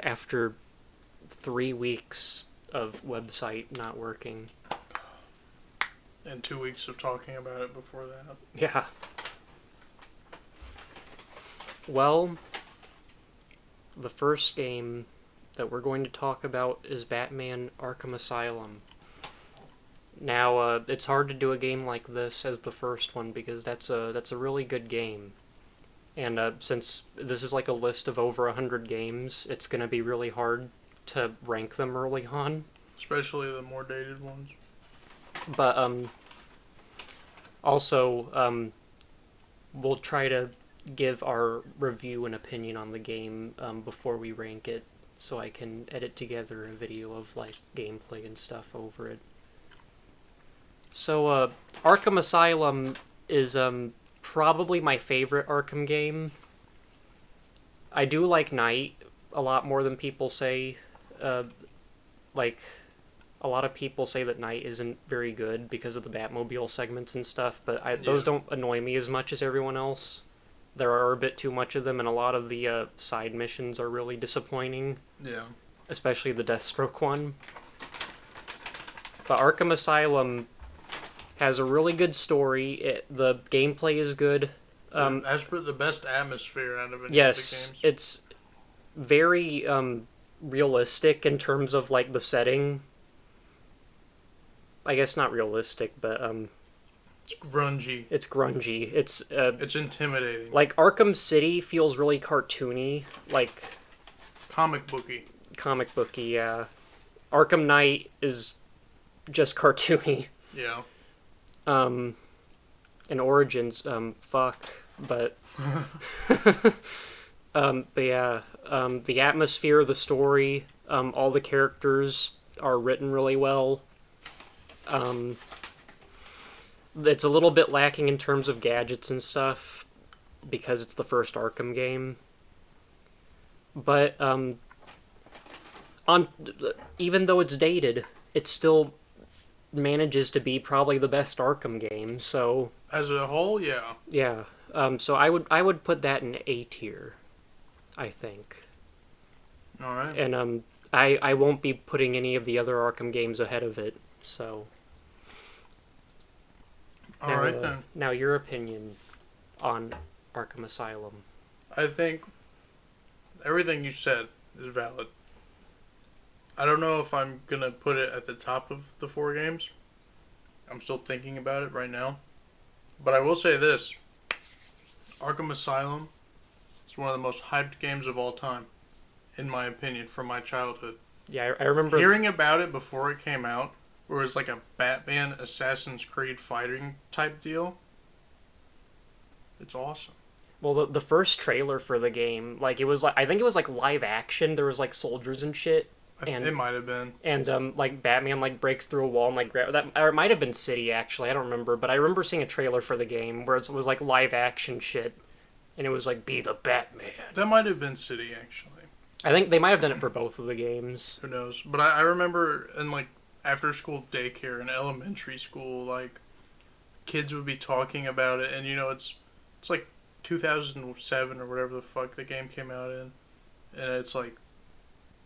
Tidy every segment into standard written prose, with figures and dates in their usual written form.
after 3 weeks of website not working. And 2 weeks of talking about it before that. Yeah. Well, the first game that we're going to talk about is Batman Arkham Asylum. Now, it's hard to do a game like this as the first one because that's a really good game. And since this is like a list of over 100 games, it's going to be really hard to rank them early on. Especially the more dated ones. But also, we'll try to give our review and opinion on the game before we rank it, so I can edit together a video of like gameplay and stuff over it. So, Arkham Asylum is probably my favorite Arkham game. I do like Knight a lot more than people say. Like, a lot of people say that Knight isn't very good because of the Batmobile segments and stuff, but those don't annoy me as much as everyone else. There are a bit too much of them, and a lot of the side missions are really disappointing. Yeah. Especially the Deathstroke one. But Arkham Asylum has a really good story. The gameplay is good. It has the best atmosphere out of any of the Yes, games. it's very realistic in terms of like the setting. I guess not realistic, but It's grungy. it's grungy. It's intimidating. Like Arkham City feels really cartoony, like Comic booky. comic booky. Yeah, Arkham Knight is just cartoony. Yeah. And Origins, fuck, but but yeah, the atmosphere, the story, all the characters are written really well. It's a little bit lacking in terms of gadgets and stuff because it's the first Arkham game. But even though it's dated, it still manages to be probably the best Arkham game. So As a whole, yeah. yeah, so I would put that in A tier, I think. All right. And I won't be putting any of the other Arkham games ahead of it. So All right then. Now your opinion on Arkham Asylum. I think everything you said is valid. I don't know if I'm going to put it at the top of the 4 games. I'm still thinking about it right now. But I will say this. Arkham Asylum is one of the most hyped games of all time, in my opinion, from my childhood. Yeah, I remember Hearing about it before it came out, where it was like a Batman Assassin's Creed fighting type deal, it's awesome. Well, the first trailer for the game, like it was like I think it was like live action. There was like soldiers and shit. And it might have been. And like Batman like breaks through a wall and like grab that, or it might have been City actually. I don't remember, but I remember seeing a trailer for the game where it was like live action shit, and it was like be the Batman. That might have been City actually. I think they might have done it for both of the games. Who knows? But I remember in like after school daycare in elementary school, like kids would be talking about it, and you know it's like 2007 or whatever the fuck the game came out in, and it's like,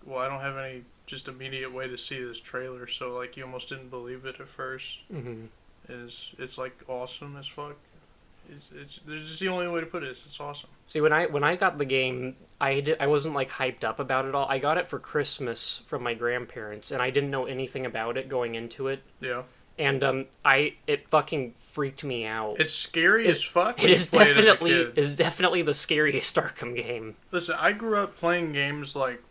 well, I don't have any just immediate way to see this trailer, so like you almost didn't believe it at first. Mm-hmm. It's like awesome as fuck. It's there's just the only way to put it. It's awesome. See, when I got the game, I wasn't like hyped up about it all. I got it for Christmas from my grandparents, and I didn't know anything about it going into it. Yeah. And it fucking freaked me out. It's scary as fuck. It is definitely the scariest Arkham game. Listen, I grew up playing games like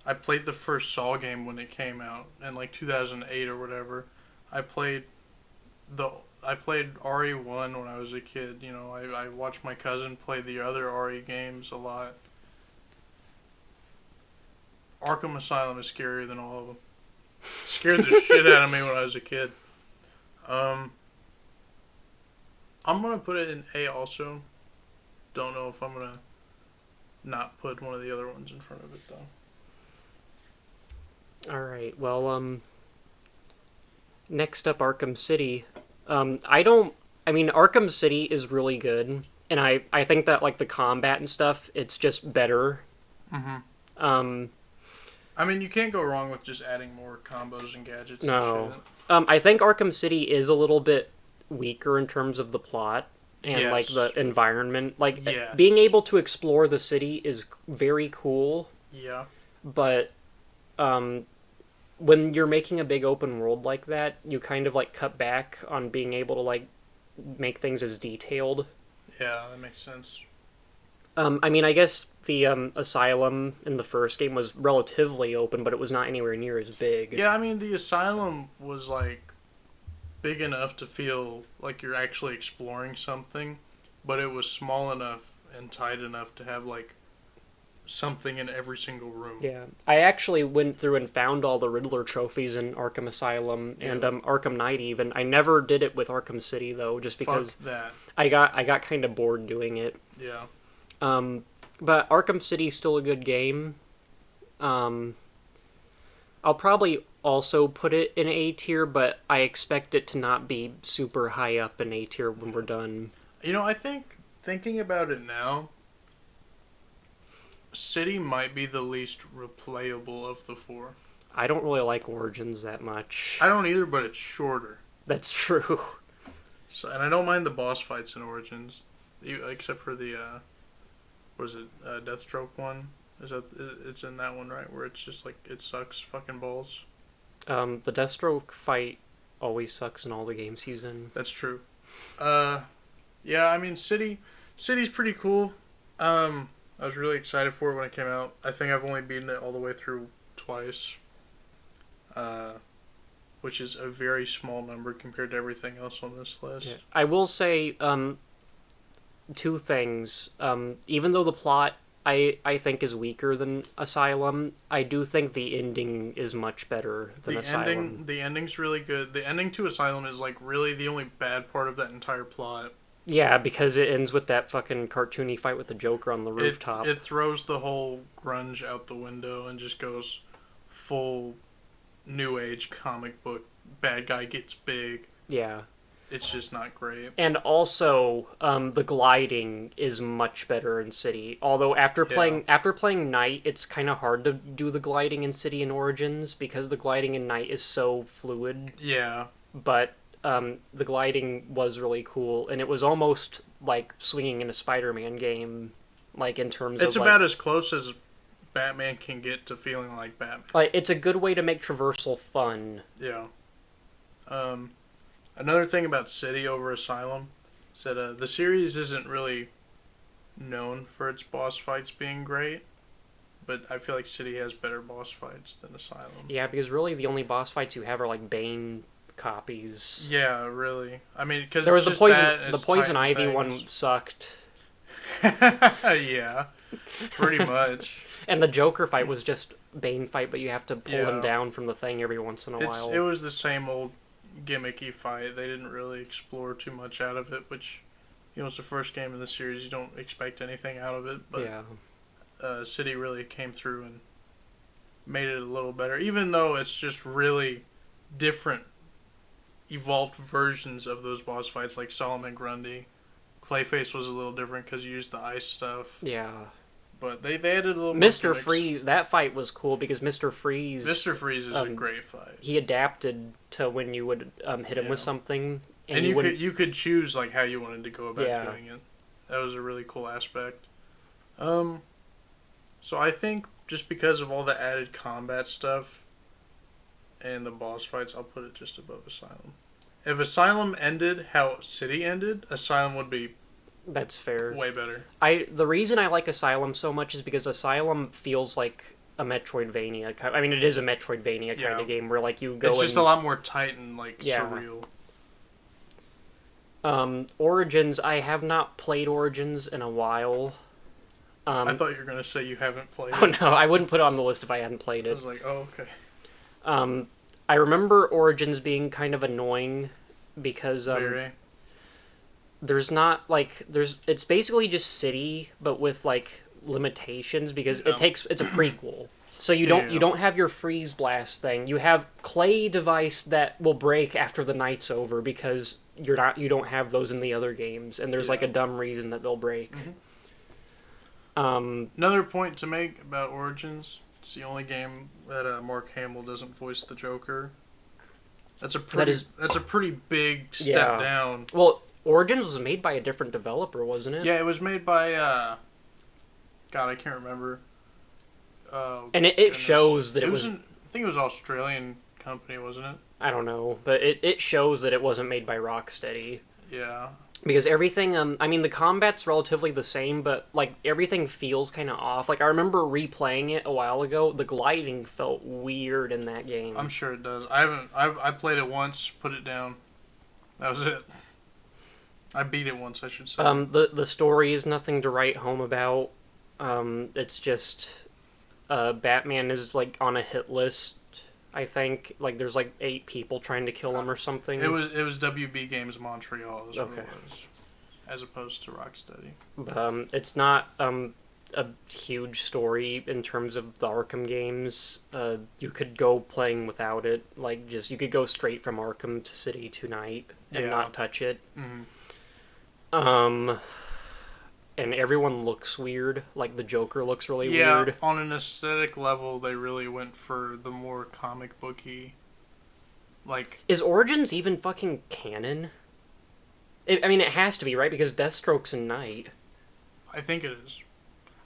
I played the first Saw game when it came out in like 2008 or whatever. I played RE1 when I was a kid. You know, I watched my cousin play the other RE games a lot. Arkham Asylum is scarier than all of them. It scared the shit out of me when I was a kid. I'm gonna put it in A also. Don't know if I'm gonna not put one of the other ones in front of it though. Alright, well, next up, Arkham City. Arkham City is really good, and I think that, like, the combat and stuff, it's just better. Mm-hmm. I mean, you can't go wrong with just adding more combos and gadgets No. and shit. I think Arkham City is a little bit weaker in terms of the plot and like Yes. the environment. Like Yes. being able to explore the city is very cool, Yeah. but um, when you're making a big open world like that, you kind of like cut back on being able to like make things as detailed. Yeah, that makes sense. I mean, I guess the asylum in the first game was relatively open, but it was not anywhere near as big. Yeah, I mean, the asylum was like big enough to feel like you're actually exploring something, but it was small enough and tight enough to have like something in every single room. Yeah, I actually went through and found all the Riddler trophies in Arkham Asylum and Yeah. Arkham Knight. Even I never did it with Arkham City though, just because Fuck that. I got kind of bored doing it. Yeah. But Arkham City's still a good game. Um, I'll probably also put it in A tier, but I expect it to not be super high up in A tier when we're done. You know, I think thinking about it now, City might be the least replayable of the four. I don't really like Origins that much. I don't either, but it's shorter. That's true. So, and I don't mind the boss fights in Origins, except for the Deathstroke one. It's in that one, right? Where it's just like it sucks fucking balls. The Deathstroke fight always sucks in all the games he's in. That's true. Yeah, I mean City's pretty cool. I was really excited for it when it came out. I think I've only beaten it all the way through twice. Which is a very small number compared to everything else on this list. Yeah. I will say two things. Even though the plot I think is weaker than Asylum, I do think the ending is much better than Asylum. The ending's really good. The ending to Asylum is like really the only bad part of that entire plot. Yeah, because it ends with that fucking cartoony fight with the Joker on the rooftop. It throws the whole grunge out the window and just goes full new age comic book. Bad guy gets big. Yeah. It's just not great. And also, the gliding is much better in City. Although after playing Night, it's kind of hard to do the gliding in City and Origins because the gliding in Night is so fluid. Yeah. But the gliding was really cool, and it was almost like swinging in a Spider-Man game, like in terms It's of about as close as Batman can get to feeling like Batman. like it's a good way to make traversal fun. Yeah. Another thing about City over Asylum is that the series isn't really known for its boss fights being great, but I feel like City has better boss fights than Asylum. Yeah, because really the only boss fights you have are like Bane copies. Yeah, really. I mean, because There was the poison ivy one sucked, Yeah, pretty much. and the Joker fight was just Bane fight, but you have to pull him Yeah. down from the thing every once in a while. It was the same old gimmicky fight. They didn't really explore too much out of it, which, you know, it's the first game in the series. You don't expect anything out of it, but Yeah. City really came through and made it a little better, even though it's just really different, evolved versions of those boss fights, like Solomon Grundy. Clayface was a little different because you used the ice stuff, Yeah. but they added a little more Mr. gimmicks. Freeze, that fight was cool because Mr. Freeze, Mr. Freeze is a great fight. he adapted to when you would hit him with Yeah. something, And wouldn't- you could choose like how you wanted to go about Yeah. doing it. That was a really cool aspect. So I think just because of all the added combat stuff and the boss fights, I'll put it just above Asylum. If Asylum ended how City ended, Asylum would be That's fair. way better. The reason I like Asylum so much is because Asylum feels like a Metroidvania. I mean, it is a Metroidvania kind of game where like you go. It's just a lot more tight and like Yeah. surreal. Origins. I have not played Origins in a while. I thought you were gonna say you haven't played Oh it. no, I wouldn't put it on the list if I hadn't played I it. was like, oh okay. I remember Origins being kind of annoying because Very. there's not like it's basically just City but with like limitations because Yeah. it's a prequel. So you Yeah. don't have your freeze blast thing. You have clay device that will break after the night's over because you don't have those in the other games and there's like a Yeah. dumb reason that they'll break. Another point to make about Origins, It's the only game that Mark Hamill doesn't voice the Joker. That's a pretty big step down. Well, Origins was made by a different developer, wasn't it? Yeah, it was made by God, I can't remember. And it shows that it was. I think it was an Australian company, wasn't it? I don't know, but it shows that it wasn't made by Rocksteady. Yeah. Because everything, I mean, the combat's relatively the same, but, like, everything feels kind of off. Like, I remember replaying it a while ago. The gliding felt weird in that game. I'm sure it does. I played it once, put it down. That was it. I beat it once, I should say. The story is nothing to write home about. It's just, Batman is, like, on a hit list, I think. Like, there's, like, 8 people trying to kill him or something. It was WB Games Montreal is what Okay. it was, as opposed to Rocksteady. It's not, a huge story in terms of the Arkham games. You could go playing without it. Like, just, you could go straight from Arkham to City to Night and not touch it. Mm-hmm. And everyone looks weird. Like, the Joker looks really Yeah, weird. on an aesthetic level, they really went for the more comic booky. Like, Is Origins even fucking canon? I mean, it has to be, right? Because Deathstroke's in Night. I think it is.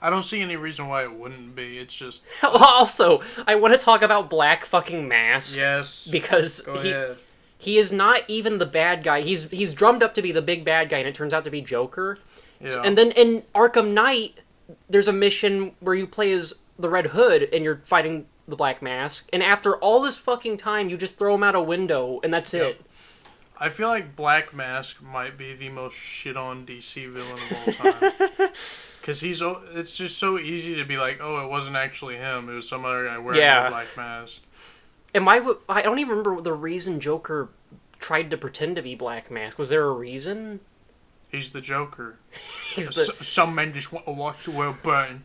I don't see any reason why it wouldn't be. It's just Also, I want to talk about Black fucking Mask. yes. Because Go ahead. he is not even the bad guy. He's drummed up to be the big bad guy, and it turns out to be Joker. Yeah. And then in Arkham Knight, there's a mission where you play as the Red Hood, and you're fighting the Black Mask. And after all this fucking time, you just throw him out a window, and that's it. I feel like Black Mask might be the most shit-on DC villain of all time. Because it's just so easy to be like, oh, it wasn't actually him. It was some other guy wearing a Black Mask. And I don't even remember the reason Joker tried to pretend to be Black Mask. Was there a reason? He's the Joker. Some men just want to watch the world burn.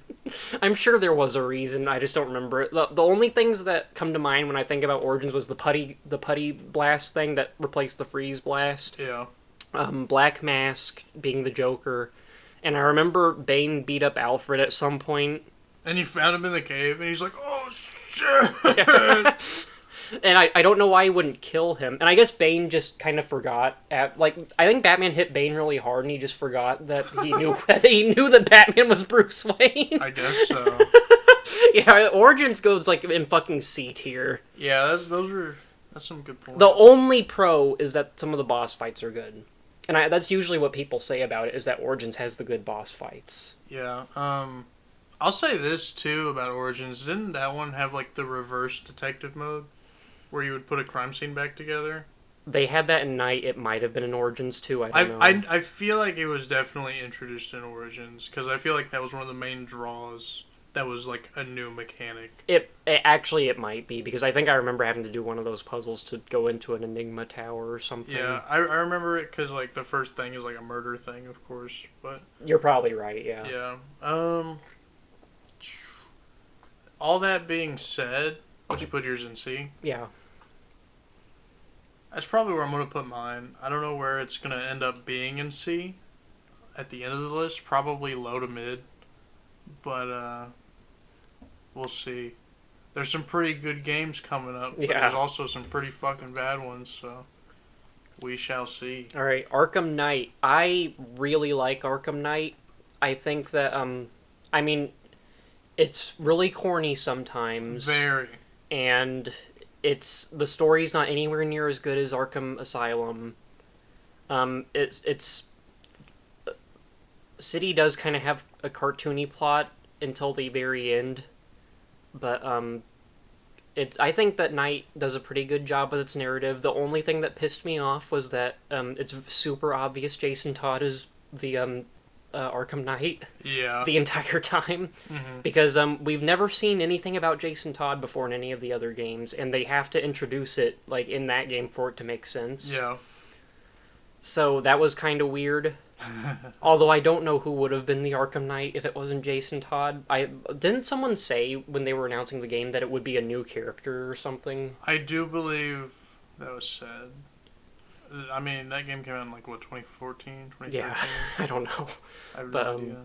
I'm sure there was a reason. I just don't remember it. The only things that come to mind when I think about Origins was the putty blast thing that replaced the freeze blast. Yeah. Black Mask being the Joker, and I remember Bane beat up Alfred at some point. And you found him in the cave, and he's like, "Oh shit!" And I don't know why he wouldn't kill him. And I guess Bane just kind of forgot. I think Batman hit Bane really hard, and he just forgot that he knew that Batman was Bruce Wayne. I guess so. Yeah, Origins goes like in fucking C tier. Yeah, that's some good points. The only pro is that some of the boss fights are good, and that's usually what people say about it, is that Origins has the good boss fights. Yeah. I'll say this too about Origins. Didn't that one have like the reverse detective mode, where you would put a crime scene back together? They had that in Night. It might have been in Origins too. I don't know. I feel like it was definitely introduced in Origins, because I feel like that was one of the main draws. That was like a new mechanic. It actually might be, because I think I remember having to do one of those puzzles to go into an Enigma tower or something. Yeah, I remember it because like the first thing is like a murder thing, of course. But you're probably right. Yeah. Yeah. All that being said, would you put yours in C? Yeah. That's probably where I'm gonna put mine. I don't know where it's gonna end up being in C. At the end of the list, probably low to mid. But we'll see. There's some pretty good games coming up, but there's also some pretty fucking bad ones, so we shall see. Alright, Arkham Knight. I really like Arkham Knight. I think that, I mean, it's really corny sometimes. Very. And the story's not anywhere near as good as Arkham Asylum. City does kind of have a cartoony plot until the very end, but I think that Knight does a pretty good job with its narrative. The only thing that pissed me off was that it's super obvious Jason Todd is the Arkham Knight. Yeah. The entire time, because we've never seen anything about Jason Todd before in any of the other games, and they have to introduce it like in that game for it to make sense. Yeah. So that was kind of weird. Although I don't know who would have been the Arkham Knight if it wasn't Jason Todd. Didn't someone say when they were announcing the game that it would be a new character or something? I do believe that was said. I mean, that game came out in like, what, 2014, 2013? Yeah, I don't know. I have no idea.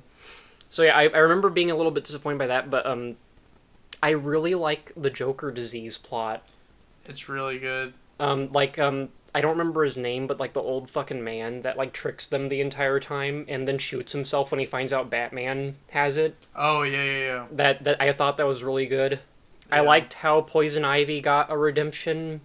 So yeah, I remember being a little bit disappointed by that, but I really like the Joker disease plot. It's really good. I don't remember his name, but like the old fucking man that like tricks them the entire time and then shoots himself when he finds out Batman has it. Oh yeah. That I thought that was really good. I Yeah. liked how Poison Ivy got a redemption,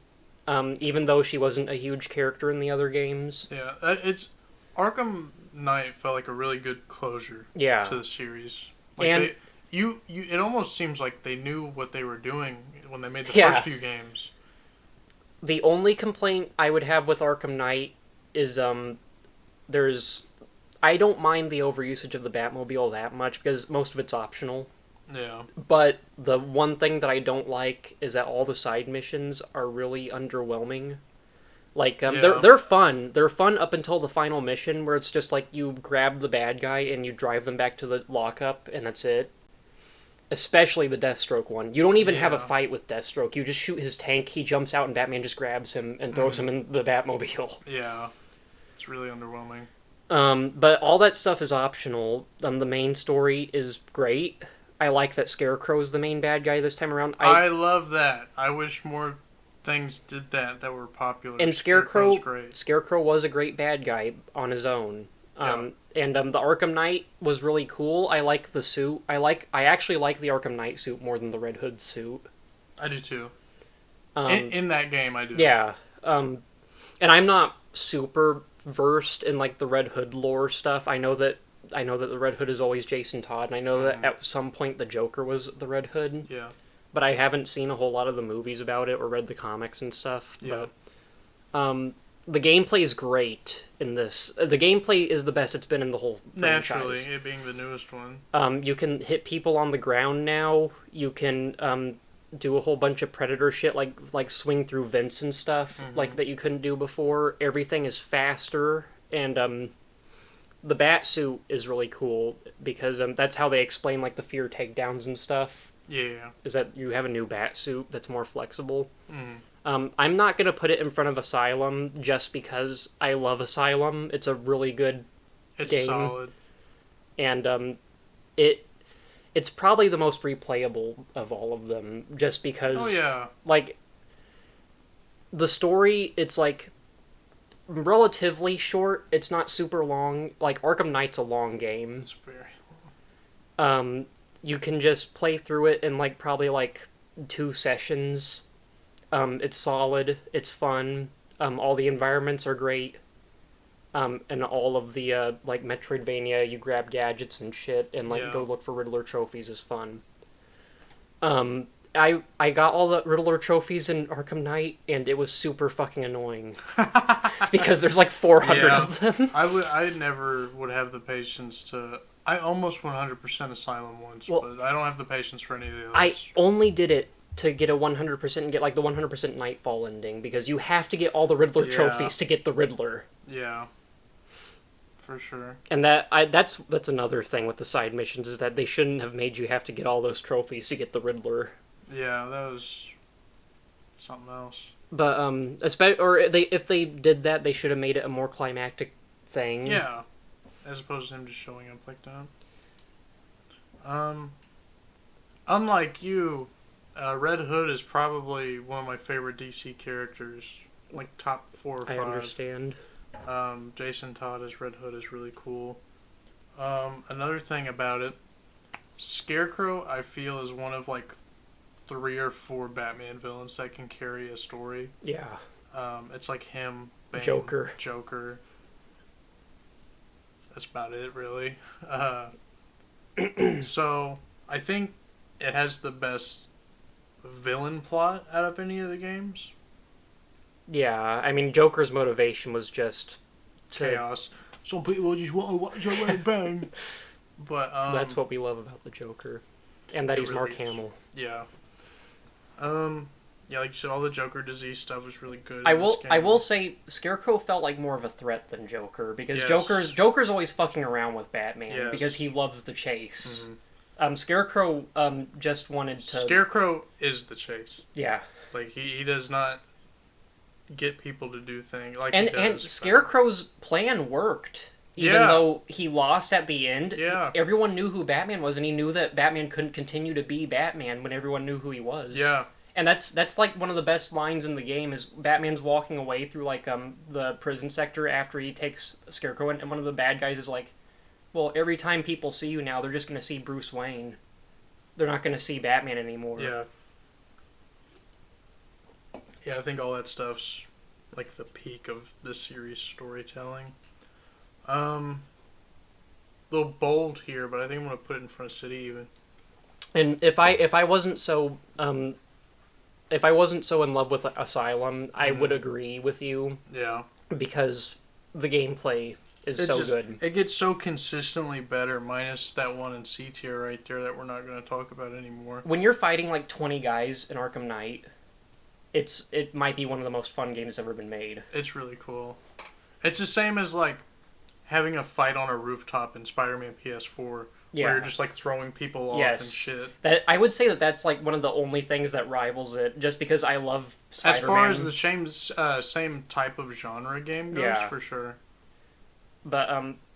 even though she wasn't a huge character in the other games. Yeah, it's Arkham Knight felt like a really good closure Yeah, to the series. Like and it almost seems like they knew what they were doing when they made the Yeah. first few games. the only complaint I would have with Arkham Knight is there's I don't mind the overusage of the Batmobile that much because most of it's optional. Yeah, But the one thing that I don't like is that all the side missions are really underwhelming. Like Yeah. they're fun. They're fun up until the final mission where it's just like you grab the bad guy and you drive them back to the lockup and that's it. Especially the Deathstroke one. You don't even have a Yeah. fight with Deathstroke. You just shoot his tank, he jumps out and Batman just grabs him and throws him in the Batmobile. yeah, it's really underwhelming. But all that stuff is optional. The main story is great. I like that Scarecrow's the main bad guy this time around. I love that. I wish more things did that were popular. And Scarecrow's great. Scarecrow was a great bad guy on his own. And the Arkham Knight was really cool. I like the suit. I actually like the Arkham Knight suit more than the Red Hood suit. I do too. Um, In that game, I do. yeah. And I'm not super versed in like the Red Hood lore stuff. I know that the Red Hood is always Jason Todd, and I know that at some point the Joker was the Red Hood. Yeah. But I haven't seen a whole lot of the movies about it or read the comics and stuff. Yeah. But the gameplay is great in this. The gameplay is the best it's been in the whole Naturally, franchise. it being the newest one. You can hit people on the ground now. You can do a whole bunch of Predator shit, like swing through vents and stuff, like that you couldn't do before. Everything is faster, and the bat suit is really cool because that's how they explain like the fear takedowns and stuff. Yeah. Is that you have a new bat suit that's more flexible. Mm. I'm not gonna put it in front of Asylum just because I love Asylum. It's a really good It's game. solid. and it's probably the most replayable of all of them just because Oh yeah. like the story, it's like relatively short. It's not super long. Like Arkham Knight's a long game. It's very. You can just play through it in like probably like 2 sessions. It's solid, it's fun, all the environments are great. And all of the like Metroidvania, you grab gadgets and shit and like Yeah. go look for Riddler trophies is fun. I got all the Riddler trophies in Arkham Knight and it was super fucking annoying because there's like 400 Yeah. of them. I never would have the patience to. I almost 100% Asylum once, Well, but I don't have the patience for any of the others. I only did it to get a 100% and get like the 100% Nightfall ending because you have to get all the Riddler Yeah. trophies to get the Riddler. Yeah. For sure. And that's another thing with the side missions is that they shouldn't have made you have to get all those trophies to get the Riddler. Yeah, that was something else. But if they did that, they should have made it a more climactic thing. Yeah. As opposed to him just showing up like that. Unlike you, Red Hood is probably one of my favorite DC characters. Like top 4 or 5. I understand. Jason Todd as Red Hood is really cool. Another thing about it, Scarecrow I feel is one of like 3 or 4 Batman villains that can carry a story. Yeah. It's like him, Bane, Joker. That's about it, really. So I think it has the best villain plot out of any of the games. Yeah, I mean, Joker's motivation was just to... Chaos. Some people just want to watch a bang. But That's what we love about the Joker. And that It he's really Mark is. Hamill. yeah. Yeah, like you said, all the Joker disease stuff was really good. I in this will game. say Scarecrow felt like more of a threat than Joker because Yes. Joker's always fucking around with Batman Yes. because he loves the chase. Mhm. Scarecrow just wanted to Scarecrow is the chase. yeah. Like he does not get people to do things like And he does. Scarecrow's plan worked. Even Yeah. though he lost at the end, Yeah. everyone knew who Batman was, and he knew that Batman couldn't continue to be Batman when everyone knew who he was. Yeah. And that's like one of the best lines in the game is Batman's walking away through like the prison sector after he takes Scarecrow, and one of the bad guys is like, well, every time people see you now, they're just gonna see Bruce Wayne. They're not gonna see Batman anymore. Yeah. Yeah, I think all that stuff's like the peak of this series storytelling. Little bold here, but I think I'm gonna put it in front of City even. And if I wasn't so in love with Asylum, I would agree with you Yeah. because the gameplay is It's so just- good. It gets so consistently better, minus that one in C tier right there that we're not gonna talk about anymore. When you're fighting like 20 guys in Arkham Knight, it might be one of the most fun games ever been made. It's really cool. It's the same as like having a fight on a rooftop in Spider-Man PS4, Yeah. where you're just like throwing people off Yes. and shit. That I would say that's like one of the only things that rivals it, just because I love Spider-Man. As far as the same type of genre game goes, Yeah. for sure. But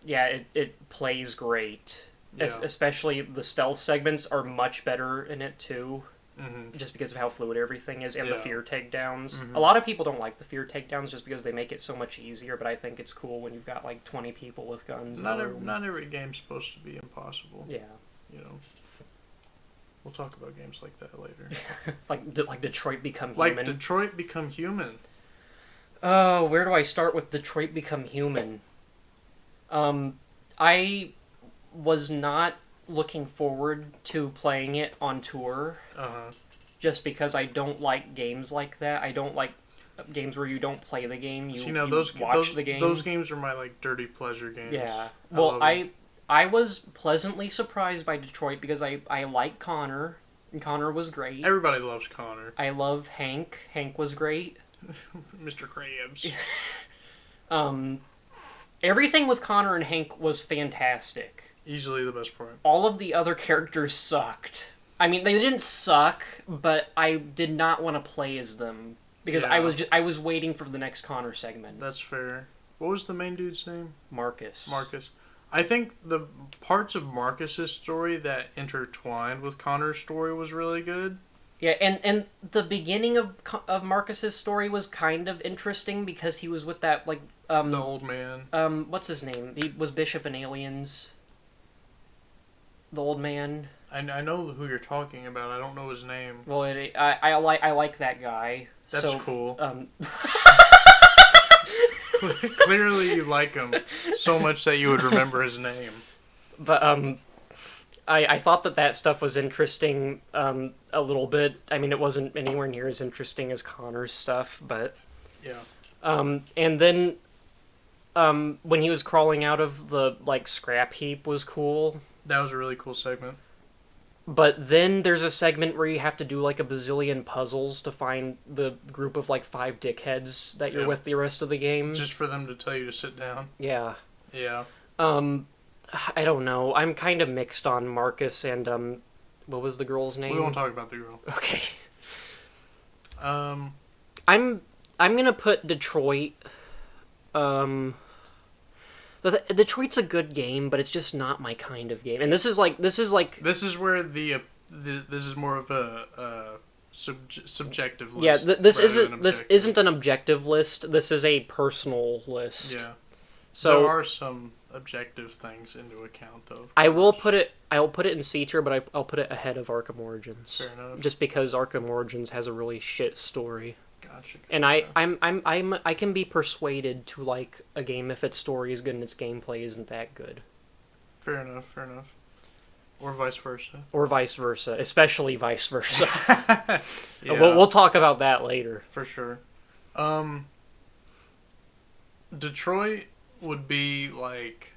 yeah, it plays great. Yeah. Especially the stealth segments are much better in it too, hmm just because of how fluid everything is and the Yeah. fear takedowns. Mhm. A lot of people don't like the fear takedowns just because they make it so much easier, but I think it's cool when you've got like 20 people with guns. Not every game's supposed to be impossible. Yeah. You know. We'll talk about games like that later. like Detroit Become Like Human. Detroit Become Human. Oh, where do I start with Detroit Become Human? I was not looking forward to playing it on tour Uh-huh. just because I don't like games like that. I don't like games where you don't play the game, So, you those watch the game. Those games are my like dirty pleasure games. Yeah. I Well, love I was pleasantly surprised by Detroit because I like Connor, and Connor was great. Everybody loves Connor. I love Hank. Hank was great. Mr. Krabs. Everything with Connor and Hank was fantastic. Easily the best part. All of the other characters sucked. I mean, they didn't suck, but I did not want to play as them because Yeah. I was waiting for the next Connor segment. That's fair. What was the main dude's name? Marcus. Marcus. I think the parts of Marcus's story that intertwined with Connor's story was really good. Yeah, and the beginning of Marcus's story was kind of interesting because he was with that like The old man. what's his name? He was Bishop in Aliens. The old man. I know who you're talking about. I don't know his name. Well, I like that guy. That's so, cool. Um, Clearly you like him so much that you would remember his name. but I thought that stuff was interesting a little bit. I mean, it wasn't anywhere near as interesting as Connor's stuff, but Yeah. and then when he was crawling out of the like scrap heap was cool. That was a really cool segment. But then there's a segment where you have to do like a bazillion puzzles to find the group of like 5 dickheads that you're Yeah. with the rest of the game. Just for them to tell you to sit down. Yeah. Yeah. I don't know. I'm kind of mixed on Marcus and what was the girl's name? We won't talk about the girl. Okay. Um, I'm gonna put Detroit. Detroit's a good game, but it's just not my kind of game. And this is where this is more of a subjective list. yeah. This rather than this objective. isn't an objective list. This is a personal list. Yeah. So there are some objective things into account, though. I will put it in C tier, but I'll put it ahead of Arkham Origins. Fair enough. Just because Arkham Origins has a really shit story. Gotcha. And I can be persuaded to like a game if its story is good and its gameplay isn't that good. Fair enough. Fair enough. Or vice versa. Or vice versa, especially vice versa. Yeah. We'll talk about that later. For sure. Detroit would be like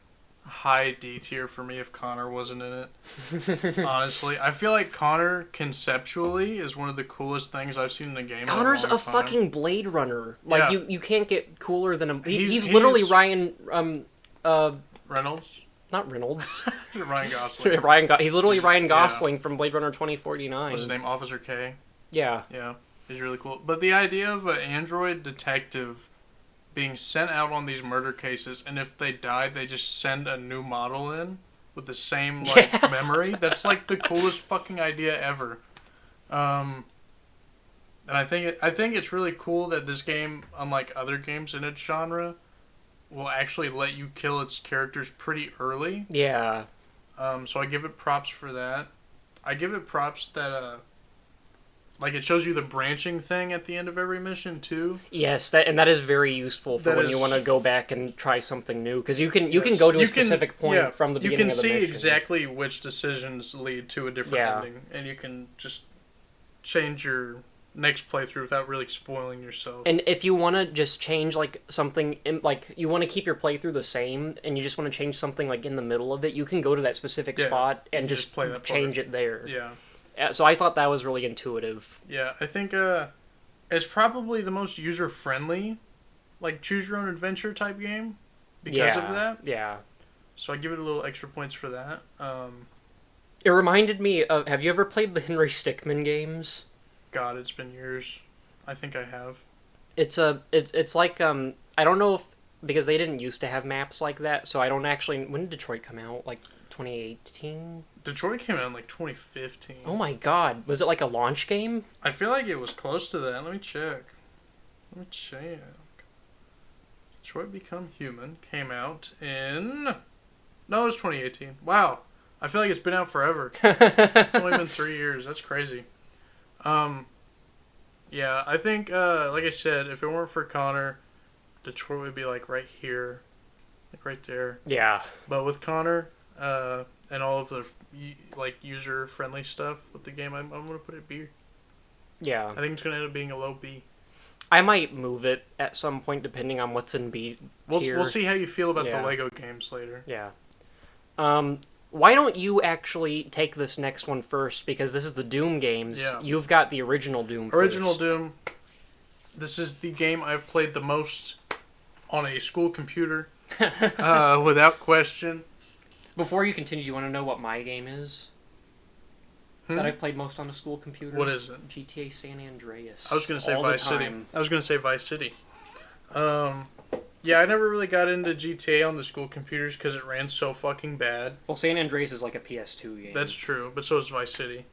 high D tier for me if Connor wasn't in it. Honestly, I feel like Connor conceptually is one of the coolest things I've seen in a game. Connor's in a a long time. fucking Blade Runner. Like Yeah. you can't get cooler than him. He's He's- literally Ryan Reynolds, not Reynolds. Ryan Gosling. He's literally Ryan Gosling from Blade Runner 2049. What's his name? Officer K. Yeah. Yeah, he's really cool. But the idea of an android detective being sent out on these murder cases, and if they die, they just send a new model in with the same like memory. That's like the coolest fucking idea ever. And I think it's really cool that this game, unlike other games in its genre, will actually let you kill its characters pretty early. Yeah. So I give it props for that. I give it props that like it shows you the branching thing at the end of every mission too. Yes, that is very useful for That when is- you want to go back and try something new, because you can Yes. go to a You can- specific point yeah, from the you beginning can of the see mission. exactly which decisions lead to a different Yeah. ending, and you can just change your next playthrough without really spoiling yourself. And if you want to just change like something, like you want to keep your playthrough the same, and you just want to change something like in the middle of it, you can go to that specific Yeah, spot and just just play that part. change it there. Yeah. So I thought that was really intuitive. Yeah, I think it's probably the most user friendly, like choose your own adventure type game because of that. Yeah. So I give it a little extra points for that. It reminded me of. Have you ever played the Henry Stickmin games? God, it's been years. I think I have. It's like I don't know if because they didn't used to have maps like that, so I don't actually. When did Detroit come out? Like 2018. Detroit came out in like 2015. Oh my God! Was it like a launch game? I feel like it was close to that. Let me check. Detroit Become Human came out in... No, it was 2018. Wow. I feel like it's been out forever. It's only been 3 years. That's crazy. Yeah, I think, like I said, if it weren't for Connor, Detroit would be like right here. Like right there. Yeah. But with Connor, and all of the like user-friendly stuff with the game, I'm going to put it B. Yeah. I think it's going to end up being a low B. I might move it at some point depending on what's in B tier. We'll see how you feel about Yeah. the Lego games later. Yeah. Why don't you actually take this next one first? Because this is the Doom games. Yeah. You've got the original Doom Original first. Doom. This is the game I've played the most on a school computer, without question. Before you continue, you want to know what my game is? Hmm? That I've played most on a school computer? What is it? GTA San Andreas. I was gonna say All the Vice City. time. I was gonna say Vice City. Yeah, I never really got into GTA on the school computers because it ran so fucking bad. Well, San Andreas is like a PS2 game. That's true, but so is Vice City.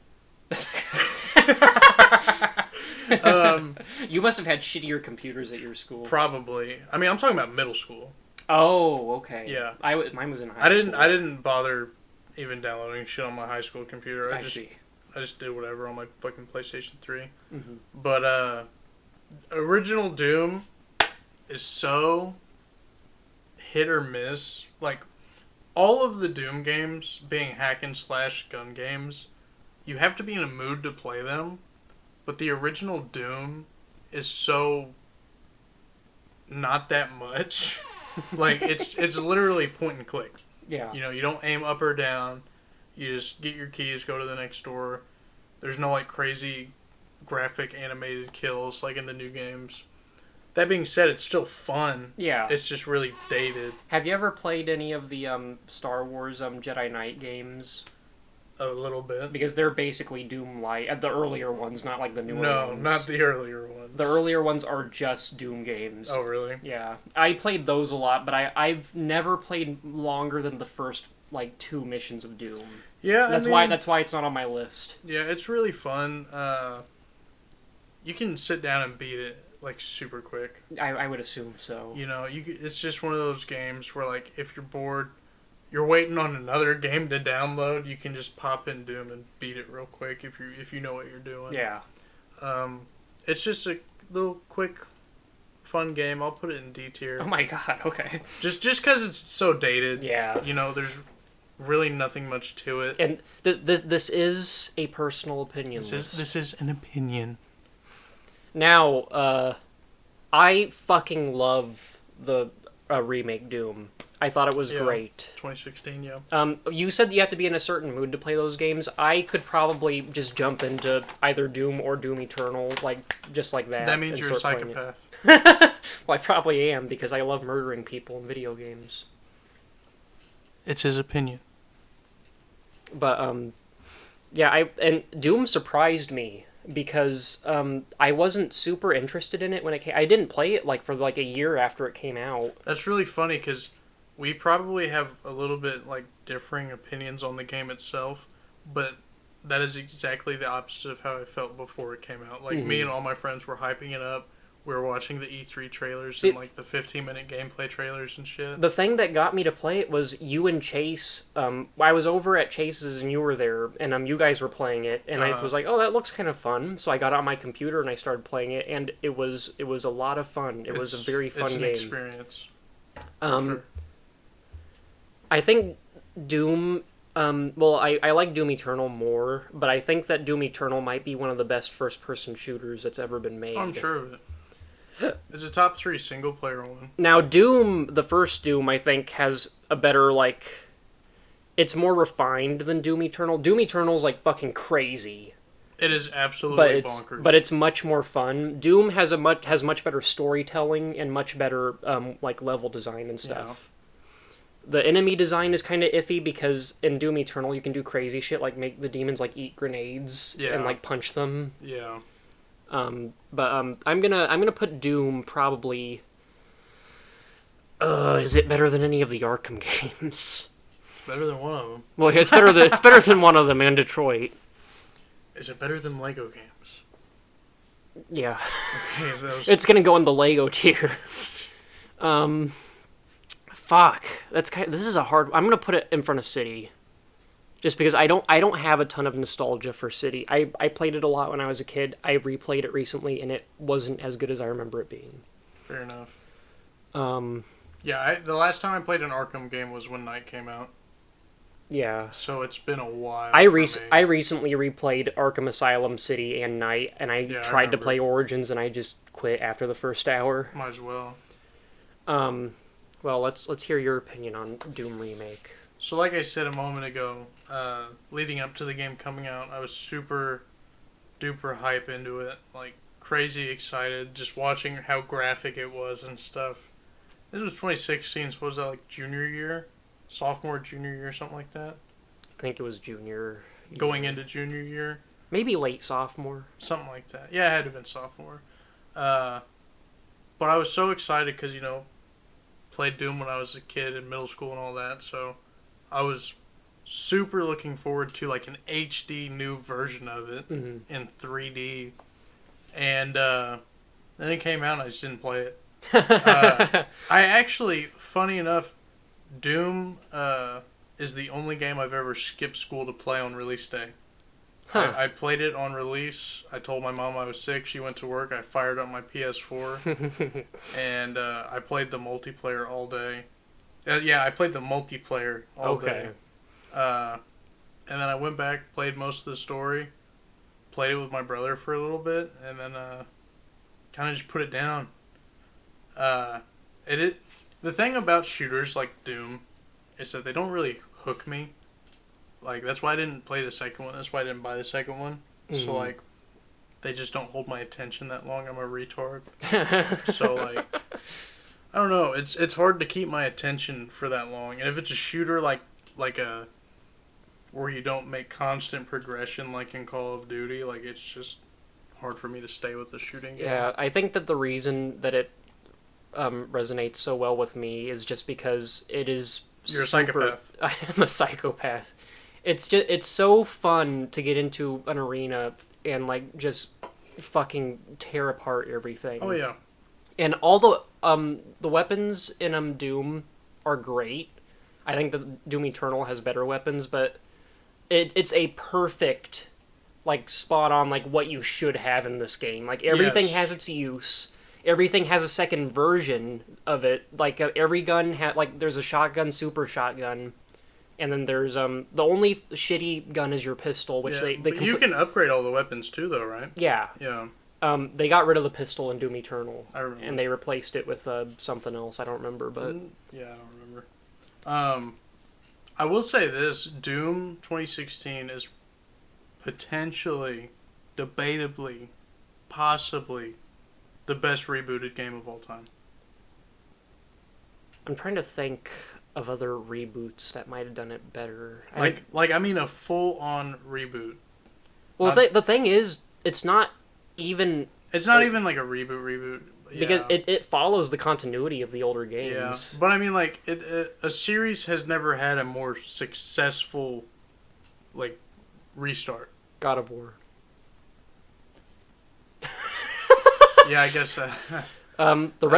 You must have had shittier computers at your school. Probably. I mean, I'm talking about middle school. Oh, okay. Yeah. Mine was in high school. I didn't bother even downloading shit on my high school computer. I see. I just did whatever on my fucking PlayStation 3. Mm-hmm. But original Doom is so hit or miss. Like all of the Doom games being hack and slash gun games, you have to be in a mood to play them. But the original Doom is so not that much. Like it's literally point and click. Yeah. You know, you don't aim up or down. You just get your keys, go to the next door. There's no like crazy graphic animated kills like in the new games. That being said, it's still fun. Yeah. It's just really dated Have you ever played any of the Star Wars Jedi Knight games? a little bit. Because they're basically Doom Light. The earlier ones, not like the newer No, ones. not the earlier ones. The earlier ones are just Doom games. Oh, really? Yeah. I played those a lot, but I've never played longer than the first like 2 missions of Doom. Yeah, That's why it's not on my list. Yeah, it's really fun. You can sit down and beat it like super quick. I would assume so. You know, it's just one of those games where like if you're bored, you're waiting on another game to download, you can just pop in Doom and beat it real quick if you know what you're doing. Yeah. It's just a little quick, fun game. I'll put it in D tier. Oh my god, okay. Just because it's so dated. Yeah. You know, there's really nothing much to it. And this is a personal opinion list. This is an opinion. Now, I fucking love the remake Doom. I thought it was great. 2016, yeah. You said you have to be in a certain mood to play those games. I could probably just jump into either Doom or Doom Eternal, just like that. That means and you're a start playing psychopath. it. Well, I probably am because I love murdering people in video games. It's his opinion. But yeah, and Doom surprised me because I wasn't super interested in it when it came. I didn't play it like for like a year after it came out. That's really funny because we probably have a little bit like differing opinions on the game itself, but that is exactly the opposite of how I felt before it came out. Like me and all my friends were hyping it up. We were watching the E3 trailers and like the 15-minute gameplay trailers and shit. The thing that got me to play it was you and Chase. I was over at Chase's and you were there, and you guys were playing it, and I was like, "Oh, that looks kind of fun." So I got on my computer and I started playing it, and it was a lot of fun. It was a very fun game. It's an experience. Sure. I think Doom. Well, I like Doom Eternal more, but I think that Doom Eternal might be one of the best first-person shooters that's ever been made. I'm sure of it. It's a top 3 single-player one. Now, Doom, the first Doom, I think, has a better, like... It's more refined than Doom Eternal. Doom Eternal's, like, fucking crazy. It is absolutely bonkers. But it's much more fun. Doom has much better storytelling and much better, like, level design and stuff. Yeah. The enemy design is kind of iffy because in Doom Eternal you can do crazy shit, like make the demons, like, eat grenades and, like, punch them. Yeah. I'm gonna put Doom probably. Is it better than any of the Arkham games? It's better than one of them. Well, it's better than one of them and Detroit. Is it better than Lego games? Yeah. Okay, it's gonna go in the Lego tier. Fuck. This is a hard. I'm gonna put it in front of City. Just because I don't have a ton of nostalgia for City. I played it a lot when I was a kid. I replayed it recently, and it wasn't as good as I remember it being. Fair enough. Yeah, the last time I played an Arkham game was when Knight came out. Yeah. So it's been a while. I recently replayed Arkham Asylum, City, and Knight, and I tried to play Origins, and I just quit after the first hour. Might as well. Well, let's hear your opinion on Doom Remake. So like I said a moment ago, leading up to the game coming out, I was super duper hype into it, like crazy excited, just watching how graphic it was and stuff. This was 2016, so was that like junior year? Sophomore, junior year, something like that? I think it was junior. Going into junior year? Maybe late sophomore. Something like that. Yeah, it had to have been sophomore. But I was so excited because, played Doom when I was a kid in middle school and all that, so I was super looking forward to like an HD new version of it in 3D. And then it came out and I just didn't play it. I actually, funny enough, Doom is the only game I've ever skipped school to play on release day. Huh. I played it on release. I told my mom I was sick. She went to work. I fired up my PS4. And I played the multiplayer all day. I played the multiplayer all day. And then I went back, played most of the story, played it with my brother for a little bit, and then kind of just put it down. The thing about shooters like Doom is that they don't really hook me. Like, that's why I didn't play the second one. That's why I didn't buy the second one. So, like, they just don't hold my attention that long. I'm a retard. So, like, I don't know. It's hard to keep my attention for that long. And if it's a shooter like where you don't make constant progression like in Call of Duty, like, it's just hard for me to stay with the shooting game. Yeah, I think that the reason that it resonates so well with me is just because it is You're a psychopath. I am a psychopath. It's so fun to get into an arena and like just fucking tear apart everything. Oh yeah. And all the weapons in Doom are great. I think that Doom Eternal has better weapons, but it's a perfect, like, spot on, like, what you should have in this game. Like, everything has its use. Everything has a second version of it. Like, every gun there's a shotgun, super shotgun, and then there's the only shitty gun is your pistol, which you can upgrade all the weapons too, though, right? Yeah. Yeah. They got rid of the pistol in Doom Eternal. I remember. And they replaced it with something else. I don't remember, but yeah, I don't remember. I will say this: Doom 2016 is potentially, debatably, possibly the best rebooted game of all time. I'm trying to think of other reboots that might have done it better. I mean a full-on reboot. Well, the thing is it's not even It's not even like a reboot. Yeah. because it follows the continuity of the older games. Yeah, but I mean, like, a series has never had a more successful, like, restart. God of War. Yeah, I guess. I guess the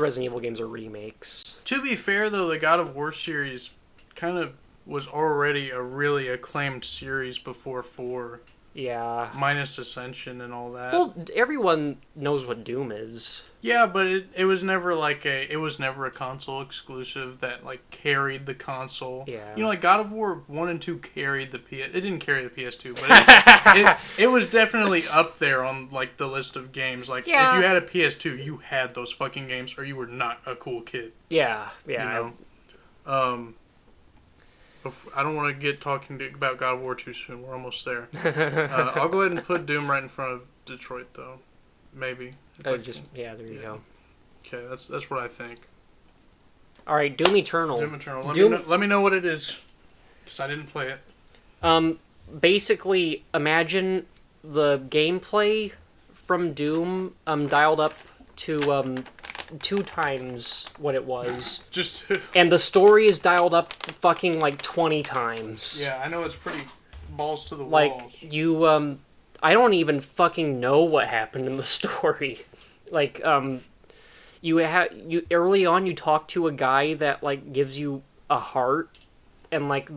Resident Evil games are remakes. To be fair, though, the God of War series kind of was already a really acclaimed series before 4, Yeah. minus Ascension and all that. Well, everyone knows what Doom is. Yeah, but it was never like it was never a console exclusive that like carried the console. Yeah. You know, like God of War 1 and 2 carried the PS. It didn't carry the PS2, but it was definitely up there on like the list of games. Like Yeah. if you had a PS2, you had those fucking games, or you were not a cool kid. Yeah. Yeah. You know? I don't want to get talking about God of War too soon. We're almost there. I'll go ahead and put Doom right in front of Detroit, though. Maybe. There you go. Okay, that's what I think. All right, Doom Eternal. Doom Eternal. Let me know what it is, because I didn't play it. Basically, imagine the gameplay from Doom dialed up to 2 times what it was. Just And the story is dialed up fucking like 20 times. yeah, I know it's pretty balls to the Like, walls. you, I don't even fucking know what happened in the story. Like, you early on you talk to a guy that, like, gives you a heart, and, like,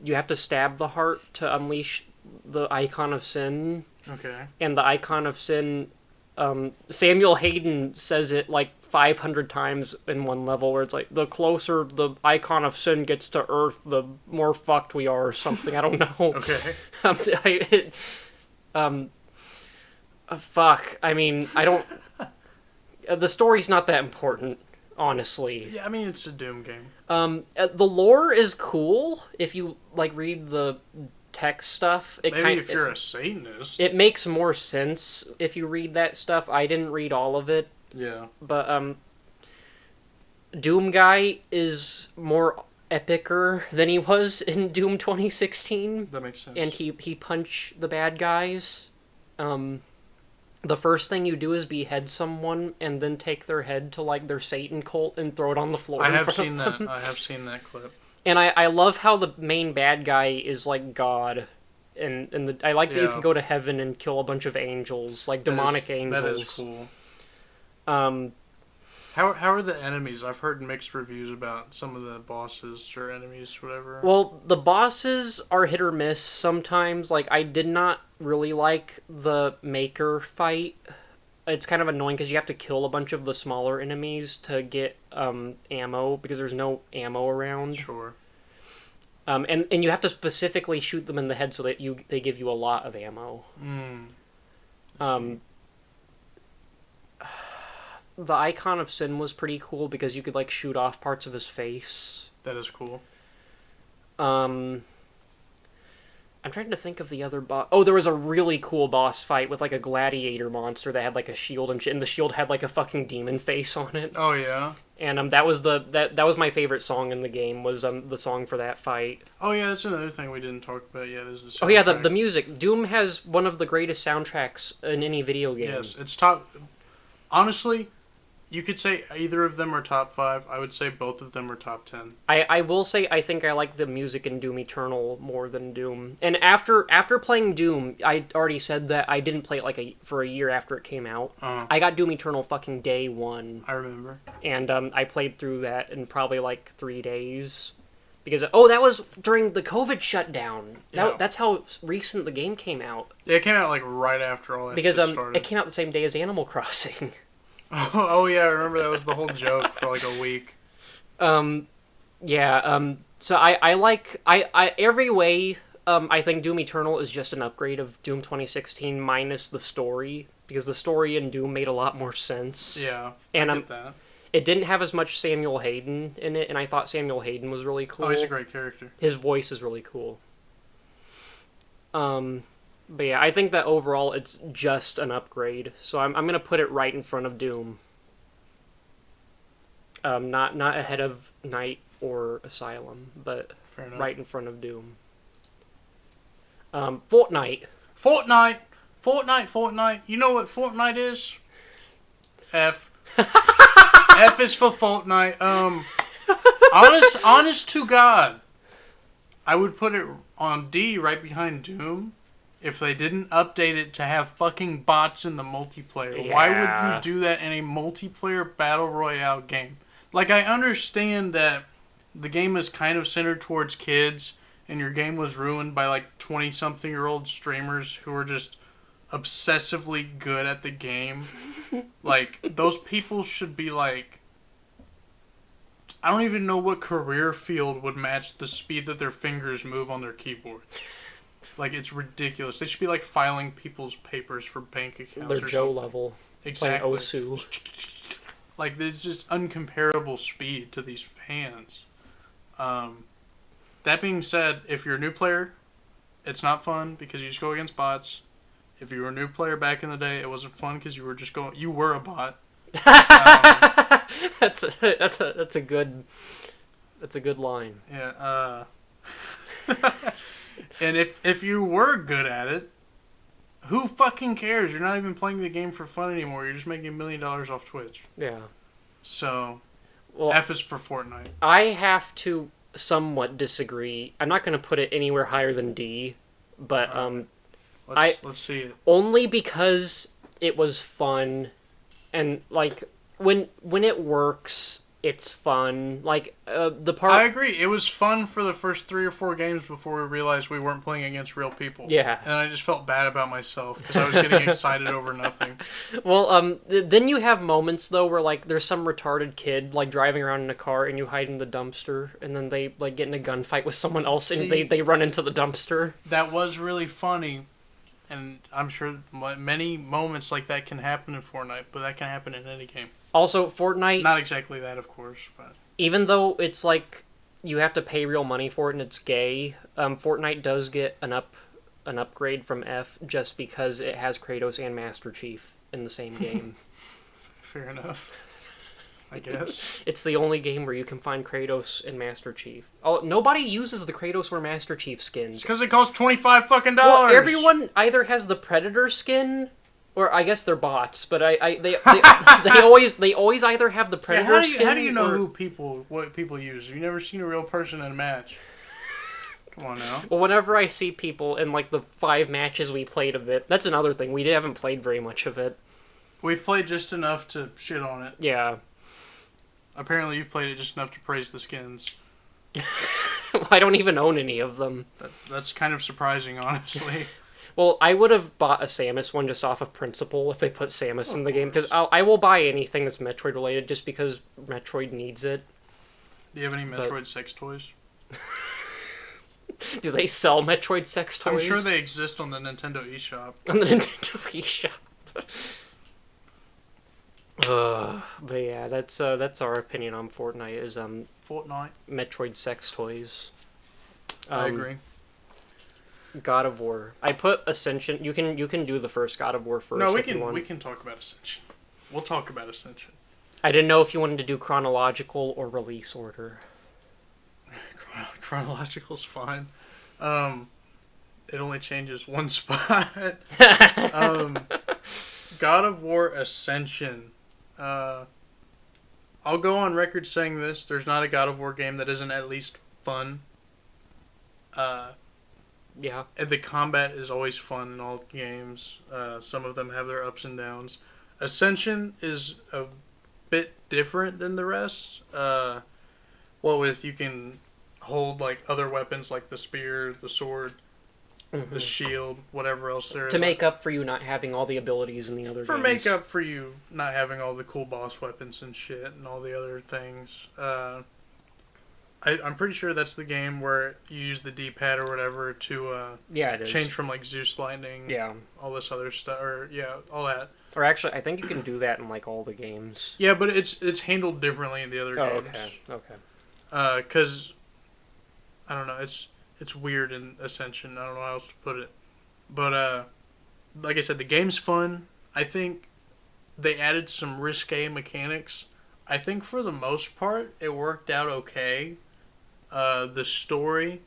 you have to stab the heart to unleash the Icon of Sin. Okay. And the Icon of Sin, Samuel Hayden says it, like, 500 times in one level, where it's like, the closer the Icon of Sin gets to Earth, the more fucked we are, or something. I don't know. Okay. Fuck. I mean, I don't... the story's not that important, honestly. Yeah, I mean, it's a Doom game. The lore is cool if you, like, read the text stuff. Maybe if you're a Satanist. It makes more sense if you read that stuff. I didn't read all of it. Yeah. But, Doom Guy is more epicer than he was in Doom 2016. That makes sense. And he punched the bad guys. The first thing you do is behead someone and then take their head to, like, their Satan cult and throw it on the floor. I have seen that. I have seen that clip. And I love how the main bad guy is, like, God. And I like that you can go to heaven and kill a bunch of angels, like demonic angels. That is cool. How are the enemies? I've heard mixed reviews about some of the bosses or enemies, whatever. Well, the bosses are hit or miss sometimes. Like, I did not really like the Maker fight. It's kind of annoying because you have to kill a bunch of the smaller enemies to get ammo, because there's no ammo around. Sure. And you have to specifically shoot them in the head so that they give you a lot of ammo. The Icon of Sin was pretty cool because you could, like, shoot off parts of his face. That is cool. I'm trying to think of the other boss. Oh, there was a really cool boss fight with, like, a gladiator monster that had, like, a shield and shit, and the shield had, like, a fucking demon face on it. Oh, yeah? And that was my favorite song in the game, was the song for that fight. Oh, yeah, that's another thing we didn't talk about yet, is the soundtrack. Oh, yeah, the music. Doom has one of the greatest soundtracks in any video game. Yes, it's top... Honestly, you could say either of them are top 5. I would say both of them are top 10. I will say I think I like the music in Doom Eternal more than Doom. And after playing Doom, I already said that I didn't play it for a year after it came out. I got Doom Eternal fucking day 1. I remember. And I played through that in probably like 3 days. Because, that was during the COVID shutdown. Yeah. That's how recent the game came out. Yeah, it came out like right after all that Because shit started. it came out the same day as Animal Crossing. Oh yeah, I remember that was the whole joke for like a week. So I like every way. I think Doom Eternal is just an upgrade of Doom 2016 minus the story, because the story in Doom made a lot more sense. Yeah, and I get that. It didn't have as much Samuel Hayden in it, and I thought Samuel Hayden was really cool. Oh, he's a great character. His voice is really cool. But yeah, I think that overall it's just an upgrade. So I'm gonna put it right in front of Doom. Not ahead of Night or Asylum, but Fair enough. right in front of Doom. Fortnite. Fortnite. Fortnite. You know what Fortnite is? F. F is for Fortnite. Honest to God, I would put it on D right behind Doom if they didn't update it to have fucking bots in the multiplayer. Yeah. Why would you do that in a multiplayer battle royale game? Like, I understand that the game is kind of centered towards kids, and your game was ruined by like 20-something-year-old streamers who are just obsessively good at the game. Like, those people should be like, I don't even know what career field would match the speed that their fingers move on their keyboard. Like, it's ridiculous. They should be like filing people's papers for bank accounts. They're or Joe something. level. Exactly. Playing Osu. Like, there's just uncomparable speed to these fans. That being said, if you're a new player, it's not fun because you just go against bots. If you were a new player back in the day, it wasn't fun because you were a bot. That's a good line. Yeah. And if you were good at it, who fucking cares? You're not even playing the game for fun anymore. You're just making $1 million off Twitch. Yeah. So, Well, F is for Fortnite. I have to somewhat disagree. I'm not going to put it anywhere higher than D, but Let's see it. only because it was fun, and like when it works, it's fun. Like the part. I agree. It was fun for the first 3 or 4 games before we realized we weren't playing against real people. Yeah. And I just felt bad about myself because I was getting excited over nothing. Well, then you have moments though where like there's some retarded kid like driving around in a car and you hide in the dumpster and then they like get in a gunfight with someone else and they run into the dumpster. That was really funny. And I'm sure many moments like that can happen in Fortnite, but that can happen in any game. Also, Fortnite, Not exactly that, of course, but even though it's like you have to pay real money for it and it's gay, Fortnite does get an upgrade from F just because it has Kratos and Master Chief in the same game. fair enough. I guess. It's the only game where you can find Kratos and Master Chief. Oh, nobody uses the Kratos or Master Chief skins. It's because it costs $25 fucking. Well, everyone either has the Predator skin, or I guess they're bots, but they always either have the Predator skin. How do you know or... what people use? You've never seen a real person in a match. Come on now. Well, whenever I see people in like the 5 matches we played of it, that's another thing. We haven't played very much of it. We've played just enough to shit on it. Yeah. Apparently, you've played it just enough to praise the skins. I don't even own any of them. That's kind of surprising, honestly. Well, I would have bought a Samus one just off of principle if they put Samus in the game, because I will buy anything that's Metroid related just because Metroid needs it. Do you have any Metroid sex toys? Do they sell Metroid sex toys? I'm sure they exist on the Nintendo eShop. On the Nintendo eShop. But yeah, that's our opinion on Fortnite is Fortnite. Metroid sex toys. I agree. God of War. I put Ascension. You can do the first God of War first. No, if you want. we can talk about Ascension. We'll talk about Ascension. I didn't know if you wanted to do chronological or release order. Chronological's fine. It only changes one spot. God of War Ascension. I'll go on record saying this. There's not a God of War game that isn't at least fun. Yeah. And the combat is always fun in all games. Some of them have their ups and downs. Ascension is a bit different than the rest. With you can hold like other weapons like the spear, the sword, the shield, whatever else there is. To make up for you not having all the abilities in the other For games. make up for you not having all the cool boss weapons and shit and all the other things. I'm pretty sure that's the game where you use the D-pad or whatever to yeah, it is. change from like Zeus Lightning, Yeah. all this other stuff, or yeah, all that. Or actually, I think you can do that in like all the games. Yeah, but it's handled differently in the other games. Okay. Because I don't know, it's weird in Ascension. I don't know how else to put it. But like I said, the game's fun. I think they added some risque mechanics. I think for the most part, it worked out okay. The story,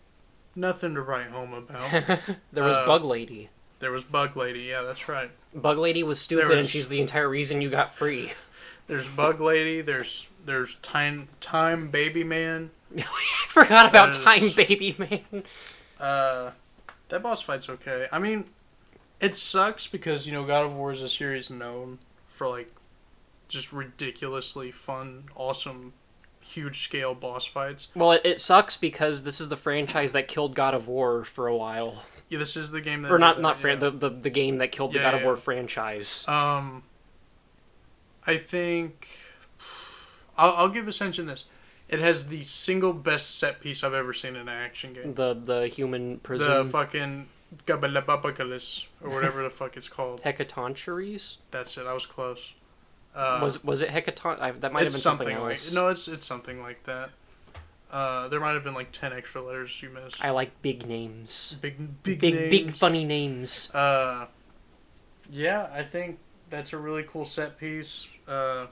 nothing to write home about. There was Bug Lady. There was Bug Lady. Yeah, that's right. Bug Lady was stupid, There and was- she's the entire reason you got free. There's Bug Lady. There's Time Baby Man. I forgot about There's- Time Baby Man. That boss fight's okay. I mean, it sucks because God of War is a series known for like just ridiculously fun, awesome, huge scale boss fights. Well, it sucks because this is the franchise that killed God of War for a while. Yeah, this is the game that Or not, did not that, fran- the game that killed the Yeah, God of yeah. War franchise. I think I'll give Ascension this. It has the single best set piece I've ever seen in an action game. The human prison. The fucking Gabalababacalis, or whatever the fuck it's called. Hecatoncheires? That's it. I was close. Was it Hecaton? That might have It's been something like else. no, it's something like that. There might have been like 10 extra letters you missed. I like big names. Big Big funny names. Yeah, I think that's a really cool set piece. The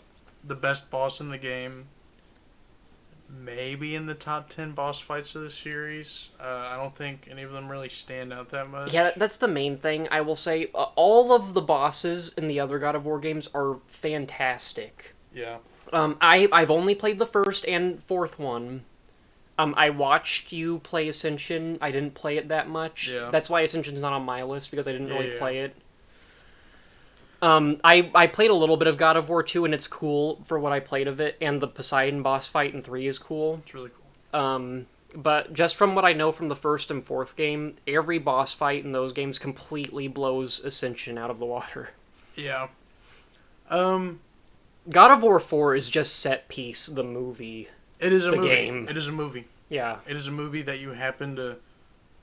best boss in the game. Maybe in the top 10 boss fights of the series. I don't think any of them really stand out that much. Yeah, that's the main thing. I will say all of the bosses in the other God of War games are fantastic. Yeah. I've only played the first and fourth one. I watched you play Ascension. I didn't play it that much. Yeah. That's why Ascension's not on my list, because I didn't really Yeah. play it. I played a little bit of God of War 2, and it's cool for what I played of it, and the Poseidon boss fight in 3 is cool. It's really cool. But just from what I know from the first and fourth game, every boss fight in those games completely blows Ascension out of the water. Yeah. God of War 4 is just set piece, the movie. It is a The movie. game. It is a movie. Yeah. It is a movie that you happen to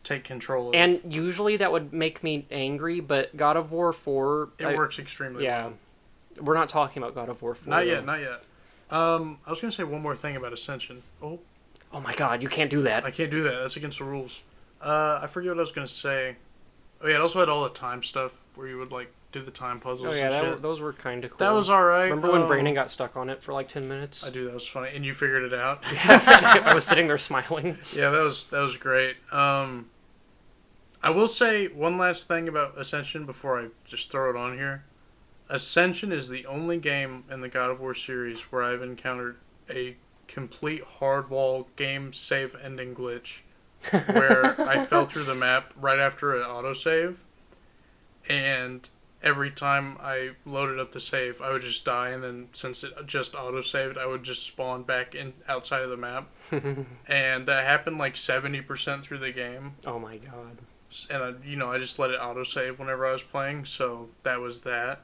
take control of. And usually that would make me angry, but God of War 4... it works extremely Yeah. well. We're not talking about God of War 4. Not though. yet, not yet. I was going to say one more thing about Ascension. Oh, Oh my god, you can't do that. I can't do that. That's against the rules. I forget what I was going to say. Oh, yeah, it also had all the time stuff where you would, like, do the time puzzles Oh yeah, and shit. those were kind of cool. That was alright. Remember when Brandon got stuck on it for like 10 minutes? I do, that was funny. And you figured it out. I was sitting there smiling. Yeah, that was great. I will say one last thing about Ascension before I just throw it on here. Ascension is the only game in the God of War series where I've encountered a complete hardwall game save ending glitch where I fell through the map right after an autosave, and every time I loaded up the save, I would just die, and then since it just autosaved, I would just spawn back in outside of the map. And that happened like 70% through the game. Oh my god. And I just let it autosave whenever I was playing, so that was that.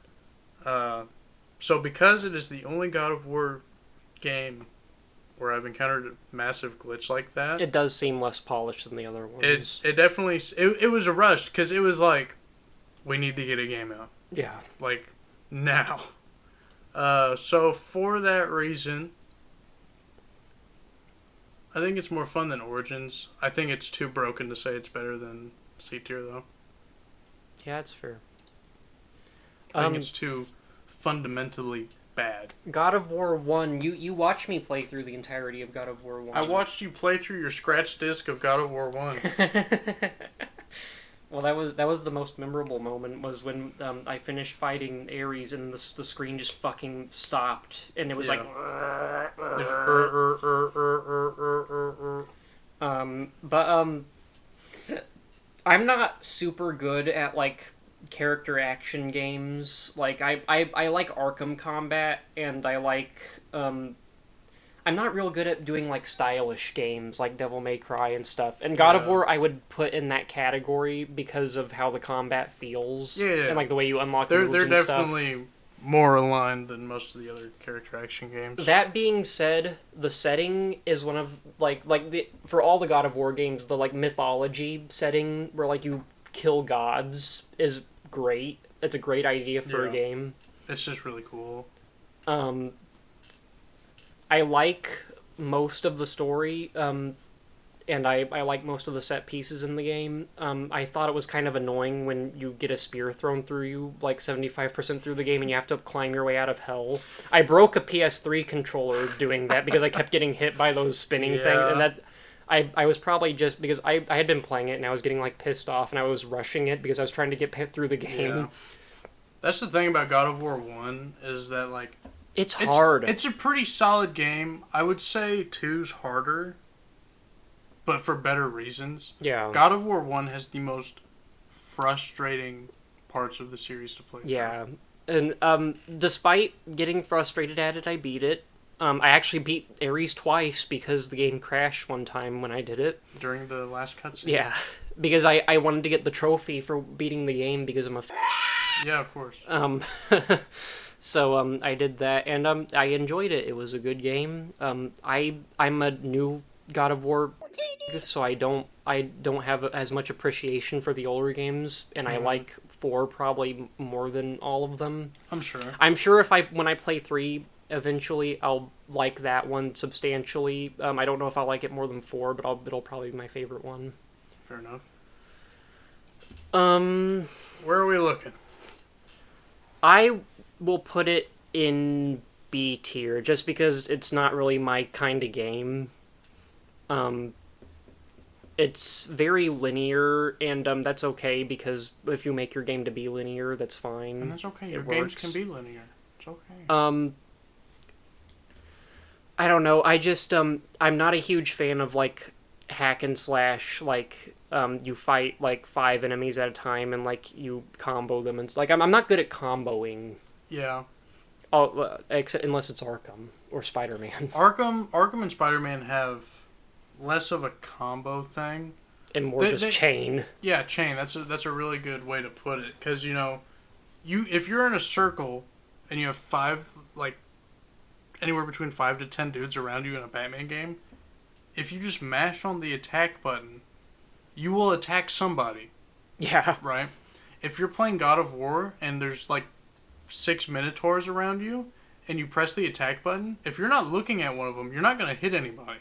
So because it is the only God of War game where I've encountered a massive glitch like that, It does seem less polished than the other ones. it definitely it was a rush because it was like, we need to get a game out Yeah. like now. So for that reason, I think it's more fun than Origins. I think it's too broken to say it's better than C tier though. Yeah, it's fair. I think it's too fundamentally bad. God of War 1, you watched me play through the entirety of God of War 1. I watched you play through your scratch disc of God of War 1. Well, that was the most memorable moment, was when I finished fighting Ares and the screen just fucking stopped, and it was Yeah. I'm not super good at like character action games. Like I like Arkham Combat, and I like I'm not real good at doing like stylish games like Devil May Cry and stuff. And God of Yeah. War I would put in that category because of how the combat feels. Yeah. And like the way you unlock They're moves and definitely more aligned than most of the other character action games. stuff. That being said, the setting is one of like the for all the God of War games, the like mythology setting where like you kill gods is great. It's a great idea for a Yeah. game. It's just really cool. I like most of the story, and I like most of the set pieces in the game. I thought it was kind of annoying when you get a spear thrown through you like 75% through the game and you have to climb your way out of hell. I broke a PS3 controller doing that because I kept getting hit by those spinning things, Yeah. and that I was probably just because I had been playing it and I was getting like pissed off and I was rushing it because I was trying to get through the game. Yeah. That's the thing about God of War 1 is that, like, It's hard. It's a pretty solid game. I would say 2's harder, but for better reasons. Yeah. God of War 1 has the most frustrating parts of the series to play through. Yeah. And despite getting frustrated at it, I beat it. I actually beat Ares twice because the game crashed one time when I did it. During the last cutscene? Yeah. Because I wanted to get the trophy for beating the game because I'm a Yeah, of course. So I did that and I enjoyed it. It was a good game. I'm a new God of War, so I don't have as much appreciation for the older games, and I like 4 probably more than all of them. I'm sure. I'm sure when I play 3 eventually, I'll like that one substantially. I don't know if I'll like it more than 4, but it'll probably be my favorite one. Fair enough. Where are we looking? I will put it in B tier just because it's not really my kind of game. It's very linear, and that's okay because if you make your game to be linear, that's fine. And that's okay. Your games can be linear. It's okay. I don't know. I just I'm not a huge fan of like hack and slash. Like you fight like 5 enemies at a time and like you combo them, and like I'm not good at comboing. Yeah. Oh, except unless it's Arkham or Spider-Man. Arkham and Spider-Man have less of a combo thing and more just chain. Yeah, chain. That's a really good way to put it, because if you're in a circle and you have 5, like anywhere between 5 to 10 dudes around you in a Batman game, if you just mash on the attack button, you will attack somebody. Yeah. Right? If you're playing God of War and there's like 6 Minotaurs around you and you press the attack button, if you're not looking at one of them, you're not going to hit anybody.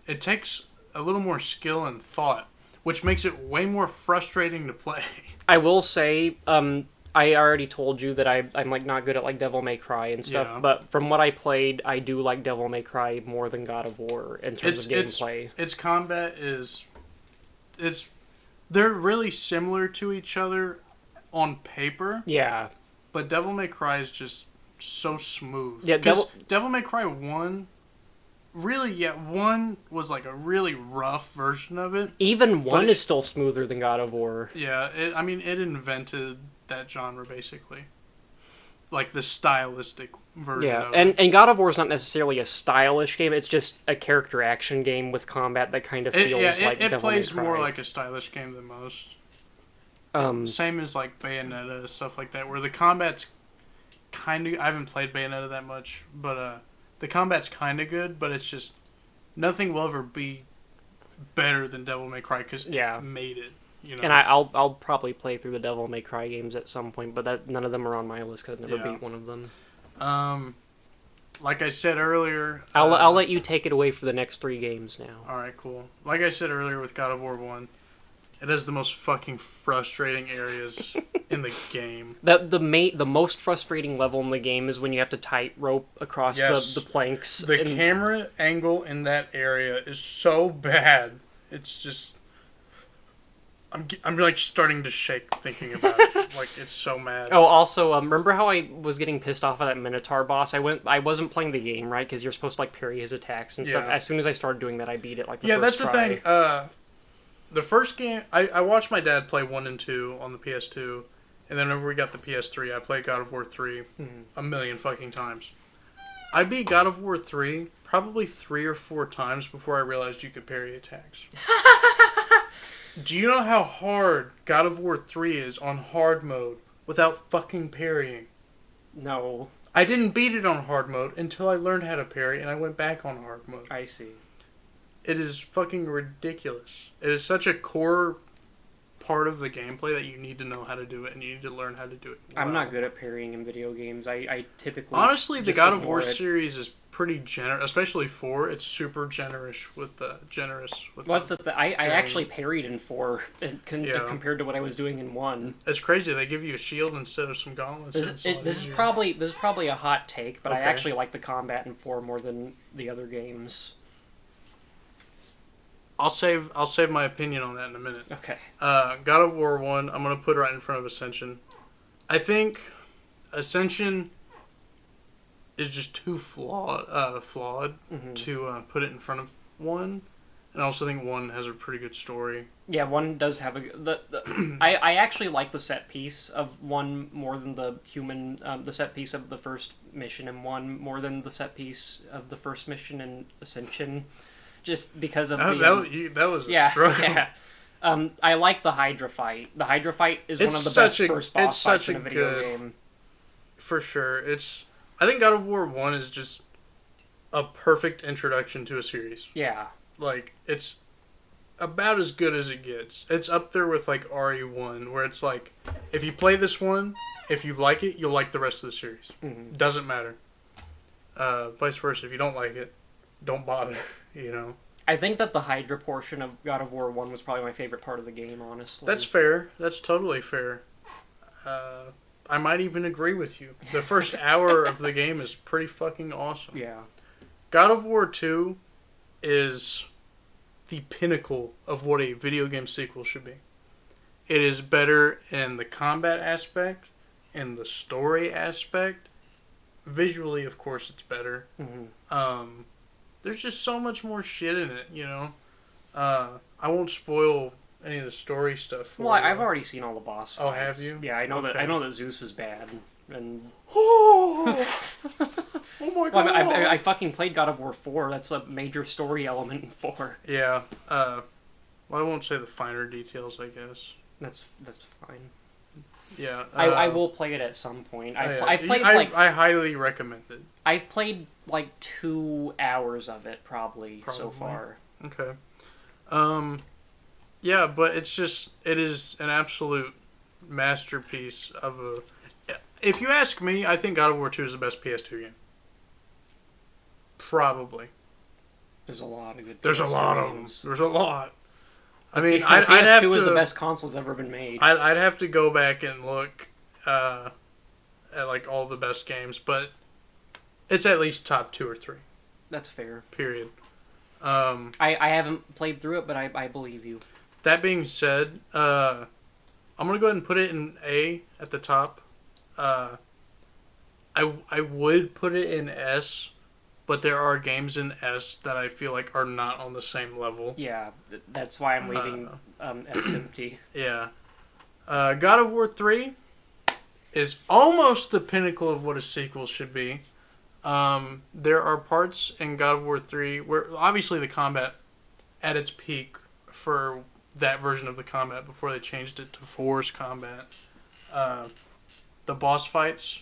It takes a little more skill and thought, which makes it way more frustrating to play. I will say, I already told you that I'm like not good at like Devil May Cry and stuff, Yeah. but from what I played, I do like Devil May Cry more than God of War in terms of gameplay. Its combat they're really similar to each other on paper. Yeah. But Devil May Cry is just so smooth. Yeah, Devil May Cry 1, really, 1 was like a really rough version of it. Even 1 is still smoother than God of War. Yeah, it invented that genre, basically. Like the stylistic version of it. And God of War is not necessarily a stylish game, it's just a character action game with combat that kind of feels like Devil May Cry. It plays more like a stylish game than most. Same as like Bayonetta, stuff like that, where the combat's kind of... I haven't played Bayonetta that much, but the combat's kind of good, but it's just... Nothing will ever be better than Devil May Cry, because it made it. And I'll probably play through the Devil May Cry games at some point, but none of them are on my list because I've never beat one of them. Like I said earlier... I'll let you take it away for the next 3 games now. Alright, cool. Like I said earlier with God of War 1... It has the most fucking frustrating areas in the game. The most frustrating level in the game is when you have to tightrope across the planks. The camera angle in that area is so bad. It's just... I'm like starting to shake thinking about it. Like, it's so mad. Oh, also, remember how I was getting pissed off at that Minotaur boss? I wasn't playing the game, right? Because you're supposed to like parry his attacks and stuff. As soon as I started doing that, I beat it like the first try. That's the thing. The first game, I watched my dad play 1 and 2 on the PS2, and then whenever we got the PS3, I played God of War 3 a million fucking times. I beat God of War 3 probably 3 or 4 times before I realized you could parry attacks. Do you know how hard God of War 3 is on hard mode without fucking parrying? No. I didn't beat it on hard mode until I learned how to parry, and I went back on hard mode. I see. It is fucking ridiculous. It is such a core part of the gameplay that you need to know how to do it, and you need to learn how to do it well. I'm not good at parrying in video games. I typically... Honestly, the God of War series is pretty generous, especially 4. It's super generous with the... I actually parried in 4 compared to what I was doing in 1. It's crazy. They give you a shield instead of some gauntlets. This is probably a hot take, but I actually like the combat in 4 more than the other games. I'll save my opinion on that in a minute. Okay. God of War 1, I'm going to put right in front of Ascension. I think Ascension is just too flawed Mm-hmm. to put it in front of 1. And I also think 1 has a pretty good story. Yeah, 1 does have I actually like the set piece of 1 more than the set piece of the first mission in 1 more than the set piece of the first mission in Ascension, just because of That was a struggle. Yeah. I like the Hydra fight. The Hydra fight is one of the best first boss fights in a video game. For sure. I think God of War 1 is just a perfect introduction to a series. Yeah. Like, it's about as good as it gets. It's up there with, like, RE1, where it's like, if you play this one, if you like it, you'll like the rest of the series. Mm-hmm. Doesn't matter. Vice versa. If you don't like it, don't bother, you know? I think that the Hydra portion of God of War 1 was probably my favorite part of the game, honestly. That's fair. That's totally fair. I might even agree with you. The first hour of the game is pretty fucking awesome. Yeah. God of War 2 is the pinnacle of what a video game sequel should be. It is better in the combat aspect, in the story aspect. Visually, of course, it's better. Mm-hmm. There's just so much more shit in it, you know? I won't spoil any of the story stuff for Well, you. I've already seen all the boss fights. Oh, have you? Yeah, I know Okay. that. I know that Zeus is bad, and Oh! Oh my god! well, I fucking played God of War 4. That's a major story element in 4. Yeah. Well, I won't say the finer details, I guess. That's fine. Yeah. I will play it at some point. Yeah. I've played I highly recommend it. I've played like 2 hours of it probably so Probably. far. Okay. Yeah, but it is an absolute masterpiece of a... If you ask me, I think God of War 2 is the best PS2 game. Probably. There's a lot of good. There's a PS2 lot of them. games. There's a lot. I mean, PS2 I'd have to... is the best console that's ever been made. I'd have to go back and look at like all the best games, but it's at least top 2 or 3. That's fair. Period. I haven't played through it, but I believe you. That being said, I'm gonna go ahead and put it in A at the top. I would put it in S, but there are games in S that I feel like are not on the same level. Yeah, that's why I'm leaving S empty. Yeah. God of War 3 is almost the pinnacle of what a sequel should be. There are parts in God of War 3 where obviously the combat at its peak for that version of the combat before they changed it to 4's combat. The boss fights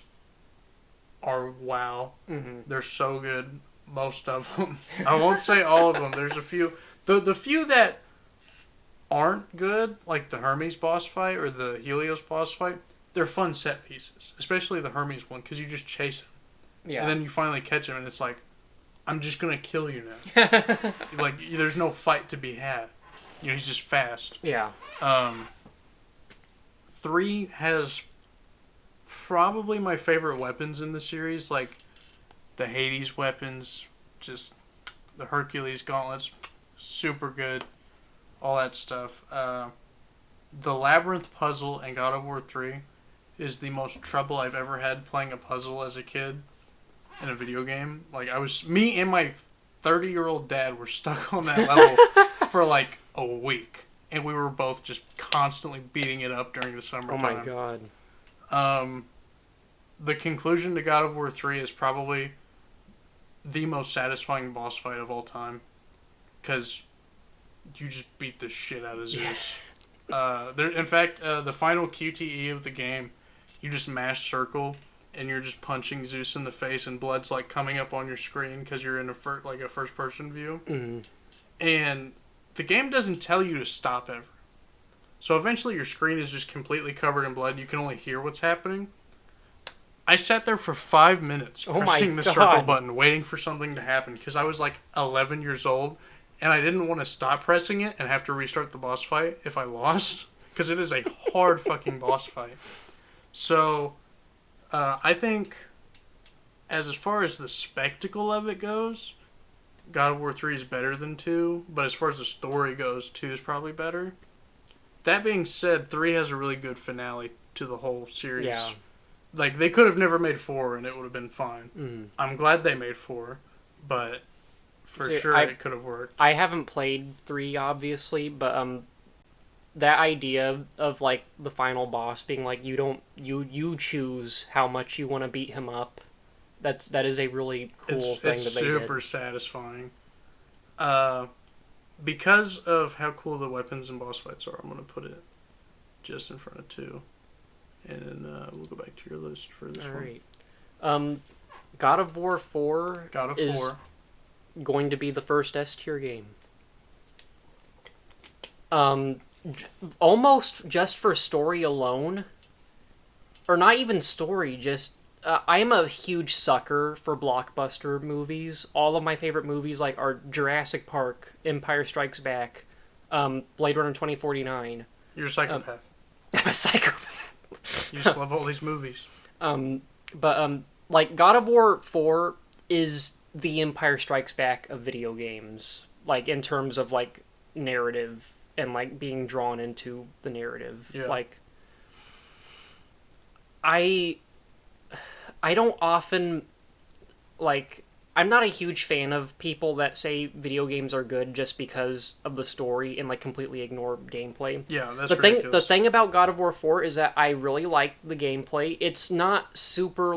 are wow. Mm-hmm. They're so good. Most of them. I won't say all of them. There's a few. The few that aren't good, like the Hermes boss fight or the Helios boss fight, they're fun set pieces. Especially the Hermes one, because you just chase him. Yeah. And then you finally catch him, and it's like, I'm just going to kill you now. Like, there's no fight to be had. You know, he's just fast. Yeah. 3 has probably my favorite weapons in the series, like the Hades weapons, just the Hercules gauntlets, super good, all that stuff. The Labyrinth puzzle in God of War 3 is the most trouble I've ever had playing a puzzle as a kid in a video game. Like, me and my 30-year-old dad were stuck on that level for like a week, and we were both just constantly beating it up during the summertime. Oh my god. The conclusion to God of War 3 is probably the most satisfying boss fight of all time, because you just beat the shit out of Zeus. In fact, the final QTE of the game, you just mash circle, and you're just punching Zeus in the face, and blood's like coming up on your screen because you're in a first-person view. Mm-hmm. And the game doesn't tell you to stop ever. So eventually your screen is just completely covered in blood. You can only hear what's happening. I sat there for 5 minutes pressing the circle button, waiting for something to happen, because I was like 11 years old, and I didn't want to stop pressing it and have to restart the boss fight if I lost, because it is a hard fucking boss fight. So, I think, as far as the spectacle of it goes, God of War 3 is better than 2, but as far as the story goes, 2 is probably better. That being said, 3 has a really good finale to the whole series. Yeah. Like, they could have never made 4 and it would have been fine. Mm. I'm glad they made 4, but for See, sure it could have worked. I haven't played 3, obviously, but that idea of like the final boss being like you choose how much you want to beat him up. That is a really cool thing that they did. It's super satisfying. Because of how cool the weapons and boss fights are, I'm gonna put it just in front of 2, and then we'll go back to your list for this one. Alright. God of War 4 God of is War. going to be the first S tier game. Almost just for story alone, or not even story, just I am a huge sucker for blockbuster movies. All of my favorite movies are Jurassic Park, Empire Strikes Back, Blade Runner 2049. You're a psychopath. I'm a psychopath. You just love all these movies. But God of War 4 is the Empire Strikes Back of video games, in terms of narrative and being drawn into the narrative. Yeah. I don't often I'm not a huge fan of people that say video games are good just because of the story and completely ignore gameplay. Yeah, that's ridiculous. The thing about God of War 4 is that I really like the gameplay. It's not super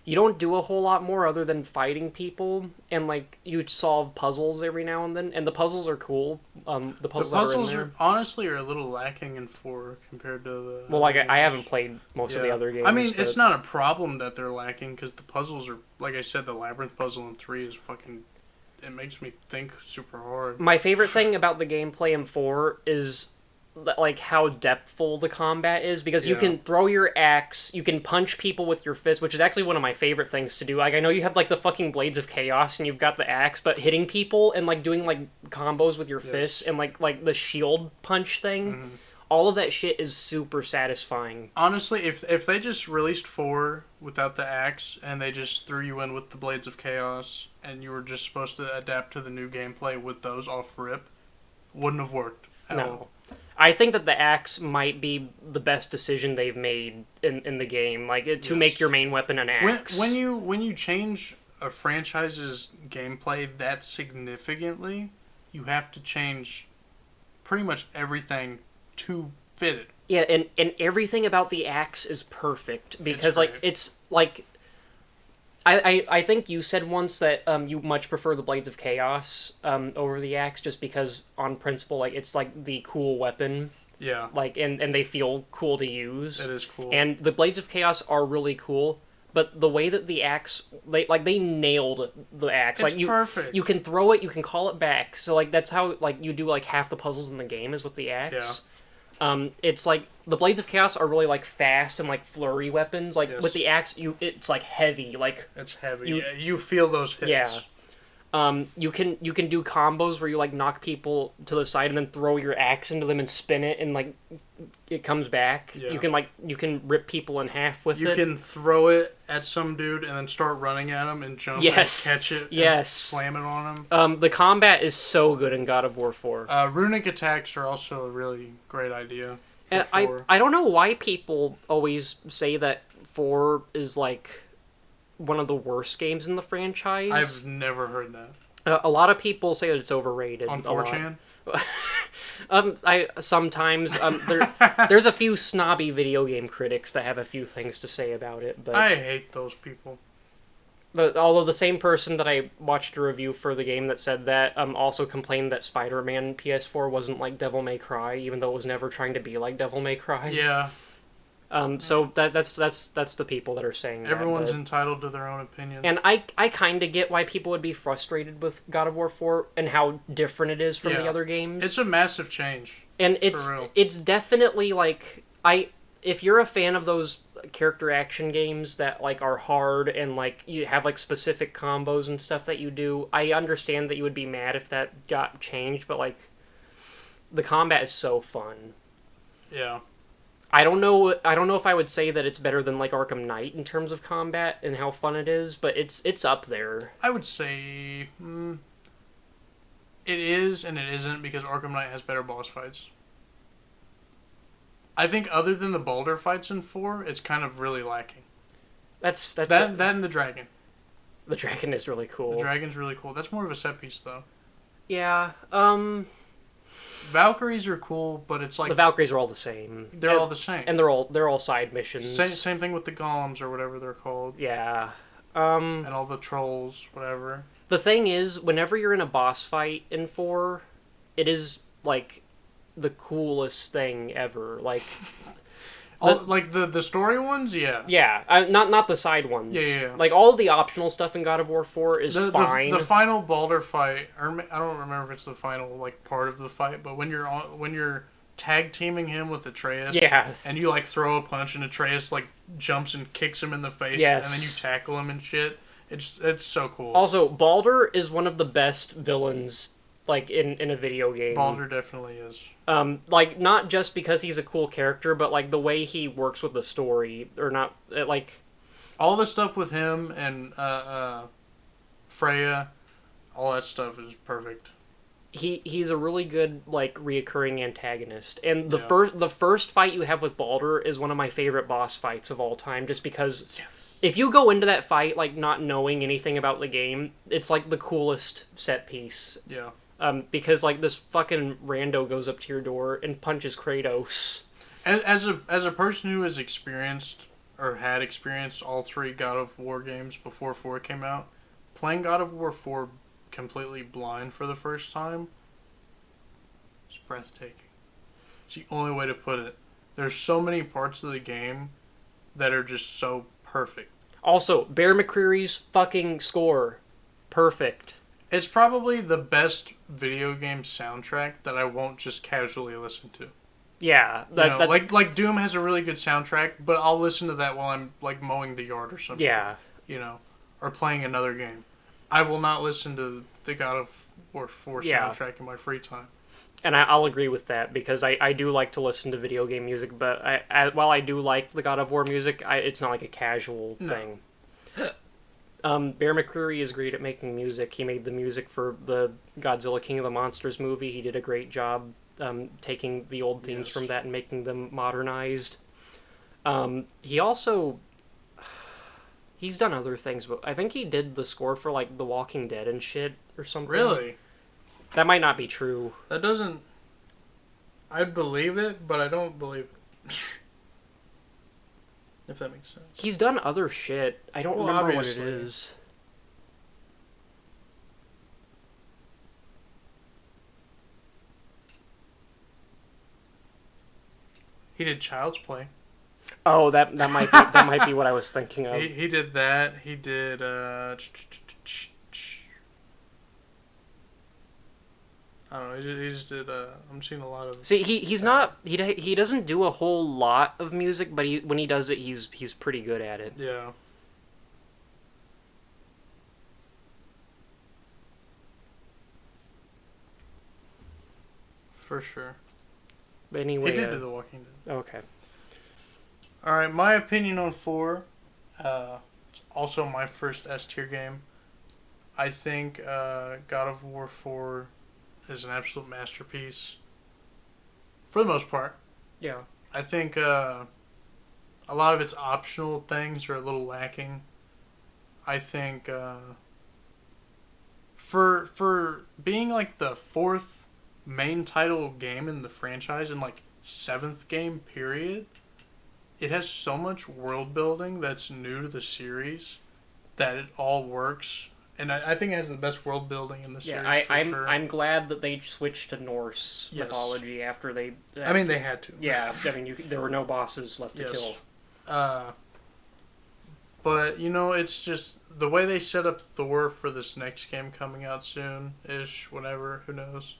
you don't do a whole lot more other than fighting people, and you solve puzzles every now and then, and the puzzles are cool. The puzzles are honestly a little lacking in 4 compared to the. Well, I haven't played most of the other games. I mean, it's not a problem that they're lacking because the puzzles are, like I said, the labyrinth puzzle in 3 is fucking. It makes me think super hard. My favorite thing about the gameplay in 4 is how depthful the combat is, because you can throw your axe, you can punch people with your fist, which is actually one of my favorite things to do. I know you have the fucking Blades of Chaos and you've got the axe, but hitting people and doing combos with your fists and like the shield punch thing, all of that shit is super satisfying. Honestly, if they just released 4 without the axe and they just threw you in with the Blades of Chaos and you were just supposed to adapt to the new gameplay with those off rip, wouldn't have worked at all. I think that the axe might be the best decision they've made in the game, to make your main weapon an axe. When you change a franchise's gameplay that significantly, you have to change pretty much everything to fit it. Yeah, and everything about the axe is perfect, because it's I think you said once that you much prefer the Blades of Chaos over the axe, just because on principle it's the cool weapon. Yeah. And they feel cool to use. It is cool. And the Blades of Chaos are really cool, but the way that the axe they nailed the axe. It's perfect. You can throw it, you can call it back. So that's how you do half the puzzles in the game is with the axe. Yeah. It's the Blades of Chaos are really fast and flurry weapons. With the axe, it's heavy. It's heavy. You feel those hits. Yeah. You can do combos where you knock people to the side and then throw your axe into them and spin it and it comes back. Yeah. You can rip people in half with it. You can throw it at some dude and then start running at him and jump and catch it. And slam it on him. The combat is so good in God of War 4. Runic attacks are also a really great idea. And I don't know why people always say that 4 is one of the worst games in the franchise. I've never heard that. A lot of people say that it's overrated. On 4chan? I sometimes there's a few snobby video game critics that have a few things to say about it, but I hate those people. Although the same person that I watched a review for the game that said that also complained that Spider-Man PS4 wasn't like Devil May Cry, even though it was never trying to be like Devil May Cry. Yeah. So that's the people that are saying everyone's that. entitled to their own opinion. And I kind of get why people would be frustrated with God of War 4 and how different it is from the other games. It's a massive change. And it's definitely if you're a fan of those character action games that are hard and you have specific combos and stuff that you do, I understand that you would be mad if that got changed, but the combat is so fun. Yeah. I don't know if I would say that it's better than Arkham Knight in terms of combat and how fun it is, but it's up there. I would say It is and it isn't because Arkham Knight has better boss fights. I think other than the Baldur fights in 4, it's kind of really lacking. That's That and the dragon. The dragon is really cool. The dragon's really cool. That's more of a set piece though. Yeah. Valkyries are cool, but it's like The Valkyries are all the same. they're all the same. And they're all side missions. Same thing with the golems or whatever they're called. Yeah. And all the trolls, whatever. The thing is, whenever you're in a boss fight in 4, it is like the coolest thing ever. Like, Like the story ones, yeah. yeah, not the side ones. Yeah. Like all of the optional stuff in God of War 4 is fine. The final Baldur fight, or I don't remember if it's the final like part of the fight, but when you're tag teaming him with Atreus, Yeah. and you like throw a punch and Atreus like jumps and kicks him in the face, Yes. and then you tackle him and shit. It's so cool. Also, Baldur is one of the best villains like in a video game. Baldur definitely is. Like not just because he's a cool character, but like the way he works with the story, or not like All the stuff with him and Freya, all that stuff is perfect. he's a really good like reoccurring antagonist. And the Yeah. the first fight you have with Baldur is one of my favorite boss fights of all time, just because Yes. if you go into that fight like not knowing anything about the game, it's like the coolest set piece. Yeah. Because like this fucking rando goes up to your door and punches Kratos. As a person who has experienced or had experienced all 3 God of War games before 4 came out, playing God of War 4 completely blind for the first time is breathtaking. It's the only way to put it. There's so many parts of the game that are just so perfect. Also, Bear McCreary's fucking score, perfect. It's probably the best video game soundtrack that I won't just casually listen to. Yeah, You know, that's like Doom has a really good soundtrack, but I'll listen to that while I'm like mowing the yard or something. yeah. You know, or playing another game. I will not listen to the God of War 4 Yeah. soundtrack in my free time. And I'll agree with that, because I do like to listen to video game music, but while I do like the God of War music, it's not like a casual No. thing. Bear McCreary is great at making music. He made the music for the Godzilla King of the Monsters movie. He did a great job taking the old themes Yes. from that and making them modernized. He also... He's done other things, but I think he did the score for like The Walking Dead and shit or something. Really? That might not be true. That doesn't... I'd believe it, but I don't believe it. If that makes sense. He's done other shit. I don't Well, remember what it obviously. is. He did Child's Play. Oh, that might be what I was thinking of. He did that. He did, I don't know. He just did. I'm seeing a lot of. See, he's not he doesn't do a whole lot of music, but when he does it, he's pretty good at it. Yeah. For sure. But anyway, He did do The Walking Dead. okay. All right, my opinion on 4. It's also my first S tier game. I think God of War 4 is an absolute masterpiece. For the most part. Yeah. I think a lot of its optional things are a little lacking. I think for being like the 4th main title game in the franchise and like 7th game period, it has so much world building that's new to the series that it all works. And I think it has the best world building in the series. Yeah, for sure. I'm glad that they switched to Norse Yes. mythology after they. I mean, they had to. Yeah, I mean, there were no bosses left to Yes. kill. But, you know, it's just the way they set up Thor for this next game coming out soon-ish, whenever, who knows.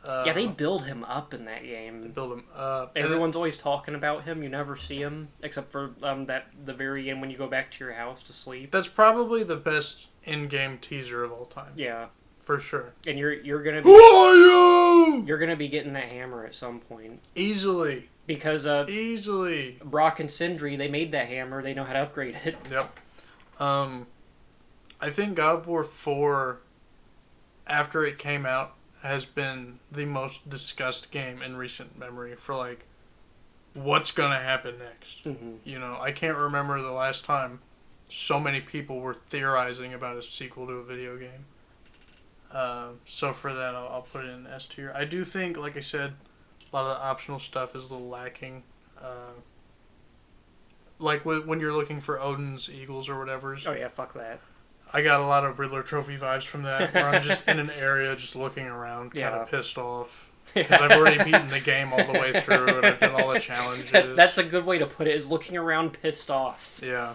Yeah, they build him up in that They game. build him up. And Everyone's always talking about him. You never see him except for the very end when you go back to your house to sleep. that's probably the best in-game teaser of all time. Yeah, For sure. and you're gonna Who be are you? you're gonna be getting that hammer at some point Easily. because Easily. Brock and Sindri, they made that hammer. They know how to upgrade it. Yep. I think God of War 4, after it came out, has been the most discussed game in recent memory for like what's gonna happen next. Mm-hmm. You know, I can't remember the last time so many people were theorizing about a sequel to a video game. So for that, I'll put it in S tier. I do think, like I said, a lot of the optional stuff is a little lacking. Like when you're looking for Odin's Eagles or whatever's. Oh yeah, fuck that. I got a lot of Riddler Trophy vibes from that, where I'm just in an area just looking around, kind of pissed off. Because I've already beaten the game all the way through, and I've done all the challenges. That's a good way to put it, is looking around pissed off. Yeah.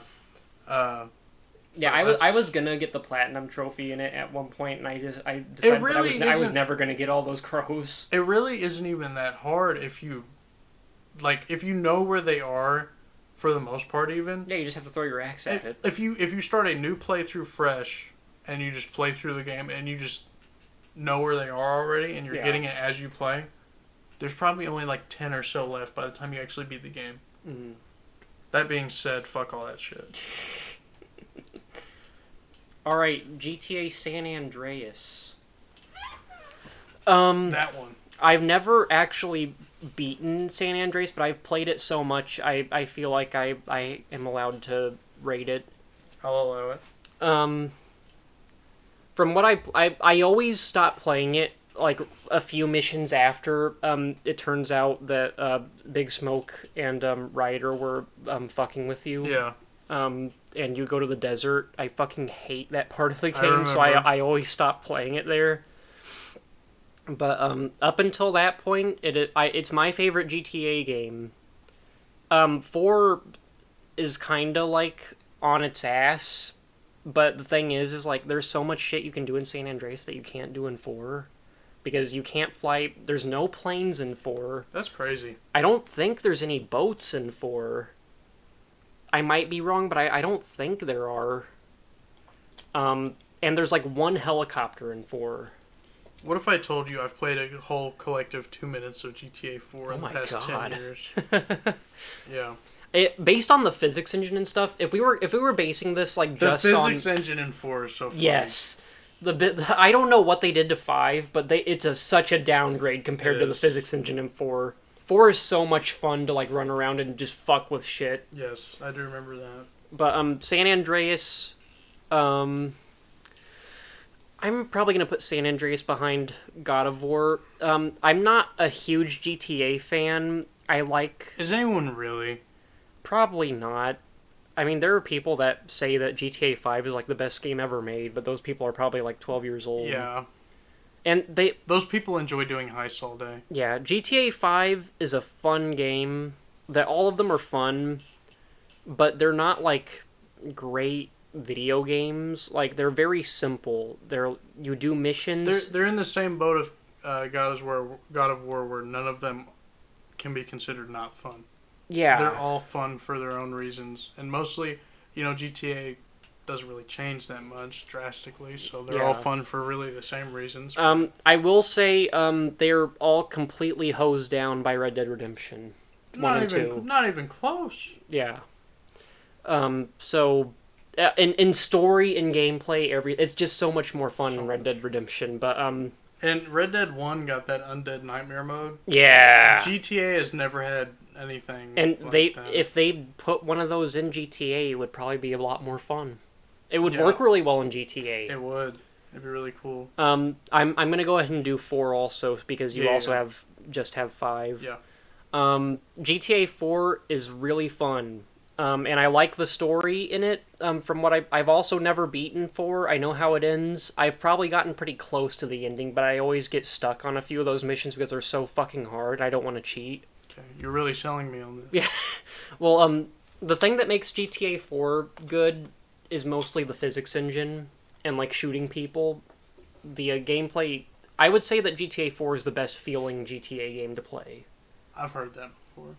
Yeah, I was gonna get the platinum trophy in it at one point, and I decided really that I was never gonna get all those crows. It really isn't even that hard if you know where they are, for the most part. Even Yeah, you just have to throw your axe at it. If you start a new playthrough fresh, and you just play through the game, and you just know where they are already, and you're getting it as you play, there's probably only like 10 or so left by the time you actually beat the game. Mm-hmm. That being said, fuck all that shit. Alright, GTA San Andreas. That one. I've never actually beaten San Andreas, but I've played it so much, I feel like I am allowed to rate it. I'll allow it. From what I always stop playing it like a few missions after it turns out that Big Smoke and Ryder were fucking with you. Yeah. And you go to the desert. I fucking hate that part of the I game, so remember. I always stop playing it there. But up until that point, it's my favorite GTA game. 4 is kind of like on its ass, but the thing is like there's so much shit you can do in San Andreas that you can't do in 4. Because you can't fly, there's no planes in 4. That's crazy. I don't think there's any boats in 4. I might be wrong, but I don't think there are. And there's like one helicopter in 4. What if I told you I've played a whole collective 2 minutes of GTA 4 in the past 10 years? Yeah. Based on the physics engine and stuff, if we were basing this like The just on physics engine in 4 is so funny. yes, I don't know what they did to 5, but it's such a downgrade compared to the physics engine in 4. 4 is so much fun to like run around and just fuck with shit. Yes, I do remember that. But San Andreas, I'm probably gonna put San Andreas behind God of War. I'm not a huge GTA fan. Is anyone really? Probably not. I mean, there are people that say that GTA 5 is like the best game ever made, but those people are probably like 12 years old. Yeah. And Those people enjoy doing heists all day. yeah, GTA 5 is a fun game. That all of them are fun, but they're not like great video games. Like they're very simple. You do missions. They're in the same boat of God of War, where none of them can be considered not fun. Yeah. They're all fun for their own reasons, and mostly, GTA doesn't really change that much drastically, so they're all fun for really the same reasons. I will say they're all completely hosed down by Red Dead Redemption 1 and 2. Not even close. Yeah. So in story and gameplay, it's just so much more fun in Red Dead Redemption. But And Red Dead 1 got that Undead Nightmare mode. yeah. GTA has never had anything And like that. if they put one of those in GTA, it would probably be a lot more fun. It would work really well in GTA. It would. It'd be really cool. I'm gonna go ahead and do 4 also because you also have 5. Yeah. GTA 4 is really fun. And I like the story in it. From what I've also never beaten 4. I know how it ends. I've probably gotten pretty close to the ending, but I always get stuck on a few of those missions because they're so fucking hard. I don't want to cheat. Okay, you're really selling me on this. Yeah. Well, the thing that makes GTA 4 good is mostly the physics engine and like shooting people. The gameplay. I would say that GTA 4 is the best feeling GTA game to play. I've heard that before.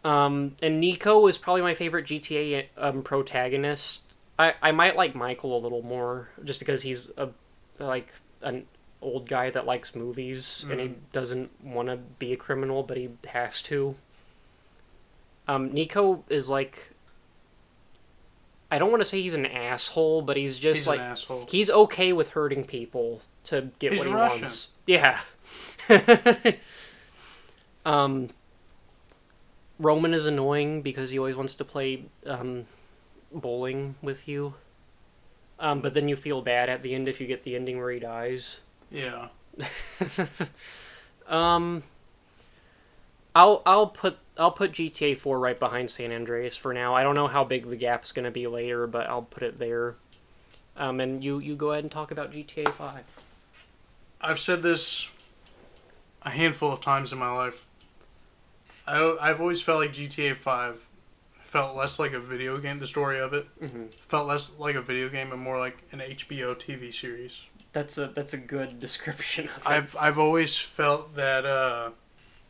And Nico is probably my favorite GTA protagonist. I might like Michael a little more just because he's an old guy that likes movies and he doesn't want to be a criminal, but he has to. Nico is like I don't want to say he's an asshole, but he's just He's like an asshole. he's okay with hurting people to get He's what he Russian. wants. Yeah. um, Roman is annoying because he always wants to play bowling with you. But then you feel bad at the end if you get the ending where he dies. Yeah. Um, I'll put GTA 4 right behind San Andreas for now. I don't know how big the gap's gonna be later, but I'll put it there. And you go ahead and talk about GTA 5. I've said this a handful of times in my life. I've always felt like GTA 5 felt less like a video game, the story of it. Mm-hmm. Felt less like a video game and more like an HBO TV series. That's a good description of it. I've always felt that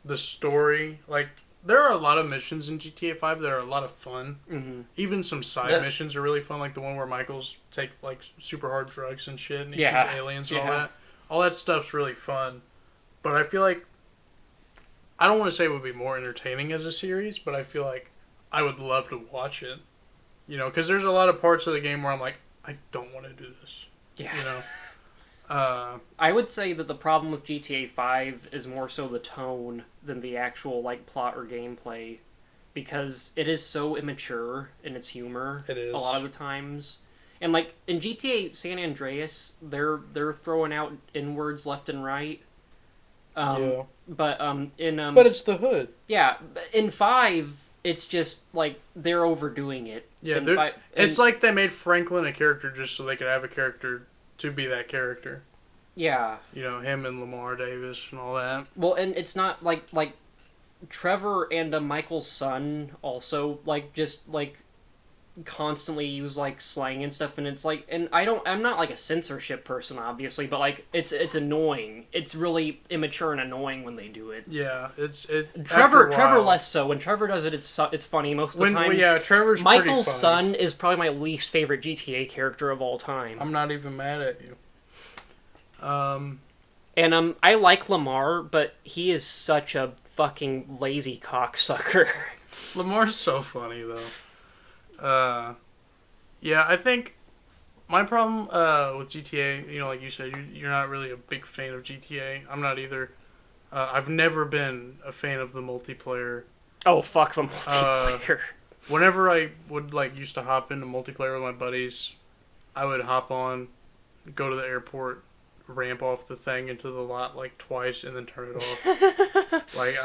the story, like, there are a lot of missions in GTA 5 that are a lot of fun. Mm-hmm. Even some side Yeah. missions are really fun, like the one where Michael's take like super hard drugs and shit, and he Yeah. sees aliens and Yeah. all that. All that stuff's really fun. But I feel like I don't want to say it would be more entertaining as a series, but I feel like I would love to watch it. You know, because there's a lot of parts of the game where I'm like, I don't want to do this. Yeah. You know. I would say that the problem with GTA 5 is more so the tone than the actual like plot or gameplay, because it is so immature in its humor. It is. A lot of the times, and like in GTA San Andreas, they're throwing out N-words left and right. Yeah. But in But it's the hood. yeah, in 5 it's just like they're overdoing it. Yeah, In they're- fi- It's in- like they made Franklin a character just so they could have a character to be that character. yeah. You know, him and Lamar Davis and all that. Well, and it's not like Trevor and Michael's son also like just like constantly use like slang and stuff, and it's like, and I'm not like a censorship person obviously, but like it's annoying. It's really immature and annoying when they do it. Yeah, Trevor after a while- less so. When Trevor does it, it's funny most of the When time. well, yeah, Trevor's Michael's pretty funny. son is probably my least favorite GTA character of all time. I'm not even mad at you. And I like Lamar, but he is such a fucking lazy cocksucker. Lamar's so funny though. Yeah, I think my problem with GTA, you know, like you said, you're not really a big fan of GTA. I'm not either. I've never been a fan of the multiplayer. Oh, fuck the multiplayer. Whenever I would like used to hop into multiplayer with my buddies, I would hop on, go to the airport, ramp off the thing into the lot like twice, and then turn it off. Like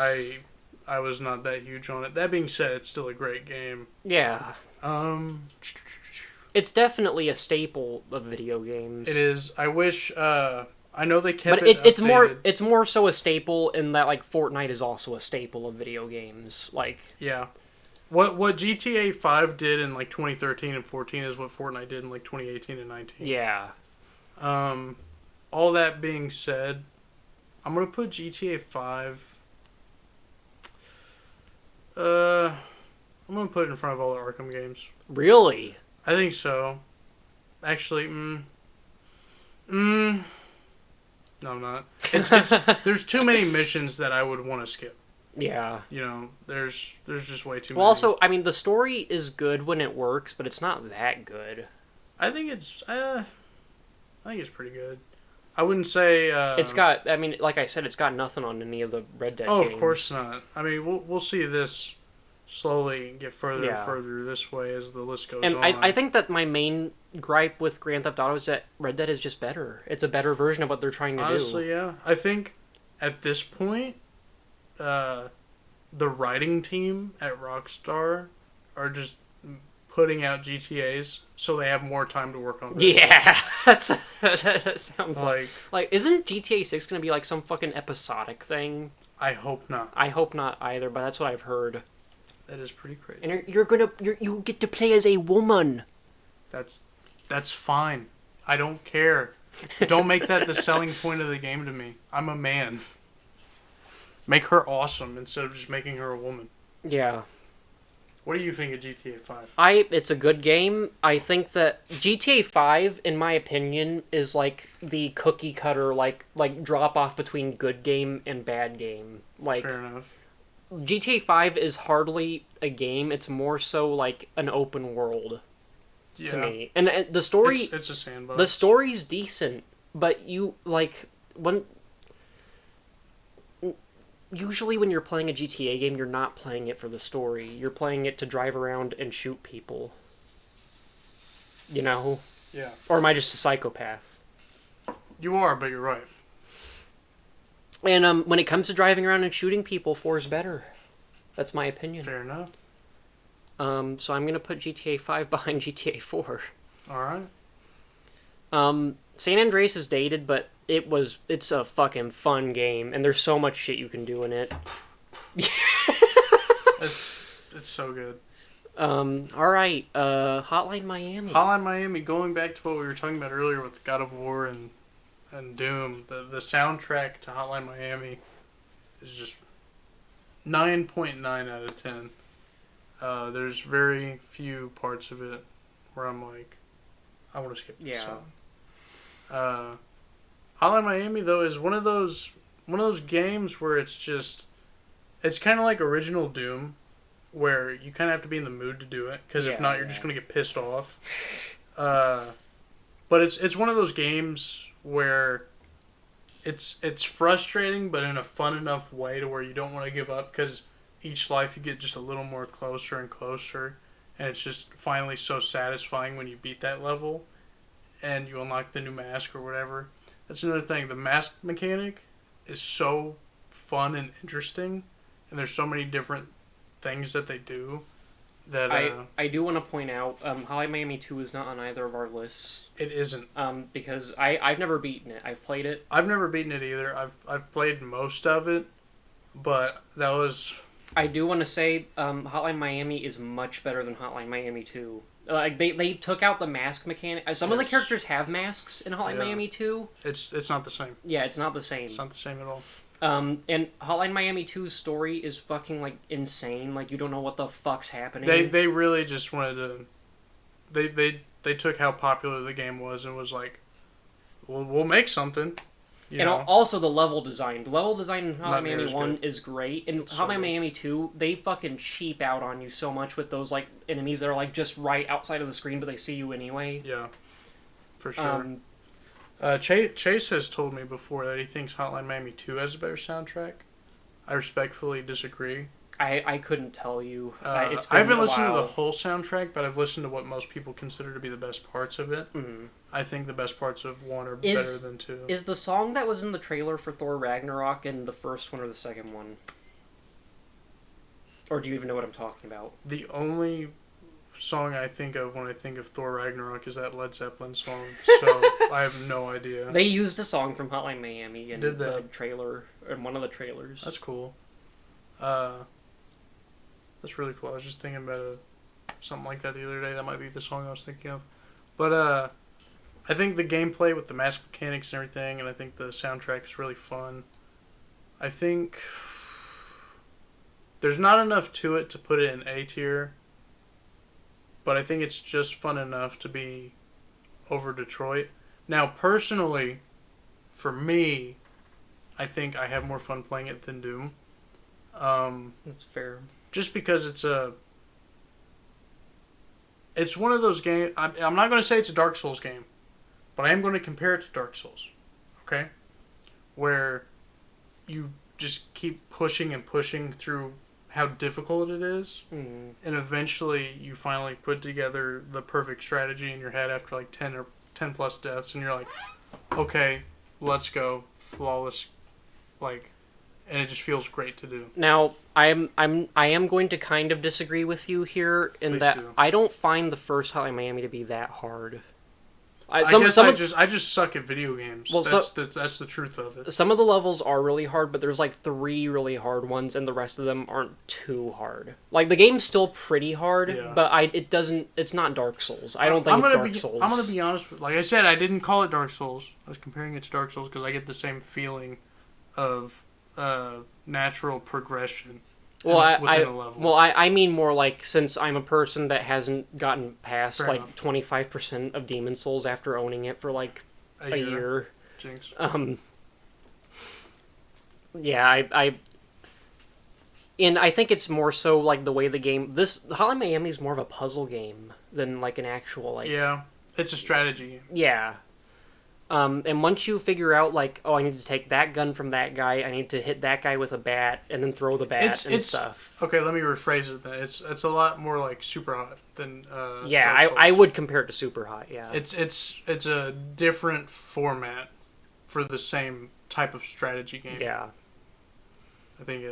I was not that huge on it. That being said, it's still a great game. Yeah. It's definitely a staple of video games. It is. I wish. I know they kept But it. it's more so a staple in that like Fortnite is also a staple of video games. Like Yeah. What GTA 5 did in like 2013 and 14 is what Fortnite did in like 2018 and 19. yeah. All that being said, I'm gonna put GTA 5. I'm gonna put it in front of all the Arkham games. Really? I think so. Actually, no, I'm not. It's there's too many missions that I would want to skip. Yeah. You know, there's just way too Well, many. also, I mean, the story is good when it works, but it's not that good. I think it's pretty good. I wouldn't say. It's got, I mean, like I said, it's got nothing on any of the Red Dead Oh, games. of course not. I mean, we'll see this slowly get further Yeah. and further this way as the list goes And on. I think that my main gripe with Grand Theft Auto is that Red Dead is just better. It's a better version of what they're trying to honestly, do. yeah. I think at this point, the writing team at Rockstar are just putting out GTAs so they have more time to work on. Red Dead. Yeah, that sounds like isn't GTA 6 gonna be like some fucking episodic thing? I hope not. I hope not either, but that's what I've heard. That is pretty crazy. And you get to play as a woman. That's fine. I don't care. Don't make that the selling point of the game to me. I'm a man. Make her awesome instead of just making her a woman. Yeah. What do you think of GTA 5? It's a good game. I think that GTA 5, in my opinion, is like the cookie cutter, like drop off between good game and bad game. Like Fair enough. GTA 5 is hardly a game. It's more so like an open world. Yeah. to me. And the story, it's a sandbox. the story's decent, but you like when. Usually, when you're playing a GTA game, you're not playing it for the story. You're playing it to drive around and shoot people. You know? Yeah. Or am I just a psychopath? You are, but you're right. And when it comes to driving around and shooting people, 4 is better. That's my opinion. Fair enough. So I'm gonna put GTA 5 behind GTA 4. All right. San Andreas is dated, but it's a fucking fun game, and there's so much shit you can do in it. It's so good. Alright, Hotline Miami. Hotline Miami, going back to what we were talking about earlier with God of War and Doom, the soundtrack to Hotline Miami is just 9.9 out of 10. There's very few parts of it where I'm like, I want to skip this song. Hotline Miami though is one of those games where it's kind of like original Doom, where you kind of have to be in the mood to do it, because if not, you're just gonna get pissed off. But it's one of those games where it's frustrating, but in a fun enough way to where you don't want to give up, because each life you get just a little more closer and closer, and it's just finally so satisfying when you beat that level and you unlock the new mask or whatever. That's another thing. The mask mechanic is so fun and interesting, and there's so many different things that they do that I do want to point out, Hotline Miami 2 is not on either of our lists. it isn't. Because I've never beaten it. I've played it. I've never beaten it either. I've played most of it, but that was... I do want to say Hotline Miami is much better than Hotline Miami 2. Like they took out the mask mechanic. Some of the characters have masks in Hotline Miami 2. It's not the same. Yeah, it's not the same. It's not the same at all. And Hotline Miami 2's story is fucking like insane. Like you don't know what the fuck's happening. They really just wanted to... They took how popular the game was and was like, we'll make something. You know? Also the level design. The level design in Hotline Miami 1 good. is great. In So Hotline good. Miami 2, they fucking cheap out on you so much with those like enemies that are like just right outside of the screen, but they see you anyway. Yeah, for sure. Chase has told me before that he thinks Hotline Miami 2 has a better soundtrack. I respectfully disagree. I couldn't tell you. I haven't listened to the whole soundtrack, but I've listened to what most people consider to be the best parts of it. Mm-hmm. I think the best parts of 1 are better than 2. Is the song that was in the trailer for Thor Ragnarok in the first one or the second one? Or do you even know what I'm talking about? The only song I think of when I think of Thor Ragnarok is that Led Zeppelin song, so I have no idea. They used a song from Hotline Miami in Did they? the trailer, in one of the trailers. That's cool. That's really cool. I was just thinking about something like that the other day. That might be the song I was thinking of. But I think the gameplay with the mask mechanics and everything, and I think the soundtrack is really fun. I think there's not enough to it to put it in A tier, but I think it's just fun enough to be over Detroit. Now, personally, for me, I think I have more fun playing it than Doom. That's fair. Just because it's one of those games. I'm not going to say it's a Dark Souls game, but I am going to compare it to Dark Souls. Okay? Where you just keep pushing and pushing through how difficult it is, Mm. and eventually you finally put together the perfect strategy in your head after like 10 plus deaths, and you're like, okay, let's go, flawless, like, and it just feels great to do. Now, I am going to kind of disagree with you here in Please that do. I don't find the first Hotline Miami to be that hard. I just suck at video games. Well, That's the truth of it. Some of the levels are really hard, but there's like 3 really hard ones, and the rest of them aren't too hard. Like the game's still pretty hard, Yeah. but it's not Dark Souls. I don't think it's Dark Souls. I'm gonna be honest with, like I said, I didn't call it Dark Souls. I was comparing it to Dark Souls because I get the same feeling of natural progression. Well, within a level. Well, I mean more like, since I'm a person that hasn't gotten past Fair like enough. 25% of Demon Souls after owning it for like a year. Jinx. Yeah, and I think it's more so like the way the game. This Hotline Miami is more of a puzzle game than like an actual like Yeah, it's a strategy game. yeah. And once you figure out like, oh, I need to take that gun from that guy, I need to hit that guy with a bat and then throw the bat and stuff. Okay, let me rephrase it then. It's a lot more like Super Hot than Yeah, Dark Souls. I would compare it to Super Hot. Yeah, It's a different format for the same type of strategy game. yeah. I think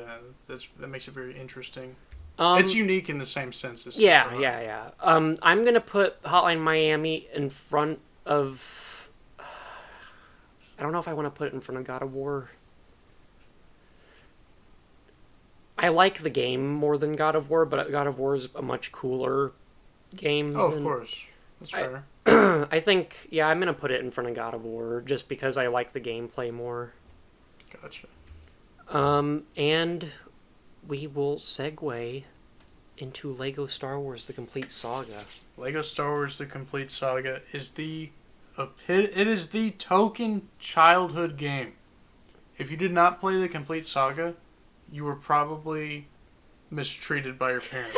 that makes it very interesting. Um, It's unique in the same sense as yeah, Super Hot. yeah, yeah. I'm gonna put Hotline Miami in front of. I don't know if I want to put it in front of God of War. I like the game more than God of War, but God of War is a much cooler game. Oh, of than- course. That's fair. I think, yeah, I'm gonna put it in front of God of War just because I like the gameplay more. Gotcha. And we will segue into Lego Star Wars: The Complete Saga. Lego Star Wars: The Complete Saga is it is the token childhood game. If you did not play the Complete Saga, you were probably mistreated by your parents.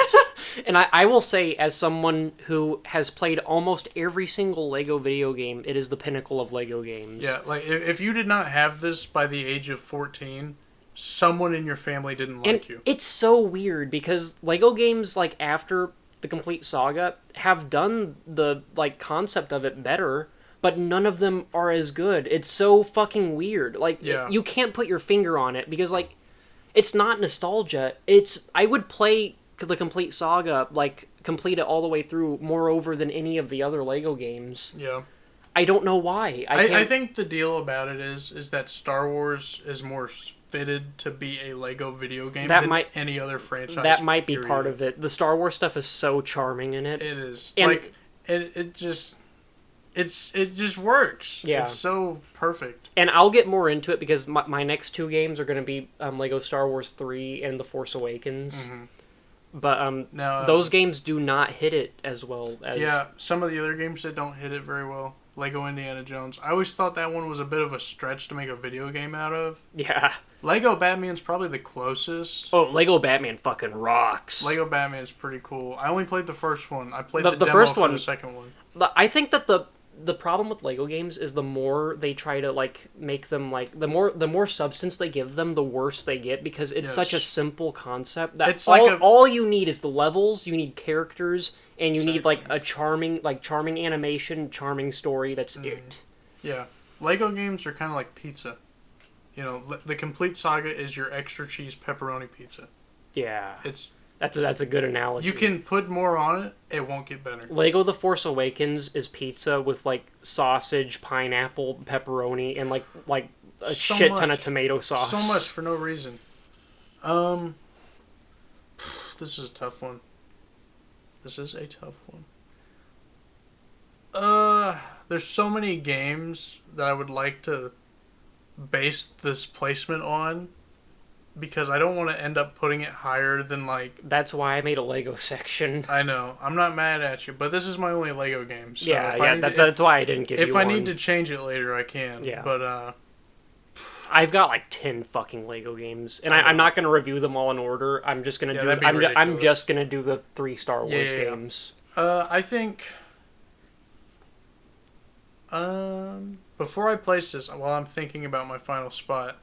And I will say, as someone who has played almost every single Lego video game, it is the pinnacle of Lego games. Yeah, like if you did not have this by the age of 14, someone in your family didn't And like you. it's so weird because Lego games, like, after the Complete Saga, have done the, like, concept of it better, but none of them are as good. It's so fucking weird. Like, Yeah. you can't put your finger on it because, like, it's not nostalgia. I would play the Complete Saga, like, complete it all the way through more over than any of the other Lego games. Yeah. I don't know why. I think the deal about it is that Star Wars is more fitted to be a Lego video game than any other franchise. That might be period. part of it. The Star Wars stuff is so charming in it. It is. And- like it just works. Yeah. It's so perfect. And I'll get more into it because my next two games are going to be Lego Star Wars 3 and The Force Awakens. Mm-hmm. But Now those games do not hit it as well as... yeah, some of the other games that don't hit it very well. Lego Indiana Jones. I always thought that one was a bit of a stretch to make a video game out of. Yeah. Lego Batman's probably the closest. Oh, Lego Batman fucking rocks. Lego Batman's pretty cool. I only played the first one. I played The the demo first for one- the second one. I think that the problem with Lego games is the more they try to like make them like the more substance they give them, the worse they get because it's Yes. such a simple concept that It's like all you need is the levels, you need characters, and you need Exactly. like a charming animation, charming story. That's it. Yeah. Lego games are kind of like pizza. You know, the Complete Saga is your extra cheese pepperoni pizza. Yeah, It's that's a good analogy. you can put more on it, it won't get better. Lego The Force Awakens is pizza with like sausage, pineapple, pepperoni, and like a So shit ton much. of tomato sauce. So much for no reason. This is a tough one. This is a tough one. There's so many games that I would like to base this placement on because I don't want to end up putting it higher than like That's why I made a Lego section. I know. I'm not mad at you, but this is my only Lego game. So Yeah, if I yeah. need That's why I didn't give you if I one. need to change it later, I can. Yeah. But I've got like 10 fucking Lego games, and I know. I'm not gonna review them all in order. I'm just gonna Yeah, do. that'd be I'm ridiculous. just gonna do the 3 Star Wars Yeah. games. I think. Before I place this, while I'm thinking about my final spot,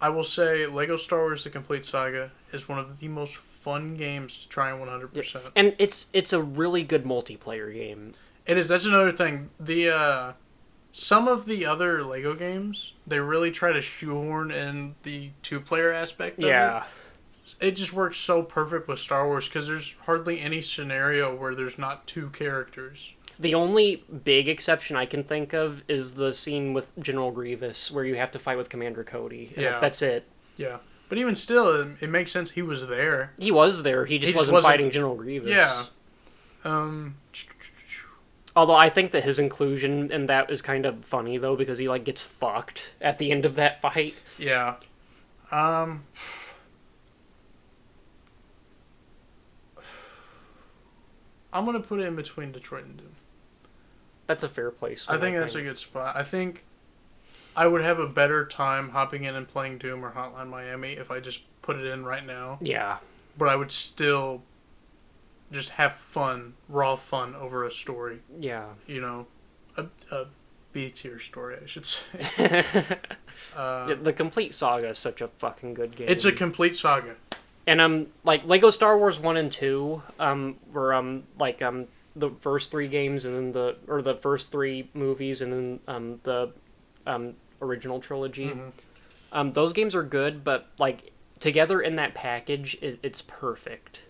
I will say Lego Star Wars: The Complete Saga is one of the most fun games to try in 100%. And it's a really good multiplayer game. It is. That's another thing. The some of the other Lego games, they really try to shoehorn in the 2-player aspect of Yeah. it. It just works so perfect with Star Wars because there's hardly any scenario where there's not 2 characters. The only big exception I can think of is the scene with General Grievous, where you have to fight with Commander Cody. And Yeah. that's it. Yeah. But even still, it makes sense he was there. He was there. He just wasn't fighting General Grievous. Yeah. Although I think that his inclusion in that is kind of funny though, because he like gets fucked at the end of that fight. Yeah. I'm gonna put it in between Detroit and Doom. That's a fair place. I think that's a good spot. I think I would have a better time hopping in and playing Doom or Hotline Miami if I just put it in right now. Yeah. But I would still just have fun, raw fun over a story. Yeah. You know, a B tier story, I should say. The Complete Saga is such a fucking good game. It's a complete saga. And like Lego Star Wars 1 and 2 were the first three games, and then the first three movies, and then the original trilogy. Mm-hmm. Those games are good, but like together in that package, it's perfect.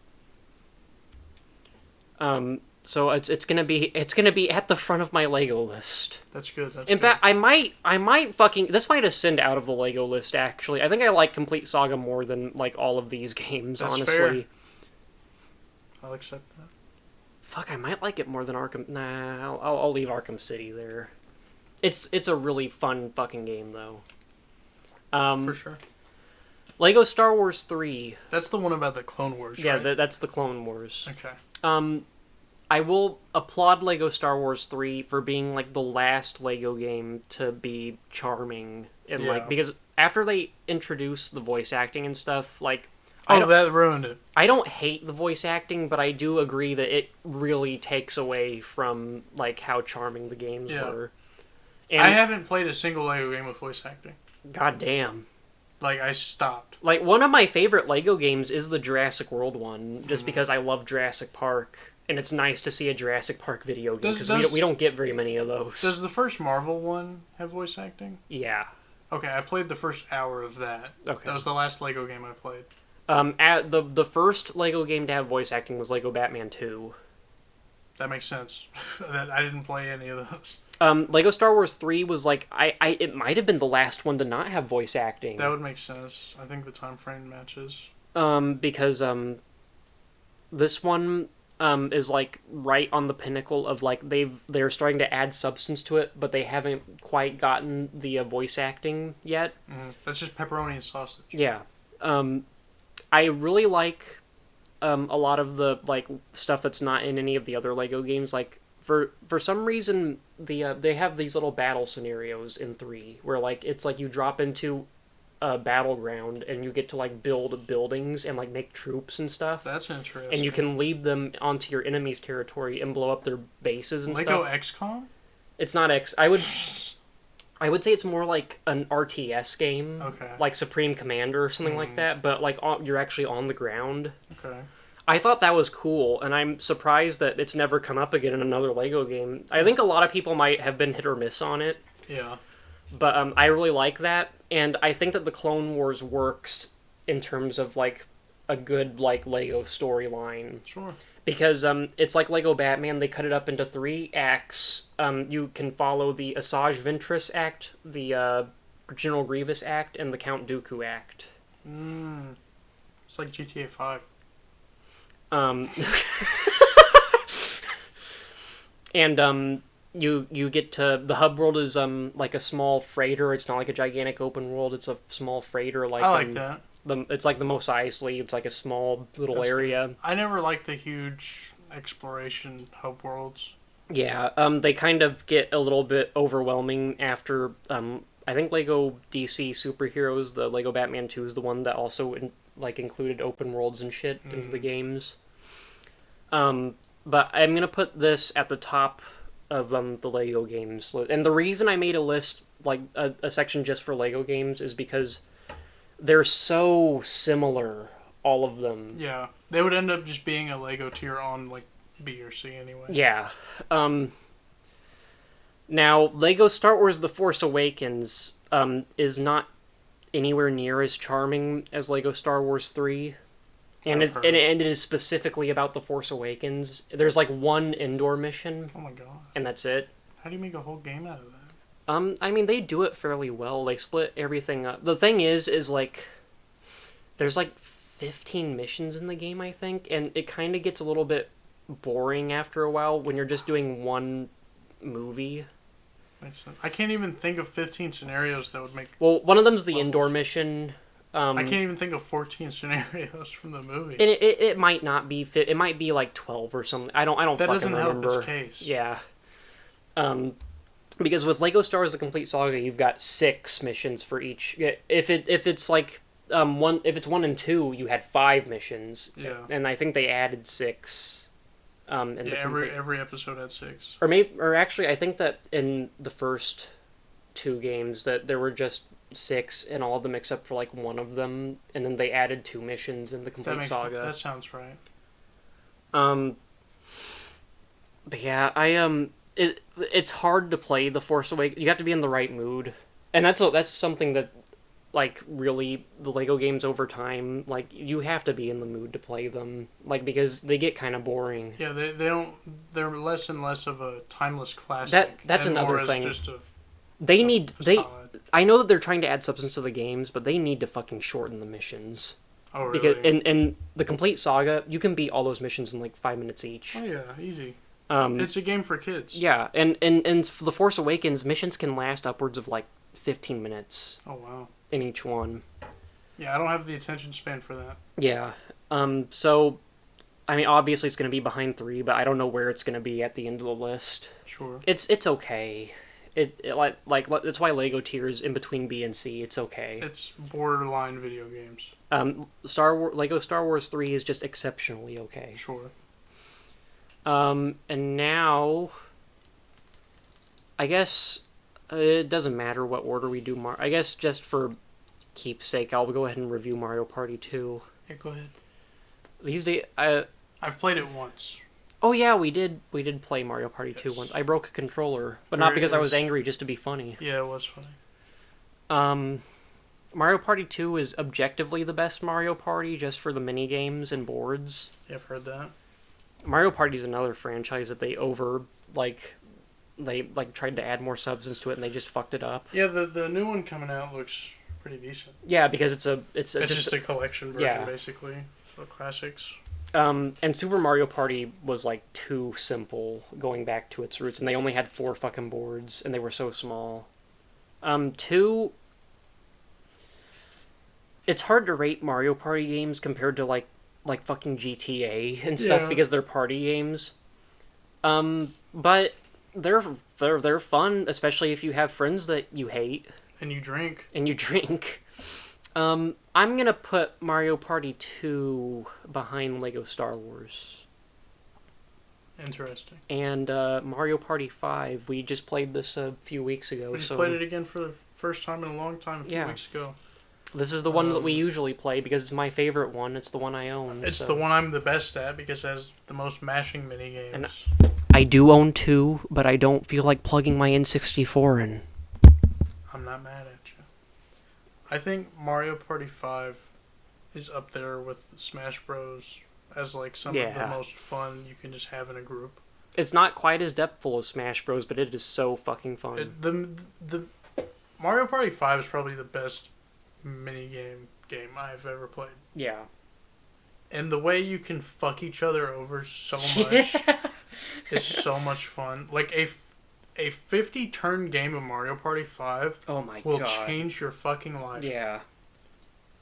So it's gonna be at the front of my Lego list. That's good. In fact, I might this might ascend out of the Lego list. Actually, I think I like Complete Saga more than like all of these games. That's honestly, fair. I'll accept that. Fuck, I might like it more than Arkham. Nah, I'll leave Arkham City there. It's a really fun fucking game though. For sure. Lego Star Wars 3. That's the one about the Clone Wars, Yeah, right? that's the Clone Wars. Okay. I will applaud Lego Star Wars 3 for being like the last Lego game to be charming and like because after they introduced the voice acting and stuff, like that ruined it. I don't hate the voice acting, but I do agree that it really takes away from like how charming the games were. And I haven't played a single Lego game with voice acting. God damn. Like, I stopped. Like, one of my favorite Lego games is the Jurassic World one, just because I love Jurassic Park, and it's nice to see a Jurassic Park video game, because we don't get very many of those. Does the first Marvel one have voice acting? Yeah. Okay, I played the first hour of that. Okay. That was the last Lego game I played. At the first Lego game to have voice acting was Lego Batman 2. That makes sense. I didn't play any of those. Lego Star Wars 3 was like, it might have been the last one to not have voice acting. That would make sense. I think the time frame matches. Because, this one, is like right on the pinnacle of like, they're starting to add substance to it, but they haven't quite gotten the voice acting yet. That's just pepperoni and sausage. Yeah. I really like, a lot of the, like, stuff that's not in any of the other Lego games, like, for some reason, they have these little battle scenarios in 3, where, like, it's like you drop into a battleground, and you get to, like, build buildings and, like, make troops and stuff. That's interesting. And you can lead them onto your enemy's territory and blow up their bases and Lego stuff. XCOM? It's not I would say it's more like an RTS game. Okay. Like Supreme Commander or something like that, but, like, you're actually on the ground. Okay. I thought that was cool, and I'm surprised that it's never come up again in another Lego game. I think a lot of people might have been hit or miss on it. Yeah. But I really like that, and I think that the Clone Wars works in terms of, like, a good, like, Lego storyline. Sure. Because it's like Lego Batman, they cut it up into 3 acts. You can follow the Asajj Ventress act, the General Grievous act, and the Count Dooku act. It's like GTA 5. And you get to the hub world is like a small freighter. It's not like a gigantic open world. It's a small freighter. Like I like that. It's like the Mos Eisley. It's like a small little area. I never liked the huge exploration hub worlds. Yeah, they kind of get a little bit overwhelming after. I think Lego DC Superheroes, the Lego Batman 2 is the one that also included open worlds and shit into the games. But I'm gonna put this at the top of the Lego games, and the reason I made a list, like a section just for Lego games, is because they're so similar, all of them. Yeah, they would end up just being a Lego tier on like B or C anyway. Yeah. Now, Lego Star Wars The Force Awakens is not anywhere near as charming as Lego Star Wars 3. And it is specifically about The Force Awakens. There's like one indoor mission. Oh my god. And that's it. How do you make a whole game out of that? I mean, they do it fairly well. They split everything up. The thing is like, there's like 15 missions in the game, I think, and it kind of gets a little bit boring after a while when you're just doing one movie. Makes sense. I can't even think of 15 scenarios that would make... Well, one of them's the indoor mission. I can't even think of 14 scenarios from the movie. And it might not be fit. It might be like 12 or something. I don't that fucking remember. That doesn't help its case. Yeah. Because with Lego Star Wars: The Complete Saga, you've got 6 missions for each. If it's like if it's 1 and 2, you had 5 missions. Yeah. And I think they added 6. In Yeah, the every episode had 6. or actually, I think that in the first 2 games that there were just 6 in all of them except for like one of them, and then they added 2 missions in the complete saga. That sounds right. But yeah, it's hard to play The Force Awakens. You have to be in the right mood, and that's something that, like, really, the Lego games over time, like, you have to be in the mood to play them, like, because they get kind of boring. Yeah, they don't. They're less and less of a timeless classic. That's and another more thing. As just They a need facade. I know that they're trying to add substance to the games, but they need to fucking shorten the missions. Oh really? Because in the complete saga, you can beat all those missions in like 5 minutes each. Oh yeah, easy. Um, It's a game for kids. yeah, and for The Force Awakens, missions can last upwards of like 15 minutes Oh wow. in each one. Yeah, I don't have the attention span for that. Yeah. So, I mean, obviously it's going to be behind 3, but I don't know where it's going to be at the end of the list. Sure. It's okay. It like that's why Lego tiers in between B and C. It's okay. It's borderline video games. Lego Star Wars 3 is just exceptionally okay. Sure. And now, I guess it doesn't matter what order we do. I guess just for keepsake, I'll go ahead and review Mario Party 2. Yeah, go ahead. These days, I've played it once. oh yeah, we did play Mario Party 2 Yes. once. I broke a controller, but not because I was angry, just to be funny. Yeah, it was funny. Mario Party 2 is objectively the best Mario Party just for the mini games and boards. Yeah, I've heard that. Mario Party is another franchise that they tried to add more substance to it and they just fucked it up. Yeah, the new one coming out looks pretty decent. Yeah, because it's just a collection version, yeah. basically, for classics. And Super Mario Party was like too simple going back to its roots, and they only had 4 fucking boards, and they were so small. 2, it's hard to rate Mario Party games compared to like fucking GTA and stuff because they're party games. But they're fun, especially if you have friends that you hate And you drink. and you drink. I'm gonna put Mario Party 2 behind Lego Star Wars. Interesting. And Mario Party 5, we just played this a few weeks ago. We just played it again for the first time in a long time a few weeks ago. This is the one that we usually play because it's my favorite one. It's the one I own. It's the one I'm the best at because it has the most mashing mini games. And I do own 2, but I don't feel like plugging my N64 in. I'm not mad at you. I think Mario Party 5 is up there with Smash Bros. As like some of the most fun you can just have in a group. It's not quite as depthful as Smash Bros, but it is so fucking fun. The Mario Party 5 is probably the best mini game I've ever played. Yeah. And the way you can fuck each other over so much is so much fun. Like a 50 turn game of Mario Party 5 will change your fucking life. Yeah.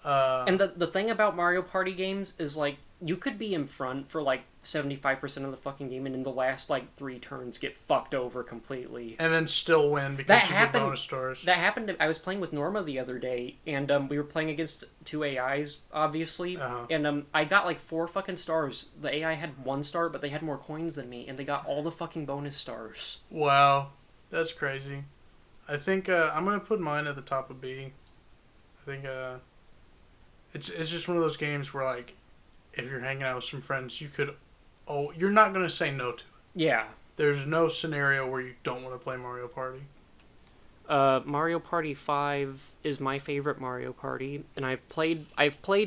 And the thing about Mario Party games is like you could be in front for like 75% of the fucking game and in the last like 3 turns get fucked over completely. And then still win because you get bonus stars. That happened. I was playing with Norma the other day and we were playing against 2 AIs, obviously. And I got like 4 fucking stars. The AI had 1 star, but they had more coins than me and they got all the fucking bonus stars. Wow. That's crazy. I think I'm going to put mine at the top of B. I think it's just one of those games where like if you're hanging out with some friends, you're not going to say no to it. Yeah. There's no scenario where you don't want to play Mario Party. Mario Party 5 is my favorite Mario Party, and I've played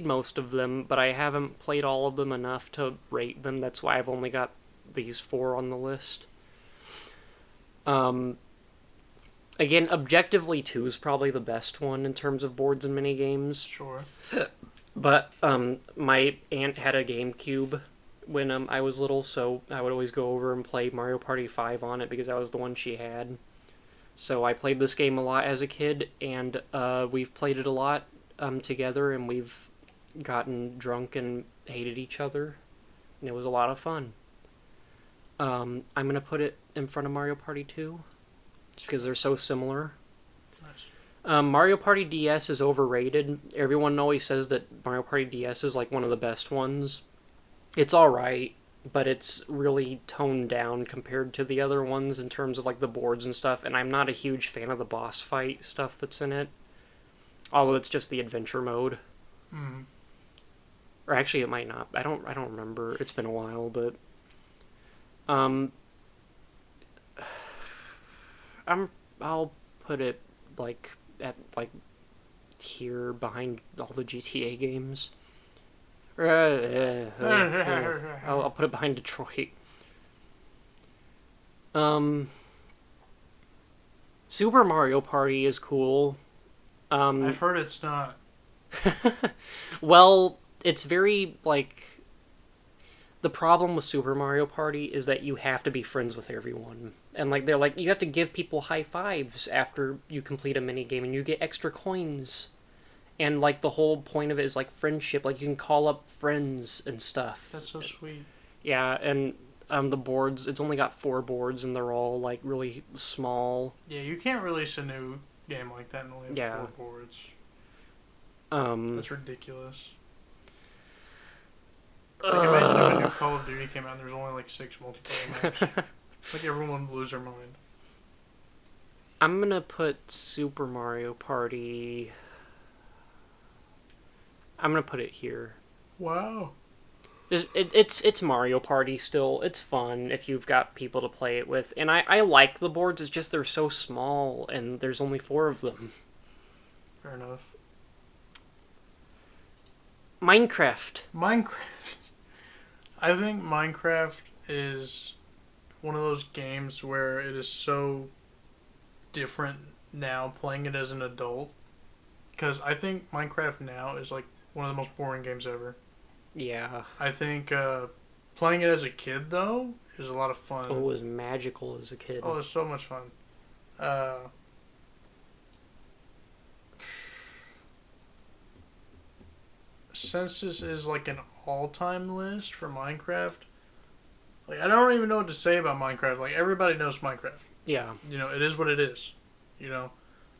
most of them, but I haven't played all of them enough to rate them. That's why I've only got these 4 on the list. Again, objectively 2 is probably the best one in terms of boards and mini games. Sure. But my aunt had a GameCube when I was little, so I would always go over and play Mario Party 5 on it because that was the one she had. So I played this game a lot as a kid, and we've played it a lot together, and we've gotten drunk and hated each other, and it was a lot of fun. I'm going to put it in front of Mario Party 2, just because they're so similar. Nice. Mario Party DS is overrated. Everyone always says that Mario Party DS is like one of the best ones. It's alright. but it's really toned down compared to the other ones in terms of like the boards and stuff. And I'm not a huge fan of the boss fight stuff that's in it, although it's just the adventure mode. Mm. Or actually, it might not. I don't remember. It's been a while, but um, I'll put it like at like here behind all the GTA games. I'll put it behind Detroit. Um, Super Mario Party is cool. I've heard it's not. Well, it's very like the problem with Super Mario Party is that you have to be friends with everyone. And like they're like you have to give people high fives after you complete a mini game and you get extra coins. And like the whole point of it is like friendship, like you can call up friends and stuff. That's so sweet. Yeah, and the boards, it's only got 4 boards and they're all like really small. Yeah, you can't release a new game like that and only have 4 boards. That's ridiculous. Like, imagine if a new Call of Duty came out and there's only like 6 multiplayer maps. Like, everyone would lose their mind. I'm gonna put Super Mario Party. I'm gonna put it here. Wow. It's Mario Party still. It's fun if you've got people to play it with. And I like the boards, it's just they're so small and there's only 4 of them. Fair enough. Minecraft. I think Minecraft is one of those games where it is so different now playing it as an adult. Because I think Minecraft now is like one of the most boring games ever. Yeah. I think playing it as a kid, though, is a lot of fun. Oh, it was magical as a kid. Oh, it's so much fun. Since this is like an all-time list for Minecraft, like I don't even know what to say about Minecraft. Like everybody knows Minecraft. Yeah. You know, it is what it is. You know,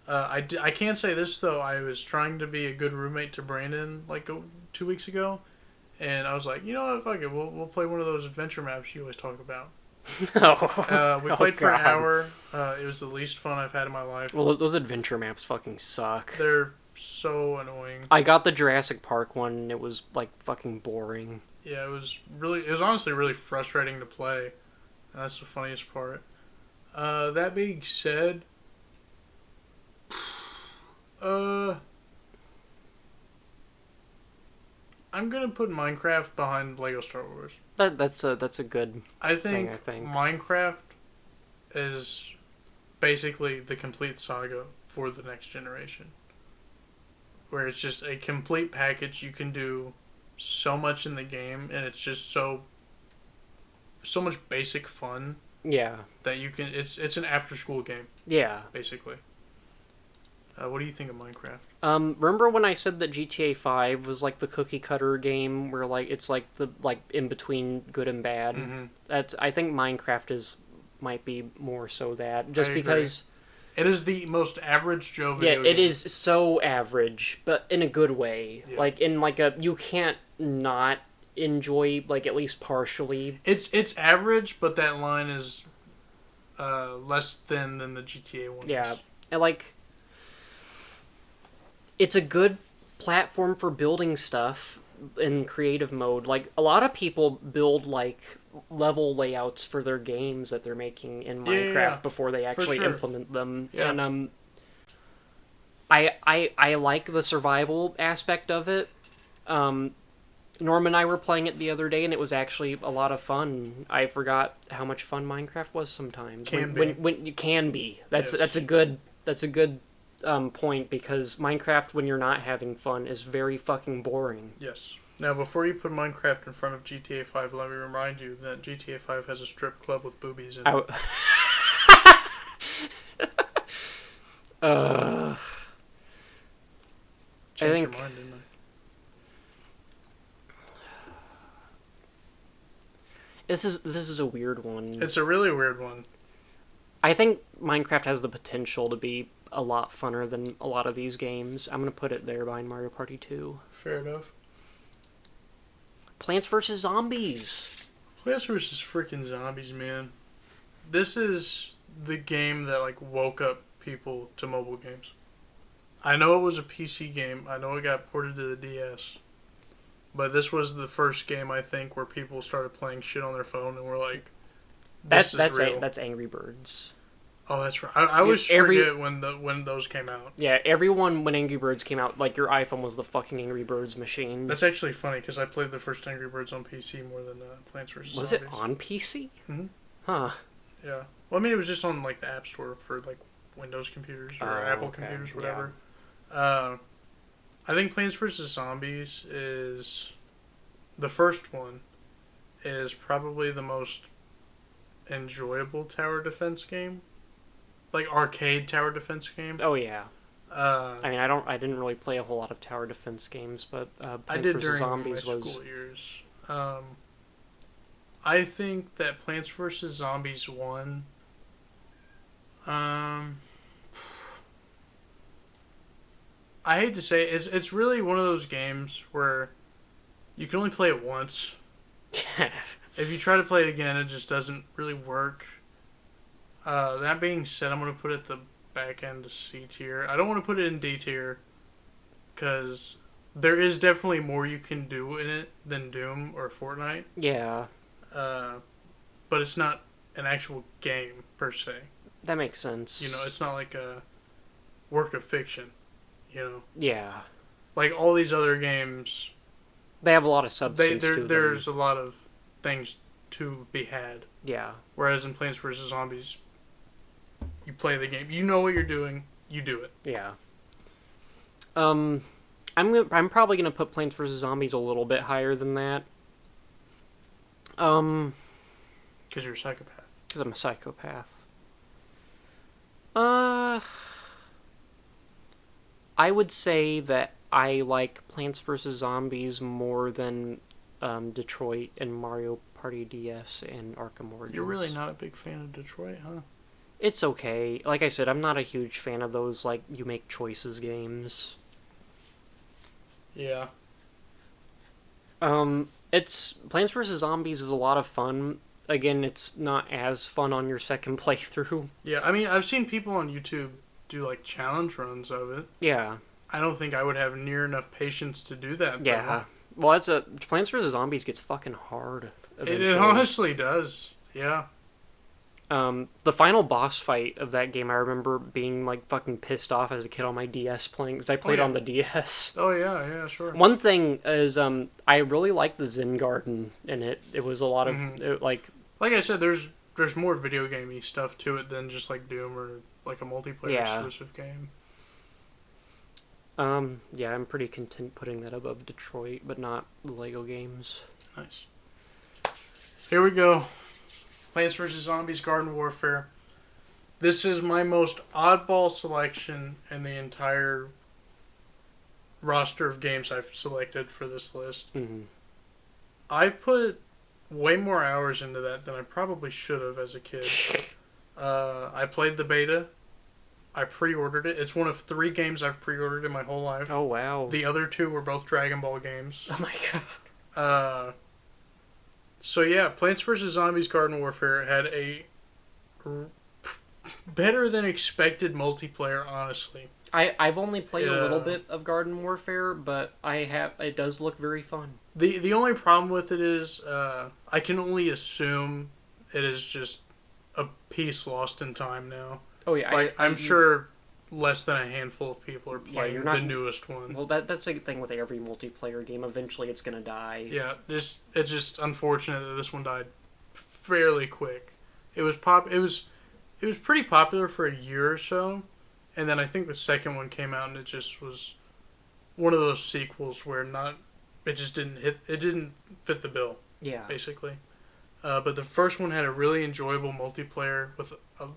I can't say this though. I was trying to be a good roommate to Brandon like 2 weeks ago, and I was like, you know what, fuck it, we'll play one of those adventure maps you always talk about. We played for an hour. It was the least fun I've had in my life. Well, those adventure maps fucking suck. They're so annoying. I got the Jurassic Park one, and it was like fucking boring. Yeah, it was honestly really frustrating to play. And that's the funniest part. That being said, I'm gonna put Minecraft behind Lego Star Wars. That's a good. I think thing. Minecraft is basically the complete saga for the next generation. Where it's just a complete package. You can do so much in the game, and it's just so much basic fun. Yeah. That you can. It's an after school game. Yeah. Basically. What do you think of Minecraft? Remember when I said that GTA 5 was like the cookie cutter game where like it's like the like in between good and bad? Mm-hmm. I think Minecraft might be more so that just because it is the most average Joe video game. It is so average, but in a good way. Yeah. Like in like a you can't not enjoy like at least partially. It's average, but that line is less thin than the GTA one. Yeah. And like it's a good platform for building stuff in creative mode. Like a lot of people build like level layouts for their games that they're making in Minecraft before they actually implement them. Yeah. And I like the survival aspect of it. Norm and I were playing it the other day, and it was actually a lot of fun. I forgot how much fun Minecraft was sometimes. When you can be. That's a good point, because Minecraft, when you're not having fun, is very fucking boring. Yes. Now, before you put Minecraft in front of GTA 5, let me remind you that GTA 5 has a strip club with boobies in it. Changed your mind, didn't I? This is a weird one. It's a really weird one. I think Minecraft has the potential to be a lot funner than a lot of these games. I'm going to put it there behind Mario Party 2. Fair enough. Plants vs. Zombies. Plants vs. freaking Zombies, man. This is the game that like woke up people to mobile games. I know it was a PC game. I know it got ported to the DS. But this was the first game I think where people started playing shit on their phone and were like, "This is real." That's Angry Birds. Oh, that's right. I always Every- forget when those came out. Yeah, everyone when Angry Birds came out, like your iPhone was the fucking Angry Birds machine. That's actually funny because I played the first Angry Birds on PC more than Plants vs. Was Zombies. it on PC? Mhm. Huh. Yeah. Well, I mean, it was just on like the App Store for like Windows computers or Oh, Apple okay. computers, whatever. I think Plants vs. Zombies is the first one is probably the most enjoyable tower defense game, like arcade tower defense game. Oh yeah. Uh, I mean, I didn't really play a whole lot of tower defense games, but I Plants did vs during Zombies my was school years. I think that Plants vs. Zombies 1. I hate to say it, it's really one of those games where you can only play it once. If you try to play it again, it just doesn't really work. That being said, I'm going to put it the back end to C tier. I don't want to put it in D tier because there is definitely more you can do in it than Doom or Fortnite. Yeah, But it's not an actual game per se. that makes sense. You know, it's not like a work of fiction. You know, Yeah, like all these other games, they have a lot of substance to them. there's a lot of things to be had. Yeah, Whereas in Plants vs. Zombies, you play the game, you know what you're doing, you do it. yeah. I'm probably gonna put Plants vs Zombies a little bit higher than that. Because you're a psychopath. Because I'm a psychopath. I would say that I like Plants vs Zombies more than Detroit and Mario Party DS and Arkham Origins. You're really not a big fan of Detroit, huh? It's okay. Like I said, I'm not a huge fan of those like you make choices games. Yeah. It's Plants vs Zombies is a lot of fun. Again, it's not as fun on your second playthrough. Yeah, I mean, I've seen people on YouTube do like challenge runs of it. Yeah. I don't think I would have near enough patience to do that. Yeah. Well, Plants vs Zombies gets fucking hard. It honestly does. Yeah. The final boss fight of that game, I remember being like fucking pissed off as a kid on my DS playing because I played yeah. on the DS. Oh yeah, sure. One thing is, I really liked the Zen Garden in it. It was a lot of Like I said, there's more video gamey stuff to it than just like Doom or like a multiplayer exclusive game. Yeah, I'm pretty content putting that above Detroit, but not the Lego games. Nice. Here we go. Plants vs. Zombies Garden Warfare. This is my most oddball selection in the entire roster of games I've selected for this list. Mm-hmm. I put way more hours into that than I probably should have as a kid. I played the beta. I pre-ordered it. It's one of 3 games I've pre-ordered in my whole life. Oh, wow. The other 2 were both Dragon Ball games. Oh, my God. So yeah, Plants vs. Zombies Garden Warfare had a better than expected multiplayer, honestly. I've only played a little bit of Garden Warfare, but it does look very fun. The only problem with it is I can only assume it is just a piece lost in time now. Oh yeah, I'm sure less than a handful of people are playing you're not, the newest one. Well, that's the thing with every multiplayer game. Eventually, it's gonna die. Yeah, it's just unfortunate that this one died fairly quick. It was pretty popular for a year or so, and then I think the second one came out and it just was one of those sequels where it didn't fit the bill. Yeah. Basically, but the first one had a really enjoyable multiplayer with a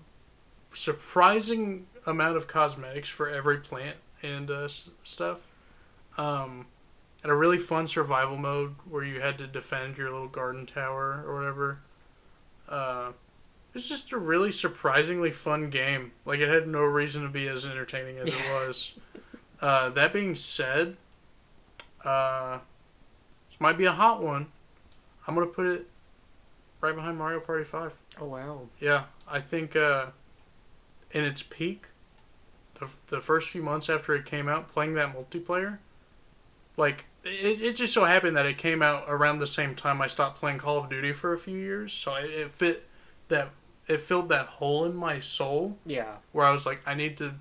surprising amount of cosmetics for every plant and stuff. And a really fun survival mode where you had to defend your little garden tower or whatever. It's just a really surprisingly fun game. Like, it had no reason to be as entertaining as it was. That being said, this might be a hot one. I'm going to put it right behind Mario Party 5. Oh wow. Yeah, I think in its peak, the first few months after it came out, playing that multiplayer, like it just so happened that it came out around the same time I stopped playing Call of Duty for a few years, so it fit that it filled that hole in my soul Yeah. where I was like, I need to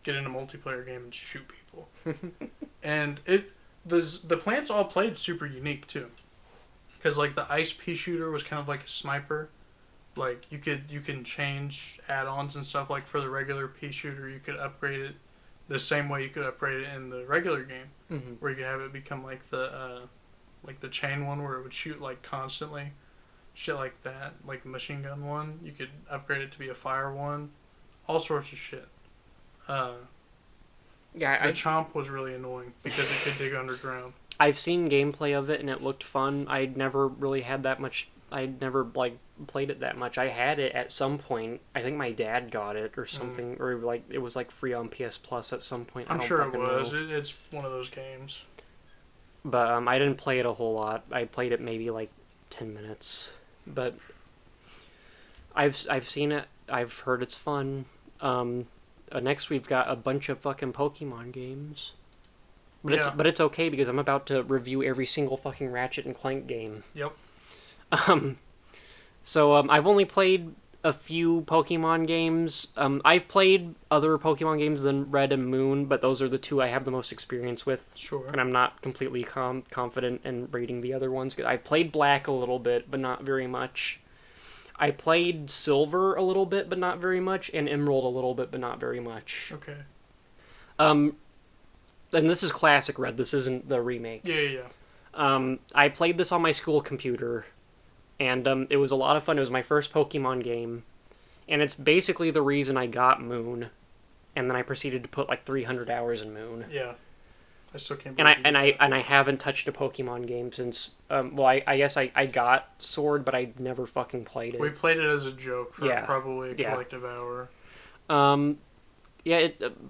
get in a multiplayer game and shoot people, and the plants all played super unique too, because like the ice pea shooter was kind of like a sniper. Like you can change add-ons and stuff. Like for the regular pea shooter, you could upgrade it the same way you could upgrade it in the regular game, Mm-hmm. where you could have it become like the chain one where it would shoot like constantly, shit like that. Like the machine gun one, you could upgrade it to be a fire one, all sorts of shit. Yeah, The chomp was really annoying because it could dig underground. I've seen gameplay of it and it looked fun. I'd never really had that much. I'd never like played it that much. I had it at some point. I think my dad got it or something, or like it was like free on PS Plus at some point. I I'm don't sure it fucking was. know. It's one of those games. But I didn't play it a whole lot. I played it maybe like 10 minutes. But I've seen it. I've heard it's fun. Next we've got a bunch of fucking Pokemon games. But it's okay because I'm about to review every single fucking Ratchet and Clank game. Yep. So I've only played a few Pokemon games. I've played other Pokemon games than Red and Moon, but those are the two I have the most experience with. Sure. And I'm not completely confident in rating the other ones. I played Black a little bit, but not very much. I played Silver a little bit, but not very much, and Emerald a little bit, but not very much. Okay. And this is classic Red. This isn't the remake. Yeah. I played this on my school computer, and it was a lot of fun. It was my first Pokemon game, and it's basically the reason I got Moon, and then I proceeded to put like 300 hours in Moon. Yeah. I still can't. And I haven't touched a Pokemon game since. I guess I got Sword, but I never fucking played it. We played it as a joke for Yeah. probably a collective hour. Yeah,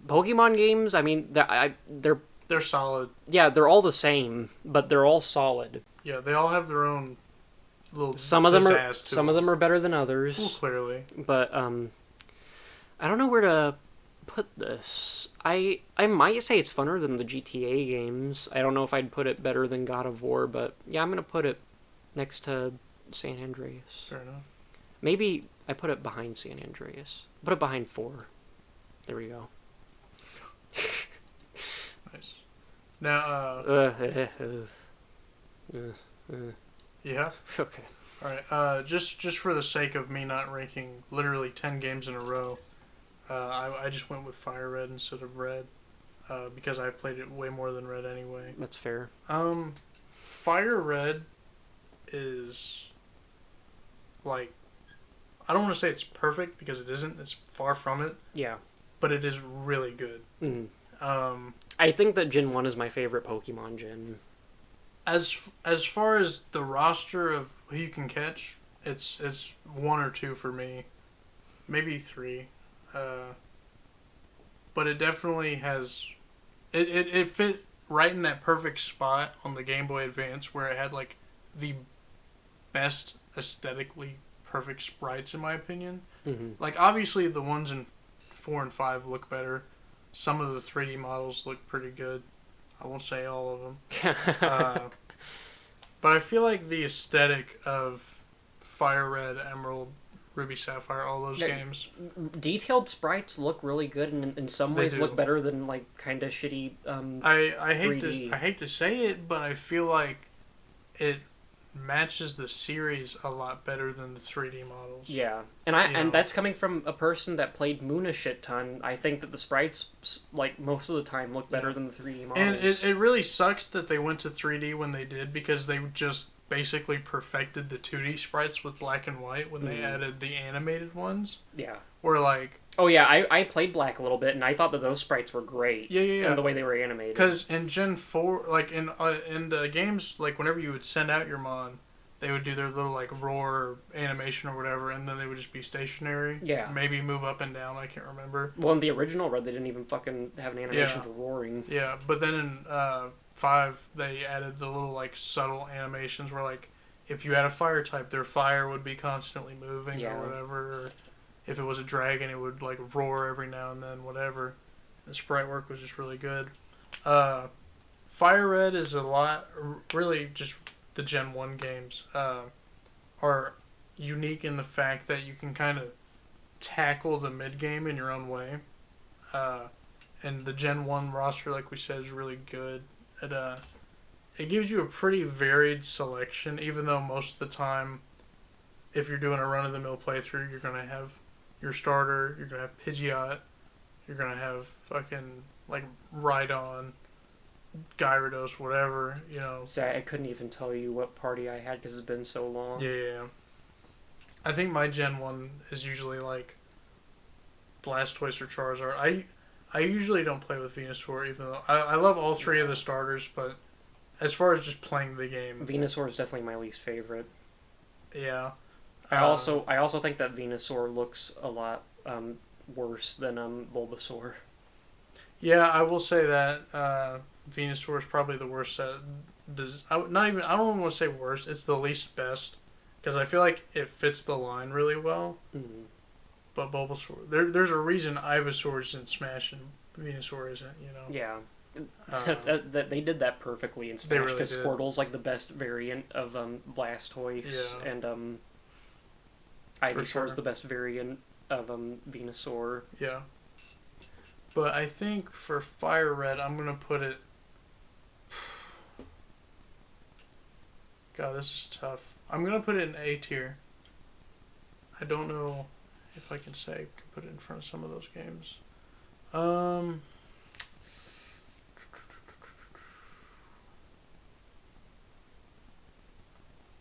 Pokemon games. I mean, They're solid. yeah, they're all the same, but they're all solid. Yeah, they all have their own little. Some of them are are better than others. Well, clearly. But I don't know where to put this. I might say it's funner than the GTA games. I don't know if I'd put it better than God of War, but yeah, I'm gonna put it next to San Andreas. Fair enough. Maybe I put it behind San Andreas. Put it behind 4. There we go. Nice. Now, yeah. Okay. All right. Just for the sake of me not ranking literally 10 games in a row, I just went with Fire Red instead of Red, because I played it way more than Red anyway. That's fair. Fire Red is like, I don't want to say it's perfect because it isn't. It's far from it. Yeah. But it is really good. Mm. Um, I think that Gen 1 is my favorite Pokemon gen. as far as the roster of who you can catch, it's 1 or 2 for me, maybe 3. But it definitely has, it fit right in that perfect spot on the Game Boy Advance where it had like the best aesthetically perfect sprites in my opinion. Mm-hmm. Like obviously the ones in 4 and 5 look better. Some of the 3D models look pretty good. I won't say all of them. But I feel like the aesthetic of Fire Red, Emerald, Ruby Sapphire, all those games. Detailed sprites look really good, and in some ways look better than like kind of shitty. I hate 3D. I hate to say it, but I feel like it matches the series a lot better than the 3D models. Yeah, and that's coming from a person that played Moon a shit ton. I think that the sprites, like most of the time, look better than the 3D models. And it really sucks that they went to 3D when they did, because they just basically perfected the 2D sprites with black and white when they added the animated ones. Yeah. Or like... Oh yeah, I played Black a little bit, and I thought that those sprites were great. Yeah. And the way they were animated. Because in Gen 4, like in the games, like whenever you would send out your mon, they would do their little like roar animation or whatever, and then they would just be stationary. Yeah. Maybe move up and down, I can't remember. Well, in the original Red, they didn't even fucking have an animation for roaring. Yeah, but then in 5, they added the little like subtle animations where like if you had a fire type, their fire would be constantly moving Yeah. or whatever. Or if it was a dragon, it would like roar every now and then, whatever. The sprite work was just really good. Fire Red is a lot, really just the Gen 1 games are unique in the fact that you can kind of tackle the mid game in your own way. And the Gen 1 roster, like we said, is really good. It gives you a pretty varied selection, even though most of the time, if you're doing a run-of-the-mill playthrough, you're going to have your starter, you're going to have Pidgeot, you're going to have fucking, like, Rhydon, Gyarados, whatever, you know. See, I couldn't even tell you what party I had because it's been so long. Yeah. I think my Gen 1 is usually, like, Blastoise or Charizard. I usually don't play with Venusaur, even though I love all three of the starters, but as far as just playing the game, Venusaur is definitely my least favorite. yeah. I also think that Venusaur looks a lot worse than Bulbasaur. Yeah, I will say that Venusaur is probably the worst. I don't want to say worst. It's the least best because I feel like it fits the line really well. Mm-hmm. But Bulbasaur, there's a reason Ivysaur's in Smash and Venusaur isn't. You know. Yeah. That they did that perfectly in Smash because really Squirtle's like the best variant of Blastoise, Yeah. and Ivysaur's sure. the best variant of Venusaur. Yeah. But I think for Fire Red, I'm gonna put it. God, this is tough. I'm gonna put it in A tier. I don't know if I can say put it in front of some of those games.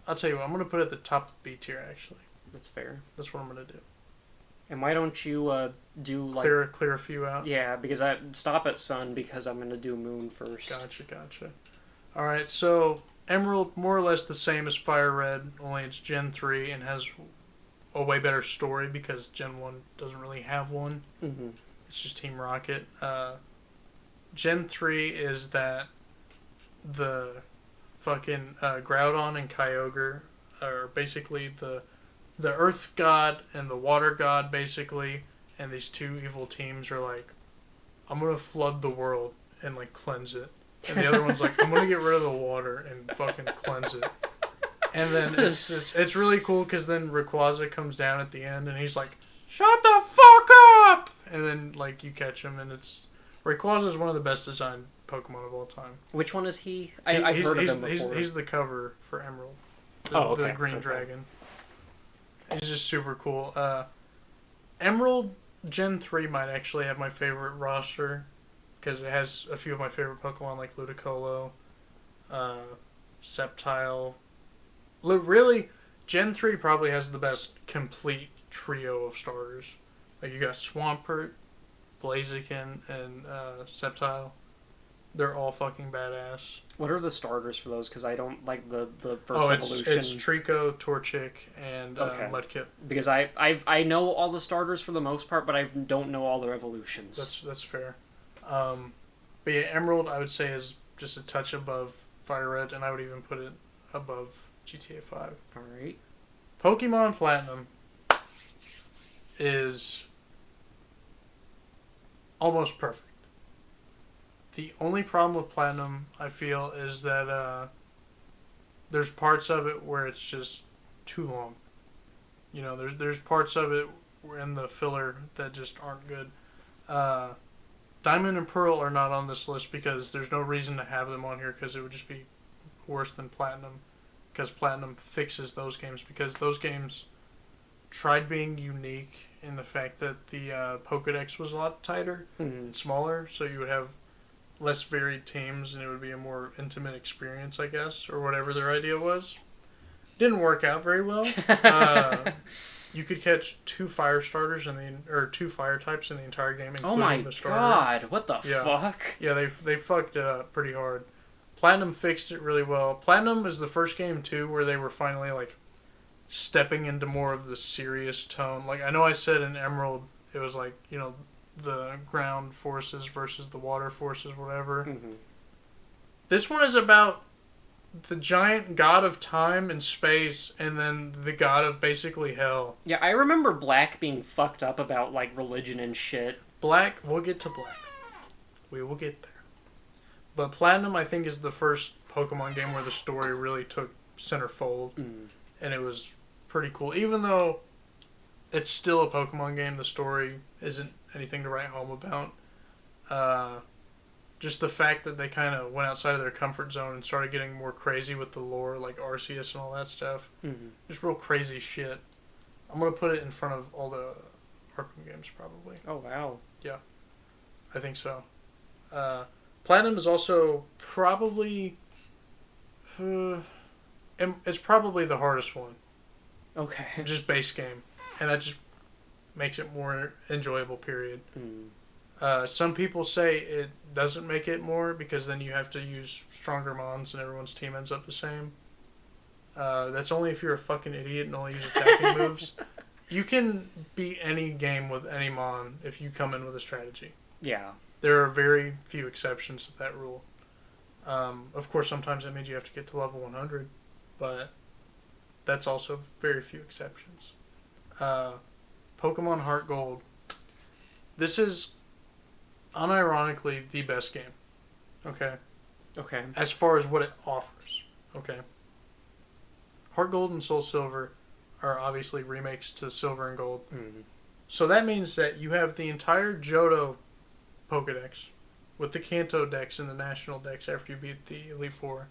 I'll tell you what. I'm gonna put it at the top of B tier. Actually, That's fair. that's what I'm gonna do. And why don't you do like Clear a few out. yeah? Because I stop at Sun because I'm gonna do Moon first. Gotcha. All right, so Emerald more or less the same as Fire Red, only it's Gen 3 and has a way better story because Gen 1 doesn't really have one. Mm-hmm. It's just Team Rocket. Gen 3 is that the fucking Groudon and Kyogre are basically the Earth God and the Water God, basically, and these two evil teams are like, I'm gonna flood the world and like cleanse it. And the other one's like, I'm gonna get rid of the water and fucking cleanse it. And then it's really cool because then Rayquaza comes down at the end and he's like, shut the fuck up! And then like you catch him and Rayquaza is one of the best designed Pokemon of all time. Which one is he? I've heard of him before. He's the cover for Emerald. Okay. The green dragon. He's just super cool. Emerald Gen 3 might actually have my favorite roster because it has a few of my favorite Pokemon like Ludicolo, Sceptile. Really, Gen 3 probably has the best complete trio of starters. Like you got Swampert, Blaziken, and Sceptile. They're all fucking badass. What are the starters for those? Because I don't like the first evolution. It's Trico, Torchic, and Okay. Mudkip. Because I know all the starters for the most part, but I don't know all their evolutions. That's fair. But yeah, Emerald I would say is just a touch above Fire Red, and I would even put it above GTA 5. All right. Pokemon Platinum is almost perfect. The only problem with Platinum, I feel, is that there's parts of it where it's just too long. You know, there's parts of it in the filler that just aren't good. Diamond and Pearl are not on this list because there's no reason to have them on here because it would just be worse than Platinum. Because Platinum fixes those games because those games tried being unique in the fact that the Pokedex was a lot tighter and smaller, so you would have less varied teams and it would be a more intimate experience, I guess, or whatever their idea was. Didn't work out very well. You could catch two fire starters or two fire types in the entire game, including Oh my the starter. god! What the fuck? Yeah, they fucked it up pretty hard. Platinum fixed it really well. Platinum is the first game too where they were finally like stepping into more of the serious tone. Like I know I said in Emerald it was like, you know, the ground forces versus the water forces, whatever. Mm-hmm. This one is about the giant god of time and space, and then the god of basically hell. Yeah, I remember Black being fucked up about, like, religion and shit. Black, we'll get to Black. We will get there. But Platinum, I think, is the first Pokemon game where the story really took centerfold. Mm. And it was pretty cool. Even though it's still a Pokemon game, the story isn't anything to write home about. Just the fact that they kind of went outside of their comfort zone and started getting more crazy with the lore, like Arceus and all that stuff. Mm-hmm. Just real crazy shit. I'm going to put it in front of all the Arkham games, probably. Oh, wow. I think so. Platinum is also probably... it's probably the hardest one. Okay. Just base game. And that just makes it more enjoyable, period. Mm. Some people say it doesn't make it more because then you have to use stronger mons and everyone's team ends up the same. That's only if you're a fucking idiot and only use attacking moves. You can beat any game with any mon if you come in with a strategy. Yeah. There are very few exceptions to that rule. Of course, sometimes that means you have to get to level 100, but that's also very few exceptions. Pokemon Heart Gold. This is unironically the best game. Okay? Okay. As far as what it offers. Okay? Heart Gold and Soul Silver are obviously remakes to Silver and Gold. Mm. So that means that you have the entire Johto Pokedex with the Kanto Dex and the National Dex after you beat the Elite Four.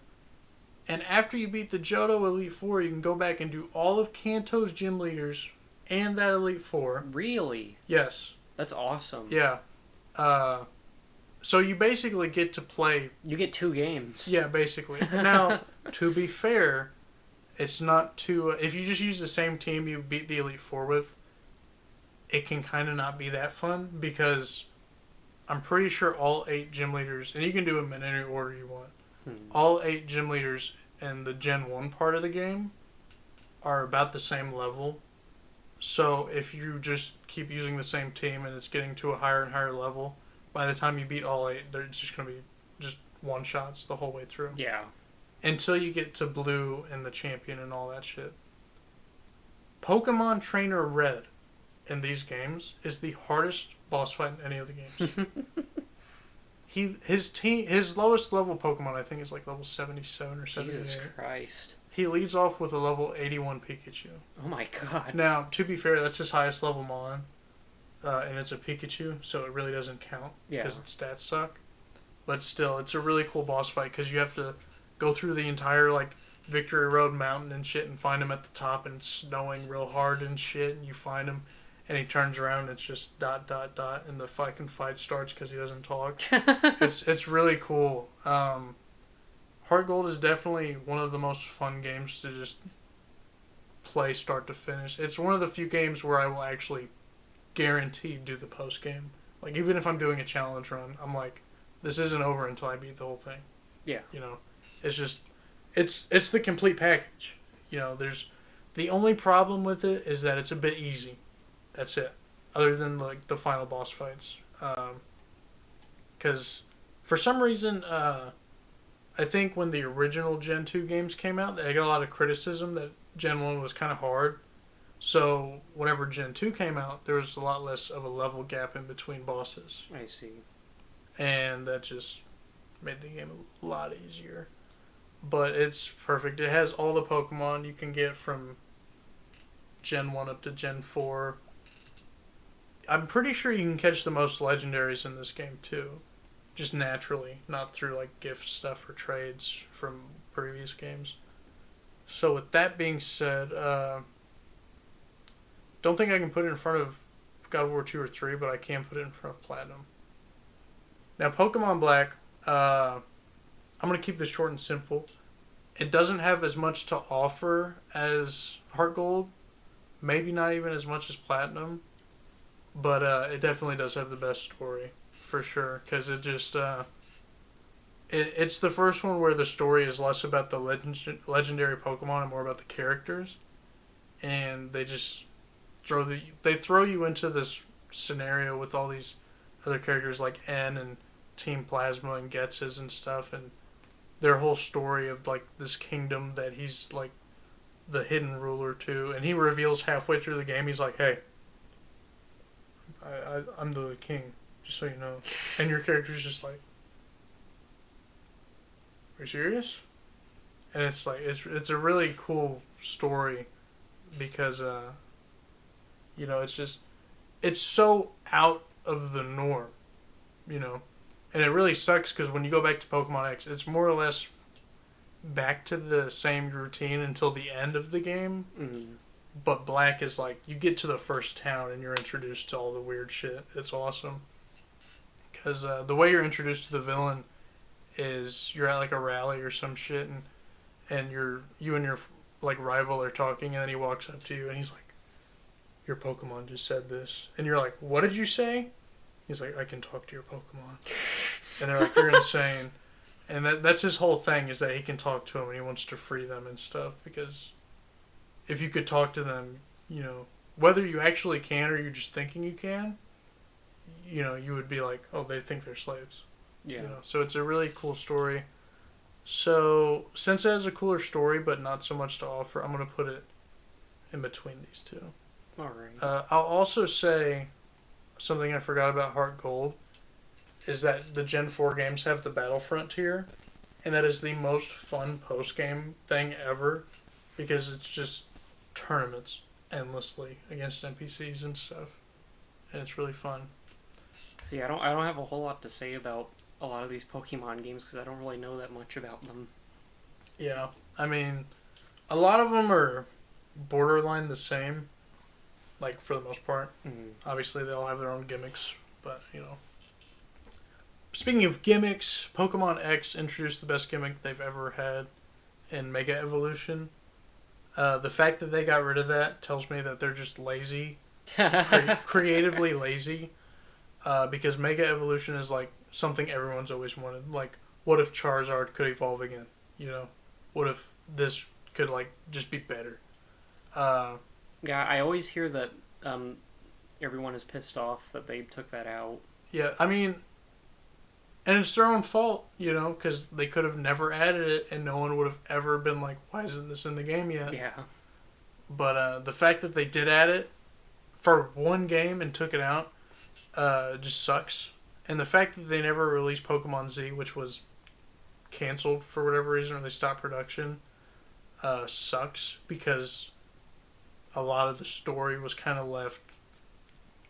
And after you beat the Johto Elite Four, you can go back and do all of Kanto's gym leaders and that Elite Four. Really? Yes. That's awesome. Yeah. So you basically get to play... You get 2 games. Yeah, basically. Now, to be fair, it's not too... if you just use the same team you beat the Elite Four with, it can kind of not be that fun because I'm pretty sure all 8 gym leaders, and you can do them in any order you want, all 8 gym leaders in the Gen 1 part of the game are about the same level. So if you just keep using the same team and it's getting to a higher and higher level, by the time you beat all 8, they're just going to be just one-shots the whole way through. Yeah. Until you get to Blue and the Champion and all that shit. Pokemon Trainer Red in these games is the hardest boss fight in any of the games. His lowest level Pokemon I think is like level 77 or 78. Jesus Christ. He leads off with a level 81 Pikachu. Oh my god. Now, to be fair, that's his highest level Mon. And it's a Pikachu, so it really doesn't count because its stats suck. But still, it's a really cool boss fight because you have to go through the entire like Victory Road mountain and shit and find him at the top and it's snowing real hard and shit and you find him and he turns around and it's just ... and the fucking fight starts because he doesn't talk. It's really cool. Heart Gold is definitely one of the most fun games to just play start to finish. It's one of the few games where I will actually guaranteed do the post game. Like even if I'm doing a challenge run, I'm like, this isn't over until I beat the whole thing. Yeah. You know, it's just, it's the complete package. You know, there's the only problem with it is that it's a bit easy. That's it. Other than like the final boss fights, because for some reason, I think when the original Gen 2 games came out, they got a lot of criticism that Gen 1 was kind of hard. So, whenever Gen 2 came out, there was a lot less of a level gap in between bosses. I see. And that just made the game a lot easier. But it's perfect. It has all the Pokemon you can get from Gen 1 up to Gen 4. I'm pretty sure you can catch the most legendaries in this game, too. Just naturally, not through like gift stuff or trades from previous games. So with that being said, don't think I can put it in front of God of War 2 or 3, but I can put it in front of Platinum. Now Pokemon Black, I'm going to keep this short and simple. It doesn't have as much to offer as Heart Gold, maybe not even as much as Platinum, but it definitely does have the best story. For sure, because it just it's the first one where the story is less about the legendary Pokemon and more about the characters, and they just throw you into this scenario with all these other characters like N and Team Plasma and Ghetsis and stuff, and their whole story of like this kingdom that he's like the hidden ruler to, and he reveals halfway through the game, he's like, "Hey, I'm the king, just so you know," and your character's just like, "Are you serious?" And it's like it's a really cool story because it's just it's so out of the norm, you know, and it really sucks because when you go back to Pokemon X, it's more or less back to the same routine until the end of the game. Mm. But Black is like you get to the first town and you're introduced to all the weird shit. It's awesome because the way you're introduced to the villain is you're at like a rally or some shit, and you and your like rival are talking, and then he walks up to you and he's like, "Your Pokemon just said this," and you're like, "What did you say?" He's like, "I can talk to your Pokemon," and they're like, "You're insane," and that's his whole thing is that he can talk to them and he wants to free them and stuff because if you could talk to them, you know, whether you actually can or you're just thinking you can, you know, you would be like, "Oh, they think they're slaves." Yeah. You know, so it's a really cool story. So since it has a cooler story but not so much to offer, I'm gonna put it in between these two. All right. I'll also say something I forgot about Heart Gold is that the Gen 4 games have the Battle Frontier, and that is the most fun post-game thing ever because it's just tournaments endlessly against NPCs and stuff, and it's really fun. See, I don't have a whole lot to say about a lot of these Pokemon games because I don't really know that much about them. Yeah, I mean, a lot of them are borderline the same, like for the most part. Mm. Obviously, they all have their own gimmicks, but you know. Speaking of gimmicks, Pokemon X introduced the best gimmick they've ever had in Mega Evolution. The fact that they got rid of that tells me that they're just lazy, creatively lazy, because Mega Evolution is like something everyone's always wanted. Like, what if Charizard could evolve again? You know, what if this could like just be better? Yeah, I always hear that everyone is pissed off that they took that out. Yeah, I mean, and it's their own fault, you know, because they could have never added it, and no one would have ever been like, "Why isn't this in the game yet?" Yeah. But the fact that they did add it for one game and took it out just sucks. And the fact that they never released Pokemon Z, which was canceled for whatever reason, or they stopped production, sucks because a lot of the story was kind of left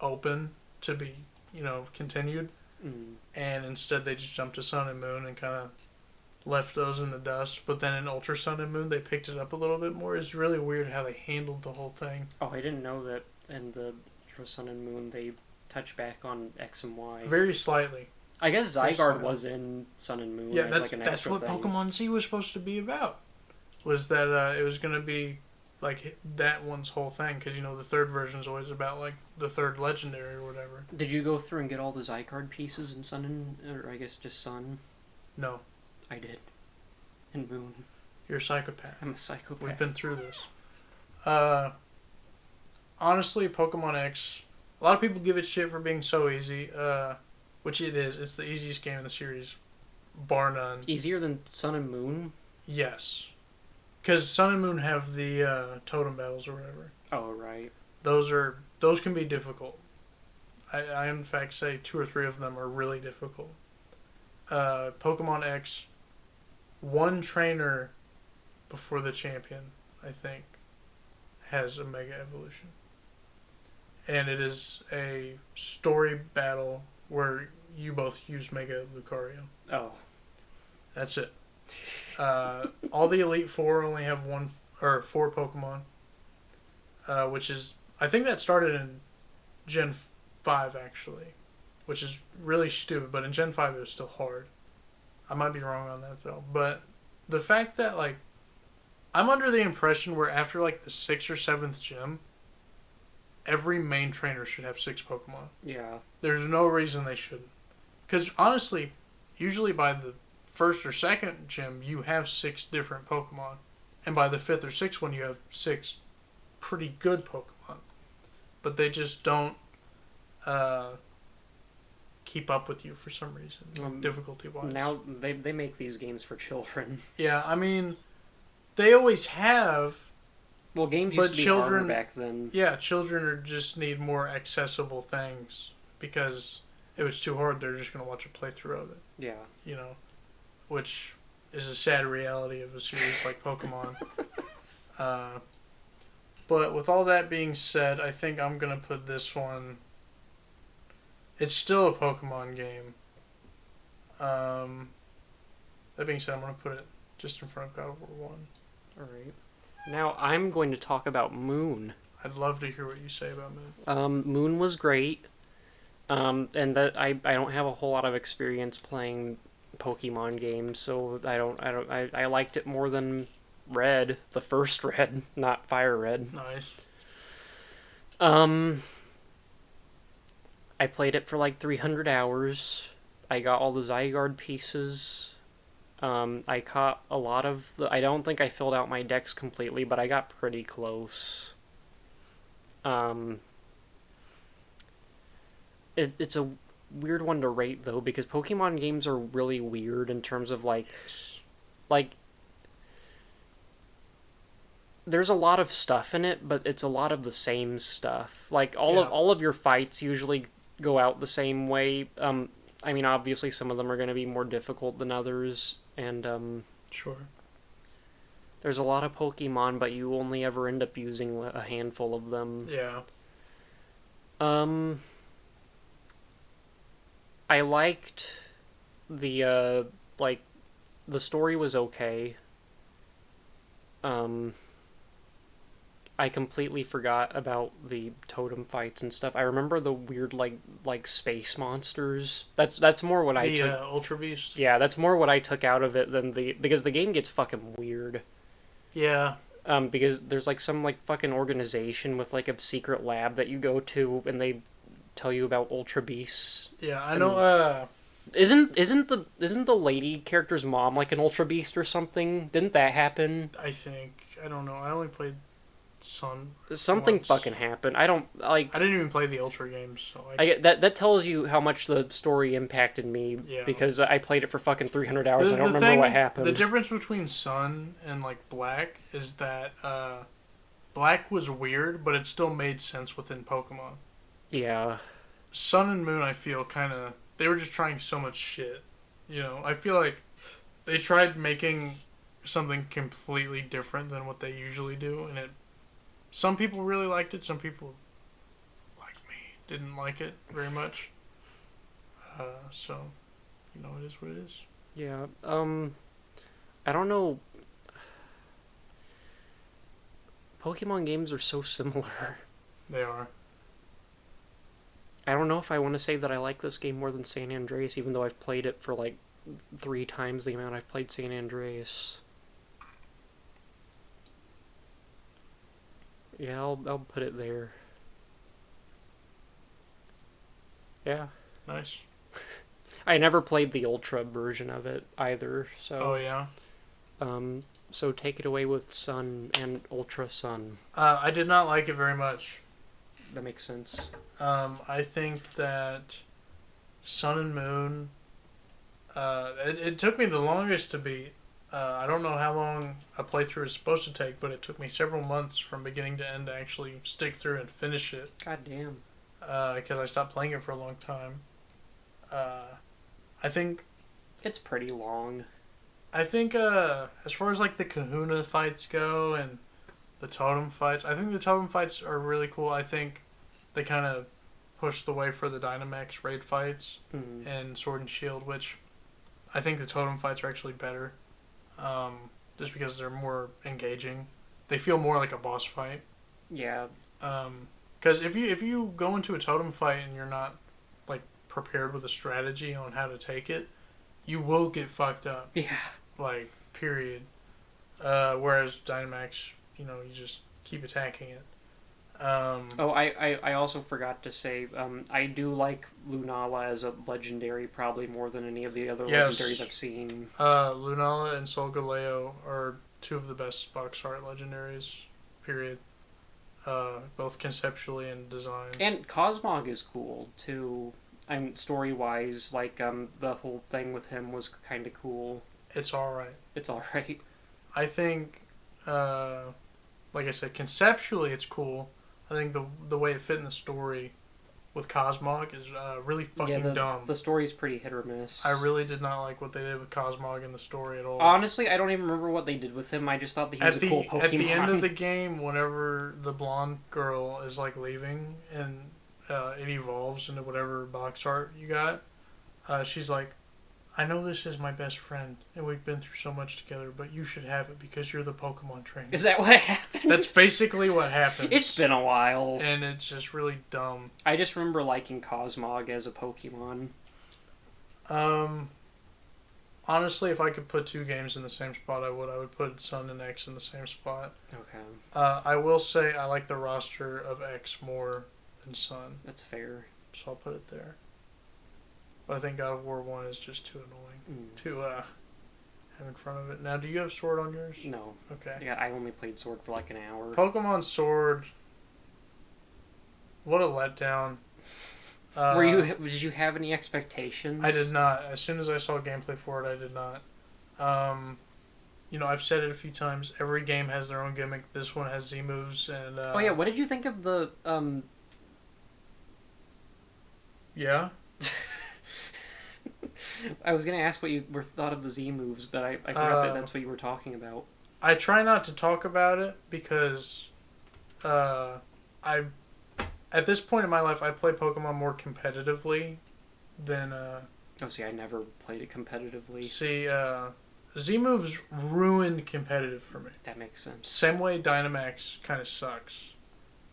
open to be, you know, continued. Mm. And instead they just jumped to Sun and Moon and kind of left those in the dust. But then in Ultra Sun and Moon they picked it up a little bit more. It's really weird how they handled the whole thing. Oh, I didn't know that in the Ultra Sun and Moon they touch back on X and Y. Very slightly. I guess Very Zygarde slightly. was in Sun and Moon Yeah, as that's, like an that's extra what thing. Pokemon Z was supposed to be about. Was that it was going to be like that one's whole thing. Because, you know, the third version is always about like the third legendary or whatever. Did you go through and get all the Zygarde pieces in Sun and... or I guess just Sun? No. I did. And Moon. You're a psychopath. I'm a psychopath. We've been through this. Honestly, Pokemon X, a lot of people give it shit for being so easy, which it is. It's the easiest game in the series, bar none. Easier than Sun and Moon? Yes. Because Sun and Moon have the totem battles or whatever. Oh, right. Those can be difficult. I in fact say 2 or 3 of them are really difficult. Pokemon X, one trainer before the champion, I think, has a Mega Evolution. And it is a story battle where you both use Mega Lucario. Oh. That's it. All the Elite Four only have 4 Pokemon, which is, I think that started in Gen 5 actually, which is really stupid, but in Gen 5 it was still hard. I might be wrong on that though, but the fact that like, I'm under the impression where after like the 6th or 7th gym, every main trainer should have 6 Pokemon. Yeah. There's no reason they shouldn't. Because honestly, usually by the 1st or 2nd gym, you have 6 different Pokemon. And by the 5th or 6th one, you have 6 pretty good Pokemon. But they just don't keep up with you for some reason, difficulty wise. Now they make these games for children. Yeah, I mean, they always have. Well, games But used to be children- harder back then. Yeah, children just need more accessible things because if it's too hard, they're just gonna watch a playthrough of it. Yeah. You know, which is a sad reality of a series like Pokemon. But with all that being said, I think I'm gonna put this one. It's still a Pokemon game. That being said, I'm gonna put it just in front of God of War 1. All right. Now I'm going to talk about Moon. I'd love to hear what you say about Moon. Moon was great. And that I don't have a whole lot of experience playing Pokemon games, so I liked it more than Red, the first Red, not Fire Red. Nice. I played it for like 300 hours. I got all the Zygarde pieces. I caught a lot of the... I don't think I filled out my decks completely, but I got pretty close. It's a weird one to rate, though, because Pokemon games are really weird in terms of, like... There's a lot of stuff in it, but it's a lot of the same stuff. Like, all of your fights usually go out the same way. I mean, obviously, some of them are going to be more difficult than others, and, Sure. there's a lot of Pokemon, but you only ever end up using a handful of them. Yeah. I liked the, the story was okay. I completely forgot about the totem fights and stuff. I remember the weird, like space monsters. That's more what I took. Ultra Beast. Yeah, that's more what I took out of it than because the game gets fucking weird. Yeah. Because there's like some like fucking organization with like a secret lab that you go to and they tell you about Ultra Beasts. Yeah, I know. Isn't the lady character's mom like an Ultra Beast or something? Didn't that happen? I think I don't know. I only played Sun. Something once. fucking happened. I don't like. I didn't even play the Ultra games, so I get that tells you how much the story impacted me because I played it for fucking 300 hours. I don't remember what happened. The difference between Sun and like Black is that Black was weird, but it still made sense within Pokemon. Yeah. Sun and Moon, I feel they were just trying so much shit. You know, I feel like they tried making something completely different than what they usually do, and some people really liked it. Some people, like me, didn't like it very much. So, you know, it is what it is. Yeah. I don't know. Pokemon games are so similar. They are. I don't know if I want to say that I like this game more than San Andreas, even though I've played it for like 3 times the amount I've played San Andreas. Yeah, I'll put it there. Yeah. Nice. I never played the Ultra version of it either, so... Oh, yeah? So take it away with Sun and Ultra Sun. I did not like it very much. That makes sense. I think that Sun and Moon... it took me the longest to beat. I don't know how long a playthrough is supposed to take, but it took me several months from beginning to end to actually stick through and finish it. God damn. Because I stopped playing it for a long time. I think... It's pretty long. I think, as far as, like, the Kahuna fights go and the Totem fights, I think the Totem fights are really cool. I think they kind of pushed the way for the Dynamax raid fights and Sword and Shield, which I think the Totem fights are actually better. Just because they're more engaging. They feel more like a boss fight. Yeah. Because if you go into a Totem fight and you're not, like, prepared with a strategy on how to take it, you will get fucked up. Yeah. Like, period. Whereas Dynamax, you know, you just keep attacking it. I also forgot to say, I do like Lunala as a legendary probably more than any of the other legendaries I've seen. Lunala and Solgaleo are 2 of the best box art legendaries, period. Both conceptually and design. And Cosmog is cool, too. I'm story-wise, like, the whole thing with him was kind of cool. It's all right. It's alright. I think, like I said, conceptually it's cool. I think the way it fit in the story with Cosmog is really fucking dumb. The story's pretty hit or miss. I really did not like what they did with Cosmog in the story at all. Honestly, I don't even remember what they did with him. I just thought that he was a cool Pokemon. At the end of the game, whenever the blonde girl is like leaving and it evolves into whatever box art you got, she's like, I know this is my best friend and we've been through so much together, but you should have it because you're the Pokemon trainer. Is that what happened? That's basically what happens. It's been a while. And it's just really dumb. I just remember liking Cosmog as a Pokemon. Honestly, if I could put two games in the same spot, I would. I would put Sun and X in the same spot. Okay. I will say I like the roster of X more than Sun. That's fair. So I'll put it there. But I think God of War 1 is just too annoying to have in front of it. Now, do you have Sword on yours? No. Okay. Yeah, I only played Sword for like an hour. Pokemon Sword. What a letdown. Did you have any expectations? I did not. As soon as I saw gameplay for it, I did not. I've said it a few times. Every game has their own gimmick. This one has Z moves and. Oh yeah, what did you think of the Yeah. I was gonna ask what you thought of the Z moves, but I forgot that that's what you were talking about. I try not to talk about it because, at this point in my life, I play Pokemon more competitively than. Oh, see, I never played it competitively. See, Z moves ruined competitive for me. That makes sense. Same way Dynamax kind of sucks.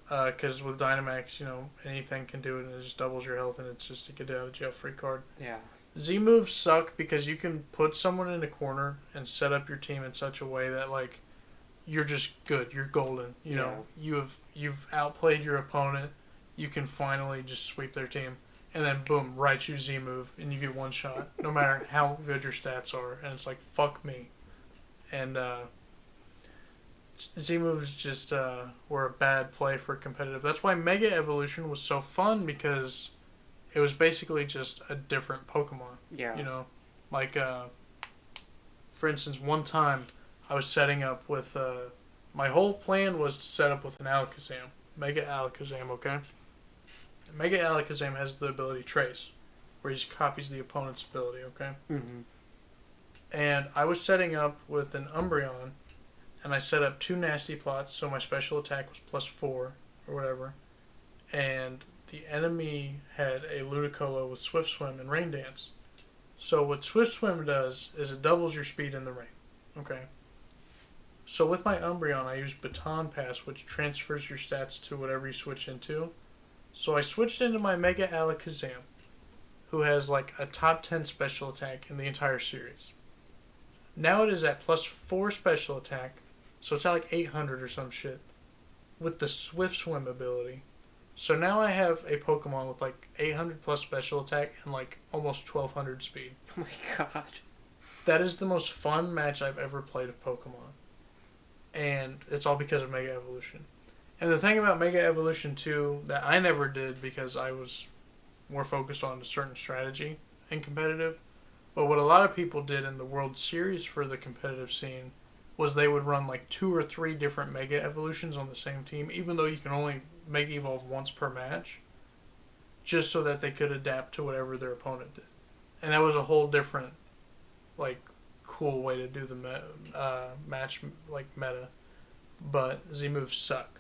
Because with Dynamax, anything can do it and it just doubles your health and it's just a get out of jail free card. Yeah. Z moves suck because you can put someone in a corner and set up your team in such a way that like you're just good, you're golden. You know, you've outplayed your opponent. You can finally just sweep their team, and then boom, Raichu Z move, and you get one shot, no matter how good your stats are. And it's like fuck me, and Z moves just were a bad play for competitive. That's why Mega Evolution was so fun because it was basically just a different Pokemon. Yeah. Like, for instance, one time I was setting up with, my whole plan was to set up with an Alakazam. Mega Alakazam, okay? Mega Alakazam has the ability Trace, where he just copies the opponent's ability, okay? Mm-hmm. And I was setting up with an Umbreon, and I set up 2 Nasty Plots, so my special attack was +4, or whatever. And the enemy had a Ludicolo with Swift Swim and Rain Dance. So what Swift Swim does is it doubles your speed in the rain. Okay? So with my Umbreon, I use Baton Pass, which transfers your stats to whatever you switch into. So I switched into my Mega Alakazam, who has like a top 10 special attack in the entire series. Now it is at +4 special attack, so it's at like 800 or some shit, with the Swift Swim ability. So now I have a Pokemon with like 800 plus special attack and like almost 1200 speed. Oh my god. That is the most fun match I've ever played of Pokemon. And it's all because of Mega Evolution. And the thing about Mega Evolution 2 that I never did because I was more focused on a certain strategy in competitive, but what a lot of people did in the World Series for the competitive scene was they would run like 2 or 3 different Mega Evolutions on the same team, even though you can only Mega Evolve once per match, just so that they could adapt to whatever their opponent did. And that was a whole different, like, cool way to do the match, like, meta. But Z moves suck.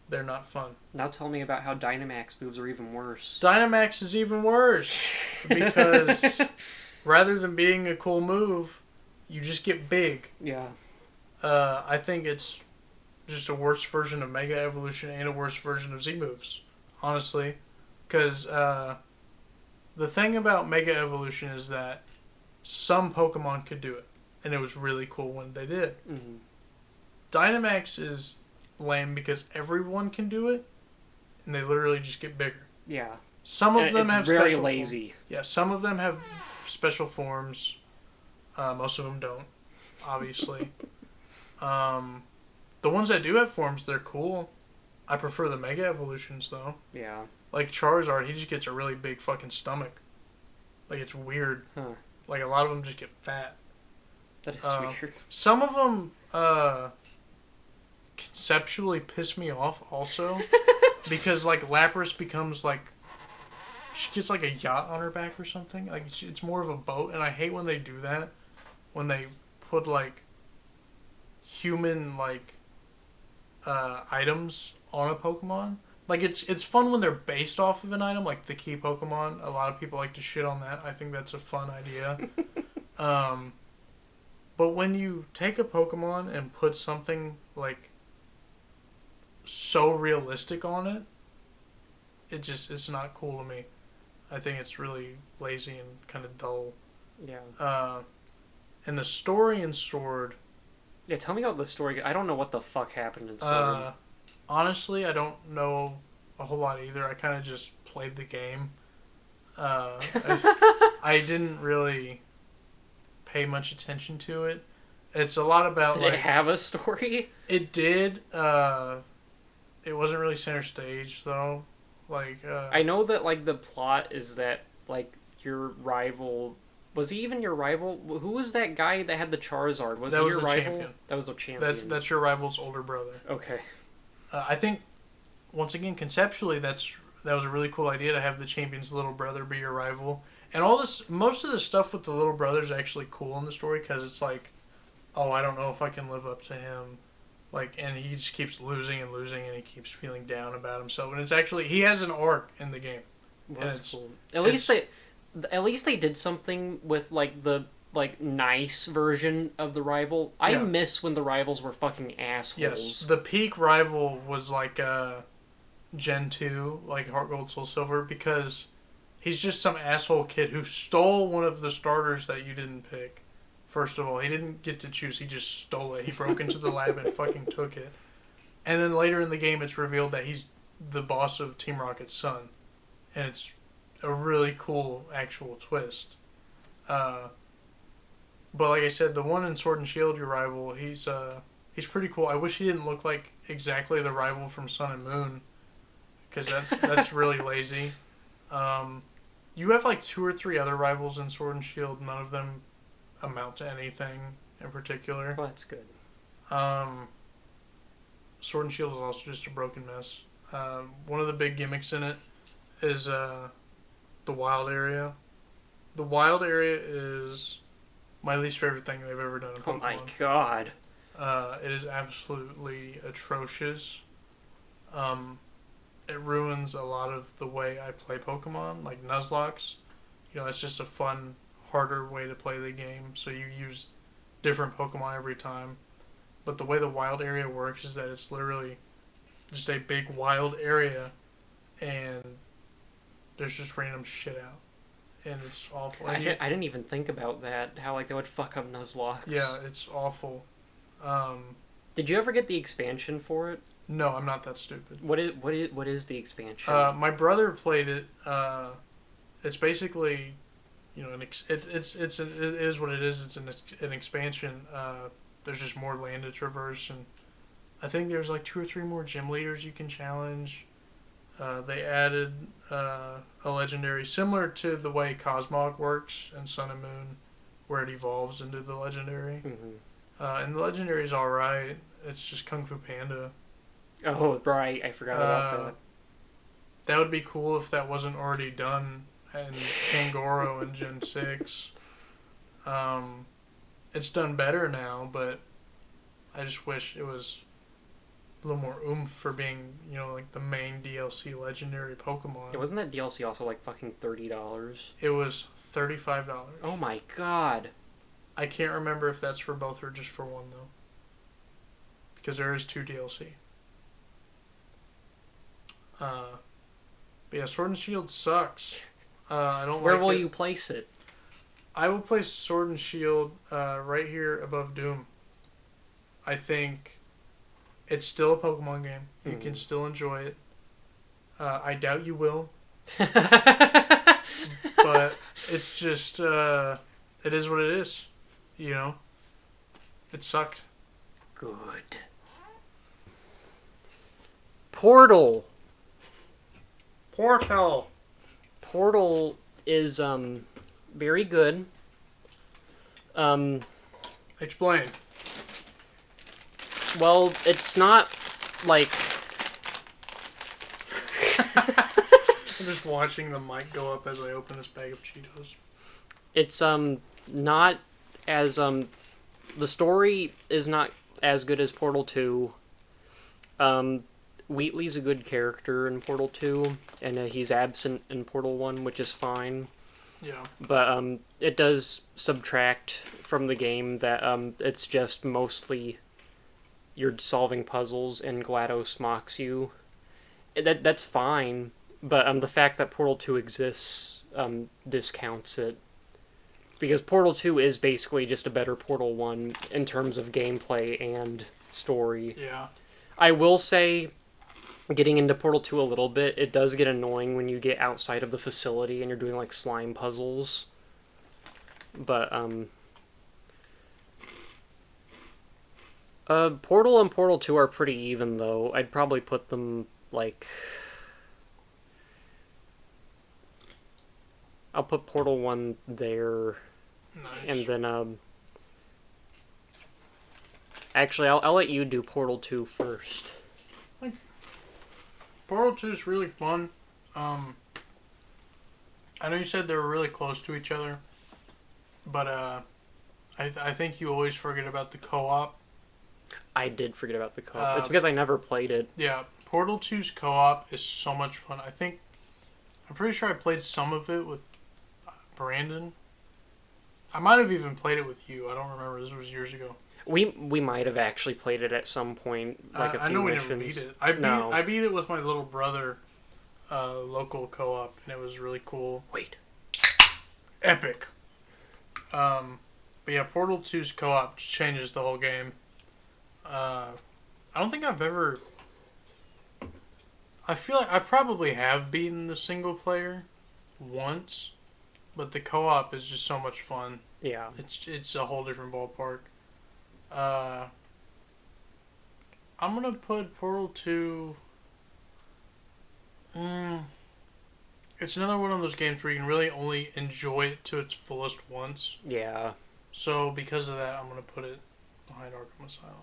They're not fun. Now tell me about how Dynamax moves are even worse. Dynamax is even worse because rather than being a cool move, you just get big. Yeah. I think it's just a worse version of Mega Evolution and a worse version of Z moves, honestly. Because the thing about Mega Evolution is that some Pokemon could do it, and it was really cool when they did. Mm-hmm. Dynamax is lame because everyone can do it, and they literally just get bigger. Yeah. Some of them have very special lazy. Yeah, some of them have special forms. Most of them don't, obviously. The ones that do have forms, they're cool. I prefer the Mega Evolutions, though. Yeah. Like Charizard, he just gets a really big fucking stomach. Like it's weird. Huh. Like a lot of them just get fat. That is weird. Some of them conceptually piss me off also because like Lapras becomes like she gets like a yacht on her back or something. Like it's more of a boat, and I hate when they do that. When they put like human like items on a Pokemon. Like it's fun when they're based off of an item, like the key Pokemon. A lot of people like to shit on that. I think that's a fun idea. But when you take a Pokemon and put something like so realistic on it, it's not cool to me. I think it's really lazy and kind of dull. Yeah. And the story in Sword. Yeah, tell me about the story. I don't know what the fuck happened in Sword. Honestly, I don't know a whole lot either. I kind of just played the game. I didn't really pay much attention to it. It's a lot about Did it have a story? It did. It wasn't really center stage though. Like I know that like the plot is that like your rival. Was he even your rival? Who was that guy that had the Charizard? Was he your rival? Champion. That was the champion. That's your rival's older brother. Okay. I think once again conceptually that was a really cool idea to have the champion's little brother be your rival. And most of the stuff with the little brother is actually cool in the story because it's like, oh, I don't know if I can live up to him. Like, and he just keeps losing and losing, and he keeps feeling down about himself. And it's actually he has an arc in the game. Well, that's cool. At least they did something with like the nice version of the rival. I miss when the rivals were fucking assholes. Yes, the peak rival was like Gen 2, like Heart Gold Soul Silver, because he's just some asshole kid who stole one of the starters that you didn't pick. First of all, he didn't get to choose, he just stole it. He broke into the lab and fucking took it. And then later in the game, it's revealed that he's the boss of Team Rocket's son. And it's a really cool actual twist. But like I said, the one in Sword and Shield, your rival, he's pretty cool. I wish he didn't look like exactly the rival from Sun and Moon, because that's really lazy. You have like 2 or 3 other rivals in Sword and Shield. None of them amount to anything in particular. Well, that's good. Sword and Shield is also just a broken mess. One of the big gimmicks in it is the wild area. The wild area is my least favorite thing they've ever done in Pokemon. Oh my god. It is absolutely atrocious. It ruins a lot of the way I play Pokemon, like Nuzlocke. You know, it's just a fun, harder way to play the game, so you use different Pokemon every time. But the way the wild area works is that it's literally just a big wild area, and there's just random shit out. And it's awful. I didn't even think about that, how like they would fuck up Nuzlocke. Yeah, it's awful. Did you ever get the expansion for it? No, I'm not that stupid. What is the expansion? My brother played it. It's basically, you know, it is what it is. It's an expansion. There's just more land to traverse, and I think there's like 2 or 3 more gym leaders you can challenge. They added a legendary similar to the way Cosmog works in Sun and Moon, where it evolves into the legendary. Mm-hmm. And the legendary is all right. It's just Kung Fu Panda. Oh, right. I forgot about that. That would be cool if that wasn't already done in Kangoro in Gen 6. It's done better now, but I just wish it was a little more oomph for being, you know, like the main DLC legendary Pokemon. Wasn't that DLC also like fucking $30? It was $35. Oh my god. I can't remember if that's for both or just for one, though. Because there is 2 DLC. But yeah, Sword and Shield sucks. I don't Where like will it. you place it? I will place Sword and Shield right here above Doom. I think it's still a Pokemon game. You can still enjoy it. I doubt you will. But it's just, it is what it is. You know? It sucked. Good. Portal. Portal. Portal is very good. Explain. Well, it's not like I'm just watching the mic go up as I open this bag of Cheetos. it's not as the story is not as good as Portal 2. Wheatley's a good character in Portal 2, and he's absent in Portal 1, which is fine. Yeah. But it does subtract from the game that it's just mostly you're solving puzzles and GLaDOS mocks you. That's fine, but the fact that Portal 2 exists discounts it. Because Portal 2 is basically just a better Portal 1 in terms of gameplay and story. Yeah. I will say, getting into Portal 2 a little bit, it does get annoying when you get outside of the facility and you're doing like slime puzzles. But Portal and Portal 2 are pretty even though. I'd probably put them like I'll put Portal 1 there. Nice. And then actually I'll let you do Portal 2 first. Portal 2 is really fun. I know you said they were really close to each other, but I think you always forget about the co-op. I did forget about the co-op. It's because I never played it. Yeah, Portal 2's co-op is so much fun. I'm pretty sure I played some of it with Brandon. I might have even played it with you. I don't remember. This was years ago. We might have actually played it at some point, like a few I know missions. we never beat it. I beat it with my little brother, local co-op, and it was really cool. Wait. Epic. But yeah, Portal 2's co-op changes the whole game. I don't think I've ever... I feel like I probably have beaten the single player once, but the co-op is just so much fun. Yeah. It's a whole different ballpark. I'm gonna put Portal 2... It's another one of those games where you can really only enjoy it to its fullest once. Yeah. So because of that, I'm gonna put it behind Arkham Asylum.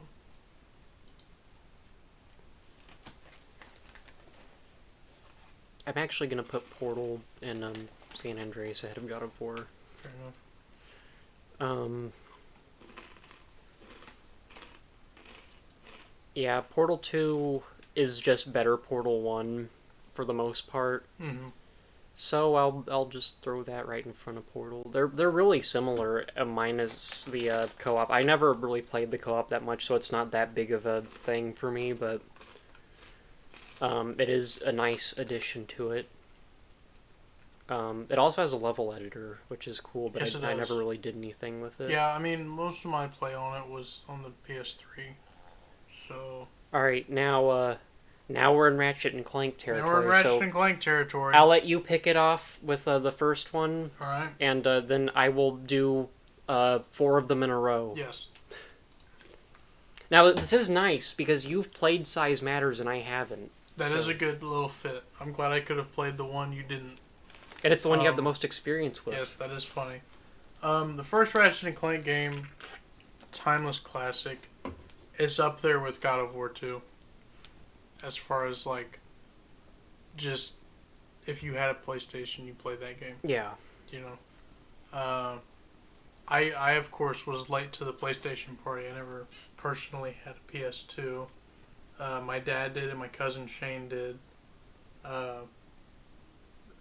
I'm actually gonna put Portal and San Andreas ahead of God of War. Fair enough. Yeah, Portal 2 is just better Portal 1 for the most part. Mm-hmm. So I'll just throw that right in front of Portal. They're really similar, minus the co-op. I never really played the co-op that much, so it's not that big of a thing for me, but it is a nice addition to it. It also has a level editor, which is cool, but Yes, I never really did anything with it. Yeah, I mean, most of my play on it was on the PS3. So... Alright, now we're in Ratchet and Clank territory. Now we're in Ratchet so and Clank territory. I'll let you pick it off with the first one. Alright. And then I will do 4 of them in a row. Yes. Now, this is nice, because you've played Size Matters and I haven't. That is a good little fit. I'm glad I could have played the one you didn't. And it's the one you have the most experience with. Yes, that is funny. The first Ratchet and Clank game, timeless classic, is up there with God of War 2. As far as, like, just, if you had a PlayStation, you played that game. Yeah. You know. I of course, was late to the PlayStation party. I never personally had a PS2. My dad did and my cousin Shane did.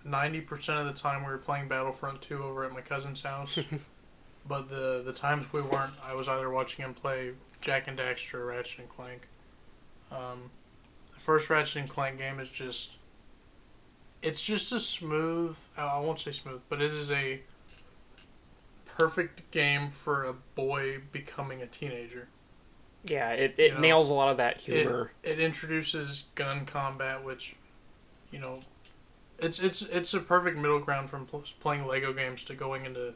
90% of the time we were playing Battlefront 2 over at my cousin's house. But the times we weren't, I was either watching him play Jak and Daxter or Ratchet and Clank. The first Ratchet and Clank game is just... It's just a smooth... I won't say smooth, but it is a perfect game for a boy becoming a teenager. Yeah, it nails a lot of that humor. It introduces gun combat, which, you know, it's a perfect middle ground from playing Lego games to going into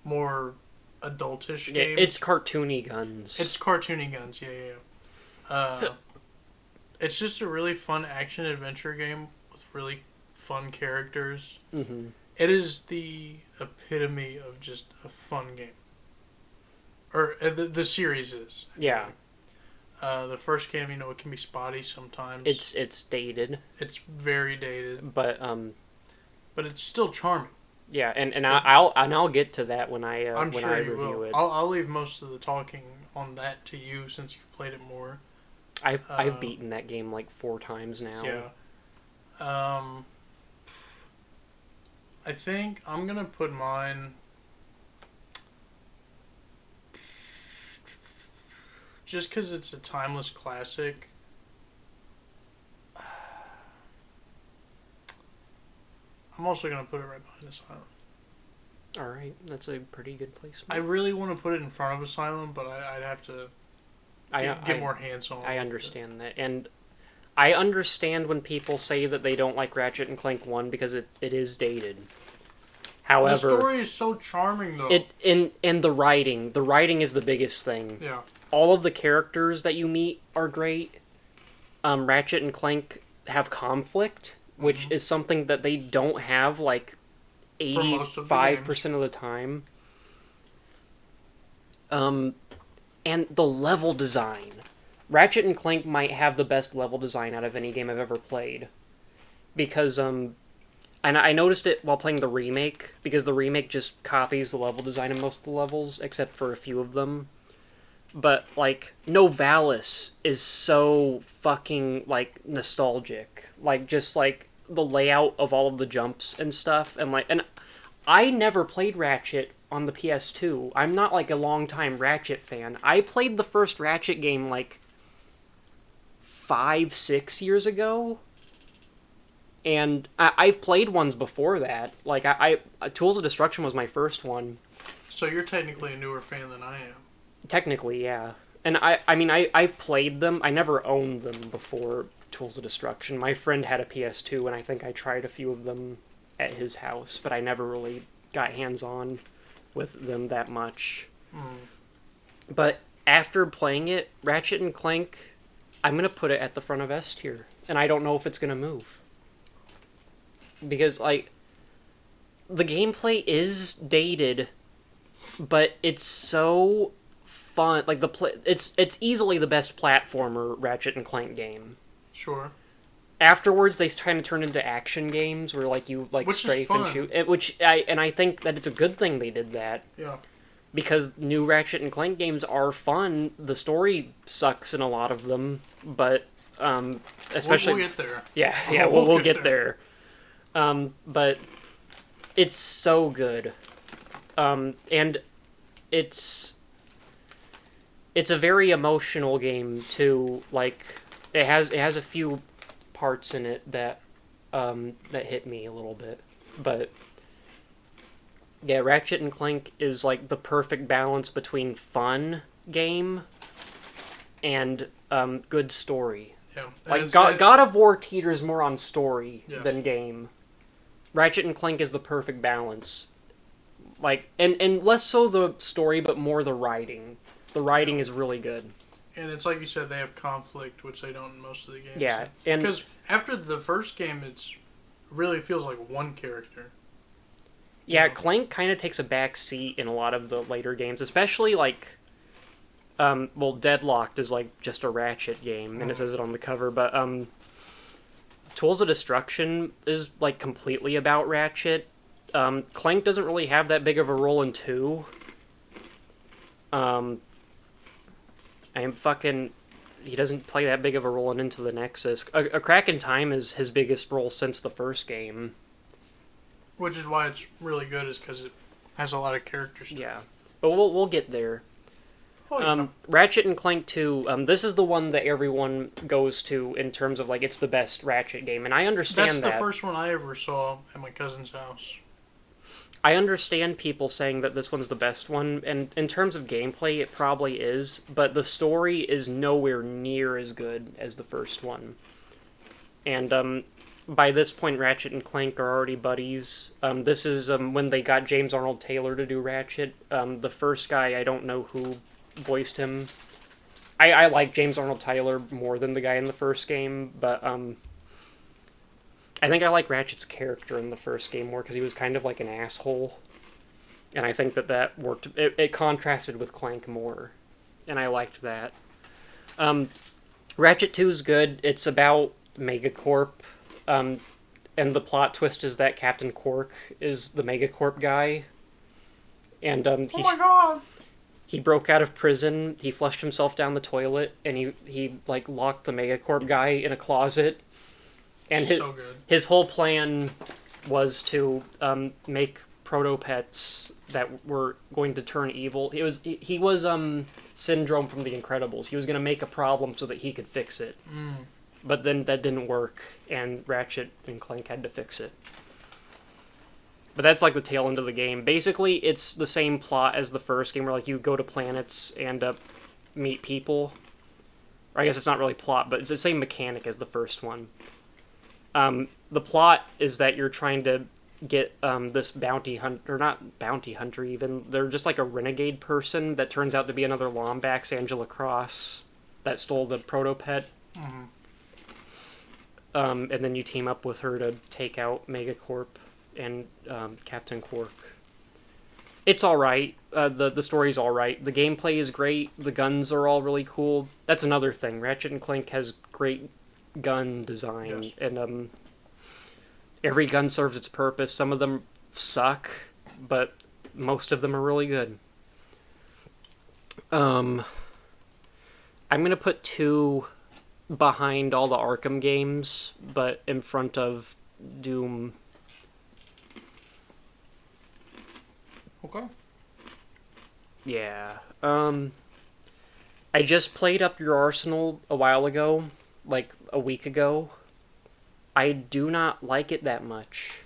more adultish games. It's cartoony guns. It's cartoony guns, yeah. It's just a really fun action-adventure game with really fun characters. Mm-hmm. It is the epitome of just a fun game. Or the series is. Yeah. The first game, it can be spotty sometimes. It's dated. It's very dated, but it's still charming. Yeah, and I'll get to that when I I'm when sure I you review will. it. I'll leave most of the talking on that to you since you've played it more. I've beaten that game like 4 times now. Yeah. I think I'm gonna put mine. Just because it's a timeless classic. I'm also going to put it right behind Asylum. Alright, that's a pretty good placement. I really want to put it in front of Asylum, but I'd have to get more hands-on. I understand that. And I understand when people say that they don't like Ratchet and Clank 1 because it is dated. However, the story is so charming, though. And the writing is the biggest thing. Yeah. All of the characters that you meet are great. Ratchet and Clank have conflict, which is something that they don't have, like, 85% of the time. And the level design. Ratchet and Clank might have the best level design out of any game I've ever played. Because, and I noticed it while playing the remake, because the remake just copies the level design of most of the levels, except for a few of them. But, like, Novalis is so fucking, like, nostalgic. Like, just, like, the layout of all of the jumps and stuff. And I never played Ratchet on the PS2. I'm not, like, a long-time Ratchet fan. I played the first Ratchet game, like, 5-6 years ago. And I've played ones before that. Like, Tools of Destruction was my first one. So you're technically a newer fan than I am. Technically, yeah. And I played them. I never owned them before Tools of Destruction. My friend had a PS2, and I think I tried a few of them at his house, but I never really got hands-on with them that much. But after playing it, Ratchet and Clank, I'm going to put it at the front of S tier, and I don't know if it's going to move. Because, like, the gameplay is dated, but it's so fun. Like, it's easily the best platformer Ratchet and Clank game. Sure. Afterwards, they kind of turn into action games where, like, you, like, strafe and shoot. I think that it's a good thing they did that. Yeah. Because new Ratchet and Clank games are fun. The story sucks in a lot of them, but, especially... We'll get there. Yeah, we'll get there. But it's so good. And it's a very emotional game too. Like, it has a few parts in it that hit me a little bit. But yeah, Ratchet and Clank is like the perfect balance between fun game and good story. Yeah. Like, God of War teeters more on story than game. Ratchet and Clank is the perfect balance. Like, and less so the story, but more the writing. The writing is really good. And it's like you said, they have conflict, which they don't in most of the games. Yeah, and... Because after the first game, it really feels like one character. Yeah, Clank kind of takes a back seat in a lot of the later games, especially, like... Deadlocked is, like, just a Ratchet game, and it says it on the cover, but, Tools of Destruction is, like, completely about Ratchet. Clank doesn't really have that big of a role in 2. He doesn't play that big of a role in Into the Nexus. A Crack in Time is his biggest role since the first game. Which is why it's really good, is because it has a lot of character stuff. Yeah, but we'll get there. Ratchet and Clank 2, this is the one that everyone goes to in terms of, like, it's the best Ratchet game, and I understand that. That's the first one I ever saw at my cousin's house. I understand people saying that this one's the best one, and in terms of gameplay, it probably is, but the story is nowhere near as good as the first one. And, by this point, Ratchet and Clank are already buddies. This is, when they got James Arnold Taylor to do Ratchet. The first guy, I don't know who voiced him. I like James Arnold Taylor more than the guy in the first game, but I think I like Ratchet's character in the first game more because he was kind of like an asshole, and I think that worked. It contrasted with Clank more, and I liked that. Ratchet 2 is good. It's about Megacorp, and the plot twist is that Captain Quark is the Megacorp guy, and Oh my god! he broke out of prison. He flushed himself down the toilet, and he like locked the Megacorp guy in a closet. And So good. his whole plan was to make proto-pets that were going to turn evil. He was Syndrome from The Incredibles. He was going to make a problem so that he could fix it. But then that didn't work, and Ratchet and Clank had to fix it. But that's like the tail end of the game. Basically, it's the same plot as the first game, where like you go to planets and meet people. Or I guess it's not really plot, but it's the same mechanic as the first one. The plot is that you're trying to get this bounty hunter, or not bounty hunter even, they're just like a renegade person that turns out to be another Lombax, Angela Cross, that stole the proto-pet. And then you team up with her to take out Megacorp and Captain Quark. It's alright. The story's alright. The gameplay is great. The guns are all really cool. That's another thing. Ratchet and Clank has great gun design, Yes. and every gun serves its purpose. Some of them suck, but most of them are really good. I'm gonna put 2 behind all the Arkham games, but in front of Doom. Okay. Yeah. I just played Up Your Arsenal a while ago, like a week ago. I do not like it that much.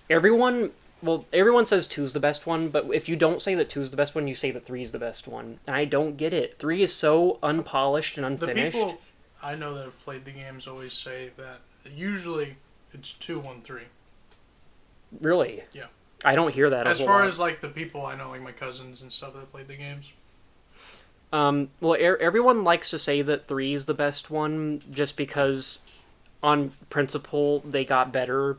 Everyone says 2's the best one, but if you don't say that 2's the best one, you say that 3's the best one. And I don't get it. 3 is so unpolished and The unfinished. people I know that have played the games always say that usually it's 2, 1, 3. Really? Yeah. I don't hear that As a whole far lot. as like the people I know, like my cousins and stuff that played the games. Well, everyone likes to say that 3 is the best one just because, on principle, they got better.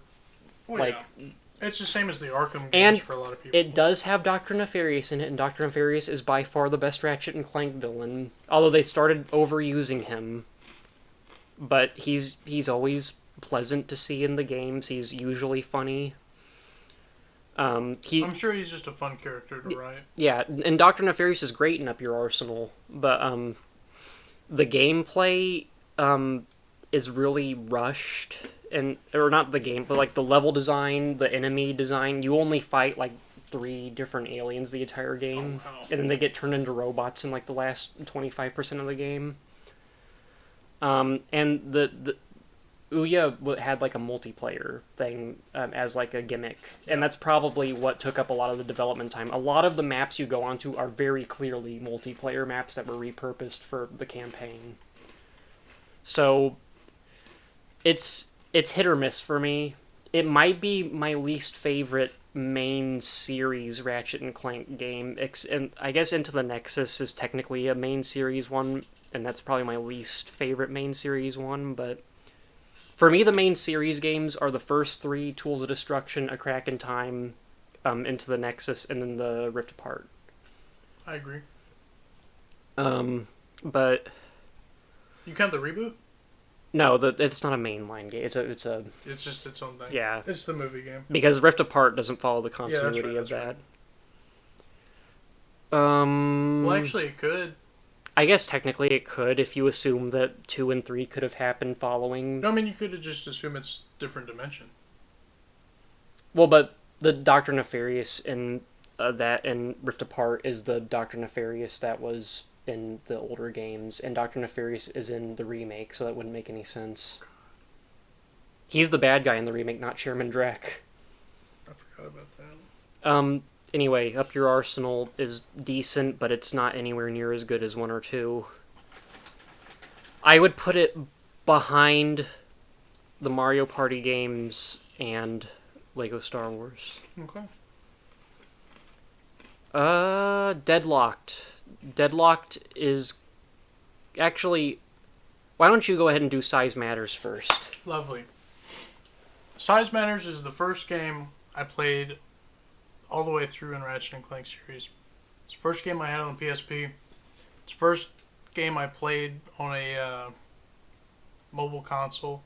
Well, Like, yeah. It's the same as the Arkham games and for a lot of people. it does have Dr. Nefarious in it, and Dr. Nefarious is by far the best Ratchet and Clank villain. Although they started overusing him, but he's always pleasant to see in the games. He's usually funny. I'm sure he's just a fun character to write. Yeah, and Dr. Nefarious is great in Up Your Arsenal, but the gameplay is really rushed, or not the game, but like the level design, the enemy design. You only fight like 3 different aliens the entire game, Oh, wow. and then they get turned into robots in like the last 25% of the game. And the Ouya had like a multiplayer thing as like a gimmick, and that's probably what took up a lot of the development time. A lot of the maps you go onto are very clearly multiplayer maps that were repurposed for the campaign. So it's hit or miss for me. It might be my least favorite main series Ratchet and Clank game, and I guess Into the Nexus is technically a main series one, and that's probably my least favorite main series one, but for me, the main series games are the first 3, Tools of Destruction, A Crack in Time, Into the Nexus, and then the Rift Apart. I agree. But You count the reboot? no, it's not a mainline game. It's a It's just its own thing. yeah, It's the movie game. because Rift Apart doesn't follow the continuity right, of that's that. Well, actually, it could. I guess technically it could if you assume that 2 and 3 could have happened following. No, I mean, you could have just assumed it's different dimension. Well, but the Dr. Nefarious in that and Rift Apart is the Dr. Nefarious that was in the older games, and Dr. Nefarious is in the remake, so that wouldn't make any sense. He's the bad guy in the remake, not Chairman Drek. I forgot about that. Anyway, Up Your Arsenal is decent, but it's not anywhere near as good as 1 or 2. I would put it behind the Mario Party games and Lego Star Wars. Okay. Deadlocked. Deadlocked is... Actually, why don't you go ahead and do Size Matters first? Lovely. Size Matters is the first game I played all the way through in Ratchet and Clank series. It's the first game I had on the PSP. It's the first game I played on a mobile console,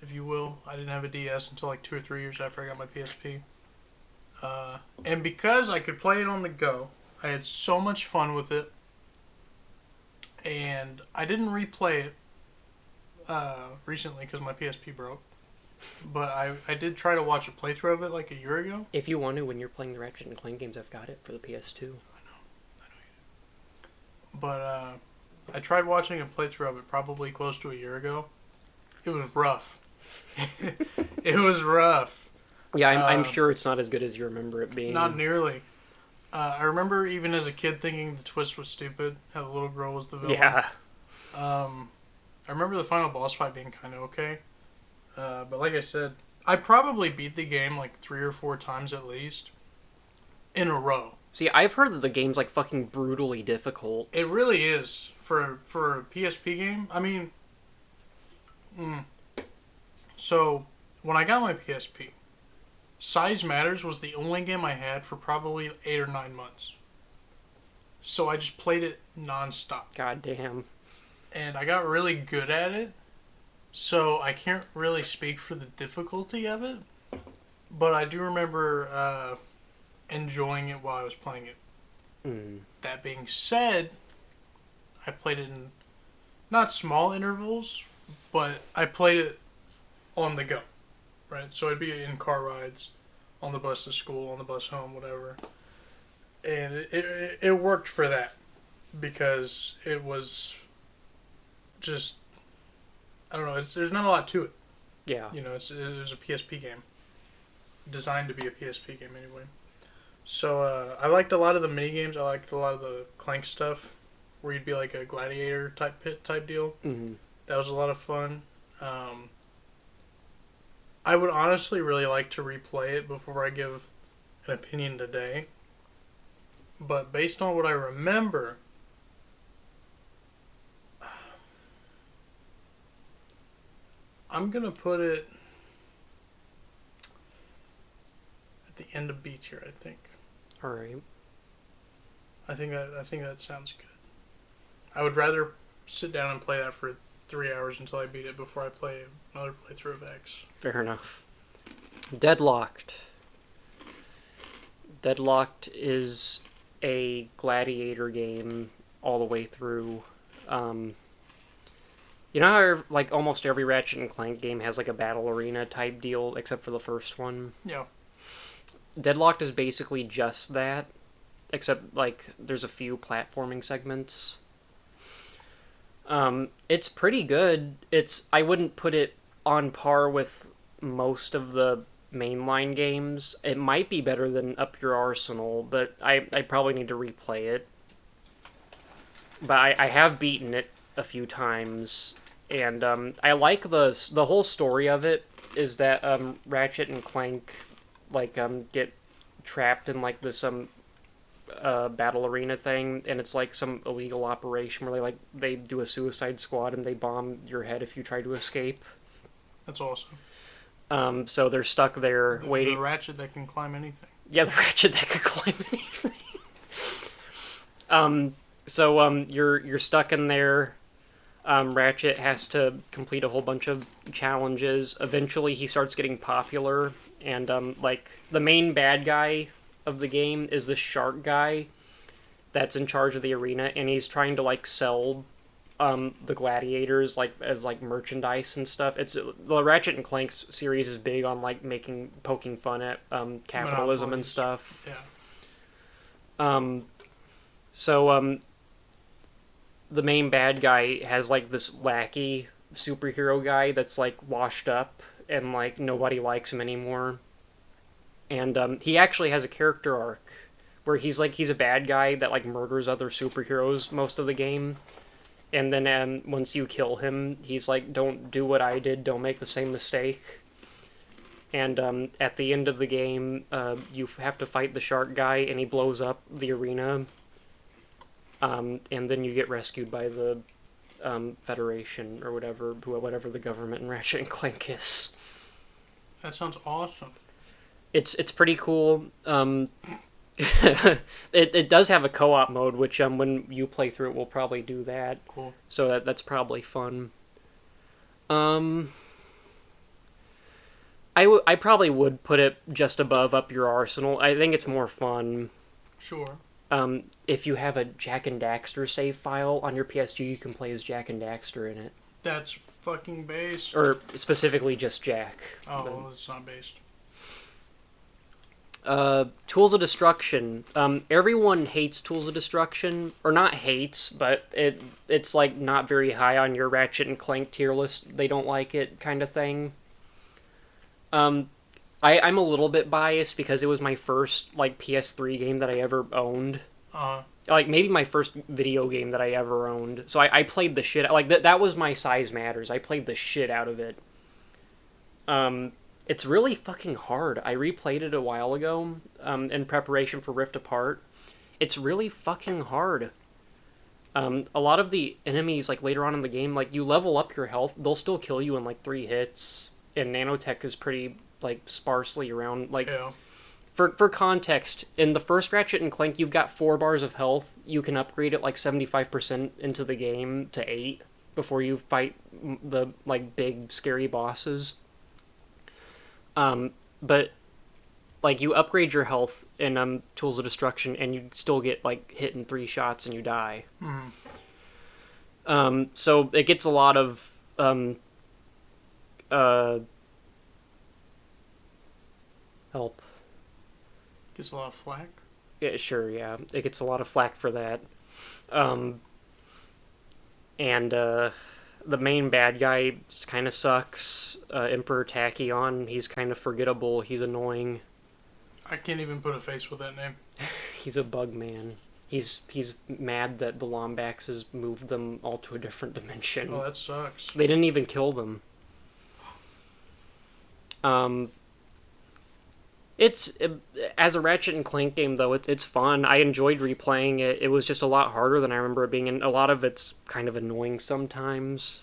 if you will. I didn't have a DS until like 2 or 3 years after I got my PSP. And because I could play it on the go, I had so much fun with it. And I didn't replay it recently because my PSP broke. But I did try to watch a playthrough of it like a year ago. If you want to, when you're playing the Ratchet and Clank games, I've got it for the PS2. But I tried watching a playthrough of it probably close to a year ago. It was rough. It was rough. Yeah, I'm sure it's not as good as you remember it being. Not nearly. I remember even as a kid thinking the twist was stupid, how the little girl was the villain. Yeah. I remember the final boss fight being kind of okay. But like I said, I probably beat the game like 3 or 4 times at least in a row. See, I've heard that the game's like fucking brutally difficult. It really is for a PSP game. I mean, so when I got my PSP, Size Matters was the only game I had for probably 8 or 9 months. So I just played it nonstop. God damn. And I got really good at it. So I can't really speak for the difficulty of it. But I do remember enjoying it while I was playing it. That being said, I played it in not small intervals, but I played it on the go. Right? So I'd be in car rides, on the bus to school, on the bus home, whatever. And it worked for that. Because it was just, I don't know, there's not a lot to it. Yeah. You know, it was a PSP game. Designed to be a PSP game anyway. So I liked a lot of the mini games. I liked a lot of the Clank stuff, where you'd be like a gladiator type deal. Mm-hmm. That was a lot of fun. I would honestly really like to replay it before I give an opinion today. But based on what I remember, I'm gonna put it at the end of B tier. I think. All right. I think that sounds good. I would rather sit down and play that for 3 hours until I beat it before I play another playthrough of X. Fair enough. Deadlocked. Deadlocked is a gladiator game all the way through. You know how like almost every Ratchet and Clank game has like a battle arena type deal, except for the first one? Yeah. Deadlocked is basically just that, except like there's a few platforming segments. It's pretty good. I wouldn't put it on par with most of the mainline games. It might be better than Up Your Arsenal, but I probably need to replay it. But I have beaten it a few times, and I like the whole story of it is that Ratchet and Clank like get trapped in like this battle arena thing, and it's like some illegal operation where they do a suicide squad and they bomb your head if you try to escape. That's awesome. So they're stuck there waiting. The Ratchet that can climb anything. Yeah, the Ratchet that could climb anything. So you're stuck in there. Ratchet has to complete a whole bunch of challenges. Eventually, he starts getting popular, and like the main bad guy of the game is this shark guy that's in charge of the arena, and he's trying to like sell the gladiators like as like merchandise and stuff. It's the Ratchet and Clank series is big on like poking fun at capitalism and stuff. Yeah. So the main bad guy has like this wacky superhero guy that's like washed up and like nobody likes him anymore. And he actually has a character arc where he's a bad guy that like murders other superheroes most of the game. And then once you kill him, he's like, don't do what I did, don't make the same mistake. And at the end of the game, you have to fight the shark guy, and he blows up the arena. And then you get rescued by the Federation, or whatever the government in Ratchet and Clank is. That sounds awesome. It's pretty cool. It does have a co-op mode, which when you play through it, we'll probably do that. Cool. So that's probably fun. Um, I probably would put it just above Up Your Arsenal. I think it's more fun. Sure. If you have a Jak and Daxter save file on your PSG, you can play as Jak and Daxter in it, That's fucking based. or specifically just Jak. Oh, But- well, it's not based. Tools of Destruction. Everyone hates Tools of Destruction, or not hates, but it's like not very high on your Ratchet and Clank tier list. They don't like it, kind of thing. I'm a little bit biased because it was my first like PS3 game that I ever owned. Like maybe my first video game that I ever owned. So I played the shit like that was my Size Matters. I played the shit out of it. It's really fucking hard. I replayed it a while ago in preparation for Rift Apart. It's really fucking hard. A lot of the enemies, like later on in the game, like you level up your health, they'll still kill you in like 3 hits. And nanotech is pretty like sparsely around. Like Yeah. for context, in the first Ratchet and Clank, you've got 4 bars of health. You can upgrade it like 75% into the game to 8 before you fight the like big scary bosses. But like you upgrade your health in Tools of Destruction, and you still get like hit in 3 shots and you die. So it gets a lot of help. Gets a lot of flack. Yeah, sure, yeah. It gets a lot of flack for that. And the main bad guy kind of sucks. Emperor Tachyon, he's kind of forgettable. He's annoying. I can't even put a face with that name. He's a bug man. He's mad that the Lombaxes moved them all to a different dimension. Oh, that sucks. They didn't even kill them. It's as a Ratchet and Clank game though. It's fun. I enjoyed replaying it. It was just a lot harder than I remember it being, and a lot of it's kind of annoying sometimes.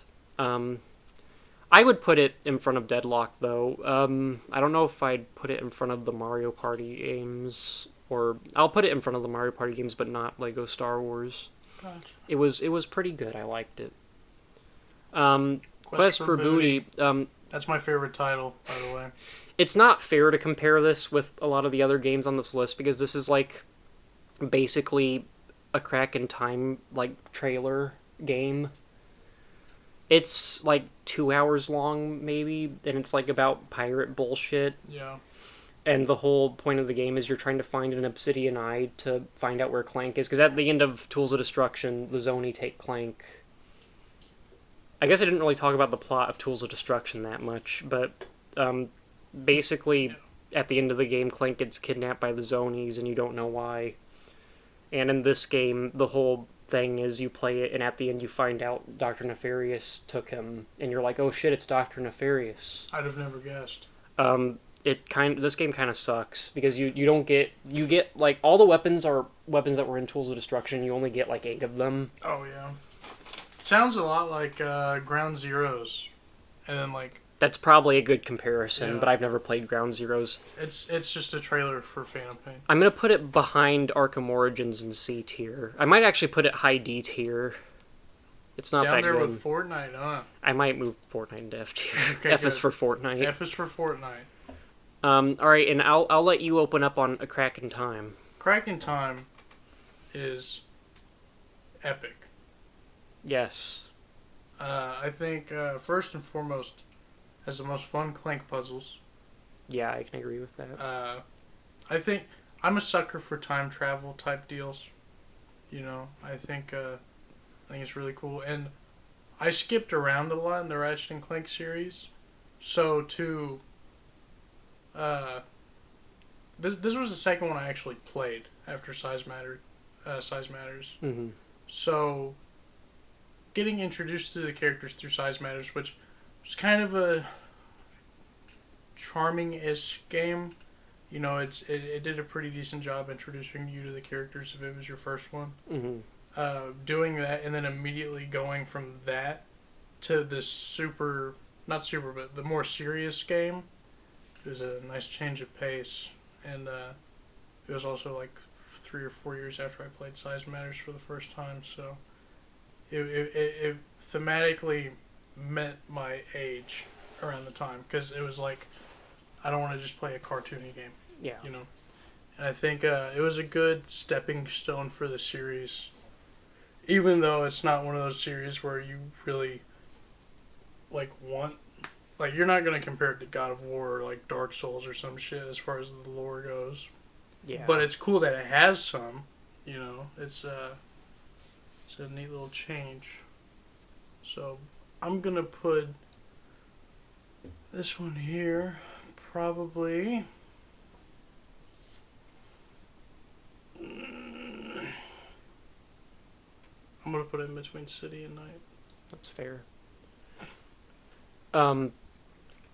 I would put it in front of Deadlock though. I don't know if I'd put it in front of the Mario Party games, or I'll put it in front of the Mario Party games, but not Lego Star Wars. Gotcha. It was pretty good. I liked it. Quest for Booty. That's my favorite title, by the way. It's not fair to compare this with a lot of the other games on this list because this is like basically a Crack in Time like trailer game. It's like 2 hours long maybe, and it's like about pirate bullshit. Yeah. And the whole point of the game is you're trying to find an obsidian eye to find out where Clank is, because at the end of Tools of Destruction, the Zoni take Clank. I guess I didn't really talk about the plot of Tools of Destruction that much, but basically, at the end of the game, Clank gets kidnapped by the Zonies, and you don't know why. And in this game, the whole thing is you play it, and at the end you find out Dr. Nefarious took him, and you're like, oh shit, it's Dr. Nefarious. I'd have never guessed. This game kind of sucks because you get like all the weapons are weapons that were in Tools of Destruction. You only get like 8 of them. Oh yeah. Sounds a lot like Ground Zeroes, and then like That's probably a good comparison, Yeah. but I've never played Ground Zeroes. it's just a trailer for Phantom Pain. I'm gonna put it behind Arkham Origins in C tier. I might actually put it high D tier. It's not Down that there good. with Fortnite, huh? I might move Fortnite into F tier. Okay, F is good. for Fortnite. F is for Fortnite. All right, and I'll let you open up on A Crack in Time. Crack in Time is epic. Yes. I think first and foremost has the most fun Clank puzzles. Yeah, I can agree with that. I think I'm a sucker for time travel type deals. You know, I think it's really cool, and I skipped around a lot in the Ratchet and Clank series, so to this was the second one I actually played after Size Matters. Mm-hmm. So, getting introduced to the characters through Size Matters, which was kind of a charming-ish game. You know, it did a pretty decent job introducing you to the characters if it was your first one. Mm-hmm. Doing that and then immediately going from that to this the more serious game It was a nice change of pace, and it was also like 3 or 4 years after I played Size Matters for the first time, so it thematically met my age around the time, because it was like, I don't want to just play a cartoony game, Yeah. you know? And I think it was a good stepping stone for the series, even though it's not one of those series where you really, like, like, you're not going to compare it to God of War or, like, Dark Souls or some shit as far as the lore goes. Yeah. But it's cool that it has some, you know? It's a neat little change. So, I'm going to put this one here, probably... I'm going to put it in between City and Night. That's fair. I'm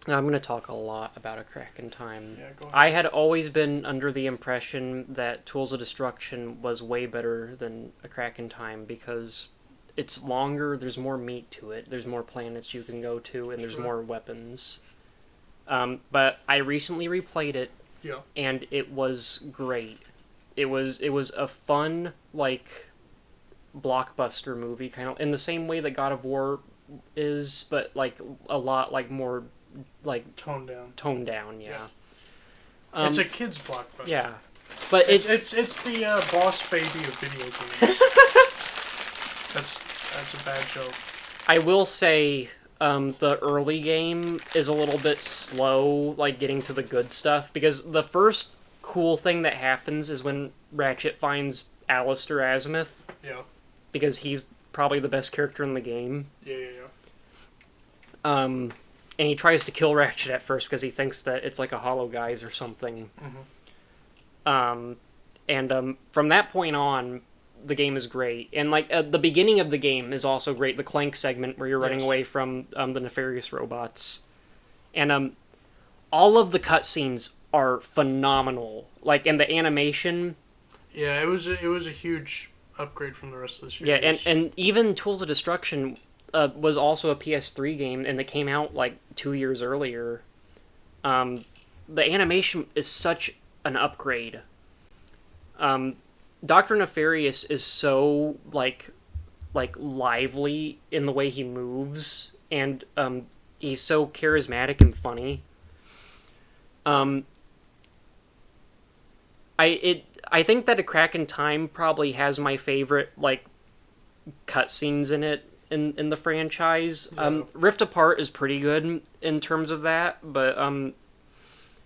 going to talk a lot about A Crack in Time. Yeah, go ahead. I had always been under the impression that Tools of Destruction was way better than A Crack in Time because it's longer, there's more meat to it, there's more planets you can go to, and there's more weapons. But I recently replayed it, Yeah. and it was great. It was a fun, like, blockbuster movie, kind of in the same way that God of War is, but like a lot like more like Toned down. Yeah. It's a kid's blockbuster. Yeah, but It's the Boss Baby of video games. That's a bad joke. I will say the early game is a little bit slow, like getting to the good stuff, because the first cool thing that happens is when Ratchet finds Alistair Azimuth. Yeah. Because he's probably the best character in the game. Yeah. And he tries to kill Ratchet at first because he thinks that it's like a Hollow Guys or something. Mm-hmm. From that point on, the game is great. And like the beginning of the game is also great. The Clank segment where you're running away from the nefarious robots, and all of the cutscenes are phenomenal. Like, and the animation. Yeah, it was a huge upgrade from the rest of the series. Yeah, and even Tools of Destruction was also a PS3 game, and it came out like 2 years earlier. The animation is such an upgrade. Dr. Nefarious is so like lively in the way he moves, and he's so charismatic and funny. I think that A Crack in Time probably has my favorite like cutscenes in it in the franchise. Yeah. Rift Apart is pretty good in terms of that, but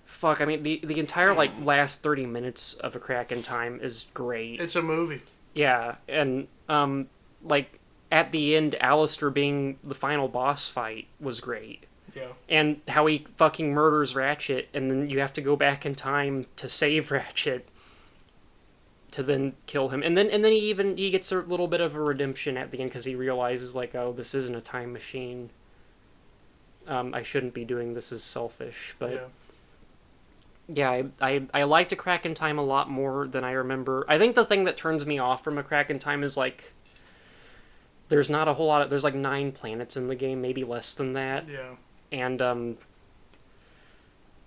fuck, I mean the entire like last 30 minutes of A Crack in Time is great. It's a movie. Yeah, and like at the end, Alistair being the final boss fight was great. Yeah. And how he fucking murders Ratchet, and then you have to go back in time to save Ratchet to then kill him. And then he gets a little bit of a redemption at the end because he realizes, like, oh, this isn't a time machine. I shouldn't be doing this, is selfish. But yeah, I liked A Crack in Time a lot more than I remember. I think the thing that turns me off from A Crack in Time is, like, there's not a whole lot of... There's, like, 9 planets in the game, maybe less than that. Yeah. And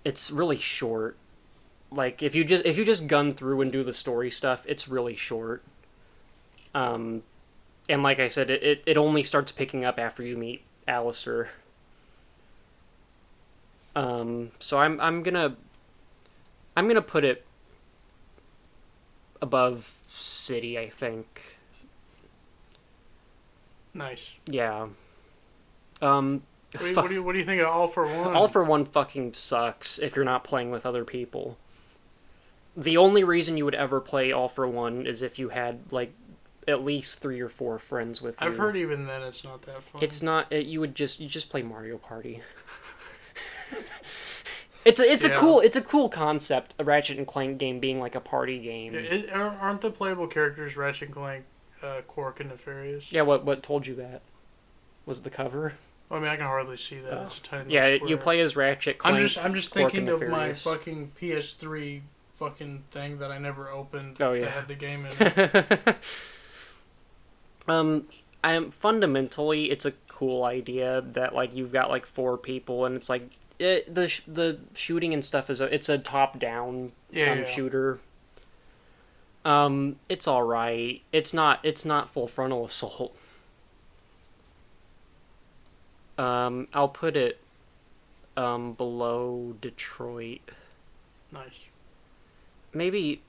it's really short. Like, if you just gun through and do the story stuff, it's really short. And like I said, it only starts picking up after you meet Alistair. So I'm gonna put it above City, I think. Nice. Yeah. What do you think of All for One? All for One fucking sucks if you're not playing with other people. The only reason you would ever play All for One is if you had, like, at least 3 or 4 friends with you. I've heard even then it's not that fun. It's not. You just play Mario Party. It's a cool concept, a Ratchet and Clank game being like a party game. Aren't the playable characters Ratchet and Clank, Quark, and Nefarious? Yeah, what told you that? Was it the cover? Well, I mean, I can hardly see that. It's a tiny yeah, square. You play as Ratchet, Clank. I'm just Quark, thinking and of my Nefarious. fucking PS3 fucking thing that I never opened. Oh, yeah. That had the game in it. Fundamentally, it's a cool idea that, like, you've got, like, 4 people, and it's like the shooting and stuff it's a top down Yeah. shooter. It's all right. It's not Full Frontal Assault. I'll put it below Detroit. Nice. Maybe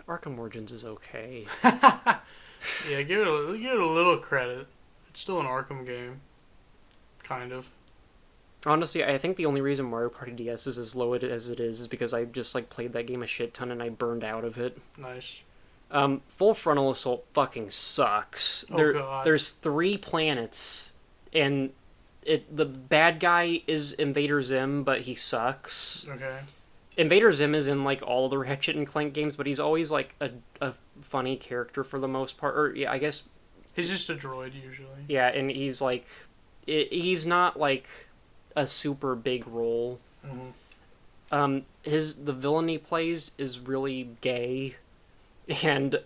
Arkham Origins is okay. Yeah, give it a little credit. It's still an Arkham game, kind of. Honestly, I think the only reason Mario Party DS is as low as it is because I just like played that game a shit ton and I burned out of it. Nice. Full Frontal Assault fucking sucks. Oh, God. There's 3 planets, and the bad guy is Invader Zim, but he sucks. Okay. Invader Zim is in like all the Ratchet and Clank games, but he's always like a funny character for the most part. Or yeah, I guess He's just a droid usually. yeah, and he's like he's not like a super big role. Mm-hmm. The villain he plays is really gay, and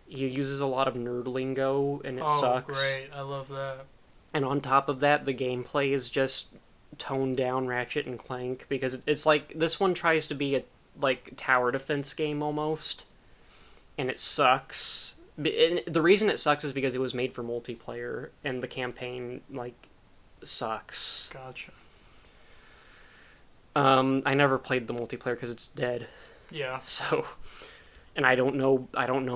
he uses a lot of nerd lingo, and it sucks. Great! I love that. And on top of that, the gameplay is just toned down Ratchet and Clank because it's like this one tries to be a like tower defense game almost, and it sucks. And the reason it sucks is because it was made for multiplayer, and the campaign like sucks. Gotcha. I never played the multiplayer because it's dead. Yeah. So, and I don't know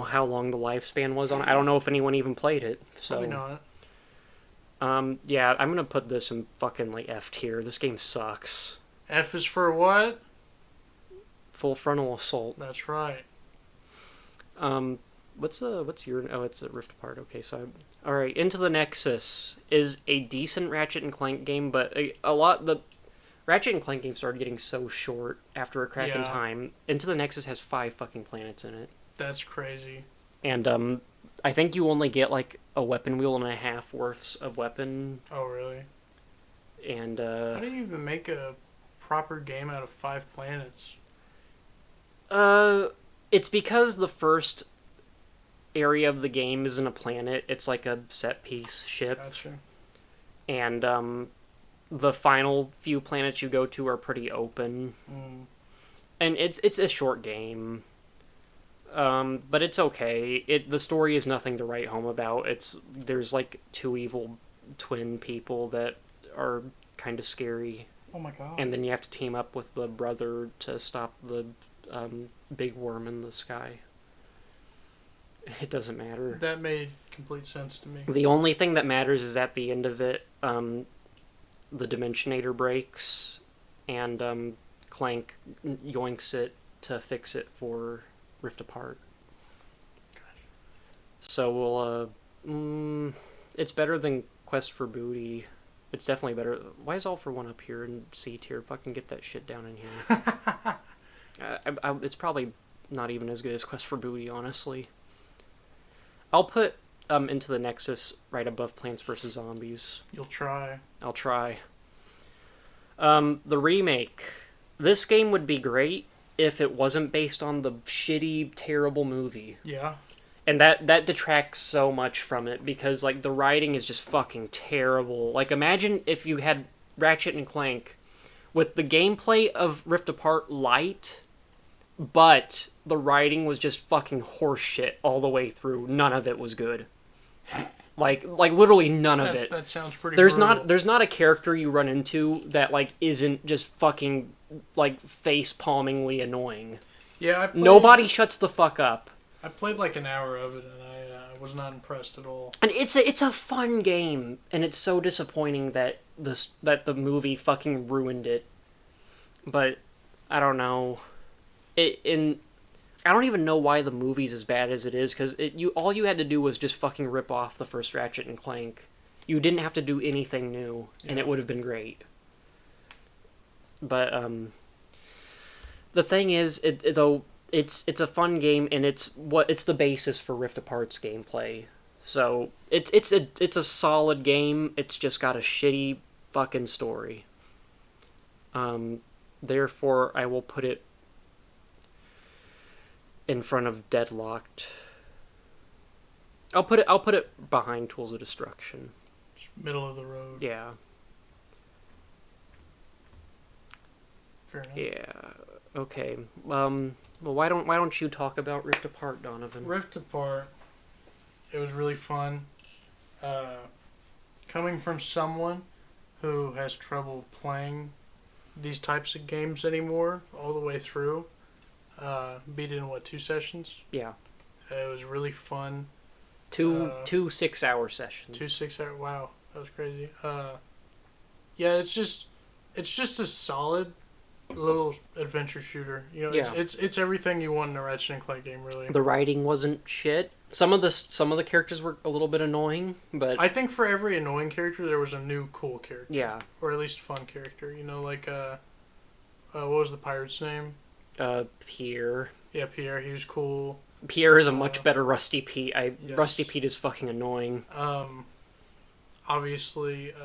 how long the lifespan was on it. I don't know if anyone even played it. So, Probably not. yeah, I'm gonna put this in fucking like F tier. This game sucks. F is for what? Full Frontal Assault. That's right. What's your? Oh, it's a Rift Apart. Okay, so all right. Into the Nexus is a decent Ratchet and Clank game, but the Ratchet and Clank games started getting so short after a crack in time. Into the Nexus has 5 fucking planets in it. That's crazy. And I think you only get like a weapon wheel and a half worths of weapon. Oh, really? And How do you even make a proper game out of 5 planets? it's because the first area of the game isn't a planet. It's like a set piece ship. Gotcha. And the final few planets you go to are pretty open. Mm. And it's a short game. But it's okay. The story is nothing to write home about. There's like 2 evil twin people that are kind of scary. Oh my god. And then you have to team up with the brother to stop the big worm in the sky. It doesn't matter. That made complete sense to me. The only thing that matters is at the end of it, the Dimensionator breaks, and Clank yoinks it to fix it for Rift Apart. So it's better than Quest for Booty. It's definitely better. Why is All for One up here in C tier? Fucking get that shit down in here. It's probably not even as good as Quest for Booty, honestly. I'll put Into the Nexus right above Plants vs. Zombies. You'll try. I'll try. The remake. This game would be great if it wasn't based on the shitty, terrible movie. Yeah. And that detracts so much from it because like the writing is just fucking terrible. Like imagine if you had Ratchet and Clank with the gameplay of Rift Apart light, but the writing was just fucking horseshit all the way through. None of it was good. Like literally none of it. That sounds pretty There's brutal. there's not a character you run into that like isn't just fucking like face palmingly annoying. Yeah, Nobody shuts the fuck up. I played like an hour of it and I was not impressed at all. And it's a fun game, and it's so disappointing that the movie fucking ruined it. But I don't know. I don't even know why the movie's as bad as it is, because all you had to do was just fucking rip off the first Ratchet and Clank. You didn't have to do anything new, and it would have been great. But the thing is, it's a fun game, and it's the basis for Rift Apart's gameplay. So it's a solid game. It's just got a shitty fucking story. Therefore, I will put it in front of Deadlocked. I'll put it behind Tools of Destruction. Middle of the road. Yeah. Fair enough. Yeah. Okay. Well, why don't you talk about Rift Apart, Donovan? Rift Apart. It was really fun. Coming from someone who has trouble playing these types of games anymore, all the way through. Beat it in 2 sessions? Yeah. It was really fun. Two 6-hour sessions. 2 6 hour. Wow, that was crazy. Yeah, it's just a solid little adventure shooter. You know, Yeah. it's everything you want in a Ratchet and Clank game, really. The writing wasn't shit. Some of the characters were a little bit annoying, but I think for every annoying character, there was a new cool character. yeah. Or at least fun character. You know, like what was the pirate's name? Pierre. Yeah, Pierre. He was cool. Pierre is a much better Rusty Pete. Yes. Rusty Pete is fucking annoying. Obviously,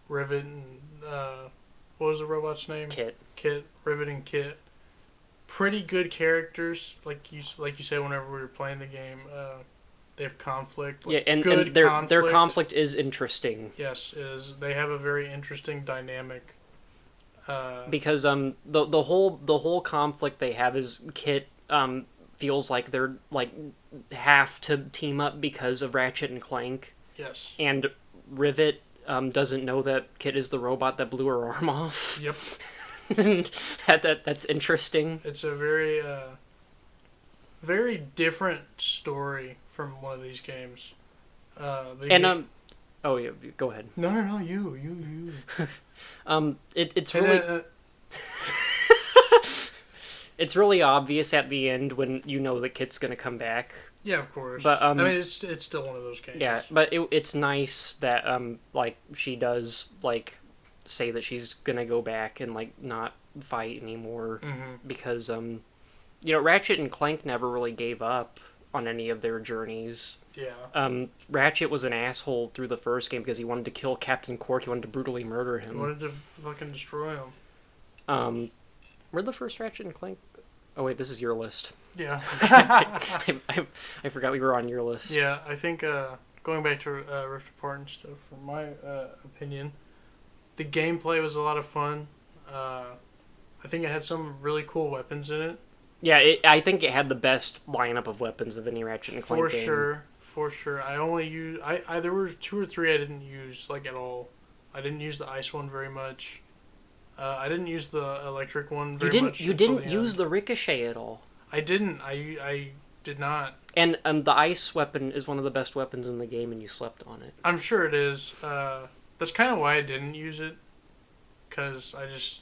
Rivet and what was the robot's name? Kit. Rivet and Kit. Pretty good characters, like you said. Whenever we were playing the game, they have conflict. Yeah, and their conflict is interesting. Yes, they have a very interesting dynamic. Because the whole conflict they have is Kit feels like they're like have to team up because of Ratchet and Clank. Yes. And Rivet doesn't know that Kit is the robot that blew her arm off. Yep. that's interesting. It's a very very different story from one of these games. Oh yeah, go ahead. No, you. It's really it's really obvious at the end when you know that Kit's gonna come back. Yeah, of course. But I mean, it's still one of those games. Yeah, but it's nice that like she does like say that she's gonna go back and like not fight anymore because Ratchet and Clank never really gave up on any of their journeys. Yeah. Ratchet was an asshole through the first game because he wanted to kill Captain Quark. He wanted to brutally murder him. He wanted to fucking destroy him. Where'd the first Ratchet and Clank? Oh wait, this is your list. Yeah. I forgot we were on your list. Yeah, I think going back to Rift Apart and stuff, from my opinion, the gameplay was a lot of fun. I think it had some really cool weapons in it. Yeah, I think it had the best lineup of weapons of any Ratchet and Clank game. For sure. I only used there were 2 or 3 I didn't use like at all. I didn't use the ice one very much. I didn't use the electric one very much. You didn't use the ricochet at all. I didn't. I did not. And the ice weapon is one of the best weapons in the game, and you slept on it. I'm sure it is. That's kind of why I didn't use it. Because I just...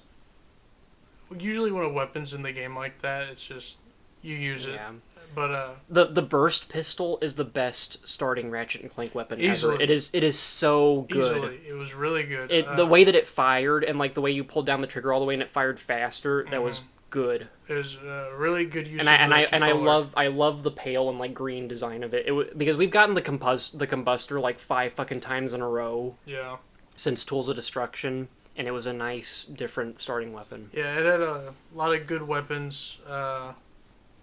Usually when a weapon's in the game like that, it's just... You use it. Yeah. But the burst pistol is the best starting Ratchet and Clank weapon ever. It is so good. Easily. It was really good. The way that it fired and like the way you pulled down the trigger all the way and it fired faster, that was good. It was really good use. I love the pale and like green design of it. Because we've gotten the combustor like 5 fucking times in a row. Yeah. Since Tools of Destruction, and it was a nice different starting weapon. Yeah, it had a lot of good weapons.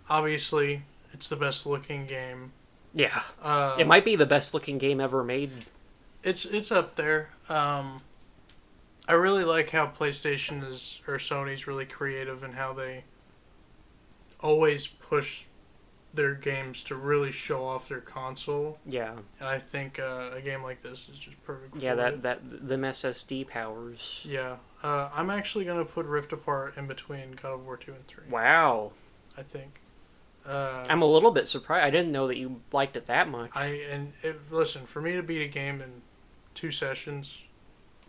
Obviously, it's the best looking game. Yeah. It might be the best looking game ever made. It's up there. I really like how PlayStation or Sony's really creative in how they always push their games to really show off their console. Yeah. And I think a game like this is just perfect for it. Them SSD powers. Yeah. I'm actually going to put Rift Apart in between God of War 2 and 3. Wow. I think. I'm a little bit surprised. I didn't know that you liked it that much. Listen, for me to beat a game in 2 sessions,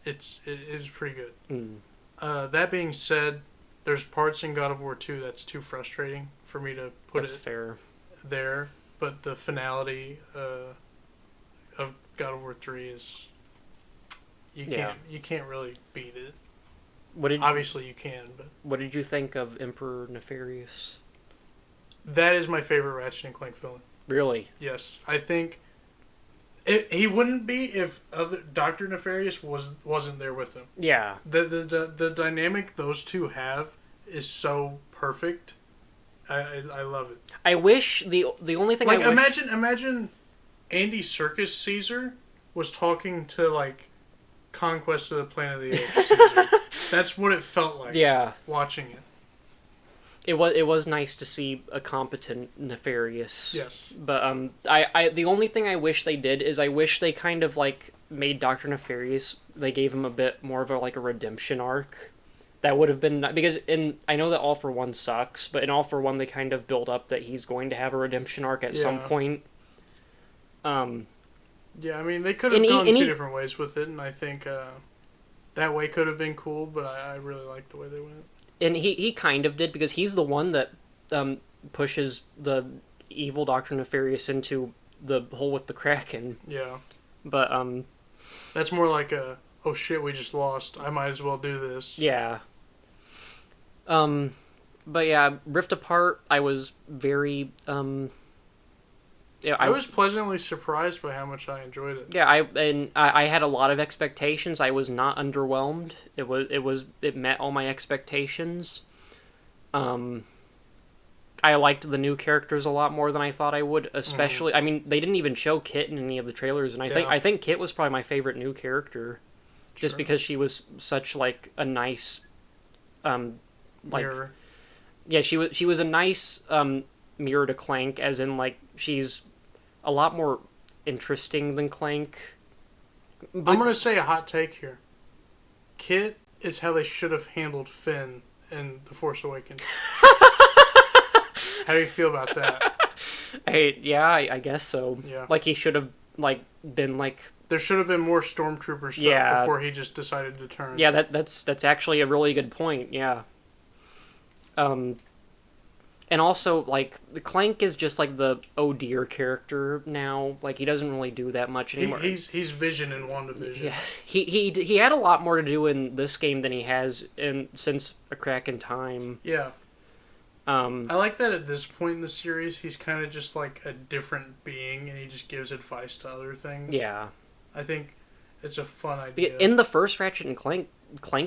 it is pretty good. That being said, there's parts in God of War 2 that's too frustrating for me to put that's fair. There, but the finality of God of War 3 is you can't really beat it. Obviously you can, but what did you think of Emperor Nefarious? That is my favorite Ratchet and Clank villain. Really? Yes, I think he wouldn't be if Dr. Nefarious wasn't there with him. Yeah. The dynamic those two have is so perfect. I love it. I wish the only thing imagine Andy Serkis Caesar was talking to Conquest of the Planet of the Apes season. That's what it felt like. Yeah. Watching it. It was nice to see a competent Nefarious. Yes. But I the only thing I wish they did is I wish they kind of like made Dr. Nefarious, they gave him a bit more of a like a redemption arc. That would have been, because I know that All for One sucks, but in All for One they kind of build up that he's going to have a redemption arc at some point. Yeah, I mean they could have gone two different ways with it, and I think that way could have been cool, but I really liked the way they went. And he kind of did, because he's the one that pushes the evil Dr. Nefarious into the hole with the Kraken. Yeah. But that's more like a, oh shit, we just lost, I might as well do this. Yeah. But yeah, Rift Apart, I was very I was pleasantly surprised by how much I enjoyed it. Yeah, I had a lot of expectations. I was not underwhelmed. It met all my expectations. I liked the new characters a lot more than I thought I would. Especially, I mean, they didn't even show Kit in any of the trailers, and I think Kit was probably my favorite new character, just because she was such like a nice, like, mirror. Yeah, she was a nice mirror to Clank, as in like she's a lot more interesting than Clank. But I'm gonna say a hot take here. Kit is how they should have handled Finn in The Force Awakens. How do you feel about that? I guess so. Yeah. Like he should have like been like. There should have been more stormtrooper stuff before he just decided to turn. Yeah, that's actually a really good point. Yeah. And also, like, Clank is just, like, the oh dear character now. Like, he doesn't really do that much anymore. He's Vision in WandaVision. Yeah. He had a lot more to do in this game than he has since A Crack in Time. Yeah. I like that at this point in the series, he's kind of just, like, a different being, and he just gives advice to other things. Yeah. I think it's a fun idea. In the first Ratchet and Clank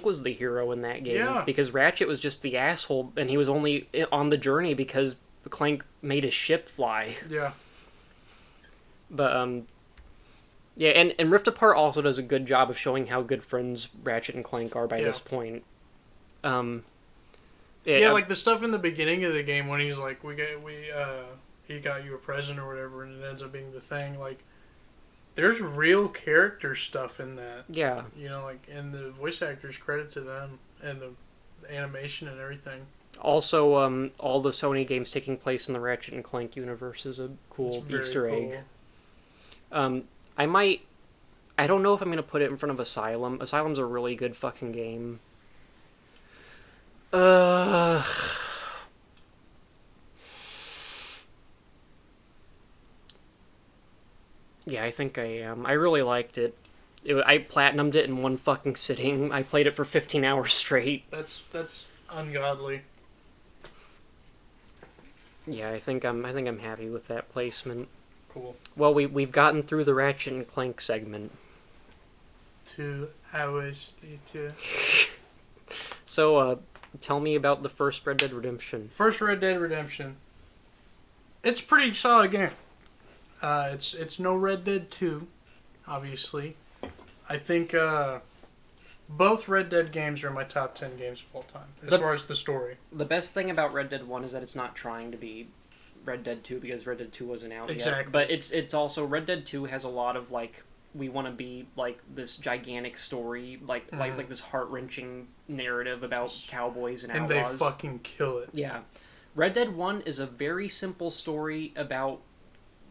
was the hero in that game. Yeah. Because Ratchet was just the asshole, and he was only on the journey because Clank made his ship fly. Yeah. But, yeah, and Rift Apart also does a good job of showing how good friends Ratchet and Clank are by this point. Like the stuff in the beginning of the game when he's like, he got you a present or whatever, and it ends up being the thing, like, there's real character stuff in that. Yeah. You know, like, and the voice actors, credit to them, and the animation and everything. Also, all the Sony games taking place in the Ratchet and Clank universe is a cool Easter egg. I don't know if I'm going to put it in front of Asylum. Asylum's a really good fucking game. Yeah, I think I am. I really liked it. I platinumed it in one fucking sitting. I played it for 15 hours straight. That's ungodly. Yeah, I think I'm happy with that placement. Cool. Well, we've gotten through the Ratchet and Clank segment. 2 hours later. So, tell me about the first Red Dead Redemption. First Red Dead Redemption. It's a pretty solid game. It's no Red Dead 2, obviously. I think both Red Dead games are in my top 10 games of all time, as far as the story. The best thing about Red Dead 1 is that it's not trying to be Red Dead 2 because Red Dead 2 wasn't out yet. But it's also, Red Dead 2 has a lot of, like, we want to be, like, this gigantic story, like this heart-wrenching narrative about cowboys and outlaws. And they fucking kill it. Yeah. Red Dead 1 is a very simple story about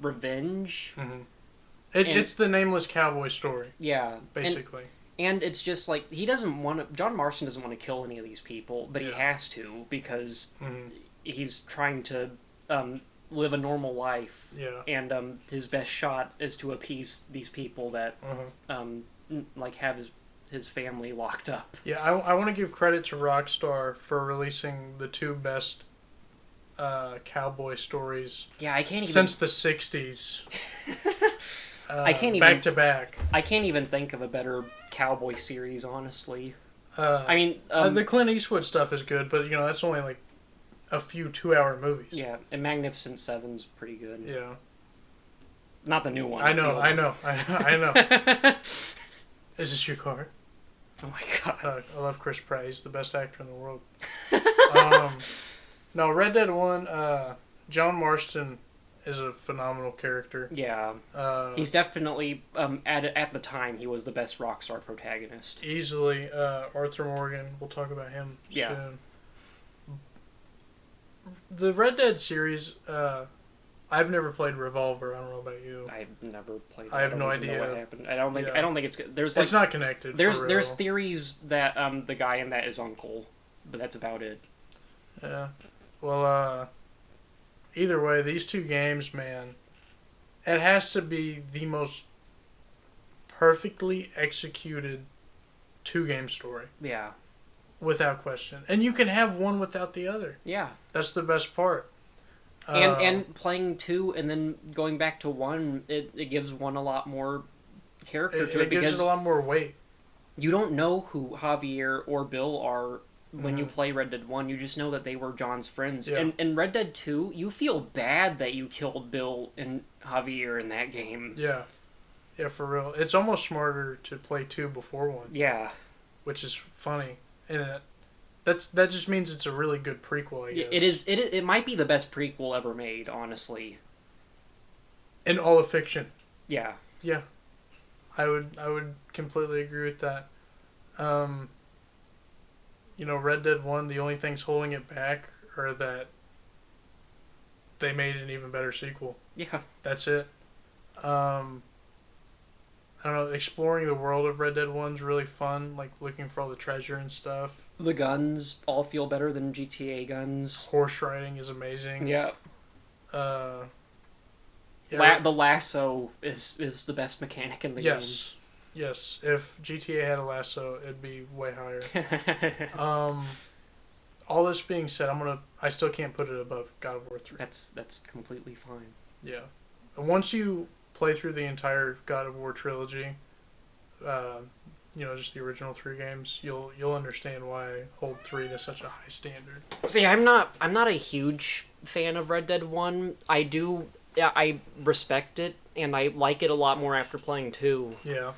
revenge. Mm-hmm. It's the nameless cowboy story. Yeah. Basically. And it's just like, John Marston doesn't want to kill any of these people, but he has to because he's trying to live a normal life. Yeah. And his best shot is to appease these people that like have his family locked up. Yeah, I want to give credit to Rockstar for releasing the 2 best cowboy stories. Yeah, I can't even since the 60s. I can't even back to back. I can't even think of a better cowboy series, honestly. I mean, the Clint Eastwood stuff is good, but that's only like a few 2-hour movies. Yeah, and Magnificent Seven's pretty good. Yeah. Not the new one. I know. Is this your car? Oh my god. I love Chris Pratt. He's the best actor in the world. No, Red Dead 1, John Marston is a phenomenal character. Yeah. He's definitely, at the time, he was the best Rockstar protagonist. Easily, Arthur Morgan. We'll talk about him soon. The Red Dead series, I've never played Revolver. I don't know about you. I've never played that. I have no don't even idea. know what happened. I don't think it's good. There's It's not connected. there's theories that the guy in that is Uncle, but that's about it. Yeah. Well, either way, these two games, man, it has to be the most perfectly executed two-game story. Yeah. Without question. And you can have one without the other. Yeah. That's the best part. And playing 2 and then going back to 1, it gives 1 a lot more character to it gives because it a lot more weight. you don't know who Javier or Bill are when you play Red Dead 1. You just know that they were John's friends. Yeah. And in Red Dead 2, you feel bad that you killed Bill and Javier in that game. Yeah. Yeah, for real. It's almost smarter to play 2 before 1. Yeah. Which is funny. And that just means it's a really good prequel, I guess. It is. It might be the best prequel ever made, honestly. In all of fiction. Yeah. Yeah. I would completely agree with that. Red Dead 1, the only things holding it back are that they made an even better sequel. Yeah. That's it. I don't know, exploring the world of Red Dead 1's really fun, like looking for all the treasure and stuff. The guns all feel better than GTA guns. Horse riding is amazing. Yeah. The lasso is the best mechanic in the game. Yes. If GTA had a lasso, it'd be way higher. All this being said, I still can't put it above God of War 3. That's completely fine. Yeah. Once you play through the entire God of War trilogy, just the original 3 games, you'll understand why I hold 3 to such a high standard. See, I'm not a huge fan of Red Dead 1. I respect it and I like it a lot more after playing 2. Yeah.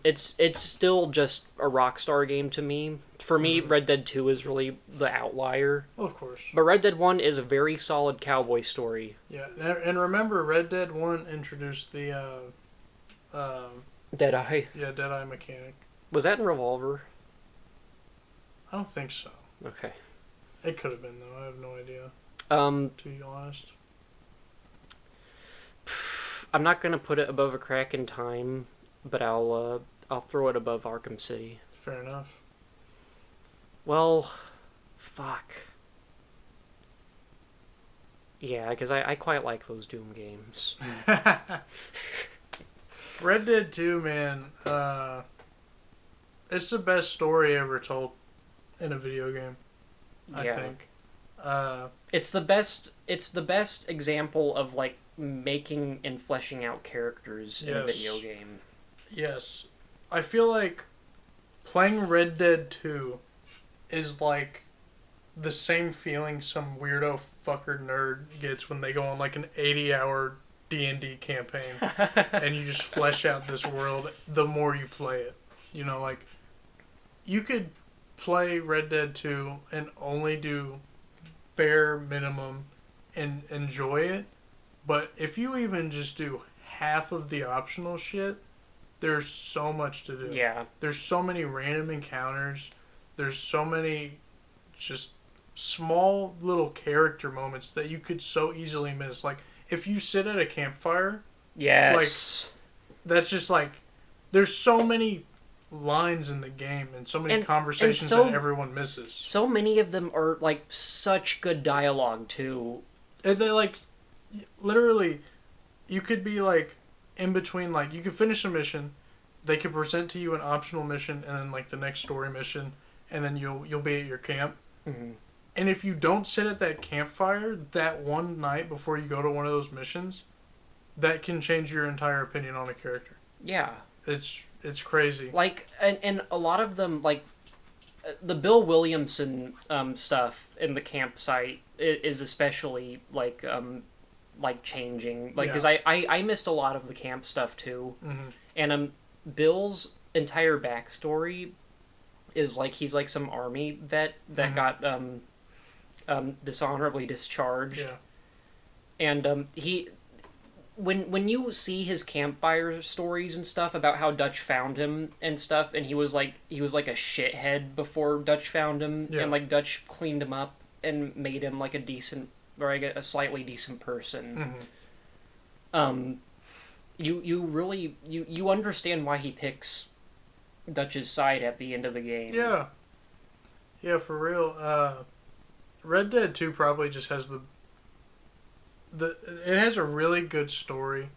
It's still just a Rockstar game to me. For me, Red Dead 2 is really the outlier. Well, of course. But Red Dead 1 is a very solid cowboy story. Yeah, and remember, Red Dead 1 introduced the Deadeye. Yeah, Deadeye mechanic. Was that in Revolver? I don't think so. Okay. It could have been, though. I have no idea. To be honest. I'm not gonna put it above A Crack in Time, but I'll throw it above Arkham City. Fair enough. Well, fuck. Yeah, because I quite like those Doom games. Red Dead 2, man, it's the best story ever told in a video game, I think. It's the best example of, like, making and fleshing out characters in a video game. Yes. I feel like playing Red Dead 2 is like the same feeling some weirdo fucker nerd gets when they go on like an 80-hour D&D campaign and you just flesh out this world the more you play it. Like, you could play Red Dead 2 and only do bare minimum and enjoy it, but if you even just do half of the optional shit, there's so much to do. Yeah. There's so many random encounters. There's so many just small little character moments that you could so easily miss. Like, if you sit at a campfire, yes, that's just like, there's so many lines in the game and so many conversations that everyone misses. So many of them are like such good dialogue too. And they like, literally, you could be like in between, like, you could finish a mission, they could present to you an optional mission, and then like the next story mission, and then you'll be at your camp. Mm-hmm. And if you don't sit at that campfire that one night before you go to one of those missions, that can change your entire opinion on a character. Yeah. It's crazy. Like, and a lot of them, like, the Bill Williamson stuff in the campsite is especially, like changing. Like, because I missed a lot of the camp stuff, too. Mm-hmm. And Bill's entire backstory is like he's like some army vet that got dishonorably discharged, Yeah. and he when you see his campfire stories and stuff about how Dutch found him and stuff, and he was like a shithead before Dutch found him, Yeah. and like Dutch cleaned him up and made him like a decent or like a slightly decent person. You really you understand why he picks Dutch's side at the end of the game. Yeah. Yeah, for real. Red Dead 2 probably just has it has a really good story.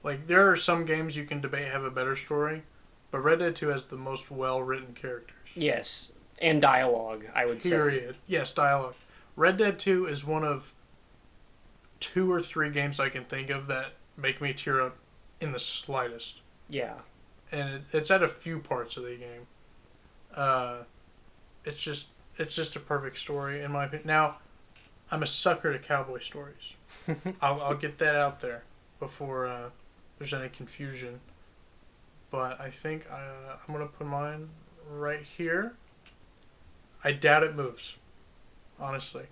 Like, there are some games you can debate have a better story, but Red Dead 2 has the most well-written characters. Yes, and dialogue, I would say. Period. Yes, dialogue. Red Dead 2 is one of 2 or 3 games I can think of that make me tear up in the slightest. Yeah. And it's at a few parts of the game. It's just a perfect story in my opinion. Now, I'm a sucker to cowboy stories. I'll get that out there before there's any confusion. But I think I'm gonna put mine right here. I doubt it moves. Honestly.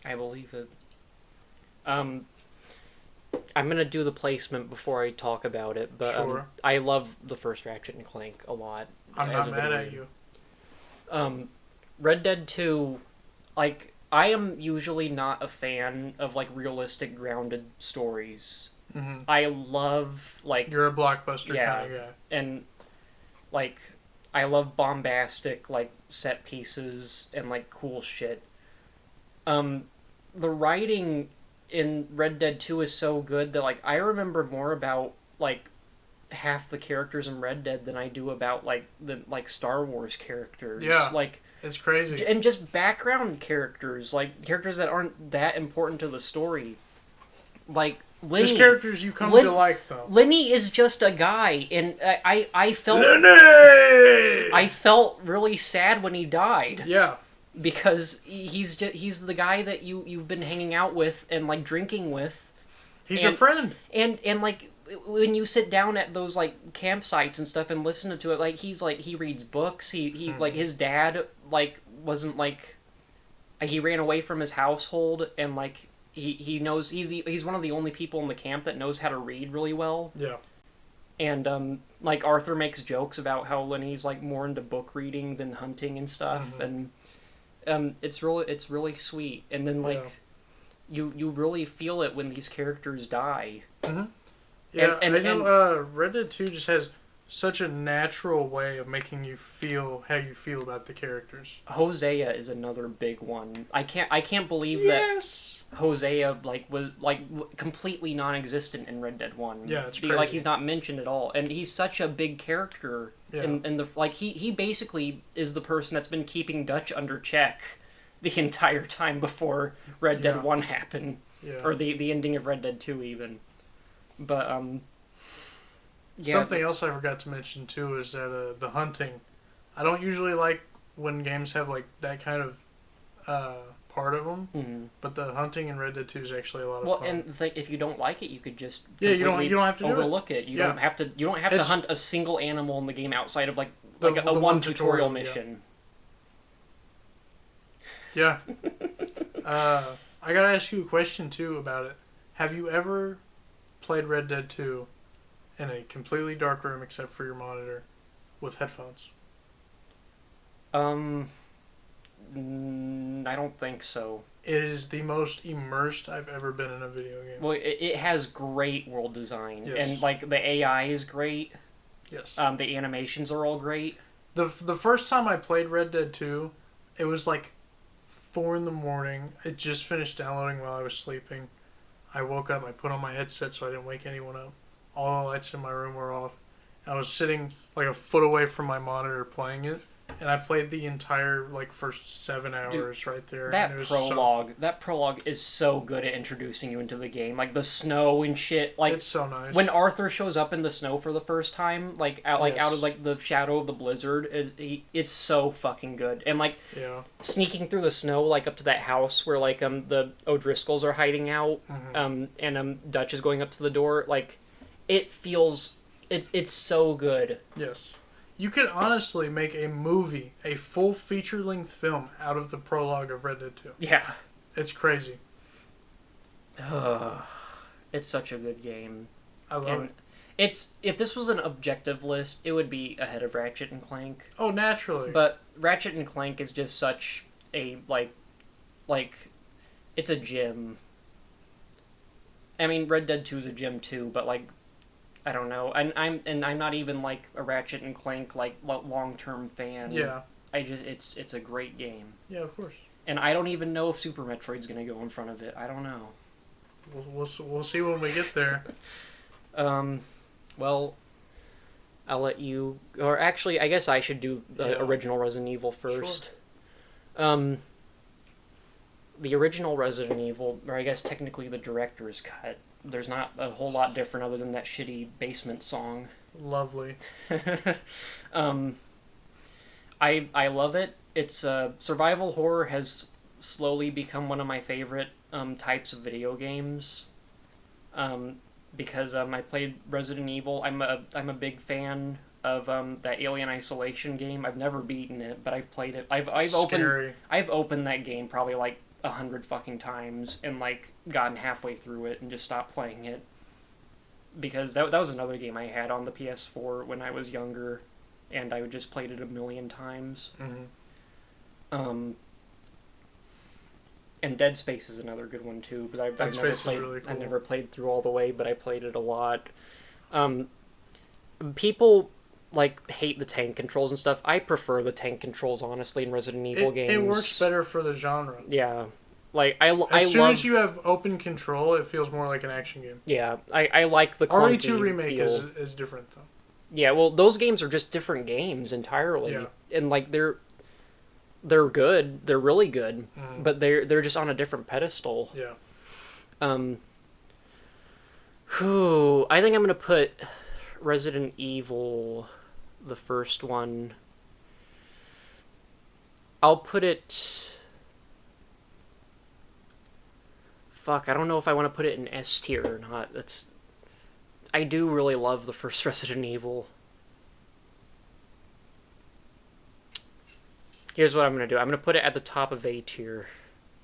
I believe it. I'm gonna do the placement before I talk about it, but Sure. I love the first Ratchet and Clank a lot. I'm as not a mad video at game. you. Red Dead 2, like, I am usually not a fan of, like, realistic, grounded stories. Mm-hmm. I love, like... You're a blockbuster Yeah. kind of guy. And, like, I love bombastic, like, set pieces and, like, cool shit. The writing in Red Dead 2 is so good that, like, I remember more about, like, half the characters in Red Dead than I do about, like, the, like, Star Wars characters. Yeah. Like... It's crazy. And just background characters, like characters that aren't that important to the story. Like Lenny. There's characters you come to like, though. Lenny is just a guy, and I felt Lenny! I felt really sad when he died Yeah. because he's the guy that you've been hanging out with and like drinking with. He's your friend. And like when you sit down at those like campsites and stuff and listen to it, like he reads books. He like his dad like wasn't like he ran away from his household, and like he knows he's one of the only people in the camp that knows how to read really well. Yeah. And like Arthur makes jokes about how Lenny's like more into book reading than hunting and stuff, and it's really sweet. And then like you really feel it when these characters die. Mm-hmm. Yeah, And I know Red Dead 2 just has such a natural way of making you feel how you feel about the characters. Hosea is another big one. I can't believe Yes! that Hosea was completely non-existent in Red Dead 1. Yeah, it's Like crazy. he's not mentioned at all, and he's such a big character. Yeah. In the like he basically is the person that's been keeping Dutch under check the entire time before Red Dead 1 happened, Yeah. or the ending of Red Dead 2 even. But yeah, Something else I forgot to mention too is that the hunting. I don't usually like when games have like that kind of part of them, mhm. but the hunting in Red Dead 2 is actually a lot of Well, fun. and the thing, if you don't like it, you could just you don't completely have to do it. overlook it. You Yeah. don't have to. You don't have to It's- hunt a single animal in the game outside of like The- a the one one tutorial tutorial, yeah. mission. Yeah. I gotta ask you a question too about it. Have you ever played Red Dead 2 in a completely dark room except for your monitor with headphones? I don't think so. It is the most immersed I've ever been in a video game. Well, it has great world design, Yes. and like the AI is great. Yes. The animations are all great. The first time I played Red Dead 2, it was like 4 in the morning. It just finished downloading while I was sleeping. I woke up, I put on my headset so I didn't wake anyone up. All the lights in my room were off. I was sitting like a foot away from my monitor playing it, and I played the entire like first 7 hours right there. That and it was prologue is so good at introducing you into the game, like the snow and shit. Like it's so nice. when Arthur shows up in the snow for the first time, like out Yes. of like the shadow of the blizzard, it's so fucking good. And like Yeah. sneaking through the snow, like up to that house where like the O'Driscolls are hiding out, Mhm. and Dutch is going up to the door. Like it feels it's so good. Yes. You could honestly make a movie, a full feature-length film out of the prologue of Red Dead 2. Yeah. It's crazy. It's such a good game. I love And it. it's if this was an objective list, it would be ahead of Ratchet and Clank. Oh, naturally. But Ratchet and Clank is just such a like it's a gem. I mean, Red Dead 2 is a gem too, but like I don't know. I'm not even like a Ratchet and Clank like long-term fan. Yeah. It's a great game. Yeah, of course. And I don't even know if Super Metroid's going to go in front of it. I don't know. We'll see when we get there. Well, I'll let you... Or actually, I guess I should do the Yeah. original Resident Evil first. Sure. The original Resident Evil, or I guess technically the director's cut, there's not a whole lot different other than that shitty basement song. Lovely. I love it. It's survival horror has slowly become one of my favorite types of video games. Because I played Resident Evil. I'm a big fan of that Alien Isolation game. I've never beaten it, but I've played it. I've opened that game probably like 100 fucking times and like gotten halfway through it and just stopped playing it. Because that was another game I had on the PS4 when I was younger, and I just played it a million times. Mm-hmm. And Dead Space is another good one too, but I've never Space is played. really cool. I never played through all the way, but I played it a lot. People like hate the tank controls and stuff. I prefer the tank controls honestly in Resident Evil games. It works better for the genre. Yeah, like As soon as you have open control, it feels more like an action game. Yeah, I like the clunky RE2 remake feel. is different though. Yeah, well, those games are just different games entirely, Yeah. and like they're good, they're really good, Mhm. but they're just on a different pedestal. Yeah. I think I'm gonna put Resident Evil, the first one. I'll put it. Fuck, I don't know if I want to put it in S tier or not. I do really love the first Resident Evil. Here's what I'm going to do. I'm going to put it at the top of A tier.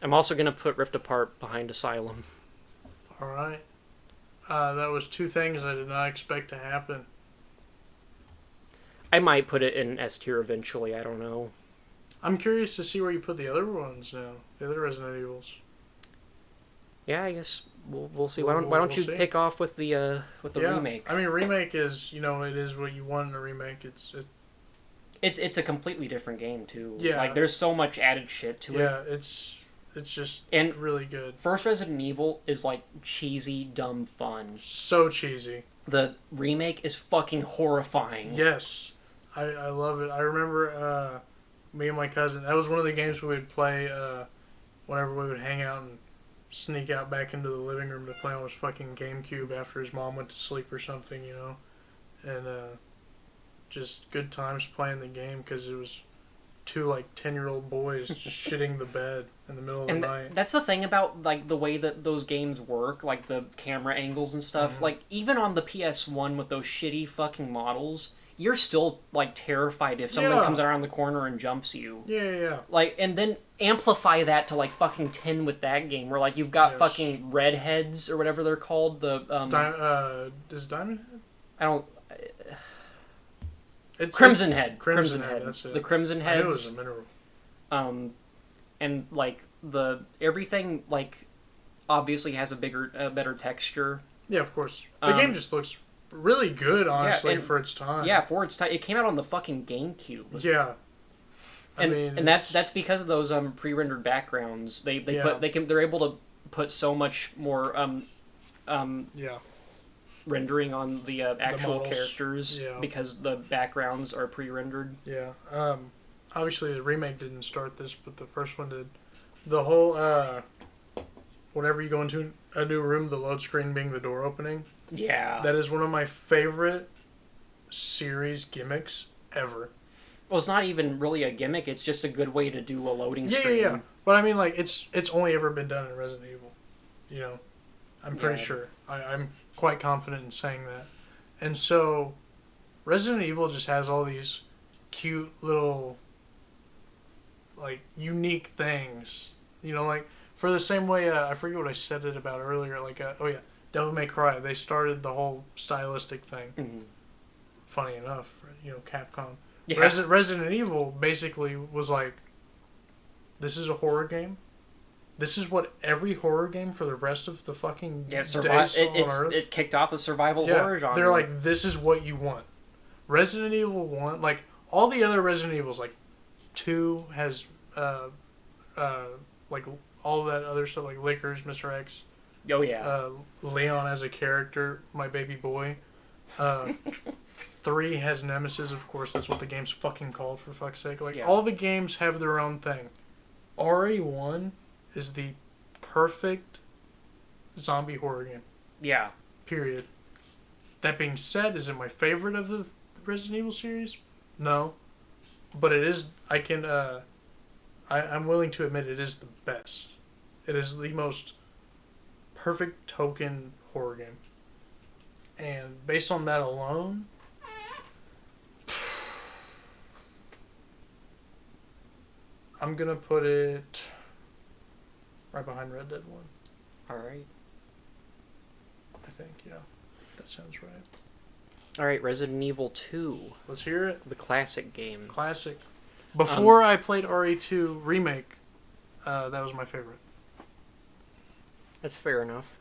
I'm also going to put Rift Apart behind Asylum. All right. That was two things I did not expect to happen. I might put it in S tier eventually. I don't know. I'm curious to see where you put the other ones now. The other Resident Evils. Yeah, I guess we'll see. Why don't We'll you see. pick off with the Yeah. remake? I mean, remake is it is what you want in a remake. It's a completely different game too. Yeah. Like there's so much added shit to it. Yeah, it's just And really good. First Resident Evil is like cheesy, dumb fun. So cheesy. The remake is fucking horrifying. Yes, I love it. I remember me and my cousin. That was one of the games we would play whenever we would hang out and sneak out back into the living room to play on his fucking GameCube after his mom went to sleep or something, and just good times playing the game because it was two like 10-year-old boys just shitting the bed in the middle of the night. That's the thing about like the way that those games work, like the camera angles and stuff. Mhm. Like even on the PS1 with those shitty fucking models, you're still like terrified if someone Yeah. comes around the corner and jumps you. Yeah. Like, and then amplify that to like fucking 10 with that game, where like you've got Yes. fucking redheads or whatever they're called. The Is Diamond Head? I don't. It's Crimson Head. Crimson Head, that's it. The Crimson I knew it was Heads. a mineral. And like everything like obviously has a better texture. Yeah, of course. The game just looks really good, honestly, and- for its time. Yeah, for its time, it came out on the fucking GameCube. Yeah. And that's because of those pre-rendered backgrounds. They're able to put so much more yeah. rendering on the actual models. characters Yeah. because the backgrounds are pre-rendered. Yeah. Obviously, the remake didn't start this, but the first one did. The whole, whenever you go into a new room, the load screen being the door opening, Yeah. that is one of my favorite series gimmicks ever. Well, it's not even really a gimmick. It's just a good way to do a loading Yeah, screen. yeah. But I mean, like, it's only ever been done in Resident Evil. I'm pretty Yeah. sure. I'm quite confident in saying that. And so, Resident Evil just has all these cute little, like, unique things. You know, like, for the same way, I forget what I said it about earlier, like, Devil May Cry, they started the whole stylistic thing. Mhm. Funny enough, Capcom. Yeah. Resident Evil basically was like, this is a horror game. This is what every horror game for the rest of the fucking days on Earth. It kicked off the survival horror genre. They're like, this is what you want. Resident Evil 1, like, all the other Resident Evils, like, 2 has, like, all that other stuff, like Lickers, Mr. X. Oh, yeah. Leon as a character, my baby boy. 3 has Nemesis, of course, that's what the game's fucking called, for fuck's sake. Like, all the games have their own thing. RE1 is the perfect zombie horror game. Yeah. Period. That being said, is it my favorite of the Resident Evil series? No. But it is, I'm willing to admit it is the best. It is the most perfect token horror game. And based on that alone, I'm going to put it right behind Red Dead 1. Alright. I think, yeah. That sounds right. Alright, Resident Evil 2. Let's hear it. The classic game. Classic. Before I played RE2 Remake, that was my favorite. That's fair enough.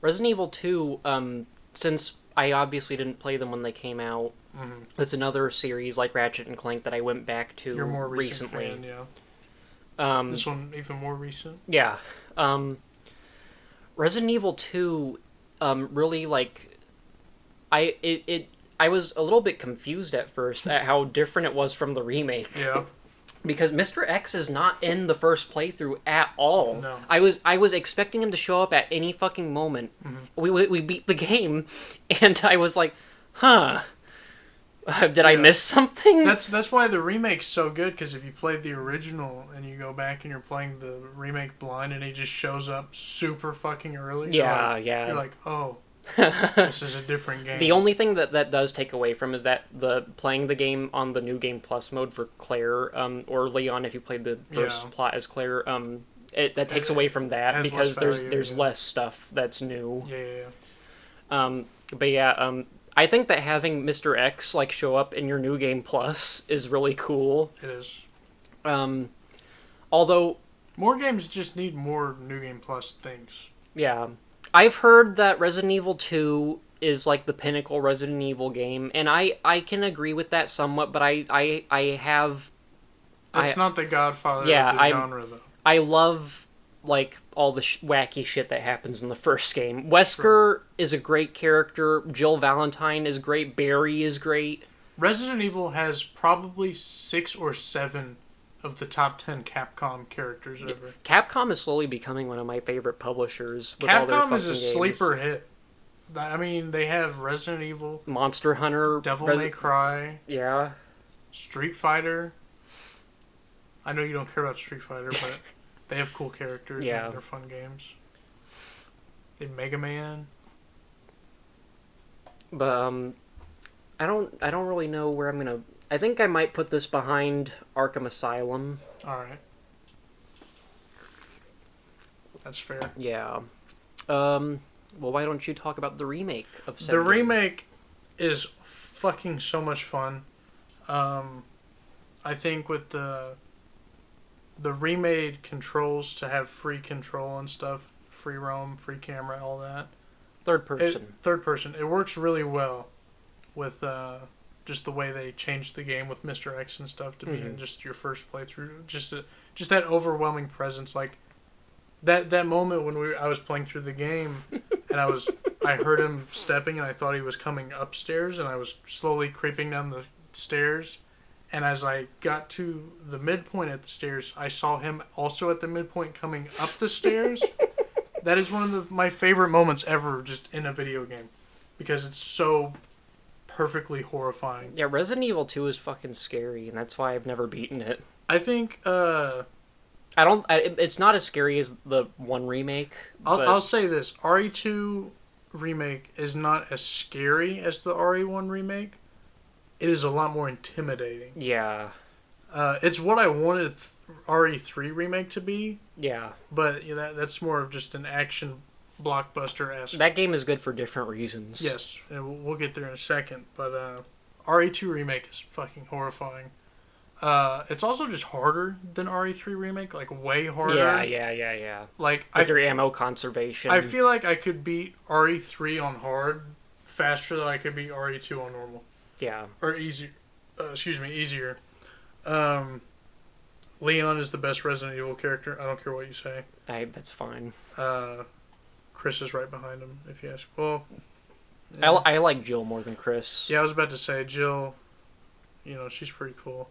Resident Evil 2, since I obviously didn't play them when they came out, it's another series like Ratchet and Clank that I went back to You're more recently. Fan, yeah. This one even more recent? Yeah. Resident Evil 2, really, like, I was a little bit confused at first at how different it was from the remake. Yeah. Because Mr. X is not in the first playthrough at all. No. I was expecting him to show up at any fucking moment. We beat the game, and I was like, huh. Did I miss something? That's why the remake's so good, because if you played the original and you go back and you're playing the remake blind and he just shows up super fucking early. Yeah, You're like, oh, this is a different game. The only thing that does take away from is that playing the game on the New Game Plus mode for Claire, or Leon if you played the first plot as Claire, that takes away from that because there's less stuff that's new. Yeah. But yeah, I think that having Mr. X like show up in your New Game Plus is really cool. It is. Although more games just need more New Game Plus things. Yeah. I've heard that Resident Evil 2 is like the pinnacle Resident Evil game, and I can agree with that somewhat, but I have... It's not the Godfather of the genre, though. I love, like, all the wacky shit that happens in the first game. Wesker is a great character, Jill Valentine is great, Barry is great. Resident Evil has probably 6 or 7 of the top 10 Capcom characters ever. Capcom is slowly becoming one of my favorite publishers. With all their Capcom is a games. sleeper hit. I mean, they have Resident Evil, Monster Hunter, Devil May Cry, yeah, Street Fighter. I know you don't care about Street Fighter, but they have cool characters and they're fun games. They have Mega Man. But I don't really know where I'm gonna. I think I might put this behind Arkham Asylum. Alright. That's fair. Yeah. Well, why don't you talk about the remake of said The game? remake is fucking so much fun. I think with the remade controls to have free control and stuff, free roam, free camera, all that. Third person. Third person. It works really well with just the way they changed the game with Mr. X and stuff to be in just your first playthrough. Just that overwhelming presence, like that moment when I was playing through the game and I heard him stepping and I thought he was coming upstairs and I was slowly creeping down the stairs, and as I got to the midpoint at the stairs, I saw him also at the midpoint coming up the stairs. That is one of my favorite moments ever just in a video game because it's so perfectly horrifying. Yeah, Resident Evil 2 is fucking scary, and that's why I've never beaten it. I think it's not as scary as the one remake. I'll say this: RE2 remake is not as scary as the RE1 remake, it is a lot more intimidating. Yeah. It's what I wanted RE3 remake to be, Yeah. but that's more of just an action blockbuster-esque. That game is good for different reasons. Yes, and we'll get there in a second. But RE2 remake is fucking horrifying. It's also just harder than RE3 remake, like way harder. Yeah. Like With your ammo conservation. I feel like I could beat RE3 on hard faster than I could beat RE2 on normal. Yeah. Or easier. Easier. Leon is the best Resident Evil character. I don't care what you say. That's fine. Chris is right behind him, if you ask. Well, I like Jill more than Chris. yeah, I was about to say Jill. She's pretty cool.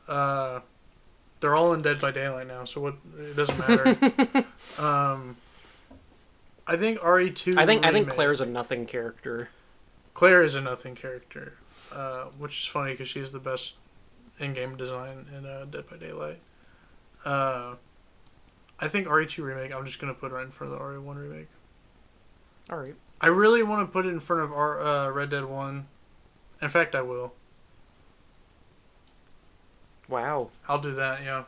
They're all in Dead by Daylight now, so it doesn't matter. I think RE2. I think Claire's a nothing character. Claire is a nothing character, which is funny because she's the best in-game design in Dead by Daylight. I think RE2 remake. I'm just gonna put right in front of the RE1 remake. All right. I really want to put it in front of Red Dead 1. In fact, I will. Wow. I'll do that. Yeah.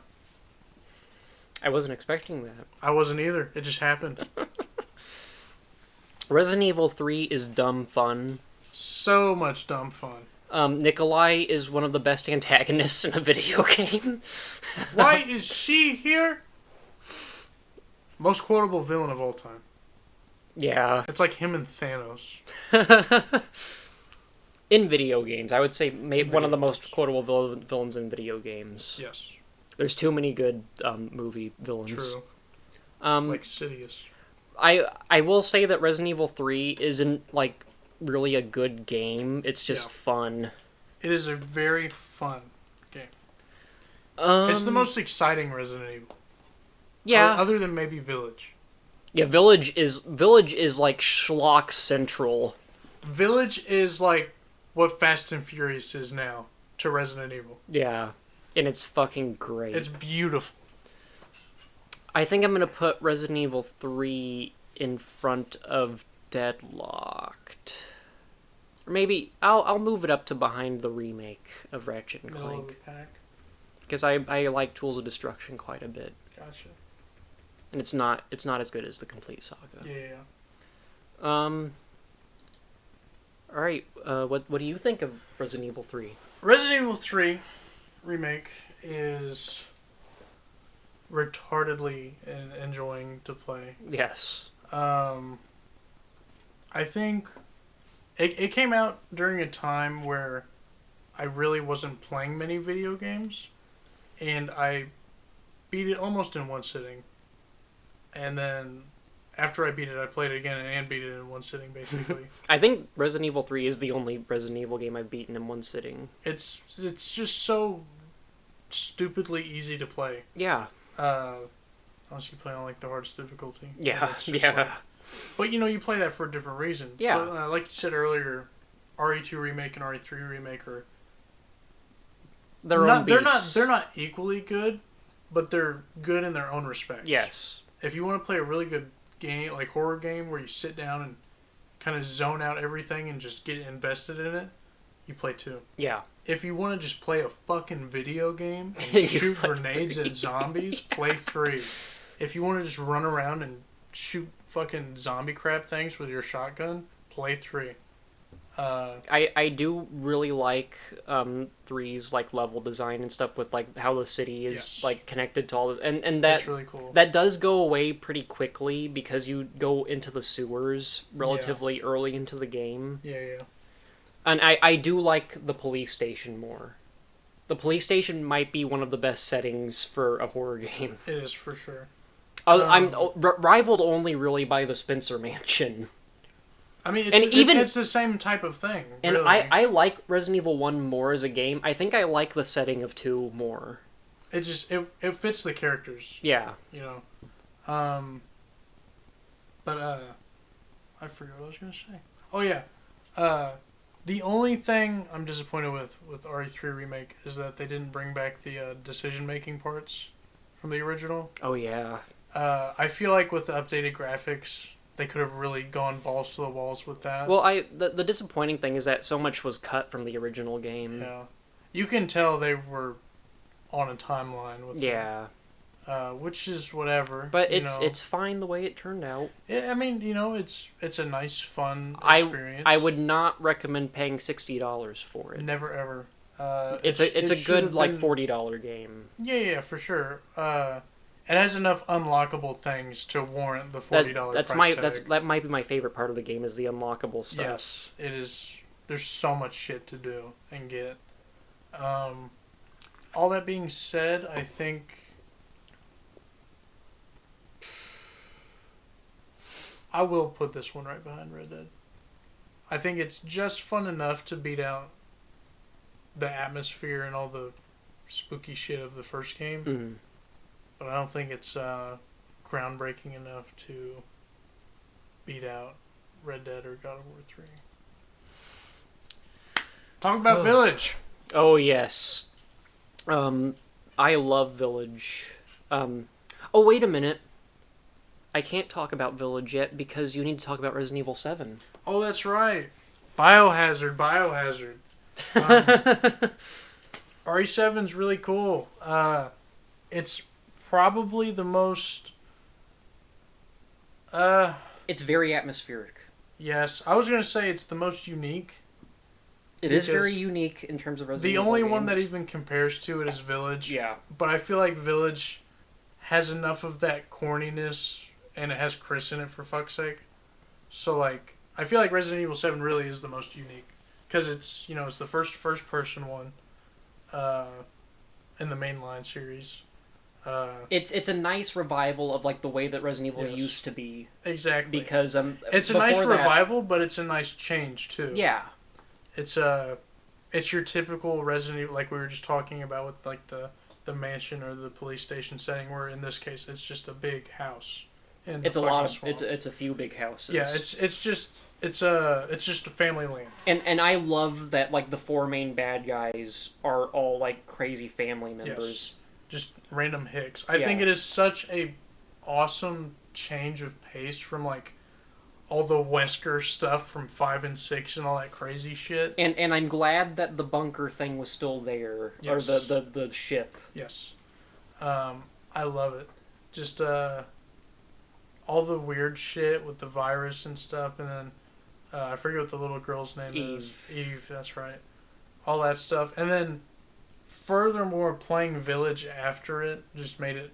I wasn't expecting that. I wasn't either. It just happened. Resident Evil 3 is dumb fun. So much dumb fun. Nikolai is one of the best antagonists in a video game. Why is she here? Most quotable villain of all time. Yeah. It's like him and Thanos. In video games, I would say one of the most quotable villains in video games. Yes. There's too many good movie villains. True. Like Sidious. I will say that Resident Evil 3 isn't like really a good game. It's just fun. It is a very fun game. It's the most exciting Resident Evil. Yeah. Other than maybe Village. Yeah, Village is like schlock central. Village is like what Fast and Furious is now to Resident Evil. Yeah. And it's fucking great. It's beautiful. I think I'm gonna put Resident Evil 3 in front of Deadlocked. Or maybe I'll move it up to behind the remake of Ratchet and Clank. Because I like Tools of Destruction quite a bit. Gotcha. And it's not as good as the complete saga. Yeah. Alright, what do you think of Resident Evil 3? Resident Evil 3 remake is retardedly enjoying to play. Yes. I think it came out during a time where I really wasn't playing many video games, and I beat it almost in one sitting. And then after I beat it, I played it again and beat it in one sitting, basically. I think Resident Evil 3 is the only Resident Evil game I've beaten in one sitting. It's just so stupidly easy to play. Yeah. Unless you play on like the hardest difficulty. Yeah. Like, but you play that for a different reason. Yeah. But, like you said earlier, RE2 remake and RE3 remake are they're not equally good, but they're good in their own respects. Yes. If you want to play a really good game, like horror game, where you sit down and kind of zone out everything and just get invested in it, you play 2. Yeah. If you want to just play a fucking video game and shoot grenades at zombies, play 3. If you want to just run around and shoot fucking zombie crap things with your shotgun, play 3. I do really like 3's like level design and stuff with like how the city is like connected to all this, and that that's really cool. That does go away pretty quickly because you go into the sewers relatively early into the game. Yeah. And I do like the police station more. The police station might be one of the best settings for a horror game. It is for sure. I'm rivaled only really by the Spencer Mansion. I mean, it's the same type of thing. And really. I like Resident Evil 1 more as a game. I think I like the setting of 2 more. It just it fits the characters. Yeah. But I forgot what I was gonna say. Oh yeah. The only thing I'm disappointed with RE3 remake is that they didn't bring back the decision making parts from the original. Oh yeah. I feel like with the updated graphics They could have really gone balls to the walls with that. Well, the disappointing thing is that so much was cut from the original game. Yeah, you can tell they were on a timeline with Yeah, which is whatever. but you it's know. it's fine the way it turned out. Yeah, I mean, it's a nice, fun I experience. I would not recommend paying $60 for it. never ever. It's it a should good have like been- $40 game. Yeah, for sure. It has enough unlockable things to warrant the $40 That's price tag. that might be my favorite part of the game is the unlockable stuff. Yes, it is. There's so much shit to do and get. All that being said, I think I will put this one right behind Red Dead. I think it's just fun enough to beat out the atmosphere and all the spooky shit of the first game, Mhm. but I don't think it's groundbreaking enough to beat out Red Dead or God of War 3. Talk about Oh. Village. Oh yes, I love Village. Oh wait a minute, I can't talk about Village yet because you need to talk about Resident Evil 7. Oh, that's right. Biohazard. RE7's really cool. It's probably the most. It's very atmospheric. Yes, I was gonna say it's the most unique. It is Because very unique in terms of Resident The Evil only one that games. even compares to it is Village. Yeah. But I feel like Village has enough of that corniness, and it has Chris in it for fuck's sake. So like, I feel like Resident Evil 7 really is the most unique because it's it's the first person one, in the mainline series. It's a nice revival of like the way that Resident Evil Yes. used to be Exactly. because It's a nice before that- revival, but it's a nice change too. Yeah. It's your typical Resident Evil, like we were just talking about with like the mansion or the police station setting. Where in this case, it's just a big house. In the It's a lot of fucking swamp. it's a few big houses. Yeah, it's just a family land. and I love that like the four main bad guys are all like crazy family members. Yes. Just random hicks. I Yeah. think it is such a awesome change of pace from like all the Wesker stuff from 5 and 6 and all that crazy shit. And I'm glad that the bunker thing was still there Yes. or the ship. Yes. I love it. Just all the weird shit with the virus and stuff, and then I forget what the little girl's name is. Eve, that's right. All that stuff. And then furthermore, playing Village after it just made it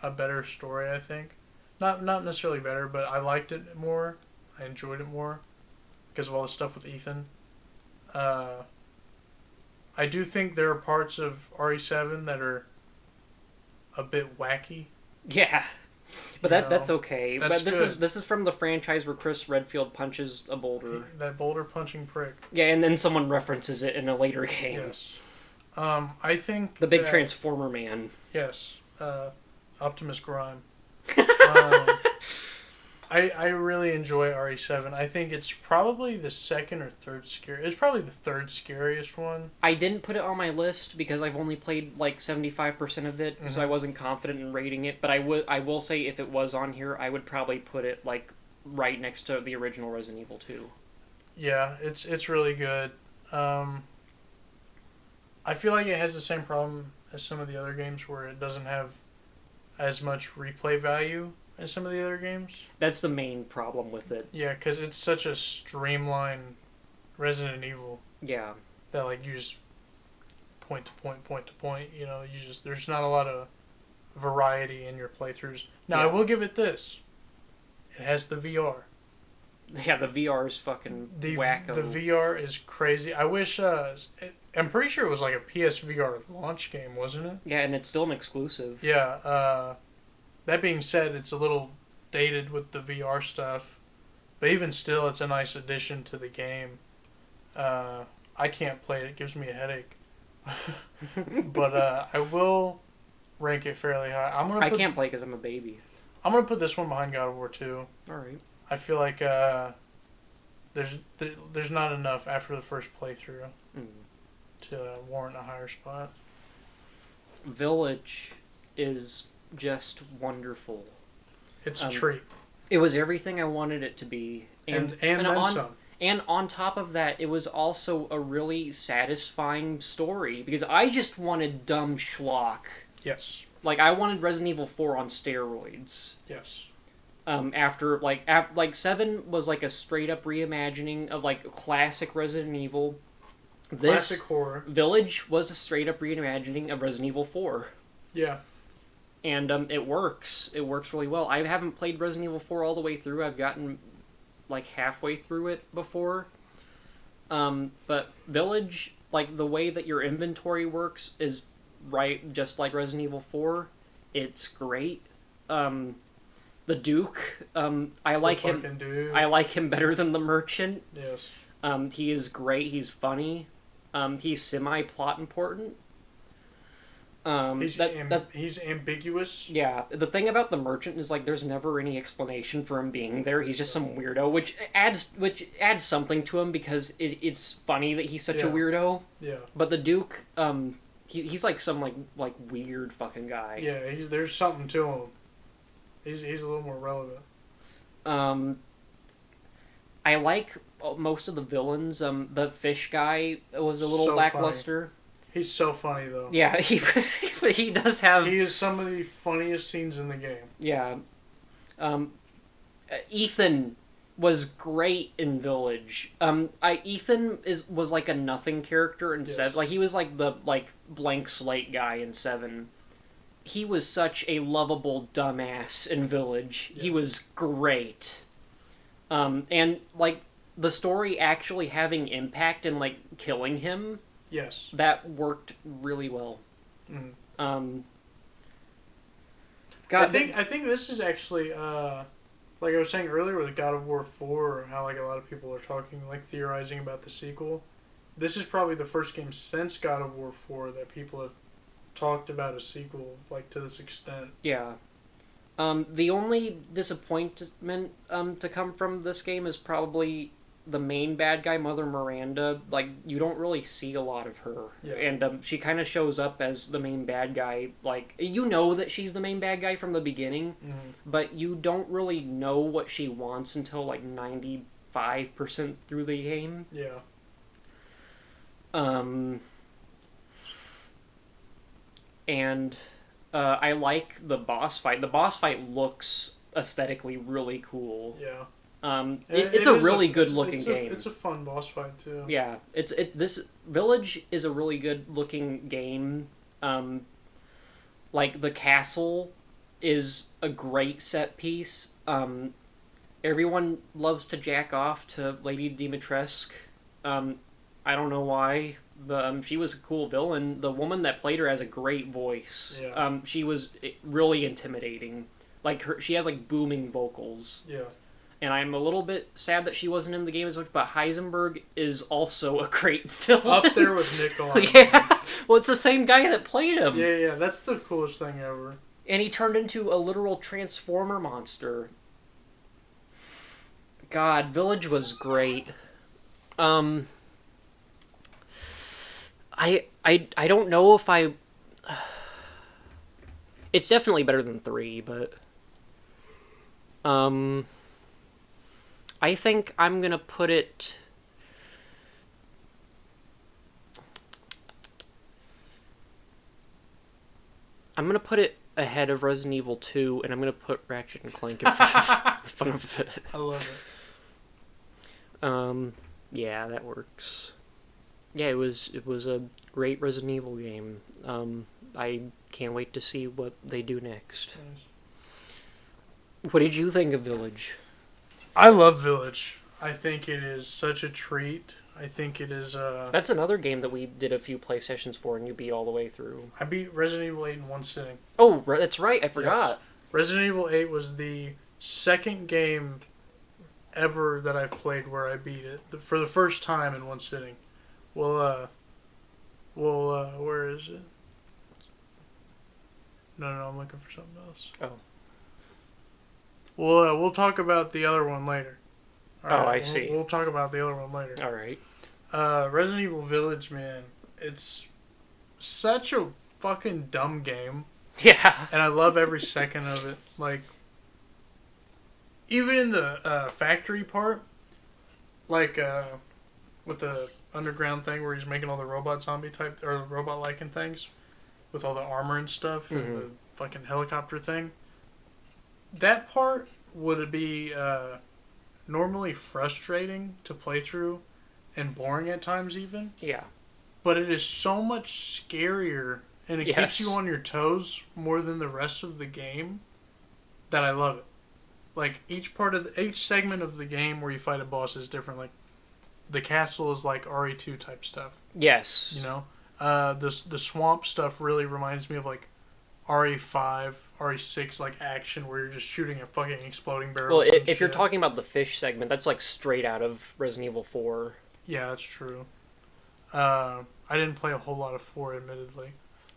a better story, I think. Not necessarily better, but I liked it more. I enjoyed it more because of all the stuff with Ethan. I do think there are parts of RE7 that are a bit wacky. Yeah. But You know, that's okay. that's But good. this is from the franchise where Chris Redfield punches a boulder. That boulder punching prick. Yeah, and then someone references it in a later game. Yes. I think The big that- Transformer man. Yes. Optimus Grime. I really enjoy RE7. I think it's probably the second or third scary. It's probably the third scariest one. I didn't put it on my list because I've only played like 75% of it, so I Mhm. wasn't confident in rating it. But I will say if it was on here, I would probably put it like right next to the original Resident Evil 2. Yeah, it's really good. I feel like it has the same problem as some of the other games where it doesn't have as much replay value as some of the other games. That's the main problem with it. Yeah, because it's such a streamlined Resident Evil Yeah. that like you just point to point. There's not a lot of variety in your playthroughs. Now I Yeah. will give it this: it has the VR. Yeah, the VR is fucking wacko. The VR is crazy. I wish. I'm pretty sure it was like a PSVR launch game, wasn't it? Yeah, and it's still an exclusive. Yeah. That being said, it's a little dated with the VR stuff, but even still, it's a nice addition to the game. I can't play it; it gives me a headache. But I will rank it fairly high. I can't play because I'm a baby. I'm gonna put this one behind God of War 2. All right. I feel like there's not enough after the first playthrough to warrant a higher spot. Village is just wonderful. It's a treat. It was everything I wanted it to be, and then on some. and on top of that, it was also a really satisfying story because I just wanted dumb schlock. Yes. Like I wanted Resident Evil 4 on steroids. Yes. After like 7 was like a straight up reimagining of like classic Resident Evil. This Classic horror. Village was a straight up reimagining of Resident Evil 4. Yeah. And it works. It works really well. I haven't played Resident Evil 4 all the way through. I've gotten like halfway through it before. But Village, like the way that your inventory works is right just like Resident Evil 4. It's great. The Duke, I like him. Dude. I like him better than the Merchant. Yes. He is great. He's funny. He's semi-plot important. He's ambiguous. Yeah, the thing about the Merchant is like there's never any explanation for him being there. He's just some weirdo, which adds something to him because it's funny that he's such a weirdo. Yeah. But the Duke, he's like some like weird fucking guy. Yeah, there's something to him. He's a little more relevant. I like most of the villains. The fish guy was a little So lackluster. Funny. He's so funny though. Yeah, he does have. He is some of the funniest scenes in the game. Yeah. Ethan was great in Village. Ethan was like a nothing character in 7. Like he was like the blank slate guy in 7. He was such a lovable dumbass in Village. Yeah. He was great. And like the story actually having impact and like killing him. Yes. That worked really well. Mm. God, I think this is actually like I was saying earlier with God of War 4, how like a lot of people are talking like theorizing about the sequel. This is probably the first game since God of War 4 that people have talked about a sequel like to this extent. Yeah. The only disappointment to come from this game is probably the main bad guy, Mother Miranda. Like, you don't really see a lot of her. Yeah. And she kind of shows up as the main bad guy. Like, you know that she's the main bad guy from the beginning, but you don't really know what she wants until, like, 95% through the game. Yeah. And I like the boss fight. The boss fight looks aesthetically really cool. Yeah. It's a really good looking game. It's a fun boss fight too. Yeah, this Village is a really good looking game. Like the castle is a great set piece. Everyone loves to jack off to Lady Dimitrescu. I don't know why, but she was a cool villain. The woman that played her has a great voice. Yeah. She was really intimidating. Like she has like booming vocals. Yeah. And I'm a little bit sad that she wasn't in the game as much, but Heisenberg is also a great villain. Up there with Nikolai. Yeah. Well, it's the same guy that played him. Yeah. That's the coolest thing ever. And he turned into a literal Transformer monster. God, Village was great. I don't know if I... It's definitely better than 3, but... I think I'm gonna put it... I'm gonna put it ahead of Resident Evil 2, and I'm gonna put Ratchet and Clank in front of it. I love it. Yeah, that works. Yeah, it was a great Resident Evil game. I can't wait to see what they do next. Nice. What did you think of Village? I love Village. I think it is such a treat. I think it is... That's another game that we did a few play sessions for and you beat all the way through. I beat Resident Evil 8 in one sitting. Oh, that's right. I forgot. Yes. Resident Evil 8 was the second game ever that I've played where I beat it. For the first time in one sitting. Well, where is it? No, I'm looking for something else. Oh. We'll talk about the other one later. I see. We'll talk about the other one later. All right. Resident Evil Village, man. It's such a fucking dumb game. Yeah. And I love every second of it. Like, even in the factory part, like with the underground thing where he's making all the robot zombie type or robot liking things with all the armor and stuff and the fucking helicopter thing. That part would be normally frustrating to play through and boring at times even. Yeah. But it is so much scarier and it keeps you on your toes more than the rest of the game that I love it. Like each segment of the game where you fight a boss is different. Like the castle is like RE2 type stuff. Yes. You know, the swamp stuff really reminds me of like RE5, RE6 like action where you're just shooting a fucking exploding barrel. Well, if you're talking about the fish segment, that's like straight out of Resident Evil 4. Yeah, that's true. I didn't play a whole lot of 4, admittedly.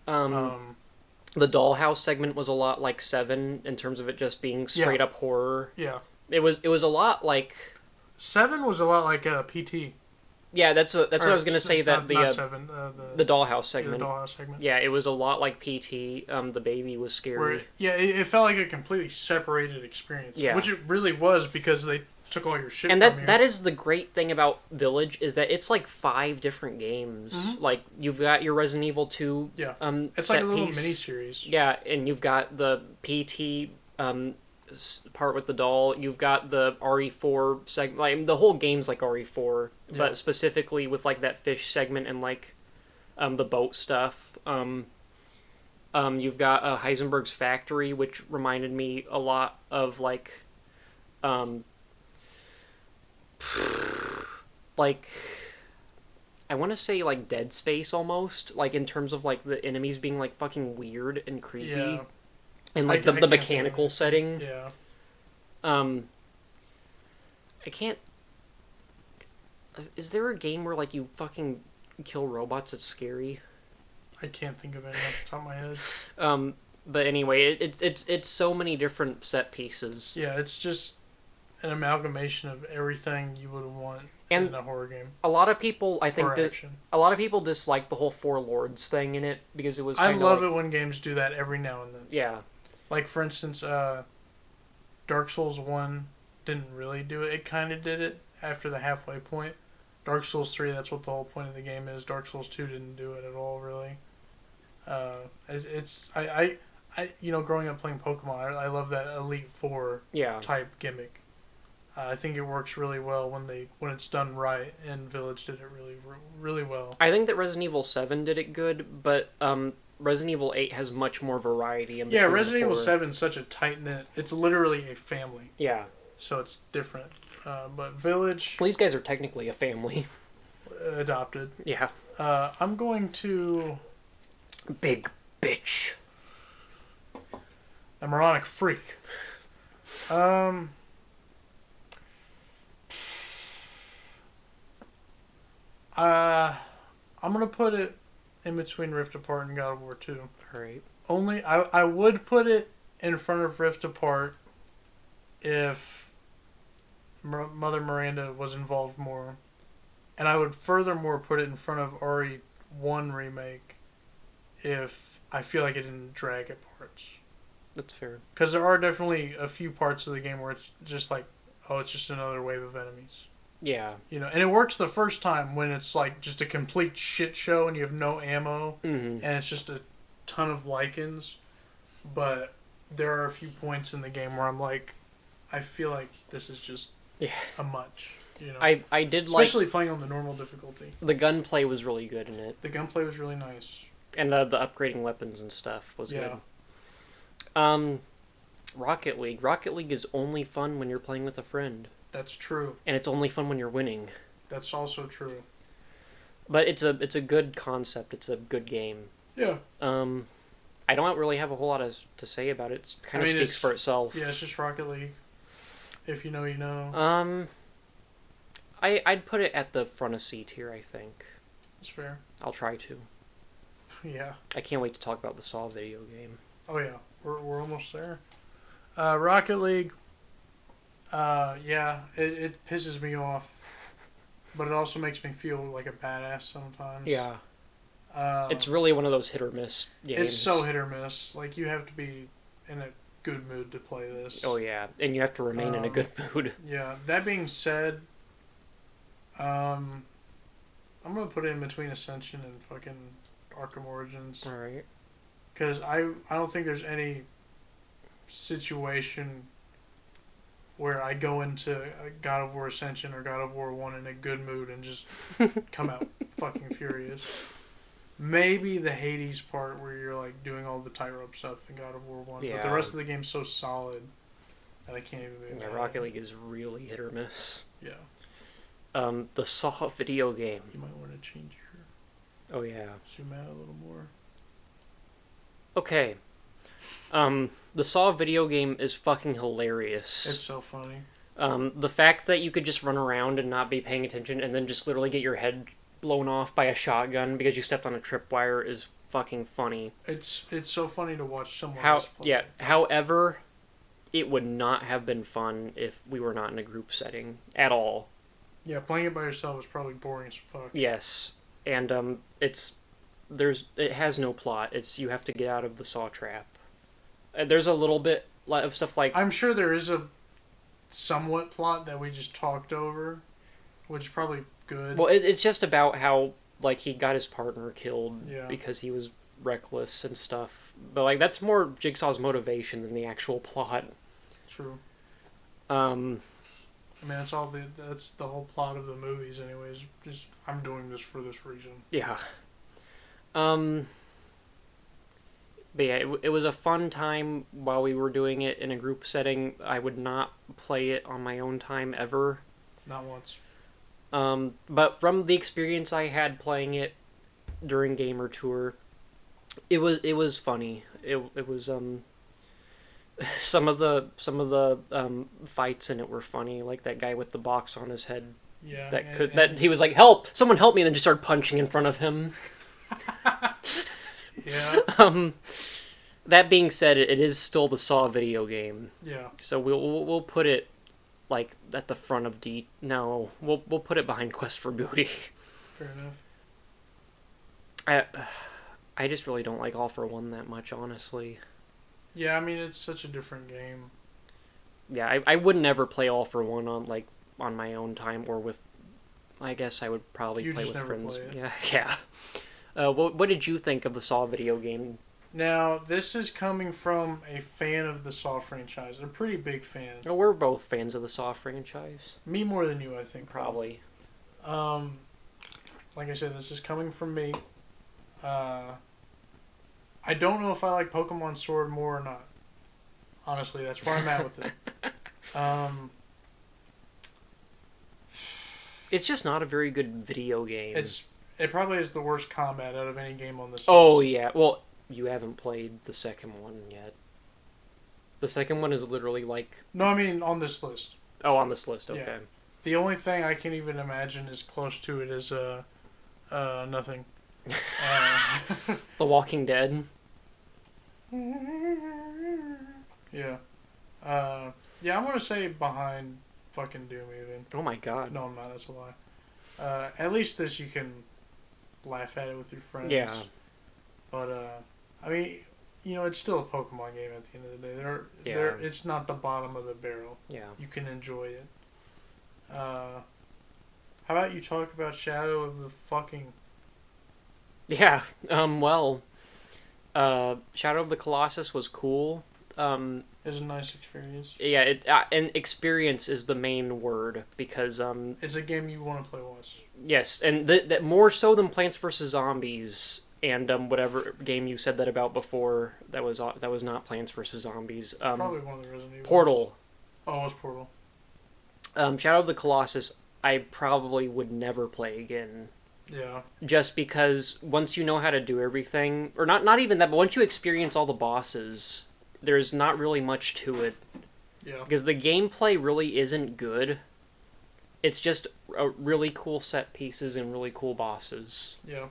The dollhouse segment was a lot like 7 in terms of it just being straight up horror. Yeah. It was a lot like 7 was a lot like PT. Yeah, that's what I was gonna say. That not 7, the dollhouse segment. The dollhouse segment. Yeah, it was a lot like PT. The baby was scary. It felt like a completely separated experience. Yeah. Which it really was because they took all your shit and from you. that is the great thing about Village is that it's like 5 different games. Mm-hmm. Like you've got your Resident Evil 2. Yeah. It's set like a little piece. mini-series. Yeah, and you've got the PT part with the doll. You've got the RE4 segment. Like the whole game's like RE4, Yeah. but specifically with like that fish segment and like the boat stuff. You've got Heisenberg's Factory, which reminded me a lot of like like I want to say like Dead Space almost, like in terms of like the enemies being like fucking weird and creepy. Yeah. And like I the can't mechanical setting. Yeah. I can't. Is there a game where like you fucking kill robots that's scary? I can't think of any off the top of my head. But anyway, it's so many different set pieces. Yeah, it's just an amalgamation of everything you would want And in a horror game. A lot of people, I think, action. a lot of people dislike the whole Four Lords thing in it because it was. I love it when games do that every now and then. Yeah. Like for instance, Dark Souls 1 didn't really do it. It kind of did it after the halfway point. Dark Souls 3, that's what the whole point of the game is. Dark Souls 2 didn't do it at all, really. I growing up playing Pokemon, I love that Elite Four type gimmick. I think it works really well when it's done right, and Village did it really, really well. I think that Resident Evil 7 did it good, but Resident Evil 8 has much more variety in between. Yeah, Resident Evil 7 is such a tight-knit... It's literally a family. Yeah. So it's different. But Village... Well, these guys are technically a family. Adopted. Yeah. I'm going to... Big bitch. The moronic freak. I'm gonna put it in between Rift Apart and God of War 2. Alright. Only I would put it in front of Rift Apart if Mother Miranda was involved more, and I would furthermore put it in front of RE1 remake if I feel like it didn't drag at parts. That's fair. Because there are definitely a few parts of the game where it's just like, oh, it's just another wave of enemies. Yeah. And it works the first time when it's like just a complete shit show and you have no ammo, and it's just a ton of lichens. But there are a few points in the game where I'm like, I feel like this is just a much. I did especially playing on the normal difficulty. The gunplay was really good in it. The gunplay was really nice. And the upgrading weapons and stuff was good. Rocket League. Rocket League is only fun when you're playing with a friend. That's true. And it's only fun when you're winning. That's also true. But it's a good concept. It's a good game. Yeah. I don't really have a whole lot to say about it. It kind of speaks for itself. Yeah, it's just Rocket League. If you know, you know. I'd put it at the front of C tier, I think. That's fair. I'll try to. Yeah. I can't wait to talk about the Saw video game. Oh yeah, we're almost there. Rocket League. Yeah, it pisses me off, but it also makes me feel like a badass sometimes. Yeah. It's really one of those hit or miss games. It's so hit or miss. Like you have to be in a good mood to play this. Oh yeah, and you have to remain in a good mood. Yeah. That being said, I'm gonna put it in between Ascension and fucking Arkham Origins. All right. Because I don't think there's any situation where I go into God of War Ascension or God of War 1 in a good mood and just come out fucking furious. Maybe the Hades part where you're like doing all the tightrope stuff in God of War 1. Yeah. But the rest of the game's so solid that I can't even be Yeah, mad. Rocket League is really hit or miss. Yeah. The Saw video game. You might want to change your Oh yeah. zoom out a little more. Okay. The Saw video game is fucking hilarious. It's so funny. The fact that you could just run around and not be paying attention and then just literally get your head blown off by a shotgun because you stepped on a tripwire is fucking funny. It's so funny to watch someone How else play. yeah, however, it would not have been fun if we were not in a group setting at all. Yeah, playing it by yourself is probably boring as fuck. Yes. And it has no plot. It's you have to get out of the saw trap. There's a little bit of stuff like I'm sure there is a somewhat plot that we just talked over, which is probably good. well, it's just about how like he got his partner killed Yeah. because he was reckless and stuff. But like that's more Jigsaw's motivation than the actual plot. True. Um, I mean, that's the whole plot of the movies, anyways. Just I'm doing this for this reason. yeah. But yeah, it was a fun time while we were doing it in a group setting. I would not play it on my own time ever. Not once. But from the experience I had playing it during Gamer Tour, it was funny. It was some of the fights in it were funny, like that guy with the box on his head Yeah. that he was like, "Help! Someone help me!" and then just started punching in front of him. Yeah. That being said, it is still the Saw video game, Yeah. so we'll put it like at the front of No, we'll put it behind Quest for Booty. Fair enough. I just really don't like All for One that much, honestly. Yeah, I mean it's such a different game. Yeah, I would never play All for One on my own time or with. I guess I would probably You play just with never friends. play it. Yeah, yeah. What did you think of the Saw video game? Now, this is coming from a fan of the Saw franchise, a pretty big fan. Oh, we're both fans of the Saw franchise. Me more than you, I think. Probably. Like I said, this is coming from me. I don't know if I like Pokemon Sword more or not. Honestly, that's where I'm at with it. It's just not a very good video game. It probably is the worst combat out of any game on this Oh list. yeah. Well, you haven't played the second one yet. The second one is literally like No, I mean on this list. on this list. Okay. Yeah. The only thing I can even imagine is close to it is nothing. The Walking Dead. Yeah. Yeah, I'm gonna say behind fucking Doom even. Oh my god. No, I'm not. That's a lie. At least this you can laugh at it with your friends. Yeah. But I mean, it's still a Pokemon game at the end of the day. It's not the bottom of the barrel. Yeah. You can enjoy it. How about you talk about Shadow of the fucking... Yeah. Well, Shadow of the Colossus was cool. It was a nice experience. Yeah. And experience is the main word because It's a game you want to play once. yes, and that more so than Plants vs Zombies and whatever game you said that about before that was not Plants vs Zombies. It's probably one of the Resident Evil. Portal. Oh, it was Portal. Shadow of the Colossus, I probably would never play again. Yeah. Just because once you know how to do everything, or not even that, but once you experience all the bosses, there's not really much to it. Yeah. Because the gameplay really isn't good. It's just really cool set pieces and really cool bosses. Yeah.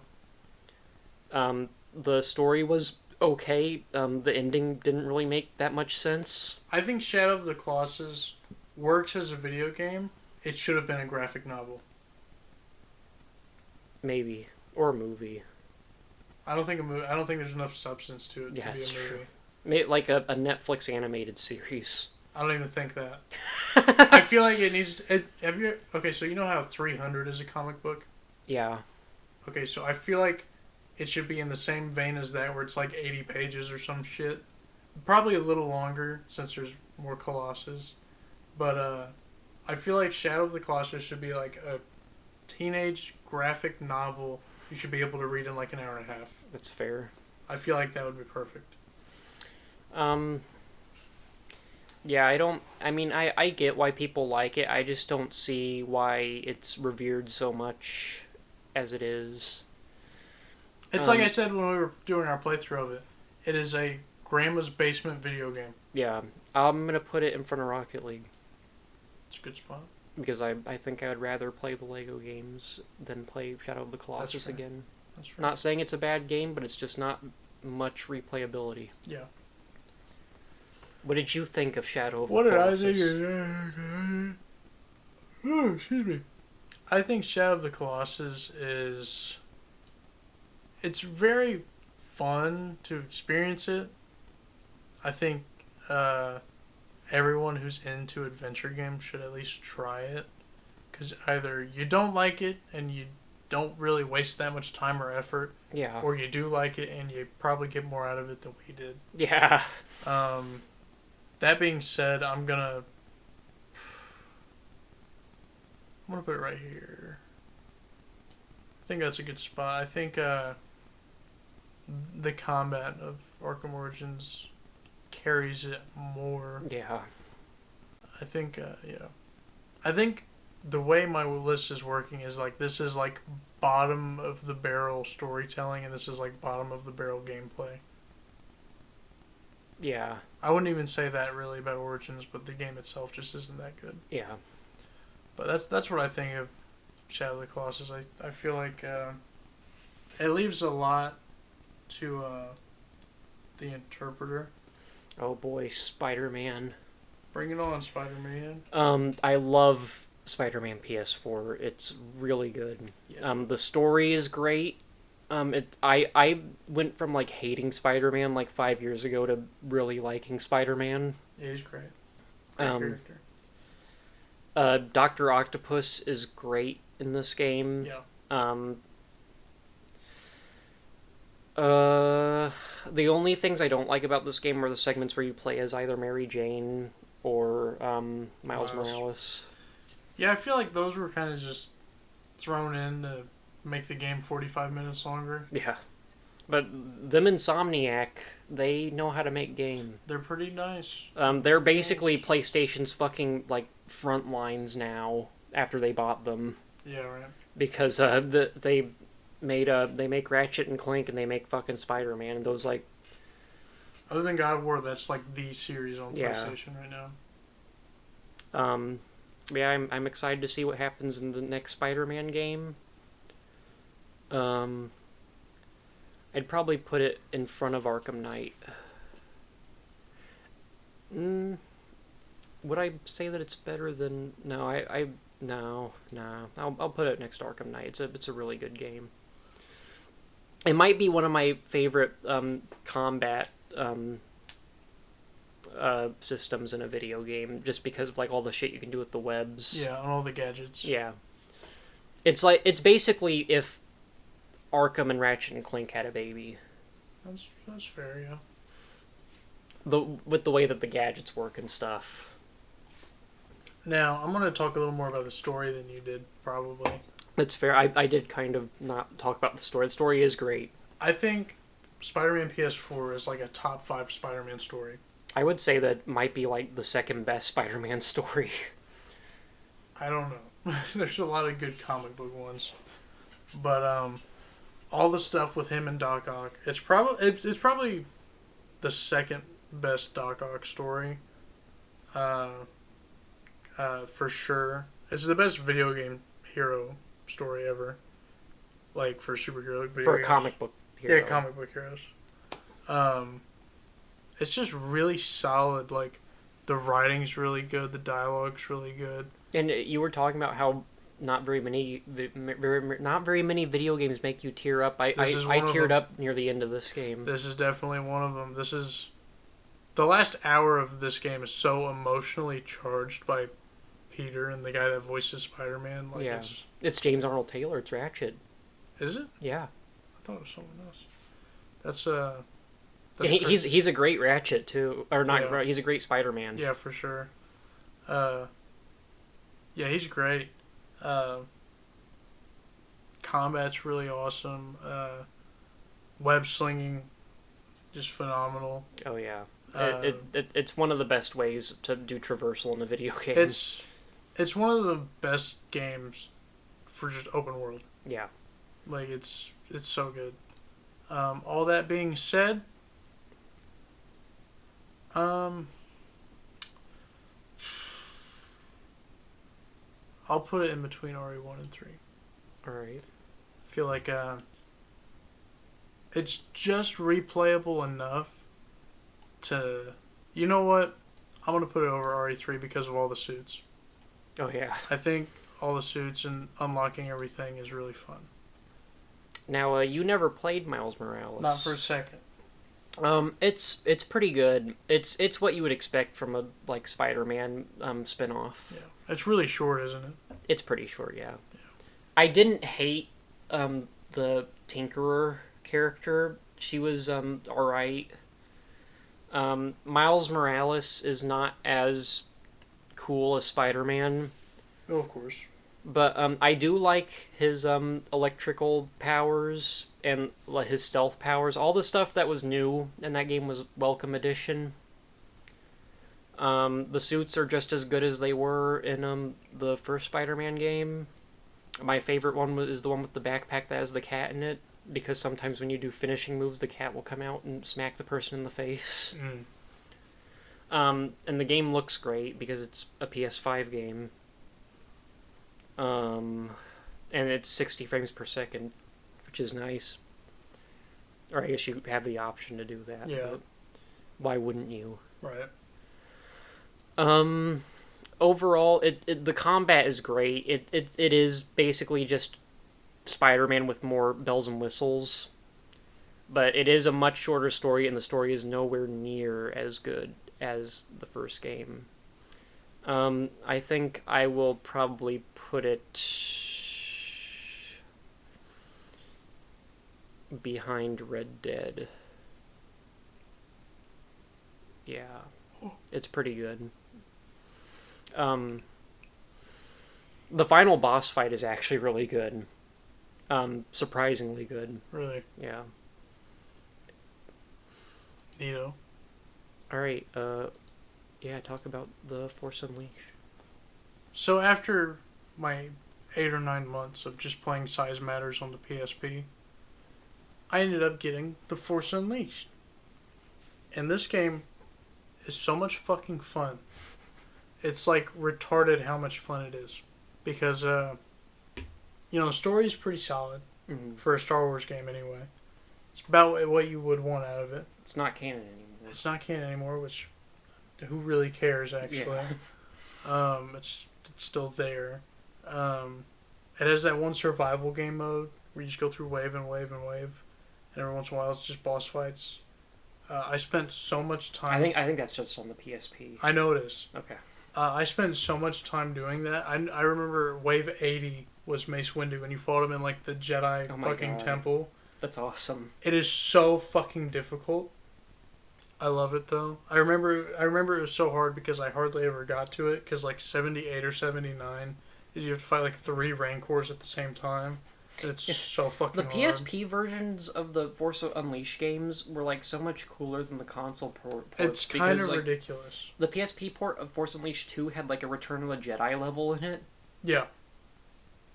The story was okay. The ending didn't really make that much sense. I think Shadow of the Colossus works as a video game. It should have been a graphic novel. Maybe. Or a movie. I don't think there's enough substance to it Yeah, to be that's a movie. true. Like a Netflix animated series. I don't even think that. I feel like it needs. Have you? Okay, so you know how 300 is a comic book. Yeah. Okay, so I feel like it should be in the same vein as that, where it's like 80 pages or some shit. Probably a little longer since there's more Colossus, but I feel like Shadow of the Colossus should be like a teenage graphic novel you should be able to read in like an hour and a half. That's fair. I feel like that would be perfect. Um. Yeah, I don't. I mean, I get why people like it. I just don't see why it's revered so much as it is. It's like I said when we were doing our playthrough of it. It is a grandma's basement video game. Yeah, I'm gonna put it in front of Rocket League It's a good spot. because I think I would rather play the Lego games than play Shadow of the Colossus fair. again. That's right. Not saying it's a bad game, but it's just not much replayability. Yeah. What did you think of Shadow of What the did I Colossus? think? Oh, excuse me. I think Shadow of the Colossus is. It's very fun to experience it. I think everyone who's into adventure games should at least try it. Because either you don't like it and you don't really waste that much time or effort, Yeah. or you do like it and you probably get more out of it than we did. Yeah. That being said, I'm gonna put it right here. I think that's a good spot. I think the combat of Arkham Origins carries it more. Yeah. I think yeah. I think the way my list is working is like this is like bottom of the barrel storytelling and this is like bottom of the barrel gameplay. Yeah. I wouldn't even say that really about Origins, but the game itself just isn't that good. Yeah. But that's what I think of Shadow of the Colossus. I feel like it leaves a lot to the interpreter. Oh boy, Spider-Man. Bring it on, Spider-Man. I love Spider-Man PS4. It's really good. Yeah. The story is great. I went from like hating Spider-Man like 5 years ago to really liking Spider-Man. Yeah, he's great. Great character. Dr. Octopus is great in this game. Yeah. The only things I don't like about this game are the segments where you play as either Mary Jane or Miles Morales. Yeah, I feel like those were kind of just thrown in to make the game 45 minutes longer. Yeah. But them Insomniac, they know how to make game. They're pretty nice. They're basically PlayStation's fucking like front lines now after they bought them. Yeah, right. Because they make Ratchet and Clank and they make fucking Spider-Man and those like. Other than God of War, that's like the series on Yeah. PlayStation right now. Yeah, I'm excited to see what happens in the next Spider-Man game. I'd probably put it in front of Arkham Knight. Would I say that it's better than? No, no. I'll put it next to Arkham Knight. It's a really good game. It might be one of my favorite combat systems in a video game, just because of like all the shit you can do with the webs. Yeah, on all the gadgets. Yeah. It's basically if Arkham and Ratchet and Clank had a baby. That's fair, yeah. With the way that the gadgets work and stuff. Now, I'm going to talk a little more about the story than you did, probably. That's fair. I did kind of not talk about the story. The story is great. I think Spider-Man PS4 is like a top 5 Spider-Man story. I would say that might be like the second best Spider-Man story. I don't know. There's a lot of good comic book ones. But all the stuff with him and Doc Ock, it's probably the second best Doc Ock story. For sure. It's the best video game hero story ever. Like for superhero video For a games. comic book hero. Yeah, comic book heroes. It's just really solid. Like, the writing's really good. The dialogue's really good. And you were talking about how not very many video games make you tear up. I teared up near the end of this game. This is definitely one of them. This is the last hour of this game is so emotionally charged by Peter and the guy that voices Spider-Man. Like, Yeah. It's James Arnold Taylor. It's Ratchet. Is it? Yeah. I thought it was someone else. That's He's a great Ratchet too, or not? Yeah. He's a great Spider-Man. Yeah, for sure. Yeah, he's great. Combat's really awesome. Web slinging, just phenomenal. Oh yeah. Uh, It's one of the best ways to do traversal in a video game. It's one of the best games for just open world. Yeah. Like it's so good. All that being said, I'll put it in between RE1 and 3. All right. I feel like it's just replayable enough to, you know what? I'm gonna put it over RE3 because of all the suits. Oh yeah. I think all the suits and unlocking everything is really fun. Now, you never played Miles Morales. Not for a second. It's pretty good. It's what you would expect from a like Spider-Man spin-off. Yeah, it's really short, isn't it? It's pretty short, yeah. I didn't hate the Tinkerer character. She was alright. Miles Morales is not as cool as Spider-Man, Oh, of course. but I do like his electrical powers and like his stealth powers. All the stuff that was new in that game was welcome addition. The suits are just as good as they were in the first Spider-Man game. My favorite one is the one with the backpack that has the cat in it, because sometimes when you do finishing moves, the cat will come out and smack the person in the face. And the game looks great because it's a PS5 game. And it's 60 frames per second, which is nice. Or I guess you have the option to do that. Yeah. But why wouldn't you? Right. Overall, the combat is great. It is basically just Spider-Man with more bells and whistles. But it is a much shorter story, and the story is nowhere near as good as the first game. I think I will probably put it behind Red Dead. Yeah. It's pretty good. The final boss fight is actually really good. Surprisingly good. Really. Yeah. Neato. Alright, yeah, talk about the Force Unleashed. So after my 8 or 9 months of just playing Size Matters on the PSP, I ended up getting the Force Unleashed. And this game is so much fucking fun. It's like retarded how much fun it is. Because, the story is pretty solid. Mm-hmm. For a Star Wars game anyway. It's about what you would want out of it. It's not canon anymore. It's not canon anymore, which who really cares actually? Yeah. It's still there. It has that one survival game mode where you just go through wave and wave and wave, and every once in a while it's just boss fights. I spent so much time. I think that's just on the PSP. I know it is. Okay. I spent so much time doing that. I remember wave 80 was Mace Windu, and you fought him in like the Jedi fucking temple. That's awesome. It is so fucking difficult. I love it though. I remember it was so hard because I hardly ever got to it, because like 78 or 79 is you have to fight like 3 Rancors at the same time. And it's so fucking The hard. PSP versions of the Force Unleashed games were like so much cooler than the console ports. It's kind of like, ridiculous. The PSP port of Force Unleashed 2 had like a Return of the Jedi level in it. Yeah.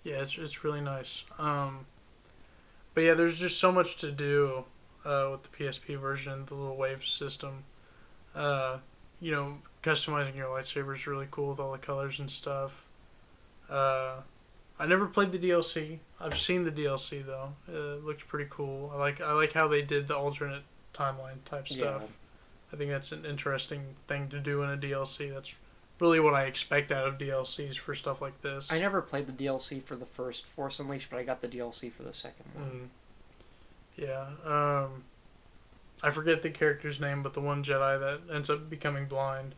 Yeah, it's really nice. But yeah, there's just so much to do with the PSP version, the little wave system. Customizing your lightsaber is really cool with all the colors and stuff. I never played the DLC. I've seen the DLC though. It looks pretty cool. I like how they did the alternate timeline type stuff. Yeah. I think that's an interesting thing to do in a DLC. That's really what I expect out of DLCs for stuff like this. I never played the DLC for the first Force Unleashed, but I got the DLC for the second one. Yeah. I forget the character's name, but the one Jedi that ends up becoming blind.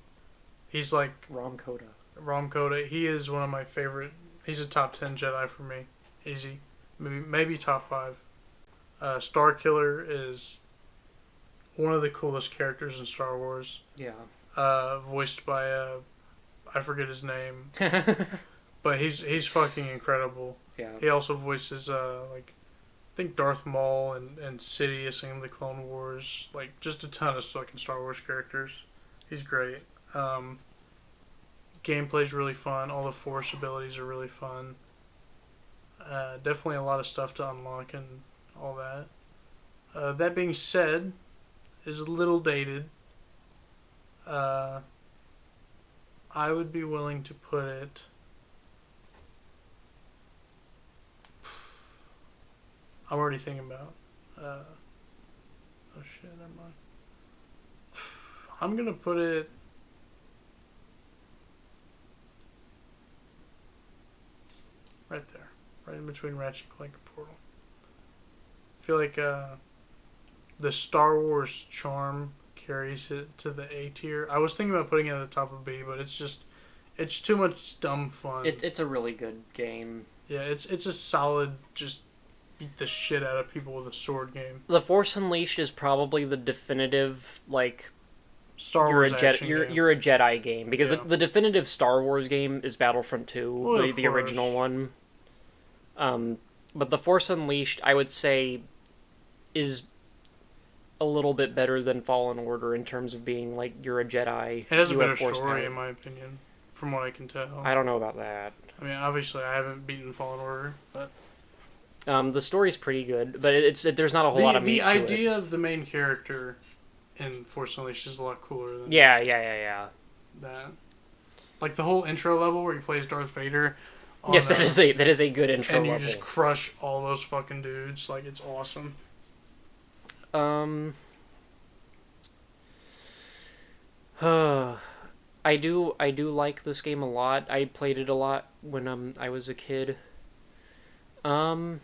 He's like Rom Coda. Rom Coda. He is one of my favorite. He's a top 10 Jedi for me. Easy. Maybe top 5. Star Killer is one of the coolest characters in Star Wars. Yeah. Voiced by I forget his name, but he's fucking incredible. Yeah. He also voices like I think Darth Maul and Sidious in the Clone Wars. Like just a ton of fucking Star Wars characters. He's great. Gameplay's really fun. All the Force abilities are really fun. Definitely a lot of stuff to unlock and all that. That being said, is a little dated. I would be willing to put it. I'm already thinking about. Oh shit, never mind. I'm gonna put it. Right there, right in between Ratchet and Clank and Portal. I feel like the Star Wars charm carries it to the A tier. I was thinking about putting it at the top of B, but it's too much dumb fun. It's a really good game. Yeah, it's a solid just beat the shit out of people with a sword game. The Force Unleashed is probably the definitive like Star Wars action game. you're a Jedi game because Yeah. the definitive Star Wars game is Battlefront 2, Well, the original one. But the Force Unleashed, I would say, is a little bit better than Fallen Order in terms of being like you're a Jedi. It has a you have better Force story, power. in my opinion, from what I can tell. I don't know about that. I mean, obviously, I haven't beaten Fallen Order, but The story's pretty good, but there's not a whole lot of meat the to it. idea of the main character in Force Unleashed is a lot cooler than Yeah. that. Like the whole intro level where he plays Darth Vader. Yes, that is a good intro and you level. just crush all those fucking dudes. Like it's awesome. I do like this game a lot. I played it a lot when I was a kid. I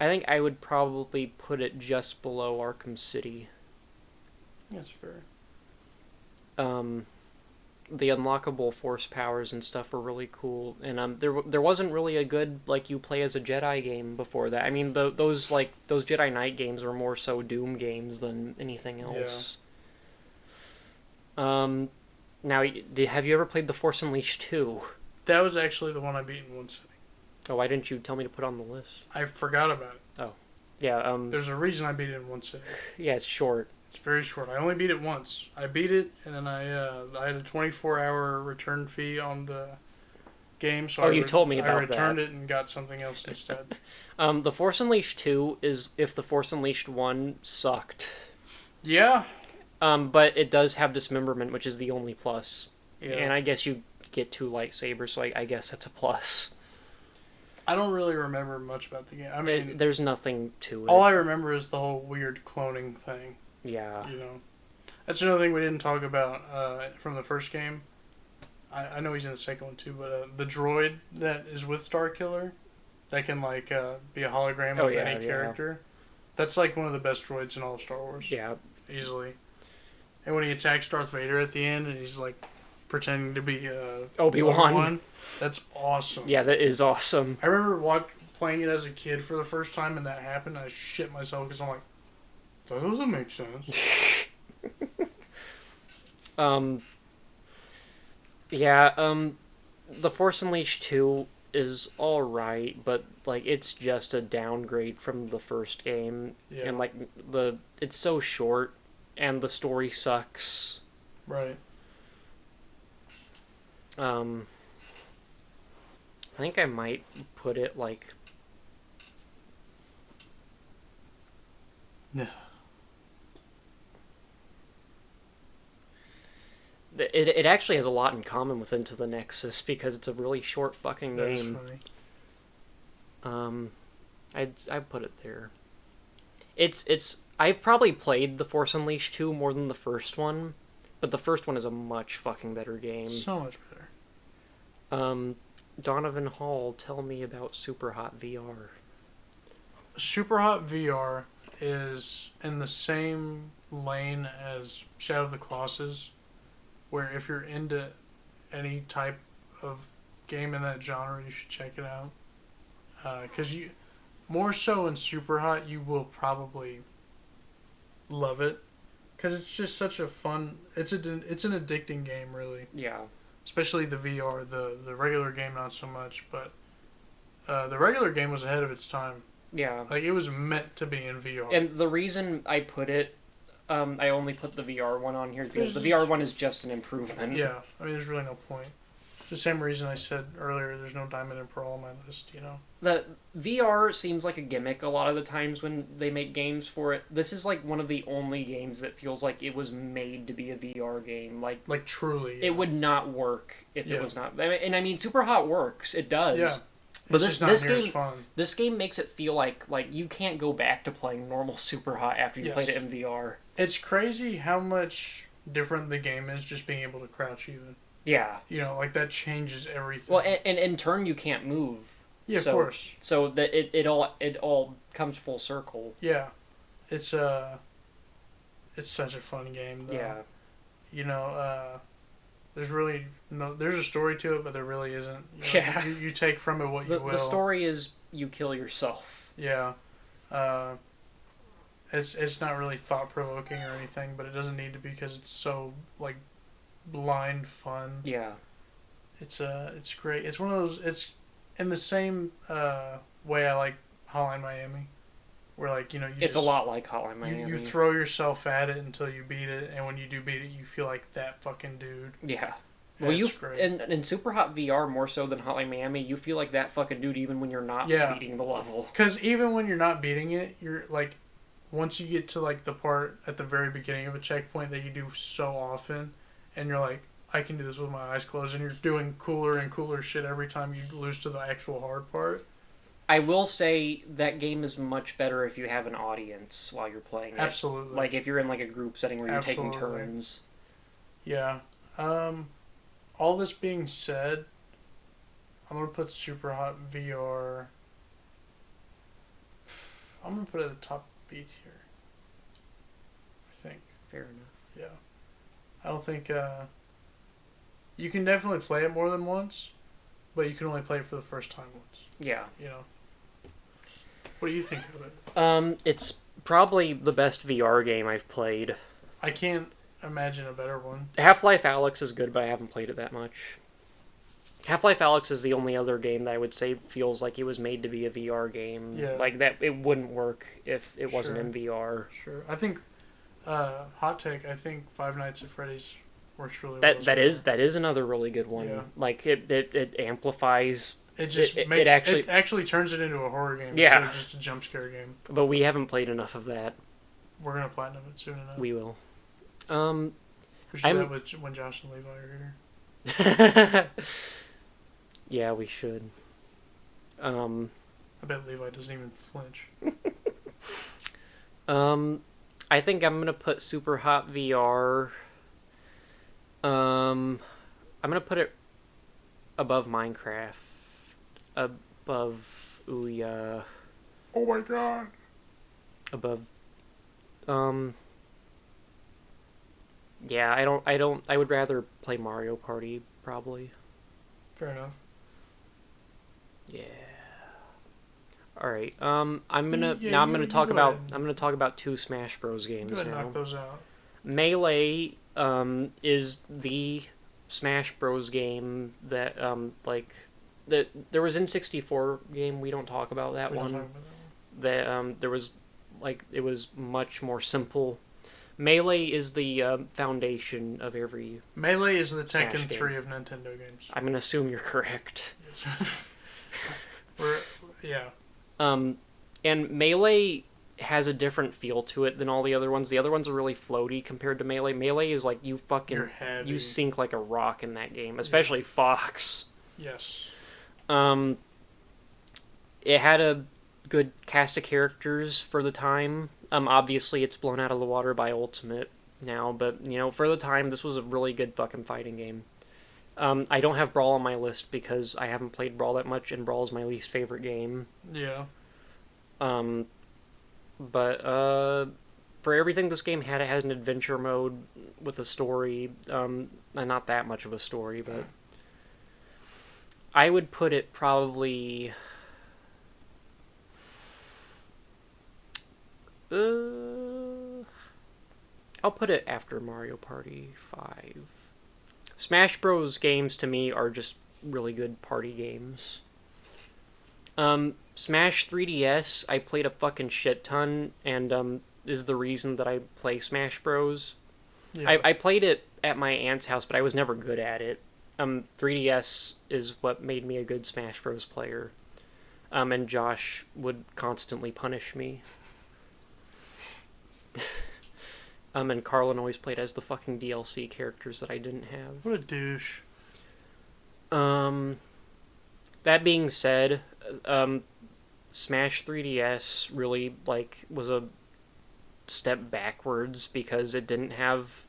think I would probably put it just below Arkham City. That's fair. The unlockable force powers and stuff were really cool, and there wasn't really a good like you play as a Jedi game before that. I mean those Jedi Knight games were more so Doom games than anything else. Yeah. Now have you ever played the Force Unleashed 2? That was actually the one I beat in one sitting. Oh, why didn't you tell me to put on the list? I forgot about it. Oh, yeah. There's a reason I beat it in one sitting. Yeah, it's short. It's very short. I only beat it once. I beat it, and then I had a 24-hour return fee on the game. So you told me about that. I returned it and got something else instead. The Force Unleashed 2 is if the Force Unleashed 1 sucked. Yeah. But it does have dismemberment, which is the only plus. Yeah. And I guess you get 2 lightsabers, so I guess that's a plus. I don't really remember much about the game. I mean, there's nothing to it. all I remember is the whole weird cloning thing. Yeah. You know, that's another thing we didn't talk about from the first game. I know he's in the second one too, but the droid that is with Starkiller, that can like be a hologram of any character. That's like one of the best droids in all of Star Wars. Yeah. Easily. And when he attacks Darth Vader at the end, and he's like pretending to be Obi-Wan, that's awesome. Yeah, that is awesome. I remember playing it as a kid for the first time, and that happened. I shit myself because I'm like, that doesn't make sense. The Force Unleashed 2 is alright, but like it's just a downgrade from the first game. Yeah. And like it's so short and the story sucks. Right. I think I might put it like It actually has a lot in common with Into the Nexus because it's a really short fucking game. That is funny. I'd put it there. I've probably played the Force Unleashed 2 more than the first one, but the first one is a much fucking better game. So much better. Donovan Hall, tell me about Super Hot VR. Super Hot VR is in the same lane as Shadow of the Colossus, where if you're into any type of game in that genre, you should check it out. Because you, more so in Super Hot, you will probably love it. Because it's just such a fun. It's an addicting game, really. Yeah. Especially the VR. The regular game, not so much. But the regular game was ahead of its time. Yeah. Like, it was meant to be in VR. And the reason I put it, I only put the VR one on here is because It's the VR one is just an improvement. Yeah, I mean, there's really no point. It's the same reason I said earlier. There's no Diamond and Pearl on my list. The VR seems like a gimmick a lot of the times when they make games for it. This is like one of the only games that feels like it was made to be a VR game. Like Truly. it would not work if Yeah. it was not. And I mean, Super Hot works. It does. Yeah. But It's this just not near as game fun. this game makes it feel like you can't go back to playing normal Super Hot after you Yes. played it in VR. It's crazy how much different the game is just being able to crouch even. Yeah. Like that changes everything. Well, and in turn you can't move. yeah, so- of course. So that it all comes full circle. Yeah. It's such a fun game though. Yeah. There's really there's a story to it, but there really isn't. Yeah. You take from it what you will. The story is you kill yourself. Yeah. It's not really thought provoking or anything, but it doesn't need to be because it's so like blind fun. Yeah. It's great. It's one of those. It's in the same way I like Hotline Miami, where It's a lot like Hotline Miami. You throw yourself at it until you beat it, and when you do beat it, you feel like that fucking dude. Yeah. Well, That's great. in Super Hot VR more so than Hotline Miami, you feel like that fucking dude even when you're not Yeah. beating the level. Because even when you're not beating it, you're like, once you get to like the part at the very beginning of a checkpoint that you do so often, and you're like, I can do this with my eyes closed, and you're doing cooler and cooler shit every time you lose to the actual hard part. I will say that game is much better if you have an audience while you're playing it. Absolutely. Like if you're in like a group setting where you're taking Absolutely. turns. Yeah. All this being said, I'm gonna put Super Hot VR. I'm gonna put it at the top B tier. I think. Fair enough. Yeah. I don't think. You can definitely play it more than once, but you can only play it for the first time once. Yeah. What do you think of it? It's probably the best VR game I've played. I can't imagine a better one. Half-Life Alyx is good, but I haven't played it that much. Half-Life Alyx is the only other game that I would say feels like it was made to be a VR game. Yeah. Like that, it wouldn't work if it wasn't Sure. in VR. Sure. I think. Hot take. I think Five Nights at Freddy's works really well. That is another really good one. Yeah. Like it amplifies. It just It makes actually- it actually turns it into a horror game Yeah. instead of just a jump scare game. But we haven't played enough of that. We're gonna platinum it soon enough. We will. We should do I'm- that with when Josh and Levi are here. Yeah, we should. I bet Levi doesn't even flinch. I think I'm gonna put Super Hot VR. I'm gonna put it above Minecraft. Above Ouya. Oh my god. Above. Yeah, I would rather play Mario Party probably. Fair enough. Yeah. All right. I'm gonna Yeah, I'm you gonna go talk about ahead. I'm gonna talk about two Smash Bros Go games ahead and now. knock those out. Melee is the Smash Bros game that there was N64 game. We don't talk about that We don't one. talk about that That there was it was much more simple. Melee is the foundation of every. one. Melee is the Smash Tekken game. 3 of Nintendo games. I'm gonna assume you're correct. Yeah. And Melee has a different feel to it than all the other ones. The other ones are really floaty compared to Melee. Melee is like you You're heavy. you sink like a rock in that game, especially Fox. Yes. It had a good cast of characters for the time. Obviously it's blown out of the water by Ultimate now, but for the time this was a really good fucking fighting game. I don't have Brawl on my list because I haven't played Brawl that much, and Brawl is my least favorite game. Yeah. But for everything this game had, it has an adventure mode with a story. And not that much of a story, but I would put it probably. I'll put it after Mario Party 5. Smash Bros. Games to me are just really good party games. Smash 3DS, I played a fucking shit ton, and is the reason that I play Smash Bros. Yeah. I played it at my aunt's house, but I was never good at it. 3DS is what made me a good Smash Bros. Player. And Josh would constantly punish me. And Carlin always played as the fucking DLC characters that I didn't have. What a douche. That being said, Smash 3DS really was a step backwards because it didn't have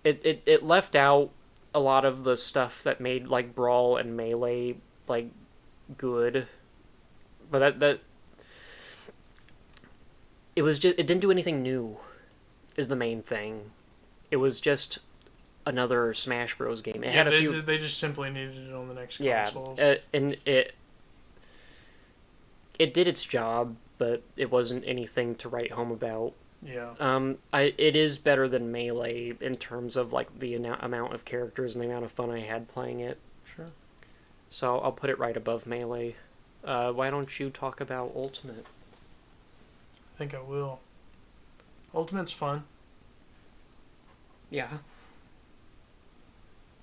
it left out a lot of the stuff that made Brawl and Melee good, but that it didn't do anything new is the main thing. It was just another Smash Bros. Game. It had a few. They just simply needed it on the next Yeah, consoles. and it did its job, but it wasn't anything to write home about. Yeah. It is better than Melee in terms of the amount of characters and the amount of fun I had playing it. Sure. So I'll put it right above Melee. Why don't you talk about Ultimate? I think I will. Ultimate's fun. Yeah,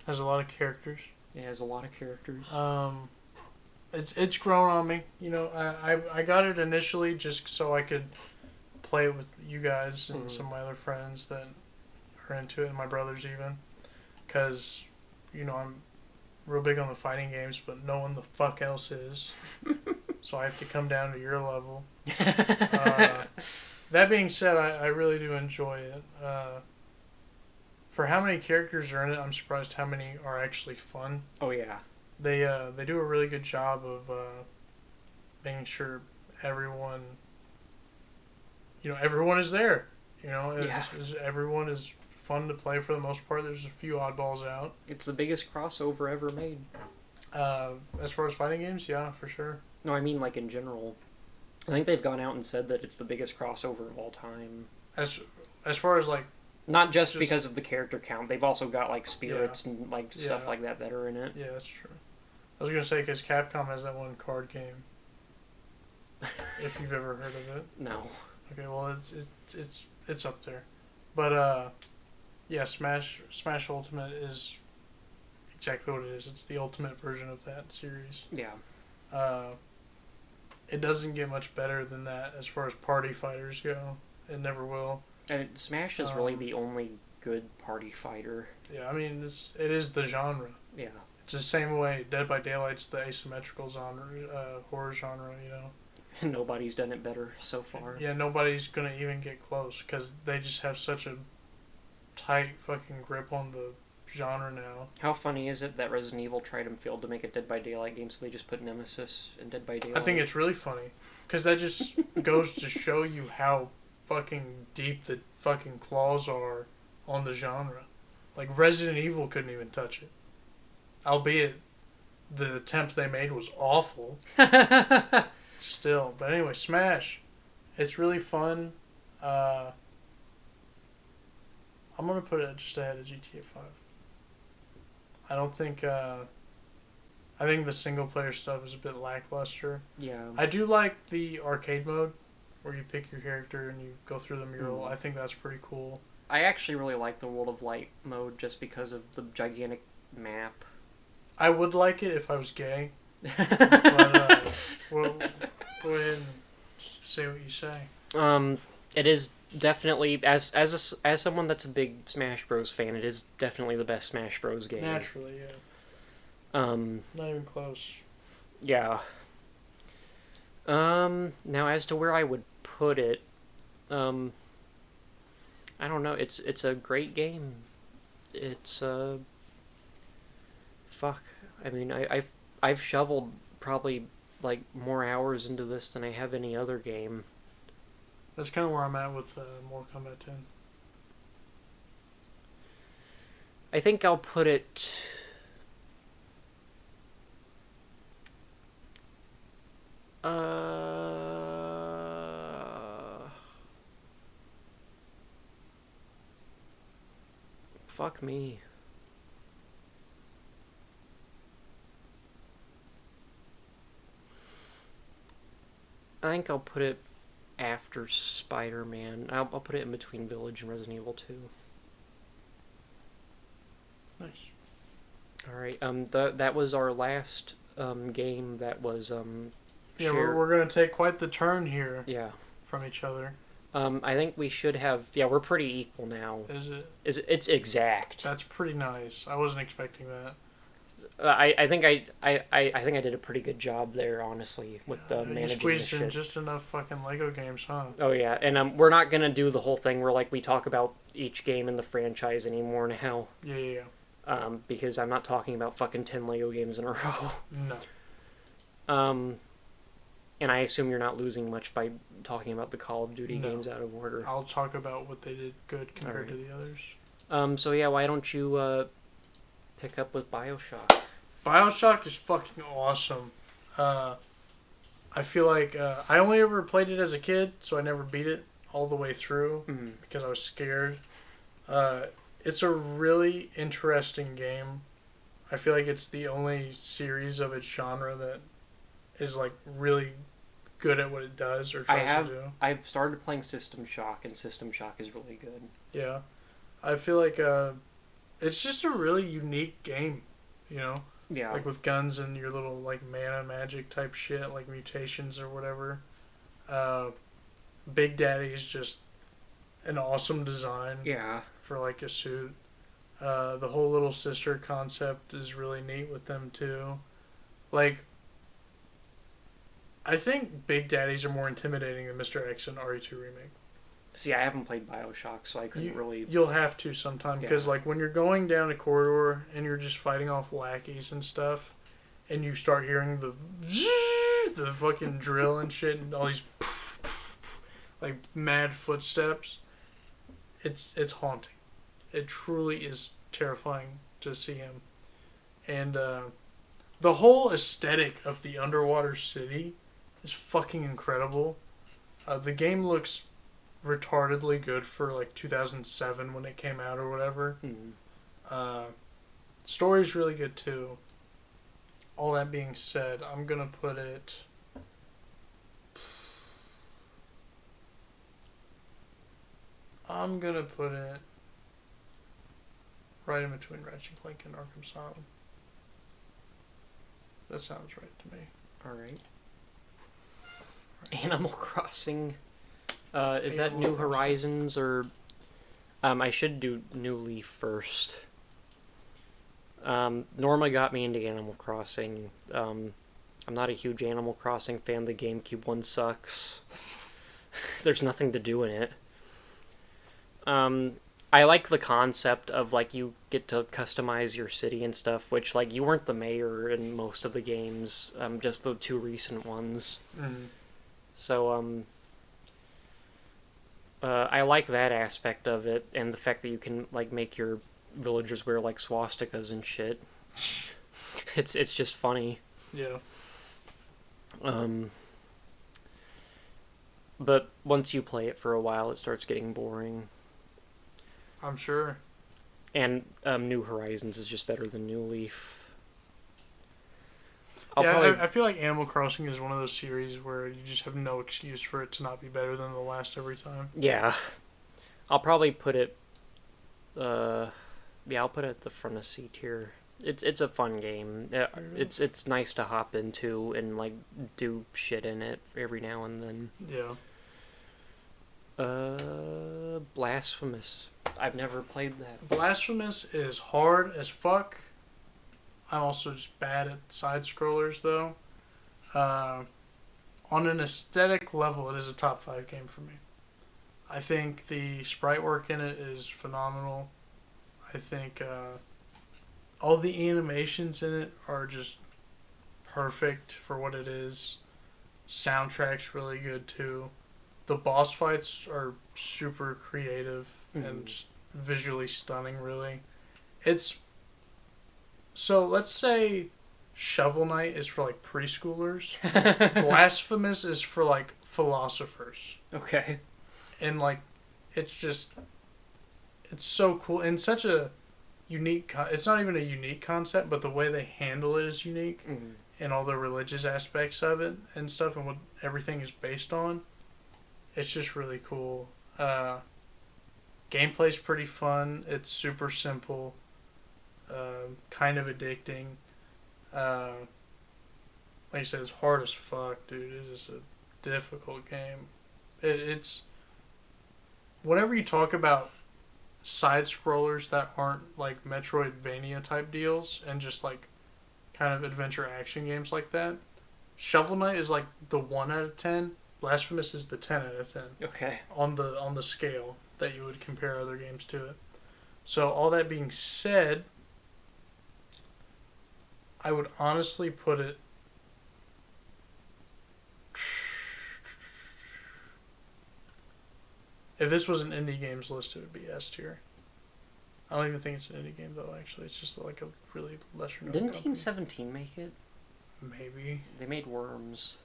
Has a lot of characters. it has a lot of characters. It's grown on me. You know, I got it initially just so I could play it with you guys and some of my other friends that are into it, and my brothers even. Because, you know, I'm real big on the fighting games, but no one the fuck else is. So I have to come down to your level. That being said, I really do enjoy it. For how many characters are in it, I'm surprised how many are actually fun. Oh yeah. They do a really good job of making sure everyone, everyone is there. Everyone is fun to play for the most part. There's a few oddballs out. It's the biggest crossover ever made. As far as fighting games, yeah, for sure. No, I mean in general. I think they've gone out and said that it's the biggest crossover of all time. As far as not just because of the character count, they've also got spirits and stuff Yeah. like that are in it. Yeah, that's true. I was gonna say because Capcom has that one card game. If you've ever heard of it. No. Okay, well it's up there, but yeah, Smash Ultimate is exactly what it is. It's the ultimate version of that series. Yeah. It doesn't get much better than that as far as party fighters go. It never will. And Smash is really the only good party fighter. Yeah, I mean it is the genre. Yeah. It's the same way Dead by Daylight's the asymmetrical genre, horror genre. Nobody's done it better so far. Yeah, nobody's gonna even get close because they just have such a tight fucking grip on the genre now. How funny is it that Resident Evil tried and failed to make a Dead by Daylight game, so they just put Nemesis in Dead by Daylight? I think it's really funny because that just goes to show you how fucking deep the fucking claws are on the genre. Resident Evil couldn't even touch it, albeit the attempt they made was awful. Still, but anyway, Smash, it's really fun. I'm gonna put it just ahead of GTA 5. I don't think. I think the single player stuff is a bit lackluster. Yeah. I do like the arcade mode, where you pick your character and you go through the mural. I think that's pretty cool. I actually really like the World of Light mode just because of the gigantic map. I would like it if I was gay. But well, go ahead and say what you say. It is definitely as someone that's a big Smash Bros. Fan, it is definitely the best Smash Bros. Game. Naturally, yeah. Not even close. Yeah. Now as to where I would put it, I don't know. It's a great game. It's fuck. I mean, I've shoveled probably like more hours into this than I have any other game. That's kind of where I'm at with Mortal Kombat 10. I think I'll put it. Fuck me. I think I'll put it after Spider-Man. I'll put it in between Village and Resident Evil 2. Nice. All right. That was our last game. That was Yeah, share- we're gonna take quite the turn here Yeah. from each other. I think we should have. Yeah, we're pretty equal now. Is it? It's exact. That's pretty nice. I wasn't expecting that. I think I think I did a pretty good job there, honestly, with the You managing the squeezed in shit. just enough fucking Lego games, huh? Oh yeah, and we're not gonna do the whole thing where like we talk about each game in the franchise anymore now, Yeah. because I'm not talking about fucking 10 Lego games in a row. No. And I assume you're not losing much by talking about the Call of Duty No. games out of order. I'll talk about what they did good compared to the others. So yeah, why don't you pick up with BioShock? BioShock is fucking awesome. I feel like I only ever played it as a kid, so I never beat it all the way through Mm-hmm. because I was scared. It's a really interesting game. I feel like it's the only series of its genre that is like really good at what it does or tries to do. I've started playing System Shock, and System Shock is really good. Yeah. I feel like it's just a really unique game, you know? Yeah. Like with guns and your little like mana magic type shit, like mutations or whatever. Big Daddy is just an awesome design Yeah. for like a suit. The whole little sister concept is really neat with them too. Like, I think Big Daddies are more intimidating than Mr. X and RE2 Remake. See, I haven't played BioShock, so I couldn't really. You'll have to sometime because Yeah. like when you're going down a corridor and you're just fighting off lackeys and stuff, and you start hearing the fucking drill and shit and all these like mad footsteps, it's haunting. It truly is terrifying to see him, and the whole aesthetic of the underwater city is fucking incredible. The game looks retardedly good for like 2007 when it came out or whatever. Story's really good too. All that being said, I'm gonna put it. I'm gonna put it right in between Ratchet and Clank and Arkham Asylum. That sounds right to me. All right. Animal Crossing. Is that Animal New Crossing. Horizons or? I should do New Leaf first. Norma got me into Animal Crossing. I'm not a huge Animal Crossing fan. The GameCube one sucks. There's nothing to do in it. I like the concept of like you get to customize your city and stuff, which like you weren't the mayor in most of the games, just the two recent ones. So I like that aspect of it, and the fact that you can like make your villagers wear like swastikas and shit. It's just funny. Yeah. But once you play it for a while, it starts getting boring. I'm sure. And New Horizons is just better than New Leaf. I feel like Animal Crossing is one of those series where you just have no excuse for it to not be better than the last every time. Yeah. I'll probably put it... I'll put it at the front of C tier. It's a fun game. It's nice to hop into and like do shit in it every now and then. Yeah. Blasphemous. I've never played that. Blasphemous is hard as fuck. I'm also just bad at side scrollers though. On an aesthetic level, it is a top 5 game for me. I think the sprite work in it is phenomenal. I think all the animations in it are just perfect for what it is. Soundtrack's really good too. The boss fights are super creative and just visually stunning, really. It's so let's say Shovel Knight is for like preschoolers. Blasphemous is for like philosophers. Okay. And like it's just it's so cool and such a unique it's not even a unique concept, but the way they handle it is unique and all the religious aspects of it and stuff and what everything is based on. It's just really cool. Gameplay's pretty fun. It's super simple. Kind of addicting. Like I said, it's hard as fuck, dude. It is a difficult game. It's whenever you talk about side scrollers that aren't like Metroidvania type deals and just like kind of adventure action games like that, Shovel Knight is like the 1 out of 10. Blasphemous is the 10 out of 10. Okay. On the scale that you would compare other games to it. So all that being said, I would honestly put it if this was an indie games list, it would be S tier. I don't even think it's an indie game though. Actually, it's just like a really lesser known. Didn't company. Team 17 make it? Maybe. They made Worms.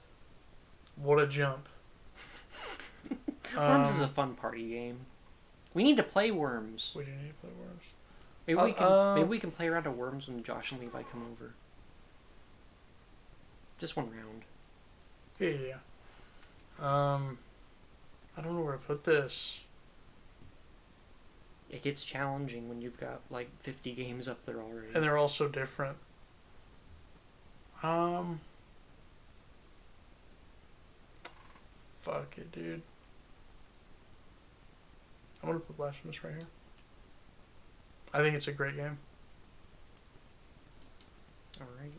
What a jump! Worms is a fun party game. We need to play Worms. We do need to play Worms. Maybe we can play around a Worms when Josh and Levi come over. Just one round. Yeah. I don't know where to put this. It gets challenging when you've got like 50 games up there already. And they're all so different. Fuck it, dude. I'm gonna put Blasphemous right here. I think it's a great game. Alright.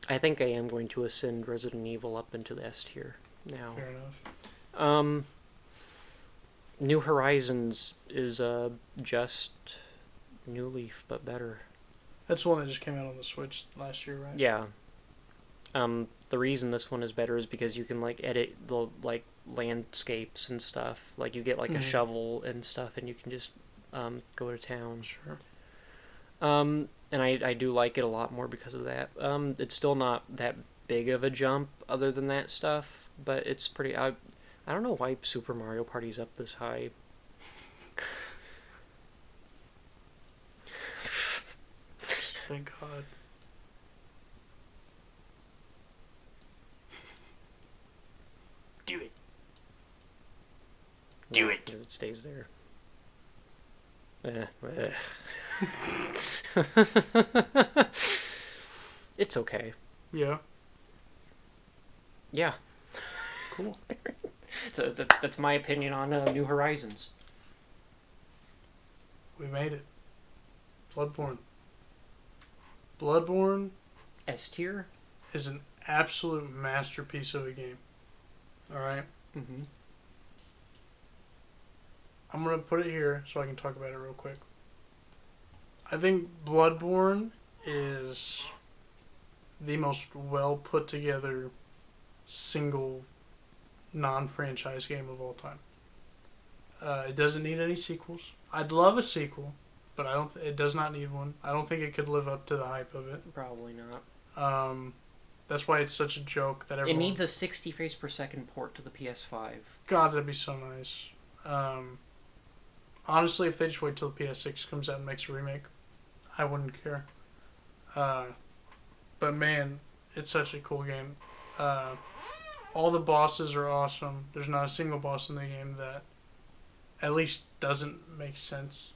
I think I am going to ascend Resident Evil up into the S tier now. Fair enough. New Horizons is just New Leaf, but better. That's the one that just came out on the Switch last year, right? Yeah. The reason this one is better is because you can like edit the like landscapes and stuff. Like you get like a shovel and stuff, and you can just go to town. Sure. And I do like it a lot more because of that. It's still not that big of a jump other than that stuff, but it's pretty. I don't know why Super Mario Party's up this high. Thank God. Do it. Do it. It stays there. It's okay. Yeah. Yeah. Cool. So that's my opinion on New Horizons. We made it. Bloodborne. Bloodborne S tier? is an absolute masterpiece of a game. Alright? Mm-hmm. I'm going to put it here so I can talk about it real quick. I think Bloodborne is the most well put together single non-franchise game of all time. It doesn't need any sequels. I'd love a sequel, but it does not need one. I don't think it could live up to the hype of it. Probably not. That's why it's such a joke that everyone... It needs a 60 frames per second port to the PS5. God, that'd be so nice. Honestly, if they just wait till the PS6 comes out and makes a remake, I wouldn't care. But man, it's such a cool game. All the bosses are awesome. There's not a single boss in the game that at least doesn't make sense.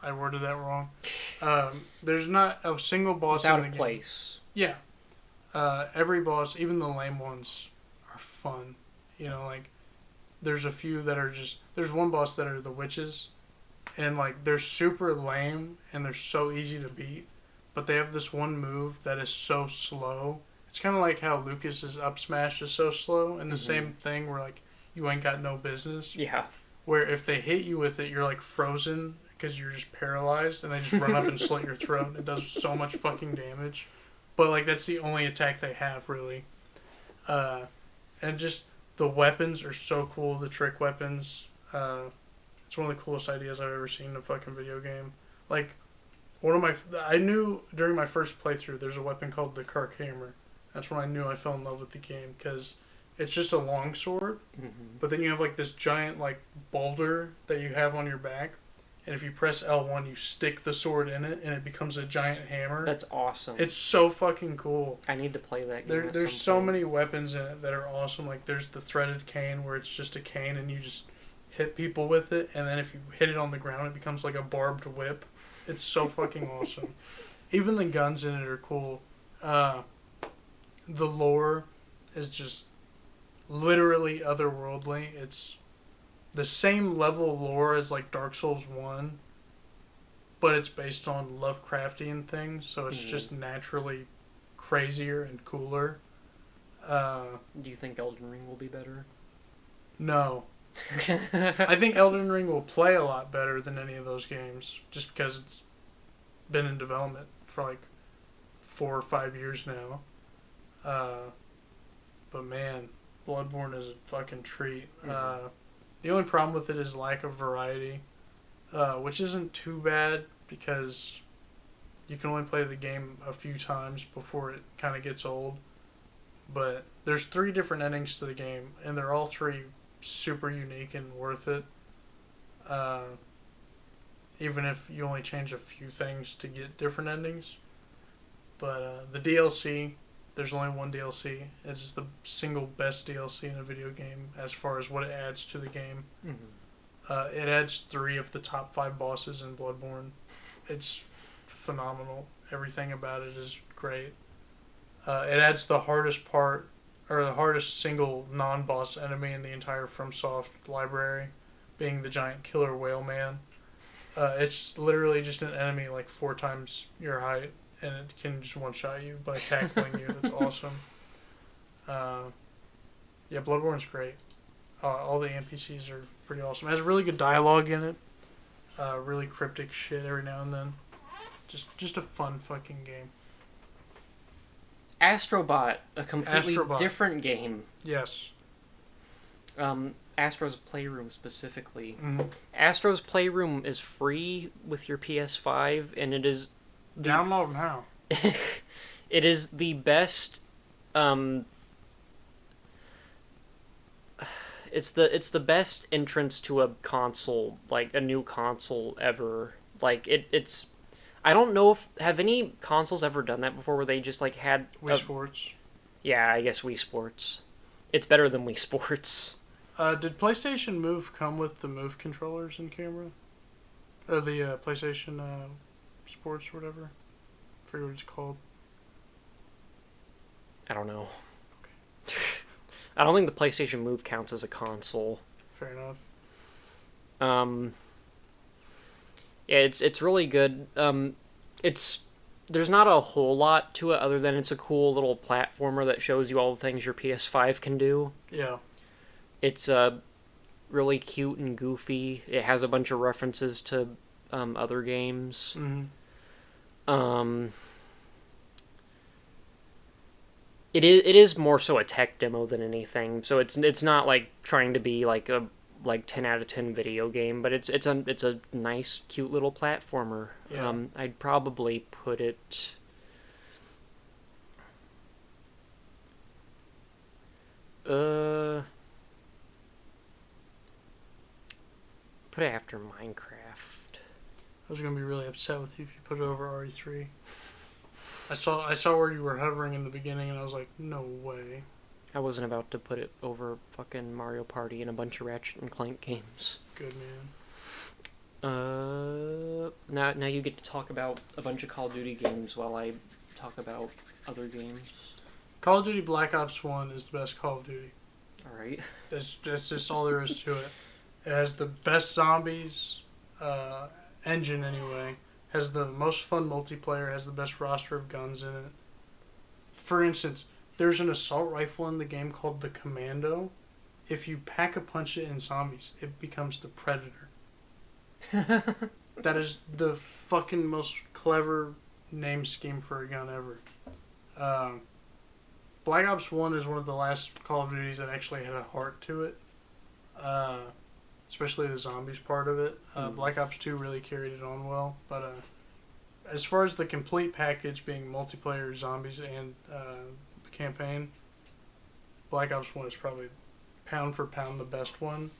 I worded that wrong. There's not a single boss It's out in the of game. place. Yeah. Every boss, even the lame ones, are fun. You know, like, there's a few that are just... There's one boss that are the witches, and, like, they're super lame, and they're so easy to beat, but they have this one move that is so slow. It's kind of like how Lucas's up smash is so slow, and the same thing where, like, you ain't got no business. Yeah. Where if they hit you with it, you're, like, frozen because you're just paralyzed, and they just run up and slit your throat. It does so much fucking damage. But, like, that's the only attack they have, really. And just the weapons are so cool, the trick weapons. It's one of the coolest ideas I've ever seen in a fucking video game. Like, I knew during my first playthrough there's a weapon called the Karkhammer. That's when I knew I fell in love with the game, because it's just a long sword, but then you have, like, this giant, like, boulder that you have on your back, and if you press L1, you stick the sword in it, and it becomes a giant hammer. That's awesome. It's so fucking cool. I need to play that game. There's so many weapons in it that are awesome. Like, there's the threaded cane, where it's just a cane, and you just hit people with it, and then if you hit it on the ground, it becomes like a barbed whip. It's so fucking awesome. Even the guns in it are cool. The lore is just literally otherworldly. It's the same level of lore as, like, Dark Souls 1, but it's based on Lovecraftian things, so it's just naturally crazier and cooler. Do you think Elden Ring will be better? No. I think Elden Ring will play a lot better than any of those games, just because it's been in development for, like, 4 or 5 years now. But man, Bloodborne is a fucking treat. The only problem with it is lack of variety, which isn't too bad, because you can only play the game a few times before it kind of gets old. But there's 3 different endings to the game, and they're all 3 super unique and worth it. Even if you only change a few things to get different endings. But the DLC, there's only one DLC. It's the single best DLC in a video game as far as what it adds to the game. It adds 3 of the top 5 bosses in Bloodborne. It's phenomenal. Everything about it is great. It adds the hardest part, or the hardest single non-boss enemy in the entire FromSoft library, being the giant killer whale man. It's literally just an enemy like 4 times your height, and it can just one-shot you by tackling you. That's awesome. Yeah, Bloodborne's great. All the NPCs are pretty awesome. It has really good dialogue in it. Really cryptic shit every now and then. Just a fun fucking game. Astrobot, a completely different game. Yes. Astro's Playroom specifically. Mm-hmm. Astro's Playroom is free with your PS5, and it is download now. It is the best. It's the best entrance to a console, like a new console ever. Like it's. I don't know if have any consoles ever done that before, where they just like had Wii Sports. Yeah, I guess Wii Sports. It's better than Wii Sports. Did PlayStation Move come with the Move controllers and camera? Or the PlayStation Sports or whatever? I forget what it's called. I don't know. Okay. I don't think the PlayStation Move counts as a console. Fair enough. Yeah, it's really good. There's not a whole lot to it other than it's a cool little platformer that shows you all the things your PS5 can do. Yeah. It's really cute and goofy. It has a bunch of references to other games. Mm-hmm. It is more so a tech demo than anything. So it's not like trying to be like a 10 out of 10 video game, but it's a nice, cute little platformer. Yeah. I'd probably put it. Put it after Minecraft. I was gonna be really upset with you if you put it over RE3. I saw where you were hovering in the beginning, and I was like, no way. I wasn't about to put it over fucking Mario Party and a bunch of Ratchet and Clank games. Good man. Now you get to talk about a bunch of Call of Duty games while I talk about other games. Call of Duty Black Ops 1 is the best Call of Duty. Alright. That's just all there is to it. It has the best zombies, engine anyway. Has the most fun multiplayer, has the best roster of guns in it. For instance, there's an assault rifle in the game called the Commando. If you pack a punch it in zombies, it becomes the Predator. That is the fucking most clever name scheme for a gun ever. Black Ops 1 is one of the last Call of Duties that actually had a heart to it. Especially the zombies part of it. Black Ops 2 really carried it on well. But as far as the complete package being multiplayer, zombies, and campaign, Black Ops 1 is probably pound for pound the best one.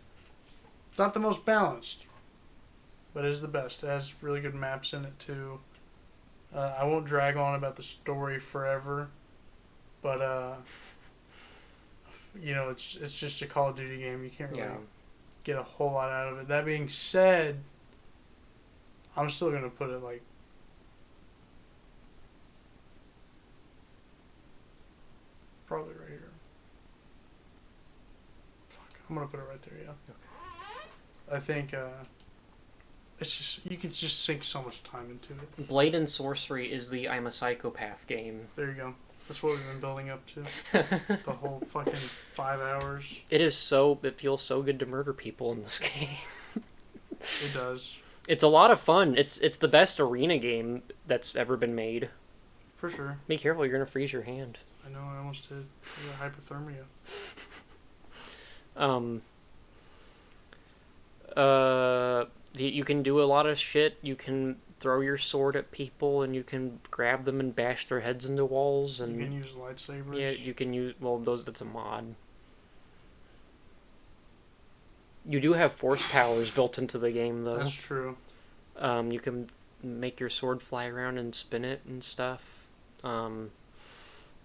Not the most balanced, but it is the best. It has really good maps in it too. I won't drag on about the story forever, but it's just a Call of Duty game. You can't really get a whole lot out of it. That being said, I'm still gonna put it like probably right here. Fuck, I'm gonna put it right there. Yeah. Okay. I think it's just you can just sink so much time into it. Blade and Sorcery is the I'm a Psychopath game. There you go. That's what we've been building up to. The whole fucking 5 hours. It feels so good to murder people in this game. It does. It's a lot of fun. It's the best arena game that's ever been made. For sure. Be careful, you're gonna freeze your hand. I know, I almost did. I got hypothermia. You can do a lot of shit. You can throw your sword at people, and you can grab them and bash their heads into walls. And you can use lightsabers. Yeah, you can use that's a mod. You do have force powers built into the game, though. That's true. You can make your sword fly around and spin it and stuff.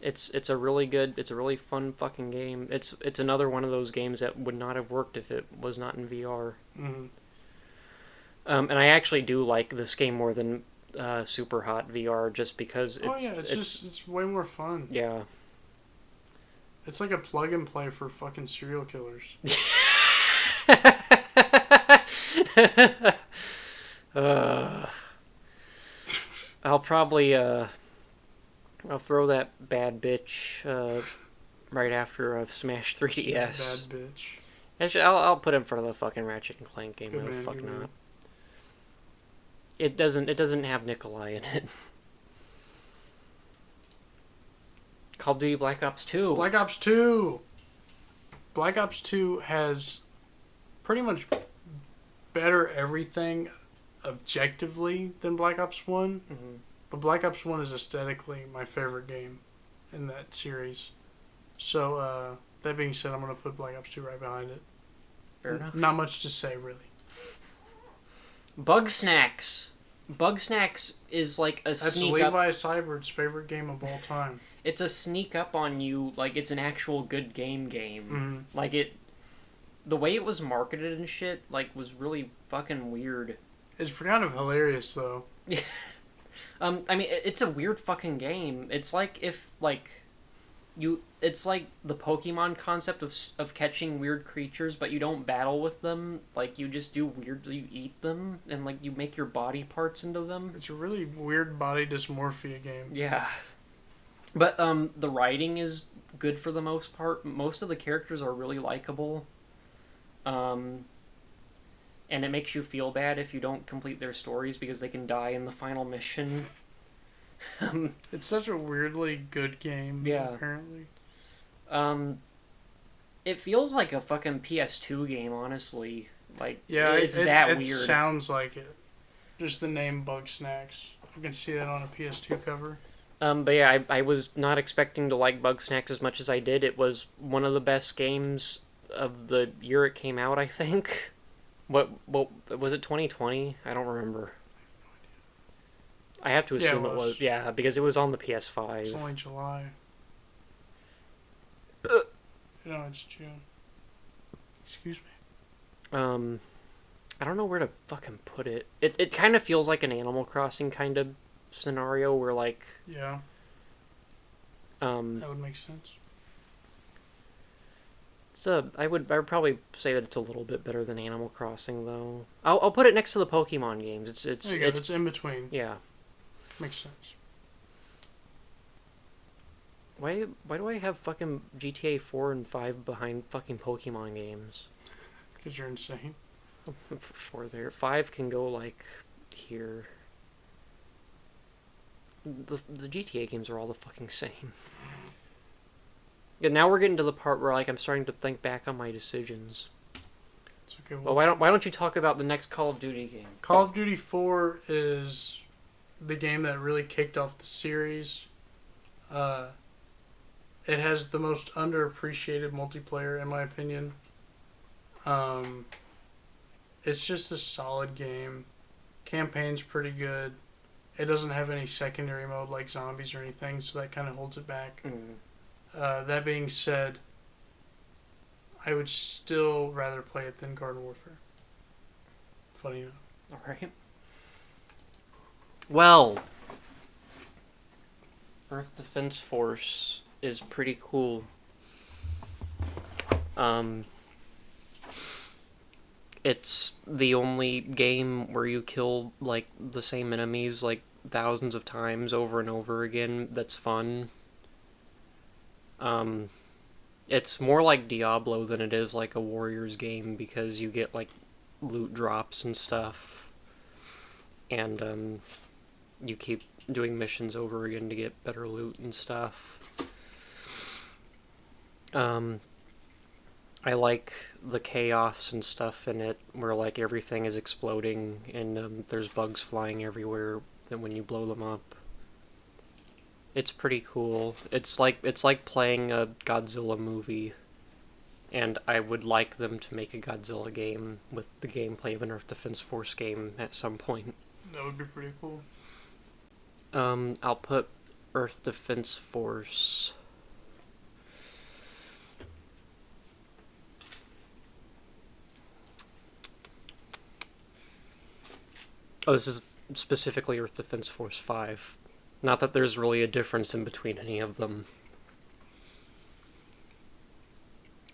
It's a really fun fucking game. It's another one of those games that would not have worked if it was not in VR. Mm-hmm. And I actually do like this game more than Super Hot VR, just because it's way more fun. Yeah. It's like a plug and play for fucking serial killers. I'll probably I'll throw that bad bitch right after I've smashed 3DS. Bad bitch. Actually, I'll put it in front of the fucking Ratchet and Clank game. Good Why the man, fuck good not? man. It doesn't have Nikolai in it. Call of Duty Black Ops 2. Black Ops 2! Black Ops 2 has pretty much better everything objectively than Black Ops 1. Mm-hmm. But Black Ops 1 is aesthetically my favorite game in that series. So, that being said, I'm going to put Black Ops 2 right behind it. Fair enough. Not much to say, really. Bugsnax. Bugsnax is like a That's sneak Levi up. Cybert's favorite game of all time. It's a sneak up on you, like it's an actual good game. Mm-hmm. Like the way it was marketed and shit, like was really fucking weird. It's kind of hilarious, though. I mean, it's a weird fucking game. It's like if it's like the Pokemon concept of catching weird creatures, but you don't battle with them. Like you just do you eat them, and like you make your body parts into them. It's a really weird body dysmorphia game. Yeah. But the writing is good for the most part. Most of the characters are really likable. And it makes you feel bad if you don't complete their stories because they can die in the final mission. It's such a weirdly good game, Yeah. apparently. It feels like a fucking PS2 game, honestly. Like, Yeah, it's it weird. sounds like it. Just the name Bugsnax. You can see that on a PS2 cover. But yeah, I was not expecting to like Bugsnax as much as I did. It was one of the best games of the year it came out, I think. What was it, 2020? I don't remember. I have to assume it was. Yeah, because it was on the PS5. It's only July. No, it's June. Excuse me. I don't know where to fucking put it. It kind of feels like an Animal Crossing kind of scenario where like Yeah, that would make sense. I would probably say that it's a little bit better than Animal Crossing though. I'll put it next to the Pokemon games. It's There you go. It's in between. Yeah. Makes sense. Why do I have fucking GTA 4 and 5 behind fucking Pokemon games? Because you're insane. 4 there. 5 can go like here. The GTA games are all the fucking same. And now we're getting to the part where like I'm starting to think back on my decisions. It's okay. Well, why don't you talk about the next Call of Duty game? Call of Duty 4 is the game that really kicked off the series. It has the most underappreciated multiplayer, in my opinion. It's just a solid game. Campaign's pretty good. It doesn't have any secondary mode like zombies or anything, so that kind of holds it back. That being said, I would still rather play it than Garden Warfare. Funny enough. Alright. Well, Earth Defense Force is pretty cool. It's the only game where you kill, like, the same enemies, like, thousands of times over and over again that's fun. It's more like Diablo than it is like a Warriors game because you get, like, loot drops and stuff. And, you keep doing missions over again to get better loot and stuff. I like the chaos and stuff in it, where like everything is exploding and there's bugs flying everywhere when you blow them up. It's pretty cool. It's like playing a Godzilla movie, and I would like them to make a Godzilla game with the gameplay of an Earth Defense Force game at some point. That would be pretty cool. I'll put Earth Defense Force. Oh, this is specifically Earth Defense Force 5. Not that there's really a difference in between any of them.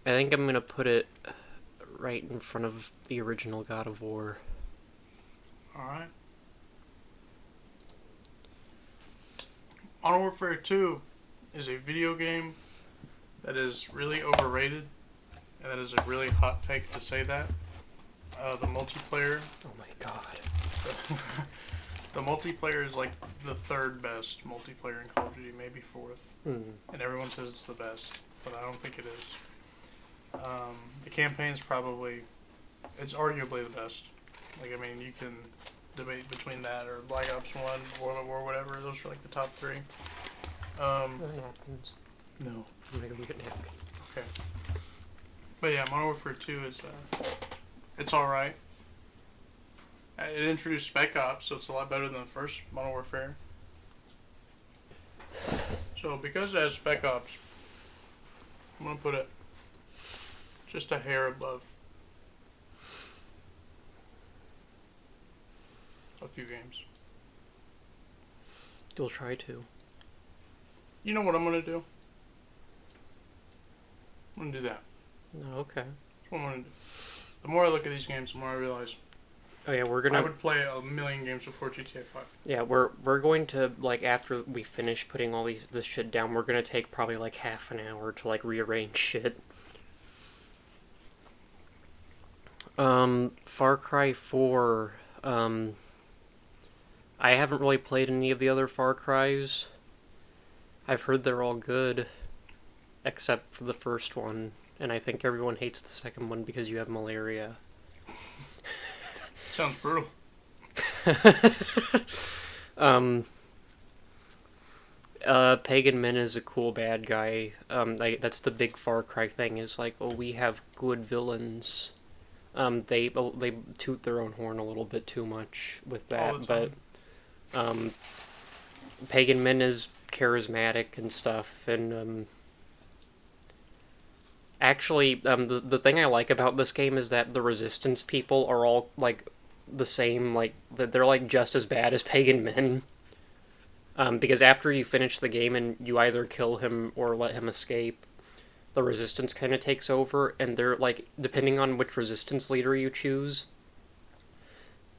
I think I'm gonna put it right in front of the original God of War. Alright. Modern Warfare 2 is a video game that is really overrated, and that is a really hot take to say that. The multiplayer... Oh my god. The multiplayer is like the third best multiplayer in Call of Duty, maybe fourth. And everyone says it's the best, but I don't think it is. The campaign's probably... It's arguably the best. Like, I mean, you can debate between that or Black Ops 1, World at War, whatever. Those are like the top three. Napkins. No. I'm gonna go get napkins. Okay. But yeah, Modern Warfare 2 is, it's alright. It introduced Spec Ops, so it's a lot better than the first Modern Warfare. So because it has Spec Ops, I'm gonna put it just a hair above a few games. You'll try to. You know what I'm gonna do? I'm gonna do that. No, okay. That's what I'm gonna do. The more I look at these games, the more I realize Oh yeah, I would play a million games before GTA 5. Yeah, we're going to, like, after we finish putting all this shit down, we're gonna take probably like half an hour to like rearrange shit. Far Cry 4, I haven't really played any of the other Far Cries. I've heard they're all good, except for the first one, and I think everyone hates the second one because you have malaria. Sounds brutal. Pagan Min is a cool bad guy. That's the big Far Cry thing, is like, oh, we have good villains. They toot their own horn a little bit too much with that, but Pagan Min is charismatic and stuff, and actually, the thing I like about this game is that the Resistance people are all like the same, like they're like just as bad as Pagan Min. Because after you finish the game and you either kill him or let him escape, the Resistance kind of takes over, and they're like, depending on which Resistance leader you choose,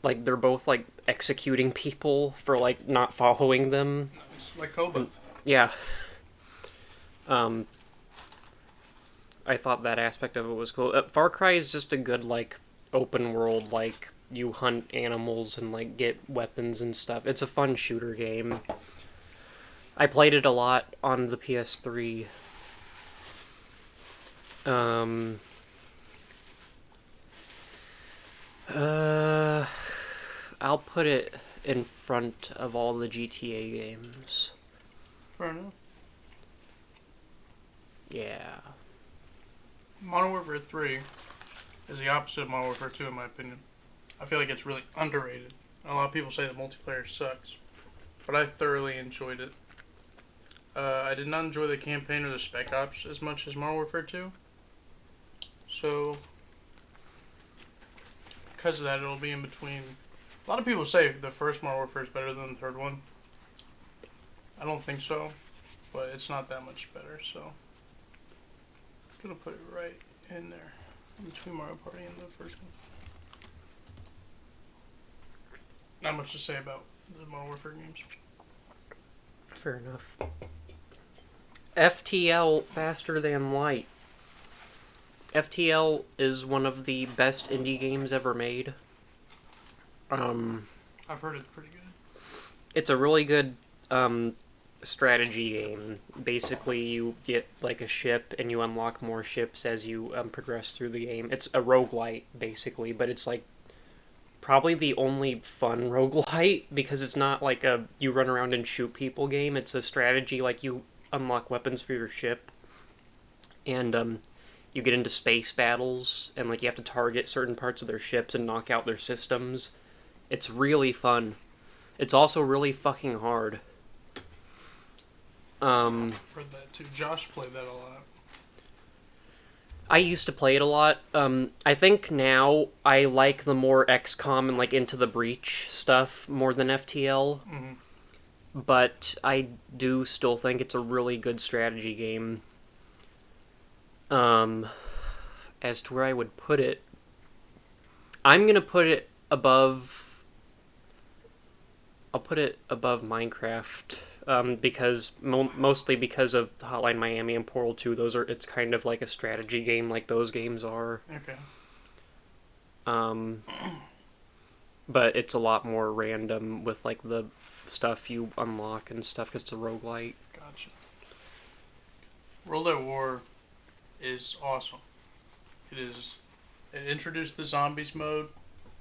like they're both like executing people for like not following them. Like Koba. Yeah. I thought that aspect of it was cool. Far Cry is just a good, like, open world, like, you hunt animals and like get weapons and stuff. It's a fun shooter game. I played it a lot on the PS3. I'll put it in front of all the GTA games. Fair enough. Yeah. Modern Warfare 3 is the opposite of Modern Warfare 2 in my opinion. I feel like it's really underrated. A lot of people say the multiplayer sucks, but I thoroughly enjoyed it. I did not enjoy the campaign or the Spec Ops as much as Modern Warfare 2. So, because of that, it'll be in between. A lot of people say the first Modern Warfare is better than the third one. I don't think so, but it's not that much better, so I'm gonna put it right in there, in between Mario Party and the first one. Not much to say about the Modern Warfare games. Fair enough. FTL Faster Than Light. FTL is one of the best indie games ever made. I've heard it's pretty good. It's a really good strategy game. Basically, you get like a ship and you unlock more ships as you progress through the game. It's a roguelite, basically, but it's like probably the only fun roguelite because it's not like a you run around and shoot people game. It's a strategy, like you unlock weapons for your ship and you get into space battles and like you have to target certain parts of their ships and knock out their systems. It's really fun. It's also really fucking hard. I've heard that too. Josh played that a lot. I used to play it a lot. I think now I like the more XCOM and like Into the Breach stuff more than FTL. Mm-hmm. But I do still think it's a really good strategy game. As to where I would put it, I'm gonna put it above. I'll put it above Minecraft. Because mostly because of Hotline Miami and Portal 2, it's kind of like a strategy game, like those games are. Okay. But it's a lot more random with like the stuff you unlock and stuff because it's a roguelite. Gotcha. World at War is awesome. It introduced the zombies mode.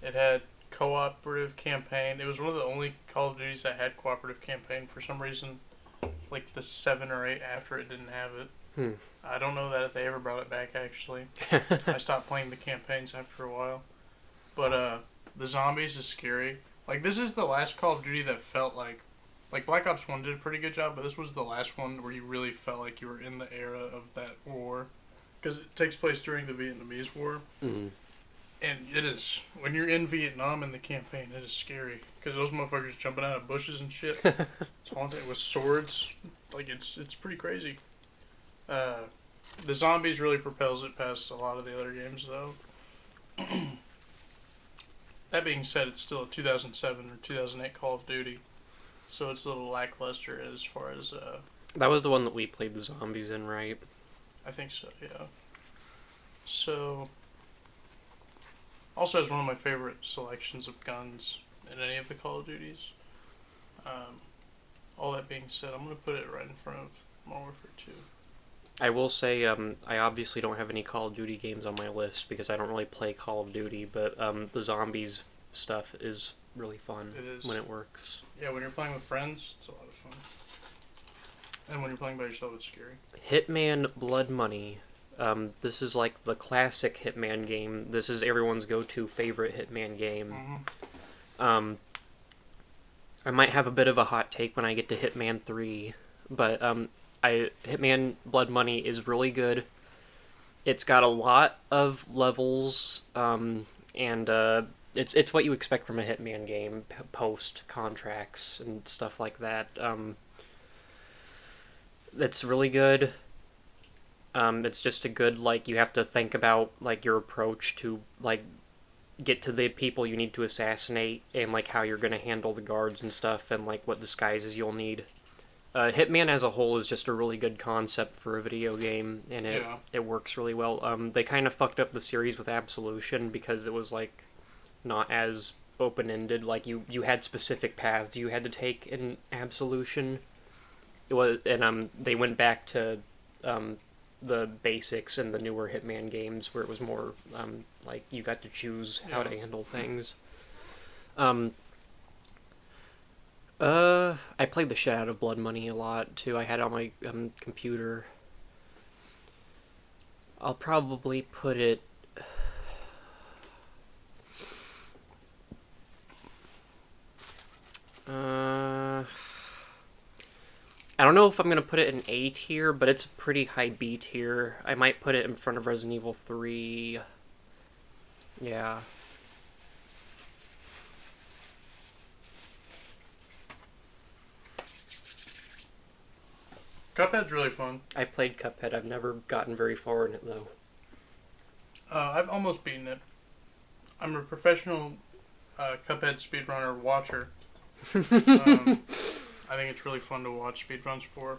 It had cooperative campaign. It was one of the only Call of Duties that had cooperative campaign for some reason. Like the 7 or 8 after it didn't have it. I don't know that they ever brought it back actually. I stopped playing the campaigns after a while. But the zombies is scary. Like this is the last Call of Duty that felt like Black Ops 1 did a pretty good job, but this was the last one where you really felt like you were in the era of that war. Because it takes place during the Vietnamese War. Mm-hmm. And it is, when you're in Vietnam in the campaign, it is scary. Because those motherfuckers jumping out of bushes and shit. It's haunted with swords. Like, it's pretty crazy. The zombies really propels it past a lot of the other games, though. That being said, it's still a 2007 or 2008 Call of Duty. So it's a little lackluster as far as, That was the one that we played the zombies in, right? I think so, yeah. So, also has one of my favorite selections of guns in any of the Call of Duties. All that being said, I'm going to put it right in front of Modern Warfare 2. I will say, I obviously don't have any Call of Duty games on my list because I don't really play Call of Duty, but the zombies stuff is really fun It is. when it works. Yeah, when you're playing with friends, it's a lot of fun. And when you're playing by yourself, it's scary. Hitman Blood Money. This is like the classic Hitman game. This is everyone's go-to favorite Hitman game. Mm-hmm. I might have a bit of a hot take when I get to Hitman 3, but Hitman Blood Money is really good. It's got a lot of levels, and it's what you expect from a Hitman game, post contracts and stuff like that. That's really good. It's just a good, like, you have to think about, like, your approach to, like, get to the people you need to assassinate and, like, how you're going to handle the guards and stuff and, like, what disguises you'll need. Hitman as a whole is just a really good concept for a video game, and it works really well. They kind of fucked up the series with Absolution because it was, like, not as open-ended. Like you had specific paths you had to take in Absolution. It was, and they went back to the basics in the newer Hitman games, where it was more like you got to choose how to handle things. I played the shit out of Blood Money a lot too. I had it on my computer. I'll probably put it. I don't know if I'm gonna put it in A tier, but it's a pretty high B tier. I might put it in front of Resident Evil 3. Yeah. Cuphead's really fun. I played Cuphead. I've never gotten very far in it though. I've almost beaten it. I'm a professional Cuphead speedrunner watcher. I think it's really fun to watch speedruns for.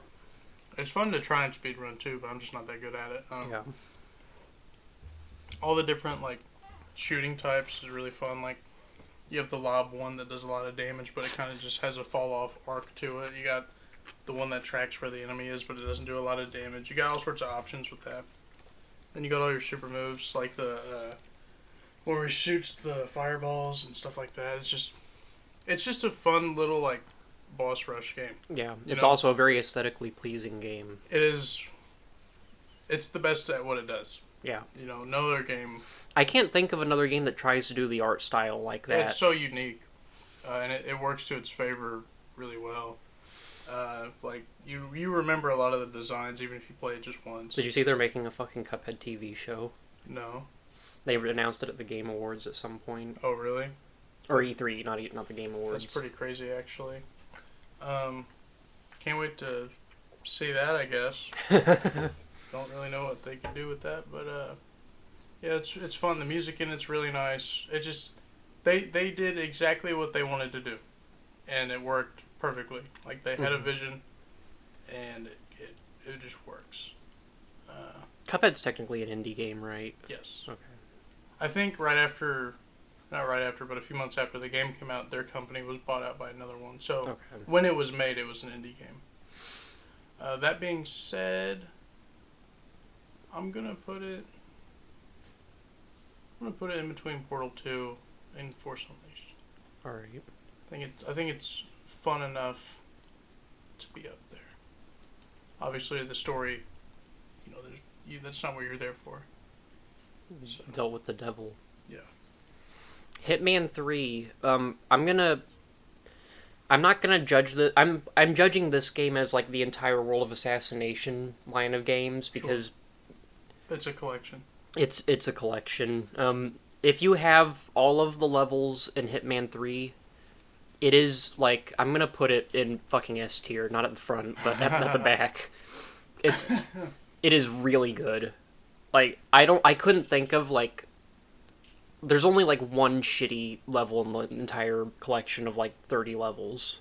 It's fun to try and speedrun too, but I'm just not that good at it. Yeah. All the different like shooting types is really fun. Like you have the lob one that does a lot of damage, but it kind of just has a fall off arc to it. You got the one that tracks where the enemy is, but it doesn't do a lot of damage. You got all sorts of options with that. Then you got all your super moves, like the where he shoots the fireballs and stuff like that. It's just a fun little like boss rush game. Yeah. You It's know? also a very aesthetically pleasing game. It is. It's the best at what it does. Yeah. You know, no other game. I can't think of another game that tries to do the art style like that. It's so unique, and it works to its favor really well. Like you remember a lot of the designs even if you play it just once. Did you see they're making a fucking Cuphead TV show? No. They announced it at the Game Awards at some point. Oh really? Or E3, not the Game Awards. That's pretty crazy actually. Can't wait to see that. I guess. Don't really know what they can do with that, but yeah, it's fun. The music in it's really nice. It just they did exactly what they wanted to do, and it worked perfectly. Like they had a vision, and it just works. Cuphead's technically an indie game, right? Yes. Okay. I think not right after, but a few months after the game came out, their company was bought out by another one. So Okay. when it was made, it was an indie game. That being said, I'm gonna put it in between Portal 2 and Force Unleashed. All right. I think it's fun enough to be up there. Obviously, the story, that's not what you're there for. So, Dealt with the devil. yeah. Hitman 3. I'm not gonna judge the. I'm judging this game as like the entire World of Assassination line of games because It's a collection. it's a collection. If you have all of the levels in Hitman 3, it is like I'm gonna put it in fucking S tier, not at the front, but at the back. It is really good. Like I couldn't think of like. There's only like one shitty level in the entire collection of like 30 levels.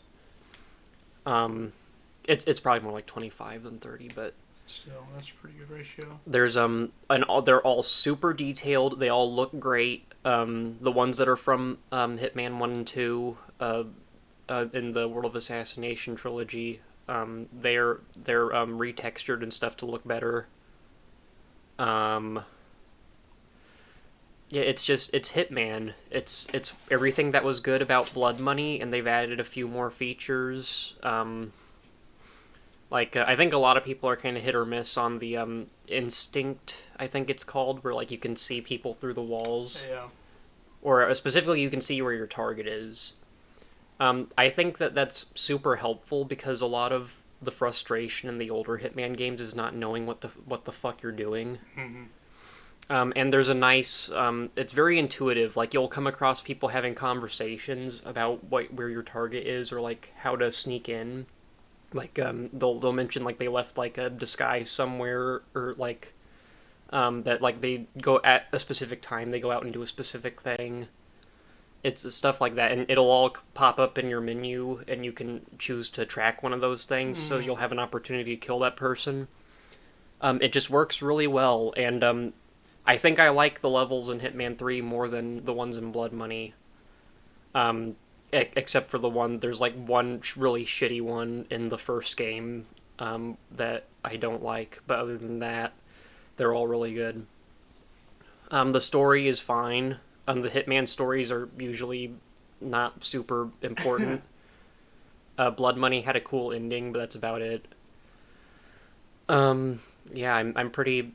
It's probably more like 25 than 30, but Still, that's a pretty good ratio. there's they're all super detailed. They all look great. The ones that are from Hitman 1 and 2 in the World of Assassination trilogy, they're retextured and stuff to look better. Yeah, it's Hitman. It's everything that was good about Blood Money, and they've added a few more features. I think a lot of people are kind of hit or miss on the Instinct, I think it's called, where like you can see people through the walls, Yeah. or specifically you can see where your target is. I think that's super helpful because a lot of the frustration in the older Hitman games is not knowing what the fuck you're doing. Mm-hmm. And there's a nice, it's very intuitive. Like you'll come across people having conversations about where your target is or like how to sneak in. Like they'll mention like they left like a disguise somewhere or like that like they go at a specific time. They go out and do a specific thing. It's stuff like that, and it'll all pop up in your menu, and you can choose to track one of those things. So you'll have an opportunity to kill that person. It just works really well, and I think I like the levels in Hitman 3 more than the ones in Blood Money. Except for the one, there's like one really shitty one in the first game that I don't like. But other than that, they're all really good. The story is fine. The Hitman stories are usually not super important. Blood Money had a cool ending, but that's about it. Yeah, I'm pretty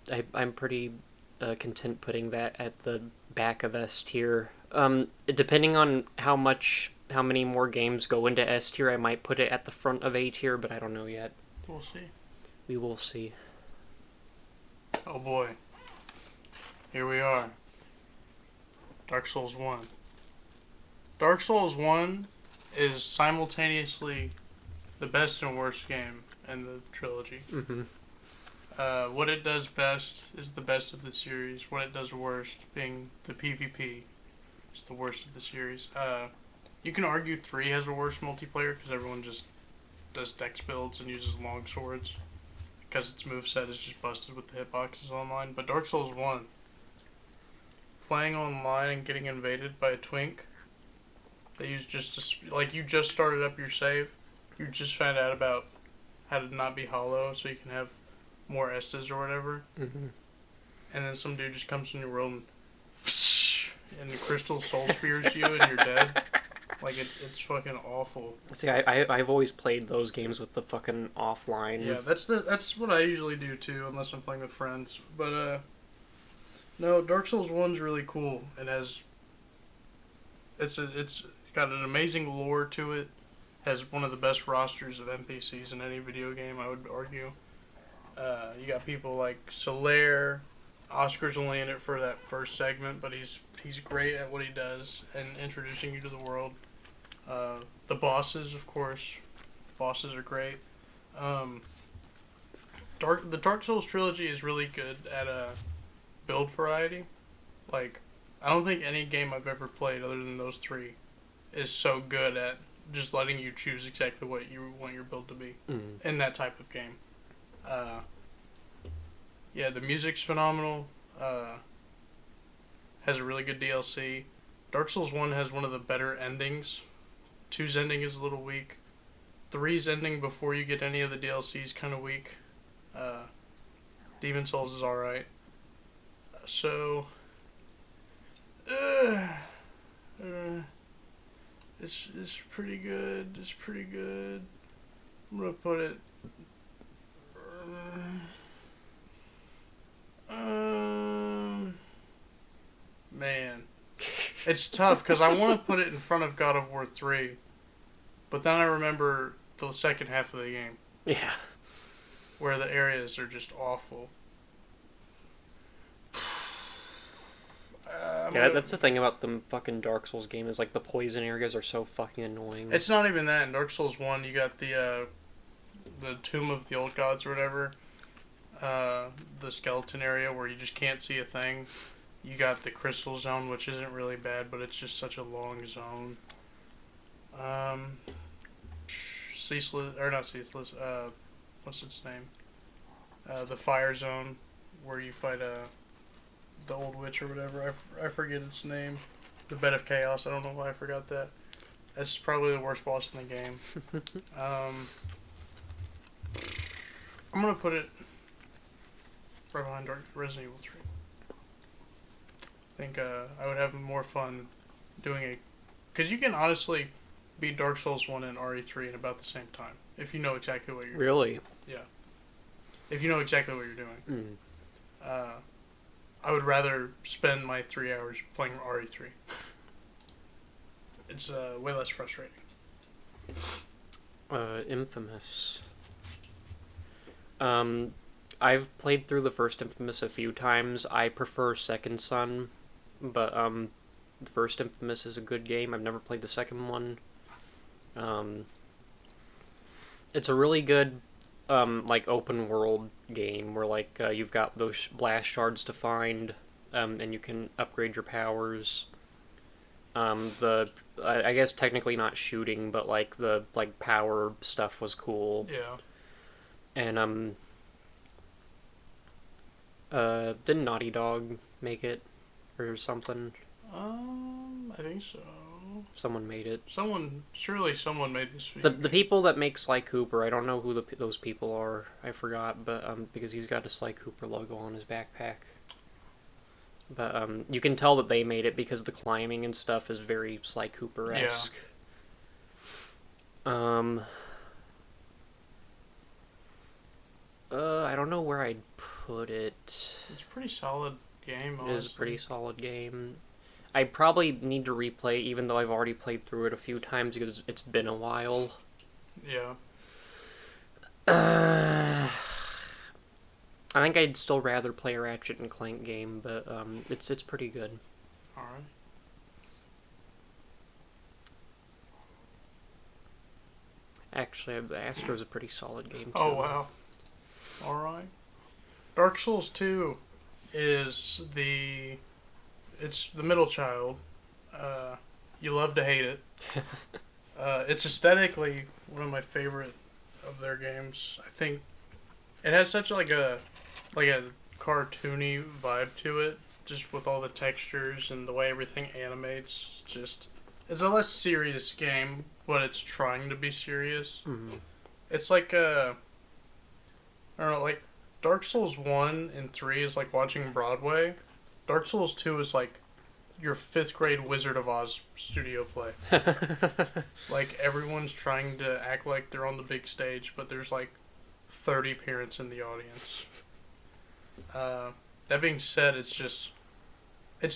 content putting that at the back of S tier. Depending on how many more games go into S tier, I might put it at the front of A tier, but I don't know yet. We'll see. We will see. Oh boy. Here we are. Dark Souls 1. Dark Souls 1 is simultaneously the best and worst game in the trilogy. Mm-hmm. What it does best is the best of the series. What it does worst, being the PvP, is the worst of the series. You can argue 3 has a worse multiplayer because everyone just does dex builds and uses long swords because its moveset is just busted with the hitboxes online. But Dark Souls 1, playing online and getting invaded by a twink that you you just started up your save, you just found out about how to not be hollow so you can have more Estus or whatever, Mm-hmm. and then some dude just comes in your world and the crystal soul spears you and you're dead. Like, it's fucking awful. See, I've always played those games with the fucking offline. Yeah, that's what I usually do too, unless I'm playing with friends. But no, Dark Souls 1's really cool. It has it's got an amazing lore to it. Has one of the best rosters of NPCs in any video game, I would argue. You got people like Solaire. Oscar's only in it for that first segment, but he's great at what he does and introducing you to the world. The bosses, of course, bosses are great. The Dark Souls trilogy is really good at build variety. Like, I don't think any game I've ever played other than those 3 is so good at just letting you choose exactly what you want your build to be in that type of game. Yeah, the music's phenomenal. Has a really good DLC. Dark Souls 1 has one of the better endings. 2's ending is a little weak. 3's ending before you get any of the DLC is kind of weak. Demon Souls is alright. So, it's pretty good. It's pretty good. I'm gonna put it. Man, it's tough because I want to put it in front of God of War 3, but then I remember the second half of the game Yeah. where the areas are just awful. Yeah, that's the thing about the fucking Dark Souls game is like the poison areas are so fucking annoying. It's not even that. In Dark Souls 1, you got the Tomb of the Old Gods or whatever. The skeleton area where you just can't see a thing. You got the Crystal Zone, which isn't really bad, but it's just such a long zone. Ceaseless, or not Ceaseless, what's its name? The Fire Zone, where you fight the old witch or whatever. I forget its name. The Bed of Chaos. I don't know why I forgot that. That's probably the worst boss in the game. I'm gonna put it right behind Resident Evil 3. I think I would have more fun doing it, because you can honestly beat Dark Souls 1 and RE3 in about the same time if you know exactly what you're Really? Yeah. If you know exactly what you're doing. Mm. I would rather spend my 3 hours playing RE3. It's way less frustrating. Infamous. I've played through the first Infamous a few times. I prefer Second Son, but the first Infamous is a good game. I've never played the second one. It's a really good like open world game where like you've got those blast shards to find, and you can upgrade your powers. I guess technically not shooting, but like the power stuff was cool. Yeah. And didn't Naughty Dog make it or something? I think so. Someone made it. Surely someone made this The video. people that make Sly Cooper, I don't know who those people are. I forgot, but because he's got a Sly Cooper logo on his backpack. But you can tell that they made it because the climbing and stuff is very Sly Cooper-esque. I don't know where I'd put it. It's a pretty solid game, honestly. It is a pretty solid game. I probably need to replay, even though I've already played through it a few times because it's been a while. Yeah. I think I'd still rather play a Ratchet and Clank game, but it's pretty good. Alright. Actually, Astro's a pretty solid game too. Oh, wow. Alright. Dark Souls 2 is it's the middle child. You love to hate it. It's aesthetically one of my favorite of their games. I think it has such like a cartoony vibe to it, just with all the textures and the way everything animates. It's a less serious game, but it's trying to be serious. Mm-hmm. It's like I don't know, like Dark Souls 1 and 3 is like watching Broadway. Dark Souls 2 is like your 5th grade Wizard of Oz studio play. Like everyone's trying to act like they're on the big stage, but there's like 30 parents in the audience. That being said, it's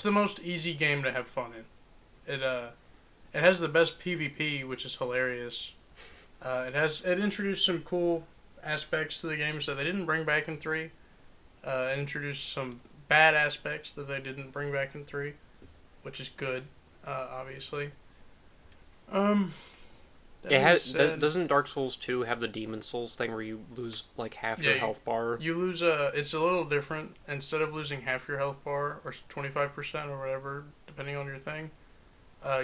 the most easy game to have fun in. It has the best PvP, which is hilarious. It introduced some cool aspects to the games that they didn't bring back in 3. It introduced some bad aspects that they didn't bring back in 3, which is good, obviously. Doesn't Dark Souls 2 have the Demon Souls thing where you lose like half your health bar? You lose it's a little different. Instead of losing half your health bar or 25% or whatever, depending on your thing,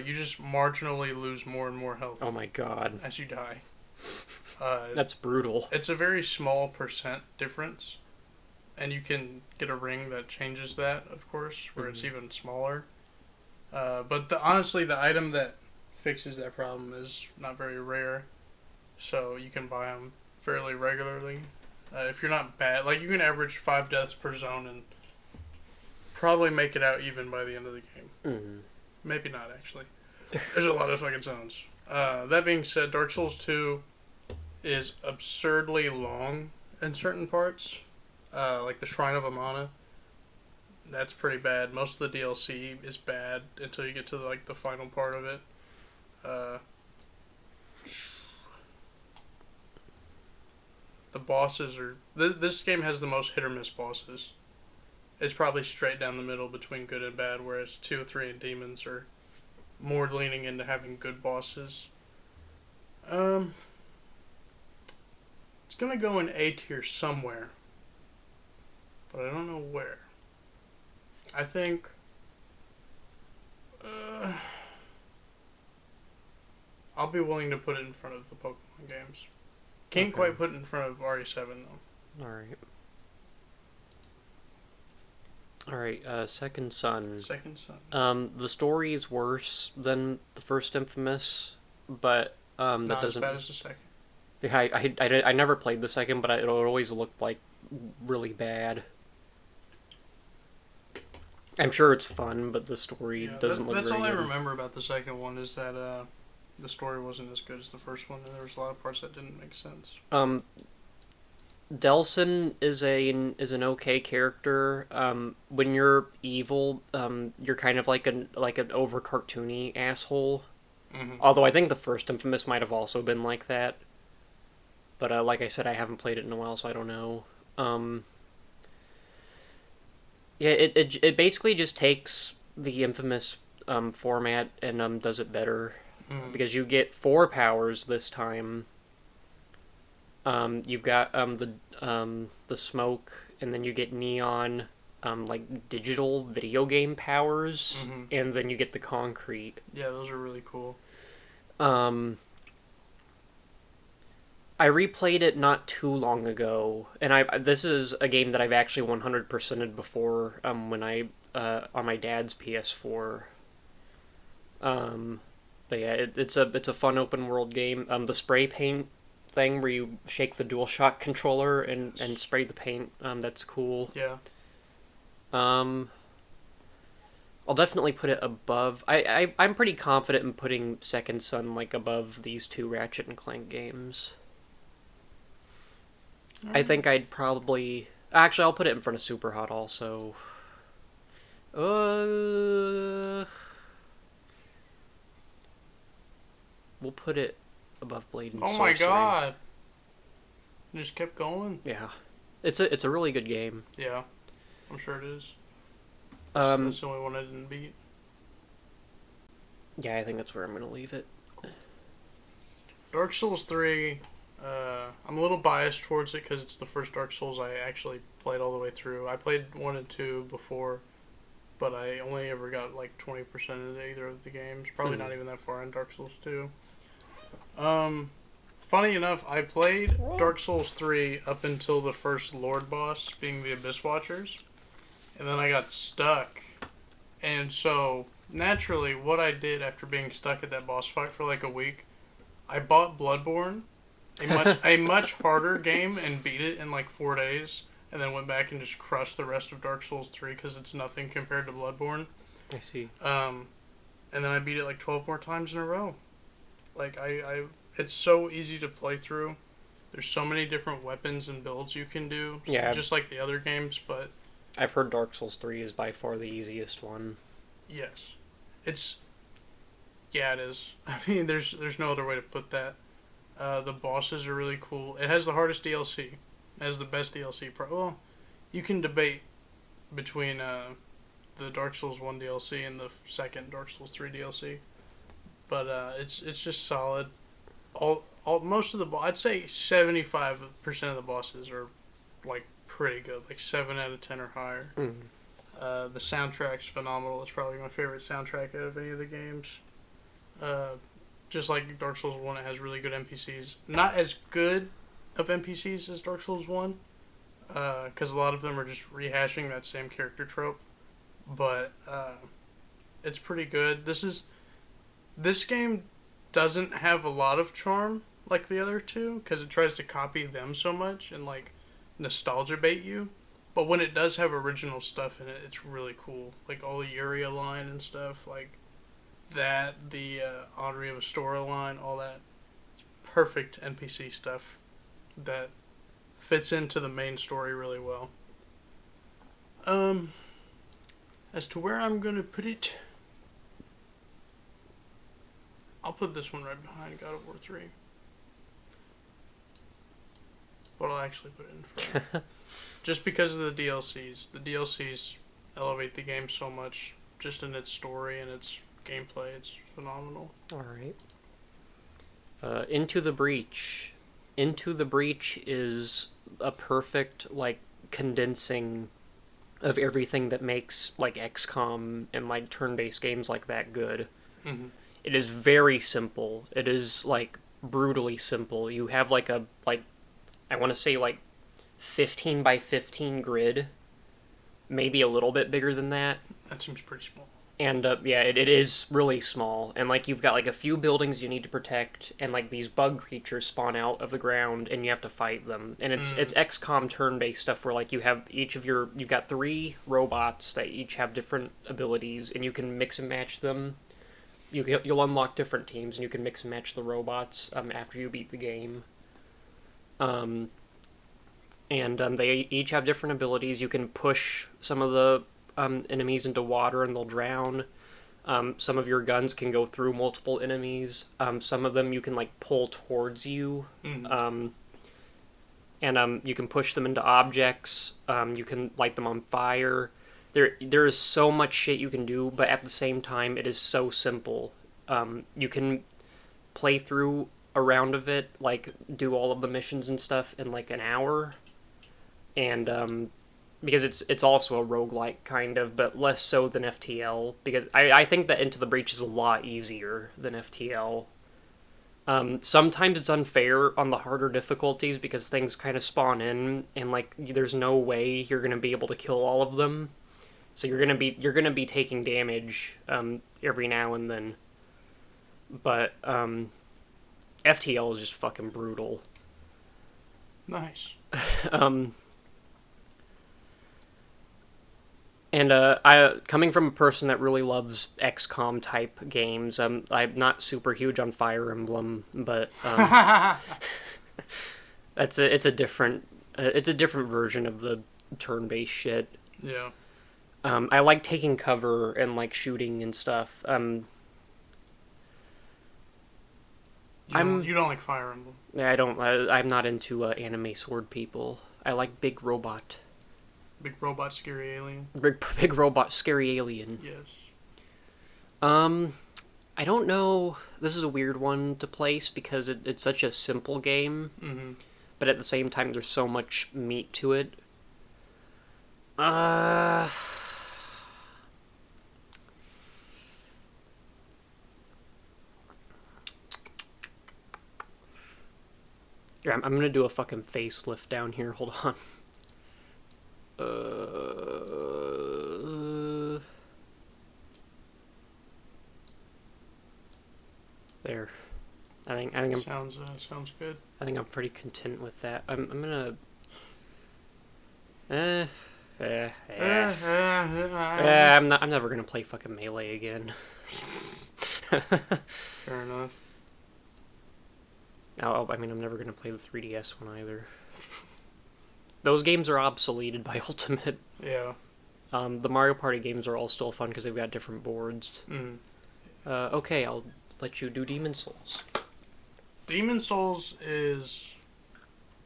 you just marginally lose more and more health. Oh my god. As you die. That's brutal. It's a very small percent difference, and you can get a ring that changes that, of course, where it's even smaller. But honestly, the item that fixes that problem is not very rare, so you can buy them fairly regularly. If you're not bad, like you can average 5 deaths per zone and probably make it out even by the end of the game. Mm-hmm. Maybe not, actually. There's a lot of fucking zones. That being said, Dark Souls 2 is absurdly long in certain parts. Like the Shrine of Amana. That's pretty bad. Most of the DLC is bad until you get to like the final part of it. The bosses are... This game has the most hit or miss bosses. It's probably straight down the middle between good and bad, whereas 2, 3, and Demons are more leaning into having good bosses. It's gonna go in A tier somewhere, but I don't know where. I think I'll be willing to put it in front of the Pokemon games. Can't quite put it in front of RE7 though. Alright, Second Son. Second Son. The story is worse than the first Infamous, but that Not doesn't... as bad as the second. Yeah, I never played the second, but it always looked like really bad. I'm sure it's fun, but the story doesn't look very good. That's all I remember about the second one, is that the story wasn't as good as the first one, and there was a lot of parts that didn't make sense. Delsin is an okay character. When you're evil, you're kind of like an over cartoony asshole. Mm-hmm. Although I think the first Infamous might have also been like that. But like I said, I haven't played it in a while, so I don't know. Yeah, it basically just takes the Infamous format and does it better. Mm-hmm. Because you get 4 powers this time. You've got the smoke, and then you get neon, like digital video game powers, Mm-hmm. and then you get the concrete. Yeah, those are really cool. I replayed it not too long ago, and this is a game that I've actually 100%ed before. When I on my dad's PS4. But yeah, it's a fun open world game. The spray paint thing where you shake the DualShock controller and spray the paint, that's cool. Yeah. I'll definitely put it above. I'm pretty confident in putting Second Son like above these two Ratchet and Clank games. I think I'd probably actually I'll put it in front of Superhot also. We'll put it above Blade and Oh Sorcery. my god! It just kept going. Yeah, it's a really good game. Yeah, I'm sure it is. Um, That's the only one I didn't beat. Yeah, I think that's where I'm gonna leave it. Dark Souls 3, I'm a little biased towards it because it's the first Dark Souls I actually played all the way through. I played 1 and 2 before, but I only ever got like 20% into either of the games. Probably not even that far in Dark Souls 2. Funny enough, I played Dark Souls 3 up until the first Lord boss, being the Abyss Watchers, and then I got stuck. And so, naturally, what I did after being stuck at that boss fight for like a week, I bought Bloodborne, a much harder game, and beat it in like 4 days, and then went back and just crushed the rest of Dark Souls 3 because it's nothing compared to Bloodborne. I see. And then I beat it like 12 more times in a row. Like, it's so easy to play through. There's so many different weapons and builds you can do, Yeah. just like the other games, but I've heard Dark Souls 3 is by far the easiest one. yes. Yeah, it is. I mean, there's no other way to put that. The bosses are really cool. It has the hardest DLC. It has the best DLC. Well, you can debate between the Dark Souls 1 DLC and the second Dark Souls 3 DLC. But it's just solid. Most of I'd say 75% of the bosses are like pretty good, like 7 out of 10 or higher. Mm. The soundtrack's phenomenal. It's probably my favorite soundtrack out of any of the games. Just like Dark Souls 1, it has really good NPCs. Not as good of NPCs as Dark Souls 1, because a lot of them are just rehashing that same character trope. But it's pretty good. This game doesn't have a lot of charm like the other two, because it tries to copy them so much and like nostalgia bait you. But when it does have original stuff in it, it's really cool. Like all the Yuria line and stuff, like that, the Audrey of Astora line, all that. It's perfect NPC stuff that fits into the main story really well. As to where I'm going to put it, I'll put this one right behind God of War 3. But I'll actually put it in front. Just because of the DLCs. The DLCs elevate the game so much, just in its story and its gameplay. It's phenomenal. Alright. Into the Breach. Into the Breach is a perfect, like, condensing of everything that makes, like, XCOM and, like, turn-based games like that good. Mm-hmm. It is very simple. It is, like, brutally simple. You have, like, I want to say, like, 15 by 15 grid. Maybe a little bit bigger than that. That seems pretty small. And, yeah, it is really small. And, like, you've got, like, a few buildings you need to protect, and, like, these bug creatures spawn out of the ground, and you have to fight them. And it's XCOM turn-based stuff where, like, you've got 3 robots that each have different abilities, and you can mix and match them. You'll unlock different teams, and you can mix and match the robots after you beat the game. They each have different abilities. You can push some of the enemies into water and they'll drown. Some of your guns can go through multiple enemies. Some of them you can like pull towards you. Mm-hmm. You can push them into objects. You can light them on fire. There is so much shit you can do, but at the same time it is so simple. You can play through a round of it, like do all of the missions and stuff in like an hour. And because it's also a roguelike kind of, but less so than FTL, because I think that Into the Breach is a lot easier than FTL. Sometimes it's unfair on the harder difficulties because things kind of spawn in and like there's no way you're going to be able to kill all of them. So you're gonna be taking damage every now and then. But FTL is just fucking brutal. Nice. Um, and I coming from a person that really loves XCOM type games, I'm not super huge on Fire Emblem, but it's a different version of the turn-based shit. Yeah. I like taking cover and like shooting and stuff. You don't like Fire Emblem. Yeah, I'm not into anime sword people. I like big robot, Big robot, scary alien. big robot, scary alien. Yes. I don't know. This is a weird one to place because it's such a simple game, Mm-hmm. but at the same time, there's so much meat to it. Uh, yeah, I'm gonna do a fucking facelift down here. Hold on. There. I think Sounds good. I'm pretty content with that. I'm gonna. I'm never gonna play fucking Melee again. Fair enough. Oh, I mean, I'm never gonna play the 3DS one either. Those games are obsoleted by Ultimate. Yeah. The Mario Party games are all still fun because they've got different boards. Mm. Okay, I'll let you do Demon Souls. Demon Souls is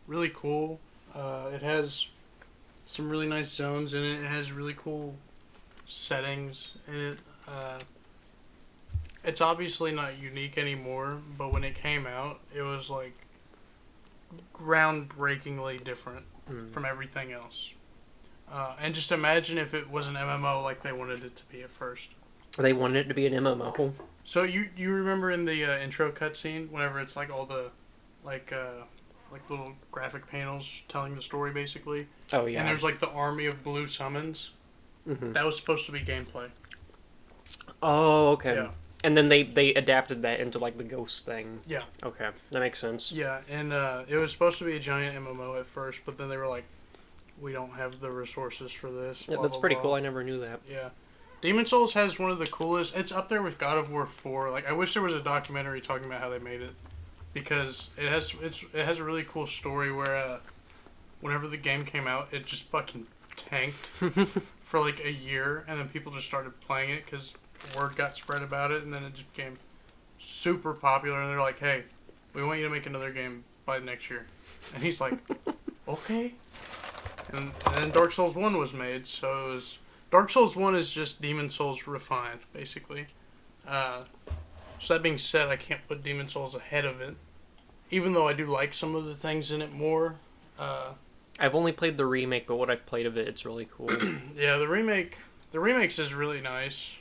really cool. It has some really nice zones in it. It has really cool settings in it. It's obviously not unique anymore, but when it came out, it was like groundbreakingly different from everything else. And just imagine if it was an MMO like they wanted it to be at first. They wanted it to be an MMO. So you remember in the intro cutscene, whenever it's like all the like little graphic panels telling the story basically, Oh yeah. and there's like the army of blue summons. Mhm. That was supposed to be gameplay. Oh, okay. Yeah. And then they adapted that into like the ghost thing. Yeah. Okay, that makes sense. Yeah, and it was supposed to be a giant MMO at first, but then they were like, we don't have the resources for this. Yeah, blah, that's blah, pretty blah. cool. I never knew that. Yeah. Demon Souls has one of the coolest. It's up there with God of War 4. Like I wish there was a documentary talking about how they made it, because it has a really cool story where whenever the game came out, it just fucking tanked for like a year, and then people just started playing it because word got spread about it, and then it just became super popular. And they're like, "Hey, we want you to make another game by next year," and he's like, "Okay." And then Dark Souls 1 was made, so it was. Dark Souls 1 is just Demon Souls refined, basically. So that being said, I can't put Demon Souls ahead of it. Even though I do like some of the things in it more. I've only played the remake, but what I've played of it, it's really cool. Yeah, the remakes is really nice.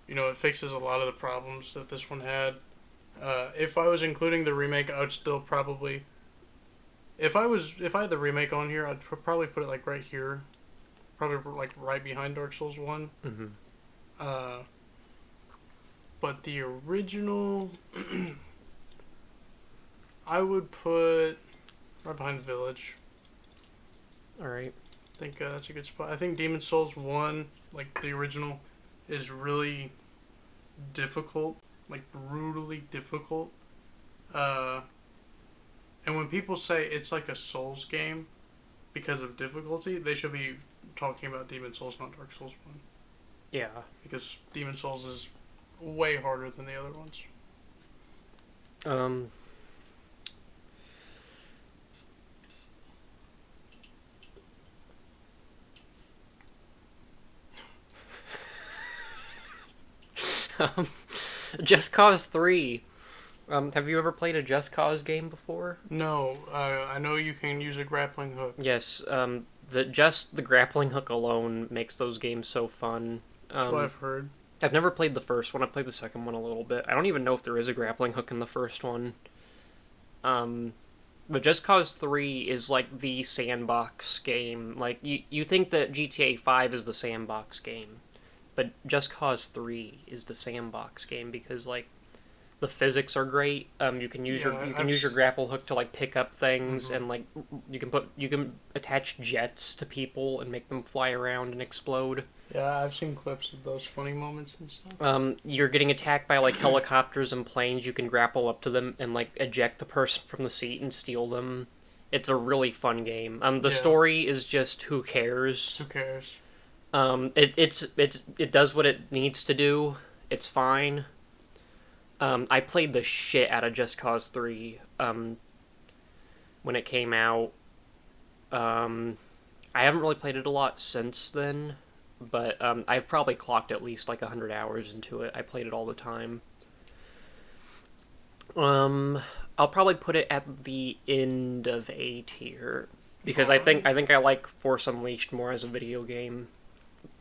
It fixes a lot of the problems that this one had. If I was including the remake, I would still probably... If I had the remake on here, I'd probably put it like right here. Probably like right behind Dark Souls 1. Mm-hmm. But the original, I would put right behind Village. Alright. I think that's a good spot. I think Demon Souls 1, like the original, is really difficult. Like brutally difficult. And when people say it's like a Souls game because of difficulty, they should be talking about Demon Souls, not Dark Souls 1. Yeah. Because Demon Souls is way harder than the other ones. Just Cause 3. Have you ever played a Just Cause game before? No, I know you can use a grappling hook. Yes. The grappling hook alone makes those games so fun. That's what I've heard. I've never played the first one. I played the second one a little bit. I don't even know if there is a grappling hook in the first one. But Just Cause 3 is like the sandbox game. Like you think that GTA 5 is the sandbox game, but Just Cause 3 is the sandbox game because like the physics are great. You can use your grapple hook to like pick up things, and like you can attach jets to people and make them fly around and explode. Yeah, I've seen clips of those funny moments and stuff. You're getting attacked by like helicopters and planes. You can grapple up to them and like eject the person from the seat and steal them. It's a really fun game. The story is just who cares. Who cares? It does what it needs to do. It's fine. I played the shit out of Just Cause 3 when it came out. I haven't really played it a lot since then, but I've probably clocked at least like 100 hours into it. I played it all the time. I'll probably put it at the end of A tier because I think I like Force Unleashed more as a video game.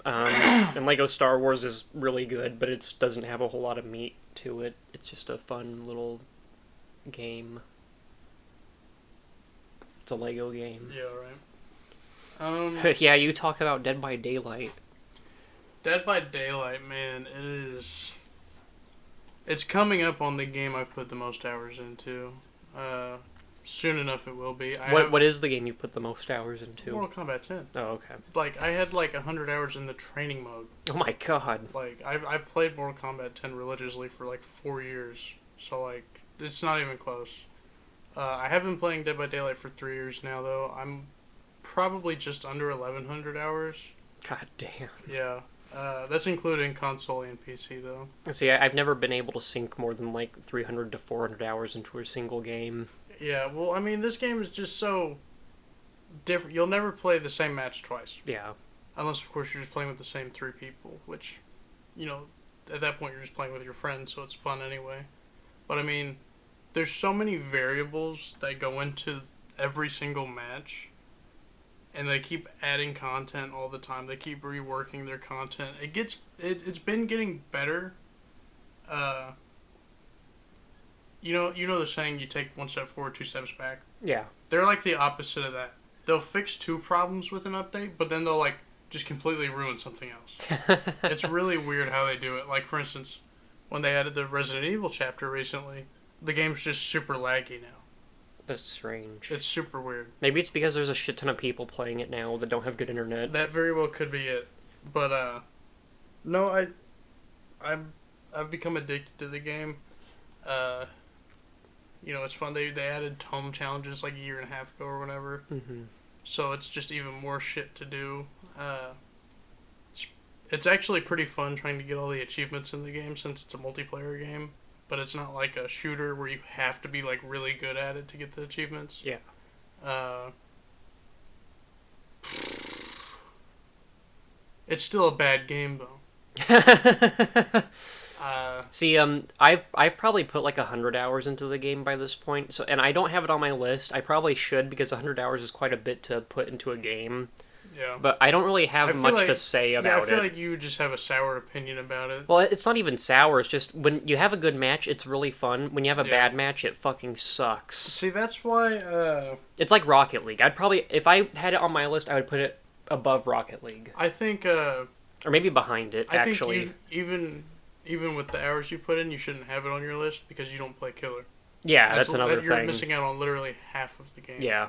And Lego Star Wars is really good, but it doesn't have a whole lot of meat to it. It's just a fun little game. It's a Lego game. Yeah, right. Yeah, you talk about Dead by Daylight. Dead by Daylight, man, it's coming up on the game I've put the most hours into. Soon enough it will be. What is the game you put the most hours into? Mortal Kombat 10. Oh, okay. Like, I had like 100 hours in the training mode. Oh my god. Like, I played Mortal Kombat 10 religiously for like 4 years. So, like, it's not even close. I have been playing Dead by Daylight for 3 years now, though. I'm probably just under 1,100 hours. God damn. Yeah. That's including console and PC, though. See, I've never been able to sink more than like 300 to 400 hours into a single game. Yeah, well, I mean, this game is just so different. You'll never play the same match twice. Yeah. Unless, of course, you're just playing with the same 3 people, which, you know, at that point you're just playing with your friends, so it's fun anyway. But, I mean, there's so many variables that go into every single match, and they keep adding content all the time. They keep reworking their content. It's been getting better. You know the saying, you take 1 step forward, 2 steps back? Yeah. They're like the opposite of that. They'll fix 2 problems with an update, but then they'll like just completely ruin something else. It's really weird how they do it. Like, for instance, when they added the Resident Evil chapter recently, the game's just super laggy now. That's strange. It's super weird. Maybe it's because there's a shit ton of people playing it now that don't have good internet. That very well could be it. But no, I've become addicted to the game. You know, it's fun. They added tome challenges like a year and a half ago or whatever. Mm-hmm. So it's just even more shit to do. It's actually pretty fun trying to get all the achievements in the game since it's a multiplayer game. But it's not like a shooter where you have to be like really good at it to get the achievements. Yeah. It's still a bad game though. See, I've probably put like 100 hours into the game by this point. So, and I don't have it on my list. I probably should because 100 hours is quite a bit to put into a game. Yeah. But I don't really have much to say about it. I feel like you just have a sour opinion about it. Well, it's not even sour. It's just when you have a good match, it's really fun. When you have a bad match, it fucking sucks. See, that's why. It's like Rocket League. I'd probably, if I had it on my list, I would put it above Rocket League. I think. Or maybe behind it. Actually, I think even with the hours you put in, you shouldn't have it on your list because you don't play Killer. Yeah, that's another thing. You're missing out on literally half of the game. Yeah.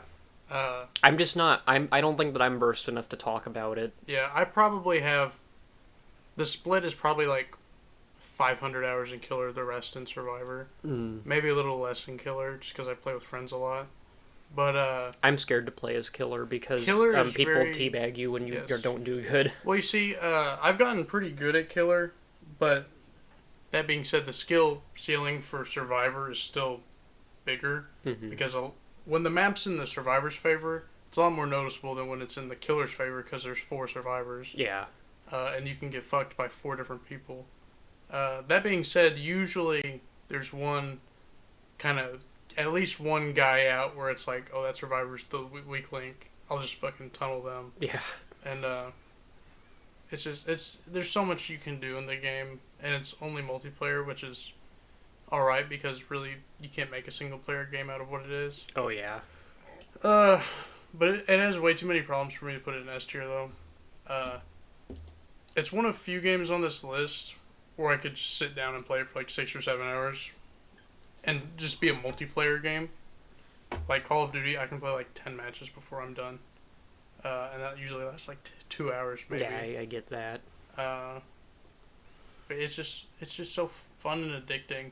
I'm just not. I don't think that I'm versed enough to talk about it. Yeah, I probably have. The split is probably like 500 hours in Killer, the rest in Survivor. Maybe a little less in Killer, just because I play with friends a lot. But I'm scared to play as Killer because people teabag you when you don't do good. Well, you see, I've gotten pretty good at Killer, but that being said, the skill ceiling for Survivor is still bigger because when the map's in the Survivor's favor, it's a lot more noticeable than when it's in the Killer's favor because there's 4 Survivors. Yeah. And you can get fucked by 4 different people. That being said, usually there's one at least one guy out where it's like, oh, that Survivor's the weak link. I'll just fucking tunnel them. Yeah. And there's so much you can do in the game, and it's only multiplayer, which is all right because really you can't make a single player game out of what it is. Oh yeah. But it has way too many problems for me to put it in S tier though. It's one of few games on this list where I could just sit down and play it for like 6 or 7 hours, and just be a multiplayer game. Like Call of Duty, I can play like 10 matches before I'm done, and that usually lasts like 2 hours maybe. Yeah, I get that. But it's just so fun and addicting.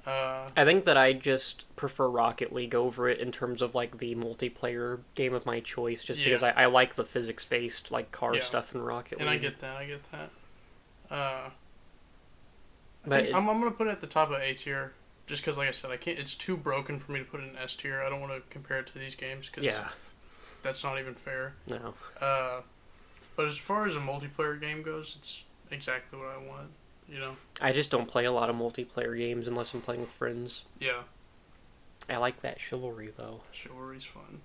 I think that I just prefer Rocket League over it in terms of like the multiplayer game of my choice, just because I like the physics based like car stuff in Rocket League. And I get that. But I'm gonna put it at the top of A tier, just because, like I said, I can't. It's too broken for me to put it in S tier. I don't want to compare it to these games because that's not even fair. No. But as far as a multiplayer game goes, it's exactly what I want. You know. I just don't play a lot of multiplayer games unless I'm playing with friends. Yeah. I like that chivalry though. Chivalry's fun.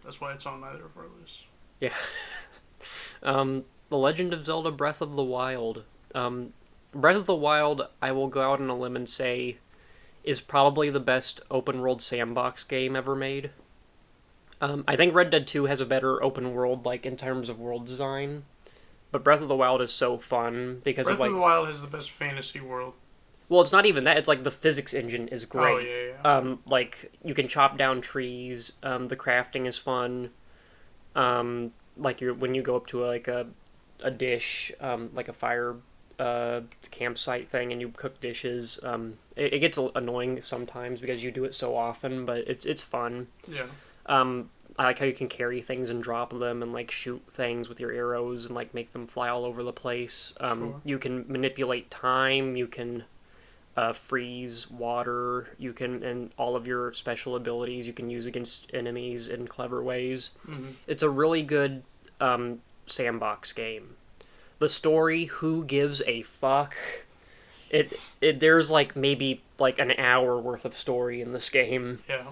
That's why it's on neither of our lists. Yeah. The Legend of Zelda: Breath of the Wild. Breath of the Wild, I will go out on a limb and say, is probably the best open world sandbox game ever made. I think Red Dead 2 has a better open world, like in terms of world design, but Breath of the Wild is so fun because Breath of like. of the Wild has the best fantasy world. Well, it's not even that. It's like the physics engine is great. Oh yeah. Like you can chop down trees. The crafting is fun. Like when you go up to a dish, like a fire campsite thing, and you cook dishes. It gets annoying sometimes because you do it so often, but it's fun. Yeah. I like how you can carry things and drop them and like shoot things with your arrows and like make them fly all over the place. Sure. You can manipulate time. You can freeze water. You can, and all of your special abilities you can use against enemies in clever ways. Mm-hmm. It's a really good sandbox game. The story, who gives a fuck? There's like maybe like an hour worth of story in this game. Yeah.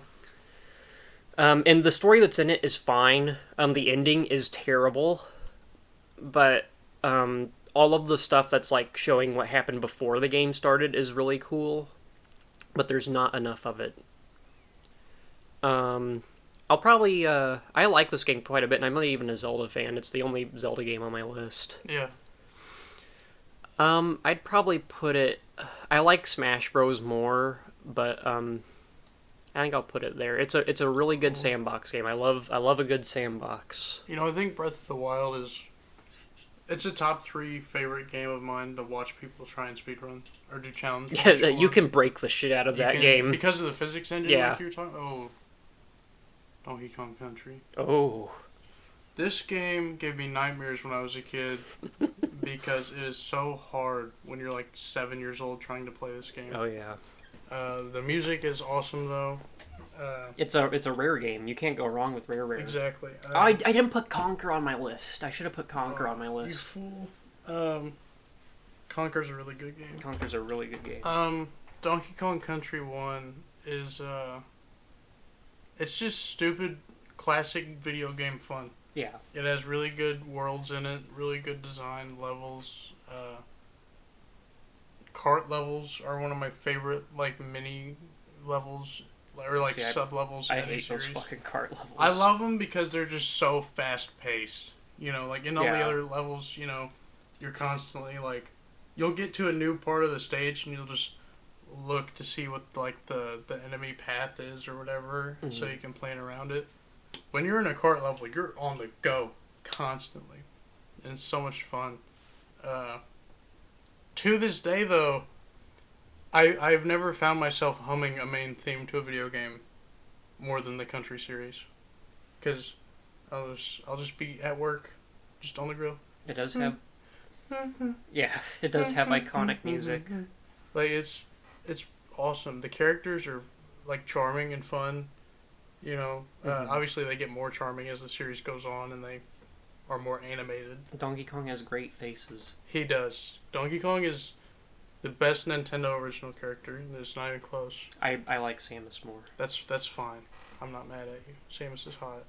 And the story that's in it is fine. The ending is terrible, but all of the stuff that's like showing what happened before the game started is really cool, but there's not enough of it. I'll probably I like this game quite a bit, and I'm not even a Zelda fan. It's the only Zelda game on my list. Yeah. I'd probably put it. I like Smash Bros more, but I think I'll put it there. It's a really good sandbox game. I love a good sandbox. You know, I think Breath of the Wild it's a top 3 favorite game of mine to watch people try and speedrun or do challenges. Yeah, you can break the shit out of that game because of the physics engine. Yeah. Like you were talking. Oh, Donkey Kong Country. Oh. This game gave me nightmares when I was a kid because it is so hard when you're like 7 years old trying to play this game. Oh yeah. The music is awesome though. It's a rare game. You can't go wrong with rare. Exactly. I didn't put Conquer on my list. I should have put Conquer on my You list. fool. Conker's a really good game. Conquer's a really good game. Donkey Kong Country 1 is it's just stupid classic video game fun. Yeah. It has really good worlds in it, really good design levels. Kart levels are one of my favorite, like, mini levels, or, like, sub-levels in I any hate series. those fucking kart levels. I love them because they're just so fast-paced. You know, like, in all the Yeah. other levels, you know, you're constantly, like, you'll get to a new part of the stage and you'll just look to see what, like, the enemy path is or whatever, so you can plan around it. When you're in a kart level, you're on the go constantly, and it's so much fun. To this day, though, I've never found myself humming a main theme to a video game more than the Country series, because I'll just be at work, just on the grill. It does have. Yeah, it does have iconic music. Like it's awesome. The characters are like charming and fun. You know, obviously they get more charming as the series goes on, and they are more animated. Donkey Kong has great faces. He does. Donkey Kong is the best Nintendo original character, and it's not even close. I like Samus more. That's fine. I'm not mad at you. Samus is hot.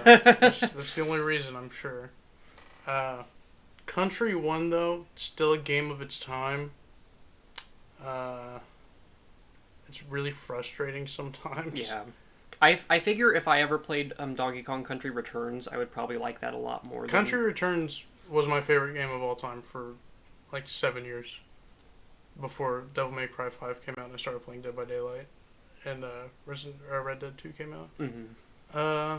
That's the only reason, I'm sure. Country 1, though, still a game of its time. it's really frustrating sometimes. Yeah. I figure if I ever played Donkey Kong Country Returns, I would probably like that a lot more. Country Returns was my favorite game of all time for like 7 years. Before Devil May Cry 5 came out and I started playing Dead by Daylight. And Red Dead 2 came out. Mm-hmm.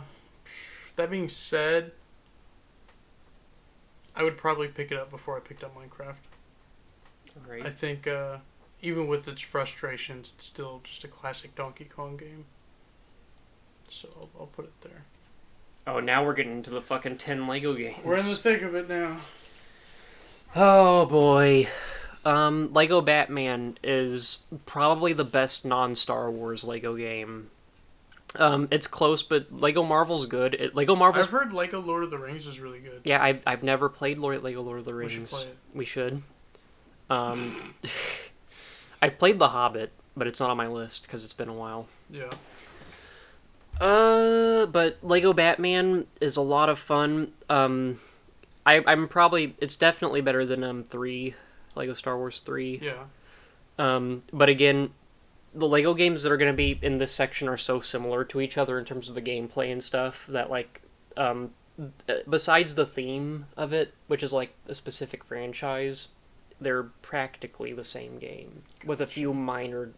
That being said, I would probably pick it up before I picked up Minecraft. Right. I think even with its frustrations, it's still just a classic Donkey Kong game. So I'll put it there. Oh, now we're getting into the fucking 10 Lego games. We're in the thick of it now. Oh boy. Lego Batman is probably the best non-Star Wars Lego game. It's close, but Lego Marvel's good. Lego Marvel's... I've heard Lego Lord of the Rings is really good. Yeah, I've never played Lego Lord of the Rings. We should play it. We should. I've played The Hobbit, but it's not on my list because it's been a while. Yeah. But Lego Batman is a lot of fun. I'm probably... It's definitely better than, 3. Lego Star Wars 3. Yeah. But again, the Lego games that are going to be in this section are so similar to each other in terms of the gameplay and stuff that, like, besides the theme of it, which is, like, a specific franchise, they're practically the same game with a few minor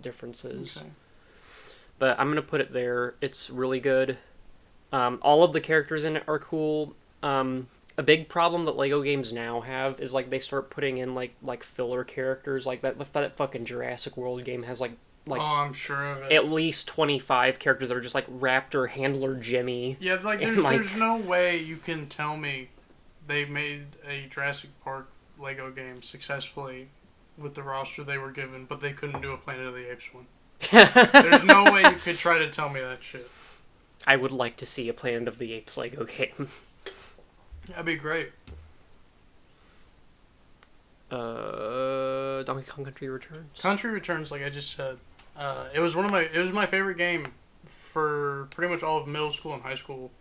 differences. Okay. But I'm going to put it there. It's really good. All of the characters in it are cool. A big problem that Lego games now have is, like, they start putting in, like filler characters. Like, that fucking Jurassic World game has, like oh, I'm sure of it. at least 25 characters that are just, like, Raptor Handler Jimmy. Yeah, like, there's no way you can tell me they made a Jurassic Park Lego game successfully with the roster they were given, but they couldn't do a Planet of the Apes one. There's no way you could try to tell me that shit. I would like to see a Planet of the Apes Lego game. That'd be great. Donkey Kong Country Returns. Country Returns, like I just said, it was my favorite game for pretty much all of middle school and high school.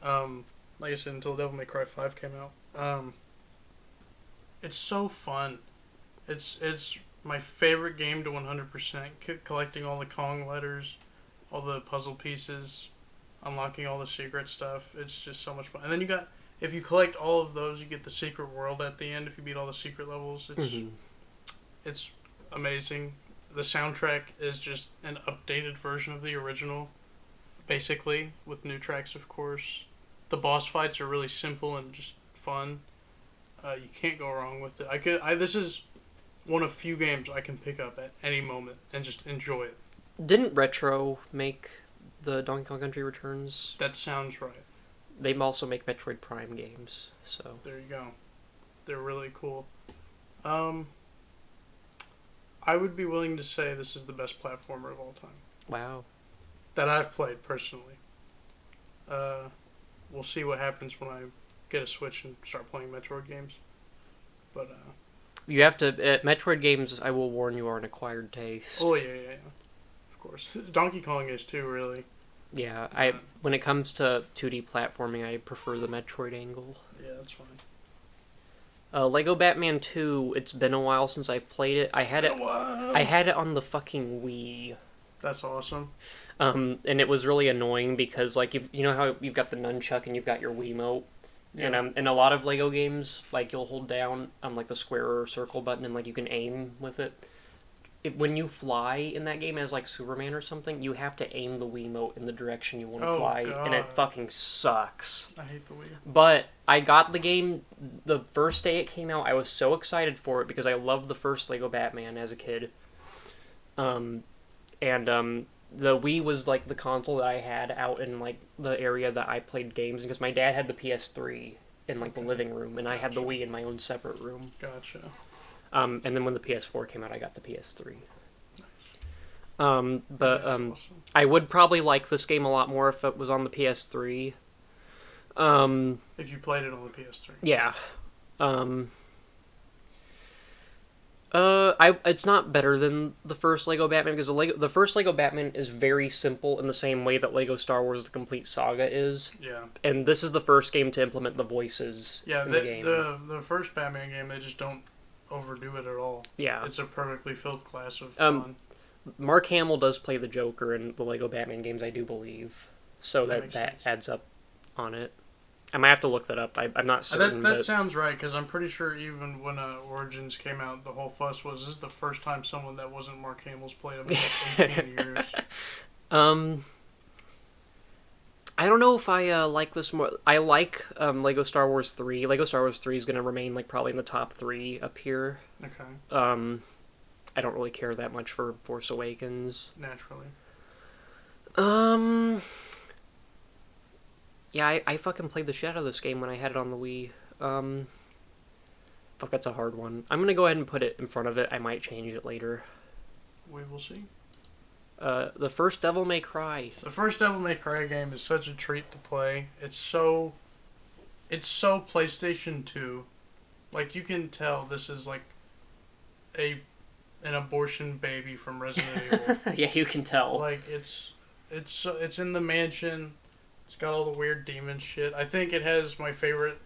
Like I said, until Devil May Cry 5 came out. It's so fun. It's my favorite game to 100%. Collecting all the Kong letters, all the puzzle pieces, unlocking all the secret stuff. It's just so much fun. And then if you collect all of those, you get the secret world at the end. If you beat all the secret levels, it's amazing. The soundtrack is just an updated version of the original, basically, with new tracks, of course. The boss fights are really simple and just fun. You can't go wrong with it. This is one of few games I can pick up at any moment and just enjoy it. Didn't Retro make the Donkey Kong Country Returns? That sounds right. They also make Metroid Prime games, so... There you go. They're really cool. I would be willing to say this is the best platformer of all time. Wow. That I've played, personally. We'll see what happens when I get a Switch and start playing Metroid games. But, You have to... Metroid games, I will warn you, are an acquired taste. oh, yeah. Of course. Donkey Kong is, too, really. Yeah, when it comes to 2D platforming, I prefer the Metroid angle. Yeah, that's fine. Lego Batman 2, it's been a while since I've played it. I had it on the fucking Wii. That's awesome. And it was really annoying because, like, you know how you've got the nunchuck and you've got your Wiimote? Yeah. And in a lot of Lego games, like, you'll hold down, like, the square or circle button and, like, you can aim with it. When you fly in that game as, like, Superman or something, you have to aim the Wiimote in the direction you want to fly, and it fucking sucks. I hate the Wii. But I got the game the first day it came out. I was so excited for it because I loved the first Lego Batman as a kid. The Wii was, like, the console that I had out in, like, the area that I played games, because my dad had the PS3 in, like, the living room, and I had the Wii in my own separate room. Gotcha. And then when the PS4 came out, I got the PS3. Nice. But awesome. I would probably like this game a lot more if it was on the PS3. If you played it on the PS3. Yeah. It's not better than the first Lego Batman because the first Lego Batman is very simple in the same way that Lego Star Wars: The Complete Saga is. Yeah. And this is the first game to implement the voices in the game. The first Batman game, they just don't overdo it at all. Yeah. It's a perfectly filled glass of fun. Mark Hamill does play the Joker in the Lego Batman games, I do believe. So That that makes that sense. adds up on it. I might have to look that up. I'm not certain. That but sounds right, because I'm pretty sure even when Origins came out, the whole fuss was, this is the first time someone that wasn't Mark Hamill's played him in like 18 years. Um, I don't know if I like this more. I like Lego Star Wars 3. Lego Star Wars 3 is going to remain like probably in the top 3 up here. Okay, I don't really care that much for Force Awakens. naturally. Um, yeah, I fucking played the shit out of this game when I had it on the Wii. Fuck, that's a hard one. I'm gonna go ahead and put it in front of it. I might change it later. We will see. The first Devil May Cry. The first Devil May Cry game is such a treat to play. It's so PlayStation 2. Like, you can tell this is like an abortion baby from Resident Evil. Yeah, you can tell. Like, it's in the mansion. It's got all the weird demon shit. I think it has my favorite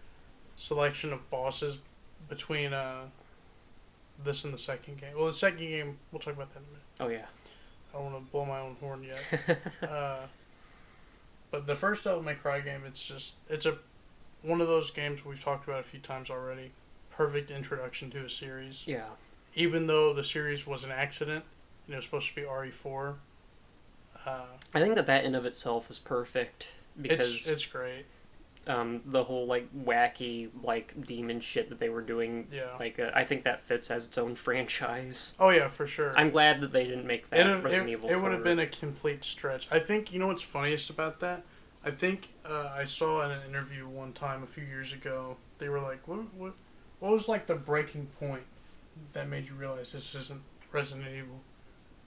selection of bosses between this and the second game. Well, the second game, we'll talk about that in a minute. Oh yeah. I don't want to blow my own horn yet. But the first Devil May Cry game, it's one of those games we've talked about a few times already. Perfect introduction to a series. Yeah. Even though the series was an accident, and it was supposed to be RE4. I think that in of itself is perfect because It's great. the whole like wacky like demon shit that they were doing. Yeah. Like I think that fits as its own franchise. Oh yeah, for sure. I'm glad that they didn't make that Resident Evil. It would have 4. been a complete stretch. I think, you know what's funniest about that? I think I saw in an interview one time a few years ago, they were like, what was like the breaking point that made you realize this isn't Resident Evil?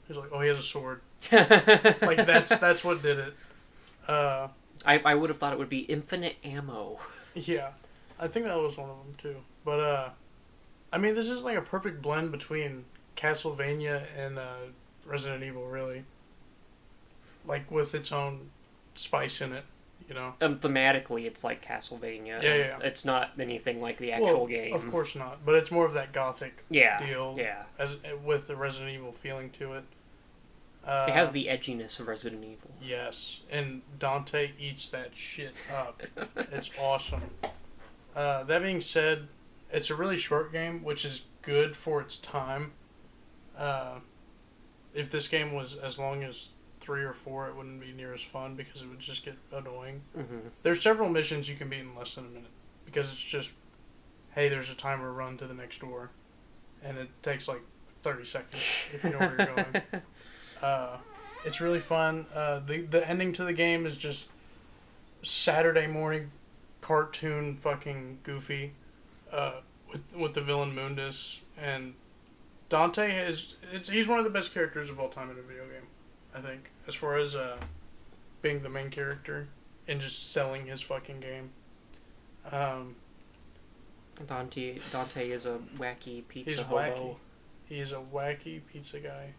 He's like, oh, he has a sword. Like, that's what did it. I would have thought it would be infinite ammo. Yeah. I think that was one of them, too. But, I mean, this is like a perfect blend between Castlevania and Resident Evil, really. Like, with its own spice in it, you know? Thematically, it's like Castlevania. Yeah. It's not anything like the actual Well, game. Of course not. But it's more of that gothic Yeah. deal. Yeah. With the Resident Evil feeling to it. It has the edginess of Resident Evil. Yes, and Dante eats that shit up. It's awesome. That being said, it's a really short game, which is good for its time. If this game was as long as 3 or 4, it wouldn't be near as fun because it would just get annoying. Mm-hmm. There's several missions you can beat in less than a minute because it's just, hey, there's a timer, run to the next door, and it takes like 30 seconds if you know where you're going. It's really fun. The ending to the game is just Saturday morning cartoon fucking goofy with the villain Mundus, and Dante he's one of the best characters of all time in a video game, I think, as far as being the main character and just selling his fucking game. Dante is a wacky pizza He's hobo. wacky. He's a wacky pizza guy.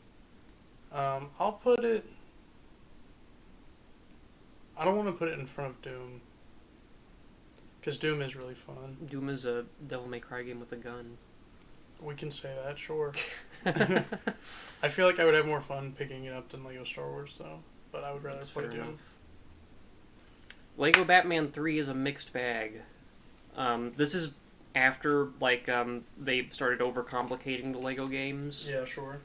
I'll put it... I don't want to put it in front of Doom. Because Doom is really fun. Doom is a Devil May Cry game with a gun. We can say that, sure. I feel like I would have more fun picking it up than Lego Star Wars, though. But I would rather That's play fair Doom. enough. Lego Batman 3 is a mixed bag. This is after they started overcomplicating the Lego games. Yeah, sure.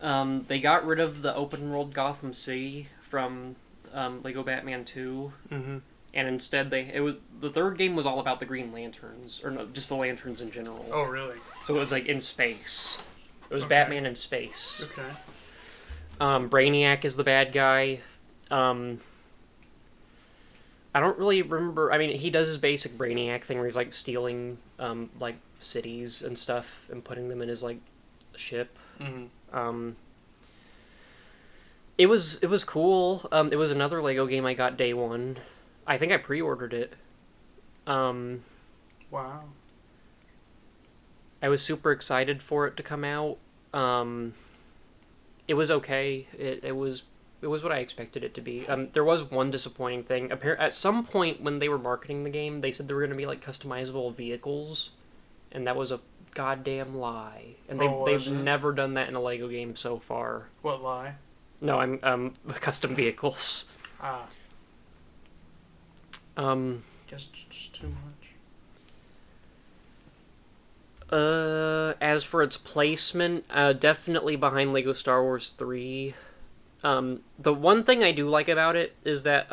They got rid of the open world Gotham City from Lego Batman 2, Mm-hmm. and instead the third game was all about the Green Lanterns, or no, just the Lanterns in general. Oh, really? So it was like in space. It was Okay. Batman in space. Okay. Brainiac is the bad guy. I don't really remember. I mean, he does his basic Brainiac thing where he's like stealing like cities and stuff and putting them in his like ship. Mm-hmm. It was cool. It was another Lego game I got day one. I think I pre-ordered it. Wow. I was super excited for it to come out. It was okay. It was what I expected it to be. There was one disappointing thing. At some point when they were marketing the game, they said there were going to be like customizable vehicles, and that was a goddamn lie. And Oh, they've was it? never done that in a Lego game so far. What lie? No, I'm custom vehicles. Ah, guess it's just too much. As for its placement, definitely behind Lego Star Wars 3. The one thing I do like about it is that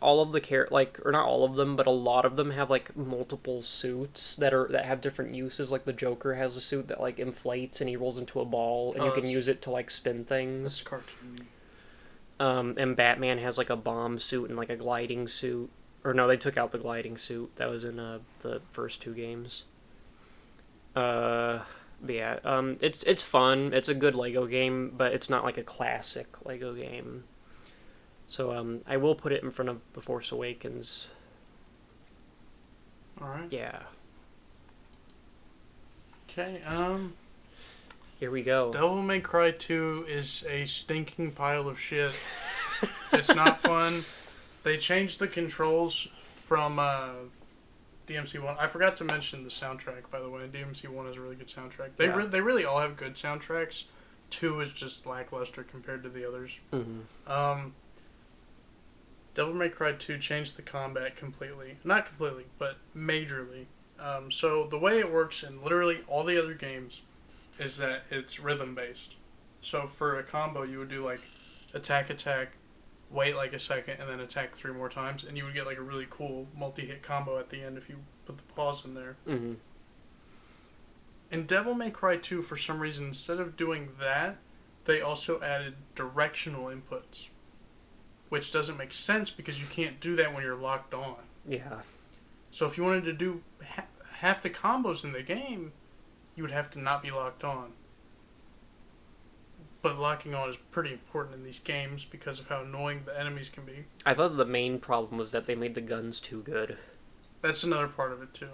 all of the or not all of them, but a lot of them have like multiple suits that have different uses. Like the Joker has a suit that like inflates and he rolls into a ball, and Oh, you can that's- use it to like spin That's things. cartoony. And Batman has like a bomb suit and like a gliding suit. Or no, they took out the gliding suit. That was in the first two games. But yeah, it's fun. It's a good Lego game, but it's not like a classic Lego game. So I will put it in front of The Force Awakens. All right. Yeah, Okay. here we go. Devil May Cry 2 is a stinking pile of shit. It's not fun. They changed the controls from DMC1. I forgot to mention the soundtrack, by the way. DMC1 has a really good soundtrack. They Yeah. they really all have good soundtracks. 2 is just lackluster compared to the others. Mm-hmm. Devil May Cry 2 changed the combat completely. Not completely, but majorly. So the way it works in literally all the other games is that it's rhythm based. So for a combo, you would do like attack, wait like a second, and then attack 3 more times, and you would get like a really cool multi-hit combo at the end if you put the pause in there. Mm-hmm. In Devil May Cry 2, for some reason, instead of doing that, they also added directional inputs, which doesn't make sense because you can't do that when you're locked on. Yeah. So if you wanted to do half the combos in the game, you would have to not be locked on. But locking on is pretty important in these games because of how annoying the enemies can be. I thought the main problem was that they made the guns too good. That's another part of it too.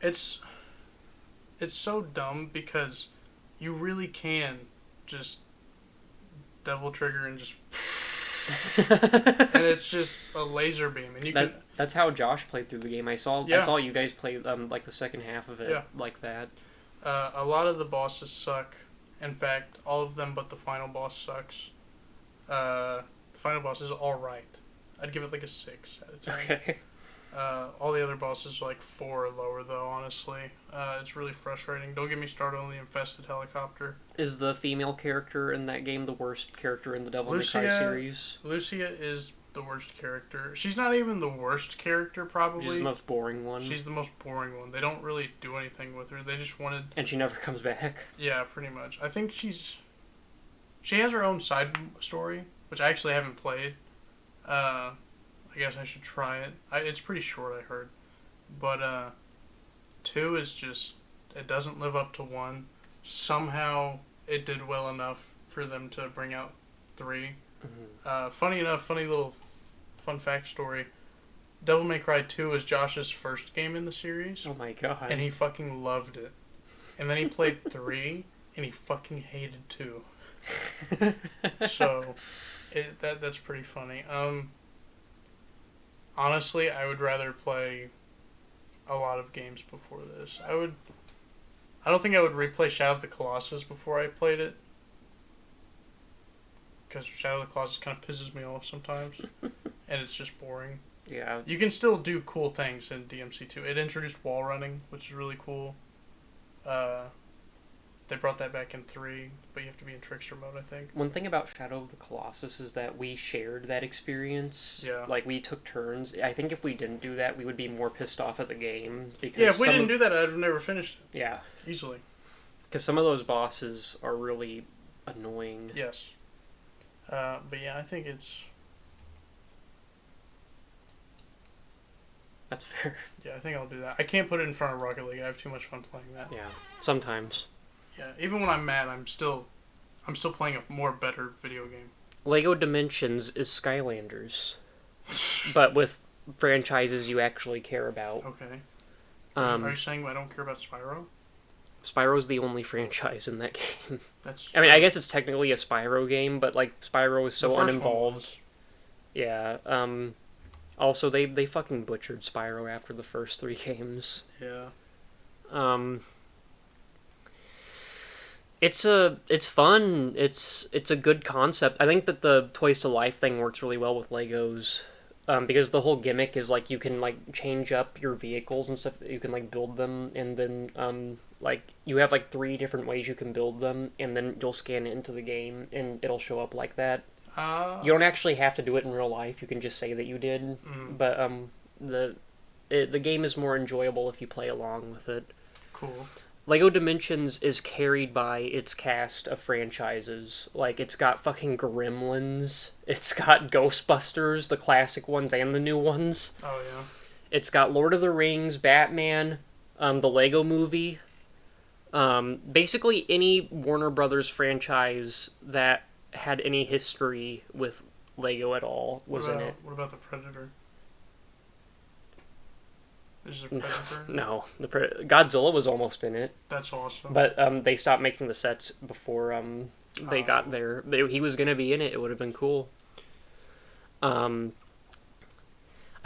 It's so dumb because you really can just devil trigger and just and it's just a laser beam, and you can. That's how Josh played through the game. I saw you guys play like the second half of it like that. A lot of the bosses suck. In fact, all of them but the final boss sucks. The final boss is alright. I'd give it like a 6 out of 10. Okay. All the other bosses are like 4 or lower though, honestly. It's really frustrating. Don't get me started on the infested helicopter. Is the female character in that game the worst character in the Devil May Cry Lucia- series? Lucia is the worst character. She's not even the worst character, probably. She's the most boring one. She's the most boring one. They don't really do anything with her. They just wanted... And she never comes back. Yeah, pretty much. I think she has her own side story, which I actually haven't played. I guess I should try it. It's pretty short, I heard. But 2 is just... It doesn't live up to 1. Somehow it did well enough for them to bring out 3. Mm-hmm. Funny enough, funny little fun fact story. Devil May Cry 2 was Josh's first game in the series, Oh my god. and he fucking loved it. And then he played 3, and he fucking hated 2. So, that's pretty funny. Honestly, I would rather play a lot of games before this. I don't think I would replay Shadow of the Colossus before I played it. Because Shadow of the Colossus kind of pisses me off sometimes. And it's just boring. Yeah. You can still do cool things in DMC2. It introduced wall running, which is really cool. They brought that back in 3, but you have to be in trickster mode, I think. One thing about Shadow of the Colossus is that we shared that experience. Yeah. Like, we took turns. I think if we didn't do that, we would be more pissed off at the game. Because Yeah, if we didn't do that, I'd have never finished it. Yeah. Easily. Because some of those bosses are really annoying. Yes. But yeah, I think it's... That's fair. Yeah, I think I'll do that. I can't put it in front of Rocket League. I have too much fun playing that. Yeah. Sometimes. Yeah, even when I'm mad, I'm still playing a more better video game. Lego Dimensions is Skylanders. But with franchises you actually care about. Okay. Are you saying I don't care about Spyro? Spyro's the only franchise in that game. That's. I mean, I guess it's technically a Spyro game, but like Spyro is so The first one uninvolved. was. Yeah. Also, they fucking butchered Spyro after the first 3 games. Yeah. Um, it's fun. It's a good concept. I think that the Toys to Life thing works really well with Legos. Because the whole gimmick is like you can like change up your vehicles and stuff. You can like build them, and then like you have like 3 different ways you can build them, and then you'll scan it into the game, and it'll show up like that. You don't actually have to do it in real life. You can just say that you did, but the game is more enjoyable if you play along with it. Cool. Lego Dimensions is carried by its cast of franchises. Like, it's got fucking Gremlins. It's got Ghostbusters, the classic ones and the new ones. Oh, yeah. It's got Lord of the Rings, Batman, the Lego Movie. Basically, any Warner Brothers franchise that had any history with Lego at all was in it. What about the Predator? Is there a Predator? No, Godzilla was almost in it. That's awesome. But they stopped making the sets before they got there. He was gonna be in it. It would have been cool.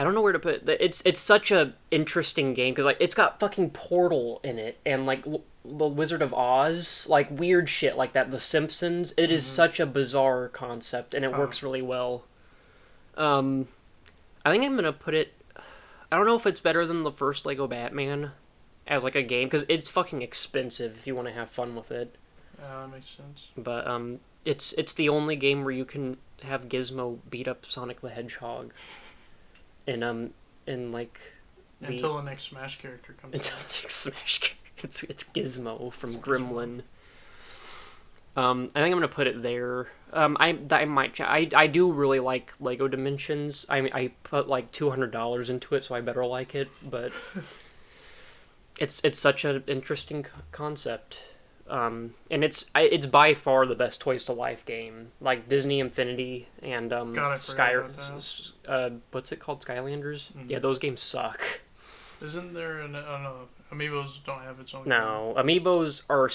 I don't know where to put it. It's such a interesting game because like it's got fucking Portal in it and like the Wizard of Oz, like weird shit like that. The Simpsons. It is such a bizarre concept and it works really well. I think I'm gonna put it. I don't know if it's better than the first Lego Batman as like a game because it's fucking expensive if you want to have fun with it. Yeah, that makes sense. But it's the only game where you can have Gizmo beat up Sonic the Hedgehog. In like until the next Smash character comes until out. the next Smash. It's Gizmo from Gremlin. I think I'm gonna put it there. I might. I do really like Lego Dimensions. I put like $200 into it, so I better like it. But it's such an interesting concept. And it's by far the best Toys to Life game. Like Disney Infinity and what's it called? Skylanders. Mm-hmm. Yeah, those games suck. Isn't there an? Oh no, Amiibos don't have its own. No, Amiibos are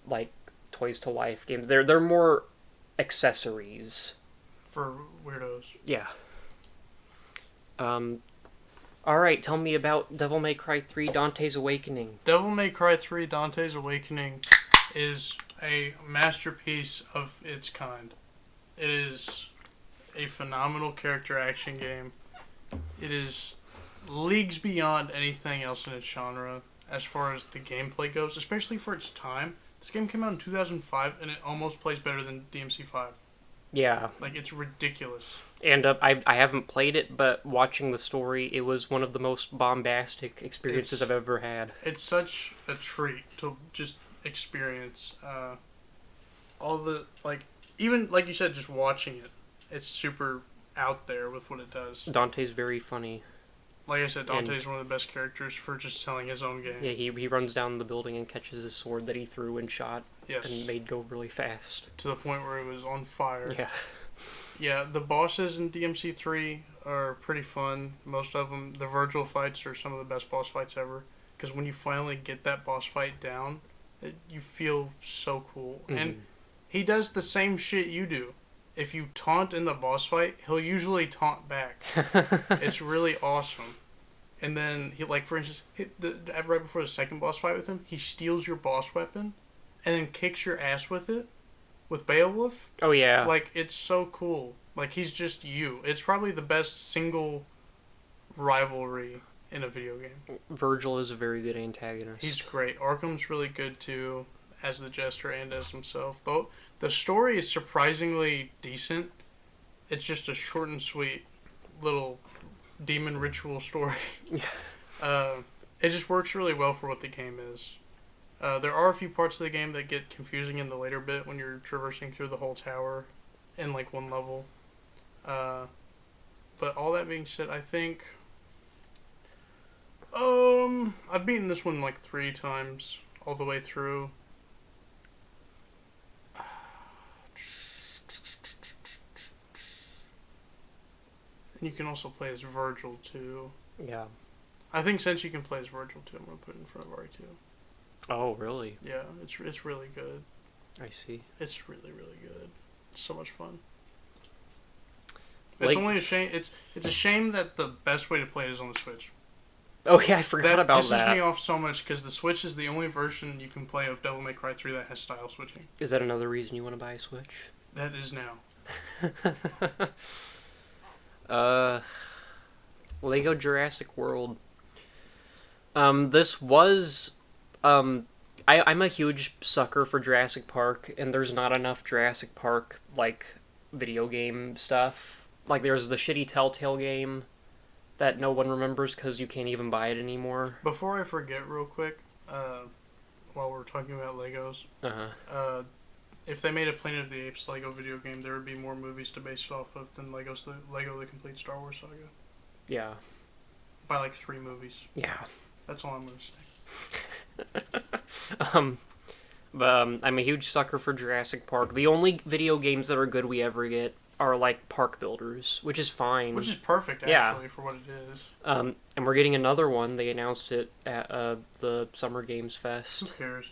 like Toys to Life games. They're more accessories for weirdos. Yeah. All right, tell me about Devil May Cry 3: Dante's Awakening. Devil May Cry 3: Dante's Awakening is a masterpiece of its kind. It is a phenomenal character action game. It is leagues beyond anything else in its genre as far as the gameplay goes, especially for its time. This game came out in 2005, and it almost plays better than DMC5. Yeah. Like, it's ridiculous. And I haven't played it, but watching the story, it was one of the most bombastic experiences I've ever had. It's such a treat to just experience all the, like, even, like you said, just watching it. It's super out there with what it does. Dante's very funny. Like I said, Dante's one of the best characters for just selling his own game. Yeah, he runs down the building and catches his sword that he threw and shot. Yes. And made go really fast. To the point where it was on fire. Yeah. Yeah, the bosses in DMC3 are pretty fun. Most of them, the Virgil fights are some of the best boss fights ever. Because when you finally get that boss fight down, you feel so cool. Mm-hmm. And he does the same shit you do. If you taunt in the boss fight, he'll usually taunt back. It's really awesome. And then, he, like, for instance, right before the second boss fight with him, he steals your boss weapon and then kicks your ass with it, with Beowulf. Oh, yeah. Like, it's so cool. Like, he's just you. It's probably the best single rivalry in a video game. Virgil is a very good antagonist. He's great. Arkham's really good, too, as the Jester and as himself. Though the story is surprisingly decent. It's just a short and sweet little demon ritual story. It just works really well for what the game is. There are a few parts of the game that get confusing in the later bit when you're traversing through the whole tower in like one level. But all that being said, I think I've beaten this one like 3 times all the way through. And you can also play as Virgil too. Yeah. I think since you can play as Virgil too, I'm gonna put it in front of RE2. Oh, really? Yeah, it's really good. I see. It's really, really good. It's so much fun. It's only a shame. It's a shame that the best way to play it is on the Switch. Oh yeah, I forgot That about pisses that. me off so much because the Switch is the only version you can play of Devil May Cry 3 that has style switching. Is that another reason you want to buy a Switch? That is now. Lego Jurassic World. This was, I'm a huge sucker for Jurassic Park, and there's not enough Jurassic Park, like, video game stuff. Like, there's the shitty Telltale game that no one remembers because you can't even buy it anymore. Before I forget, real quick, while we're talking about Legos, Uh-huh. if they made a Planet of the Apes Lego video game, there would be more movies to base it off of than Lego the Complete Star Wars Saga. Yeah. By like 3 movies. Yeah. That's all I'm going to say. I'm a huge sucker for Jurassic Park. The only video games that are good we ever get are like Park Builders, which is fine. Which is perfect, Yeah. actually, for what it is. And we're getting another one. They announced it at the Summer Games Fest. Who cares?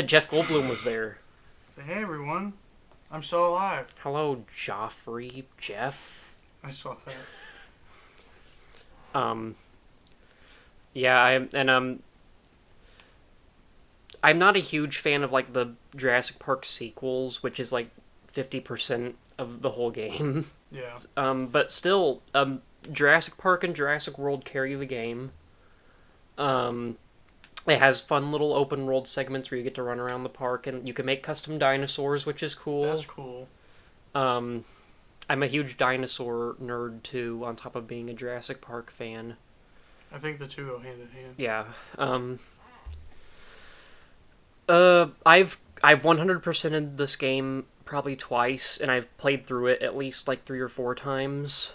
Jeff Goldblum was there. Say, hey everyone, I'm still alive. Hello, Joffrey, Jeff. I saw that. Yeah, I'm not a huge fan of like the Jurassic Park sequels, which is like 50% of the whole game. Yeah. But still, Jurassic Park and Jurassic World carry the game. It has fun little open world segments where you get to run around the park and you can make custom dinosaurs, which is cool. That's cool. I'm a huge dinosaur nerd too, on top of being a Jurassic Park fan. I think the two go hand in hand. Yeah. I've 100%ed this game probably twice, and I've played through it at least like 3 or 4 times.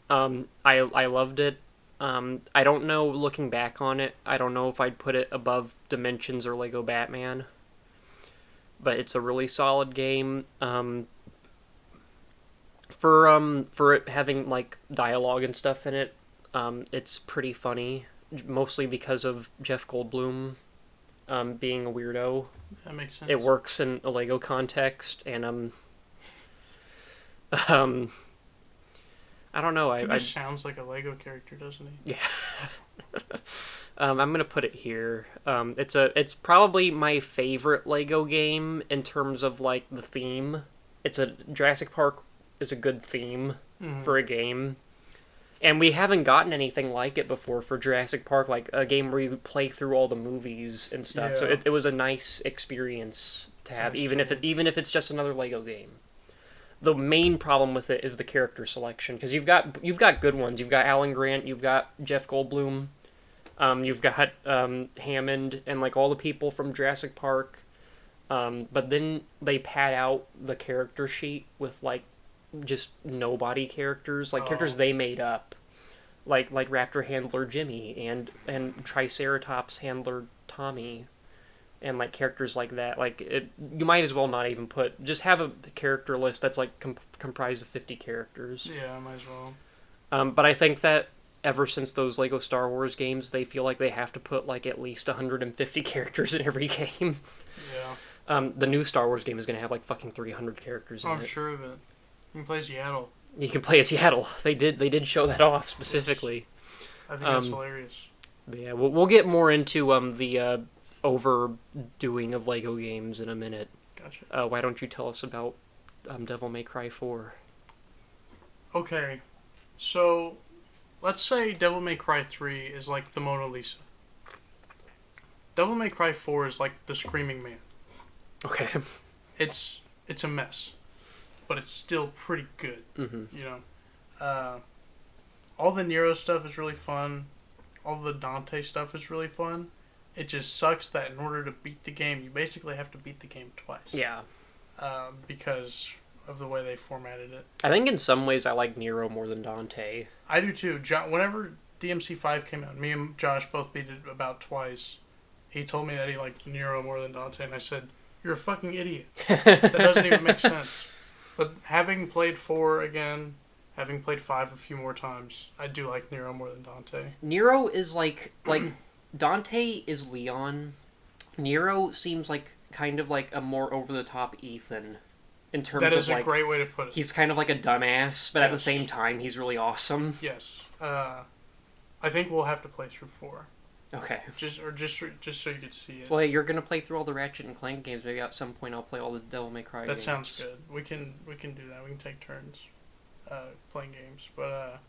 I loved it. I don't know, looking back on it, I don't know if I'd put it above Dimensions or Lego Batman. But it's a really solid game. For it having like dialogue and stuff in it, it's pretty funny, mostly because of Jeff Goldblum being a weirdo. That makes sense. It works in a Lego context, and I don't know. He just sounds like a Lego character, doesn't he? Yeah. I'm gonna put it here. It's probably my favorite Lego game in terms of like the theme. Jurassic Park is a good theme for a game. And we haven't gotten anything like it before for Jurassic Park, like a game where you play through all the movies and stuff. Yeah. So it was a nice experience to have, That's even if it's just another Lego game. The main problem with it is the character selection, because you've got good ones. You've got Alan Grant, you've got Jeff Goldblum, you've got Hammond, and like all the people from Jurassic Park. But then they pad out the character sheet with like just nobody characters, like characters they made up, like Raptor handler Jimmy and Triceratops handler Tommy, and like characters like that. Like you might as well not even just have a character list that's like comprised of 50 characters. Yeah, I might as well. But I think that ever since those Lego Star Wars games, they feel like they have to put like at least 150 characters in every game. Yeah. The new Star Wars game is gonna have like fucking 300 characters in I'm it. sure of it. You can play Seattle. You can play as Seattle. They did show that off specifically. I think that's hilarious. But yeah, we'll get more into the overdoing of Lego games in a minute. Gotcha. Why don't you tell us about Devil May Cry 4? Okay, so let's say Devil May Cry 3 is like the Mona Lisa. Devil May Cry 4 is like the Screaming Man. Okay. It's a mess, but it's still pretty good. Mm-hmm. You know, all the Nero stuff is really fun. All the Dante stuff is really fun. It just sucks that in order to beat the game, you basically have to beat the game twice. Yeah. Because of the way they formatted it. I think in some ways I like Nero more than Dante. I do too. Whenever DMC5 came out, me and Josh both beat it about twice. He told me that he liked Nero more than Dante, and I said, "You're a fucking idiot. That doesn't even make sense." But having played 4 again, having played 5 a few more times, I do like Nero more than Dante. Nero is like Dante is Leon. Nero seems like kind of like a more over the top Ethan in terms That of is like a great way to put it. he's kind of like a dumbass, but at the Yes. same time he's really awesome. Yes. I think we'll have to play through 4. Okay. Just so you could see it. Well, you're gonna play through all the Ratchet and Clank games. Maybe at some point I'll play all the Devil May Cry That games. sounds good. We can do that. We can take turns playing games. But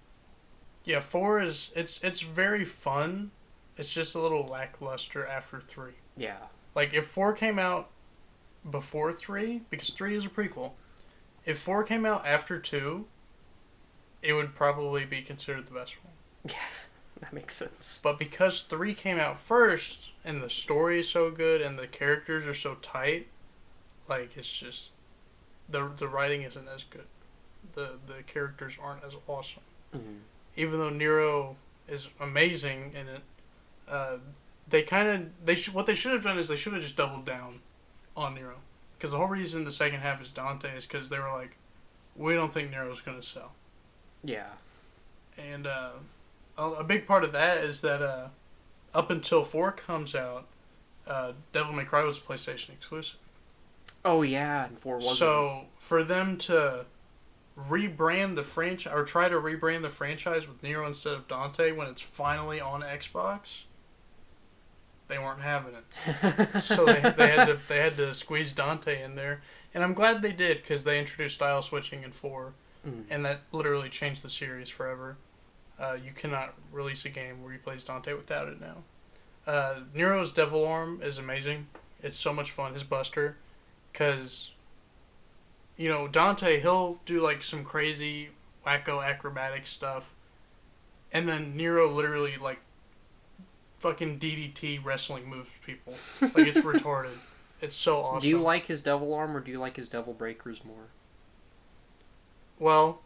yeah, 4 is it's very fun. It's just a little lackluster after 3. Yeah. Like if 4 came out before 3, because 3 is a prequel. If 4 came out after 2, it would probably be considered the best one. Yeah, that makes sense. But because 3 came out first, and the story is so good, and the characters are so tight, like, it's just... The writing isn't as good. The characters aren't as awesome. Mm-hmm. Even though Nero is amazing in it, what they should have done is they should have just doubled down on Nero. Because the whole reason the second half is Dante is because they were like, we don't think Nero's going to sell. Yeah. And a big part of that is that up until 4 comes out, Devil May Cry was a PlayStation exclusive. Oh yeah, and 4 wasn't. So for them to rebrand the franchise, or try to rebrand the franchise with Nero instead of Dante when it's finally on Xbox, they weren't having it. So they had to squeeze Dante in there, and I'm glad they did because they introduced style switching in 4, and that literally changed the series forever. You cannot release a game where you play as Dante without it now. Nero's Devil Arm is amazing. It's so much fun. His Buster, because Dante, he'll do like some crazy wacko acrobatic stuff, and then Nero literally like fucking DDT wrestling moves people. Like, it's retarded. It's so awesome. Do you like his Devil Arm or do you like his Devil Breakers more? Well,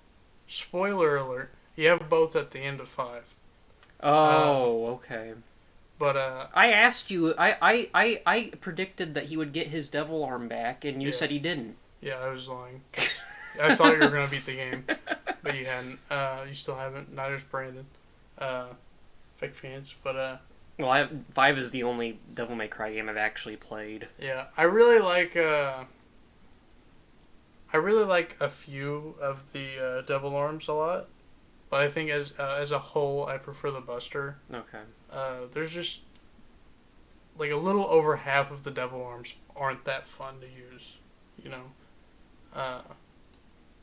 spoiler alert, you have both at the end of 5. Oh, okay. But I asked you. I predicted that he would get his Devil Arm back, and you Yeah. said he didn't. yeah, I was lying. I thought you were gonna beat the game, but you hadn't. You still haven't. Neither's Brandon. Fake fans, but Well, 5 is the only Devil May Cry game I've actually played. yeah, I really like a few of the Devil Arms a lot, but I think as a whole, I prefer the Buster. Okay. There's just like a little over half of the Devil Arms aren't that fun to use,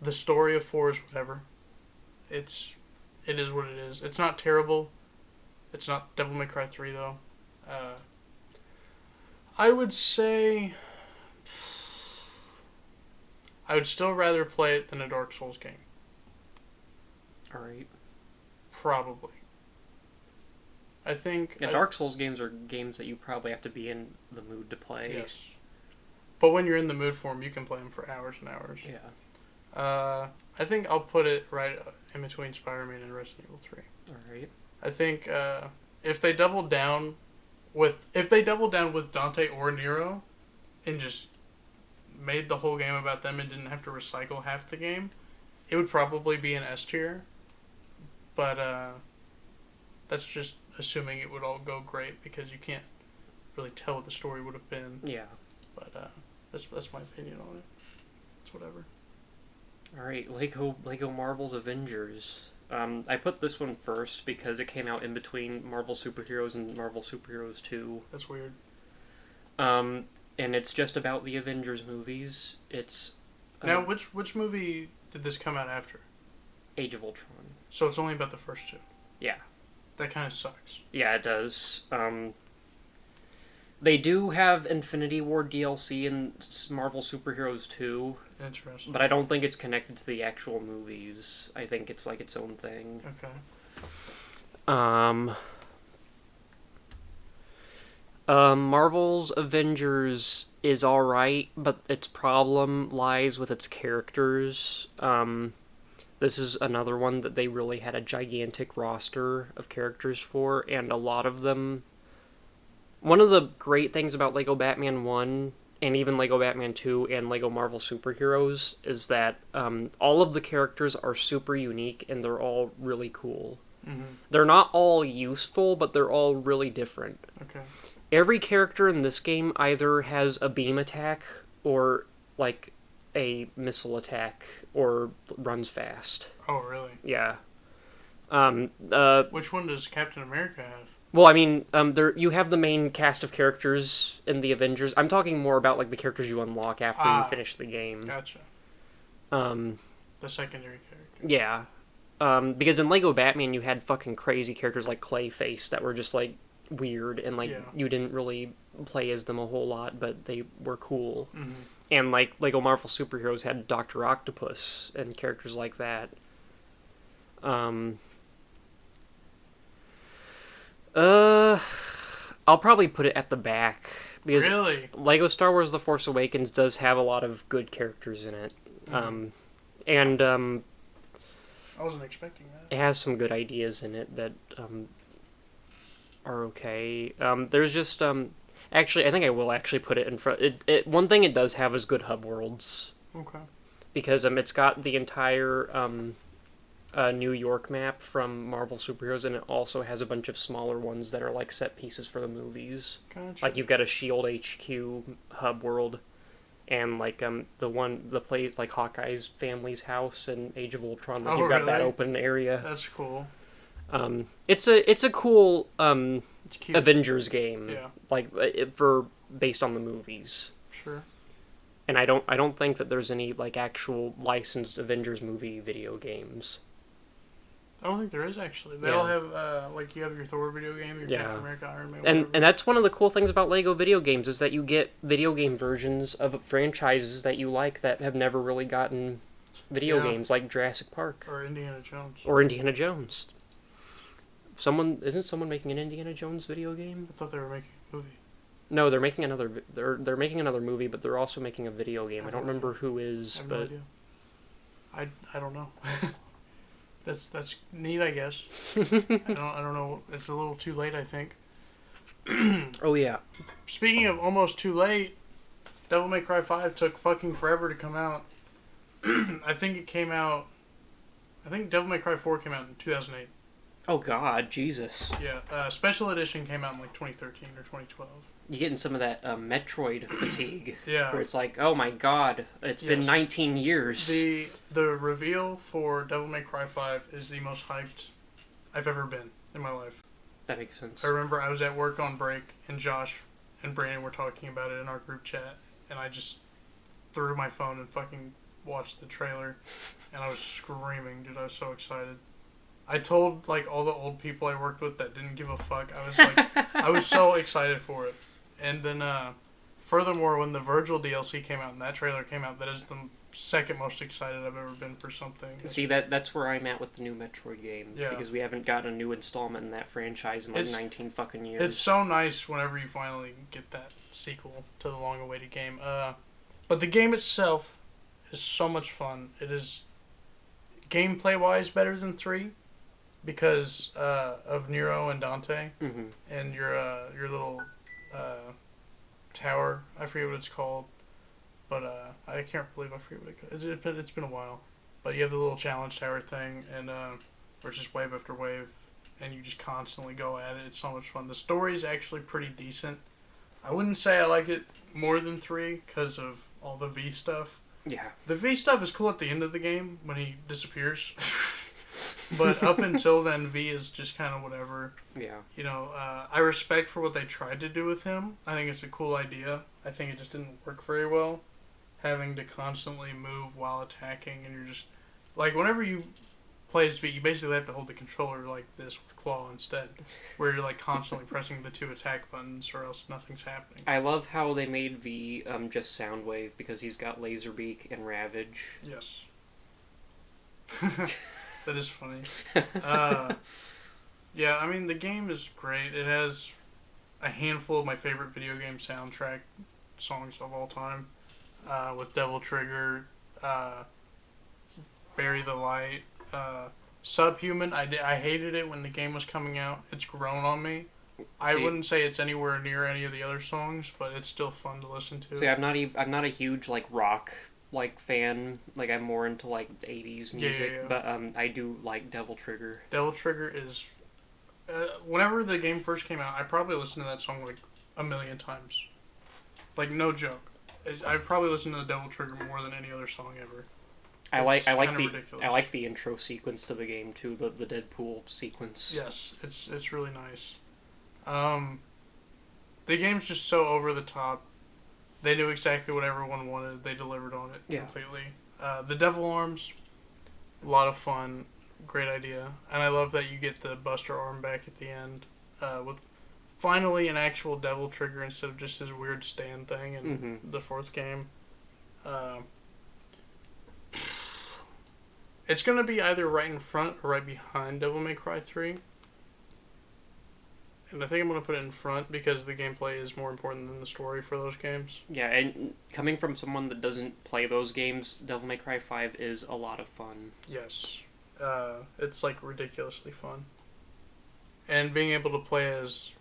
The story of 4 is whatever. It is what it is. It's not terrible. It's not Devil May Cry 3 though. I would say I would still rather play it than a Dark Souls game. Alright. Probably. I think... Yeah, Dark Souls games are games that you probably have to be in the mood to play. Yes. But when you're in the mood for them, you can play them for hours and hours. Yeah. I think I'll put it right in between Spider-Man and Resident Evil 3. Alright. I think if they doubled down with Dante or Nero and just made the whole game about them and didn't have to recycle half the game, it would probably be an S tier. But that's just assuming it would all go great because you can't really tell what the story would have been. Yeah. But that's my opinion on it. It's whatever. Alright, Lego Marvel's Avengers. I put this one first because it came out in between Marvel Superheroes and Marvel Superheroes 2. That's weird. And it's just about the Avengers movies. It's... Now, which movie did this come out after? Age of Ultron. So it's only about the first 2. Yeah. That kind of sucks. Yeah, it does. They do have Infinity War DLC in Marvel Superheroes 2. Interesting. But I don't think it's connected to the actual movies. I think it's like its own thing. Okay. Marvel's Avengers is alright, but its problem lies with its characters. This is another one that they really had a gigantic roster of characters for, and a lot of them... One of the great things about Lego Batman 1, and even Lego Batman 2, and Lego Marvel Superheroes, is that all of the characters are super unique, and they're all really cool. Mm-hmm. They're not all useful, but they're all really different. Okay. Every character in this game either has a beam attack, or, like, a missile attack, or runs fast. Oh, really? Yeah. Which one does Captain America have? Well, I mean, there you have the main cast of characters in the Avengers. I'm talking more about like the characters you unlock after you finish the game. Gotcha. Um, The secondary character. yeah. Because in Lego Batman, you had fucking crazy characters like Clayface that were just like weird and like Yeah. you didn't really play as them a whole lot, but they were cool. Mm-hmm. And like Lego Marvel Superheroes had Doctor Octopus and characters like that. I'll probably put it at the back because Really? Lego Star Wars: The Force Awakens does have a lot of good characters in it, and I wasn't expecting that. it has some good ideas in it that are okay. There's just actually, I think I will actually put it in front. One thing it does have is good hub worlds Okay. because it's got the entire New York map from Marvel Superheroes, and it also has a bunch of smaller ones that are like set pieces for the movies. Gotcha. Like you've got a Shield HQ hub world, and like the place like Hawkeye's family's house in Age of Ultron. Like Oh, you've got that really? open area. That's cool. It's a cool It's cute. Avengers game. Yeah. Like for based on the movies. Sure. And I don't think that there's any like actual licensed Avengers movie video games. I don't think there is actually. They Yeah. all have like you have your Thor video game, your Yeah. Captain America, Iron Man. And whatever. that's one of the cool things about Lego video games is that you get video game versions of franchises that you like that have never really gotten video Yeah. games, like Jurassic Park Or Indiana Jones. or Indiana Jones. Isn't someone making an Indiana Jones video game? I thought they were making a movie. No, they're making another. They're making another movie, but they're also making a video game. I don't Oh. remember who is, I have no but idea. I don't know. That's neat, I guess. I don't know. It's a little too late, I think. oh yeah, Speaking of almost too late, Devil May Cry 5 took fucking forever to come out. I think Devil May Cry 4 came out in 2008. oh god, Jesus! Yeah, Special Edition came out in like 2013 or 2012. You're getting some of that Metroid fatigue, Yeah. where it's like, oh my god, it's been Yes. 19 years. The reveal for Devil May Cry 5 is the most hyped I've ever been in my life. That makes sense. I remember I was at work on break, and Josh and Brandon were talking about it in our group chat, and I just threw my phone and fucking watched the trailer, and I was screaming, dude. I was so excited. I told like all the old people I worked with that didn't give a fuck. I was like, I was so excited for it. And then, furthermore, when the Virgil DLC came out and that trailer came out, that is the second most excited I've ever been for something. See, that's where I'm at with the new Metroid game. Yeah. Because we haven't gotten a new installment in that franchise in like It's- 19 fucking years. It's so nice whenever you finally get that sequel to the long-awaited game. But the game itself is so much fun. It is gameplay-wise better than 3 because of Nero and Dante Mm-hmm. and your little tower. I forget what it's called, but I can't believe I forget what it's been a while. But you have the little challenge tower thing, and where it's just wave after wave, and you just constantly go at it. It's so much fun. The story is actually pretty decent. I wouldn't say I like it more than 3 because of all the V stuff. Yeah. The V stuff is cool at the end of the game when he disappears. But up until then, V is just kind of whatever. Yeah. You know, I respect for what they tried to do with him. I think it's a cool idea. I think it just didn't work very well. Having to constantly move while attacking, and you're just... Like, whenever you play as V, you basically have to hold the controller like this with claw instead. Where you're, like, constantly pressing the 2 attack buttons, or else nothing's happening. I love how they made V just Soundwave because he's got Laserbeak and Ravage. Yes. That is funny. Yeah, I mean, the game is great. It has a handful of my favorite video game soundtrack songs of all time. With Devil Trigger, Bury the Light, Subhuman. I hated it when the game was coming out. It's grown on me. I See- wouldn't say it's anywhere near any of the other songs, but it's still fun to listen to. See, I'm not a huge like rock like fan. Like I'm more into like 80s music, yeah. but I do like Devil Trigger. Devil Trigger is... whenever the game first came out, I probably listened to that song like a million times. Like, no joke. I've probably listened to the Devil Trigger more than any other song ever. I like kinda the ridiculous. I like the intro sequence to the game too, the Deadpool sequence. Yes, it's really nice. The game's just so over the top. They knew exactly what everyone wanted. They delivered on it Yeah. completely. The Devil Arms, a lot of fun, great idea, and I love that you get the Buster arm back at the end, with finally an actual devil trigger instead of just this weird stand thing in the fourth game. It's gonna be either right in front or right behind Devil May Cry 3. And I think I'm going to put it in front because the gameplay is more important than the story for those games. Yeah, and coming from someone that doesn't play those games, Devil May Cry 5 is a lot of fun. Yes. It's like ridiculously fun. And being able to play as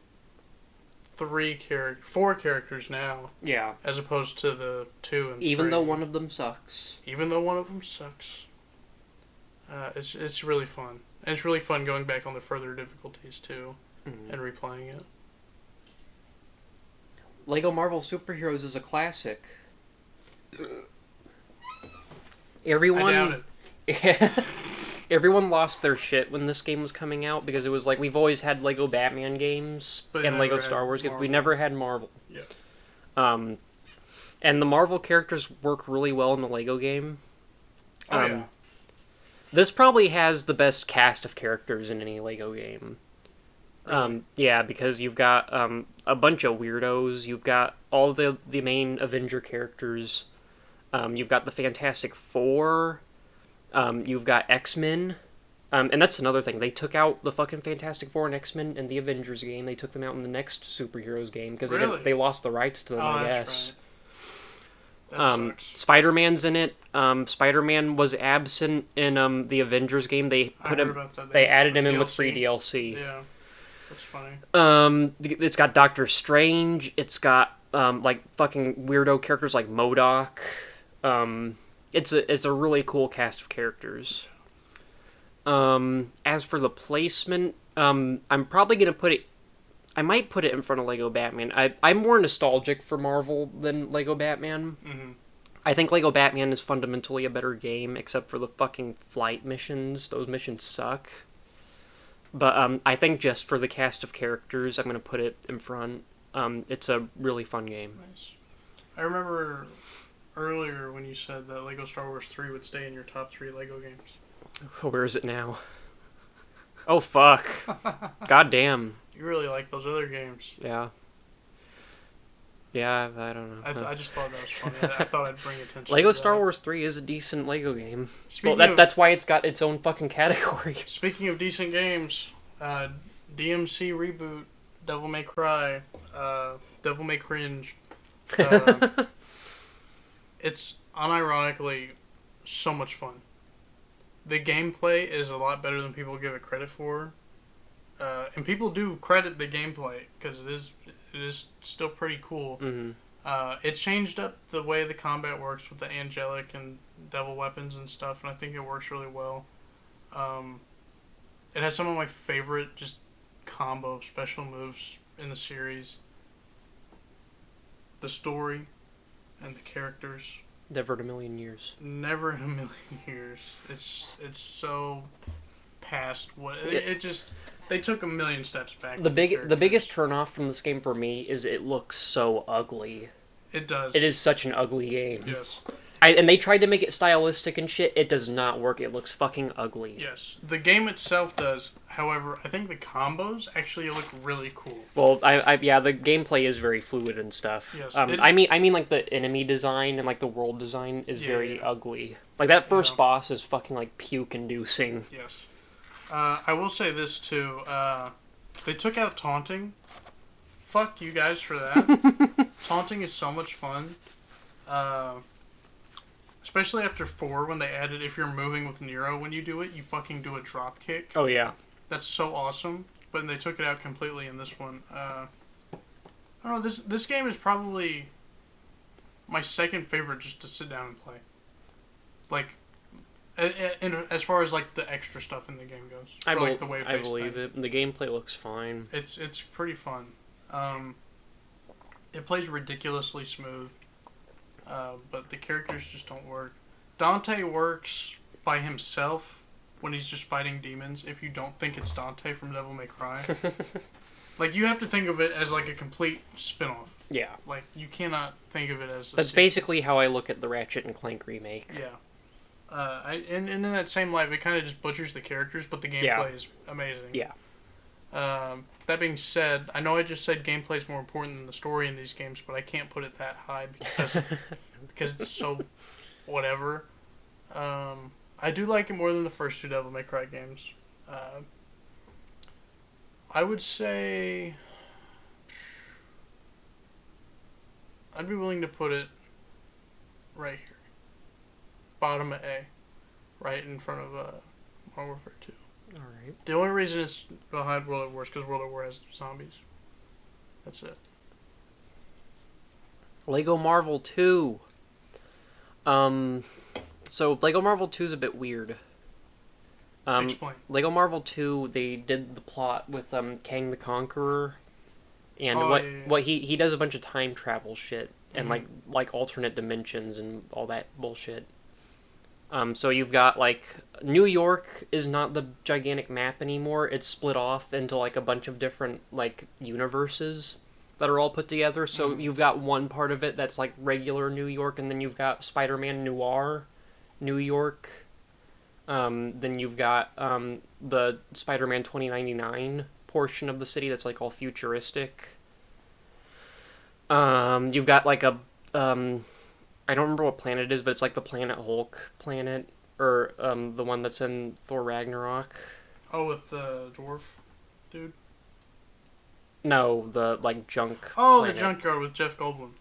4 characters now, Yeah. as opposed to the 2 and Even 3. though one of them sucks. Even though one of them sucks. It's really fun. And it's really fun going back on the further difficulties too. And replaying it. Lego Marvel Superheroes is a classic. Everyone, I doubt it. everyone lost their shit when this game was coming out because it was like we've always had Lego Batman games But and never Lego had Star Wars games. We Marvel. never had Marvel. Yeah. And the Marvel characters work really well in the Lego game. Oh yeah. This probably has the best cast of characters in any Lego game. Yeah, because you've got a bunch of weirdos. You've got all the main Avenger characters. You've got the Fantastic Four. You've got X-Men. And that's another thing. They took out the fucking Fantastic Four and X-Men in the Avengers game. They took them out in the next Superheroes game because Really? they lost the rights to them, I guess. That sucks. Spider-Man's in it. Spider-Man was absent in the Avengers game. They I put heard him. about that. They added him in with DLC. free DLC. Yeah. That's funny. It's got Doctor Strange. It's got like fucking weirdo characters like MODOK. It's a really cool cast of characters. As for the placement, I'm probably gonna put it. I might put it in front of Lego Batman. I'm more nostalgic for Marvel than Lego Batman. Mm-hmm. I think Lego Batman is fundamentally a better game, except for the fucking flight missions. Those missions suck. But I think just for the cast of characters, I'm going to put it in front. It's a really fun game. Nice. I remember earlier when you said that Lego Star Wars 3 would stay in your top 3 Lego games. Where is it now? Oh, fuck. God damn. You really like those other games. Yeah. Yeah, I don't know. I just thought that was funny. I thought I'd bring attention Lego to Star that. Wars 3 is a decent Lego game. Speaking Well, of, that's why it's got its own fucking category. Speaking of decent games, DMC reboot, Devil May Cry, Devil May Cringe. It's unironically so much fun. The gameplay is a lot better than people give it credit for. And people do credit the gameplay because it is still pretty cool. Mm-hmm. It changed up the way the combat works with the angelic and devil weapons and stuff, and I think it works really well. It has some of my favorite just combo special moves in the series. The story and the characters. Never in a million years. Never in a million years. It's so past what it just. They took a million steps back. The characters. biggest turnoff from this game for me is it looks so ugly. It does. It is such an ugly game. Yes. And they tried to make it stylistic and shit. It does not work. It looks fucking ugly. Yes. The game itself does. However, I think the combos actually look really cool. Well, yeah, the gameplay is very fluid and stuff. Yes, I mean, like the enemy design and like the world design is very Yeah. ugly. Like that first Yeah. boss is fucking like puke-inducing. Yes. I will say this too. They took out taunting. Fuck you guys for that. Taunting is so much fun. Especially after 4 when they added if you're moving with Nero when you do it, you fucking do a drop kick. Oh yeah. That's so awesome. But they took it out completely in this one. I don't know, this game is probably my second favorite just to sit down and play. Like, and as far as like the extra stuff in the game goes, I like the wave-based I believe thing. it. The gameplay looks fine. It's pretty fun. It plays ridiculously smooth, but the characters just don't work. Dante works by himself when he's just fighting demons. If you don't think it's Dante from Devil May Cry, like you have to think of it as like a complete spin-off. Yeah. Like you cannot think of it as. That's basically how I look at the Ratchet and Clank remake. Yeah. And in that same light, it kind of just butchers the characters, but the gameplay is amazing. Yeah. That being said, I know I just said gameplay is more important than the story in these games, but I can't put it that high because it's so whatever. I do like it more than the first two Devil May Cry games. I would say I'd be willing to put it right here. Bottom of A. Right in front of Modern Warfare 2. Alright. The only reason it's behind World at War is because World at War has zombies. That's it. Lego Marvel 2. So Lego Marvel 2 is a bit weird. Explain. Lego Marvel 2, they did the plot with Kang the Conqueror, and Oh, what yeah, yeah. what he does a bunch of time travel shit and Mhm. like alternate dimensions and all that bullshit. So you've got like New York is not the gigantic map anymore. It's split off into like a bunch of different like universes that are all put together. So Mhm. you've got one part of it that's like regular New York, and then you've got Spider-Man Noir New York. Then you've got the Spider-Man 2099 portion of the city that's like all futuristic. You've got like a I don't remember what planet it is, but it's like the Planet Hulk planet, or the one that's in Thor Ragnarok. Oh, with the dwarf dude? No, the like junk. Oh, planet. the junkyard with Jeff Goldblum.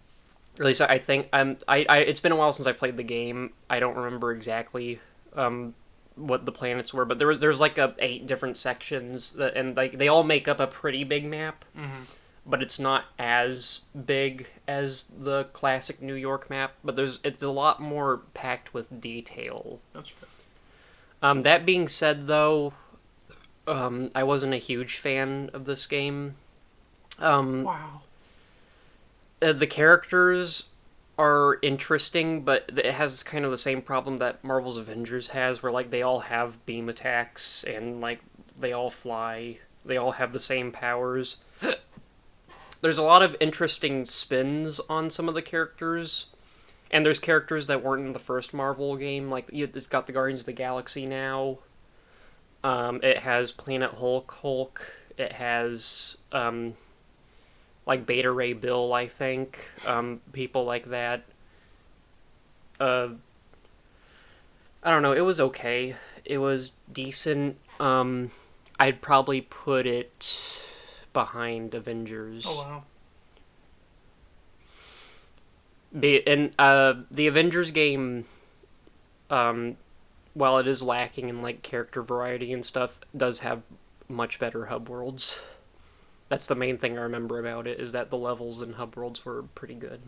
At least I think I it's been a while since I played the game. I don't remember exactly what the planets were, but there's like 8 different sections that, and like they all make up a pretty big map. Mm-hmm. But it's not as big as the classic New York map. But it's a lot more packed with detail. That's good. That being said, though, I wasn't a huge fan of this game. Wow. The characters are interesting, but it has kind of the same problem that Marvel's Avengers has, where like they all have beam attacks and like they all fly. They all have the same powers. There's a lot of interesting spins on some of the characters, and there's characters that weren't in the first Marvel game. Like it's got the Guardians of the Galaxy now. It has Planet Hulk. It has like Beta Ray Bill, I think. People like that. I don't know. It was okay. It was decent. I'd probably put it behind Avengers. Oh, wow. The Avengers game, while it is lacking in like character variety and stuff, does have much better hub worlds. That's the main thing I remember about it, is that the levels in hub worlds were pretty good.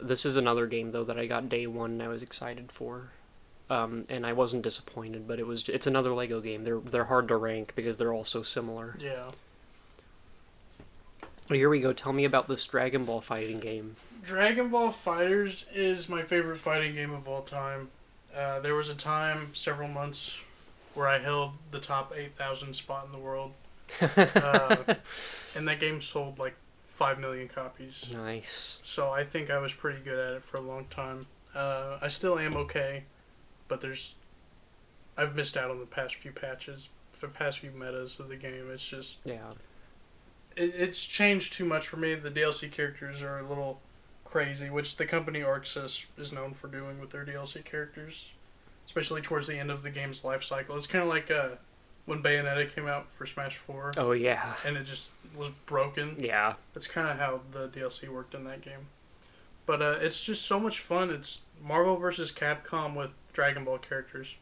This is another game though that I got day one and I was excited for. And I wasn't disappointed, but it's another Lego game. They're hard to rank because they're all so similar. Yeah. Well, here we go. Tell me about this Dragon Ball fighting game. Dragon Ball FighterZ is my favorite fighting game of all time. There was a time, several months, where I held the top 8,000 spot in the world. And that game sold like 5 million copies. Nice. So I think I was pretty good at it for a long time. I still am okay, but I've missed out on the past few patches, the past few metas of the game. It's just, Yeah. it's changed too much for me. The DLC characters are a little crazy, which the company ArcSys is known for doing with their DLC characters, especially towards the end of the game's life cycle. It's kind of like when Bayonetta came out for Smash 4, Oh, yeah. and it just was broken. Yeah. That's kind of how the DLC worked in that game. But it's just so much fun. It's Marvel vs. Capcom with Dragon Ball characters.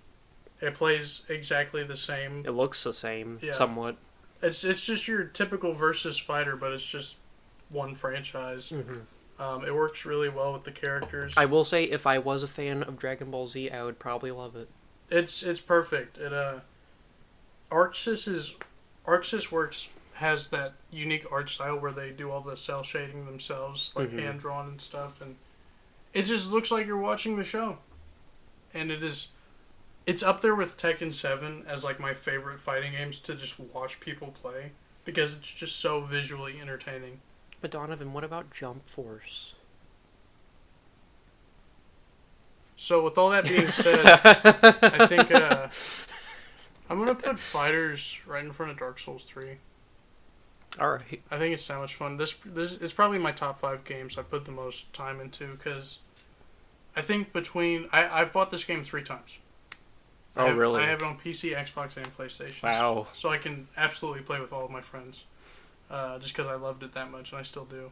It plays exactly the same. It looks the same, Yeah. somewhat. It's just your typical versus fighter, but it's just one franchise. Mm-hmm. It works really well with the characters. I will say, if I was a fan of Dragon Ball Z, I would probably love it. It's perfect. It ArcSys works has that unique art style where they do all the cell shading themselves, like Mhm. hand drawn and stuff, and it just looks like you're watching the show. And it's up there with Tekken 7 as like my favorite fighting games to just watch people play because it's just so visually entertaining. But Donovan, what about Jump Force? So with all that being said, I think I'm gonna put Fighters right in front of Dark Souls 3. All right. I think it's that much fun. This is probably my top 5 games I put the most time into because I think I've bought this game 3 times. Oh, really? I have it on PC, Xbox, and PlayStation. Wow. So I can absolutely play with all of my friends, just because I loved it that much, and I still do.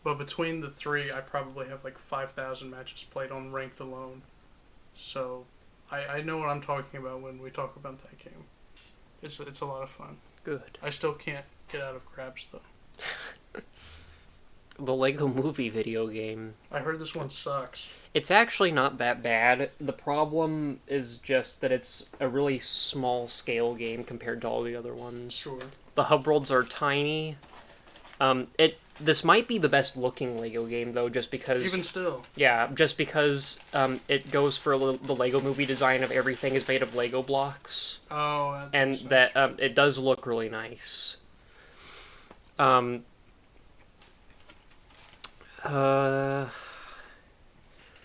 But between the 3, I probably have like 5,000 matches played on ranked alone. So I know what I'm talking about when we talk about that game. It's a lot of fun. Good. I still can't get out of Crabs though. The Lego Movie video game. I heard this one sucks. It's actually not that bad. The problem is just that it's a really small scale game compared to all the other ones. Sure. The hub worlds are tiny. This might be the best looking Lego game though, just because. Even still. Yeah, just because it goes for the Lego Movie design of everything is made of Lego blocks, Oh. and that it does look really nice.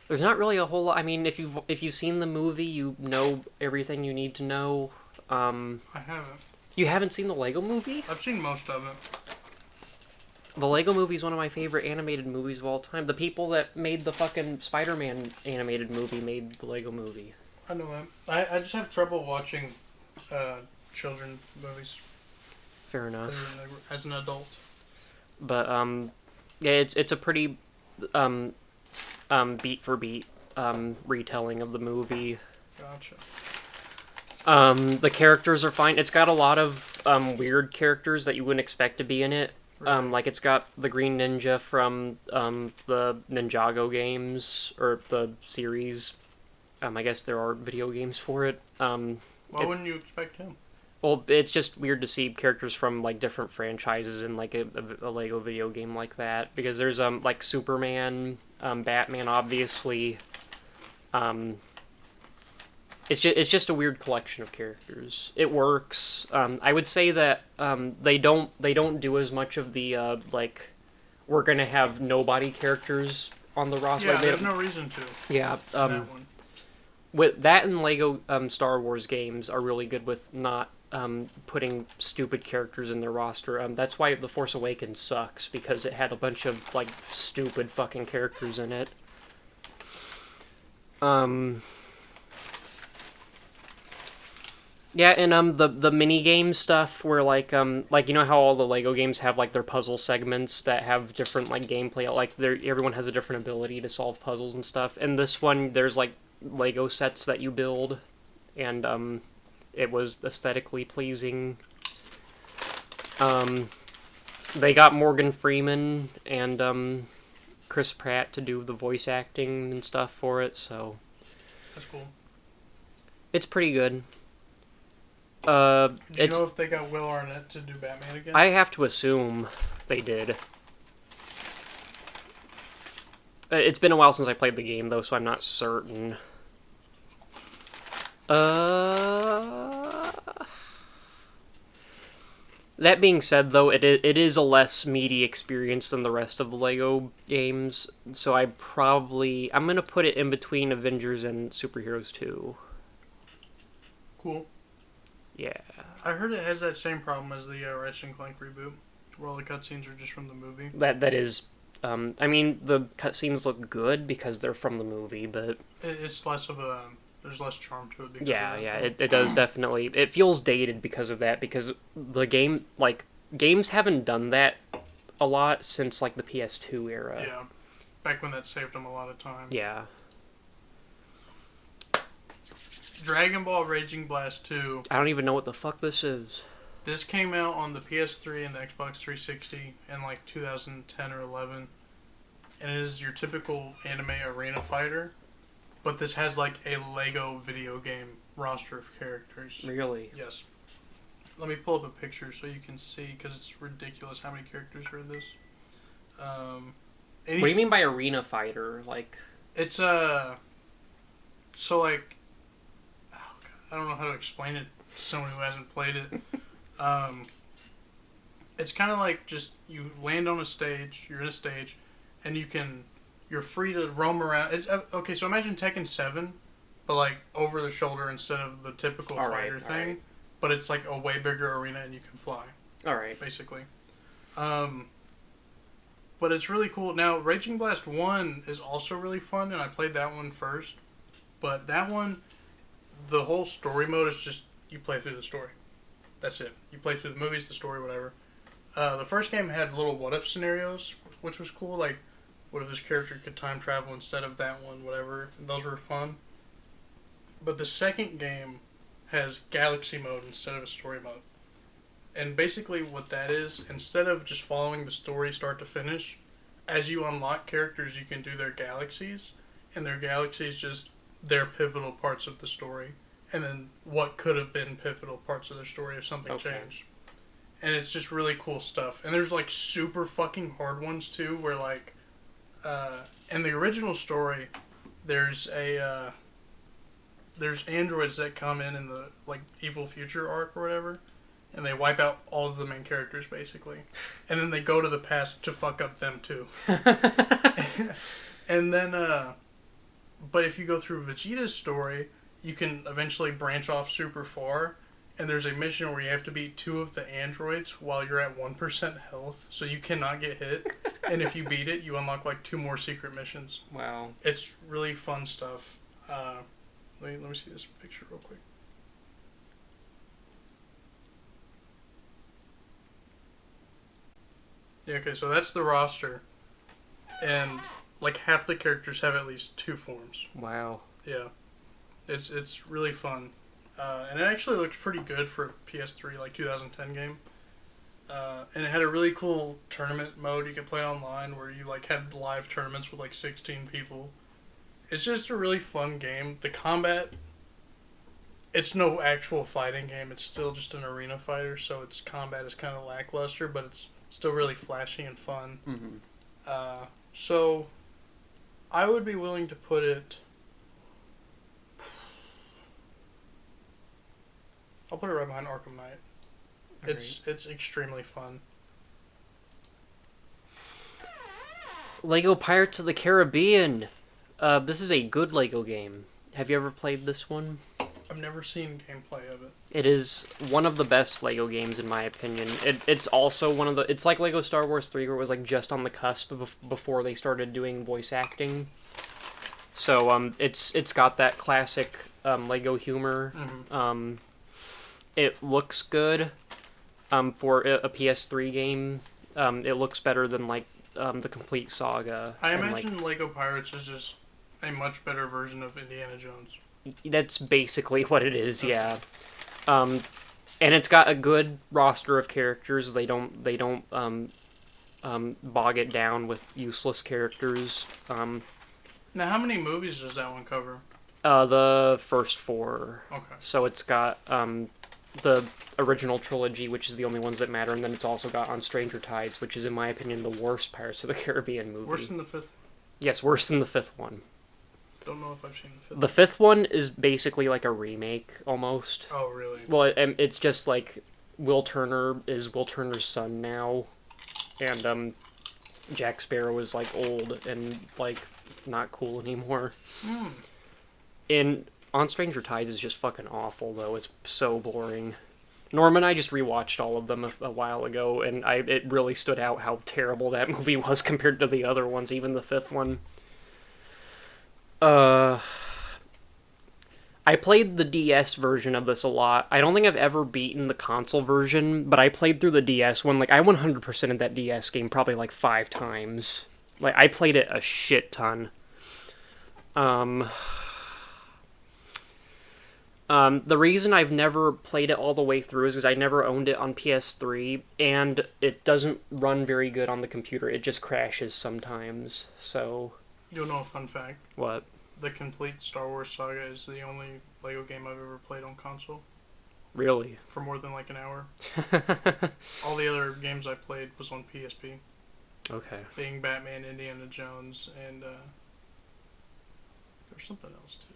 There's not really a whole lot. I mean, if you've seen the movie, you know everything you need to know. I haven't. You haven't seen the Lego Movie? I've seen most of it. The Lego Movie is one of my favorite animated movies of all time. The people that made the fucking Spider-Man animated movie made the Lego Movie. I know that. I just have trouble watching children movies Fair enough. as an adult. But yeah, it's a pretty beat for beat retelling of the movie. Gotcha. The characters are fine. It's got a lot of weird characters that you wouldn't expect to be in it. Really? Like it's got the Green Ninja from the Ninjago games or the series. I guess there are video games for it. Why wouldn't you expect him? Well, it's just weird to see characters from like different franchises in like a Lego video game like that, because there's like Superman, Batman, obviously. It's just a weird collection of characters. It works. I would say that they don't do as much of the like we're gonna have nobody characters on the roster. Yeah, Like, they there's don't- no reason to. yeah. That one. With that and Lego Star Wars games are really good with not putting stupid characters in their roster. That's why The Force Awakens sucks, because it had a bunch of like stupid fucking characters in it. Yeah, and the mini game stuff where like you know how all the Lego games have like their puzzle segments that have different like gameplay, like everyone has a different ability to solve puzzles and stuff. And this one there's like Lego sets that you build, and it was aesthetically pleasing. They got Morgan Freeman and Chris Pratt to do the voice acting and stuff for it, so That's cool. it's pretty good. Do you It's know if they got Will Arnett to do Batman again? I have to assume they did. It's been a while since I played the game, though, so I'm not certain. That being said, though, it is a less meaty experience than the rest of the Lego games, so I'm gonna put it in between Avengers and Superheroes 2. Cool. Yeah. I heard it has that same problem as the Ratchet and Clank reboot, where all the cutscenes are just from the movie. That is... I mean, the cutscenes look good because they're from the movie, but... It's less of a... There's less charm to it. Because Yeah, of that, yeah, though. it does definitely... It feels dated because of that, because the game... Like, games haven't done that a lot since, like, the PS2 era. Yeah. Back when that saved them a lot of time. Yeah. Dragon Ball Raging Blast 2. I don't even know what the fuck this is. This came out on the PS3 and the Xbox 360 in like 2010 or 11. And it is your typical anime arena fighter. But this has like a Lego video game roster of characters. Really? Yes. let me pull up a picture so you can see, because it's ridiculous how many characters are in this. What do you mean by arena fighter? Like, It's so like, oh God, I don't know how to explain it to someone who hasn't played it. It's kind of like just you land on a stage, you're in a stage, and you're free to roam around. Okay, so imagine Tekken 7, but like over the shoulder instead of the typical fighter thing. Right. But it's like a way bigger arena and you can fly, all right. basically. But it's really cool. Now, Raging Blast 1 is also really fun, and I played that one first. But that one, the whole story mode is just you play through the story. That's it. You play through the movies, the story, whatever. The first game had little what-if scenarios, which was cool. Like, what if this character could time travel instead of that one, whatever. And those were fun. But the second game has galaxy mode instead of a story mode. And basically what that is, instead of just following the story start to finish, as you unlock characters, you can do their galaxies. And their galaxies just their pivotal parts of the story. And then what could have been pivotal parts of their story if something changed. And it's just really cool stuff. And there's like super fucking hard ones too, where like, in the original story, there's androids that come in the like Evil Future arc or whatever, and they wipe out all of the main characters basically, and then they go to the past to fuck up them too. And then, but if you go through Vegeta's story, you can eventually branch off super far, and there's a mission where you have to beat 2 of the androids while you're at 1% health, so you cannot get hit. And if you beat it, you unlock like 2 more secret missions. Wow. It's really fun stuff. Let me see this picture real quick. Yeah, okay, so that's the roster. And like half the characters have at least 2 forms. Wow. Yeah. It's really fun. And it actually looks pretty good for a PS3, like 2010 game. And it had a really cool tournament mode you could play online where you like had live tournaments with like 16 people. It's just a really fun game. The combat, it's no actual fighting game. It's still just an arena fighter, so its combat is kind of lackluster, but it's still really flashy and fun. Mm-hmm. So I would be willing to put it... I'll put it right behind Arkham Knight. It's extremely fun. Lego Pirates of the Caribbean. This is a good Lego game. Have you ever played this one? I've never seen gameplay of it. It is one of the best Lego games in my opinion. It's also one of the... It's like Lego Star Wars 3 where it was like just on the cusp before they started doing voice acting. So it's got that classic Lego humor. Mm-hmm. It looks good for a PS3 game. It looks better than like the complete saga. I and, imagine Lego Pirates is just a much better version of Indiana Jones. That's basically what it is, yeah. And it's got a good roster of characters. They don't bog it down with useless characters. Now, how many movies does that one cover? The first 4. Okay. So it's got the original trilogy, which is the only ones that matter, and then it's also got On Stranger Tides, which is, in my opinion, the worst Pirates of the Caribbean movie. Worse than the 5th? Yes, worse than the 5th one. Don't know if I've seen the 5th. The 5th one is basically like a remake, almost. Oh, really? Well, it's just like Will Turner is Will Turner's son now, and Jack Sparrow is like old and like not cool anymore. Mm. And On Stranger Tides is just fucking awful, though. It's so boring. Norm and I just rewatched all of them a while ago, and it really stood out how terrible that movie was compared to the other ones, even the 5th one. I played the DS version of this a lot. I don't think I've ever beaten the console version, but I played through the DS one. Like, I 100%ed that DS game probably like 5 times. Like, I played it a shit ton. The reason I've never played it all the way through is because I never owned it on PS3, and it doesn't run very good on the computer. It just crashes sometimes, so... You'll know a fun fact. What? The complete Star Wars saga is the only Lego game I've ever played on console. Really? for more than like an hour. All the other games I played was on PSP, Okay. being Batman, Indiana Jones, and there's something else too.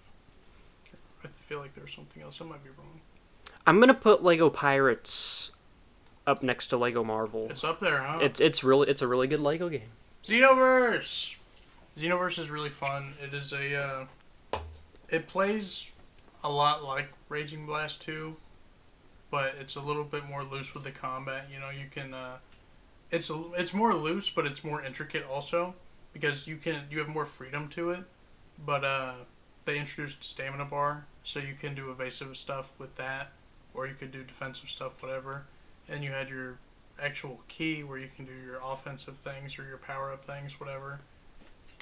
I feel like there's something else. I might be wrong. I'm gonna put Lego Pirates up next to Lego Marvel. It's up there, huh? It's a really good Lego game. Xenoverse. Xenoverse is really fun. It is it plays a lot like Raging Blast 2, but it's a little bit more loose with the combat. You know, you can it's more loose, but it's more intricate also because you have more freedom to it. But they introduced stamina bar, so you can do evasive stuff with that, or you could do defensive stuff, whatever. And you had your actual key where you can do your offensive things or your power up things, whatever.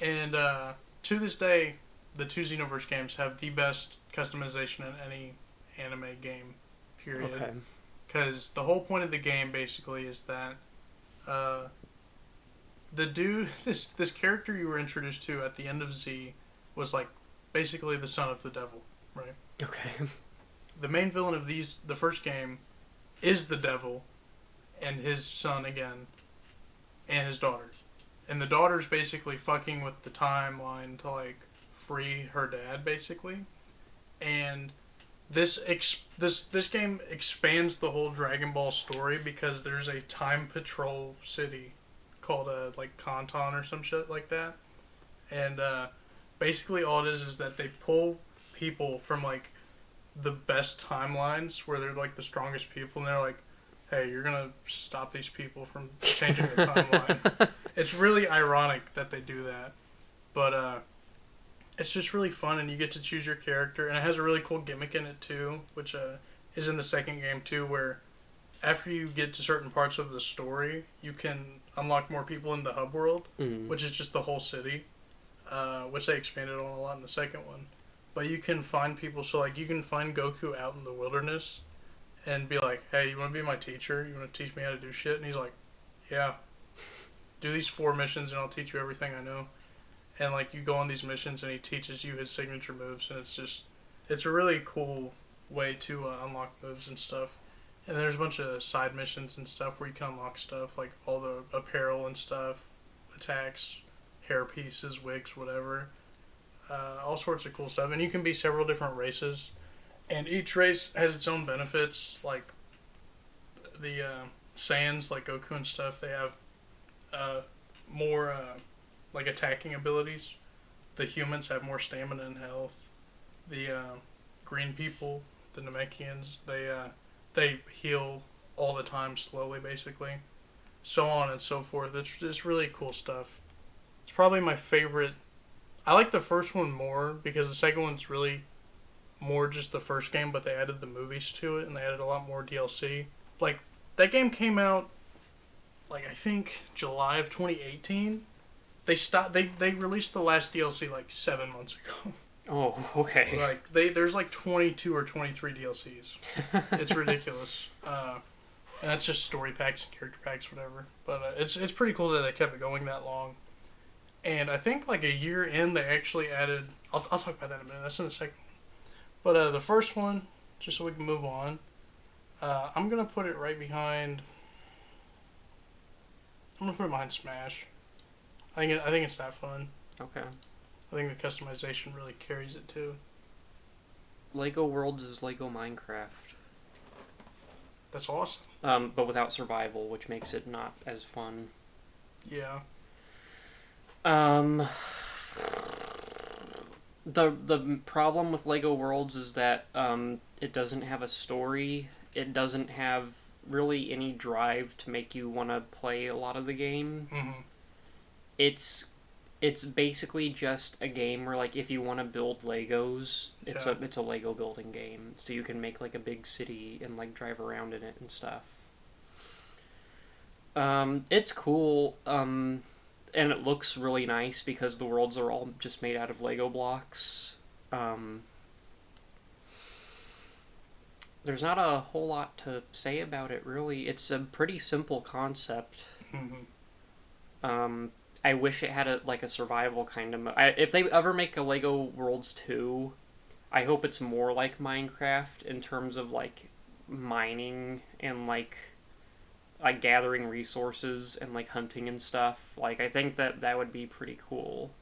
And to this day, the two Xenoverse games have the best customization in any anime game, period. Okay. Because the whole point of the game basically is that the dude, this character you were introduced to at the end of Z, was like basically the son of the devil, right? Okay. The main villain of the first game is the devil, and his son again, and his daughter. And the daughter's basically fucking with the timeline to like free her dad, basically. And this game expands the whole Dragon Ball story because there's a time patrol city called like Kanton or some shit like that. And basically all it is that they pull people from like the best timelines where they're like the strongest people, and they're like, hey, you're gonna stop these people from changing the timeline. It's really ironic that they do that, but it's just really fun, and you get to choose your character, and it has a really cool gimmick in it too, which is in the second game too, where after you get to certain parts of the story, you can unlock more people in the hub world, which is just the whole city, which they expanded on a lot in the second one. But you can find people, so like you can find Goku out in the wilderness and be like, hey, you want to be my teacher? You want to teach me how to do shit? And he's like, yeah. Do these 4 missions and I'll teach you everything I know. And like you go on these missions and he teaches you his signature moves, and it's a really cool way to unlock moves and stuff. And there's a bunch of side missions and stuff where you can unlock stuff like all the apparel and stuff, attacks, hair pieces, wigs, whatever. All sorts of cool stuff. And you can be several different races. And each race has its own benefits. Like the Saiyans, like Goku and stuff, they have more like attacking abilities. The humans have more stamina and health. The green people, the Namekians, they heal all the time slowly, basically. So on and so forth. It's really cool stuff. It's probably my favorite. I like the first one more because the second one's really more just the first game, but they added the movies to it and they added a lot more DLC. Like, that game came out, like, I think July of 2018. They released the last DLC like 7 months ago. Oh, okay. Like, there's like 22 or 23 DLCs. It's ridiculous. And that's just story packs and character packs, whatever. But it's pretty cool that they kept it going that long. And I think like a year in, they actually added. I'll talk about that in a minute. That's in the second one. But the first one, just so we can move on, I'm gonna put it right behind. I'm gonna put it behind Smash. I think it's that fun. Okay. I think the customization really carries it too. Lego Worlds is Lego Minecraft. That's awesome. But without survival, which makes it not as fun. Yeah. The problem with Lego Worlds is that it doesn't have a story. It doesn't have really any drive to make you want to play a lot of the game. Mm-hmm. It's basically just a game where, like, if you want to build Legos, it's Yeah. a Lego building game, so you can make like a big city and like drive around in it and stuff. It's cool. And it looks really nice because the worlds are all just made out of Lego blocks. There's not a whole lot to say about it, really. It's a pretty simple concept. Mm-hmm. I wish it had a survival kind of... if they ever make a Lego Worlds 2, I hope it's more like Minecraft in terms of, like, mining and like gathering resources and like hunting and stuff. Like I think that would be pretty cool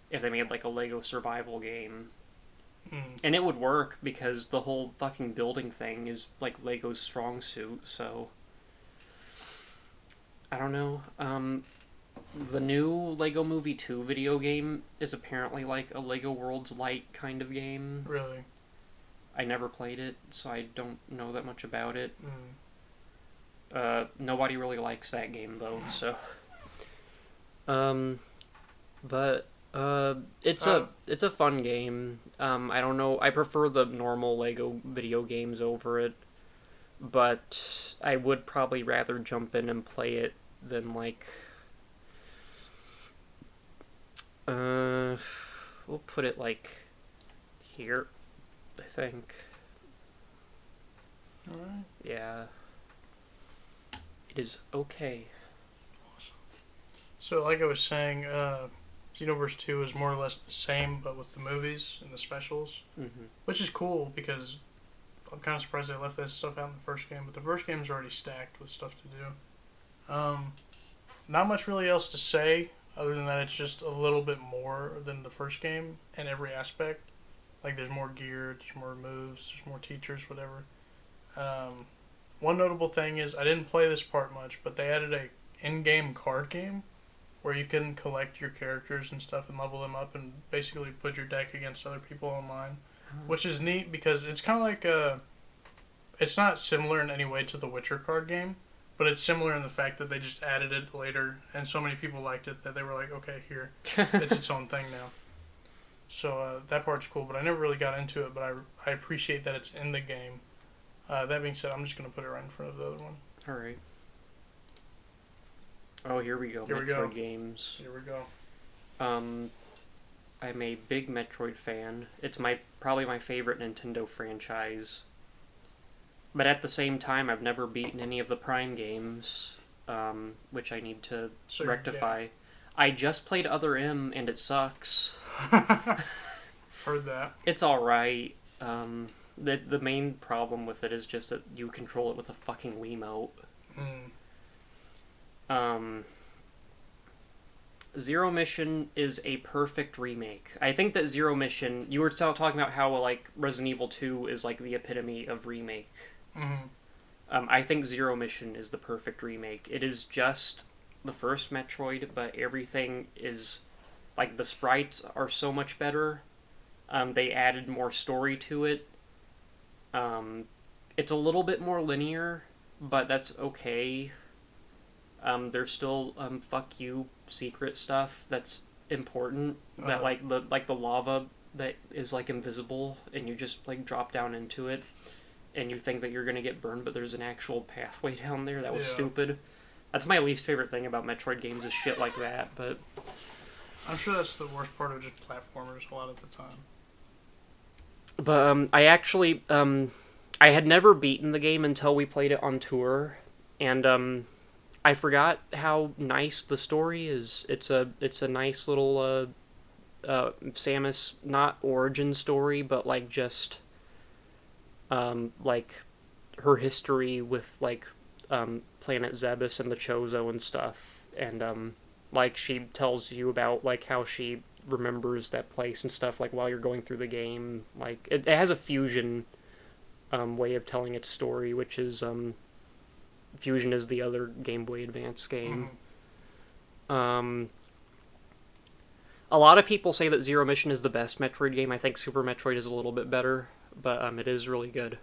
if they made like a Lego survival game. And it would work because the whole fucking building thing is like Lego's strong suit, so I don't know. The new Lego Movie 2 video game is apparently like a Lego Worlds Light kind of game. Really? I never played it, so I don't know that much about it. Nobody really likes that game though, so but it's a fun game. I don't know. I prefer the normal Lego video games over it, but I would probably rather jump in and play it than like. We'll put it like here, I think. All right. Yeah. It is okay. Awesome. So, like I was saying, Xenoverse 2 is more or less the same, but with the movies and the specials, which is cool because I'm kind of surprised they left that stuff out in the first game. But the first game is already stacked with stuff to do. Not much really else to say other than that it's just a little bit more than the first game in every aspect. Like there's more gear, there's more moves, there's more teachers, whatever. One notable thing is I didn't play this part much, but they added a in-game card game where you can collect your characters and stuff and level them up and basically put your deck against other people online, which is neat because it's kind of like it's not similar in any way to the Witcher card game, but it's similar in the fact that they just added it later and so many people liked it that they were like, okay, here, it's its own thing now. So that part's cool, but I never really got into it, but I appreciate that it's in the game. That being said, I'm just going to put it right in front of the other one. Alright. Oh, here we go. Here we Metroid go. games. Here we go. I'm a big Metroid fan. It's probably my favorite Nintendo franchise. But at the same time, I've never beaten any of the Prime games, which I need to rectify. Yeah. I just played Other M, and it sucks. Heard that. It's alright. The main problem with it is just that you control it with a fucking Wiimote. Zero Mission is a perfect remake. I think that Zero Mission, you were talking about how like Resident Evil 2 is like the epitome of remake. I think Zero Mission is the perfect remake. It is just the first Metroid, but everything is like the sprites are so much better. They added more story to it. It's a little bit more linear, but that's okay. There's still fuck you secret stuff that's important. That like the lava that is like invisible, and you just like drop down into it, and you think that you're gonna get burned, but there's an actual pathway down there. That was stupid. That's my least favorite thing about Metroid games is shit like that. But I'm sure that's the worst part of just platformers a lot of the time. But I actually I had never beaten the game until we played it on tour, and I forgot how nice the story is. It's a nice little Samus, not origin story, but like just like her history with like Planet Zebes and the Chozo and stuff, and like she tells you about like how she remembers that place and stuff like while you're going through the game. Like it has a fusion way of telling its story, which is Fusion is the other Game Boy Advance game. A lot of people say that Zero Mission is the best Metroid game. I think Super Metroid is a little bit better, but it is really good.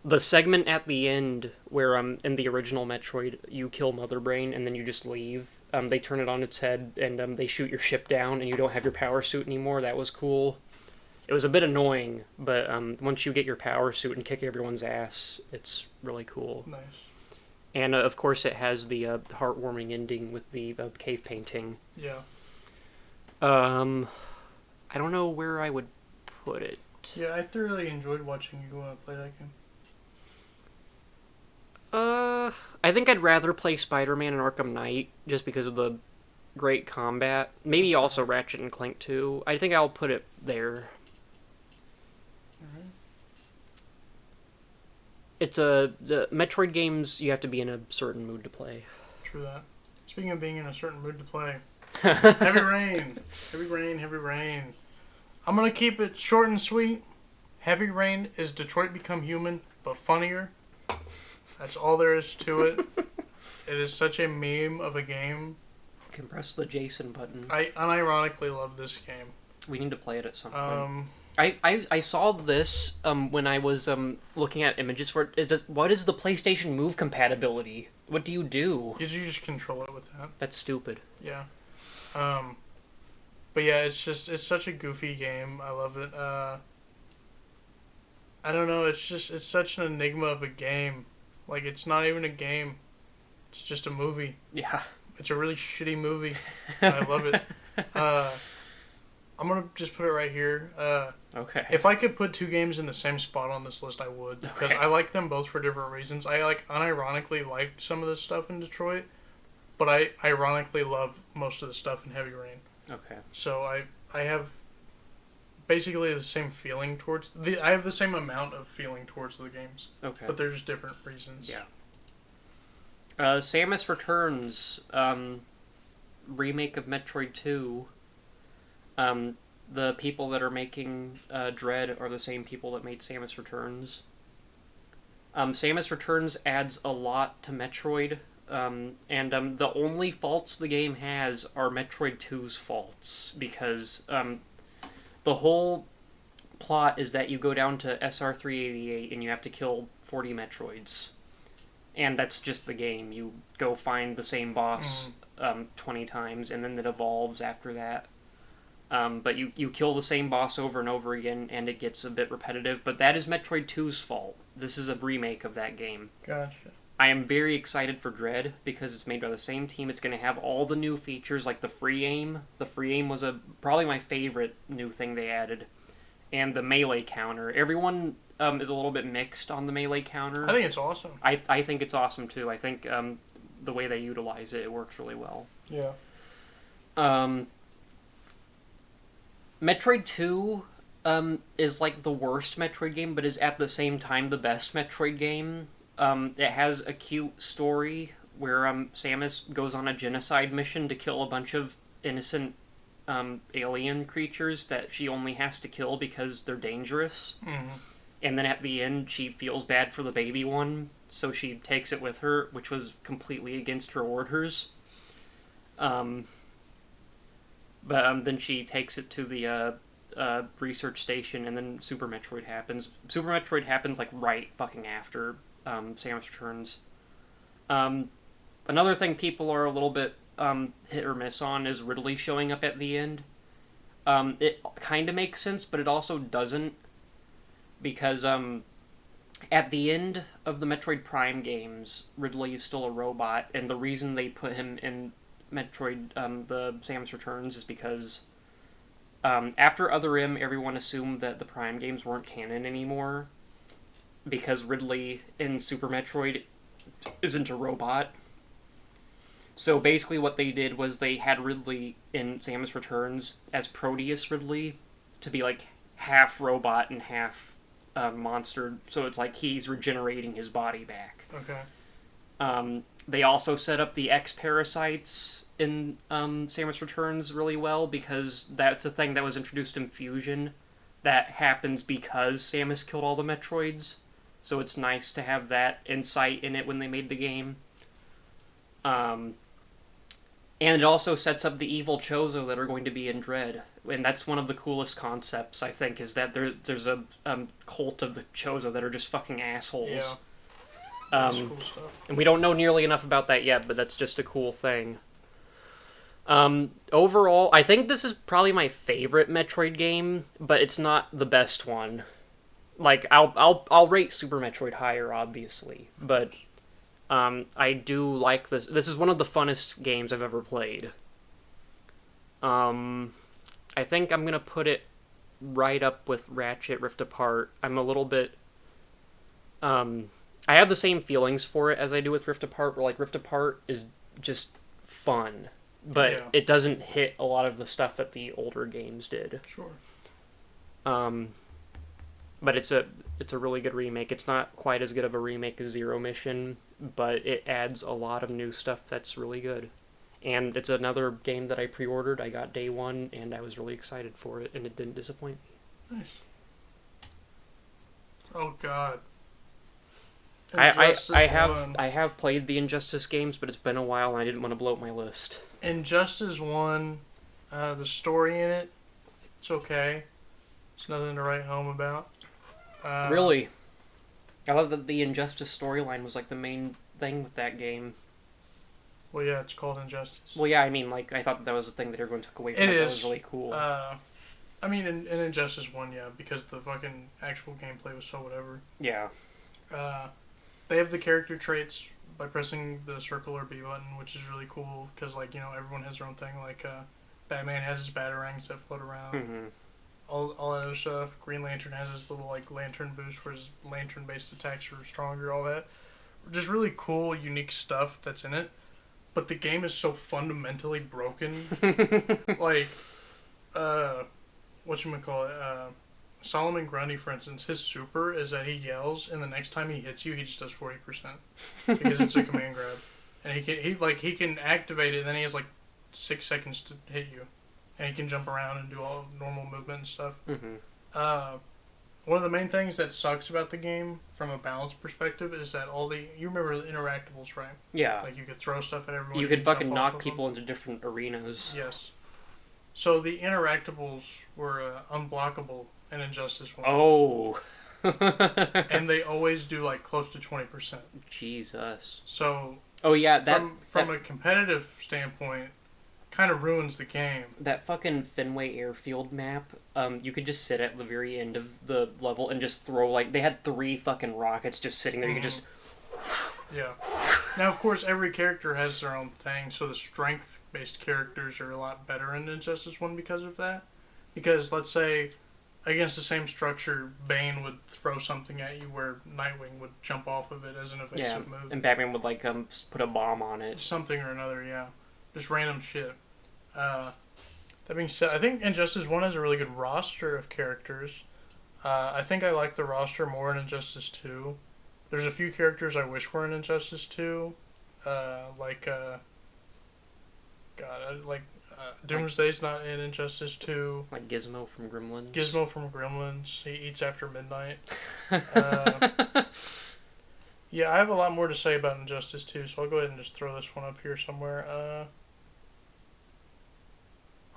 The segment at the end where in the original Metroid you kill Mother Brain and then you just leave. They turn it on its head and they shoot your ship down and you don't have your power suit anymore. That was cool. It was a bit annoying, but once you get your power suit and kick everyone's ass, it's really cool. Nice. And of course it has the heartwarming ending with the cave painting. Yeah. I don't know where I would put it. Yeah, I thoroughly enjoyed watching you play that game. I think I'd rather play Spider-Man and Arkham Knight just because of the great combat. Maybe also Ratchet and Clank 2. I think I'll put it there. the Metroid games. You have to be in a certain mood to play. True that. Speaking of being in a certain mood to play, Heavy Rain, Heavy Rain, Heavy Rain. I'm gonna keep it short and sweet. Heavy Rain is Detroit Become Human, but funnier. That's all there is to it. It is such a meme of a game. You can press the Jason button. I unironically love this game. We need to play it at some point. Um, I saw this when I was looking at images for it. What is the PlayStation Move compatibility? What do you do? you just control it with that. That's stupid. Yeah. But yeah, it's such a goofy game. I love it. I don't know. It's such an enigma of a game. Like, it's not even a game. It's just a movie. Yeah. It's a really shitty movie. I love it. I'm gonna just put it right here. Okay. If I could put two games in the same spot on this list, I would, because Okay. I like them both for different reasons. I unironically liked some of the stuff in Detroit, but I ironically love most of the stuff in Heavy Rain. Okay. So I have basically the same feeling towards I have the same amount of feeling towards the games, Okay. but they're just different reasons. Yeah. Samus Returns, remake of Metroid 2. The people that are making Dread are the same people that made Samus Returns. Samus Returns adds a lot to Metroid, and the only faults the game has are Metroid 2's faults, because the whole plot is that you go down to SR388 and you have to kill 40 Metroids. And that's just the game. You go find the same boss 20 times, and then it evolves after that. But you kill the same boss over and over again, and it gets a bit repetitive. But that is Metroid 2's fault. This is a remake of that game. Gotcha. I am very excited for Dread, because it's made by the same team. It's going to have all the new features, like the free aim. The free aim was probably my favorite new thing they added. And the melee counter. Everyone is a little bit mixed on the melee counter. I think it's awesome. I think it's awesome too. I think the way they utilize it works really well. Yeah. Metroid 2 is like the worst Metroid game, but is at the same time the best Metroid game. It has a cute story where Samus goes on a genocide mission to kill a bunch of innocent alien creatures that she only has to kill because they're dangerous. Mm-hmm. And then at the end, she feels bad for the baby one, so she takes it with her, which was completely against her orders. But then she takes it to the research station, and then Super Metroid happens. Super Metroid happens like right fucking after Samus Returns. Another thing people are a little bit hit or miss on is Ridley showing up at the end. It kind of makes sense, but it also doesn't. Because at the end of the Metroid Prime games, Ridley is still a robot, and the reason they put him in Metroid, the Samus Returns, is because after Other M, everyone assumed that the Prime games weren't canon anymore, because Ridley in Super Metroid isn't a robot. So basically what they did was they had Ridley in Samus Returns as Proteus Ridley to be like half robot and half monster, so it's like he's regenerating his body back. Okay. They also set up the X-Parasites in Samus Returns really well, because that's a thing that was introduced in Fusion that happens because Samus killed all the Metroids, so it's nice to have that insight in it when they made the game. And it also sets up the evil Chozo that are going to be in Dread. And that's one of the coolest concepts, I think, is that there's a cult of the Chozo that are just fucking assholes. Yeah. That's cool stuff. And we don't know nearly enough about that yet, but that's just a cool thing. Overall, I think this is probably my favorite Metroid game, but it's not the best one. Like, I'll rate Super Metroid higher, obviously, but I do like this. This is one of the funnest games I've ever played. I think I'm gonna put it right up with Ratchet Rift Apart. I'm a little bit... I have the same feelings for it as I do with Rift Apart, where like Rift Apart is just fun, but it doesn't hit a lot of the stuff that the older games did. Sure. But but it's a really good remake. It's not quite as good of a remake as Zero Mission, but it adds a lot of new stuff that's really good. And it's another game that I pre-ordered. I got day one, and I was really excited for it, and it didn't disappoint me. Nice. Oh God. I have played the Injustice games, but it's been a while, and I didn't want to blow up my list. Injustice 1, the story in it, it's okay. It's nothing to write home about. Really? I love that the Injustice storyline was like the main thing with that game. Well, yeah, it's called Injustice. Well, yeah, I mean, like, I thought that was the thing that everyone took away from it. It was really cool. I mean, in Injustice 1, yeah, because the fucking actual gameplay was so whatever. Yeah. They have the character traits by pressing the circle or B button, which is really cool, because, like, you know, everyone has their own thing. Like, Batman has his batarangs that float around. Mm-hmm. All that other stuff. Green Lantern has his little, like, lantern boost where his lantern-based attacks are stronger, all that. Just really cool, unique stuff that's in it. But the game is so fundamentally broken. Like, whatchamacallit, Solomon Grundy, for instance, his super is that he yells, and the next time he hits you, he just does 40%. Because it's a command grab. And he can activate it, and then he has, like, 6 seconds to hit you. And he can jump around and do all normal movement and stuff. Mm-hmm. One of the main things that sucks about the game, from a balance perspective, is that you remember the interactables, right? Yeah. Like, you could throw stuff at everyone. You could fucking knock people into different arenas. Yes. So the interactables were unblockable in Injustice 1. Oh. And they always do, like, close to 20%. Jesus. So... Oh, yeah, From a competitive standpoint, kind of ruins the game. That fucking Fenway Airfield map, you could just sit at the very end of the level and just throw, like, they had 3 fucking rockets just sitting there. You could just... Yeah. Now, of course, every character has their own thing, so the strength-based characters are a lot better in Injustice 1 because of that. Because, let's say, against the same structure, Bane would throw something at you where Nightwing would jump off of it as an evasive move. And Batman would, like, put a bomb on it. Something or another, yeah. Just random shit. That being said, I think Injustice 1 has a really good roster of characters. I think I like the roster more in Injustice 2. There's a few characters I wish were in Injustice 2. Doomsday's not in Injustice 2. Like Gizmo from Gremlins. He eats after midnight. Yeah, I have a lot more to say about Injustice 2, so I'll go ahead and just throw this one up here somewhere.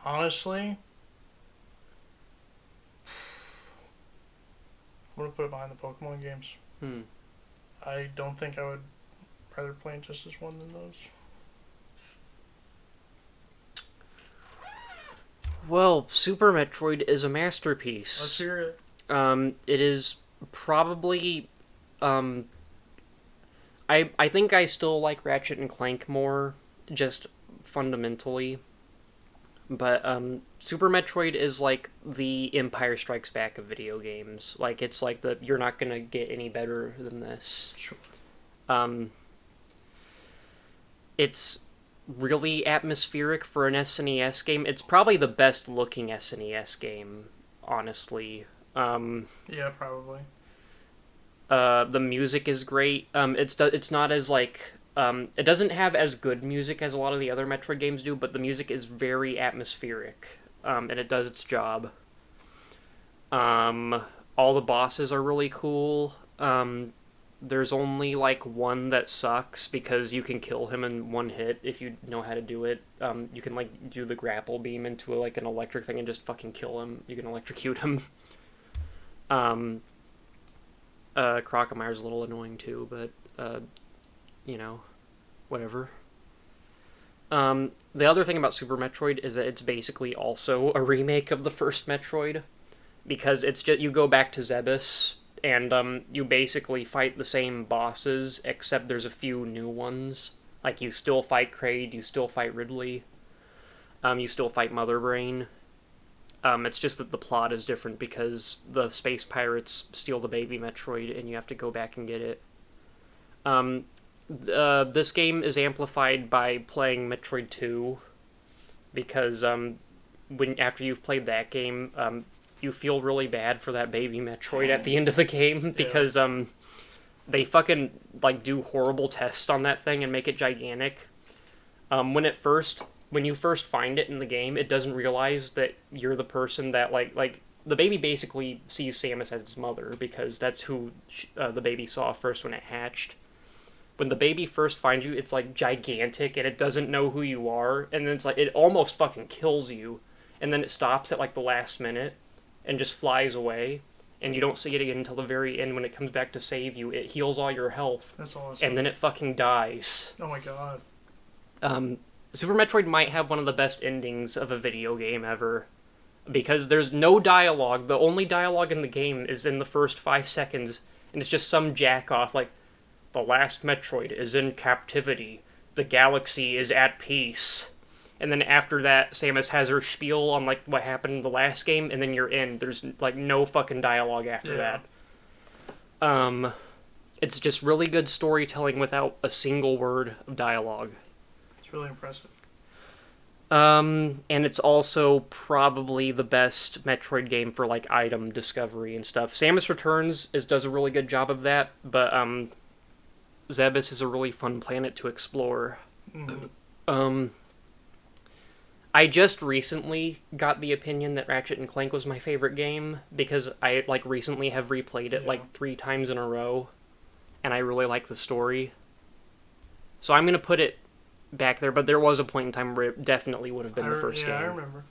Honestly, I'm going to put it behind the Pokemon games. I don't think I would rather play Injustice 1 than those. Well, Super Metroid is a masterpiece. Let's hear it. It is probably... I think I still like Ratchet and Clank more, just fundamentally. But Super Metroid is like the Empire Strikes Back of video games. Like, it's like you're not gonna get any better than this. Sure. It's really atmospheric for an SNES game. It's probably the best looking SNES game, honestly. Yeah, probably. The music is great. It's not as like... it doesn't have as good music as a lot of the other Metroid games do, but the music is very atmospheric, and it does its job. All the bosses are really cool. There's only, like, one that sucks, because you can kill him in one hit if you know how to do it. You can, like, do the grapple beam into, like, an electric thing and just fucking kill him. You can electrocute him. Crocamire's a little annoying, too, but, you know, whatever. The other thing about Super Metroid is that it's basically also a remake of the first Metroid, because it's just, you go back to Zebes, and you basically fight the same bosses, except there's a few new ones. Like, you still fight Kraid, you still fight Ridley, you still fight Mother Brain. It's just that the plot is different because the space pirates steal the baby Metroid, and you have to go back and get it. This game is amplified by playing Metroid 2, because after you've played that game, you feel really bad for that baby Metroid at the end of the game because they fucking like do horrible tests on that thing and make it gigantic. When you first find it in the game, it doesn't realize that you're the person that like the baby basically sees Samus as its mother because that's who the baby saw first when it hatched. When the baby first finds you, it's like gigantic and it doesn't know who you are, and then it's like it almost fucking kills you, and then it stops at like the last minute and just flies away, and you don't see it again until the very end when it comes back to save you. It heals all your health, That's awesome. and then it fucking dies. Oh my god. Super Metroid might have one of the best endings of a video game ever. Because there's no dialogue. The only dialogue in the game is in the first 5 seconds, and it's just some jack-off like, the last Metroid is in captivity. The galaxy is at peace. And then after that, Samus has her spiel on like what happened in the last game, and then you're in. There's like no fucking dialogue after that. It's just really good storytelling without a single word of dialogue. It's really impressive. And it's also probably the best Metroid game for like item discovery and stuff. Samus Returns does a really good job of that, but Zebes is a really fun planet to explore. Mm-hmm. I just recently got the opinion that Ratchet and Clank was my favorite game because I like recently have replayed it like 3 times in a row, and I really like the story. So I'm gonna put it back there, but there was a point in time where it definitely would have been the first game. I remember.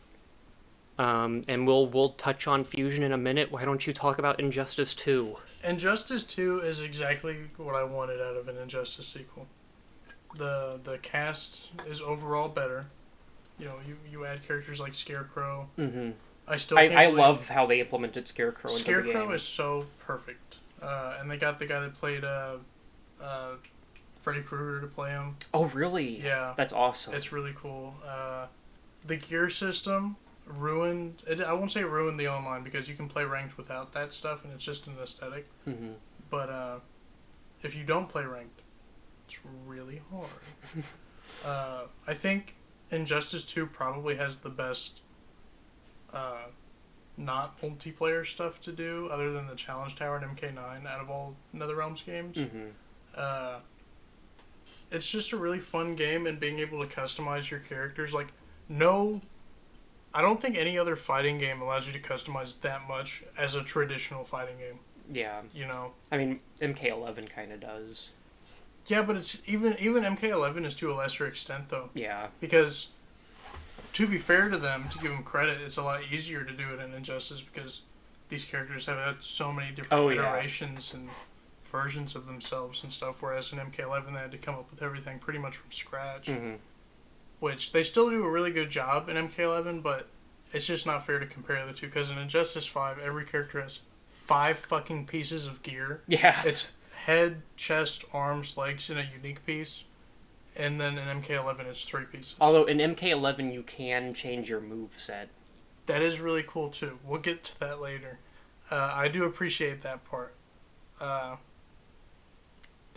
And we'll touch on Fusion in a minute. Why don't you talk about Injustice 2? Injustice 2 is exactly what I wanted out of an Injustice sequel. The cast is overall better. You know, you add characters like Scarecrow. Mm-hmm. I love how they implemented Scarecrow into the game. Scarecrow is so perfect. And they got the guy that played Freddy Krueger to play him. Oh, really? Yeah. That's awesome. It's really cool. The gear system ruined... I won't say ruined the online because you can play ranked without that stuff and it's just an aesthetic. Mm-hmm. But if you don't play ranked, it's really hard. I think Injustice 2 probably has the best not multiplayer stuff to do other than the Challenge Tower and MK9 out of all NetherRealms games. Mm-hmm. It's just a really fun game, and being able to customize your characters, I don't think any other fighting game allows you to customize that much as a traditional fighting game. Yeah. You know? I mean, MK11 kind of does. Yeah, but it's even MK11 is to a lesser extent, though. Yeah. Because, to be fair to them, to give them credit, it's a lot easier to do it in Injustice because these characters have had so many different iterations and versions of themselves and stuff, whereas in MK11 they had to come up with everything pretty much from scratch. Mm-hmm. Which they still do a really good job in MK11, but it's just not fair to compare the two, because in Injustice 5, every character has 5 fucking pieces of gear. Yeah. It's head, chest, arms, legs in a unique piece, and then in MK11 it's 3 pieces. Although in MK11 you can change your moveset. That is really cool too. We'll get to that later. I do appreciate that part. That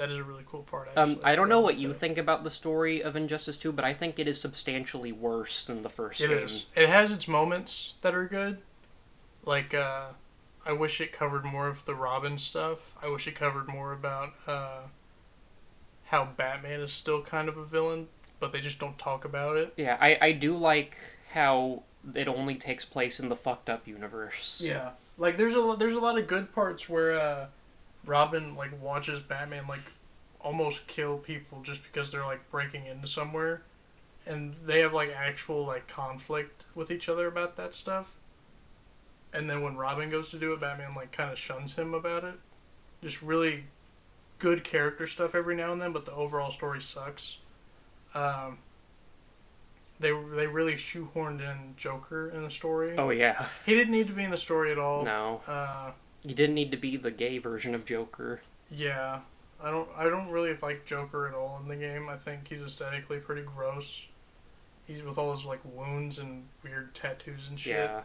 is a really cool part, actually. I don't know what you think about the story of Injustice 2, but I think it is substantially worse than the first game. It is. It has its moments that are good. Like, I wish it covered more of the Robin stuff. I wish it covered more about how Batman is still kind of a villain, but they just don't talk about it. Yeah, I do like how it only takes place in the fucked up universe. Yeah. Like, there's a lot of good parts where Robin watches Batman almost kill people just because they're breaking into somewhere, and they have actual conflict with each other about that stuff. And then when Robin goes to do it, Batman kind of shuns him about it. Just really good character stuff every now and then, but the overall story sucks. They really shoehorned in Joker in the story. Oh yeah. He didn't need to be in the story at all. No. You didn't need to be the gay version of Joker. Yeah, I don't really like Joker at all in the game. I think he's aesthetically pretty gross. He's with all his wounds and weird tattoos and shit. Yeah.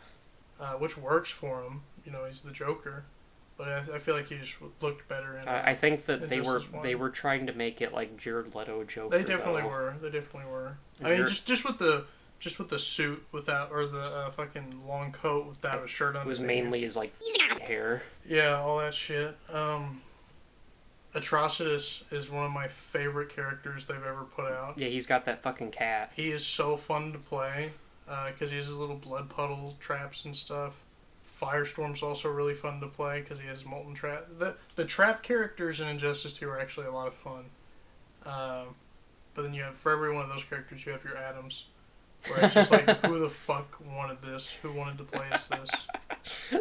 Which works for him. You know, he's the Joker. But I feel like he just looked better in I think that they Injustice were trying to make it like Jared Leto Joker. They definitely though. were. They definitely were. Is I mean, there- just with the just with the suit without, or the fucking long coat without a shirt on. It was mainly his like hair. Yeah, all that shit. Atrocitus is one of my favorite characters they've ever put out. Yeah, he's got that fucking cat. He is so fun to play because he has his little blood puddle traps and stuff. Firestorm's also really fun to play because he has molten trap. The trap characters in Injustice 2 are actually a lot of fun. But then you have, for every one of those characters, you have your Atoms. Where it's just like, who the fuck wanted this? Who wanted to play as this?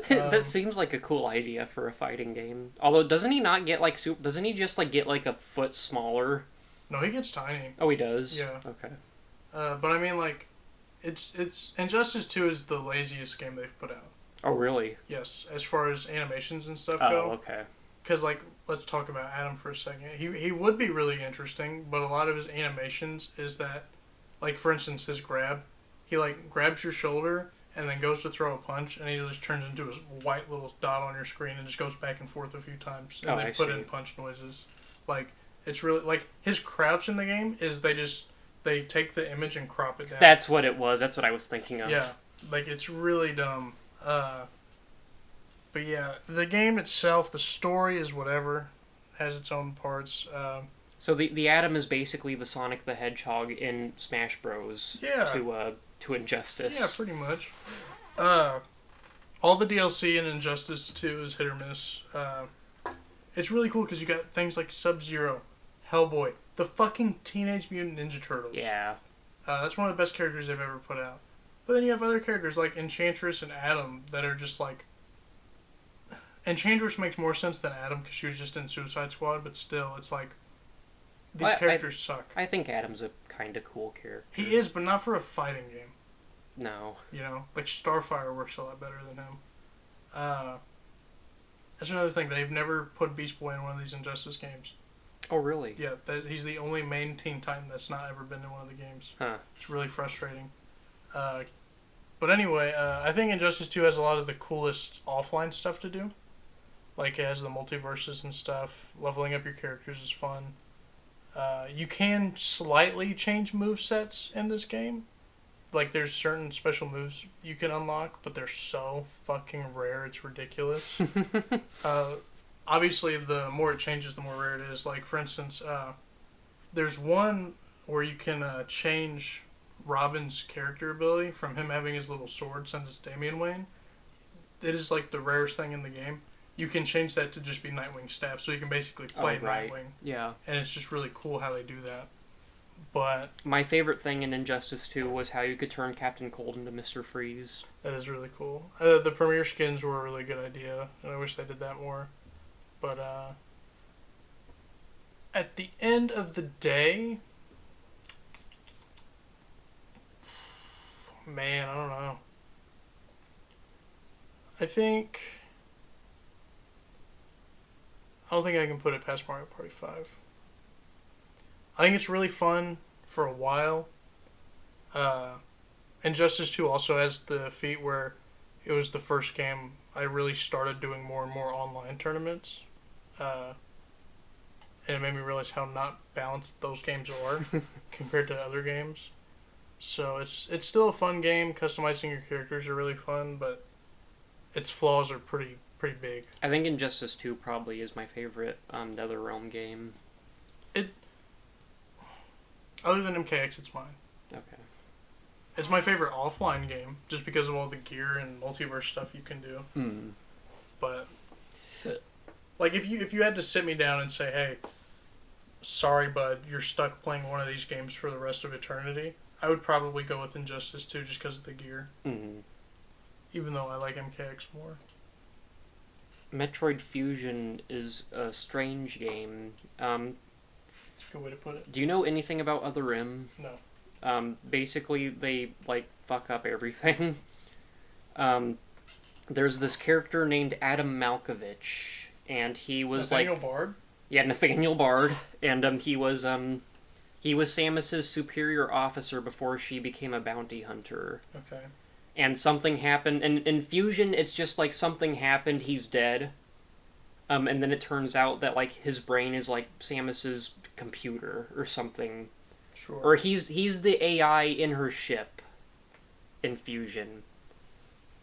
That seems like a cool idea for a fighting game. Although, doesn't he not get like super? Doesn't he just like get like a foot smaller? No, he gets tiny. Oh, he does. Yeah. Okay. But I mean, like, it's Injustice 2 is the laziest game they've put out. Oh, really? Yes, as far as animations and stuff Oh, go. okay. Because, like, let's talk about Adam for a second. He would be really interesting, but a lot of his animations is that, like, for instance, his grab. He, like, grabs your shoulder and then goes to throw a punch, and he just turns into a white little dot on your screen and just goes back and forth a few times. And I put see. in punch noises. Like, it's really, like, his crouch in the game is they take the image and crop it down. That's what it was. That's what I was thinking of. Yeah, like, it's really dumb. But yeah, the game itself, the story is whatever, has its own parts. So the Atom is basically the Sonic the Hedgehog in Smash Bros. Yeah. To Injustice. Yeah, pretty much. All the DLC in Injustice 2 is hit or miss. It's really cool because you got things like Sub-Zero, Hellboy, the fucking Teenage Mutant Ninja Turtles. Yeah. That's one of the best characters they've ever put out. But then you have other characters like Enchantress and Atom that are just like... Enchantress makes more sense than Atom because she was just in Suicide Squad, but still, it's like... These characters suck. I think Atom's a kind of cool character. He is, but not for a fighting game. No. You know? Like, Starfire works a lot better than him. That's another thing. They've never put Beast Boy in one of these Injustice games. Oh, really? Yeah, he's the only main Teen Titan that's not ever been in one of the games. Huh. It's really frustrating. But anyway, I think Injustice 2 has a lot of the coolest offline stuff to do. Like, it has the multiverses and stuff. Leveling up your characters is fun. You can slightly change movesets in this game. Like, there's certain special moves you can unlock, but they're so fucking rare, it's ridiculous. Obviously, the more it changes, the more rare it is. Like, for instance, there's one where you can change Robin's character ability from him having his little sword, since it's Damian Wayne. It is, like, the rarest thing in the game. You can change that to just be Nightwing staff, so you can basically play Nightwing. Yeah. And it's just really cool how they do that. But my favorite thing in Injustice 2 was how you could turn Captain Cold into Mr. Freeze. that is really cool. The Premier skins were a really good idea, and I wish they did that more. But at the end of the day, man, I don't know. I don't think I can put it past Mario Party 5. I think it's really fun for a while. Injustice 2 also has the feat where it was the first game I really started doing more and more online tournaments. And it made me realize how not balanced those games are compared to other games. So it's still a fun game. Customizing your characters are really fun, but its flaws are pretty big. I think Injustice 2 probably is my favorite NetherRealm game. Other than MKX, it's mine. Okay. It's my favorite offline game, just because of all the gear and multiverse stuff you can do. Hmm. But, like, if you had to sit me down and say, hey, sorry, bud, you're stuck playing one of these games for the rest of eternity, I would probably go with Injustice 2 just because of the gear. Mm-hmm. Even though I like MKX more. Metroid Fusion is a strange game. That's a good way to put it. Do you know anything about Other Rim? No. Basically, they, like, fuck up everything. There's this character named Adam Malkovich, and he was, Nathaniel Bard? Yeah, Nathaniel Bard, and he was Samus's superior officer before she became a bounty hunter. Okay. And something happened, and in Fusion, it's just like something happened, he's dead. And then it turns out that, like, his brain is, like, Samus's computer or something. Sure. Or he's the AI in her ship. in Fusion.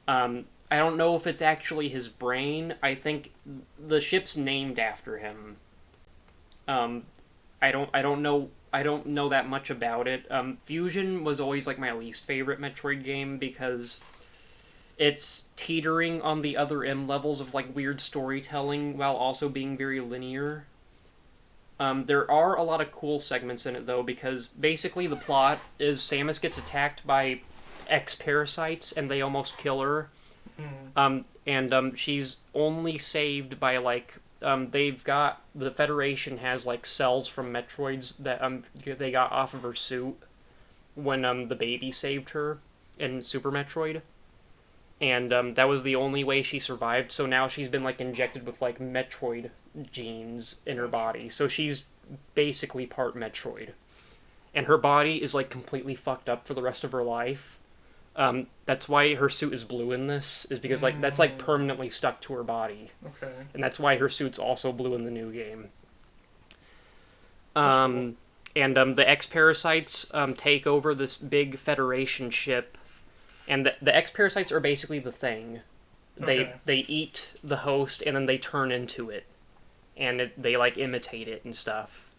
I don't know if it's actually his brain. I think the ship's named after him. I don't know. I don't know that much about it. Fusion was always like my least favorite Metroid game because it's teetering on the other M levels of like weird storytelling while also being very linear. There are a lot of cool segments in it though, because basically the plot is Samus gets attacked by X parasites and they almost kill her. She's only saved by like they've got the Federation has like cells from Metroids that they got off of her suit when the baby saved her in Super Metroid. And that was the only way she survived. So now she's been like injected with like Metroid genes in her body. So she's basically part Metroid. And her body is like completely fucked up for the rest of her life. That's why her suit is blue in this, is because like that's like permanently stuck to her body. Okay. And that's why her suit's also blue in the new game. Cool. And the X parasites take over this big Federation ship. And the X parasites are basically the thing. They eat the host and then they turn into it, and they like imitate it and stuff.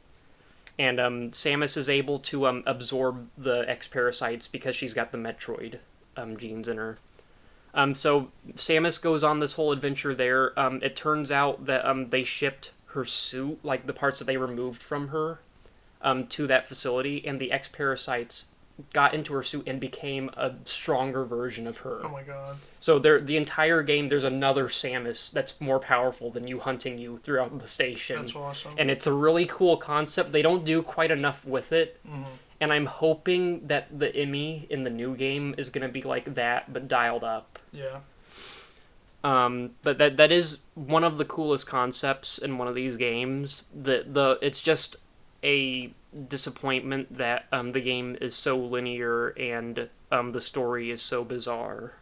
And Samus is able to absorb the X parasites because she's got the Metroid genes in her. So Samus goes on this whole adventure there. It turns out that they shipped her suit, like the parts that they removed from her, to that facility, and the X parasites got into her suit and became a stronger version of her. Oh my god. So the entire game, there's another Samus that's more powerful than you hunting you throughout the station. That's awesome. And it's a really cool concept. They don't do quite enough with it. Mm-hmm. And I'm hoping that the Emmy in the new game is going to be like that, but dialed up. Yeah. But that is one of the coolest concepts in one of these games. It's just a disappointment that the game is so linear and the story is so bizarre.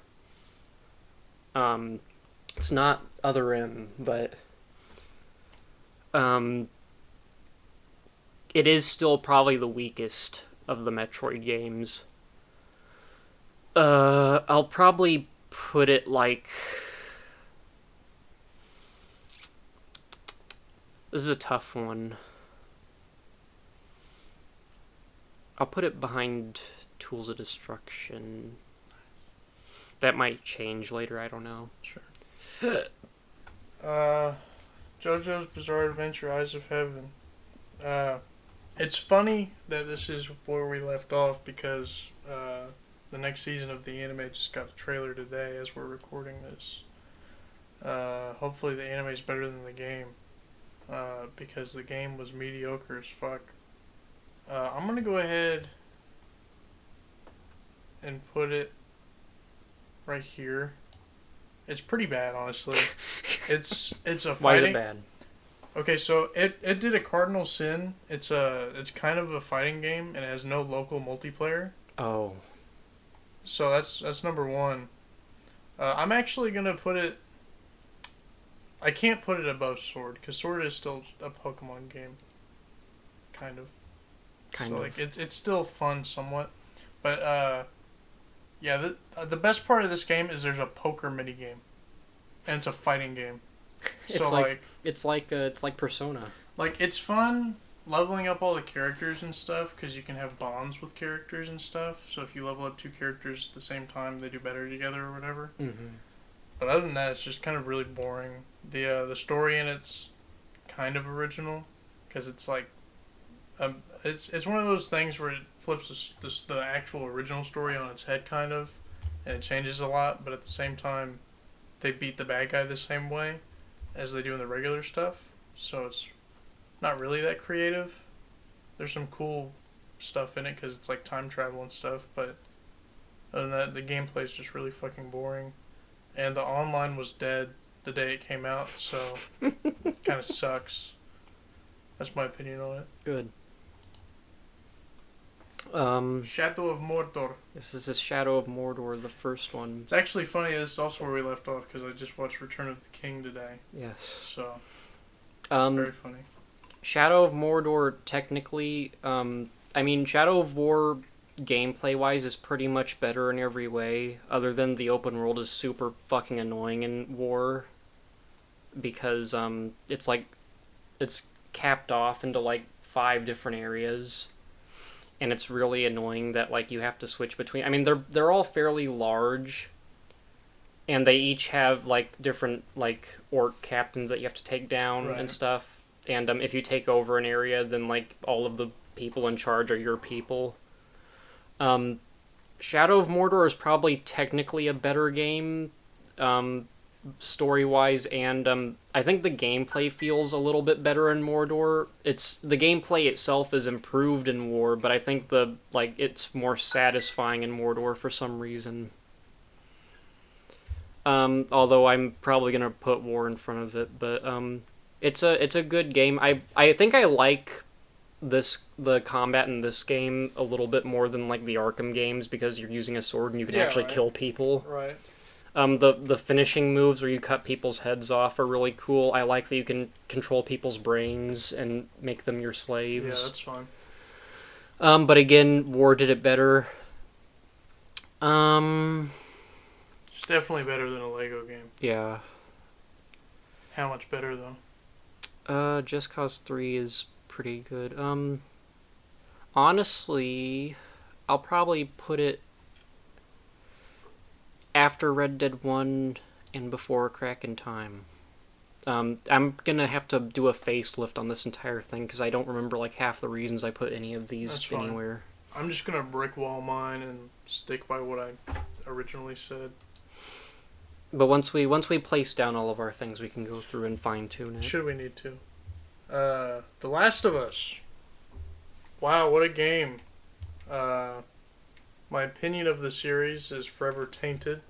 It's not Other M, but it is still probably the weakest of the Metroid games. I'll probably put it like... This is a tough one. I'll put it behind Tools of Destruction. That might change later, I don't know. Sure. JoJo's Bizarre Adventure: Eyes of Heaven. It's funny that this is where we left off because the next season of the anime just got a trailer today as we're recording this. Hopefully the anime is better than the game because the game was mediocre as fuck. I'm gonna go ahead and put it right here. It's pretty bad, honestly. It's a fighting. Why is it bad? Okay, so it did a cardinal sin. It's kind of a fighting game and it has no local multiplayer. Oh. So that's number one. I'm actually gonna put it. I can't put it above Sword because Sword is still a Pokemon game. Kind of. Kind of. Like it's still fun somewhat, but yeah. The best part of this game is there's a poker mini game, and it's a fighting game. So it's like Persona. like it's fun leveling up all the characters and stuff because you can have bonds with characters and stuff. So if you level up two characters at the same time, they do better together or whatever. Mm-hmm. But other than that, it's just kind of really boring. The story in it's kind of original because it's like. It's one of those things where it flips the actual original story on its head, kind of, and it changes a lot, but at the same time, they beat the bad guy the same way as they do in the regular stuff, so it's not really that creative. There's some cool stuff in it, because it's like time travel and stuff, but other than that, the gameplay is just really fucking boring, and the online was dead the day it came out, so it kind of sucks. That's my opinion on it. Good. Shadow of Mordor. This is Shadow of Mordor, the first one. It's actually funny. This is also where we left off because I just watched Return of the King today. Yes. So very funny. Shadow of Mordor, technically, I mean, Shadow of War, gameplay-wise is pretty much better in every way, other than the open world is super fucking annoying in War, because it's like it's capped off into like 5 different areas, and it's really annoying that like you have to switch between. I mean, they're all fairly large, and they each have like different like orc captains that you have to take down Right. and stuff. And if you take over an area, then like all of the people in charge are your people. Shadow of Mordor is probably technically a better game, story-wise, and I think the gameplay feels a little bit better in Mordor. It's the gameplay itself is improved in War, but I think it's more satisfying in Mordor for some reason. Although I'm probably gonna put War in front of it, but it's a good game. I think I like the combat in this game a little bit more than like the Arkham games, because you're using a sword and you can actually right. kill people. Right. The finishing moves where you cut people's heads off are really cool. I like that you can control people's brains and make them your Yeah, slaves. that's fine. But again, War did it better. It's definitely better than a Lego game. Yeah. How much better though? Just Cause 3 is pretty good. Honestly, I'll probably put it after Red Dead 1 and before A Crack in Time. I'm gonna have to do a facelift on this entire thing because I don't remember like half the reasons I put any of these That's fine. anywhere. I'm just gonna brick wall mine and stick by what I originally said. But once we place down all of our things, we can go through and fine tune it. Should we need to? The Last of Us. Wow, what a game. My opinion of the series is forever tainted,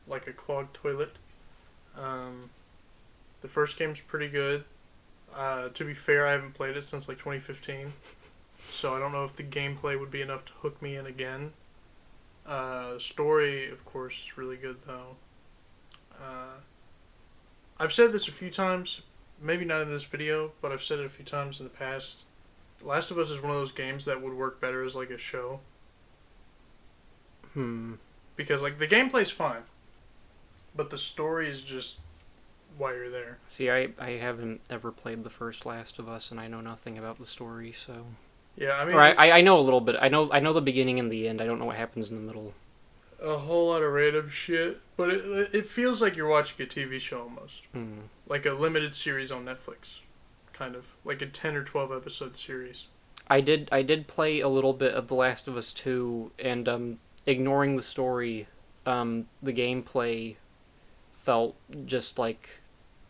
like a clogged toilet. The first game's pretty good. To be fair, I haven't played it since like 2015, so I don't know if the gameplay would be enough to hook me in again. Story, of course, is really good though. I've said this a few times, maybe not in this video, but I've said it a few times in the past. Last of Us is one of those games that would work better as like a show. Because like the gameplay's fine, but the story is just why you're there. See, I haven't ever played the first Last of Us, and I know nothing about the story, so. Yeah, I mean, Or it's I know a little bit. I know the beginning and the end. I don't know what happens in the middle. a whole lot of random shit, but it feels like you're watching a TV show almost, like a limited series on Netflix, kind of like a 10 or 12 episode series. I did play a little bit of The Last of Us 2, and ignoring the story, the gameplay felt just like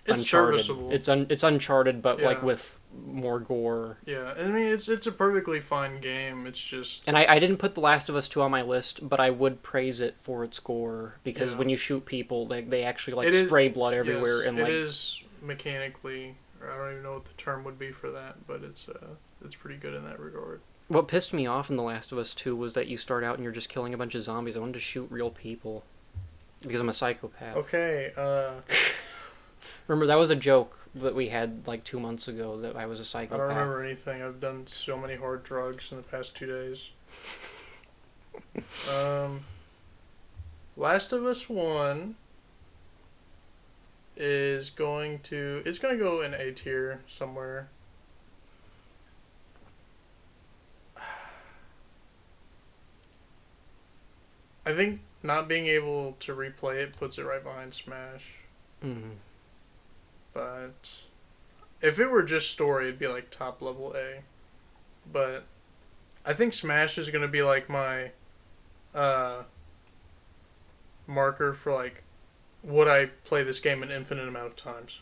It's Uncharted. serviceable. It's Uncharted, but like Yeah. with more gore. Yeah, I mean it's a perfectly fine game. It's just And I didn't put The Last of Us 2 on my list, but I would praise it for its gore, because Yeah. when you shoot people, they actually like It is- spray blood everywhere, yes, and it like is mechanically. Or I don't even know what the term would be for that, but it's pretty good in that regard. what pissed me off in The Last of Us 2 was that you start out and you're just killing a bunch of zombies. I wanted to shoot real people because I'm a psychopath. Okay, Remember, that was a joke that we had like 2 months ago, that I was a I psychopath. don't remember anything. I've done so many hard drugs in the past 2 days. Last of Us 1 is going to go in A tier somewhere. I think not being able to replay it puts it right behind Smash. Mhm. But if it were just story, it'd be like top level A. But I think Smash is gonna be like my marker for like would I play this game an infinite amount of times.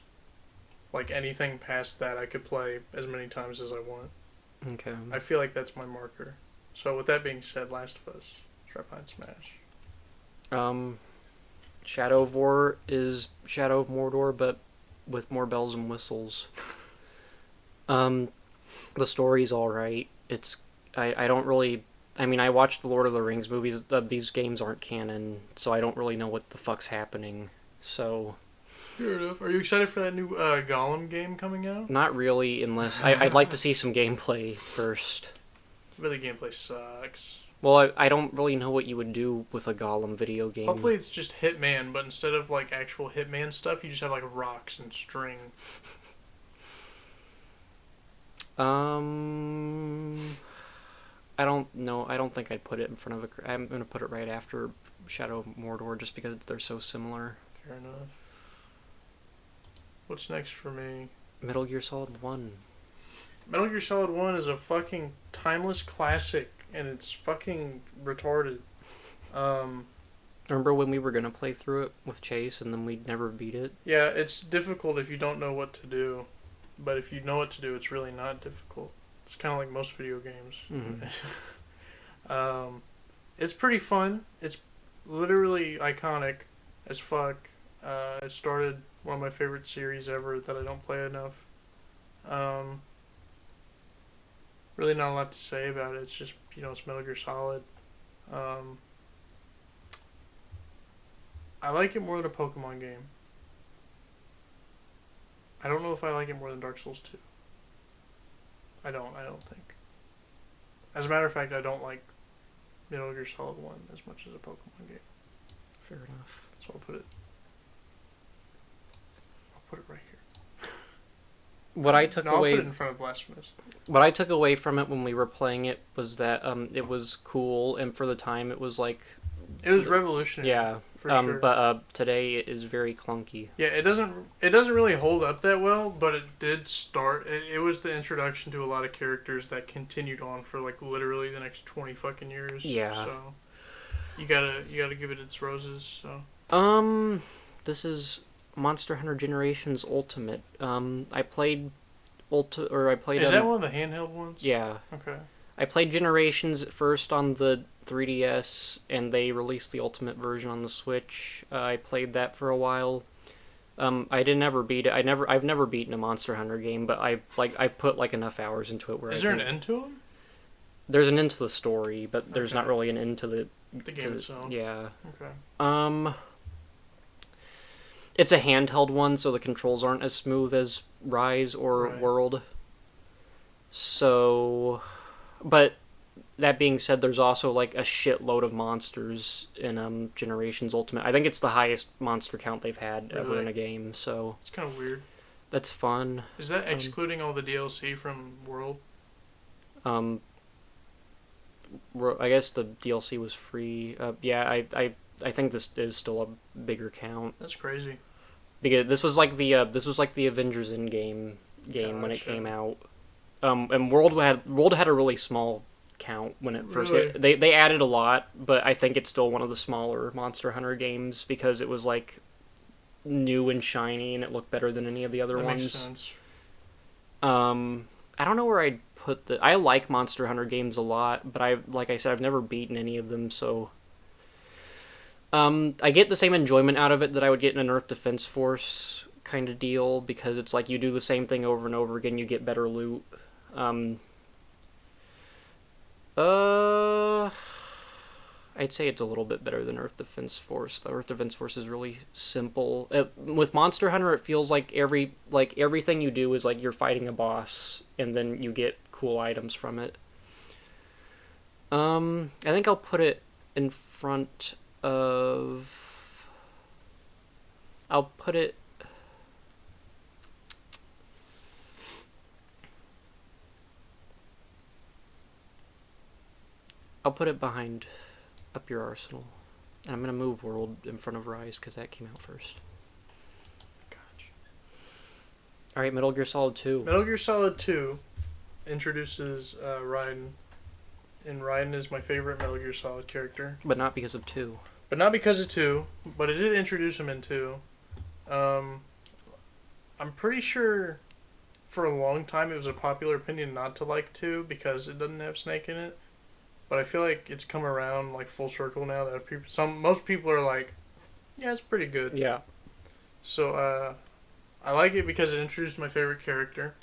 Like anything past that, I could play as many times as I want. Okay. I feel like that's my marker. So with that being said, Last of Us is right behind Smash. Shadow of War is Shadow of Mordor, but with more bells and whistles. The story's alright. I don't really... I mean, I watched the Lord of the Rings movies. These games aren't canon, so I don't really know what the fuck's happening. So... Fair enough. Are you excited for that new Gollum game coming out? Not really, unless... I'd like to see some gameplay first. Really, gameplay sucks. Well, I don't really know what you would do with a Golem video game. Hopefully it's just Hitman, but instead of like actual Hitman stuff, you just have like rocks and string. I don't know. I don't think I'd put it in front of a. I'm gonna put it right after Shadow of Mordor, just because they're so similar. Fair enough. What's next for me? Metal Gear Solid 1. Metal Gear Solid 1 is a fucking timeless classic, and it's fucking retarded. Remember when we were gonna play through it with Chase, and then we'd never beat it? Yeah, it's difficult if you don't know what to do, but if you know what to do, it's really not difficult. It's kind of like most video games. Mm-hmm. It's pretty fun. It's literally iconic as fuck. It started one of my favorite series ever that I don't play enough. Really not a lot to say about it. It's just, it's Metal Gear Solid. I like it more than a Pokemon game. I don't know if I like it more than Dark Souls 2. I don't think. As a matter of fact, I don't like Metal Gear Solid 1 as much as a Pokemon game. Fair enough. So I'll put it right here. What I took I'll away. put it in front of Blasphemous. What I took away from it when we were playing it was that it was cool, and for the time it was like. It was revolutionary. Yeah. For sure. But today it is very clunky. Yeah, it doesn't really hold up that well, but it did start. It was the introduction to a lot of characters that continued on for like literally the next 20 fucking years. Yeah. So you gotta give it its roses. So. This is Monster Hunter Generations Ultimate. I played Is that one of the handheld ones? Yeah. Okay. I played Generations at first on the 3DS, and they released the Ultimate version on the Switch. I played that for a while. I didn't ever beat it. I've never beaten a Monster Hunter game, but I've put like enough hours into it where. Is there an end to them? There's an end to the story, but there's not really an end to the game itself. Yeah. Okay. It's a handheld one, so the controls aren't as smooth as Rise or World. So, but that being said, there's also like a shitload of monsters in Generations Ultimate. I think it's the highest monster count they've had ever in a game. So it's kind of weird. That's fun. Is that excluding all the DLC from World? I guess the DLC was free. Yeah, I think this is still a bigger count. That's crazy. Because this was like the Avengers Endgame game when it came out. And World had a really small count when it first hit. They added a lot, but I think it's still one of the smaller Monster Hunter games because it was like new and shiny and it looked better than any of the other ones. Makes sense. I don't know where I'd put I like Monster Hunter games a lot, but like I said, I've never beaten any of them, so I get the same enjoyment out of it that I would get in an Earth Defense Force kind of deal, because it's like you do the same thing over and over again, you get better loot. I'd say it's a little bit better than Earth Defense Force. The Earth Defense Force is really simple. With Monster Hunter, it feels like everything you do is like you're fighting a boss, and then you get cool items from it. I think I'll put it in front of. I'll put it. I'll put it behind Up Your Arsenal. And I'm going to move World in front of Rise because that came out first. Gotcha. Alright, Metal Gear Solid 2. Metal Gear Solid 2 introduces Raiden. And Raiden is my favorite Metal Gear Solid character. But not because of 2. But not because of 2, but it did introduce him in 2. I'm pretty sure for a long time it was a popular opinion not to like 2 because it doesn't have Snake in it. But I feel like it's come around like full circle now that most people are like, yeah, it's pretty good. Yeah. So I like it because it introduced my favorite character.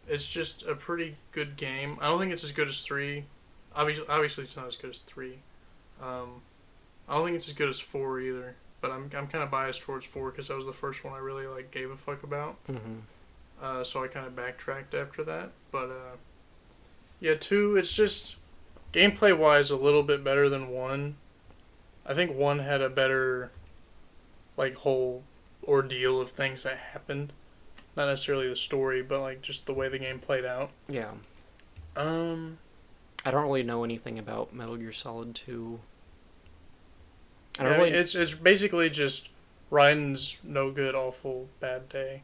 It's just a pretty good game. I don't think it's as good as 3. Obviously it's not as good as 3. I don't think it's as good as 4 either. But I'm kind of biased towards 4 because that was the first one I really like gave a fuck about. Mm-hmm. So I kind of backtracked after that. But Yeah, 2, it's just gameplay wise a little bit better than 1. I think 1 had a better like whole ordeal of things that happened. Not necessarily the story, but like just the way the game played out. Yeah. Um I don't really know anything about Metal Gear Solid 2. I yeah, don't really... it's basically just Ryan's no good, awful, bad day.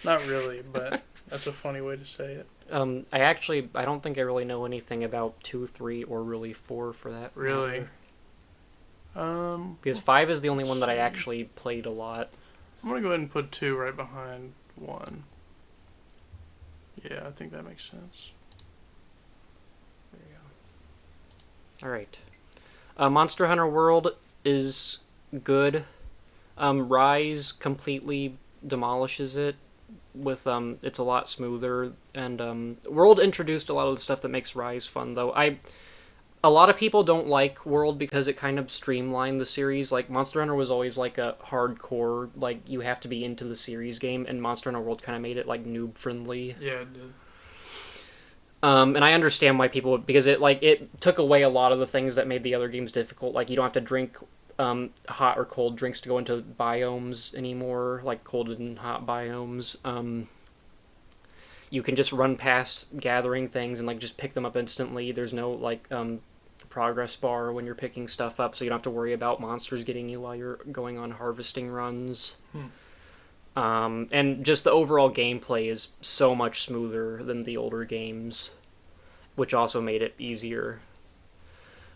Not really, but that's a funny way to say it. I don't think I really know anything about 2, 3, or really 4 for that Really? matter. Um Because 5 is the only one that I actually played a lot. I'm gonna go ahead and put 2 right behind 1. Yeah, I think that makes sense. There you go. Alright. Monster Hunter World is good. Rise completely demolishes it with it's a lot smoother, and World introduced a lot of the stuff that makes Rise fun though. A lot of people don't like World because it kind of streamlined the series. Like Monster Hunter was always like a hardcore, like you have to be into the series game, and Monster Hunter World kind of made it like noob friendly. Yeah, it did. And I understand why people would, because it took away a lot of the things that made the other games difficult. Like you don't have to drink hot or cold drinks to go into biomes anymore, like cold and hot biomes. You can just run past gathering things and like just pick them up instantly. There's no like progress bar when you're picking stuff up, so you don't have to worry about monsters getting you while you're going on harvesting runs. And just the overall gameplay is so much smoother than the older games, which also made it easier.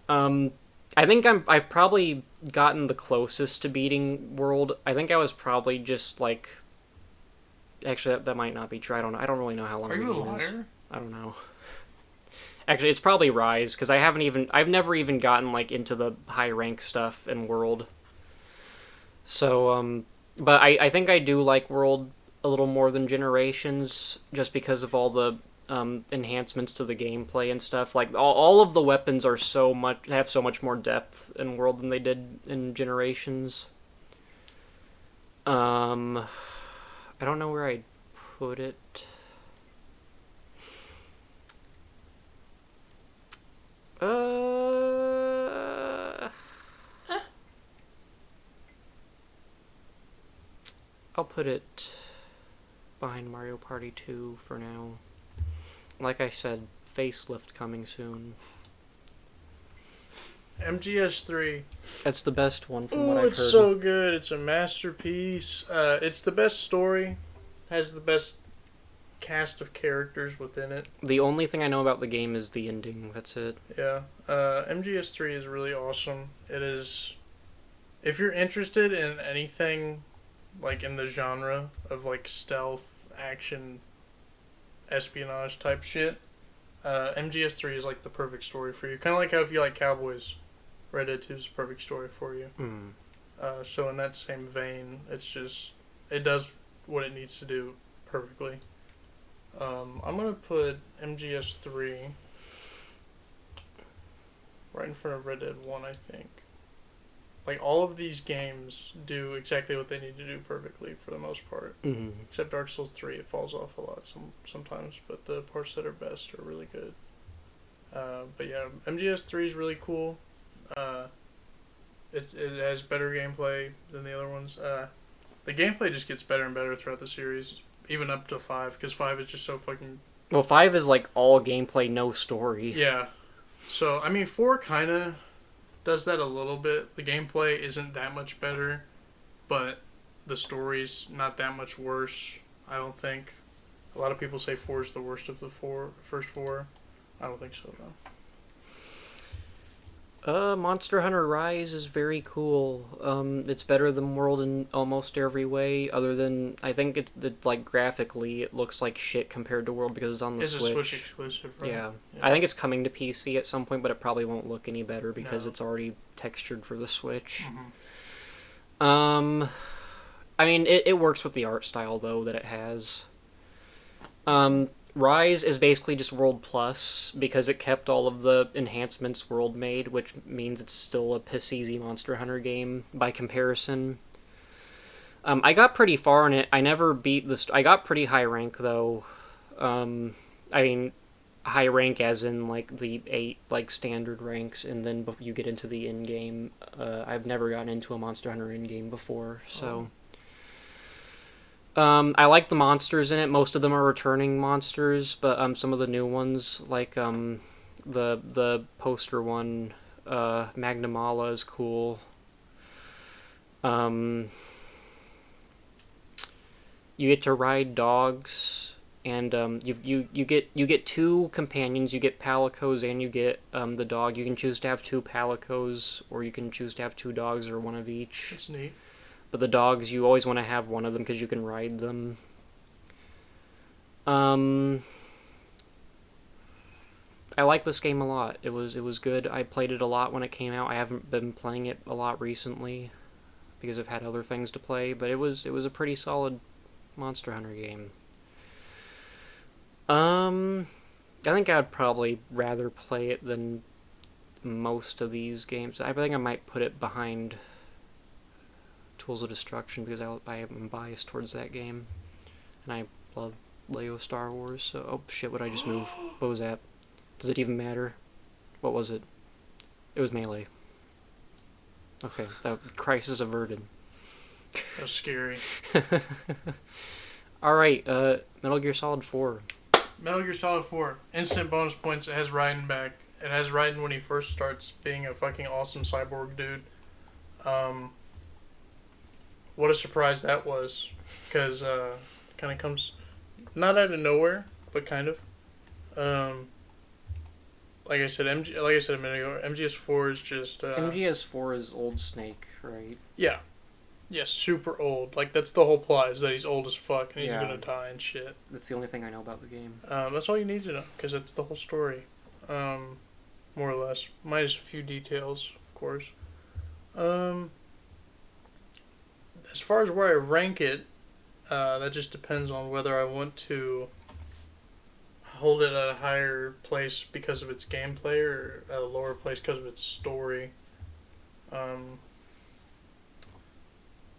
I think I've probably gotten the closest to beating World. I think I was probably just like... Actually, that might not be true. I don't know. I don't really know how long Are the you a game is. liar? I don't know. Actually, it's probably Rise, because I've never even gotten like into the high rank stuff in World. So, but I think I do like World a little more than Generations, just because of all the enhancements to the gameplay and stuff. Like all of the weapons have so much more depth in World than they did in Generations. I don't know where I'd put it. I'll put it behind Mario Party 2 for now. Like I said, facelift coming soon. MGS3. That's the best one from Oh, what I've it's heard. so good. It's a masterpiece. It's the best story. Has the best cast of characters within it. The only thing I know about the game is the ending. That's it. Yeah. MGS3 is really awesome. It is... If you're interested in anything, like in the genre of like stealth, action, espionage type shit, MGS3 is like the perfect story for you. Kind of like how if you like Cowboys, Red Dead 2 is a perfect story for you. So in that same vein, it's just... It does what it needs to do perfectly. I'm gonna put MGS3 right in front of Red Dead 1, I think. Like, all of these games do exactly what they need to do perfectly for the most part. Except Dark Souls 3, it falls off a lot sometimes, but the parts that are best are really good. But yeah, MGS3 is really cool. It has better gameplay than the other ones. The gameplay just gets better and better throughout the series, even up to 5, because 5 is just so fucking... Well, 5 is like all gameplay, no story. Yeah. So, I mean, 4 kind of does that a little bit. The gameplay isn't that much better, but the story's not that much worse, I don't think. A lot of people say 4 is the worst of the first 4. I don't think so, though. Monster Hunter Rise is very cool. It's better than World in almost every way, other than I think it's like graphically it looks like shit compared to World because it's on the It's Switch. a Switch exclusive, right? Yeah. I think it's coming to PC at some point, but it probably won't look any better because it's already textured for the Switch. I mean, it works with the art style though that it has. Rise is basically just World Plus because it kept all of the enhancements World made, which means it's still a piss-easy Monster Hunter game by comparison. I got pretty far in it. I never beat I got pretty high rank, though. I mean, high rank as in like the 8 like standard ranks, and then you get into the in game. I've never gotten into a Monster Hunter in game before, so. I like the monsters in it. Most of them are returning monsters, but some of the new ones, like the poster one, Magnamala is cool. You get to ride dogs, and you get 2 companions. You get Palicos and you get the dog. You can choose to have 2 Palicos, or you can choose to have 2 dogs, or one of each. That's neat. But the dogs, you always want to have one of them because you can ride them. I like this game a lot. It was good. I played it a lot when it came out. I haven't been playing it a lot recently because I've had other things to play, but it was a pretty solid Monster Hunter game. I think I'd probably rather play it than most of these games. I think I might put it behind Tools of Destruction because I am biased towards that game, and I love Lego Star Wars. So, oh shit! What did I just move? What was that? Does it even matter? What was it? It was Melee. Okay, that crisis averted. That was scary. All right, Metal Gear Solid 4. Metal Gear Solid 4. Instant bonus points. It has Raiden back. It has Raiden when he first starts being a fucking awesome cyborg dude. What a surprise that was, because kind of comes not out of nowhere, but kind of. Like I said a minute ago, MGS4 is just. MGS4 is Old Snake, right? Yeah. Yeah, super old. Like, that's the whole plot, is that he's old as fuck and he's Yeah. gonna die and shit. That's the only thing I know about the game. That's all you need to know, because that's the whole story. More or less. Minus a few details, of course. As far as where I rank it, that just depends on whether I want to hold it at a higher place because of its gameplay or at a lower place because of its story.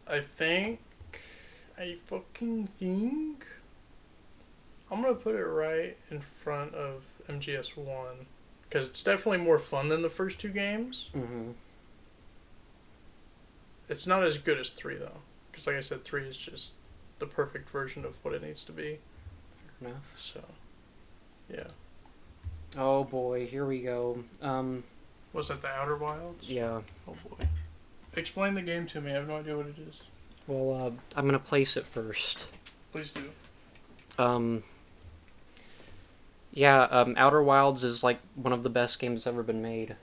I fucking think I'm gonna put it right in front of MGS1 because it's definitely more fun than the first 2 games. Mm-hmm. It's not as good as 3 though, because like I said, 3 is just the perfect version of what it needs to be. Fair enough. So, yeah. Oh boy, here we go. Was that the Outer Wilds? Yeah. Oh boy. Explain the game to me. I have no idea what it is. Well, I'm gonna place it first. Please do. Outer Wilds is like one of the best games ever been made.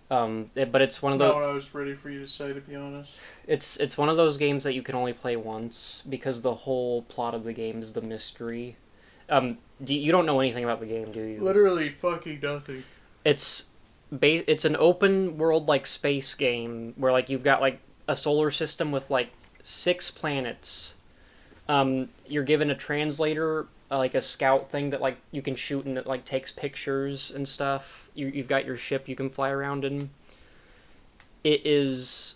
But it's one of That's the. not what I was ready for you to say, to be honest. It's one of those games that you can only play once because the whole plot of the game is the mystery. You don't know anything about the game, do you? Literally fucking nothing. It's an open world like space game where like you've got like a solar system with like 6 planets. You're given a translator, like a scout thing that like you can shoot and it like takes pictures and stuff. You've got your ship you can fly around in. It is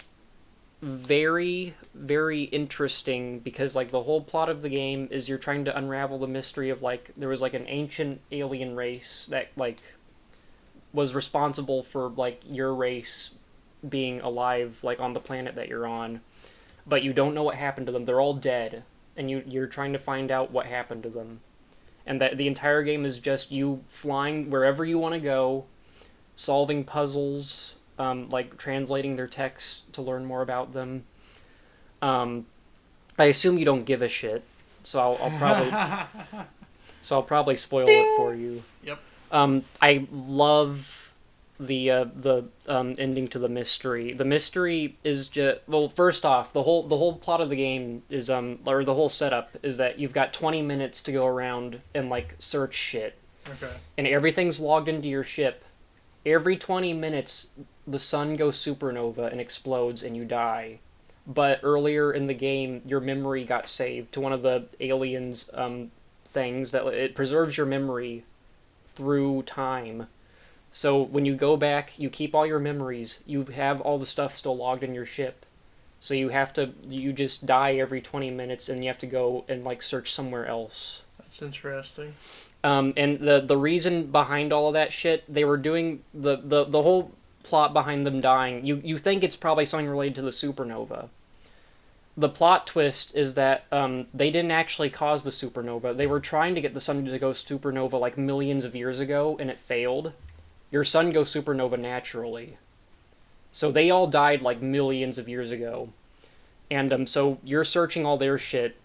very, very interesting because like the whole plot of the game is you're trying to unravel the mystery of like there was like an ancient alien race that like was responsible for like your race being alive like on the planet that you're on, but you don't know what happened to them. They're all dead, and you're trying to find out what happened to them, and that the entire game is just you flying wherever you want to go, solving puzzles, like translating their text to learn more about them. I assume you don't give a shit, so I'll probably spoil it for you. Yep. I love the ending to the mystery. The mystery is just first off, the whole plot of the game is or the whole setup is that you've got 20 minutes to go around and like search shit. Okay. And everything's logged into your ship. Every 20 minutes, the sun goes supernova and explodes and you die. But earlier in the game, your memory got saved to one of the aliens things that it preserves your memory through time. So when you go back, you keep all your memories. You have all the stuff still logged in your ship. So you just die every 20 minutes and you have to go and like search somewhere else. That's interesting. And the reason behind all of that shit, they were doing the whole plot behind them dying. You think it's probably something related to the supernova. The plot twist is that they didn't actually cause the supernova. They were trying to get the sun to go supernova like millions of years ago, and it failed. Your sun goes supernova naturally. So they all died like millions of years ago. And so you're searching all their shit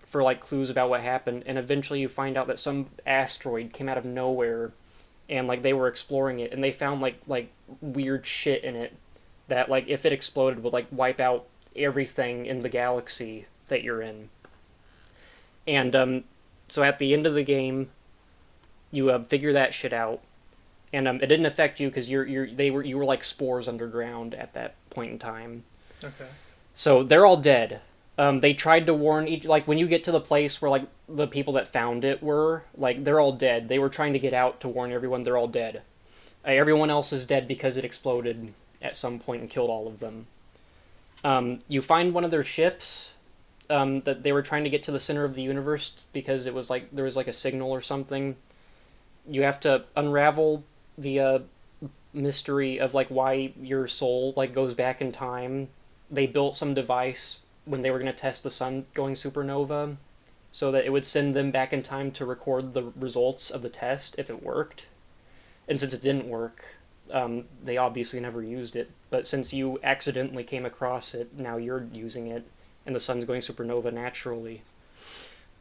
for like clues about what happened, and eventually you find out that some asteroid came out of nowhere, and like they were exploring it, and they found like weird shit in it that like if it exploded would like wipe out everything in the galaxy that you're in. And so at the end of the game, you figure that shit out, and it didn't affect you because you were like spores underground at that point in time. Okay. So they're all dead. They tried to warn each, like when you get to the place where like the people that found it were, like they're all dead. They were trying to get out to warn everyone they're all dead. Everyone else is dead because it exploded at some point and killed all of them. You find one of their ships that they were trying to get to the center of the universe because it was like there was like a signal or something. You have to unravel the mystery of like why your soul like goes back in time. They built some device when they were going to test the sun going supernova so that it would send them back in time to record the results of the test if it worked. And since it didn't work, they obviously never used it. But since you accidentally came across it, now you're using it, and the sun's going supernova naturally.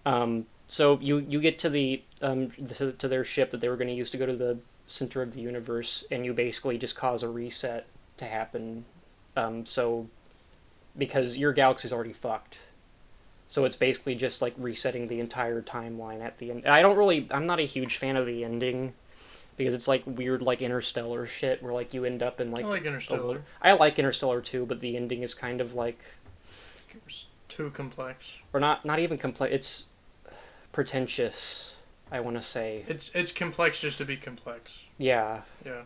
So you get to to their ship that they were going to use to go to the center of the universe, and you basically just cause a reset to happen. Because your galaxy's already fucked. So it's basically just like resetting the entire timeline at the end. I'm not a huge fan of the ending because it's like weird like Interstellar shit where like you end up in like I like Interstellar. I like Interstellar too, but the ending is kind of like It's too complex. or not even complex. It's pretentious, I want to say. It's complex just to be complex. Yeah. Yeah.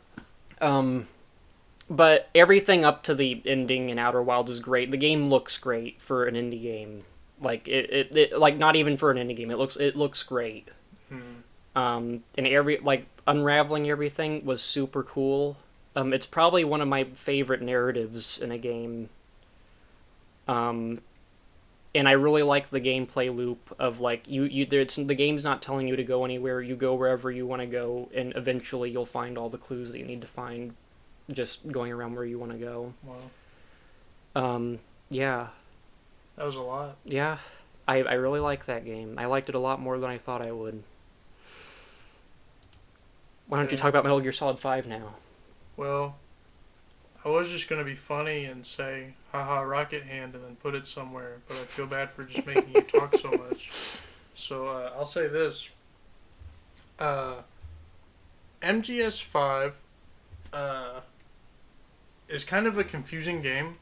But everything up to the ending in Outer Wilds is great. The game looks great for an indie game. Like it like not even for an indie game. It looks great. And unraveling everything was super cool. It's probably one of my favorite narratives in a game. And I really like the gameplay loop of like the game's not telling you to go anywhere. You go wherever you want to go, and eventually you'll find all the clues that you need to find. Just going around where you want to go. Wow. Yeah. That was a lot. Yeah. I really like that game. I liked it a lot more than I thought I would. Why don't you talk about Metal Gear Solid 5 now? Well, I was just going to be funny and say, haha, Rocket Hand, and then put it somewhere, but I feel bad for just making you talk so much. So, I'll say this. MGS 5, is kind of a confusing game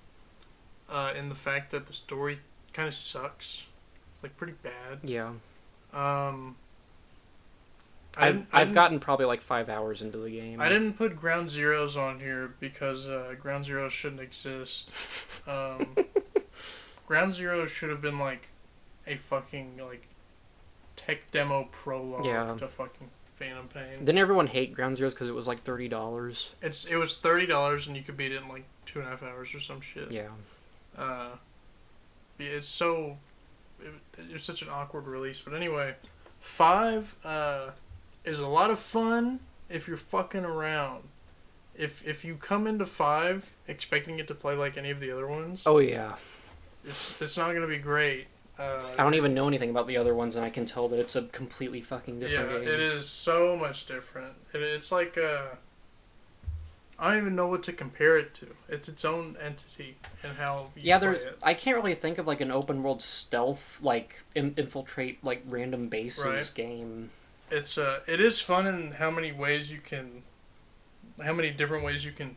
in the fact that the story kind of sucks, like pretty bad. Yeah. I've gotten probably like 5 hours into the game. I didn't put Ground Zeroes on here because Ground Zeroes shouldn't exist. Ground Zeroes should have been like a fucking like tech demo prologue to fucking Phantom Pain. Didn't everyone hate Ground Zeroes because it was like $30? It was $30 and you could beat it in like 2.5 hours or some shit. Yeah. It's so it was such an awkward release. But anyway, 5 is a lot of fun if you're fucking around. If you come into 5 expecting it to play like any of the other ones, oh yeah, it's not gonna be great. I don't even know anything about the other ones, and I can tell that it's a completely fucking different game. Yeah, it is so much different. It's like I don't even know what to compare it to. It's its own entity and how you play it. I can't really think of like an open world stealth like infiltrate like random bases game. It is fun in how many different ways you can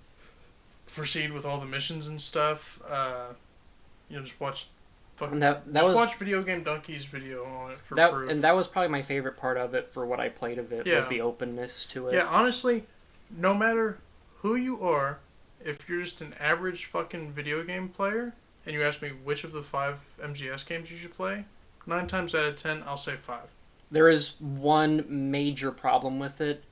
proceed with all the missions and stuff. Just watch. Watch Video Game Donkey's video on it for proof. And that was probably my favorite part of it for what I played of it was the openness to it. Yeah, honestly, no matter who you are, if you're just an average fucking video game player, and you ask me which of the 5 MGS games you should play, 9 times out of 10, I'll say 5. There is one major problem with it.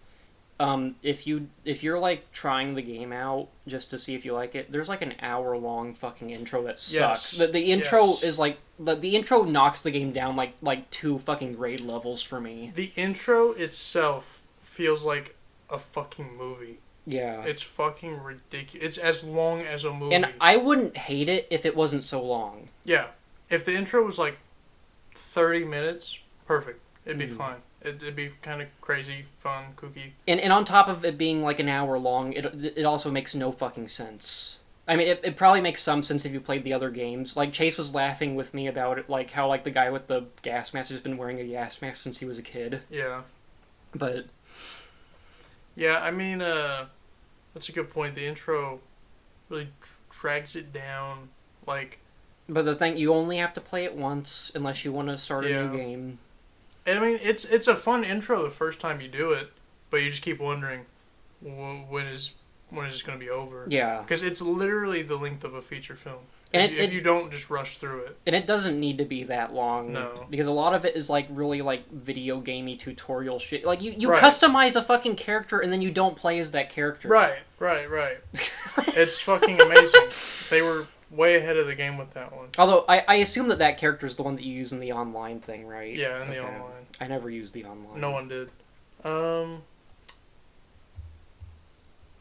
If you're like trying the game out just to see if you like it, there's like an hour-long fucking intro that sucks. Yes. The intro Yes. is like the intro knocks the game down like 2 fucking grade levels for me. The intro itself feels like a fucking movie. Yeah. It's fucking ridiculous. It's as long as a movie. And I wouldn't hate it if it wasn't so long. Yeah. If the intro was like 30 minutes, perfect. It'd be fine. It'd be kind of crazy, fun, kooky. And on top of it being like an hour long, it also makes no fucking sense. I mean, it probably makes some sense if you played the other games. Like, Chase was laughing with me about it, like, how, like, the guy with the gas mask has been wearing a gas mask since he was a kid. Yeah. But, Yeah, I mean, that's a good point. The intro really drags it down. Like, but the thing, you only have to play it once unless you want to start a Yeah. new game. I mean, it's a fun intro the first time you do it, but you just keep wondering, when is it going to be over? Yeah. Because it's literally the length of a feature film. And If you don't just rush through it. And it doesn't need to be that long. No. Because a lot of it is, like, really, like, video gamey tutorial shit. Like, you Right. customize a fucking character and then you don't play as that character. Right. It's fucking amazing. They were way ahead of the game with that one. Although, I assume that character is the one that you use in the online thing, right? Yeah, in the Okay. online. I never used the online. No one did.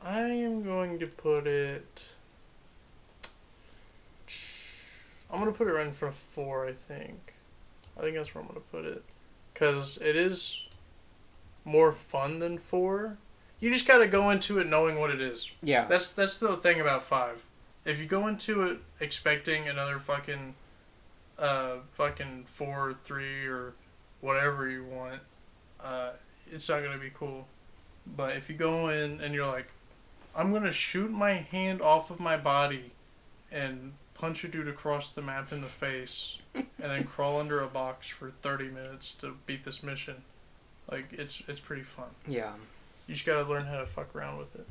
I am going to put it... I'm going to put it right in front of 4, I think. I think that's where I'm going to put it. Because it is more fun than 4. You just got to go into it knowing what it is. Yeah. That's the thing about 5. If you go into it expecting another fucking 4, 3, or whatever you want, it's not going to be cool. But if you go in and you're like, I'm going to shoot my hand off of my body and punch a dude across the map in the face and then crawl under a box for 30 minutes to beat this mission, like, it's pretty fun. Yeah. You just got to learn how to fuck around with it.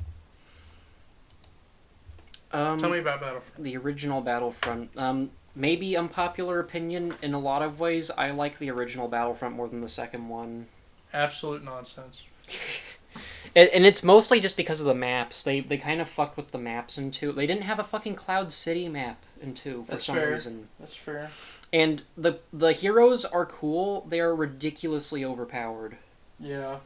Tell me about Battlefront. The original Battlefront. Maybe unpopular opinion in a lot of ways. I like the original Battlefront more than the second one. Absolute nonsense. And it's mostly just because of the maps. They kind of fucked with the maps in 2. They didn't have a fucking Cloud City map in 2 for some reason. That's fair. And the heroes are cool. They are ridiculously overpowered. Yeah.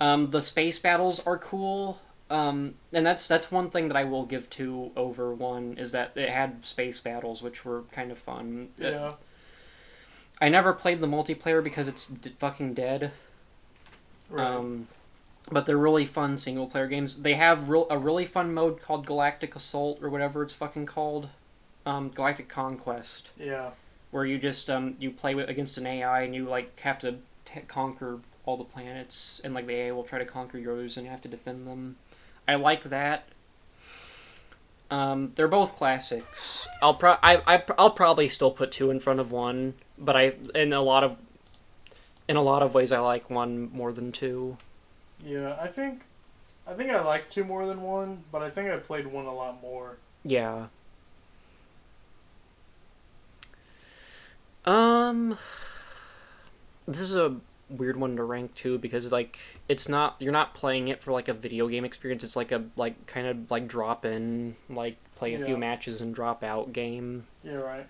The space battles are cool. And that's one thing that I will give 2 over 1 is that it had space battles, which were kind of fun. Yeah. I never played the multiplayer because it's fucking dead. Right. But they're really fun single-player games. They have a really fun mode called Galactic Assault, or whatever it's fucking called. Galactic Conquest. Yeah. Where you just, you play against an AI, and you, like, have to conquer all the planets, and, like, the AI will try to conquer yours, and you have to defend them. I like that. They're both classics. I'll probably still put 2 in front of 1, but in a lot of ways I like 1 more than 2. Yeah, I think I like 2 more than 1, but I think I played 1 a lot more. Yeah. This is a weird one to rank too because like you're not playing it for like a video game experience. It's like a kind of like drop in, like play a few matches and drop out game. Yeah, right.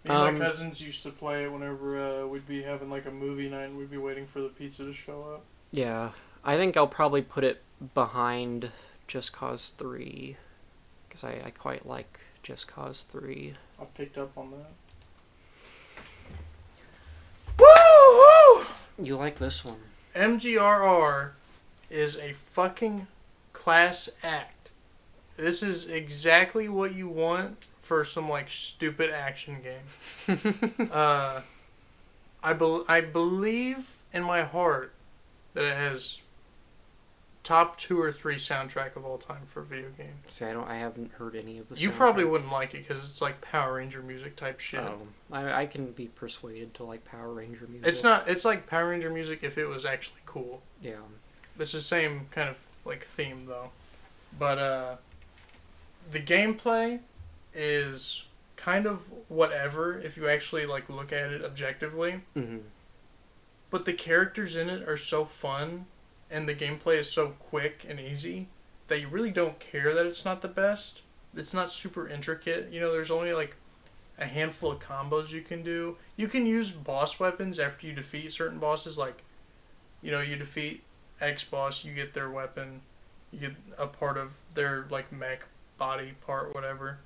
Me and my cousins used to play it whenever we'd be having like a movie night and we'd be waiting for the pizza to show up. Yeah, I think I'll probably put it behind Just Cause 3 because I quite like Just Cause 3. I've picked up on that. Woo! You like this one? MGRR is a fucking class act. This is exactly what you want for some like stupid action game. I believe in my heart that it has top 2 or 3 soundtrack of all time for a video game. See, I haven't heard any of the. You probably wouldn't like it because it's like Power Ranger music type shit. Oh, I can be persuaded to like Power Ranger music. It's not. It's like Power Ranger music if it was actually cool. Yeah. It's the same kind of like theme though, but the gameplay is kind of whatever if you actually like look at it objectively. Mm-hmm. but the characters in it are so fun, and the gameplay is so quick and easy that you really don't care that it's not the best. It's not super intricate. You know, there's only like a handful of combos you can do. You can use boss weapons after you defeat certain bosses. Like, you know, you defeat X boss, you get their weapon, you get a part of their like mech body part, whatever.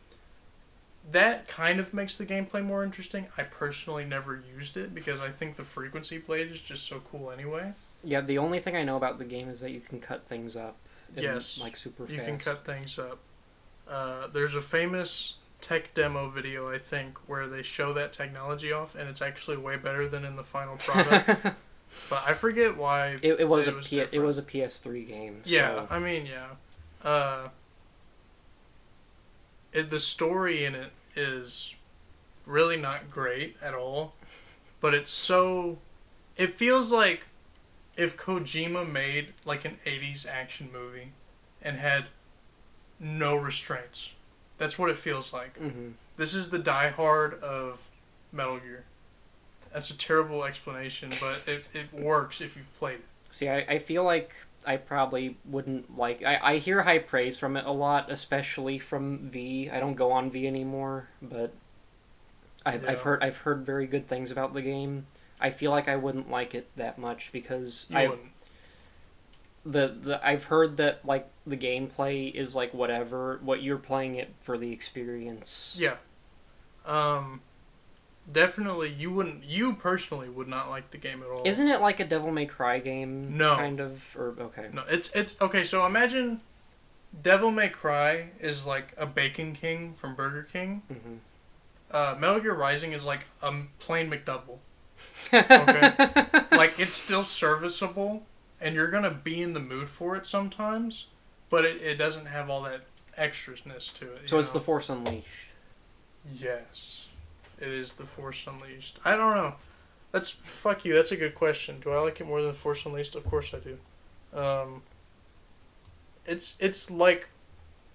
That kind of makes the gameplay more interesting. I personally never used it because I think the frequency blade is just so cool anyway. Yeah, the only thing I know about the game is that you can cut things up. Yes, like super fast. You can cut things up. There's a famous tech demo video, I think, where they show that technology off, and it's actually way better than in the final product. But I forget why. It was different. it was a PS3 game. Yeah, so. I mean, yeah. The story in it is really not great at all, but it's so. It feels like if Kojima made like an 80s action movie and had no restraints. That's what it feels like. Mm-hmm. This is the Die Hard of Metal Gear. That's a terrible explanation, but it works if you've played it. See, I feel like I probably wouldn't like... I hear high praise from it a lot, especially from V. I don't go on V anymore, but I've heard very good things about the game. I feel like I wouldn't like it that much because I've heard that like the gameplay is like whatever, what you're playing it for the experience. Yeah. Definitely you personally would not like the game at all. Isn't it like a Devil May Cry game? No. Kind of, or okay. No, it's okay, so imagine Devil May Cry is like a Bacon King from Burger King. Mm-hmm. Metal Gear Rising is like a plain McDouble. Okay. Like, it's still serviceable, and you're gonna be in the mood for it sometimes, but it doesn't have all that extraness to it. So it's the Force Unleashed. Yes. It is the Force Unleashed. I don't know. Fuck you, that's a good question. Do I like it more than Force Unleashed? Of course I do. It's like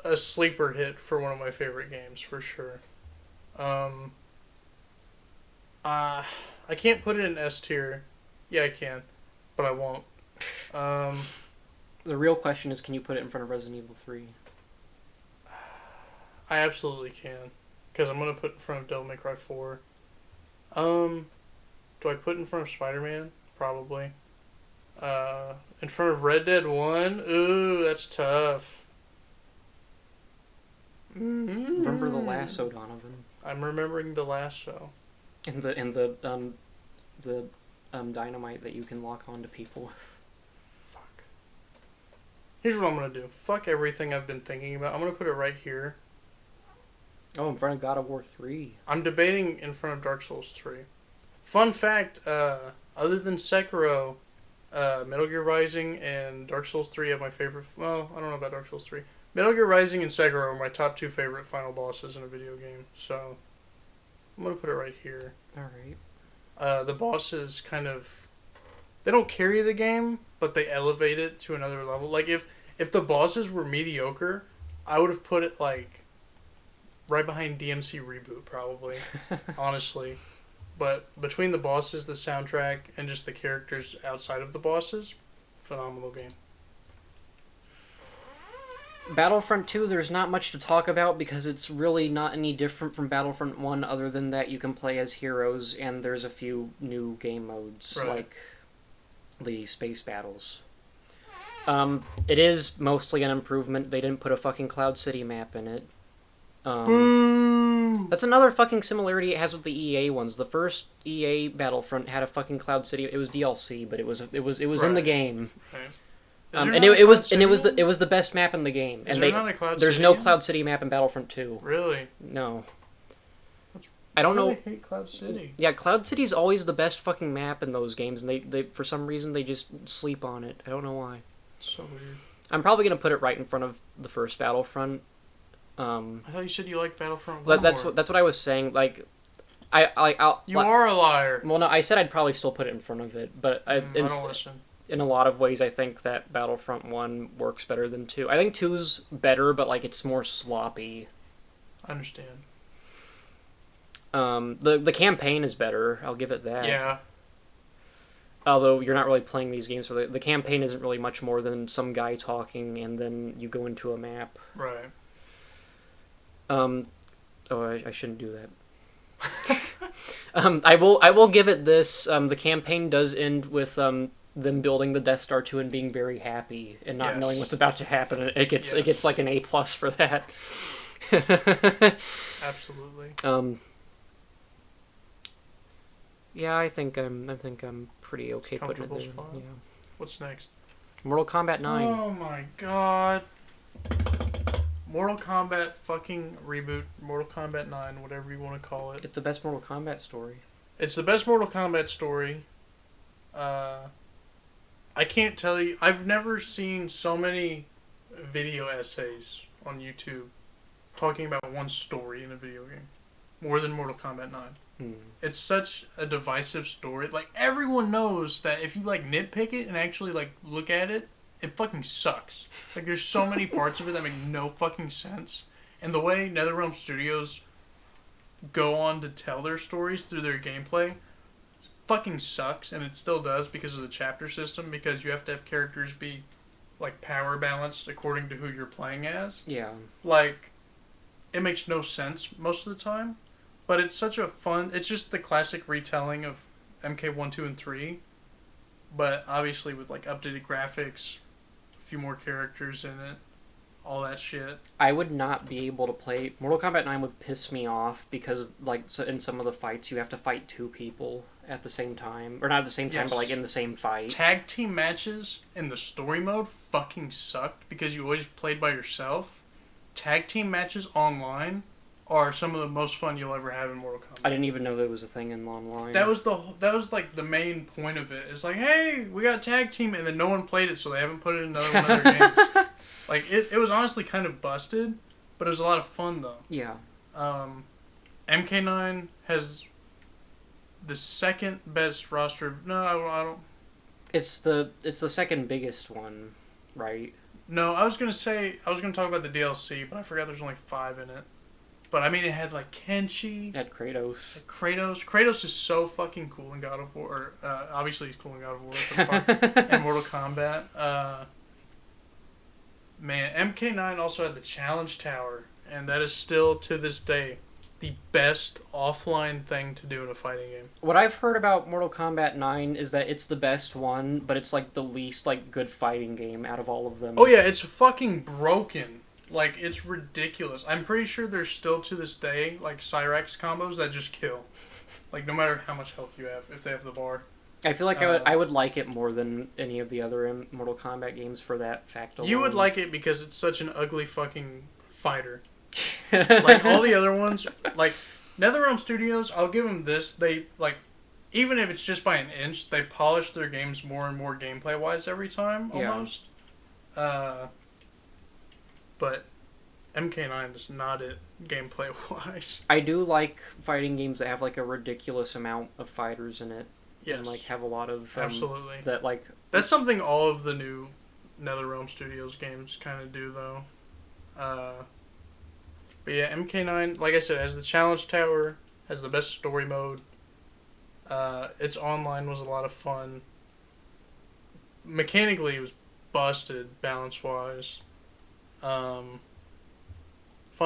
a sleeper hit for one of my favorite games, for sure. I can't put it in S tier. Yeah, I can, but I won't. The real question is, can you put it in front of Resident Evil 3? I absolutely can, because I'm gonna put it in front of Devil May Cry 4. Do I put it in front of Spider-Man? Probably. In front of Red Dead 1? Ooh, that's tough. Remember the lasso, Donovan? I'm remembering the lasso. And the dynamite that you can lock onto people with. Fuck. Here's what I'm gonna do. Fuck everything I've been thinking about. I'm gonna put it right here. Oh, in front of God of War 3. I'm debating in front of Dark Souls 3. Fun fact, other than Sekiro, Metal Gear Rising and Dark Souls 3 are my favorite... Well, I don't know about Dark Souls 3. Metal Gear Rising and Sekiro are my top 2 favorite final bosses in a video game. So, I'm going to put it right here. Alright. The bosses kind of... They don't carry the game, but they elevate it to another level. Like, if the bosses were mediocre, I would have put it, like, right behind DMC Reboot, probably. Honestly. But between the bosses, the soundtrack, and just the characters outside of the bosses, phenomenal game. Battlefront 2, there's not much to talk about because it's really not any different from Battlefront 1 other than that you can play as heroes and there's a few new game modes, right, like the space battles. It is mostly an improvement. They didn't put a fucking Cloud City map in it. Boom! That's another fucking similarity it has with the EA ones. The first EA Battlefront had a fucking Cloud City. It was DLC, but it was right, in the game. Okay. And it was the best map in the game. Is and there not a Cloud there's City no in? Cloud City map in Battlefront 2. Really? No. That's, I don't know. I hate Cloud City. Yeah, Cloud City's always the best fucking map in those games, and they for some reason they just sleep on it. I don't know why. So weird. I'm probably gonna put it right in front of the first Battlefront. I thought you said you liked Battlefront 1 That's what I was saying. Like, You are a liar. Well, no, I said I'd probably still put it in front of it, but I don't listen. In a lot of ways, I think that Battlefront 1 works better than 2. I think 2's better, but like it's more sloppy. I understand. The campaign is better. I'll give it that. Yeah. although you're not really playing these games for the campaign isn't really much more than some guy talking and then you go into a map. Right. Oh, I shouldn't do that. I will give it this. The campaign does end with them building the Death Star 2 and being very happy and not Yes. knowing what's about to happen. It gets Yes. like an A+ for that. Absolutely. Yeah, I think I'm pretty okay putting it Comfortable there. spot. Yeah. What's next? Mortal Kombat 9. Oh my god. Mortal Kombat fucking reboot. Mortal Kombat 9, whatever you want to call it. It's the best Mortal Kombat story. It's the best Mortal Kombat story. I can't tell you. I've never seen so many video essays on YouTube talking about one story in a video game. More than Mortal Kombat 9. Hmm. It's such a divisive story. Like, everyone knows that if you, like, nitpick it and actually, like, look at it, it fucking sucks. Like, there's so many parts of it that make no fucking sense. And the way NetherRealm Studios go on to tell their stories through their gameplay fucking sucks, and it still does because of the chapter system, because you have to have characters be, like, power balanced according to who you're playing as. Yeah. Like, it makes no sense most of the time, but it's such a fun... It's just the classic retelling of MK1, 2, and 3, but obviously with, like, updated graphics, a few more characters in it, all that shit. I would not be able to play Mortal Kombat 9 would piss me off because like in some of the fights you have to fight two people at the same time, or not at the same time, Yes. but like in the same fight. Tag team matches in the story mode fucking sucked because you always played by yourself. Tag team matches online are some of the most fun you'll ever have in Mortal Kombat. I didn't even know there was a thing in online. That was like the main point of it. It's like, hey, we got tag team, and then no one played it, so they haven't put it in another game. Like it was honestly kind of busted, but it was a lot of fun though. Yeah. MK9 has the second best roster. No, I don't. It's the second biggest one, right? No, I was gonna talk about the DLC, but I forgot there's only 5 in it. But I mean, it had like Kenshi, At Kratos. Kratos. Kratos is so fucking cool in God of War. Obviously, he's cool in God of War. What the fuck? And Mortal Kombat. Man, MK9 also had the Challenge Tower, and that is still to this day the best offline thing to do in a fighting game. What I've heard about Mortal Kombat 9 is that it's the best one, but it's like the least like good fighting game out of all of them. Oh yeah, it's fucking broken. Like, it's ridiculous. I'm pretty sure there's still to this day like Cyrax combos that just kill. Like, no matter how much health you have, if they have the bar. I feel like I would like it more than any of the other Mortal Kombat games for that fact alone. You would like it because it's such an ugly fucking fighter. Like, all the other ones, like, NetherRealm Studios, I'll give them this. They, like, even if it's just by an inch, they polish their games more and more gameplay-wise every time, almost. Yeah. But MK9 is not it, gameplay-wise. I do like fighting games that have, like, a ridiculous amount of fighters in it. Yes. And, like, have a lot of... Absolutely. That, like... That's something all of the new NetherRealm Studios games kind of do, though. But yeah, MK9, like I said, has the Challenge Tower, has the best story mode. Its online was a lot of fun. Mechanically, it was busted, balance-wise. Fun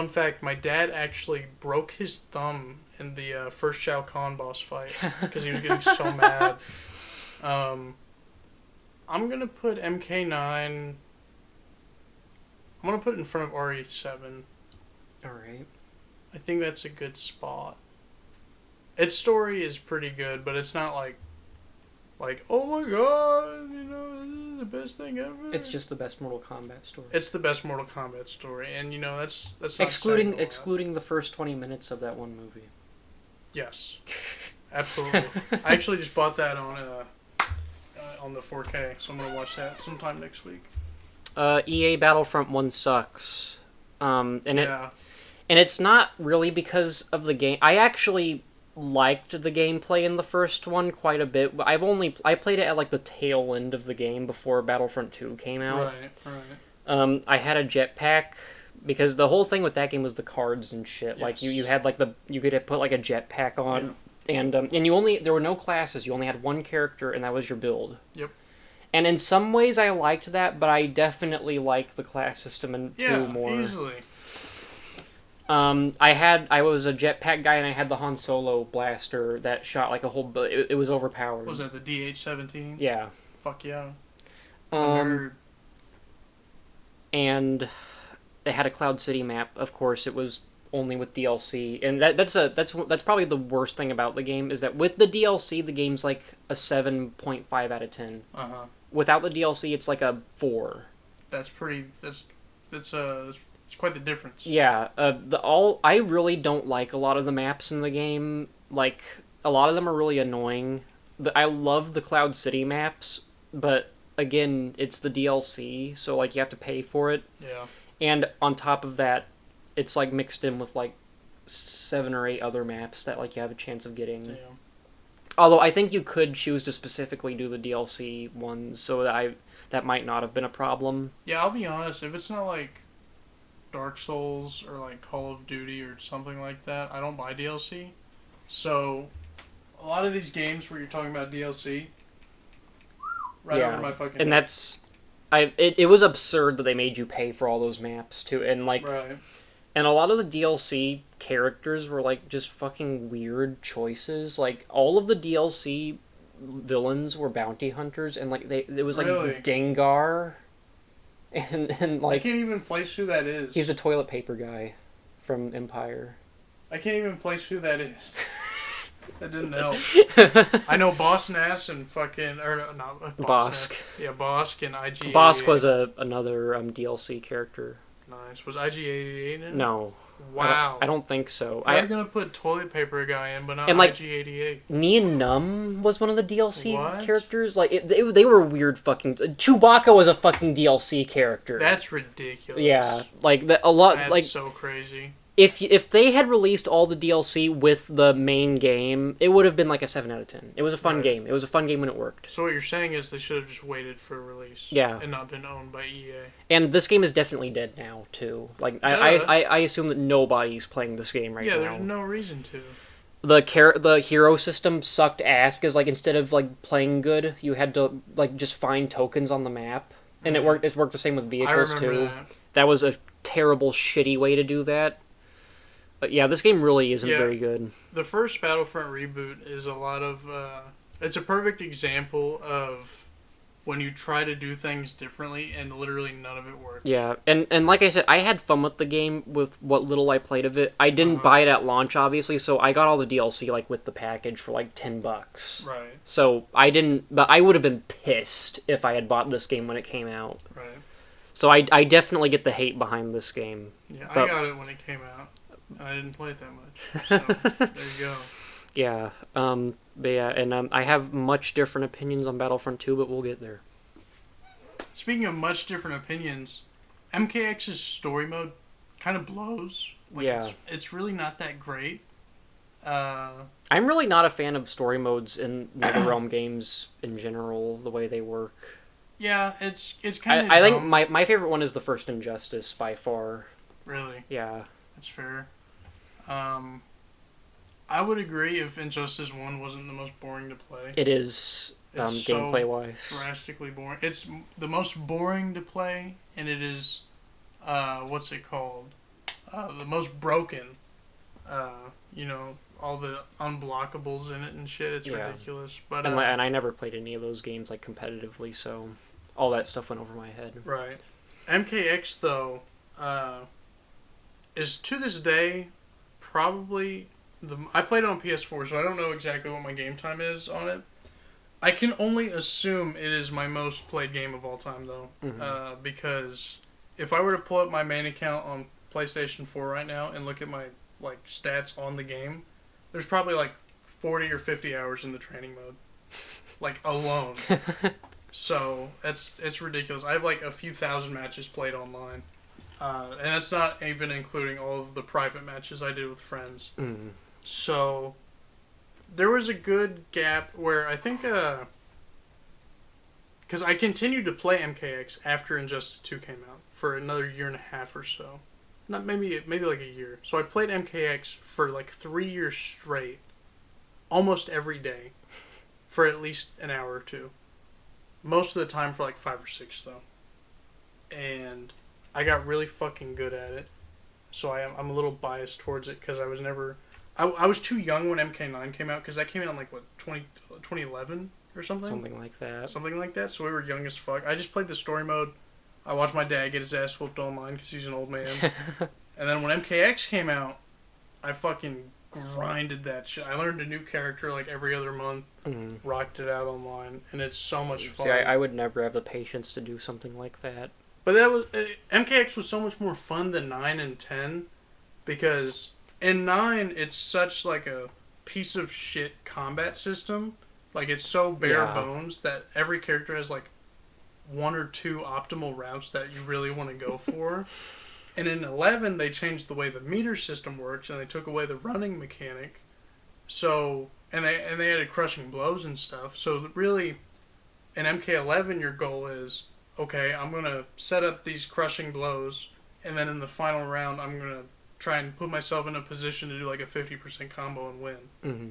fact, my dad actually broke his thumb in the first Shao Kahn boss fight because he was getting so mad. I'm going to put MK9... I'm going to put it in front of RE7. Alright. I think that's a good spot. Its story is pretty good, but it's not like, oh my god, you know, this is the best thing ever. It's just the best Mortal Kombat story. It's the best Mortal Kombat story, and you know that's not Excluding saying a lot. excluding the first 20 minutes of that one movie. Yes, absolutely. I actually just bought that on the 4K, so I'm gonna watch that sometime next week. EA Battlefront 1 sucks. Yeah. And it's not really because of the game. I actually liked the gameplay in the first one quite a bit. I played it at like the tail end of the game before Battlefront 2 came out. Right. I had a jetpack because the whole thing with that game was the cards and shit. Yes. Like you had like you could put like a jetpack on And there were no classes. You only had one character, and that was your build. Yep. And in some ways, I liked that, but I definitely like the class system in Yeah, 2 more. easily. I was a jetpack guy, and I had the Han Solo blaster that shot like a whole. It was overpowered. What was that the DH-17? Yeah. Fuck yeah. Um, and they had a Cloud City map. Of course, it was only with DLC, and that's probably the worst thing about the game is that with the DLC, the game's like a 7.5 out of 10. Without the DLC, it's like a 4. That's pretty. That's it's quite the difference. Yeah. I really don't like a lot of the maps in the game. Like a lot of them are really annoying. I love the Cloud City maps, but again, it's the DLC, so like you have to pay for it. Yeah. And on top of that, it's like mixed in with like 7 or 8 other maps that like you have a chance of getting. Yeah. Although I think you could choose to specifically do the DLC ones, so that might not have been a problem. Yeah, I'll be honest. If it's not like Dark Souls or like Call of Duty or something like that, I don't buy DLC. So a lot of these games where you're talking about DLC, right over my fucking and head. that's it was absurd that they made you pay for all those maps too, and like Right. and a lot of the DLC characters were like just fucking weird choices. Like all of the DLC villains were bounty hunters, and like it was like Really? Dengar, and I like can't even place who that is. he's the toilet paper guy from Empire. I can't even place who that is. That didn't help. I know Boss Nass and fucking not Bosk. Nass. Yeah, Bosk and IG. Bosk was another DLC character. Nice. Was IG-88 in it? No. Wow. I don't think so. They're gonna put toilet paper guy in, but not And, like, IG-88. Nien Num was one of the DLC What? characters. Like they were weird fucking. Chewbacca was a fucking DLC character. That's ridiculous. yeah, like a lot. That's Like so crazy. if they had released all the DLC with the main game, it would have been like a 7 out of 10. It was a fun Right. game. It was a fun game when it worked. So what you're saying is they should have just waited for release. Yeah. And not been owned by EA. And this game is definitely dead now too. Like Duh. I assume that nobody's playing this game right Yeah, now. there's no reason to. The hero system sucked ass because like instead of like playing good, you had to like just find tokens on the map, and it worked the same with I vehicles remember too. that. That was a terrible, shitty way to do that. But yeah, this game really isn't Yeah. very good. The first Battlefront reboot is a lot of... it's a perfect example of when you try to do things differently and literally none of it works. Yeah, and like I said, I had fun with the game with what little I played of it. I didn't buy it at launch, obviously, so I got all the DLC like with the package for like $10. Right, So I didn't, but I would have been pissed if I had bought this game when it came out. right. So I definitely get the hate behind this game. Yeah, But- I got it when it came out. I didn't play it that much. So, there you go. Yeah, but yeah, and I have much different opinions on Battlefront 2, but we'll get there. Speaking of much different opinions, MKX's story mode kind of blows. Like Yeah. it's really not that great. I'm really not a fan of story modes in NetherRealm games in general, the way they work. Yeah, it's kind of. I think my favorite one is the first Injustice by far. Really, Yeah. that's fair. I would agree if Injustice 1 wasn't the most boring to play. It is, It's so gameplay-wise. drastically boring. It's the most boring to play, and it is, what's it called? The most broken. You know, all the unblockables in it and shit. It's Yeah. ridiculous. But And I never played any of those games, like, competitively, so all that stuff went over my head. right. MKX, though, is to this day probably I played it on PS4, so I don't know exactly what my game time is on it. I can only assume it is my most played game of all time, though, because if I were to pull up my main account on PlayStation 4 right now and look at my like stats on the game, there's probably like 40 or 50 hours in the training mode, like alone. So it's ridiculous. I have like a few thousand matches played online, and that's not even including all of the private matches I did with friends. Mm. So there was a good gap where I think, because I continued to play MKX after Injustice 2 came out for another year and a half or so. Not maybe like a year. So I played MKX for like 3 years straight. almost every day for at least an hour or two. Most of the time for like 5 or 6 though. And I got really fucking good at it. So I'm a little biased towards it because I was never... I was too young when MK9 came out because that came out in like, what, 2011 or something? Something like that. Something like that. So we were young as fuck. I just played the story mode. I watched my dad get his ass whooped online because he's an old man. And then when MKX came out, I fucking grinded that shit. I learned a new character like every other month, rocked it out online, and it's so much fun. See, I would never have the patience to do something like that. But that was MKX was so much more fun than 9 and 10, because in 9 it's such like a piece of shit combat system. Like it's so bare bones that every character has like 1 or 2 optimal routes that you really want to go for. And in 11, they changed the way the meter system works, and they took away the running mechanic. So, and they added crushing blows and stuff. So really, in MK11, your goal is, okay, I'm gonna set up these crushing blows, and then in the final round, I'm gonna try and put myself in a position to do like a 50% combo and win. Mm-hmm.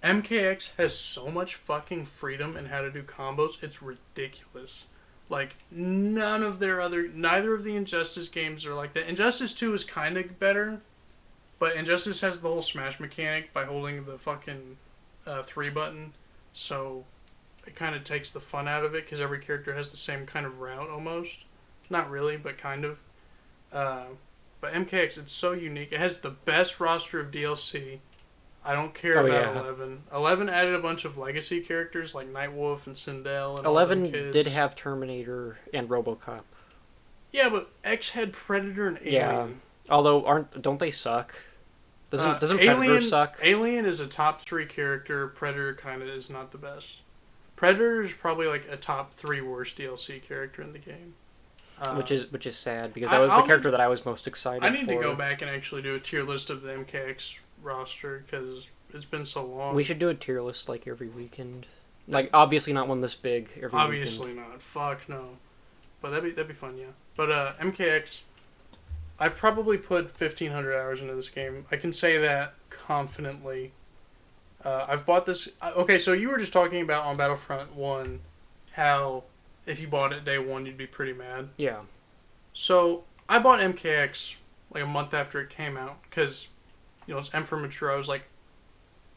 MKX has so much fucking freedom in how to do combos. It's ridiculous. Like, neither of the Injustice games are like that. Injustice 2 is kind of better, but Injustice has the whole smash mechanic by holding the fucking 3 button, so it kind of takes the fun out of it, because every character has the same kind of route, almost. Not really, but kind of. But MKX, it's so unique. It has the best roster of DLC. I don't care about 11. 11 added a bunch of legacy characters like Nightwolf and Sindel and 11 all them kids. did have Terminator and RoboCop. Yeah, but X had Predator and Alien. Yeah. Although don't they suck? Doesn't Predator suck? Alien is a top 3 character. Predator kind of is not the best. Predator is probably like a top 3 worst DLC character in the game. Which is sad, because that was the character that I was most excited for. I need to go back and actually do a tier list of the MKX roster, because it's been so long. We should do a tier list like every weekend. Like, obviously not one this big every weekend. Obviously not. Fuck no. But that'd be fun, yeah. But MKX, I've probably put 1,500 hours into this game. I can say that confidently. I've bought this... Okay, so you were just talking about on Battlefront 1 how if you bought it day 1 you'd be pretty mad. Yeah. So I bought MKX like a month after it came out, because, you know, it's M for Mature. I was like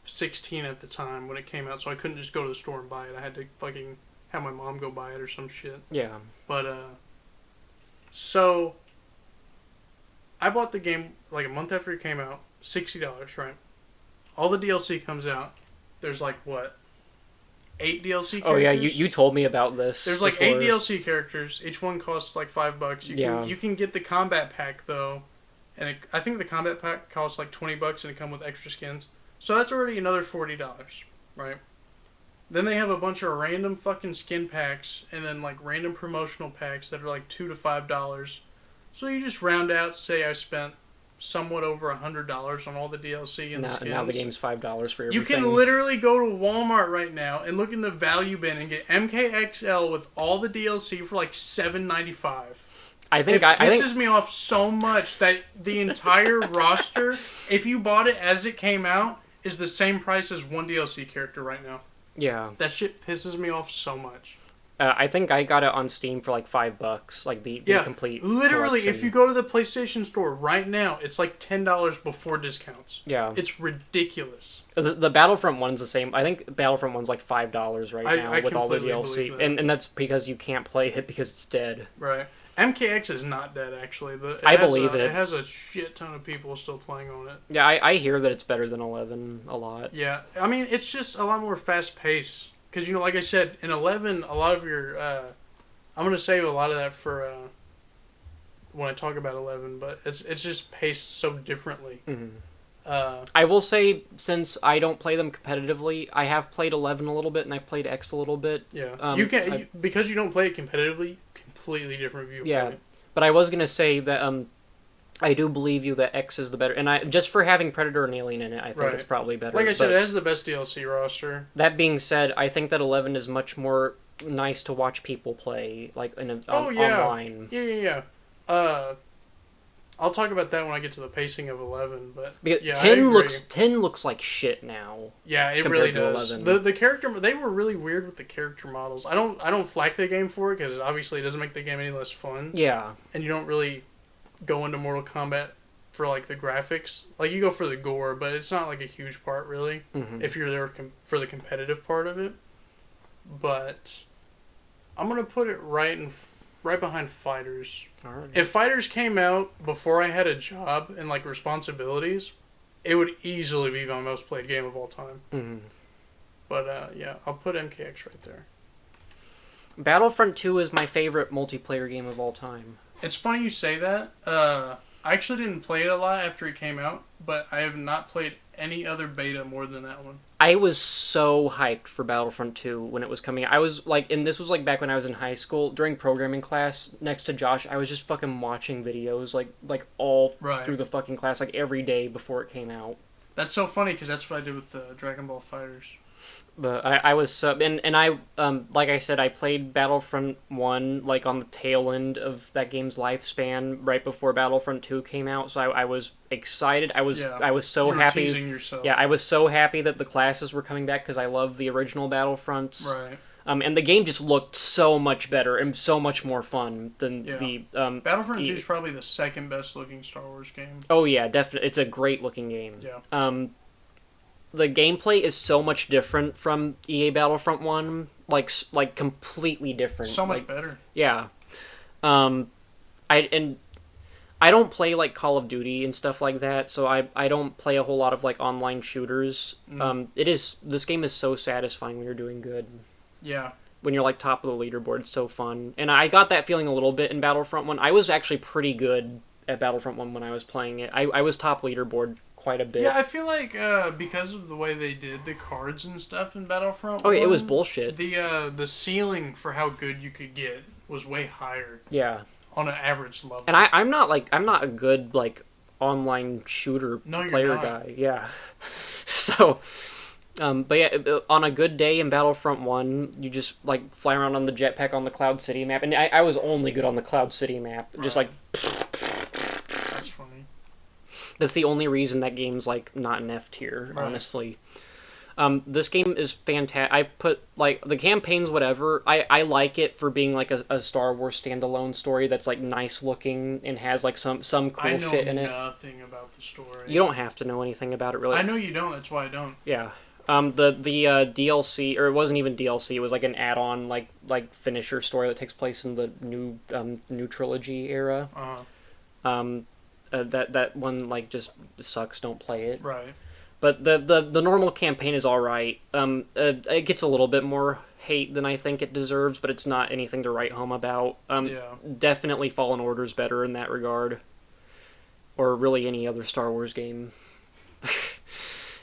16 at the time when it came out, so I couldn't just go to the store and buy it. I had to fucking have my mom go buy it or some shit. Yeah. But, so I bought the game like a month after it came out, $60, right? All the DLC comes out. There's like, what, 8 DLC characters? Oh yeah, you told me about this. There's like 8 DLC characters. Each one costs like $5. You can get the combat pack though, and I think the combat pack costs like $20, and it comes with extra skins. So that's already another $40, right? Then they have a bunch of random fucking skin packs, and then like random promotional packs that are like $2 to $5. So you just round out. Say I spent somewhat over $100 on all the DLC and the skins. Now the game's $5 for everything. You can literally go to Walmart right now and look in the value bin and get MKXL with all the DLC for like $7.95. I think it pisses me off so much that the entire roster, if you bought it as it came out, is the same price as one DLC character right now. Yeah. That shit pisses me off so much. I think I got it on Steam for like $5, like the complete literally, collection. if you go to the PlayStation Store right now, it's like $10 before discounts. Yeah. It's ridiculous. The Battlefront one's the same. I think Battlefront one's like $5 right now with all the DLC. And that's because you can't play it because it's dead. Right. MKX is not dead, actually. I believe it. It has a shit ton of people still playing on it. Yeah, I hear that it's better than 11 a lot. Yeah. I mean, it's just a lot more fast-paced. Because, you know, like I said, in 11, a lot of your... I'm going to save a lot of that for when I talk about 11, but it's just paced so differently. Mm-hmm. I will say, since I don't play them competitively, I have played 11 a little bit, and I've played X a little bit. Yeah. Because you don't play it competitively, completely different viewpoint. Yeah. But I was going to say that... I do believe you that X is the better, and just for having Predator and Alien in it, I think it's probably better. Like I said, it has the best DLC roster. That being said, I think that 11 is much more nice to watch people play, like online. Yeah. I'll talk about that when I get to the pacing of 11. But Because yeah, I 10 agree. looks like shit now. Yeah, it compared really to does. 11. The character, they were really weird with the character models. I don't flack the game for it because obviously it doesn't make the game any less fun. Yeah. And you don't really go into Mortal Kombat for like the graphics. Like you go for the gore, but it's not like a huge part really. Mm-hmm. If you're there for the competitive part of it. But I'm gonna put it right behind Fighters. All right. If Fighters came out before I had a job and like responsibilities, it would easily be my most played game of all time. Mm-hmm. But yeah, I'll put MKX right there. Battlefront 2 is my favorite multiplayer game of all time. It's funny you say that. I actually didn't play it a lot after it came out, but I have not played any other beta more than that one. I was so hyped for Battlefront 2 when it was coming out. I was like, and this was like back when I was in high school, during programming class, next to Josh, I was just fucking watching videos, like all Right. through the fucking class, like every day before it came out. That's so funny because that's what I did with the Dragon Ball Fighters. But I was so, and I, like I said, I played Battlefront 1, like, on the tail end of that game's lifespan, right before Battlefront 2 came out, so I was excited. I was so You were happy. teasing yourself. Yeah, I was so happy that the classes were coming back, because I love the original Battlefronts. Right. And the game just looked so much better and so much more fun than Yeah. the... Battlefront 2 is probably the second best looking Star Wars game. Oh, yeah, definitely. It's a great looking game. Yeah. The gameplay is so much different from EA Battlefront 1, like completely different. So much like, better. Yeah. I don't play like Call of Duty and stuff like that, so I don't play a whole lot of like online shooters. This game is so satisfying when you're doing good. Yeah. When you're like top of the leaderboard, it's so fun. And I got that feeling a little bit in Battlefront 1. I was actually pretty good at Battlefront 1 when I was playing it. I was top leaderboard quite a bit. Yeah, I feel like because of the way they did the cards and stuff in Battlefront. Oh yeah, it was 1, bullshit. The ceiling for how good you could get was way higher Yeah. on an average level. And I'm not a good like online shooter No, you're player not. guy. Yeah. So but yeah, on a good day in Battlefront 1, you just like fly around on the jetpack on the Cloud City map, and I was only good on the Cloud City map. Just like That's funny. that's the only reason that game's like not an F tier, Right. honestly. This game is fantastic. I put like the campaigns, whatever. I like it for being like a Star Wars standalone story that's like nice looking and has like some I cool know shit in it. nothing about the story. You don't have to know anything about it, really. I know you don't. That's why I don't. Yeah. The DLC, or it wasn't even DLC. It was like an add-on, like finisher story that takes place in the new trilogy era. That one like just sucks. Don't play it. Right. But the normal campaign is all right. It gets a little bit more hate than I think it deserves, but it's not anything to write home about. Yeah. Definitely Fallen Order's better in that regard, or really any other Star Wars game.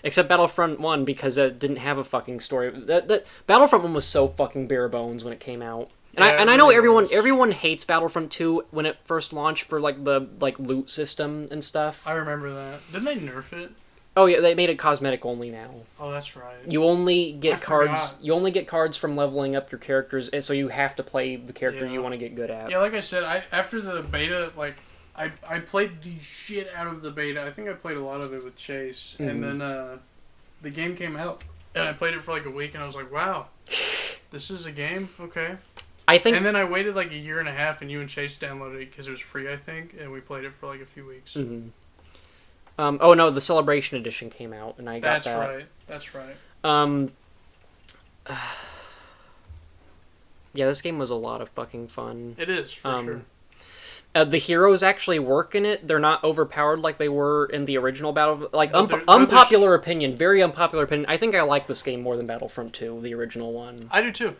Except Battlefront 1, because it didn't have a fucking story. That Battlefront 1 was so fucking bare bones when it came out. And Yeah, I know it really was. everyone hates Battlefront 2 when it first launched for like the loot system and stuff. I remember that. Didn't they nerf it? Oh yeah, they made it cosmetic only now. Oh, that's right. You only get I cards. forgot. You only get cards from leveling up your characters, and so you have to play the character Yeah. you want to get good at. Yeah, like I said, after the beta, like I played the shit out of the beta. I think I played a lot of it with Chase, and then the game came out, and I played it for like a week, and I was like, wow, this is a game, okay. I think. And then I waited like a year and a half, and you and Chase downloaded it because it was free, I think, and we played it for like a few weeks. Mhm. Oh no, the Celebration Edition came out, and I got That's that. right. That's right. Yeah, this game was a lot of fucking fun. It is for sure. The heroes actually work in it. They're not overpowered like they were in the original Battle. Like No, they're unpopular opinion, very unpopular opinion. I think I like this game more than Battlefront 2, the original one. I do too.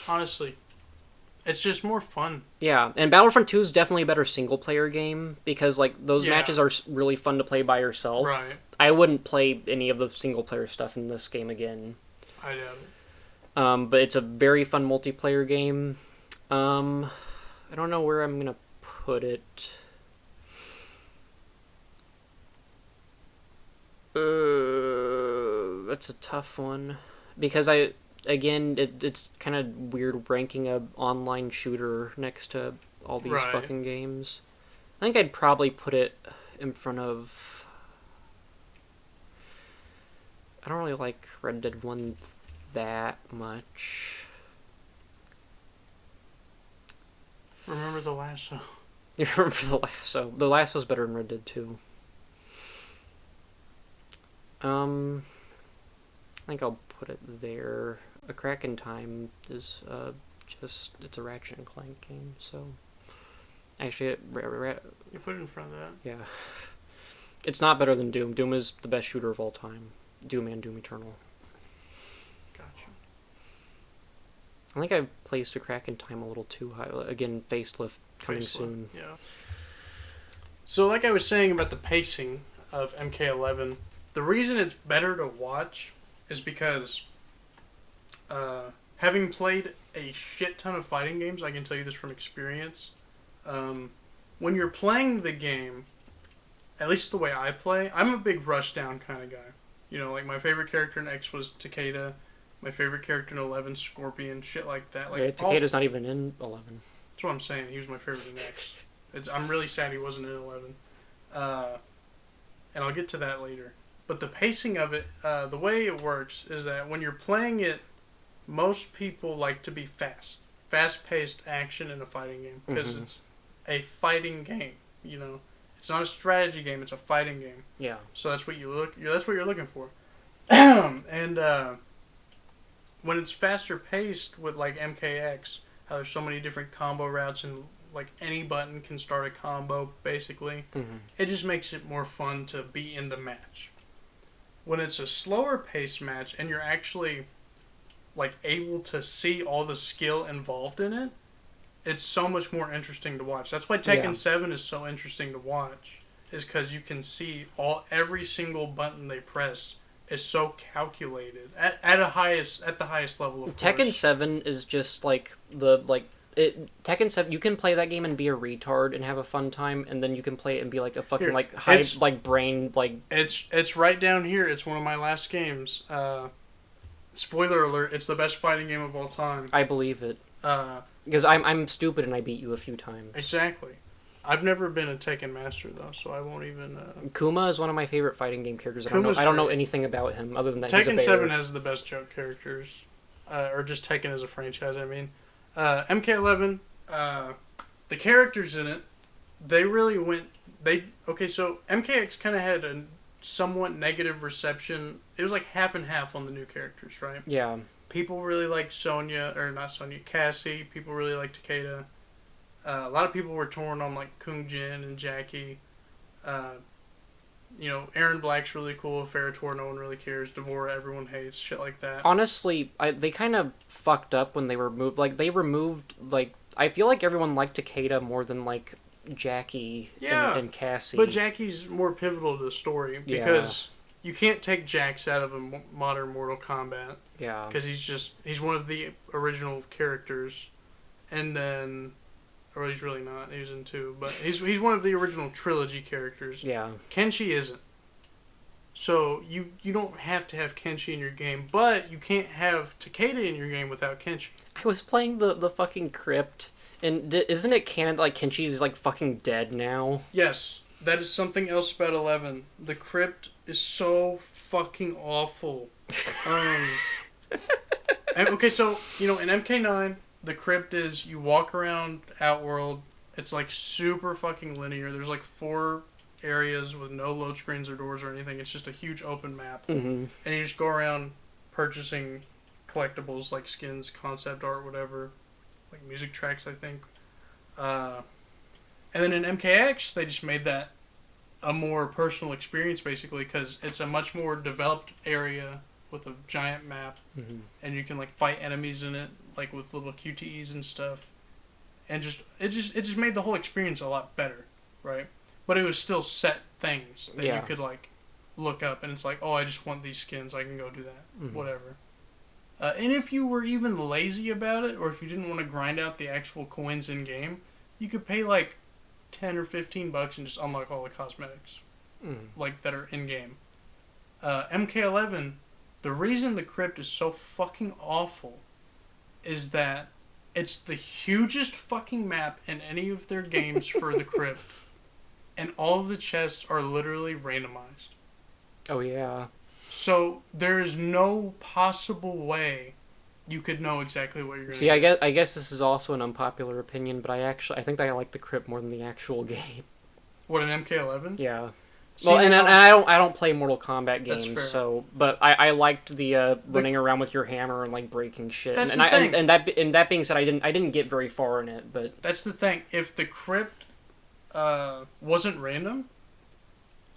Honestly, it's just more fun. Yeah, and Battlefront 2 is definitely a better single player game because like those Yeah. matches are really fun to play by yourself. Right. I wouldn't play any of the single player stuff in this game again. I doubt it. But it's a very fun multiplayer game. I don't know where I'm gonna put it. That's a tough one because it's kind of weird ranking a online shooter next to all these Right. fucking games. I think I'd probably put it in front of. I don't really like Red Dead 1 that much. Remember the lasso. You remember The Lasso? The Lasso's better than Red Dead 2. I think I'll put it there. A Crack in Time is it's a Ratchet and Clank game, so actually, You put it in front of that. yeah, it's not better than Doom. Doom is the best shooter of all time. Doom and Doom Eternal. Gotcha. I think I've placed A Crack in Time a little too high. Again, facelift coming soon. Yeah. So, like I was saying about the pacing of MK11, the reason it's better to watch is because, having played a shit ton of fighting games, I can tell you this from experience. When you're playing the game, at least the way I play, I'm a big rushdown kind of guy. You know, like my favorite character in X was Takeda. My favorite character in 11, Scorpion, shit like that. Like Yeah, Takeda's not even in 11. That's what I'm saying. He was my favorite in X. I'm really sad he wasn't in 11. And I'll get to that later. But the pacing of it, the way it works is that when you're playing it, most people like to be fast. Fast-paced action in a fighting game. Because it's a fighting game, you know. It's not a strategy game, it's a fighting game. Yeah. So that's what that's what you're looking for. And when it's faster paced with like MKX, how there's so many different combo routes and like any button can start a combo basically. It just makes it more fun to be in the match. When it's a slower paced match and you're actually like able to see all the skill involved in it, it's so much more interesting to watch. That's why Tekken 7 is so interesting to watch, is because you can see every single button they press is so calculated at the highest level of Tekken course. 7 is just like Tekken 7, you can play that game and be a retard and have a fun time, and then you can play it and be like a fucking brain It's right down here. It's one of my last games. Spoiler alert, it's the best fighting game of all time. I believe it. Because I'm stupid and I beat you a few times. Exactly. I've never been a Tekken master though, so I won't even. Kuma is one of my favorite fighting game characters. Kuma's I don't know great. anything about him other than that Tekken he's a 7 has the best joke characters, or just Tekken as a franchise. I mean, MK11, the characters in it, they really went. So MKX kind of had a somewhat negative reception. It was like half and half on the new characters, right? Yeah. People really liked Cassie. People really liked Takeda. A lot of people were torn on like Kung Jin and Jackie. Aaron Black's really cool. Ferritor, no one really cares. D'Vorah, everyone hates. Shit like that. Honestly, they kind of fucked up when they removed. I feel like everyone liked Takeda more than like Jackie and Cassie. But Jackie's more pivotal to the story because you can't take Jax out of a modern Mortal Kombat. Yeah. Because he's one of the original characters, and then, or he's really not. He was in 2, but he's one of the original trilogy characters. Yeah. Kenshi isn't. So you don't have to have Kenshi in your game, but you can't have Takeda in your game without Kenshi. I was playing the fucking Crypt, and isn't it canon that like Kenshi is like fucking dead now? Yes, that is something else about 11. The Crypt is so fucking awful. Okay, so, in MK9, the Crypt is, you walk around Outworld, it's like super fucking linear, there's like 4 areas with no load screens or doors or anything, it's just a huge open map, and you just go around purchasing collectibles like skins, concept art, whatever, like music tracks, I think. And then in MKX, they just made that a more personal experience, basically, because it's a much more developed area with a giant map, and you can like fight enemies in it, like with little QTEs and stuff, and it just made the whole experience a lot better, right? But it was still set things that you could like look up, and it's like, oh, I just want these skins, I can go do that, whatever. And if you were even lazy about it, or if you didn't want to grind out the actual coins in game, you could pay like $10 or $15 and just unlock all the cosmetics, like that are in game. MK11, the reason the Crypt is so fucking awful is that it's the hugest fucking map in any of their games for the Crypt. and all of the chests are literally randomized. Oh yeah. So there is no possible way you could know exactly what you're going to See, I guess this is also an unpopular opinion, but I think I like the crypt more than the actual game. What, an MK11? Yeah. See, Well, and now- I don't play Mortal Kombat That's games, fair. so but I liked the running around with your hammer and like breaking shit. That's and the thing. and that being said, I didn't get very far in it, but That's the thing. If the crypt wasn't random,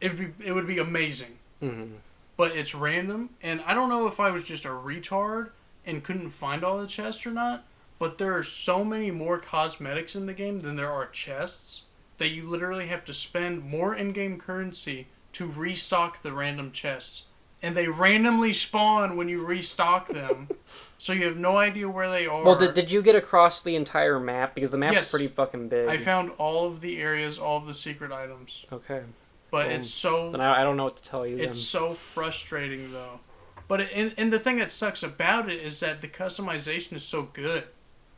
it would be amazing. mhm. But it's random, and I don't know if I was just a retard and couldn't find all the chests or not, but there are so many more cosmetics in the game than there are chests that you literally have to spend more in-game currency to restock the random chests. And they randomly spawn when you restock them, so you have no idea where they are. Well, did you get across the entire map because the map's Yes. pretty fucking big? I found all of the areas, all of the secret items, Okay. but Well, it's so Then I don't know what to tell you. It's so frustrating though. But and the thing that sucks about it is that the customization is so good.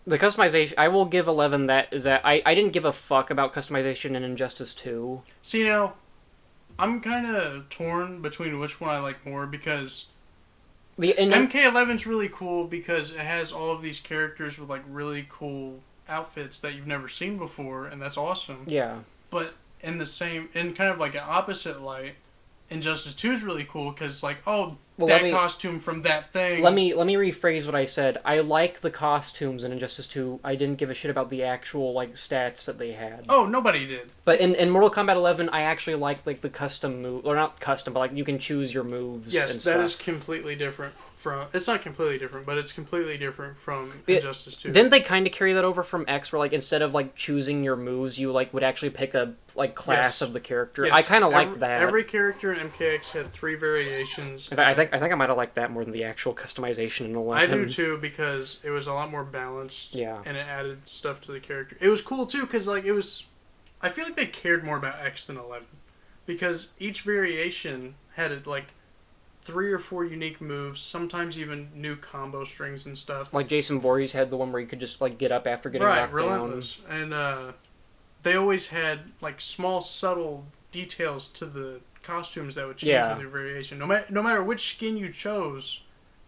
The customization, I will give 11 that is that I didn't give a fuck about customization in Injustice 2. See now, I'm kind of torn between which one I like more because MK11's really cool because it has all of these characters with like really cool outfits that you've never seen before, and that's awesome. yeah. But in kind of like an opposite light, Injustice 2 is really cool because like, oh, Well, that costume from that thing. Let me rephrase what I said. I like the costumes in Injustice 2. I didn't give a shit about the actual like stats that they had. Oh, nobody did. But in Mortal Kombat 11, I actually like the custom move, or not custom, but like you can choose your moves. Yes, and that stuff. is completely different from. It's not completely different, but it's completely different from It- Injustice 2. Didn't they kind of carry that over from X, where like instead of like choosing your moves, you like would actually pick a like class Yes. of the character? Yes, I kind of liked that. Every character in MKX had 3 variations. In fact, I think I might have liked that more than the actual customization in 11. I do too because it was a lot more balanced. Yeah. And it added stuff to the character. It was cool too because like it was. I feel like they cared more about X than 11 because each variation had like 3 or 4 unique moves, sometimes even new combo strings and stuff. Like Jason Voorhees had the one where you could just like get up after getting Right, knocked relentless. And they always had like small, subtle details to the costumes that would change Yeah. with your variation. No matter which skin you chose,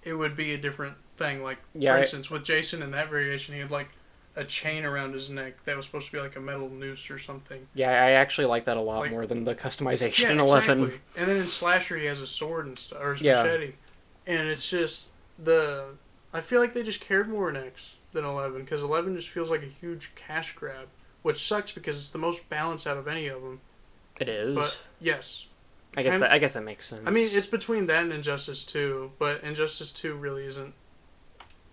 it would be a different thing. Like Yeah, for instance, with Jason in that variation, he had like a chain around his neck that was supposed to be like a metal noose or something. down. Yeah, I actually like that a lot Like- more than the customization Yeah, in 11. exactly. And then in Slasher, he has a sword and stuff, or his Yeah. machete, and it's just I feel like they just cared more in X than 11 because 11 just feels like a huge cash grab, which sucks because it's the most balanced out of any of them. It is. But yes, I guess kind- that makes sense. I mean it's between that and Injustice 2, but Injustice 2 really isn't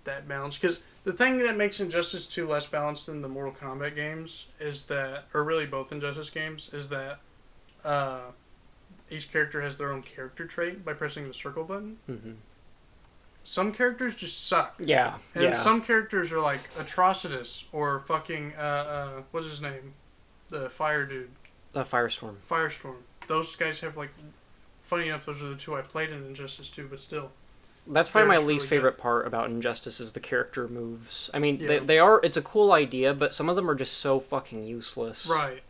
that balanced because the thing that makes Injustice 2 less balanced than the Mortal Kombat games is that, or really both Injustice games, is that each character has their own character trait by pressing the circle button. Mm-hmm. Some characters just suck. Yeah. And yeah. some characters are like Atrocitus or fucking what's his name? The fire dude. Firestorm. Firestorm. Those guys have like funny enough those are the 2 I played in Injustice 2, but still. That's probably my They're least really favorite part about Injustice is the character moves. I mean, Yeah. they are. It's a cool idea, but some of them are just so fucking useless. Right.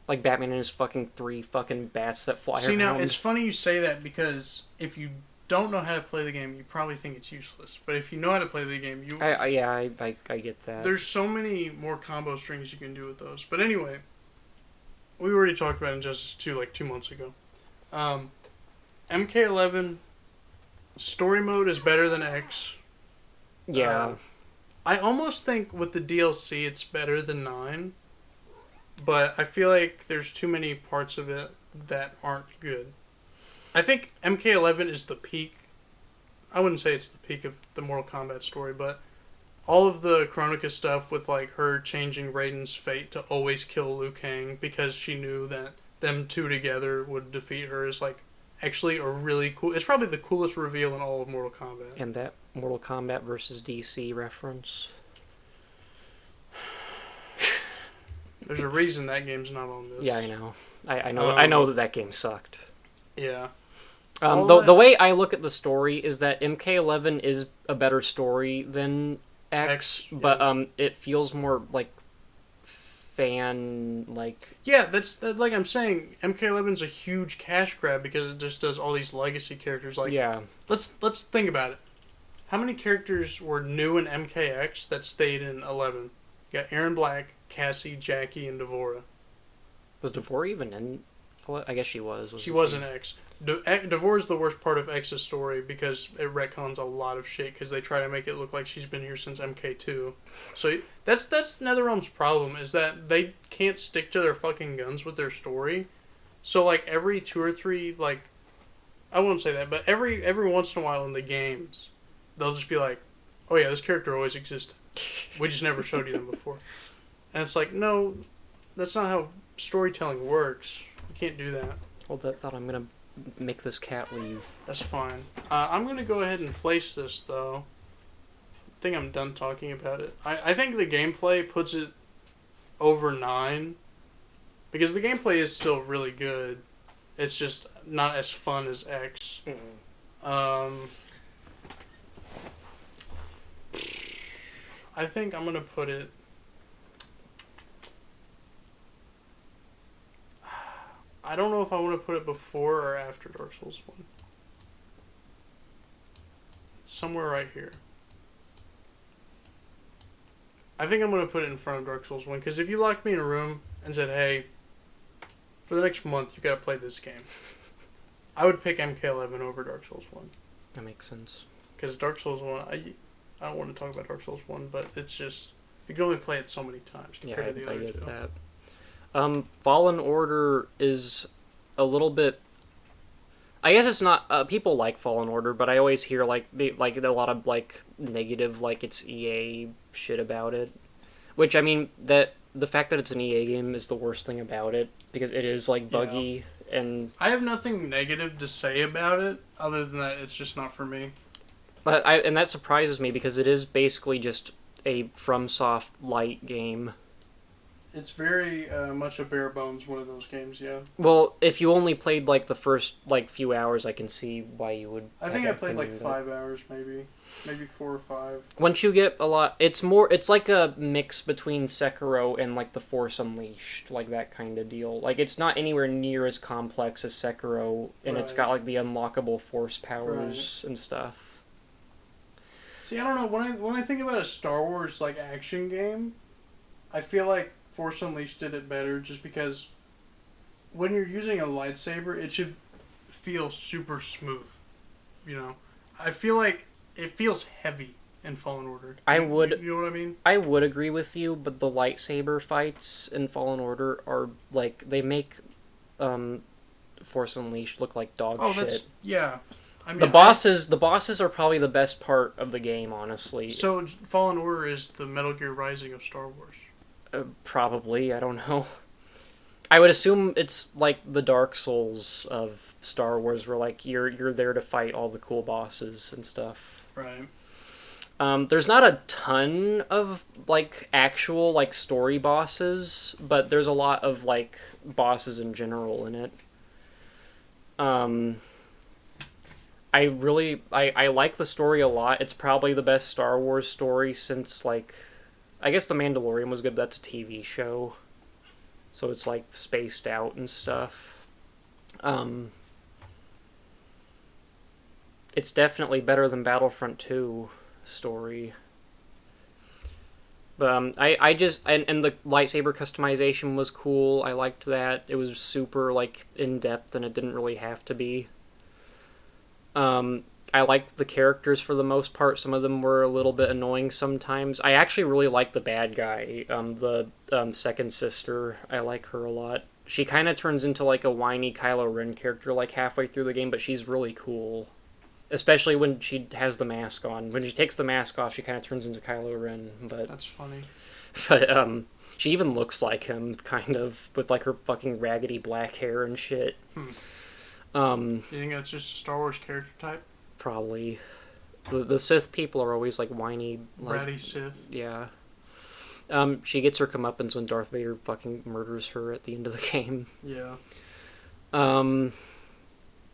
Like Batman and his fucking 3 fucking bats that fly See around. now it's funny you say that because if you don't know how to play the game, you probably think it's useless. But if you know how to play the game, you I get that. there's so many more combo strings you can do with those. But anyway, we already talked about Injustice 2 like 2 months ago. MK11 story mode is better than X. Yeah. I almost think with the DLC it's better than 9. But I feel like there's too many parts of it that aren't good. I think MK11 is the peak. I wouldn't say it's the peak of the Mortal Kombat story, but all of the Kronika stuff with like her changing Raiden's fate to always kill Liu Kang because she knew that them 2 together would defeat her is like actually a really cool. It's probably the coolest reveal in all of Mortal Kombat. And that Mortal Kombat versus DC reference. There's a reason that game's not on this. Yeah, I know. I know that game sucked. Yeah. The way I look at the story is that MK11 is a better story than X, X, yeah. but it feels more like fan, like... Yeah, that's like I'm saying. MK11's a huge cash grab because it just does all these legacy characters. Like, yeah. let's think about it. How many characters were new in MKX that stayed in 11? You got Aaron Black, Cassie, Jackie, and Devora. Was Devore even in... Well, I guess she was. She was in X. Devora's the worst part of X's story because it retcons a lot of shit because they try to make it look like she's been here since MK2. So that's NetherRealm's problem, is that they can't stick to their fucking guns with their story. So like every 2 or 3, like, I wouldn't say that, but every once in a while in the games, they'll just be like, oh yeah, this character always existed. We just never showed you them before. And it's like, no, that's not how storytelling works. You can't do that. Hold that thought, I'm gonna make this cat leave. That's fine. I'm going to go ahead and place this, though. I think I'm done talking about it. I think the gameplay puts it over 9. Because the gameplay is still really good. It's just not as fun as X. I think I'm going to put it... I don't know if I want to put it before or after Dark Souls 1. It's somewhere right here. I think I'm going to put it in front of Dark Souls 1, because if you locked me in a room and said, hey, for the next month you got to play this game, I would pick MK11 over Dark Souls 1. That makes sense. Because Dark Souls 1, I don't want to talk about Dark Souls 1, but it's just, you can only play it so many times compared to the I other get two. that. Fallen Order is a little bit... I guess it's not... people like Fallen Order, but I always hear, like a lot of, like, negative, like, it's EA shit about it. Which, I mean, the fact that it's an EA game is the worst thing about it, because it is, like, buggy, and... I have nothing negative to say about it, other than that it's just not for me. And that surprises me, because it is basically just a FromSoft light game. It's very much a bare bones one of those games, yeah. Well, if you only played, like, the first, like, few hours, I can see why you would... I think I played, like, 5 hours, maybe. Maybe 4 or 5. Once you get a lot... It's like a mix between Sekiro and, like, The Force Unleashed, like, that kind of deal. Like, it's not anywhere near as complex as Sekiro, and it's got, like, the unlockable force powers and stuff. See, I don't know, when I think about a Star Wars, like, action game, I feel like Force Unleashed did it better, just because when you're using a lightsaber, it should feel super smooth, you know? I feel like it feels heavy in Fallen Order. You know what I mean? I would agree with you, but the lightsaber fights in Fallen Order are, like, they make Force Unleashed look like dog shit. Yeah. I mean, the bosses are probably the best part of the game, honestly. So Fallen Order is the Metal Gear Rising of Star Wars. Probably, I don't know. I would assume it's like the Dark Souls of Star Wars, where like you're there to fight all the cool bosses and stuff. Right. There's not a ton of like actual like story bosses, but there's a lot of like bosses in general in it. I like the story a lot. It's probably the best Star Wars story since like, I guess The Mandalorian was good. That's a TV show, so it's like spaced out and stuff. It's definitely better than Battlefront 2 story. But I just and the lightsaber customization was cool. I liked that. It was super like in depth, and it didn't really have to be. I liked the characters for the most part. Some of them were a little bit annoying sometimes. I actually really like the bad guy, the second sister. I like her a lot. She kind of turns into like a whiny Kylo Ren character like halfway through the game, but she's really cool. Especially when she has the mask on. When she takes the mask off, she kind of turns into Kylo Ren. But that's funny. But she even looks like him, kind of, with like her fucking raggedy black hair and shit. You think that's just a Star Wars character type? Probably. The Sith people are always like whiny, like, bratty Sith. Yeah. She gets her comeuppance when Darth Vader fucking murders her at the end of the game. Yeah.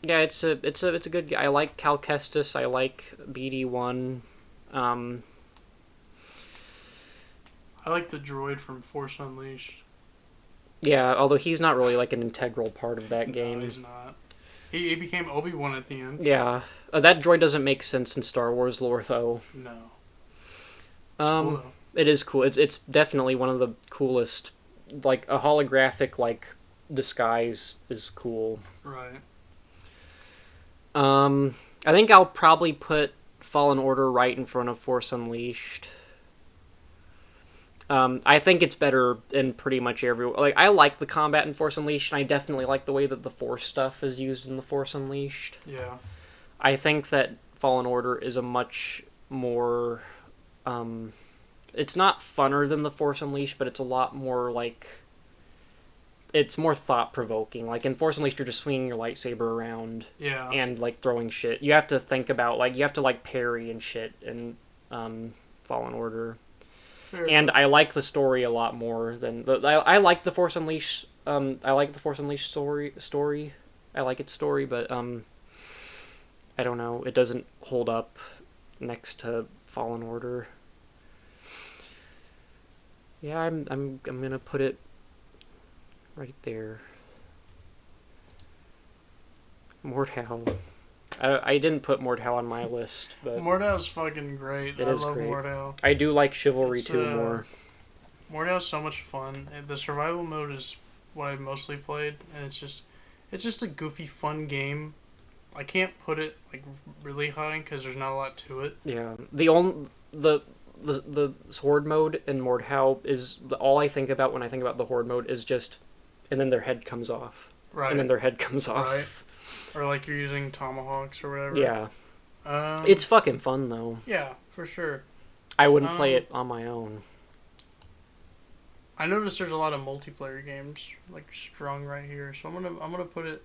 Yeah, it's a good. I like Cal Kestis. I like BD1. I like the droid from Force Unleashed. Yeah, although he's not really like an integral part of that No, game. he's not. He became Obi-Wan at the end. Yeah, that droid doesn't make sense in Star Wars lore though. No. It's Um, cool, though. it is cool. It's definitely one of the coolest. Like a holographic like disguise is cool. Right. I think I'll probably put Fallen Order right in front of Force Unleashed. I think it's better in pretty much every. Like I like the combat in Force Unleashed, and I definitely like the way that the Force stuff is used in the Force Unleashed. Yeah. I think that Fallen Order is a much more. It's not funner than the Force Unleashed, but it's a lot more like. It's more thought provoking. Like in Force Unleashed, you're just swinging your lightsaber around Yeah. and like throwing shit. You have to think about like you have to like parry and shit in Fallen Order. Fair And enough. I like the story a lot more than I like the Force Unleashed. I like the Force Unleashed story. I like its story, but I don't know. It doesn't hold up next to Fallen Order. Yeah, I'm gonna put it right there. Mordhau. I didn't put Mordhau on my list, but Mordau's fucking great. It I is love great. Mordau. I do like Chivalry It's, 2 more. Mordau's so much fun. And the survival mode is what I've mostly played, and it's just a goofy, fun game. I can't put it like really high because there's not a lot to it. Yeah, the horde mode in Mordhau is all I think about when I think about the horde mode is just, and then their head comes off, Right. and then their head comes off. Right. Or like you're using tomahawks or whatever. Yeah, Um, it's fucking fun though. yeah, for sure. I wouldn't play Um, it on my own. I noticed there's a lot of multiplayer games like strung right here, so I'm gonna put it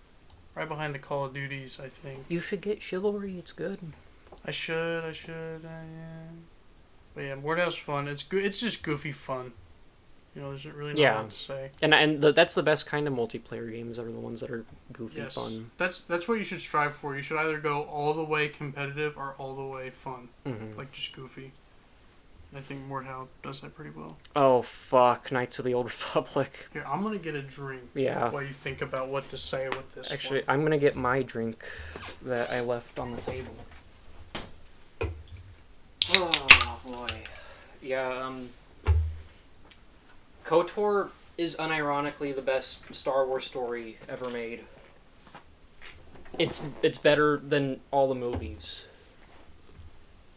right behind the Call of Duties. I think You should get Chivalry. It's good. I should. Yeah. But yeah, Mordau's fun. It's good. It's just goofy fun. You know, there's really not Yeah. a lot to say. And that's the best kind of multiplayer games are the ones that are goofy Yes, fun. that's what you should strive for. You should either go all the way competitive or all the way fun, Hmm. like just goofy. I think Mordhau does that pretty well. Oh fuck, Knights of the Old Republic. Here, I'm gonna get a drink Yeah. while you think about what to say with this. Actually, one. I'm gonna get my drink that I left on the table. Oh boy. Yeah, KOTOR is unironically the best Star Wars story ever made. It's better than all the movies.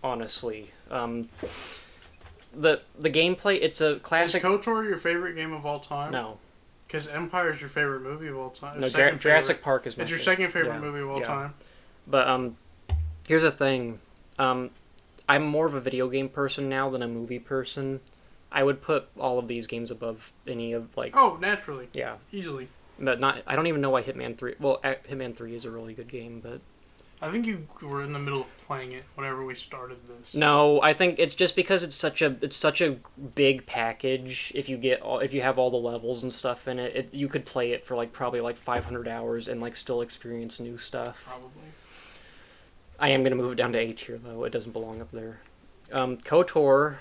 Honestly. The gameplay, it's a Is classic. KOTOR your favorite game of all time? No. Because Empire is your favorite movie of all time. No, Second Jurassic favorite. Park is my It's your favorite. second favorite Yeah. movie of all Yeah. time. But here's the thing. I'm more of a video game person now than a movie person. I would put all of these games above any of like Oh, naturally, yeah, easily. but not. I don't even know why Hitman 3. Well, Hitman 3 is a really good game, but I think you were in the middle of playing it whenever we started this. no, I think it's just because it's such a big package. If you have all the levels and stuff in it, you could play it for like probably like 500 hours and like still experience new stuff. Probably. I am going to move it down to A tier, though. It doesn't belong up there. KOTOR.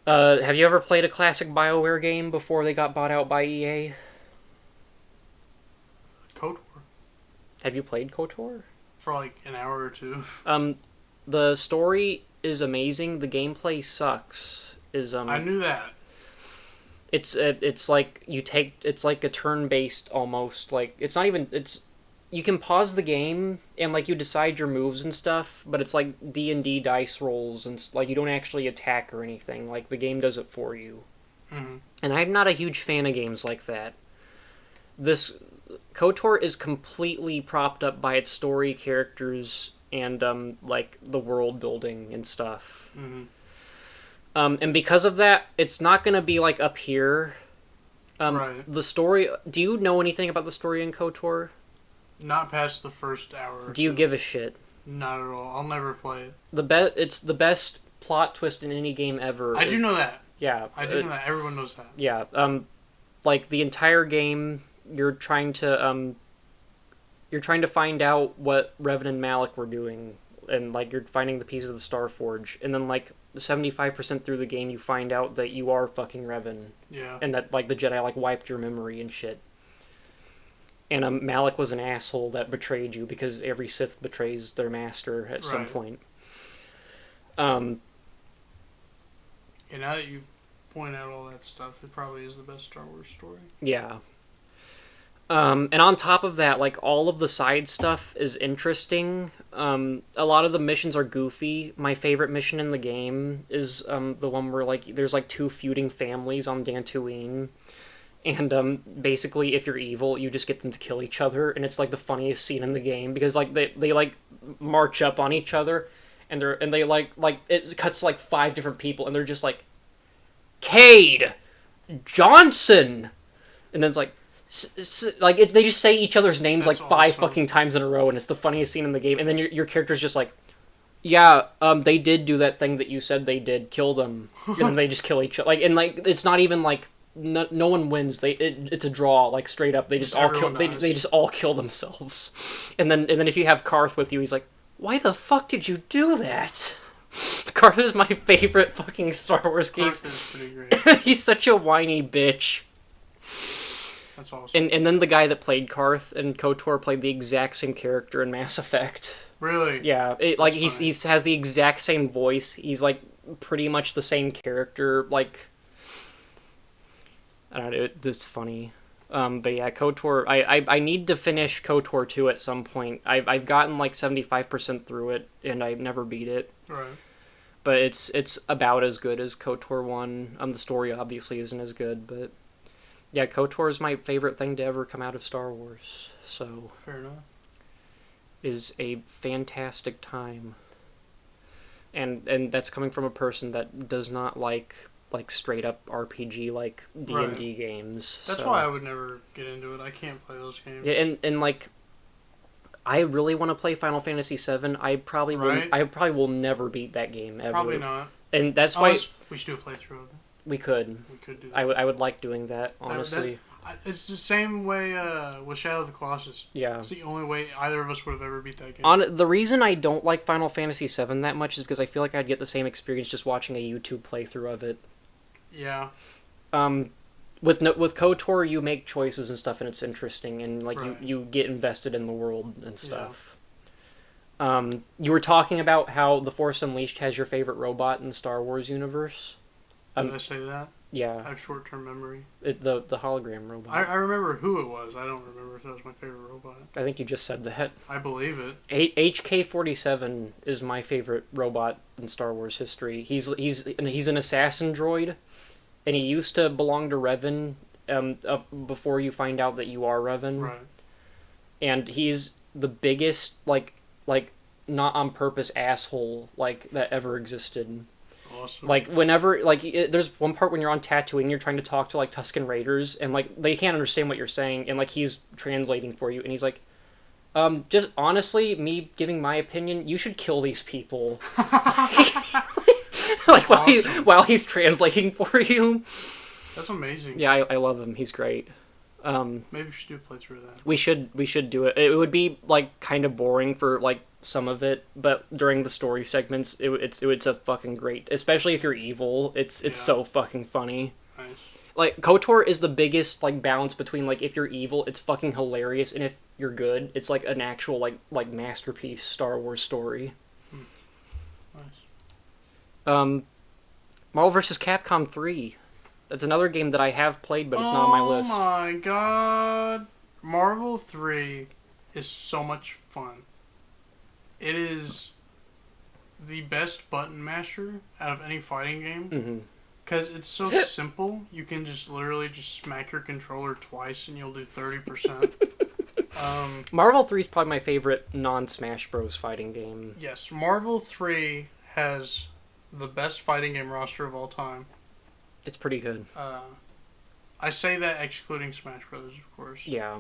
Have you ever played a classic BioWare game before they got bought out by EA? KOTOR Have you played KOTOR? for like an hour or two. The story is amazing. The gameplay sucks. I knew that. It's like it's like a turn-based almost. Like it's not even you can pause the game and like you decide your moves and stuff, but it's like D&D dice rolls and like you don't actually attack or anything. Like the game does it for you. Hmm. And I'm not a huge fan of games like that. This KOTOR is completely propped up by its story, characters, and like the world building and stuff. Hmm. And because of that, it's not gonna be like up here. Right. The story. Do you know anything about the story in KOTOR? Not past the first hour. or Do you two. give a shit? Not at all. I'll never play it. It's the best plot twist in any game ever. I do know that. Yeah. I do know that. Everyone knows that. Yeah. Like the entire game, you're trying to find out what Revan and Malik were doing, and like you're finding the pieces of the Starforge, and then like 75% through the game you find out that you are fucking Revan, Yeah. and that like the Jedi like wiped your memory and shit. And Malik was an asshole that betrayed you because every Sith betrays their master at some Right. point. And now that you point out all that stuff, it probably is the best Star Wars story. Yeah. And on top of that, like, all of the side stuff is interesting. A lot of the missions are goofy. My favorite mission in the game is the one where, like, there's, like, two feuding families on Dantooine. And basically, if you're evil, you just get them to kill each other. And it's, like, the funniest scene in the game. Because, like, they like, march up on each other. And they, like, it cuts, like, 5 different people. And they're just like, Cade! Johnson! And then it's like... they just say each other's names That's like 5 awesome. fucking times in a row, and it's the funniest scene in the game. And then your character's just like, yeah, they did do that thing that you said they did, kill them, and then they just kill each other. Like, and like it's not even like no one wins. It's a draw, like straight up. They just all kill. Everyone dies. They just all kill themselves. And then if you have Karth with you, he's like, why the fuck did you do that? Karth is my favorite fucking Star Wars game. Karth is pretty great. He's such a whiny bitch. That's awesome. And then the guy that played Karth and KOTOR played the exact same character in Mass Effect. Really? Yeah, like he has the exact same voice. He's like pretty much the same character. Like, I don't know, it's funny. But yeah, KOTOR. I need to finish KOTOR 2 at some point. I've gotten like 75% through it, and I've never beat it. Right. But it's about as good as KOTOR 1. The story obviously isn't as good, but yeah, KOTOR is my favorite thing to ever come out of Star Wars. So Fair enough. is a fantastic time. And that's coming from a person that does not like straight up RPG like D&D games. That's so. why I would never get into it. I can't play those games. Yeah, and like I really want to play Final Fantasy VII. I probably will never beat that game ever. Probably not. And that's why We should do a playthrough of it. we could. We could do that. I would like doing that, honestly. It's the same way with Shadow of the Colossus. Yeah. It's the only way either of us would have ever beat that game. The reason I don't like Final Fantasy VII that much is because I feel like I'd get the same experience just watching a YouTube playthrough of it. Yeah. With KOTOR, you make choices and stuff, and it's interesting, and like Right. you get invested in the world and stuff. Yeah. You were talking about how The Force Unleashed has your favorite robot in the Star Wars universe. Did I say that? I Yeah, have short-term memory. the hologram robot. I remember who it was. I don't remember if that was my favorite robot. I think you just said that. I believe it. HK-47 is my favorite robot in Star Wars history. He's an assassin droid, and he used to belong to Revan. Before you find out that you are Revan, Right. and he's the biggest like not on purpose asshole like that ever existed. Awesome. Like whenever there's one part when you're on Tatooine, you're trying to talk to like Tusken Raiders, and like they can't understand what you're saying, and like he's translating for you, and he's like, just honestly, me giving my opinion, you should kill these people. Like while he's translating for you. That's amazing. Yeah, I love him. He's great. Maybe we should do a playthrough of that. We should do it. It would be like kind of boring for like some of it, but during the story segments, it's a fucking great. Especially if you're evil, it's Yeah. so fucking funny. Nice. Like KOTOR is the biggest like balance between like if you're evil, it's fucking hilarious, and if you're good, it's like an actual like masterpiece Star Wars story. Nice. Marvel vs. Capcom 3. That's another game that I have played, but it's not on my list. Oh my god. Marvel 3 is so much fun. It is the best button masher out of any fighting game. Mm-hmm. Because it's so simple. You can just literally just smack your controller twice and you'll do 30%. Marvel 3 is probably my favorite non-Smash Bros. Fighting game. Yes, Marvel 3 has the best fighting game roster of all time. It's pretty good. I say that excluding Smash Brothers, of course. Yeah.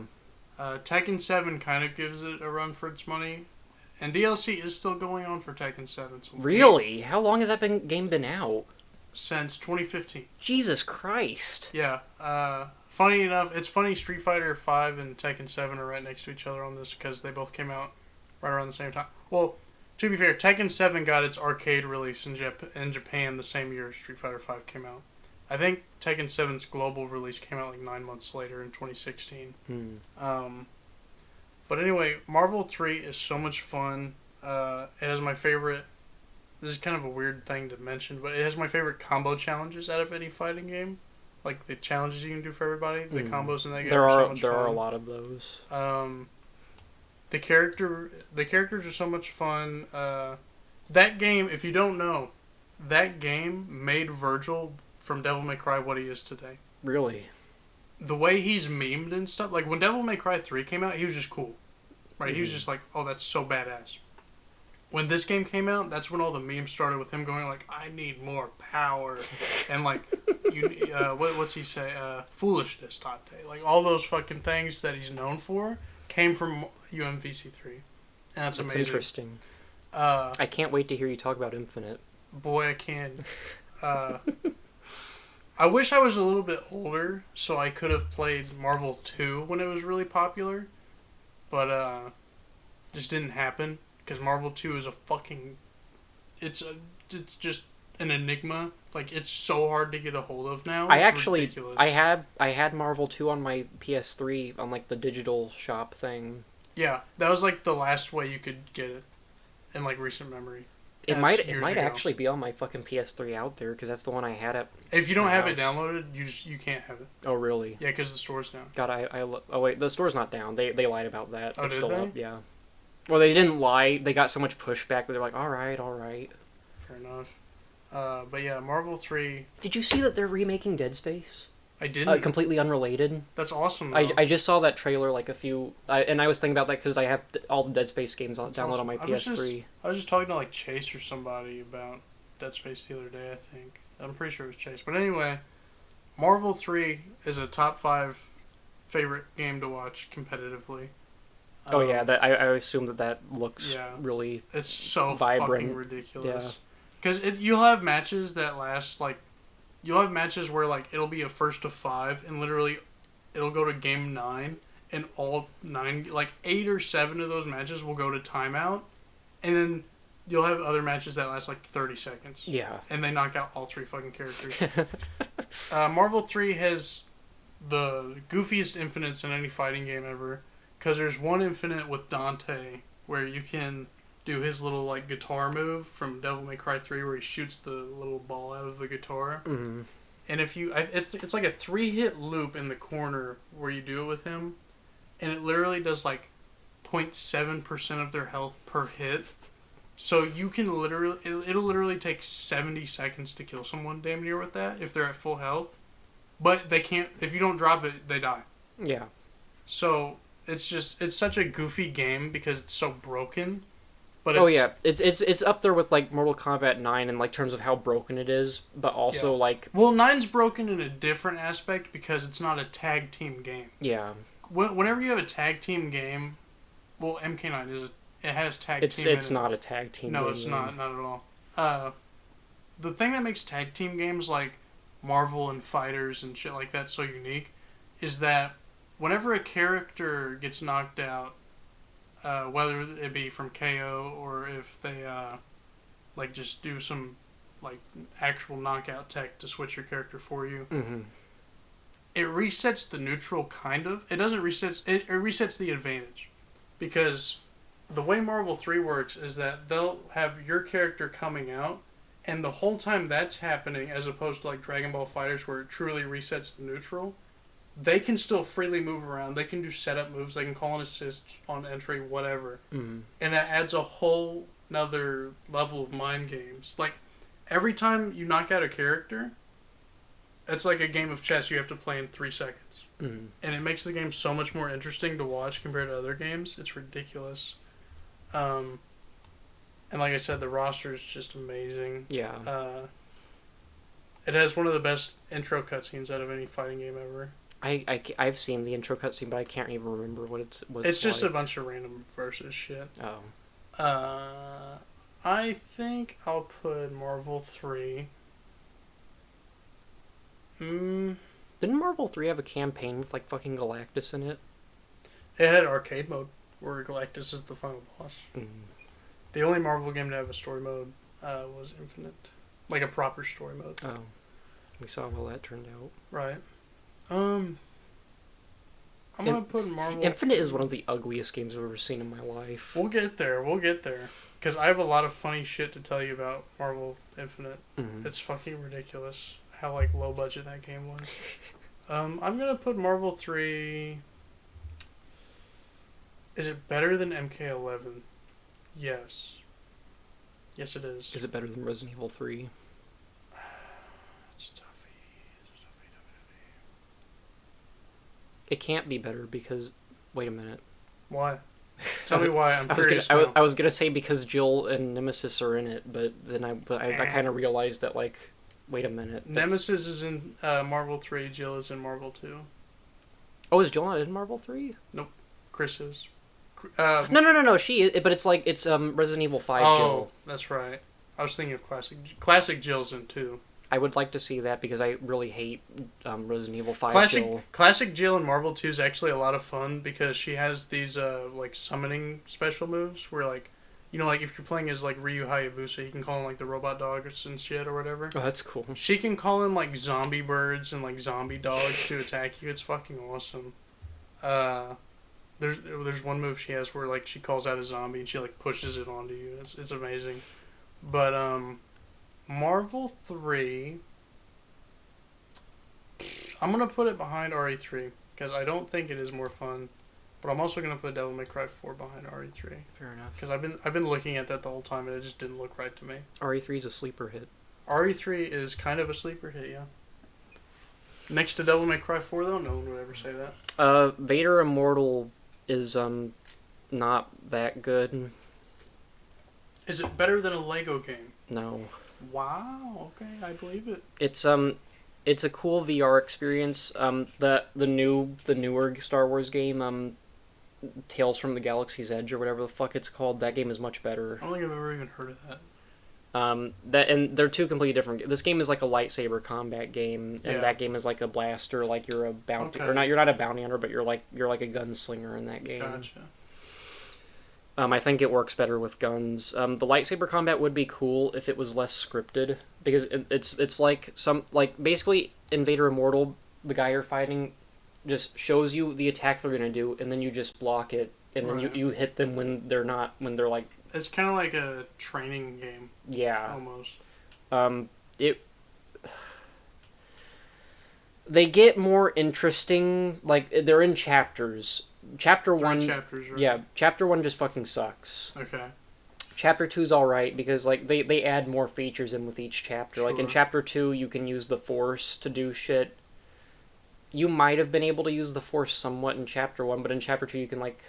Tekken 7 kind of gives it a run for its money. And DLC is still going on for Tekken 7. So Really? How long has that game been out? Since 2015. Jesus Christ. Yeah. Funny enough, it's funny Street Fighter 5 and Tekken 7 are right next to each other on this because they both came out right around the same time. Well, To be fair, Tekken 7 got its arcade release in Japan the same year Street Fighter 5 came out. I think Tekken 7's global release came out like 9 months later in 2016. But anyway, Marvel 3 is so much fun. It has my favorite... This is kind of a weird thing to mention, but it has my favorite combo challenges out of any fighting game. Like, the challenges you can do for everybody. The combos in that game There are so are much there fun. are a lot of those. The characters are so much fun. That game, if you don't know, that game made Virgil from Devil May Cry what he is today. Really? The way he's memed and stuff, like when Devil May Cry 3 came out, he was just cool. Right? He was just like, oh, that's so badass. When this game came out, that's when all the memes started with him going like, I need more power. And like, what's he say? Foolishness, Tate. Like all those fucking things that he's known for came from UMVC3. And that's amazing. Interesting. I I can't wait to hear you talk about Infinite. Boy, I can. I wish I was a little bit older so I could have played Marvel 2 when it was really popular. But just didn't happen. Because Marvel 2 is a fucking... It's just an enigma. Like, it's so hard to get a hold of now. It's ridiculous. I had Marvel 2 on my PS3 on like the digital shop thing. Yeah, that was like the last way you could get it in like recent memory. It That's might years ago. actually be on my fucking PS3 out there because that's the one I had at. If you don't my have it house. downloaded, you can't have it. Oh really? Yeah, because the store's down. God, oh wait, the store's not down. They lied about that. Oh, It's did still they? up. Yeah. Well, they didn't lie. They got so much pushback that they're like, all right. Fair enough. But yeah, Marvel 3. Did you see that they're remaking Dead Space? I didn't. Completely unrelated. That's awesome. Though. I just saw that trailer like a few, and I was thinking about that because I have all the Dead Space games That's downloaded awesome. on my I was PS3. I was just talking to like Chase or somebody about Dead Space the other day. I think I'm pretty sure it was Chase. But anyway, Marvel 3 is a top 5 favorite game to watch competitively. Oh yeah, that I assume that looks yeah. really It's so vibrant. fucking ridiculous. Because you'll have matches that last like, you'll have matches where like it'll be a first of 5 and literally it'll go to game 9 and all 9 like 8 or 7 of those matches will go to timeout, and then you'll have other matches that last like 30 seconds. Yeah. And they knock out all 3 fucking characters. Marvel 3 has the goofiest infinites in any fighting game ever. Because there's one infinite with Dante where you can do his little like guitar move from Devil May Cry 3 where he shoots the little ball out of the guitar. Mm-hmm. And if you, it's like a 3-hit loop in the corner where you do it with him, and it literally does like 0.7% of their health per hit. So you can literally, it'll literally take 70 seconds to kill someone damn near with that if they're at full health. But they can't, if you don't drop it, they die. Yeah. So it's such a goofy game because it's so broken. But it's up there with like Mortal Kombat 9 in like terms of how broken it is, but also like well, 9's broken in a different aspect because it's not a tag team game. yeah. Whenever you have a tag team game, well, MK9 is it has tag team. It's not a tag team. No, game, it's not at all. The thing that makes tag team games like Marvel and Fighters and shit like that so unique is that whenever a character gets knocked out, whether it be from KO or if they like just do some like actual knockout tech to switch your character for you, it resets the neutral kind of. It doesn't reset. It resets the advantage, because the way Marvel 3 works is that they'll have your character coming out, and the whole time that's happening, as opposed to like Dragon Ball FighterZ where it truly resets the neutral, they can still freely move around. They can do setup moves. They can call an assist on entry, whatever. And that adds a whole nother level of mind games. Like, every time you knock out a character, it's like a game of chess you have to play in 3 seconds. And it makes the game so much more interesting to watch compared to other games. It's ridiculous. And like I said, the roster is just amazing. Yeah. It has one of the best intro cutscenes out of any fighting game ever. I've seen the intro cutscene, but I can't even remember what it's It's just like. a bunch of random versus shit. Oh. I think I'll put Marvel 3. Didn't Marvel 3 have a campaign with like fucking Galactus in it? It had arcade mode where Galactus is the final boss. The only Marvel game to have a story mode was Infinite, like a proper story mode. Oh, we saw how well that turned out. Right. I'm gonna put Marvel. Infinite is one of the ugliest games I've ever seen in my life. We'll get there. We'll get there. Because I have a lot of funny shit to tell you about Marvel Infinite. Mhm. It's fucking ridiculous how like low budget that game was. I'm gonna put Marvel 3. Is it better than MK11? Yes. Yes, it is. Is it better than Resident Evil 3? It's toughy. It can't be better because... Wait a minute. Why? Tell me why. I'm I was curious gonna, now. I was gonna say because Jill and Nemesis are in it, but then I kind of realized that, like, wait a minute. Nemesis is in Marvel 3. Jill is in Marvel 2. Oh, is Jill not in Marvel 3? Chris is. No. She is, but it's like, it's Resident Evil 5 Oh, Jill. that's right. I was thinking of Classic Jill's in 2. I would like to see that because I really hate Resident Evil 5 Jill. Classic Jill in Marvel 2 is actually a lot of fun because she has these like summoning special moves where, like, you know, like if you're playing as like Ryu Hayabusa, you can call in like the robot dogs and shit or whatever. Oh, that's cool. She can call in like zombie birds and like zombie dogs to attack you. It's fucking awesome. There's one move she has where like she calls out a zombie and she like pushes it onto you. It's amazing. But Marvel 3, I'm gonna put it behind RE3 because I don't think it is more fun. But I'm also gonna put Devil May Cry 4 behind RE3 Fair enough. because I've been looking at that the whole time and it just didn't look right to me. RE3 is a sleeper hit. RE3 is kind of a sleeper hit, yeah. Next to Devil May Cry 4 though, no one would ever say that. Vader Immortal is not that good. Is it better than a Lego game? No. Wow. Okay, I believe it. It's a cool VR experience. The newer Star Wars game, Tales from the Galaxy's Edge or whatever the fuck it's called, that game is much better. I don't think I've ever even heard of that. And they're two completely different. This game is like a lightsaber combat game, and Yeah. that game is like a blaster. Like you're a bounty, Okay. or not. You're not a bounty hunter, but you're like a gunslinger in that game. Gotcha. I think it works better with guns. The lightsaber combat would be cool if it was less scripted, because it's like basically in Vader Immortal, the guy you're fighting just shows you the attack they're gonna do, and then you just block it, and then Right. you hit them when they're like, It's kind of like a training game, yeah. almost. They get more interesting, like they're in chapters. Chapter 3 1, chapters, right? yeah, chapter 1 just fucking sucks. Okay. Chapter 2's alright because like they add more features in with each chapter. Like in Sure. chapter 2 you can use the Force to do shit. You might have been able to use the Force somewhat in chapter 1, but in chapter 2 you can like,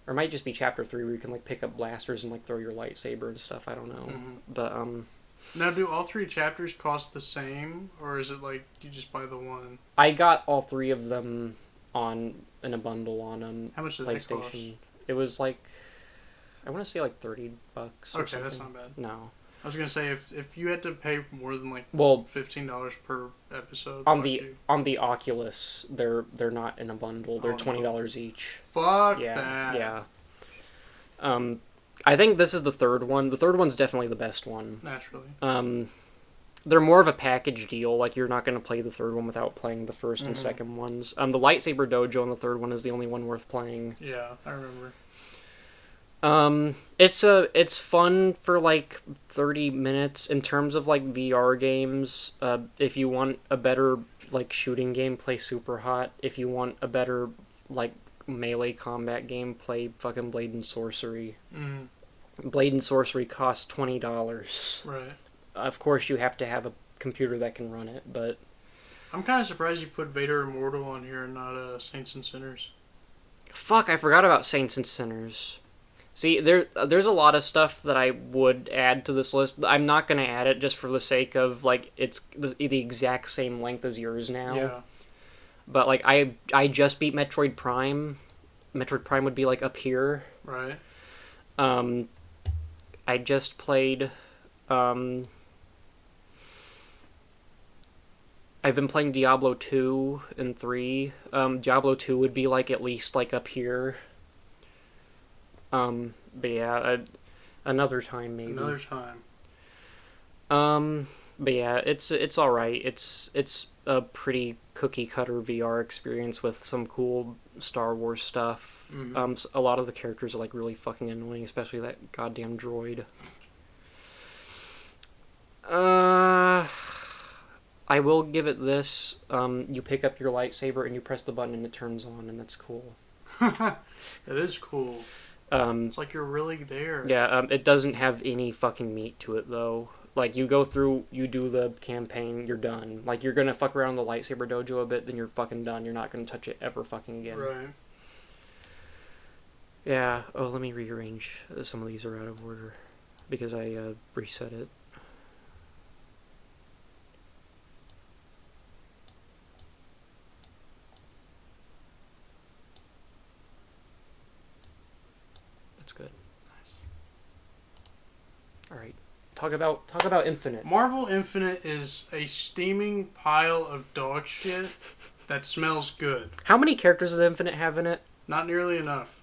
or it might just be chapter 3 where you can like pick up blasters and like throw your lightsaber and stuff, I don't know. Mhm. But Now, do all 3 chapters cost the same, or is it like you just buy the one? I got all 3 of them in a bundle on How much does that cost? PlayStation. It was like, I want to say like $30 or Okay, something. that's not bad. No. I was gonna say if you had to pay more than like Well, $15 per episode, on fuck the you. on the Oculus, they're not in a bundle. They're Oh, no. $20 each. Fuck Yeah, that. yeah. I think this is the third one. The third one's definitely the best one. Naturally. They're more of a package deal. Like you're not going to play the third one without playing the first and Mhm. second ones. The lightsaber dojo in the third one is the only one worth playing. Yeah, I remember. It's fun for like 30 minutes in terms of like VR games. If you want a better like shooting game, play Super Hot. If you want a better like melee combat game, play fucking Blade and Sorcery. Mm, Blade and Sorcery costs $20. right. Of course, you have to have a computer that can run it, but I'm kind of surprised you put Vader Immortal on here and not Saints and Sinners. fuck, I forgot about Saints and Sinners. See, there's a lot of stuff that I would add to this list. I'm not going to add it just for the sake of, like, it's the exact same length as yours now. Yeah. But, like, I just beat Metroid Prime. Metroid Prime would be, like, up here. Right. I just played... I've been playing Diablo 2 and 3. Diablo 2 would be, like, at least, like, up here. But yeah, another time maybe. Another time. But yeah, it's all right. It's a pretty cookie cutter VR experience with some cool Star Wars stuff. Mhm. A lot of the characters are like really fucking annoying, especially that goddamn droid. I will give it this. You pick up your lightsaber and you press the button and it turns on, and that's cool. It is cool. Um, It's like you're really there. yeah, it doesn't have any fucking meat to it though. Like you go through, you do the campaign, you're done. Like you're gonna fuck around the lightsaber dojo a bit, then you're fucking done. You're not gonna touch it ever fucking again. Right. Yeah. Oh, let me rearrange. Some of these are out of order because I reset it. That's good. All right. Talk about Infinite. Marvel Infinite is a steaming pile of dog shit that smells good. How many characters does Infinite have in it? Not nearly enough.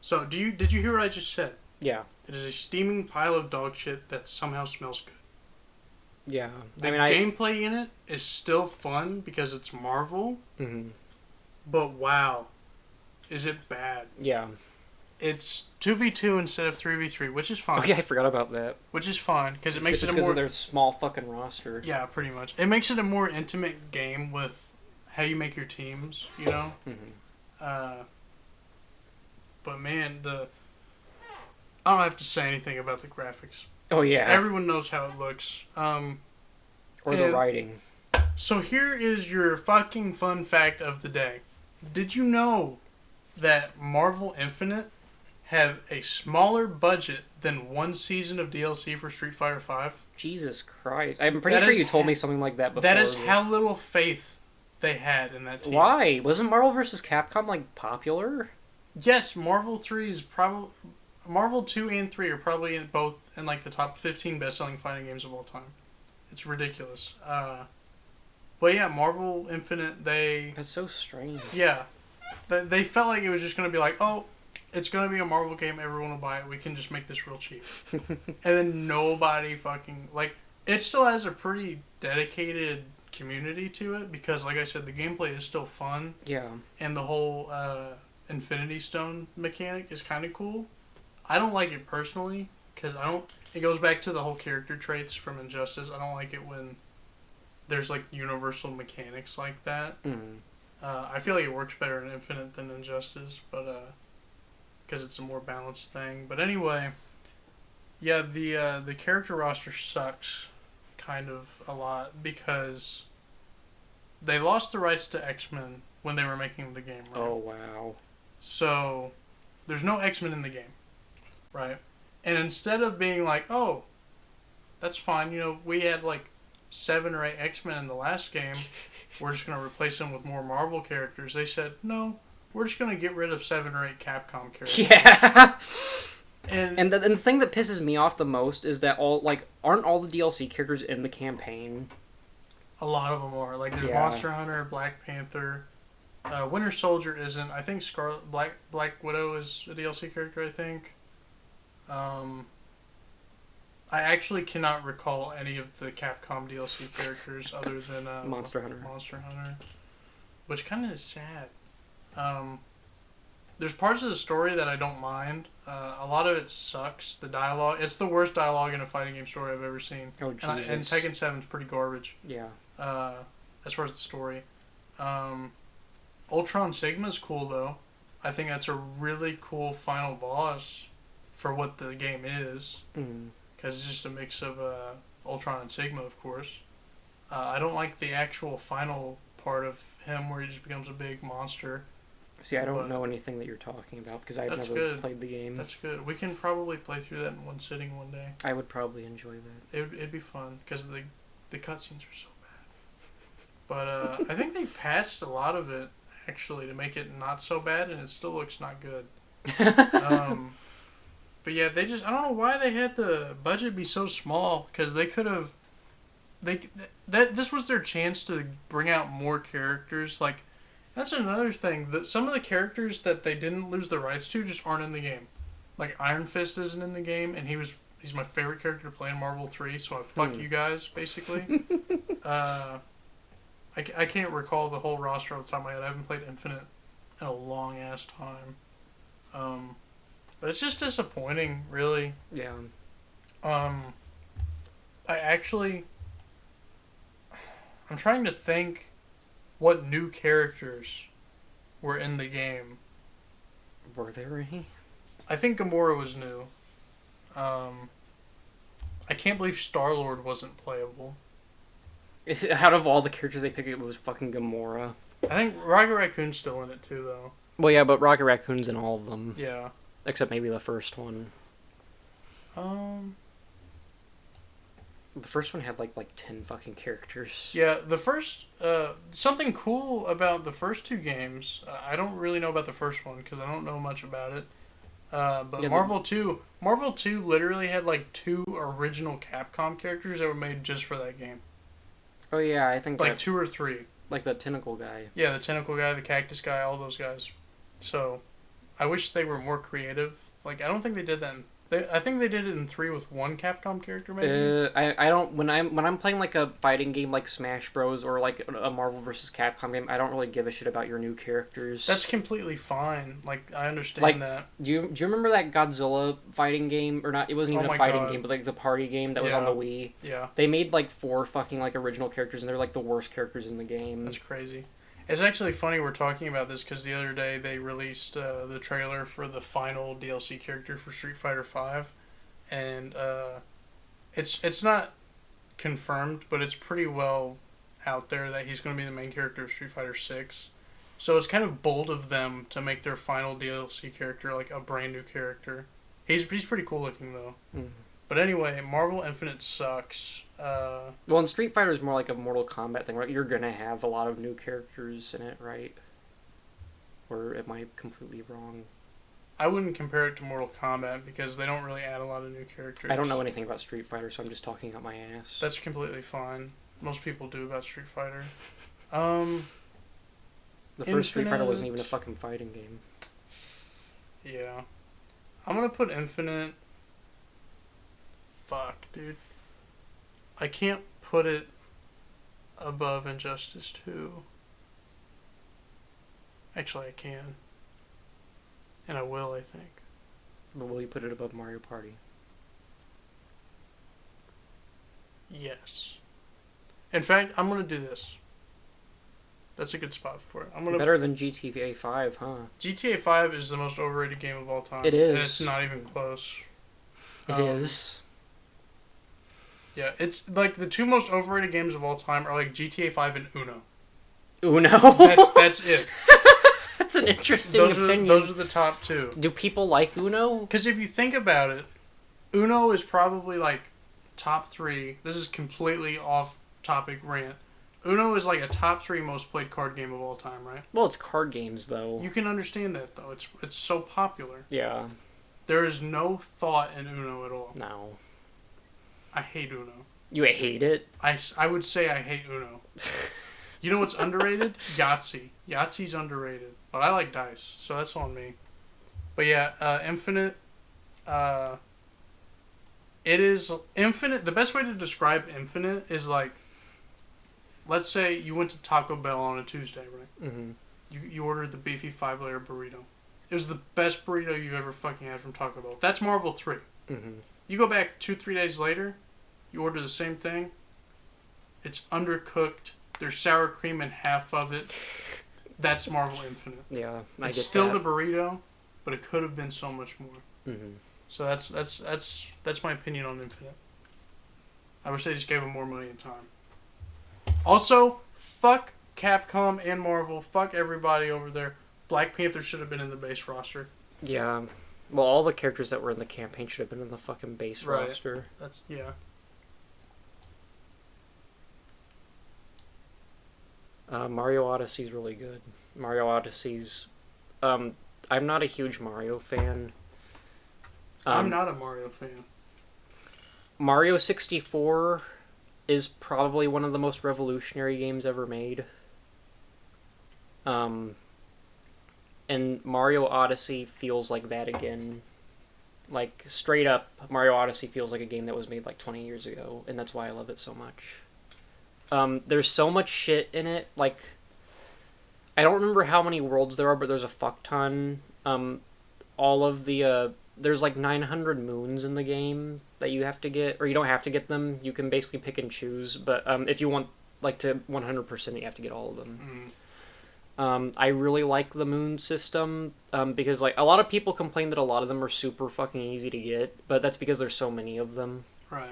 So, did you hear what I just said? Yeah. It is a steaming pile of dog shit that somehow smells good. Yeah. The gameplay in it is still fun because it's Marvel, Mhm. but wow, is it bad. Yeah. It's 2v2 instead of 3v3, which is fine. Oh yeah, I forgot about that. Which is fine because it makes Just it a because more of their small fucking roster. yeah, pretty much. It makes it a more intimate game with how you make your teams, you know. Mhm. But man, I don't have to say anything about the graphics. Oh yeah. Everyone knows how it looks. Or the and- writing. So here is your fucking fun fact of the day. Did you know that Marvel Infinite had a smaller budget than one season of DLC for Street Fighter V? Jesus Christ! I'm pretty That sure is you told ha- me something like that before. That is but- how little faith they had in that team. Why wasn't Marvel vs. Capcom like popular? Yes, Marvel 3 is probably... Marvel 2 and 3 are probably both in like the top 15 best-selling fighting games of all time. It's ridiculous. But yeah, Marvel Infinite, That's so strange. yeah, they felt like it was just going to be like, oh, it's going to be a Marvel game, everyone will buy it, we can just make this real cheap. And then nobody fucking, like, it still has a pretty dedicated community to it because, like I said, the gameplay is still fun Yeah. and the whole Infinity Stone mechanic is kind of cool. I don't like it personally because it goes back to the whole character traits from Injustice. I don't like it when there's like universal mechanics like that. Mm. I feel like it works better in Infinite than Injustice, but because it's a more balanced thing. But anyway, yeah, the character roster sucks kind of a lot because they lost the rights to X-Men when they were making the game, right? Oh wow. So there's no X-Men in the game, right? And instead of being like, oh, that's fine, you know, we had like 7 or 8 X-Men in the last game, we're just going to replace them with more Marvel characters. They said, no, we're just going to get rid of 7 or 8 Capcom characters. Yeah. And, And the thing that pisses me off the most is that aren't all the DLC characters in the campaign? a lot of them are. Like, there's Yeah. Monster Hunter, Black Panther, Winter Soldier isn't. I think Black Widow is a DLC character, I think. I actually cannot recall any of the Capcom DLC characters other than Monster Hunter. Monster Hunter, which kind of is sad. There's parts of the story that I don't mind. A lot of it sucks. The dialogue, it's the worst dialogue in a fighting game story I've ever seen. Oh Jesus. And Tekken 7 is pretty garbage. Yeah. As far as the story. Ultron Sigma's cool though. I think that's a really cool final boss for what the game is. Mm. Because it's just a mix of Ultron and Sigma, of course. I don't like the actual final part of him where he just becomes a big monster. See, I don't But- know anything that you're talking about because I've That's never good. played the game. That's good. We can probably play through that in one sitting one day. I would probably enjoy that. It'd be fun because the cutscenes are so bad. But I think they patched a lot of it actually to make it not so bad, and it still looks not good. But yeah, I don't know why they had the budget be so small because they could have. This was their chance to bring out more characters. Like, that's another thing. That some of the characters that they didn't lose the rights to just aren't in the game. Like Iron Fist isn't in the game, and he's my favorite character to play in Marvel 3. So I fuck you guys basically. I can't recall the whole roster off the top of my head. I haven't played Infinite in a long ass time. But it's just disappointing, really. Yeah. I'm trying to think what new characters were in the game. Were there any? I think Gamora was new. I can't believe Star-Lord wasn't playable. Out of all the characters they picked, it was fucking Gamora. I think Rocket Raccoon's still in it too, though. Well, yeah, but Rocket Raccoon's in all of them. Yeah. Except maybe the first one. The first one had like 10 fucking characters. Yeah, the first... something cool about the first two games, I don't really know about the first one, because I don't know much about it. But Yeah, Marvel 2 literally had like 2 original Capcom characters that were made just for that game. Oh yeah, I think Like that, 2 or 3. like the tentacle guy. Yeah, the tentacle guy, the cactus guy, all those guys. So, I wish they were more creative. Like, I don't think they did that. I think they did it in 3 with one Capcom character, maybe. I don't when I'm playing like a fighting game like Smash Bros or like a Marvel vs. Capcom game, I don't really give a shit about your new characters. That's completely fine. Like, I understand Like, that. Do you remember that Godzilla fighting game or not? It wasn't even Oh a my fighting God. game, but like the party game that was on Yeah. the Wii. Yeah, They made like 4 fucking like original characters, and they're like the worst characters in the game. that's crazy. It's actually funny we're talking about this because the other day they released the trailer for the final DLC character for Street Fighter V, and it's not confirmed, but it's pretty well out there that he's going to be the main character of Street Fighter 6. So it's kind of bold of them to make their final DLC character like a brand new character. He's pretty cool looking though. Mhm. But anyway, Marvel Infinite sucks. Well, and Street Fighter is more like a Mortal Kombat thing, right? You're gonna have a lot of new characters in it, right? Or am I completely wrong? I wouldn't compare it to Mortal Kombat because they don't really add a lot of new characters. I don't know anything about Street Fighter, so I'm just talking out my ass. That's completely fine. Most people do about Street Fighter. The first Street Fighter wasn't even a Infinite. fucking fighting game. Yeah. I'm gonna put Infinite. Fuck, dude. I can't put it above Injustice 2. Actually, I can. And I will, I think. But will you put it above Mario Party? Yes. In fact, I'm gonna do this. That's a good spot for it. I'm gonna. Better than GTA 5, huh? GTA 5 is the most overrated game of all time. It is. And it's not even close. It is. Yeah, it's like the 2 most overrated games of all time are like GTA 5 and Uno. Uno? That's it. That's an interesting Those opinion. are the top 2. Do people like Uno? Because if you think about it, Uno is probably like top 3. This is completely off topic rant. Uno is like a top 3 most played card game of all time, right? Well, it's card games, though. You can understand that though. It's so popular. Yeah. There is no thought in Uno at all. No. I hate Uno. You hate it? I would say I hate Uno. You know what's underrated? Yahtzee. Yahtzee's underrated. But I like dice, so that's on me. But yeah, Infinite. It is Infinite. The best way to describe Infinite is like, let's say you went to Taco Bell on a Tuesday, right? Mm-hmm. You ordered the beefy 5-layer burrito. It was the best burrito you've ever fucking had from Taco Bell. That's Marvel 3. Mm-hmm. You go back 2-3 days later, you order the same thing. It's undercooked. There's sour cream in half of it. That's Marvel Infinite. Yeah, I It's get still that. the burrito, but it could have been so much more. Mm-hmm. So that's my opinion on Infinite. I wish they just gave him more money and time. Also, fuck Capcom and Marvel. Fuck everybody over there. Black Panther should have been in the base roster. Yeah. Well, all the characters that were in the campaign should have been in the fucking base Right. roster. That's yeah. Mario Odyssey's really good. Mario Odyssey's... I'm not a huge Mario fan. I'm not a Mario fan. Mario 64 is probably one of the most revolutionary games ever made. And Mario Odyssey feels like that again. Like, straight up, Mario Odyssey feels like a game that was made like 20 years ago, and that's why I love it so much. There's so much shit in it. Like, I don't remember how many worlds there are, but there's a fuck ton. All of the there's like 900 moons in the game that you have to get, or you don't have to get them. You can basically pick and choose. But if you want like to 100%, you have to get all of them. I really like the moon system because like a lot of people complain that a lot of them are super fucking easy to get, but that's because there's so many of them. Right.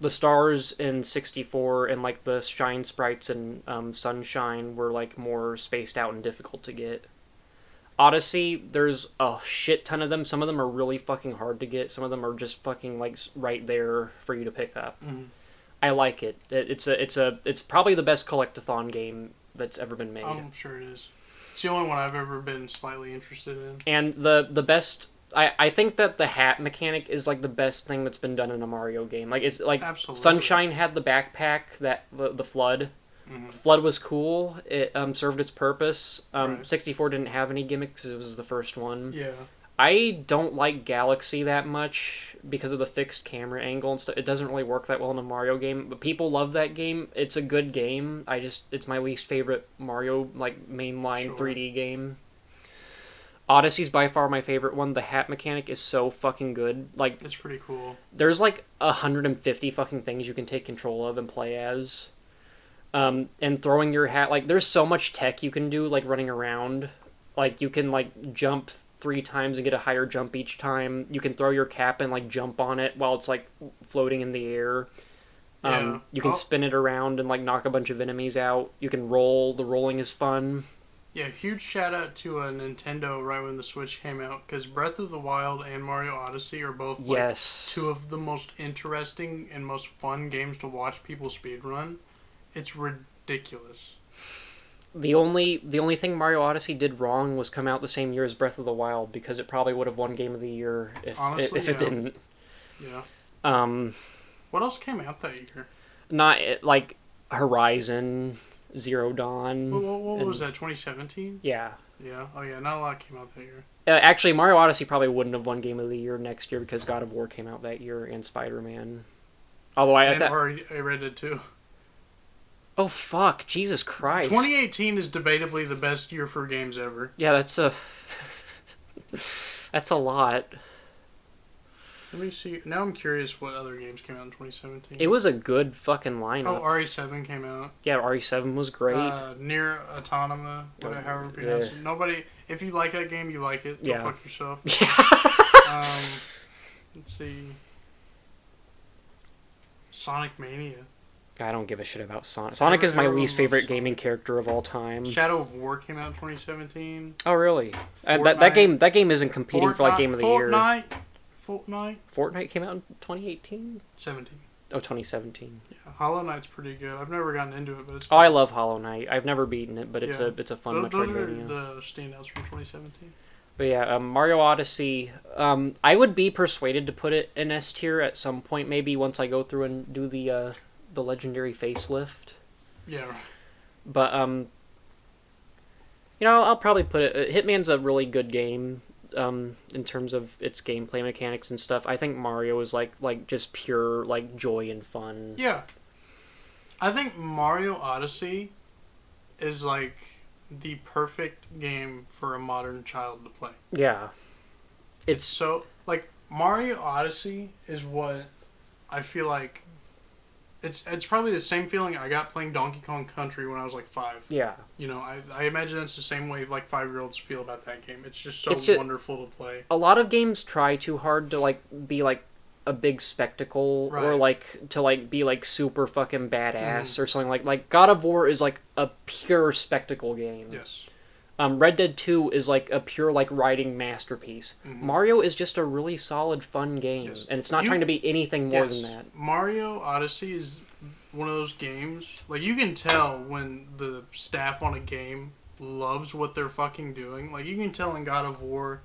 The stars in 64 and like the shine sprites in Sunshine were like more spaced out and difficult to get. Odyssey, there's a shit ton of them. Some of them are really fucking hard to get. Some of them are just fucking like right there for you to pick up. I like it. It's probably the best collectathon game that's ever been made. I'm sure it is. It's the only one I've ever been slightly interested in. And the best, I think that the hat mechanic is like the best thing that's been done in a Mario game. Like it's like Absolutely. Sunshine had the backpack that the Flood. Flood was cool. It served its purpose. Right. 64 didn't have any gimmicks. It was the first one. Yeah. I don't like Galaxy that much because of the fixed camera angle and stuff. It doesn't really work that well in a Mario game, but people love that game. It's a good game. It's my least favorite Mario like mainline Sure. 3D game. Odyssey's by far my favorite one. The hat mechanic is so fucking good. Like It's pretty cool. there's like 150 fucking things you can take control of and play as. And throwing your hat, like there's so much tech you can do, like running around. Like you can like jump 3 times and get a higher jump each time. You can throw your cap and like jump on it while it's like floating in the air. Yeah. You can spin it around and like knock a bunch of enemies out. You can roll. The rolling is fun. Yeah, huge shout out to Nintendo right when the Switch came out, because Breath of the Wild and Mario Odyssey are both like Yes. 2 of the most interesting and most fun games to watch people speedrun. It's ridiculous. The only thing Mario Odyssey did wrong was come out the same year as Breath of the Wild, because it probably would have won Game of the Year Honestly, if it yeah. didn't. Yeah. What else came out that year? Not like Horizon Zero Dawn. What was that, 2017? Yeah. Yeah. Oh, yeah, not a lot came out that year. Actually, Mario Odyssey probably wouldn't have won Game of the Year next year because God of War came out that year and Spider-Man. Although I And thought... Red Dead 2. Oh, fuck. Jesus Christ. 2018 is debatably the best year for games ever. Yeah, that's a... that's a lot. Let me see. Now I'm curious what other games came out in 2017. It was a good fucking lineup. Oh, RE7 came out. Yeah, RE7 was great. Near Autonoma, whatever, however you pronounce it. Nobody, if you like that game, you like it. Go Yeah. fuck yourself. Yeah. Let's see. Sonic Mania. I don't give a shit about Sonic. Sonic is my Everyone least loves favorite Sonic. gaming character of all time. Shadow of War came out in 2017. Oh, really? That Fortnite. game isn't competing for like Game of the Year. Fortnite came out in 2018? 17. Oh, 2017. Yeah, Hollow Knight's pretty good. I've never gotten into it, but it's Oh, I love Hollow Knight. I've never beaten it, but it's Yeah. a fun those are Metroidvania. the standouts from 2017. But yeah, Mario Odyssey. I would be persuaded to put it in S tier at some point, maybe once I go through and do the legendary facelift. Yeah. But I'll probably put it. Hitman's a really good game. In terms of its gameplay mechanics and stuff, I think Mario is like just pure like joy and fun. Yeah. I think Mario Odyssey is like the perfect game for a modern child to play. Yeah, It's so like Mario Odyssey is what I feel like. It's probably the same feeling I got playing Donkey Kong Country when I was like 5. yeah. You know, I imagine that's the same way like 5-year-olds feel about that game. It's just so It's just- wonderful to play. A lot of games try too hard to like be like a big spectacle or Right. like to like be like super fucking badass or something like God of War is like a pure spectacle game. Yes. Red Dead 2 is like a pure like writing masterpiece. Mhm. Mario is just a really solid fun game, Yes. and it's not You- trying to be anything more Yes. than that. Mario Odyssey is one of those games, like you can tell when the staff on a game loves what they're fucking doing. Like you can tell in God of War,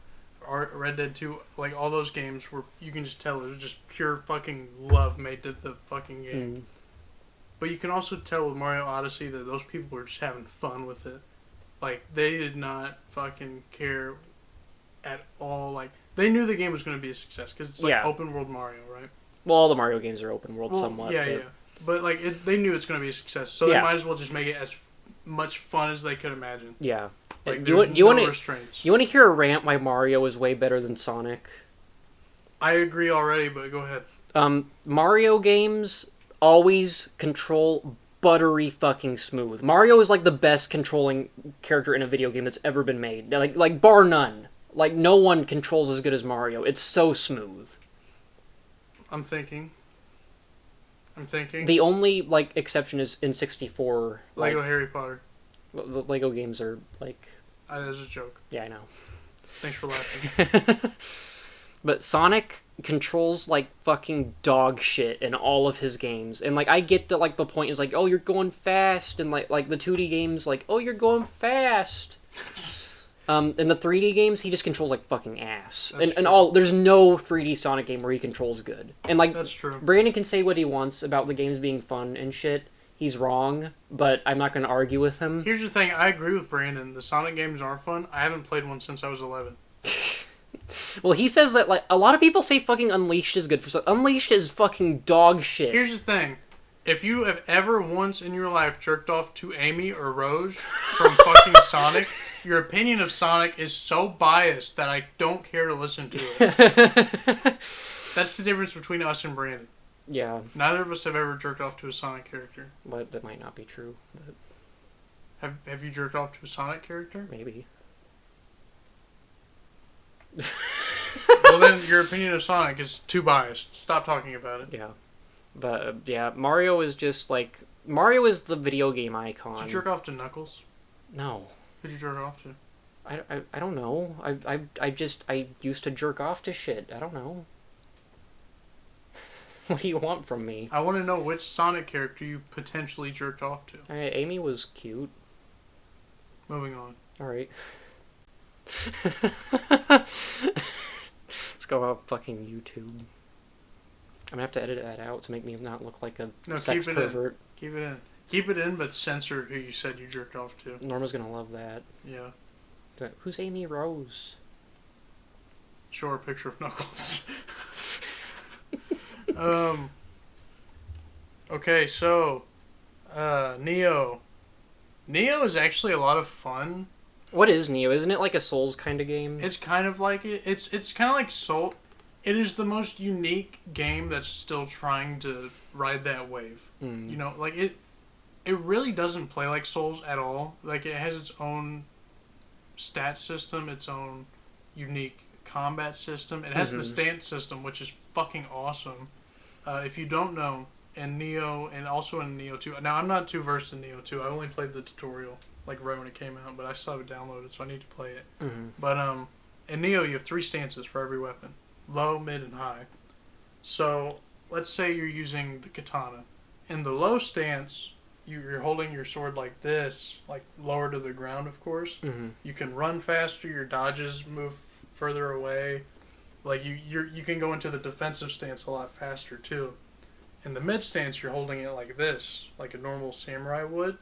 or Red Dead 2, like all those games where you can just tell there's just pure fucking love made to the fucking game. Mm. But you can also tell with Mario Odyssey that those people were just having fun with it. Like they did not fucking care at all. Like They knew the game was going to be a success because it's like Yeah. open world Mario, right? Well, all the Mario games are open world Well, somewhat. Yeah, but yeah. But like they knew it's going to be a success, so they Yeah. might as well just make it as much fun as they could imagine. Yeah. Like You there's want- you no want to restraints. you want to hear a rant why Mario is way better than Sonic? I agree already, but go ahead. Mario games always control buttery fucking smooth. Mario is like the best controlling character in a video game that's ever been made. Like bar none. Like no one controls as good as Mario. It's so smooth. I'm thinking. The only like exception is in 64. Lego Like, Harry Potter. the Lego games are like, That was a joke. yeah, I know. Thanks for laughing. But Sonic controls like fucking dog shit in all of his games, and like I get that like the point is like, oh, you're going fast, and like the 2D games like, oh, you're going fast. In the 3D games, he just controls like fucking ass, That's and true. all there's no 3D Sonic game where he controls good, and like That's true. Brandon can say what he wants about the games being fun and shit. He's wrong, but I'm not gonna argue with him. Here's the thing. I agree with Brandon. The Sonic games are fun. I haven't played one since I was 11. Well, he says that like a lot of people say fucking Unleashed is good for Unleashed is fucking dog shit. Here's the thing. If you have ever once in your life jerked off to Amy or Rose from fucking Sonic, your opinion of Sonic is so biased that I don't care to listen to it. That's the difference between us and Brandon. Yeah, Neither of us have ever jerked off to a Sonic character. but that might not be true. But Have you jerked off to a Sonic character? maybe. Well, then your opinion of Sonic is too biased. Stop talking about it. Yeah, but yeah, Mario is just like Mario is the video game icon. Did you jerk off to Knuckles? No, Who'd you jerk off to? I don't know. I used to jerk off to shit. I don't know. What do you want from me? I want to know which Sonic character you potentially jerked off to. Amy was cute. Moving on. All right. Let's go on fucking YouTube. I'm gonna have to edit that out to make me not look like a No, sex keep it in. pervert. Keep it in. Keep it in, but censor who you said you jerked off to. Norma's gonna love that. Yeah. Who's Amy Rose? Show her a picture of Knuckles. Okay, so Neo. Neo is actually a lot of fun. What is Neo? Isn't it like a Souls kind of game? It's kind of like it. It's kind of like Soul. It is the most unique game that's still trying to ride that wave. Mm. You know, like it really doesn't play like Souls at all. Like it has its own stat system, its own unique combat system. It has the Mhm. stance system, which is fucking awesome. If you don't know, in Neo and also in Neo 2. Now I'm not too versed in Neo 2. I only played the tutorial like right when it came out, but I still have it downloaded, so I need to play it. Mhm. But in Neo you have 3 stances for every weapon: low, mid, and high. So let's say you're using the katana. In the low stance, you're holding your sword like this, like lower to the ground, of course. Mhm. You can run faster. Your dodges move further away. Like you can go into the defensive stance a lot faster too. In the mid stance, you're holding it like this, like a normal samurai would,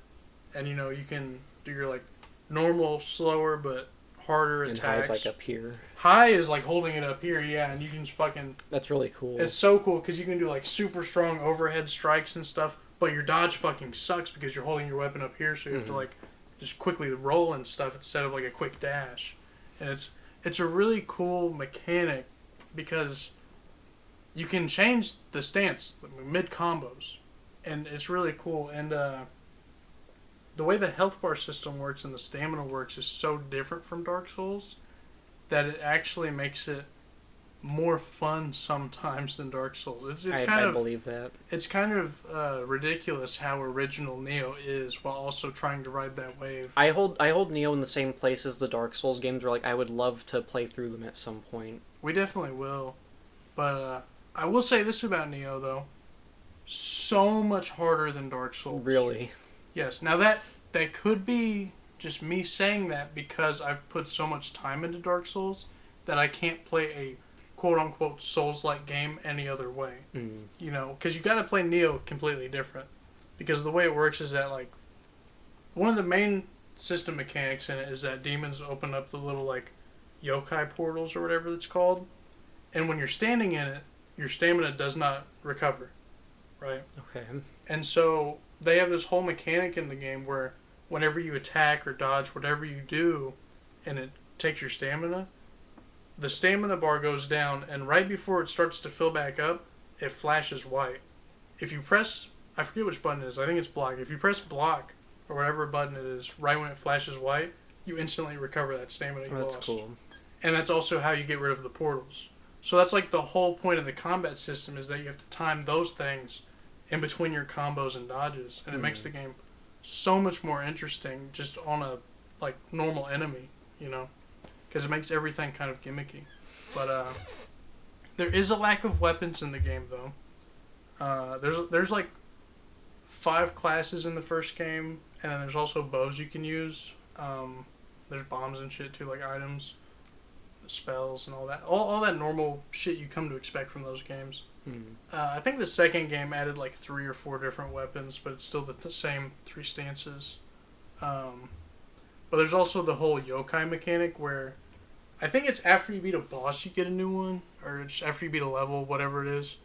and you know you can do your like normal, slower but harder And attacks. high's like up here. High is like holding it up here, yeah, and you can just fucking. That's really cool. It's so cool because you can do like super strong overhead strikes and stuff, but your dodge fucking sucks because you're holding your weapon up here, so you have to Mhm. like just quickly roll and stuff instead of like a quick dash. And it's a really cool mechanic because you can change the stance mid combos, and it's really cool. And the way the health bar system works and the stamina works is so different from Dark Souls that it actually makes it more fun sometimes than Dark Souls. It's I kind of believe that. it's kind of ridiculous how original Neo is while also trying to ride that wave. I hold Neo in the same place as the Dark Souls games, where like I would love to play through them at some point. We definitely will, but I will say this about Neo though: so much harder than Dark Souls. Really. Yes. Now that could be just me saying that because I've put so much time into Dark Souls that I can't play a quote-unquote Souls-like game any other way. Mm. You know, because you got to play Neo completely different. Because the way it works is that, like, one of the main system mechanics in it is that demons open up the little, like, yokai portals or whatever it's called. And when you're standing in it, your stamina does not recover, right? Okay. And so they have this whole mechanic in the game where whenever you attack or dodge, whatever you do, and it takes your stamina, the stamina bar goes down, and right before it starts to fill back up, it flashes white. If you press, I forget which button it is, I think it's block. If you press block, or whatever button it is, right when it flashes white, you instantly recover that stamina you That's lost. cool. And that's also how you get rid of the portals. So that's like the whole point of the combat system, is that you have to time those things in between your combos and dodges, and it makes the game so much more interesting just on a like normal enemy, you know, because it makes everything kind of gimmicky. But there is a lack of weapons in the game, though. There's like 5 classes in the first game, and then there's also bows you can use. There's bombs and shit too, like items, spells, and all that. All that normal shit you come to expect from those games. I think the second game added like 3 or 4 different weapons, but it's still the same 3 stances. But there's also the whole yokai mechanic where I think it's after you beat a boss you get a new one, or it's after you beat a level, whatever it is,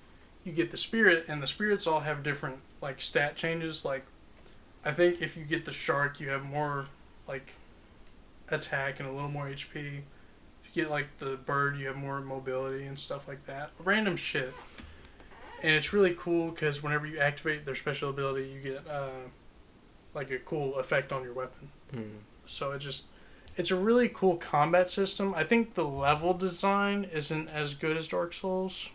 you get the spirit, and the spirits all have different like stat changes. Like I think if you get the shark, you have more like attack and a little more HP. If you get like the bird, you have more mobility and stuff like that. Random shit. And it's really cool because whenever you activate their special ability, you get like a cool effect on your weapon. So it's a really cool combat system. I think the level design isn't as good as Dark Souls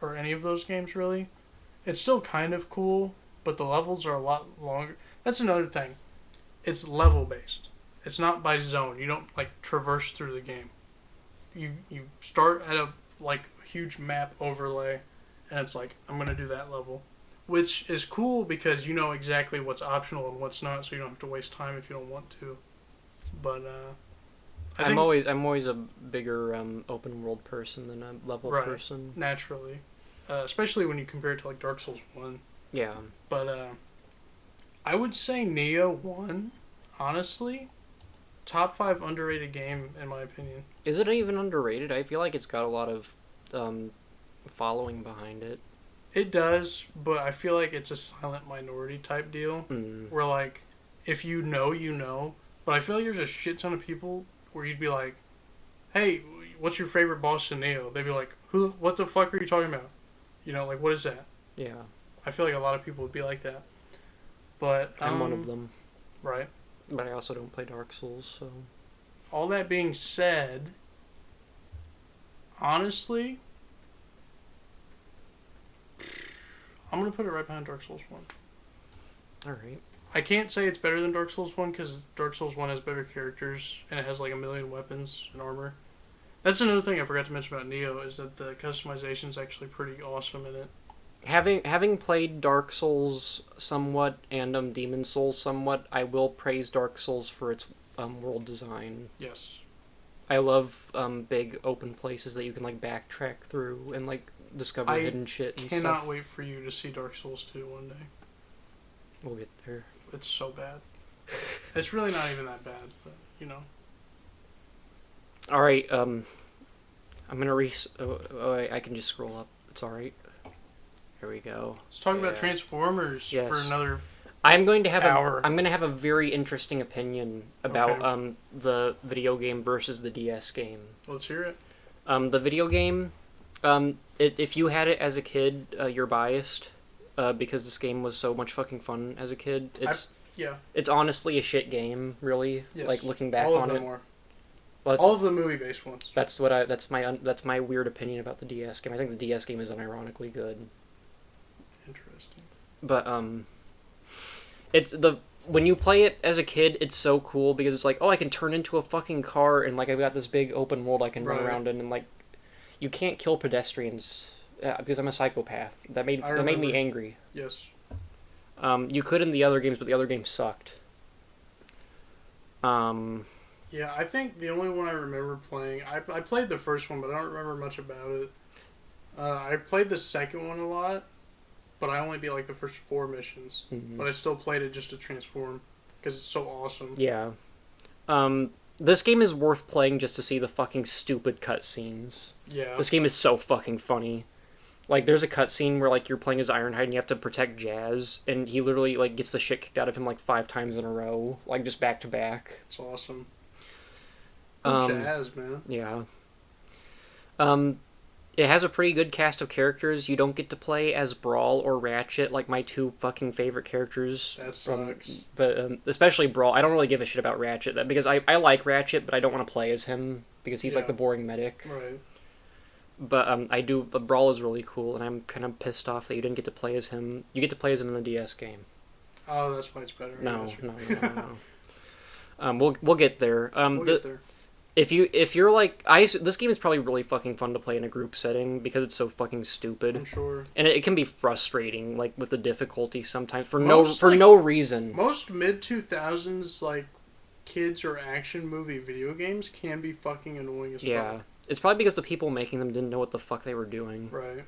or any of those games really. It's still kind of cool, but the levels are a lot longer. That's another thing. It's level based. It's not by zone. You don't like traverse through the game. You start at a like huge map overlay, and it's like, I'm going to do that level. Which is cool because you know exactly what's optional and what's not, so you don't have to waste time if you don't want to. But, I'm always a bigger open world person than a level person. Naturally. Especially when you compare it to, like, Dark Souls 1. Yeah. But, I would say Neo 1, honestly, top 5 underrated game, in my opinion. Is it even underrated? I feel like it's got a lot of following behind it. It does, but I feel like it's a silent minority type deal. Where, like, if you know, you know. But I feel like there's a shit ton of people where you'd be like, hey, what's your favorite boss in Neo? They'd be like, what the fuck are you talking about? You know, like, what is that? Yeah. I feel like a lot of people would be like that. But I'm one of them. Right. But I also don't play Dark Souls, so... All that being said, honestly, I'm going to put it right behind Dark Souls 1. Alright. I can't say it's better than Dark Souls 1 because Dark Souls 1 has better characters and it has like a million weapons and armor. That's another thing I forgot to mention about Neo, is that the customization is actually pretty awesome in it. Having played Dark Souls somewhat and Demon Souls somewhat, I will praise Dark Souls for its world design. Yes. I love big open places that you can like backtrack through and like discover hidden shit and I cannot stuff. wait for you to see Dark Souls 2 one day. We'll get there. It's so bad. It's really not even that bad, but you know. Alright, I'm gonna I can just scroll up. It's alright. Here we go. Let's talk about Transformers for another I'm going to have hour. I'm going to have a very interesting opinion about the video game versus the DS game. Let's hear it. The video game, if you had it as a kid, you're biased because this game was so much fucking fun as a kid. It's honestly a shit game, really. Yes. Like looking back all on of them it. Are. Well, all of the movie-based ones. That's my weird opinion about the DS game. I think the DS game is unironically good. Interesting. But when you play it as a kid, it's so cool because it's like, oh, I can turn into a fucking car and like I've got this big open world I can run around in, and like you can't kill pedestrians because I'm a psychopath. That made me angry. Yes. You could in the other games, but the other games sucked. Yeah, I think the only one I remember playing, I played the first one, but I don't remember much about it. I played the second one a lot, but I only beat like the first 4 missions. Mm-hmm. But I still played it just to transform because it's so awesome. Yeah. This game is worth playing just to see the fucking stupid cutscenes. Yeah. This game is so fucking funny. Like, there's a cutscene where, like, you're playing as Ironhide and you have to protect Jazz, and he literally, like, gets the shit kicked out of him, like, 5 times in a row. Like, just back to back. It's awesome. Um, Jazz, man. Yeah. It has a pretty good cast of characters. You don't get to play as Brawl or Ratchet, like my two fucking favorite characters. That sucks. But especially Brawl. I don't really give a shit about Ratchet, because I like Ratchet, but I don't want to play as him, because he's like Yeah. the boring medic. Right. But I do. But Brawl is really cool, and I'm kind of pissed off that you didn't get to play as him. You get to play as him in the DS game. Oh, that's why it's better. I No, gotcha. no. We'll get there. We'll get there. If you're like this game is probably really fucking fun to play in a group setting because it's so fucking stupid, I'm sure. and it can be frustrating, like with the difficulty sometimes for Most, no reason. Most mid 2000s like kids or action movie video games can be fucking annoying as Yeah, fuck. it's probably because the people making them didn't know what the fuck they were doing. Right.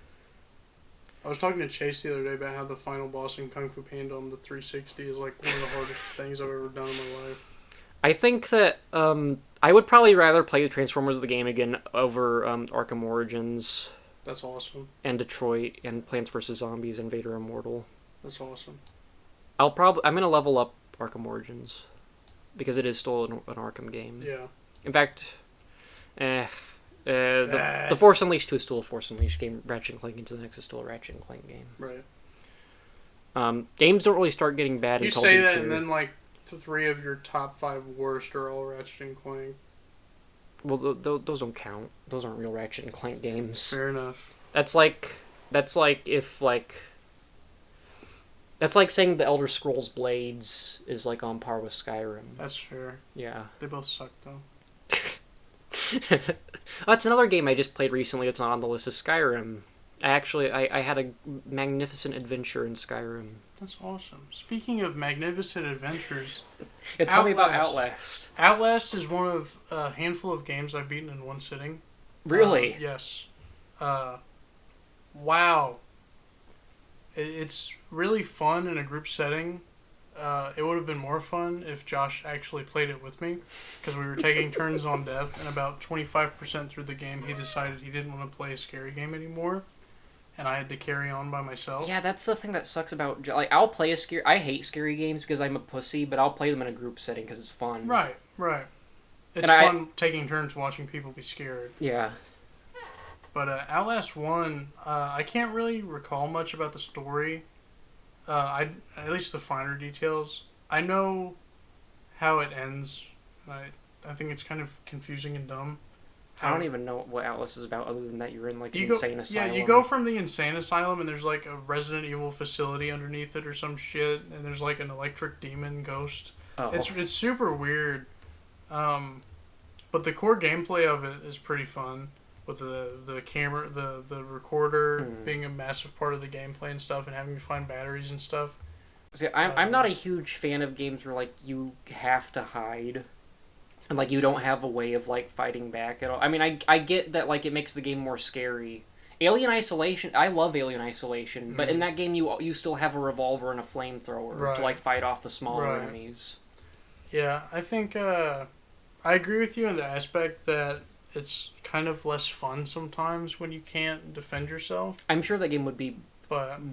I was talking to Chase the other day about how the final boss in Kung Fu Panda on the 360 is like one of the hardest things I've ever done in my life. I think that I would probably rather play the Transformers the game again over Arkham Origins That's awesome. and Detroit and Plants vs Zombies and Vader Immortal. That's awesome. I'm gonna level up Arkham Origins because it is still an Arkham game. Yeah. In fact, the Force Unleashed 2 is still a Force Unleashed game. Ratchet and Clank Into the Next is still a Ratchet and Clank game. Right. Games don't really start getting bad You until say D2. that, and then like 3 of your top 5 worst are all Ratchet and Clank. Well, those don't count. Those aren't real Ratchet and Clank games. Fair enough. That's like saying the Elder Scrolls Blades is like on par with Skyrim. That's fair. Yeah. They both suck though. That's another game I just played recently that's not on the list, is Skyrim. I had a magnificent adventure in Skyrim. That's awesome. Speaking of magnificent adventures, Tell me about Outlast. Outlast. Outlast is one of a handful of games I've beaten in one sitting. Really? Yes. Wow. It's really fun in a group setting. It would have been more fun if Josh actually played it with me, because we were taking turns on death, and about 25% through the game he decided he didn't want to play a scary game anymore, and I had to carry on by myself. Yeah, that's the thing that sucks about, like, I'll play I hate scary games because I'm a pussy, but I'll play them in a group setting because it's fun. Right. It's And fun taking turns watching people be scared. Yeah. But Outlast 1, I can't really recall much about the story. At least the finer details. I know how it ends. I think it's kind of confusing and dumb. I don't even know what Outlast is about other than that you're in, like, an You go, insane asylum. Yeah, you go from the insane asylum and there's like a Resident Evil facility underneath it or some shit, and there's like an electric demon ghost. Oh. It's super weird. But the core gameplay of it is pretty fun. With the camera, the recorder being a massive part of the gameplay and stuff, and having to find batteries and stuff. See, I'm not a huge fan of games where, like, you have to hide. And, like, you don't have a way of, like, fighting back at all. I mean, I get that, like, it makes the game more scary. Alien Isolation, I love Alien Isolation, but in that game you still have a revolver and a flamethrower to, like, fight off the smaller enemies. Yeah, I think I agree with you in the aspect that it's kind of less fun sometimes when you can't defend yourself. I'm sure that game would be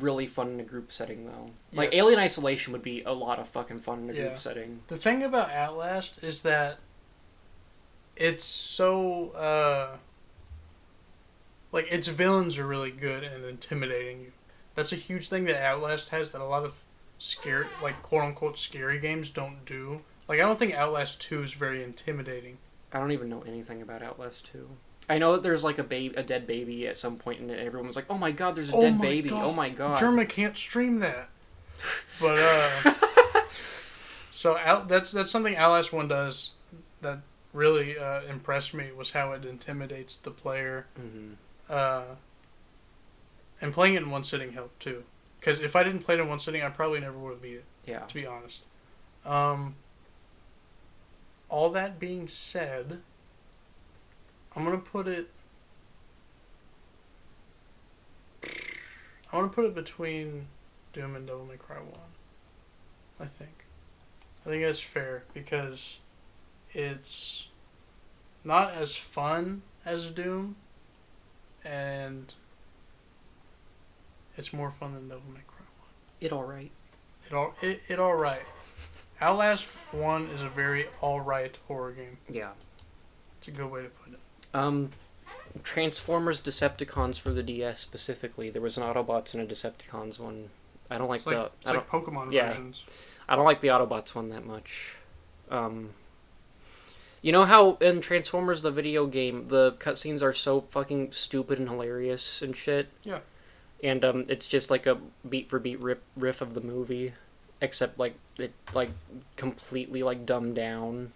really fun in a group setting, though. Like, Alien Isolation would be a lot of fucking fun in a group setting. The thing about Outlast is that it's so, like, its villains are really good and intimidating you. That's a huge thing that Outlast has that a lot of quote-unquote scary games don't do. Like, I don't think Outlast 2 is very intimidating. I don't even know anything about Outlast 2. I know that there's, like, a dead baby at some point, and everyone was like, oh my god, there's a dead baby. God. Oh my god. German can't stream that. But, so that's something Outlast 1 does that really impressed me, was how it intimidates the player. Mm-hmm. And playing it in one sitting helped, too. Because if I didn't play it in one sitting, I probably never would have beat it. Yeah. To be honest. All that being said, I'm gonna put it between Doom and Devil May Cry 1. I think that's fair, because it's not as fun as Doom, and it's more fun than Devil May Cry 1. It alright. It all right. Outlast 1 is a very alright horror game. Yeah. It's a good way to put it. Transformers Decepticons for the DS specifically. There was an Autobots and a Decepticons one. I don't like It's like Pokemon yeah. versions. I don't like the Autobots one that much. You know how in Transformers the video game the cutscenes are so fucking stupid and hilarious and shit? Yeah. And it's just like a beat for beat riff of the movie, except like it like completely like dumbed down.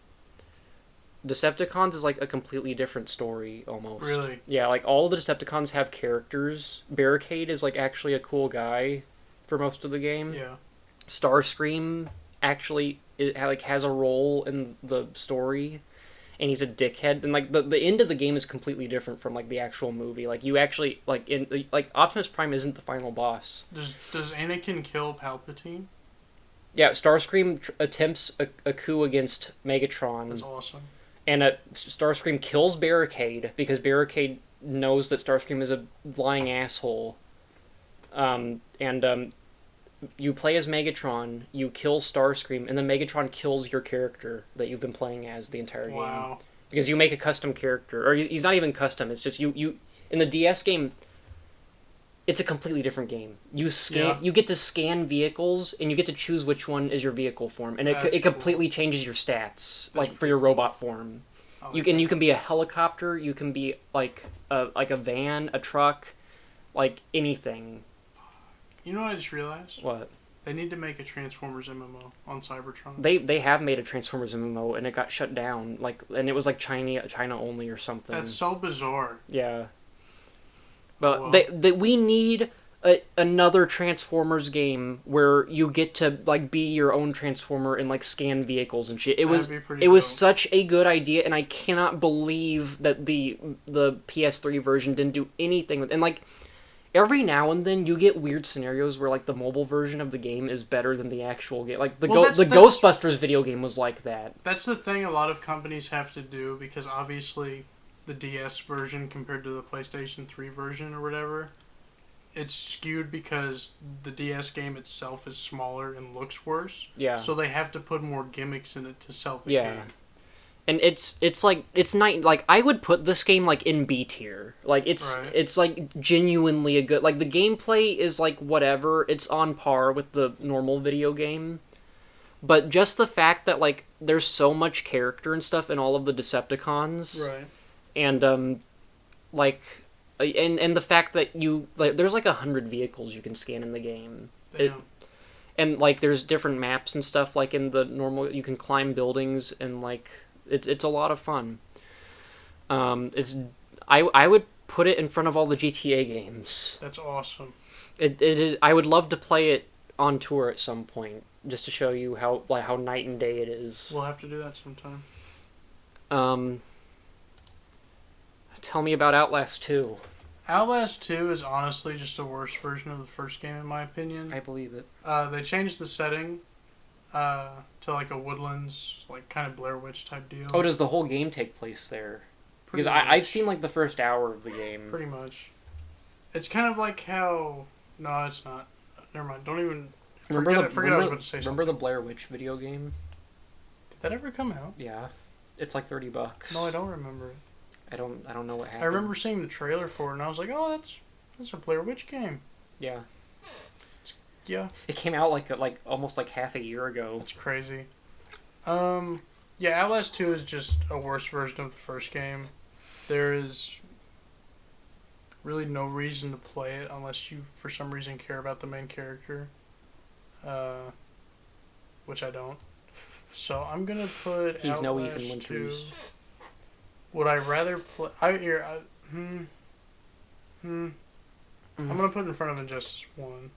Decepticons is like a completely different story almost. Really? Yeah, like all the Decepticons have characters. Barricade is like actually a cool guy for most of the game. Yeah. Starscream actually has a role in the story, and he's a dickhead. And like the end of the game is completely different from like the actual movie. Like you actually like Optimus Prime isn't the final boss. Does Anakin kill Palpatine? Yeah, Starscream attempts a coup against Megatron. That's awesome. And Starscream kills Barricade because Barricade knows that Starscream is a lying asshole. You play as Megatron, you kill Starscream, and then Megatron kills your character that you've been playing as the entire game. Wow. Because you make a custom character. Or he's not even custom, it's just you in the DS game, it's a completely different game. You get to scan vehicles, and you get to choose which one is your vehicle form, and it completely changes your stats, like for your robot form. You can be a helicopter, you can be like a van, a truck, like anything. You know what I just realized? What? They need to make a Transformers MMO on Cybertron. They have made a Transformers MMO, and it got shut down, and it was like China only or something. That's so bizarre. Yeah. But Well, we need another Transformers game where you get to like be your own Transformer and like scan vehicles and shit. It was dope. such a good idea, and I cannot believe that the PS3 version didn't do anything with. And like every now and then you get weird scenarios where like the mobile version of the game is better than the actual game. Like the Ghostbusters video game was like that. That's the thing a lot of companies have to do, because obviously the DS version compared to the PlayStation 3 version or whatever, it's skewed because the DS game itself is smaller and looks worse. Yeah. So they have to put more gimmicks in it to sell the Yeah. game. And it's not like I would put this game like in B tier. Like it's like genuinely a good, like the gameplay is like whatever, it's on par with the normal video game. But just the fact that like there's so much character and stuff in all of the Decepticons. Right. And like and the fact that you like there's like 100 vehicles you can scan in the game. And like there's different maps and stuff, like in the normal you can climb buildings, and like it's a lot of fun. I would put it in front of all the GTA games. That's awesome. It is. I would love to play it on tour at some point, just to show you how night and day it is. We'll have to do that sometime. Tell me about Outlast 2. Outlast 2 is honestly just a worse version of the first game, in my opinion. I believe it. They changed the setting to like a woodlands, like kind of Blair Witch type deal. Oh, does the whole game take place there? Pretty Because I've seen like the first hour of the game. Pretty much. It's kind of like how... No, it's not. Never mind. Don't even... Forget I was about to say something. Remember the Blair Witch video game? Did that ever come out? Yeah. It's like $30. No, I don't remember it. I don't know what happened. I remember seeing the trailer for it, and I was like, oh, that's a Blair Witch game. Yeah. Yeah. It came out like almost like half a year ago. It's crazy. Yeah, Outlast 2 is just a worse version of the first game. There is really no reason to play it unless you, for some reason, care about the main character. Which I don't. So I'm gonna put He's Outlast no Ethan Winters. 2. Would I rather play... I'm gonna put it in front of Injustice 1.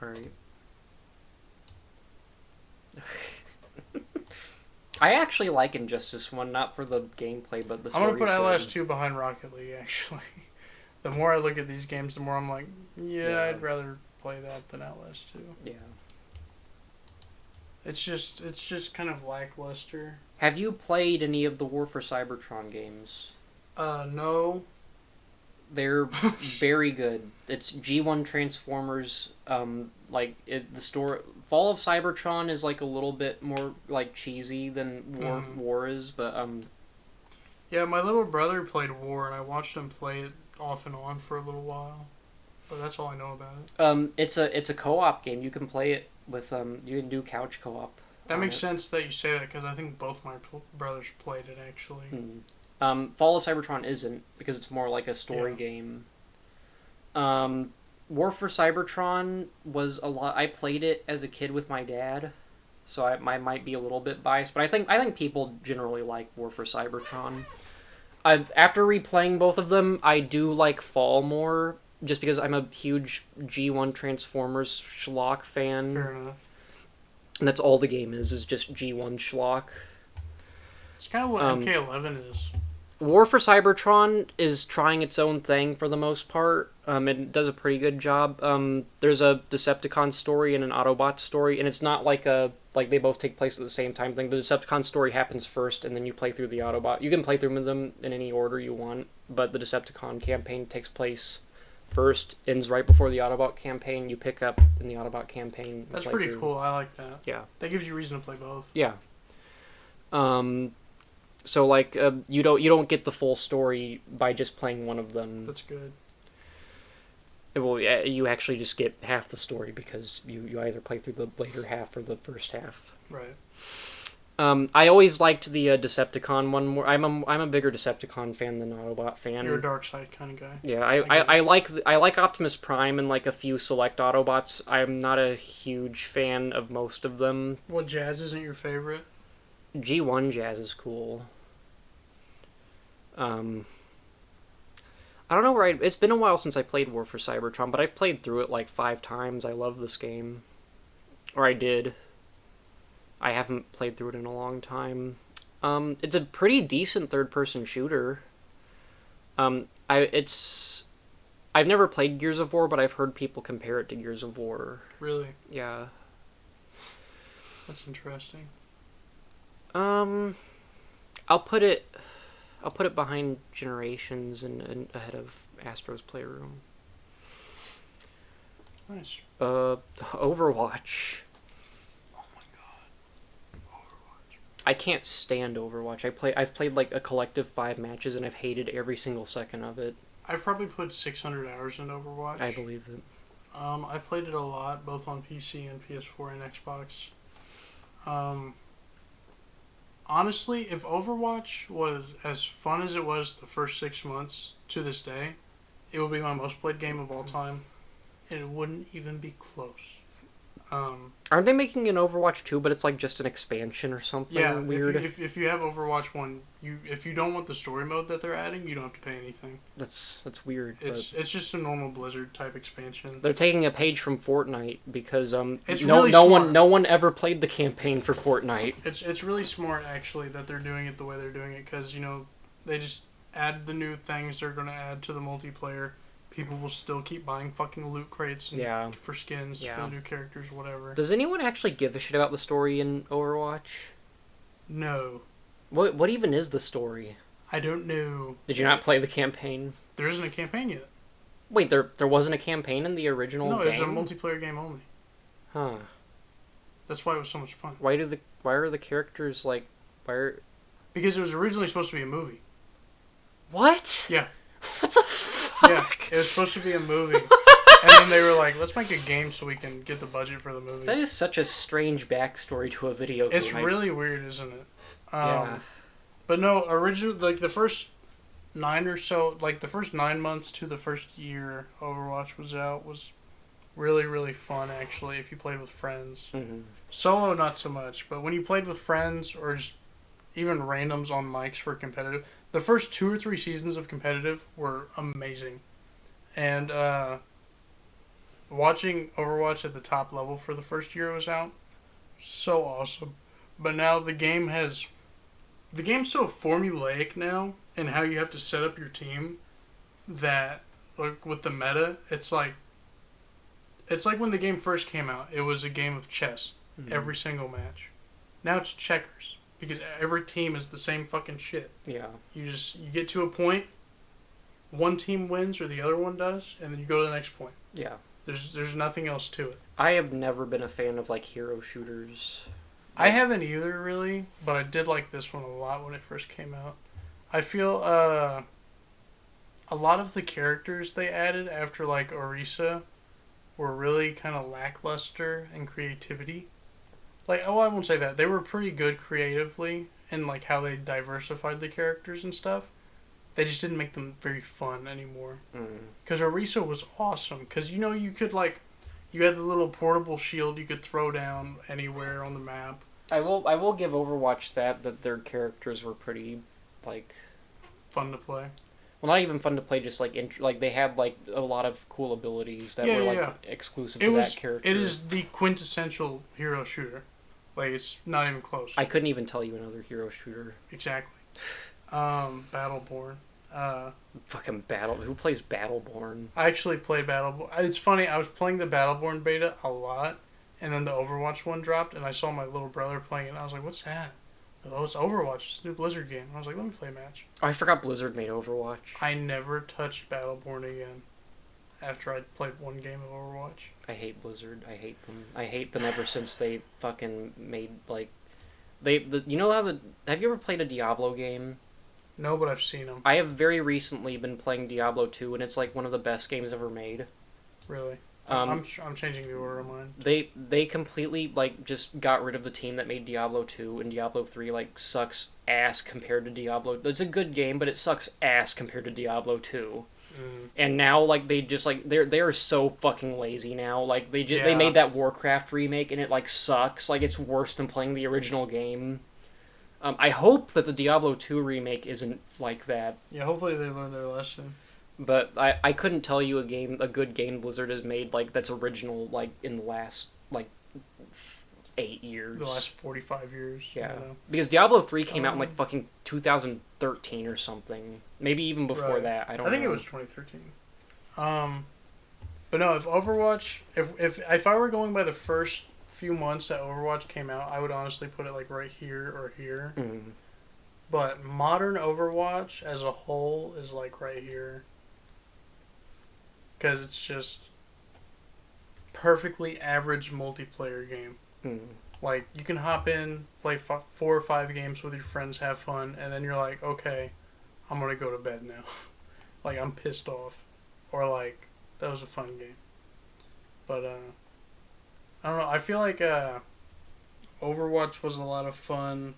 Alright. I actually like Injustice 1, not for the gameplay, but the story. I'm gonna put Outlast 2 behind Rocket League, actually. The more I look at these games, the more I'm like, yeah. I'd rather play that than Outlast 2. Yeah. It's just kind of lackluster. Have you played any of the War for Cybertron games? No. They're very good. It's G1 Transformers. The story Fall of Cybertron is like a little bit more like cheesy than War is, but Yeah, my little brother played War, and I watched him play it off and on for a little while. But that's all I know about it. it's a co-op game. You can play it with you can do couch co-op. That makes sense that you say that, because I think both my brothers played it, actually. Fall of Cybertron isn't, because it's more like a story game. War for Cybertron was a lot. I played it as a kid with my dad, so I might be a little bit biased, but I think people generally like War for Cybertron. After replaying both of them, I do like Fall more, just because I'm a huge G1 Transformers schlock fan. Fair enough. And that's all the game is just G1 schlock. It's kind of what MK11 is. War for Cybertron is trying its own thing for the most part. It does a pretty good job. There's a Decepticon story and an Autobot story, and it's not like they both take place at the same time thing. The Decepticon story happens first, and then you play through the Autobot. You can play through them in any order you want, but the Decepticon campaign takes place first, ends right before the Autobot campaign. You pick up in the Autobot campaign. That's pretty cool. I like that. Yeah. That gives you reason to play both. Yeah. So like you don't get the full story by just playing one of them. That's good. Well, you actually just get half the story, because you either play through the later half or the first half. Right. I always liked the Decepticon one more. I'm a bigger Decepticon fan than Autobot fan. You're a dark side kind of guy. Yeah, I like Optimus Prime and like a few select Autobots. I'm not a huge fan of most of them. What Jazz isn't your favorite? G1 Jazz is cool. I don't know where it's been a while since I played War for Cybertron, but I've played through it like 5 times. I love this game. Or I did. I haven't played through it in a long time. It's a pretty decent third-person shooter. I've never played Gears of War, but I've heard people compare it to Gears of War. Really? Yeah. That's interesting. I'll put it behind Generations and ahead of Astro's Playroom. Nice. Overwatch. Oh my god. Overwatch. I can't stand Overwatch. I've played like a collective 5 matches, and I've hated every single second of it. I've probably put 600 hours in Overwatch. I believe it. I played it a lot, both on PC and PS4 and Xbox. Honestly, if Overwatch was as fun as it was the first 6 months to this day, it would be my most played game of all time, and it wouldn't even be close. Aren't they making an Overwatch 2, but it's like just an expansion or something weird? If you have Overwatch 1, if you don't want the story mode that they're adding, you don't have to pay anything. That's weird. It's just a normal Blizzard type expansion. They're taking a page from Fortnite, because no one ever played the campaign for Fortnite. It's really smart, actually, that they're doing it the way they're doing it, because they just add the new things they're going to add to the multiplayer. People will still keep buying fucking loot crates for skins, for the new characters, whatever. Does anyone actually give a shit about the story in Overwatch? No. What even is the story? I don't know. Did you not play the campaign? There isn't a campaign yet. Wait, there wasn't a campaign in the original game? No, it was a multiplayer game only. Huh. That's why it was so much fun. Why are the characters like... Because it was originally supposed to be a movie. What? Yeah. What the fuck? Yeah, it was supposed to be a movie. And then they were like, let's make a game so we can get the budget for the movie. That is such a strange backstory to a video game. It's really weird, isn't it? Yeah. But no, originally, like the first 9 months to the first year Overwatch was out was really, really fun, actually, if you played with friends. Mm-hmm. Solo, not so much, but when you played with friends or just even randoms on mics for competitive, the first 2 or 3 seasons of competitive were amazing. And watching Overwatch at the top level for the first year it was out, so awesome. But now the game's so formulaic now, and how you have to set up your team, that like with the meta, it's like when the game first came out, it was a game of chess. every single match. Now it's checkers because every team is the same fucking shit. Yeah. You get to a point, one team wins or the other one does, and then you go to the next point. Yeah. There's nothing else to it. I have never been a fan of like hero shooters. I haven't either really, but I did like this one a lot when it first came out. I feel a lot of the characters they added after like Orisa were really kind of lackluster in creativity. Like, oh, I won't say that. They were pretty good creatively in like how they diversified the characters and stuff. They just didn't make them very fun anymore. Because Orisa was awesome. Because, you know, you could like, you had the little portable shield you could throw down anywhere on the map. I will give Overwatch that their characters were pretty, like, Fun to play. well, not even fun to play, just like like they had like a lot of cool abilities that were like exclusive to that character. It is the quintessential hero shooter. Like, it's not even close. I couldn't even tell you another hero shooter. Exactly. Battleborn. Fucking Who plays Battleborn? I actually played Battleborn. It's funny, I was playing the Battleborn beta a lot, and then the Overwatch one dropped, and I saw my little brother playing it, and I was like, what's that? Oh, it's Overwatch. It's a new Blizzard game. I was like, let me play a match. Oh, I forgot Blizzard made Overwatch. I never touched Battleborn again after I played one game of Overwatch. I hate Blizzard. I hate them. I hate them ever since they fucking made, like... you know how have you ever played a Diablo game? No, but I've seen them. I have very recently been playing Diablo 2, and it's like one of the best games ever made. Really? I'm changing the order of mine. They completely like just got rid of the team that made Diablo 2, and Diablo 3 like sucks ass compared to Diablo. It's a good game, but it sucks ass compared to Diablo 2. And now like they just like they're so fucking lazy now. Like they made that Warcraft remake, and it like sucks. Like it's worse than playing the original game. I hope that the Diablo 2 remake isn't like that. Yeah, hopefully they learn their lesson. But I couldn't tell you a good game Blizzard has made like that's original like in the last like 8 years. The last 45 years. Yeah. Because Diablo 3 came out in like fucking 2013 or something. Maybe even before that. I think it was 2013. But no, if Overwatch, if I were going by the first few months that Overwatch came out, I would honestly put it like right here or here. But modern Overwatch as a whole is like right here. Because it's just perfectly average multiplayer game. Like, you can hop in, play 4 or 5 games with your friends, have fun, and then you're like, okay, I'm gonna go to bed now. Like, I'm pissed off. Or like, that was a fun game. But, I don't know, I feel like, Overwatch was a lot of fun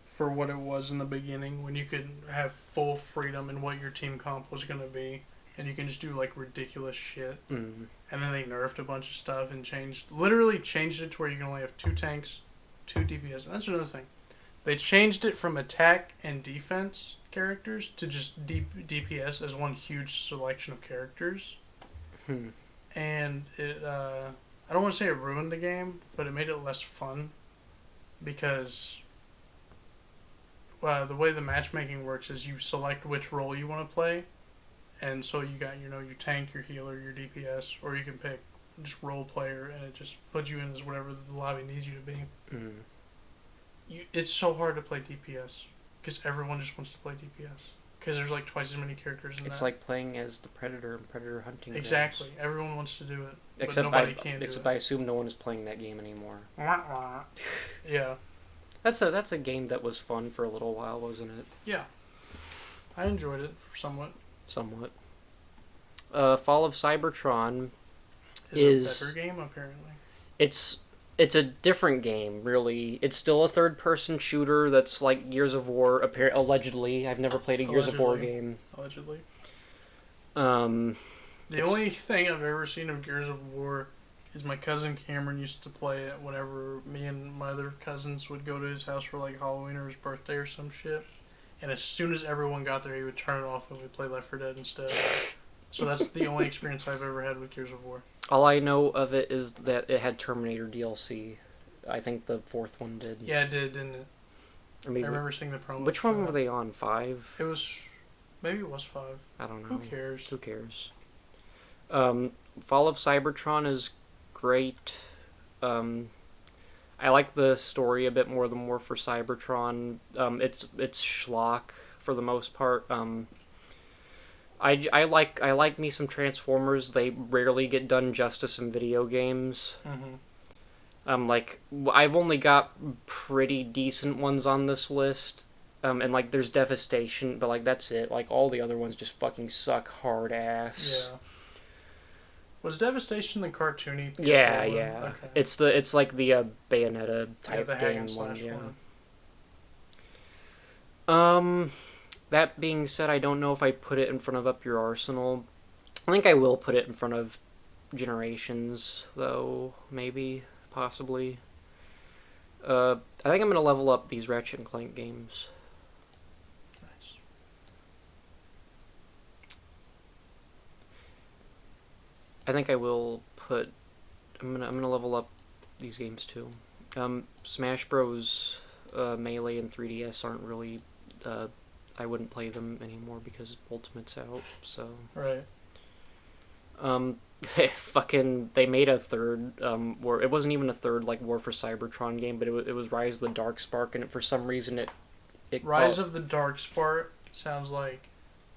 for what it was in the beginning, when you could have full freedom in what your team comp was gonna be. And you can just do like ridiculous shit. And then they nerfed a bunch of stuff and literally changed it to where you can only have 2 tanks, 2 DPS. And that's another thing. They changed it from attack and defense characters to just DPS as one huge selection of characters. And it, I don't want to say it ruined the game, but it made it less fun. Because the way the matchmaking works is you select which role you want to play. And so you got, your tank, your healer, your DPS, or you can pick just role player, and it just puts you in as whatever the lobby needs you to be. It's so hard to play DPS, because everyone just wants to play DPS. Because there's like twice as many characters in that. It's like playing as the Predator in Predator Hunting. Exactly. Games. Everyone wants to do it, but nobody can do it. Except I assume no one is playing that game anymore. Yeah. That's a game that was fun for a little while, wasn't it? Yeah. I enjoyed it somewhat. Fall of Cybertron is a better game, apparently. It's a different game, really. It's still a third-person shooter that's like Gears of War, allegedly. I've never played a Gears of War game. Allegedly. The only thing I've ever seen of Gears of War is my cousin Cameron used to play it whenever me and my other cousins would go to his house for like Halloween or his birthday or some shit. And as soon as everyone got there, he would turn it off and we'd play Left 4 Dead instead. So that's the only experience I've ever had with Gears of War. All I know of it is that it had Terminator DLC. I think the 4th one did. Yeah, it did, didn't it? Or maybe, I remember seeing the promo. Which one were they on? 5? Maybe it was 5. I don't know. Who cares? Fall of Cybertron is great. I like the story a bit more than War for Cybertron. It's schlock for the most part. I like me some Transformers. They rarely get done justice in video games. Like I've only got pretty decent ones on this list. And like there's Devastation, but like that's it. Like all the other ones just fucking suck hard ass. Yeah. Was Devastation the cartoony? Yeah, one? yeah. Okay. It's like the Bayonetta type the hack game and slash yeah. one. That being said, I don't know if I put it in front of Up Your Arsenal. I think I will put it in front of Generations, though. Maybe, possibly. I think I'm gonna level up these Ratchet and Clank games. Nice. I think I will put. I'm gonna level up these games too. Smash Bros. Melee and 3DS aren't really. I wouldn't play them anymore because Ultimate's out. So. Right. They made a third war. It wasn't even a third like War for Cybertron game, but it was Rise of the Darkspark, and for some reason it Rise of the Darkspark sounds like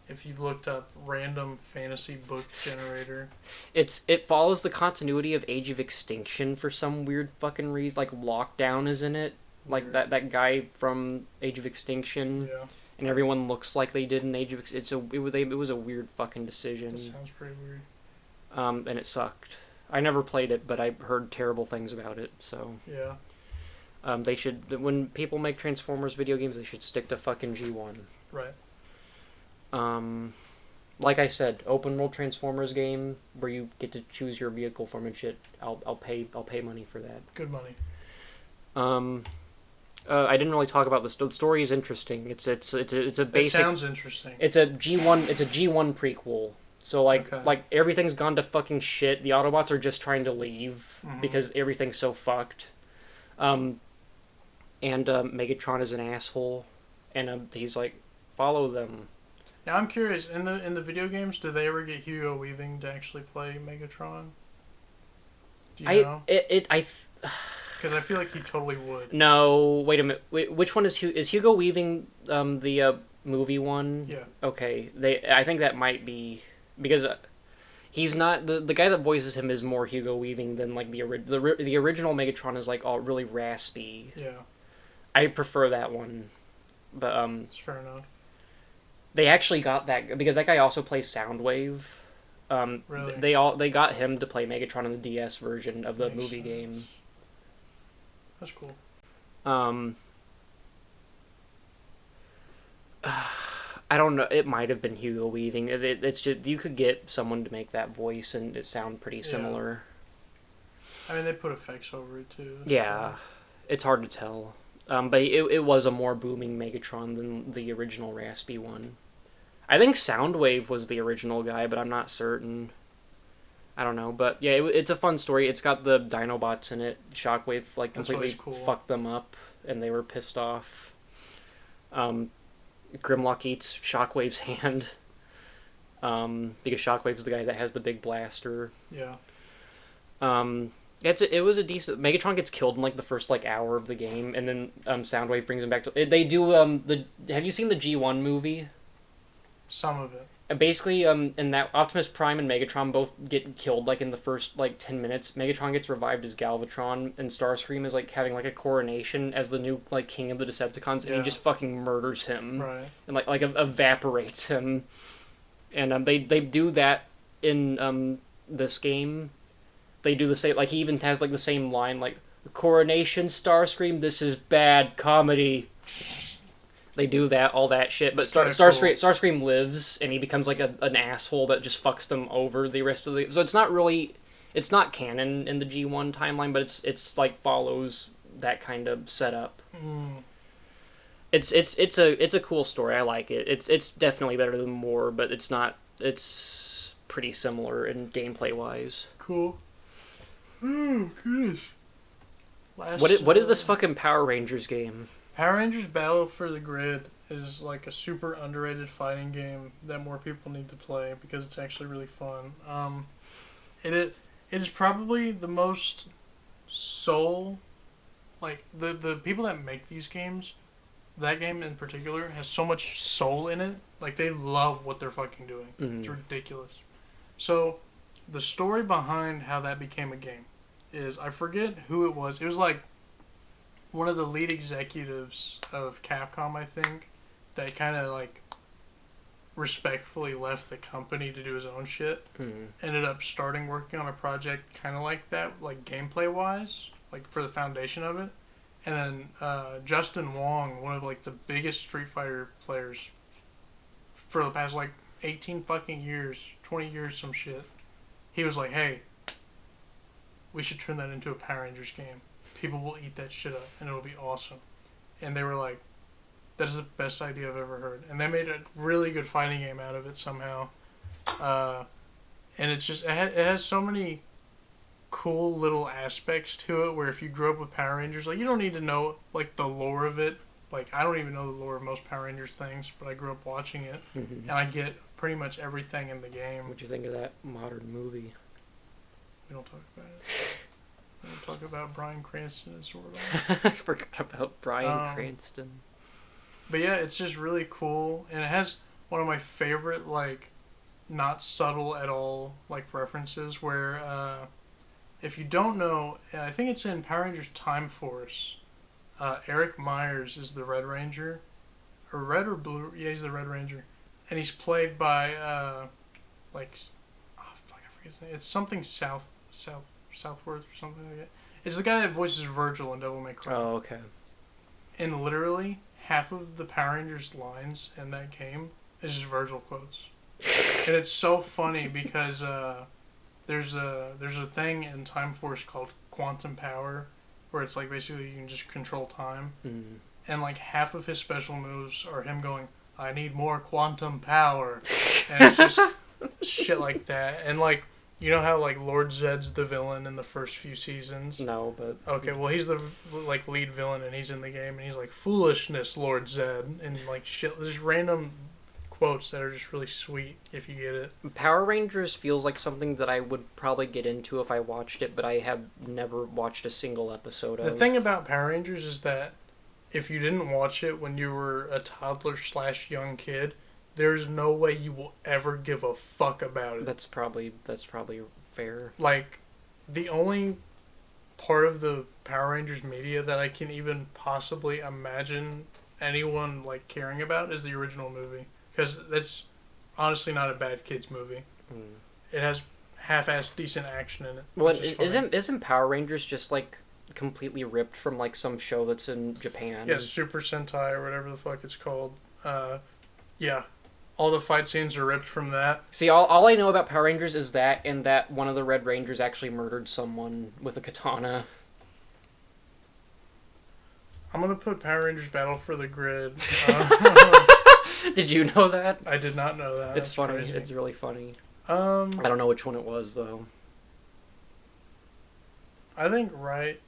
if you looked up random fantasy book generator. it follows the continuity of Age of Extinction for some weird fucking reason. Like Lockdown is in it, like Weird. that guy from Age of Extinction, Yeah. and everyone looks like they did in Age of it was a weird fucking decision. That sounds pretty weird. And it sucked. I never played it, but I heard terrible things about it. So Yeah. they should, when people make Transformers video games, they should stick to fucking G1. Right. Like I said, open world Transformers game where you get to choose your vehicle form and shit. I'll pay money for that. Good money. I didn't really talk about this. The story is interesting. It's a It basic. sounds interesting. It's a G1. It's a G1 prequel. So Okay. like everything's gone to fucking shit. The Autobots are just trying to leave because everything's so fucked. And Megatron is an asshole, and he's like, follow them. Now I'm curious. In the video games, do they ever get Hugo Weaving to actually play Megatron? Do you know? Because I feel like he totally would. No, wait a minute. Which one is Hugo Weaving? The movie one. Yeah. Okay, I think that might be because he's not the guy that voices him is more Hugo Weaving than like the original Megatron is like all really raspy. Yeah. I prefer that one, but It's fair enough. they actually got that because that guy also plays Soundwave. Really? They got him to play Megatron in the DS version of the Makes movie sense. game. That's cool. I don't know. It might have been Hugo Weaving. It's just you could get someone to make that voice and it sound pretty similar. I mean, they put effects over it too. Yeah, it's hard to tell. But it was a more booming Megatron than the original raspy one. I think Soundwave was the original guy, but I'm not certain. I don't know, but yeah, it's a fun story. It's got the Dinobots in it. Shockwave like That's completely always cool. fucked them up, and they were pissed off. Grimlock eats Shockwave's hand because Shockwave's the guy that has the big blaster. Yeah. It was a decent. Megatron gets killed in like the first like hour of the game, and then Soundwave brings him back to. They do Have you seen the G1 movie? Some of it. Basically, in that Optimus Prime and Megatron both get killed like in the first like 10 minutes. Megatron gets revived as Galvatron, and Starscream is like having like a coronation as the new like king of the Decepticons, and he Yeah. just fucking murders him Right. and like evaporates him. And they do that in this game. They do the same. Like he even has like the same line like coronation Starscream. This is bad comedy. They do that, all that shit, but That's kinda Starscream lives, and he becomes like an asshole that just fucks them over the rest of the. So it's not canon in the G1 timeline, but it's like follows that kind of setup. It's a cool story. I like it. It's definitely better than more, but it's not. It's pretty similar in gameplay wise. Cool. Oh, goodness. What is this fucking Power Rangers game? Power Rangers Battle for the Grid is like a super underrated fighting game that more people need to play because it's actually really fun. It is probably the most soul like the people that make these games, that game in particular has so much soul in it. Like they love what they're fucking doing. It's ridiculous. So, the story behind how that became a game is I forget who it was. It was like one of the lead executives of Capcom, I think, that kind of like respectfully left the company to do his own shit. Ended up starting working on a project kind of like that, like gameplay wise, like for the foundation of it. And then Justin Wong, one of like the biggest Street Fighter players for the past like 18 fucking years, 20 years, some shit. He was like, hey, we should turn that into a Power Rangers game. People will eat that shit up and it'll be awesome. And they were like, that is the best idea I've ever heard. And they made a really good fighting game out of it somehow. And it's just, it has so many cool little aspects to it where if you grew up with Power Rangers, like you don't need to know like the lore of it. Like I don't even know the lore of most Power Rangers things, but I grew up watching it. And I get pretty much everything in the game. What'd you think of that modern movie? We don't talk about it. We don't talk about Bryan Cranston and Zordon. I forgot about Bryan Cranston. But yeah, it's just really cool, and it has one of my favorite, like, not subtle at all, like, references where, if you don't know, and I think it's in Power Rangers Time Force, Eric Myers is the Red Ranger, or Red or Blue, yeah, he's the Red Ranger, and he's played by, like, oh, fuck, I forget his name, it's something Southworth or something like that. It's the guy that voices Virgil in Devil May Cry. Oh, okay. And literally, half of the Power Rangers lines in that game is just Virgil quotes. And it's so funny because there's a thing in Time Force called Quantum Power, where it's like basically you can just control time. And like half of his special moves are him going, I need more quantum power. And it's just shit like that. And like, you know how like Lord Zed's the villain in the first few seasons? No, but okay, well he's the like lead villain and he's in the game and he's like foolishness, Lord Zed, and like shit. There's random quotes that are just really sweet if you get it. Power Rangers feels like something that I would probably get into if I watched it, but I have never watched a single episode of. The thing about Power Rangers is that if you didn't watch it when you were a toddler / young kid, there's no way you will ever give a fuck about it. That's probably fair. Like, the only part of the Power Rangers media that I can even possibly imagine anyone, like, caring about is the original movie. Because that's honestly not a bad kids movie. It has half-assed decent action in it. Well, isn't Power Rangers just, like, completely ripped from, like, some show that's in Japan? Yeah, Super Sentai or whatever the fuck it's called. Yeah. All the fight scenes are ripped from that. See, all I know about Power Rangers is that, and that one of the Red Rangers actually murdered someone with a katana. I'm gonna put Power Rangers Battle for the Grid. Did you know that? I did not know that. It's That's funny. crazy. It's really funny. I I don't know which one it was, though. I think right.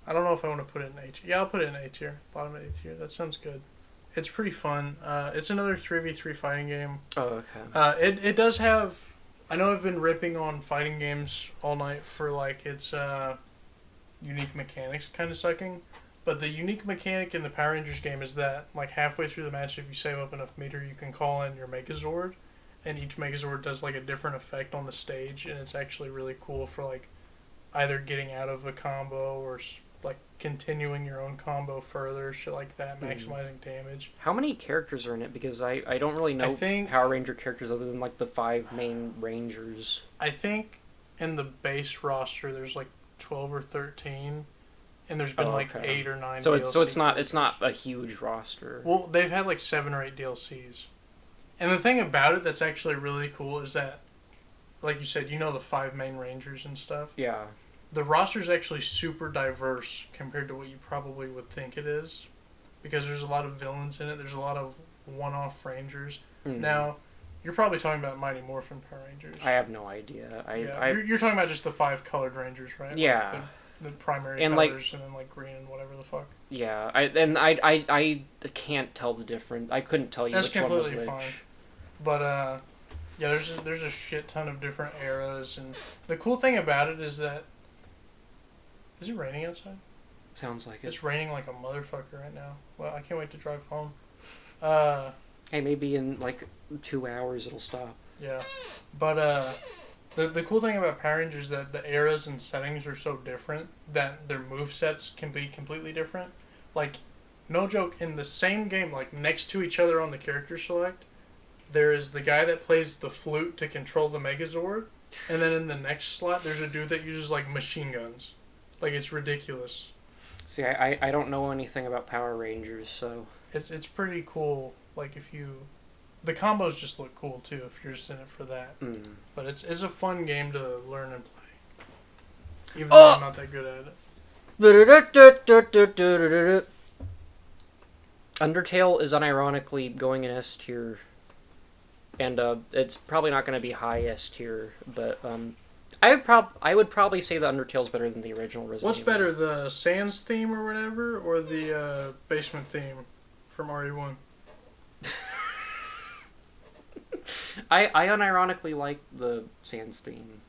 I don't know if I want to put it in A tier. Yeah, I'll put it in A tier. Bottom of A tier. That sounds good. It's pretty fun. It's another 3v3 fighting game. Oh, okay. It does have... I know I've been ripping on fighting games all night for, like, its unique mechanics kind of sucking. But the unique mechanic in the Power Rangers game is that, like, halfway through the match, if you save up enough meter, you can call in your Megazord. And each Megazord does, like, a different effect on the stage. And it's actually really cool for, like, either getting out of a combo or... like continuing your own combo further, shit like that, maximizing damage. How many characters are in it? Because I don't really know Power Ranger characters other than like the 5 main Rangers. I think in the base roster there's like 12 or 13, and there's been like 8 or 9. So DLC it's not a huge roster. Well, they've had like 7 or 8 DLCs, and the thing about it that's actually really cool is that, like you said, you know the 5 main Rangers and stuff. Yeah. The roster is actually super diverse compared to what you probably would think it is, because there's a lot of villains in it. There's a lot of one-off Rangers. Now, you're probably talking about Mighty Morphin Power Rangers. I have no idea. You're talking about just the 5 colored Rangers, right? Yeah. Like the primary and colors, and then like green and whatever the fuck. Yeah. I can't tell the difference. I couldn't tell you That's which one was completely which. fine. But yeah, there's a shit ton of different eras, and the cool thing about it is that Is it raining outside? Sounds like it. It's raining like a motherfucker right now. Well, I can't wait to drive home. Hey, maybe in like 2 hours it'll stop. Yeah. But the cool thing about Power Rangers is that the eras and settings are so different that their movesets can be completely different. Like, no joke, in the same game, like next to each other on the character select, there is the guy that plays the flute to control the Megazord, and then in the next slot, there's a dude that uses like machine guns. Like, it's ridiculous. See, I don't know anything about Power Rangers, so... It's pretty cool. Like, if you... The combos just look cool, too, if you're just in it for that. Mm. But it's a fun game to learn and play. Even though I'm not that good at it. Undertale is unironically going in S tier. And it's probably not going to be high S tier, but I would probably say the Undertale's better than the original Resident What's Evil. better, the Sans theme or whatever, or the basement theme from RE1? I unironically like the Sans theme.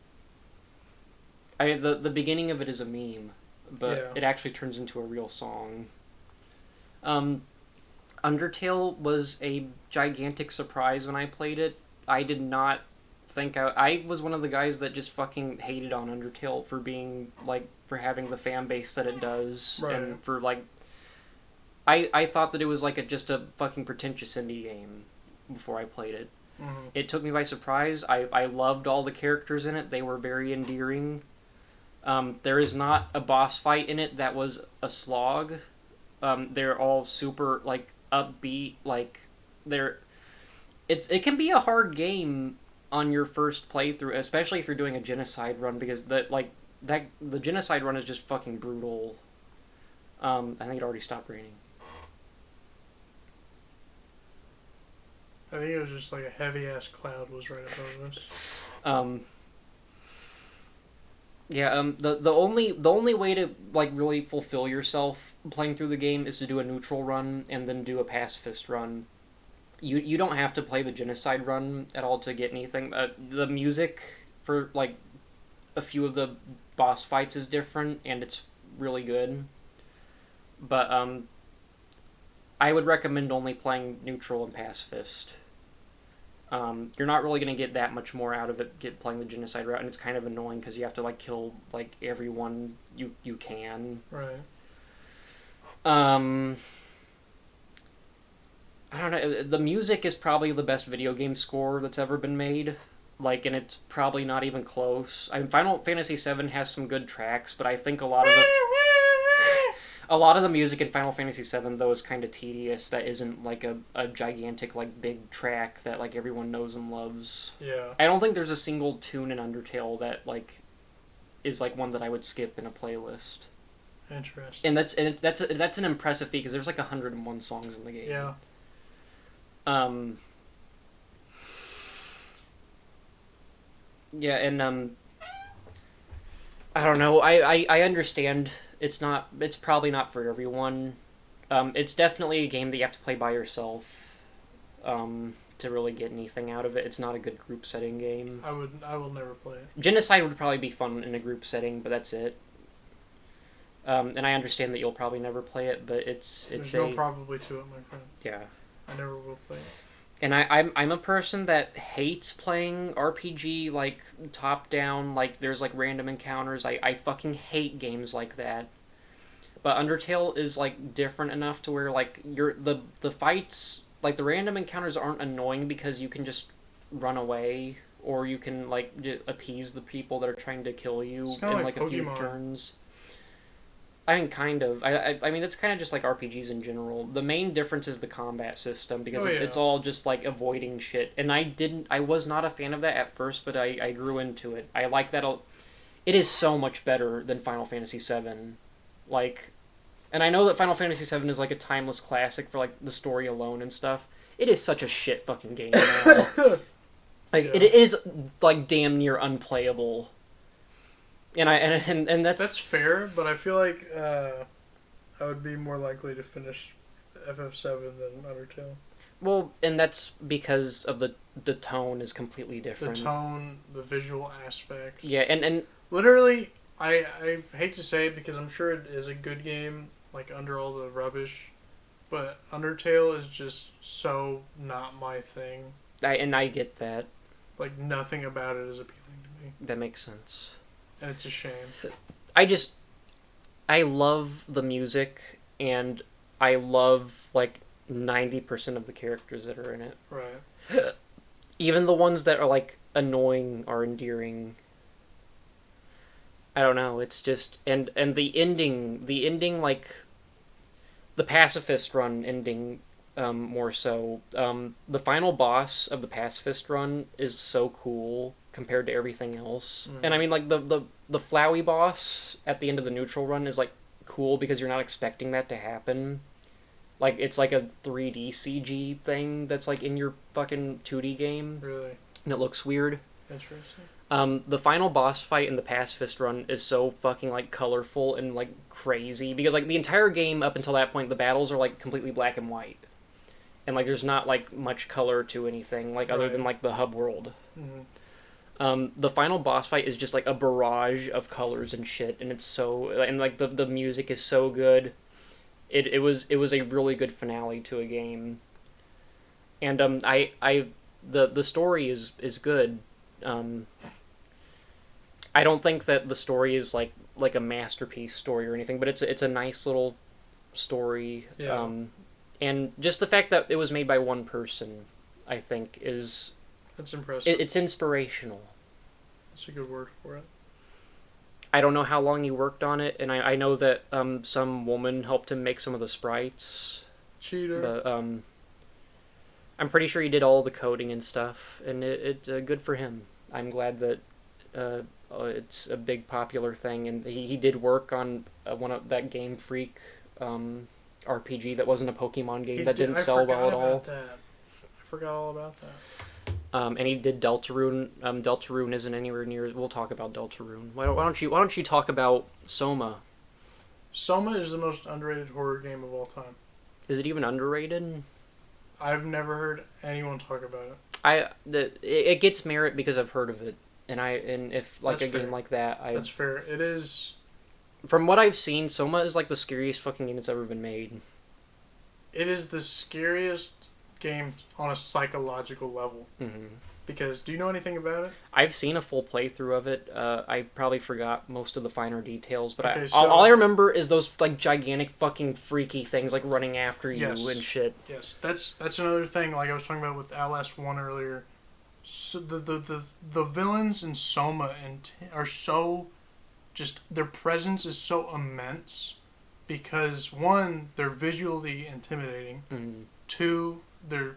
The beginning of it is a meme, but Yeah. it actually turns into a real song. Undertale was a gigantic surprise when I played it. I did not think I was one of the guys that just fucking hated on Undertale for being like for having the fan base that it does, Right. and for like I thought that it was like just a fucking pretentious indie game before I played it. Mm-hmm. It took me by surprise. I loved all the characters in it. They were very endearing. There is not a boss fight in it that was a slog. They're all super like upbeat. Like it can be a hard game on your first playthrough, especially if you're doing a genocide run, because the genocide run is just fucking brutal. I think it already stopped raining. I think it was just like a heavy-ass cloud was right above us. The only way to like really fulfill yourself playing through the game is to do a neutral run and then do a pacifist run. You don't have to play the genocide run at all to get anything. The music for like a few of the boss fights is different and it's really good. But I would recommend only playing neutral and pacifist. You're not really going to get that much more out of it playing the genocide route, and it's kind of annoying because you have to like kill like everyone you can. Right. I don't know. The music is probably the best video game score that's ever been made. Like, and it's probably not even close. I mean, Final Fantasy VII has some good tracks, but I think a lot of the music in Final Fantasy VII, though, is kind of tedious. That isn't like a gigantic like big track that like everyone knows and loves. Yeah. I don't think there's a single tune in Undertale that like is like one that I would skip in a playlist. Interesting. And that's an impressive feat because there's like 101 songs in the game. Yeah. Yeah, and I don't know. I understand it's probably not for everyone. It's definitely a game that you have to play by yourself to really get anything out of it. It's not a good group setting game. I will never play it. Genocide would probably be fun in a group setting, but that's it. And I understand that you'll probably never play it, but There's no probably to it, my friend. Yeah. I never will play it. And I'm a person that hates playing RPG, like, top-down, like, there's, like, random encounters. I fucking hate games like that. But Undertale is, like, different enough to where, like, the fights, like, the random encounters aren't annoying because you can just run away, or you can, like, appease the people that are trying to kill you in, like, a few Pokemon. turns. I mean, kind of. I mean, it's kind of just like RPGs in general. The main difference is the combat system, because it's all just, like, avoiding shit. And I was not a fan of that at first, but I grew into it. I like that. It is so much better than Final Fantasy VII. Like, and I know that Final Fantasy VII is, like, a timeless classic for, like, the story alone and stuff. It is such a shit fucking game now. Like, Yeah. it is, like, damn near unplayable. And That's fair, but I feel like I would be more likely to finish FF7 than Undertale. Well, and that's because of the tone is completely different. The tone, the visual aspects. Yeah, and Literally, I hate to say it because I'm sure it is a good game, like under all the rubbish, but Undertale is just so not my thing. I get that. Like nothing about it is appealing to me, That makes sense. and it's a shame. I love the music, and I love like 90% of the characters that are in it. Right. Even the ones that are like annoying are endearing. I don't know. It's just and the ending like the pacifist run ending more so. The final boss of the pacifist run is so cool compared to everything else. And I mean like the Flowey boss at the end of the neutral run is like cool because you're not expecting that to happen. Like it's like a 3D CG thing that's like in your fucking 2D game Really and it looks weird. interesting. The final boss fight in the pacifist run is so fucking like colorful and like crazy because like the entire game up until that point the battles are like completely black and white. And like there's not like much color to anything like other Right. than like the hub world. Mm-hmm. The final boss fight is just like a barrage of colors and shit and it's so and like the music is so good. It was a really good finale to a game. And the story is good. I don't think that the story is like a masterpiece story or anything, but it's a nice little story. Yeah. And just the fact that it was made by one person, I think, is That's impressive. it's inspirational. That's a good word for it. I don't know how long he worked on it, and I know that some woman helped him make some of the sprites, Cheater. but I'm pretty sure he did all the coding and stuff, and it's good for him. I'm glad that it's a big popular thing, and he did work on one of that Game Freak RPG that wasn't a Pokemon game that didn't sell well at all. I forgot all about that. And he did Deltarune. Deltarune isn't anywhere near. We'll talk about Deltarune. Why don't you talk about Soma? Soma is the most underrated horror game of all time. Is it even underrated? I've never heard anyone talk about it. It gets merit because I've heard of it, and if like That's a game fair. like that, That's fair. It is. from what I've seen, Soma is like the scariest fucking game that's ever been made. It is the scariest game on a psychological level. Mm-hmm. Because do you know anything about it? I've seen a full playthrough of it. I probably forgot most of the finer details, but Okay, all I remember is those like gigantic fucking freaky things like running after you Yes. and shit. Yes, that's another thing. Like I was talking about with Outlast 1 earlier. So the villains in Soma are so just their presence is so immense because one, they're visually intimidating. Mm. Two, their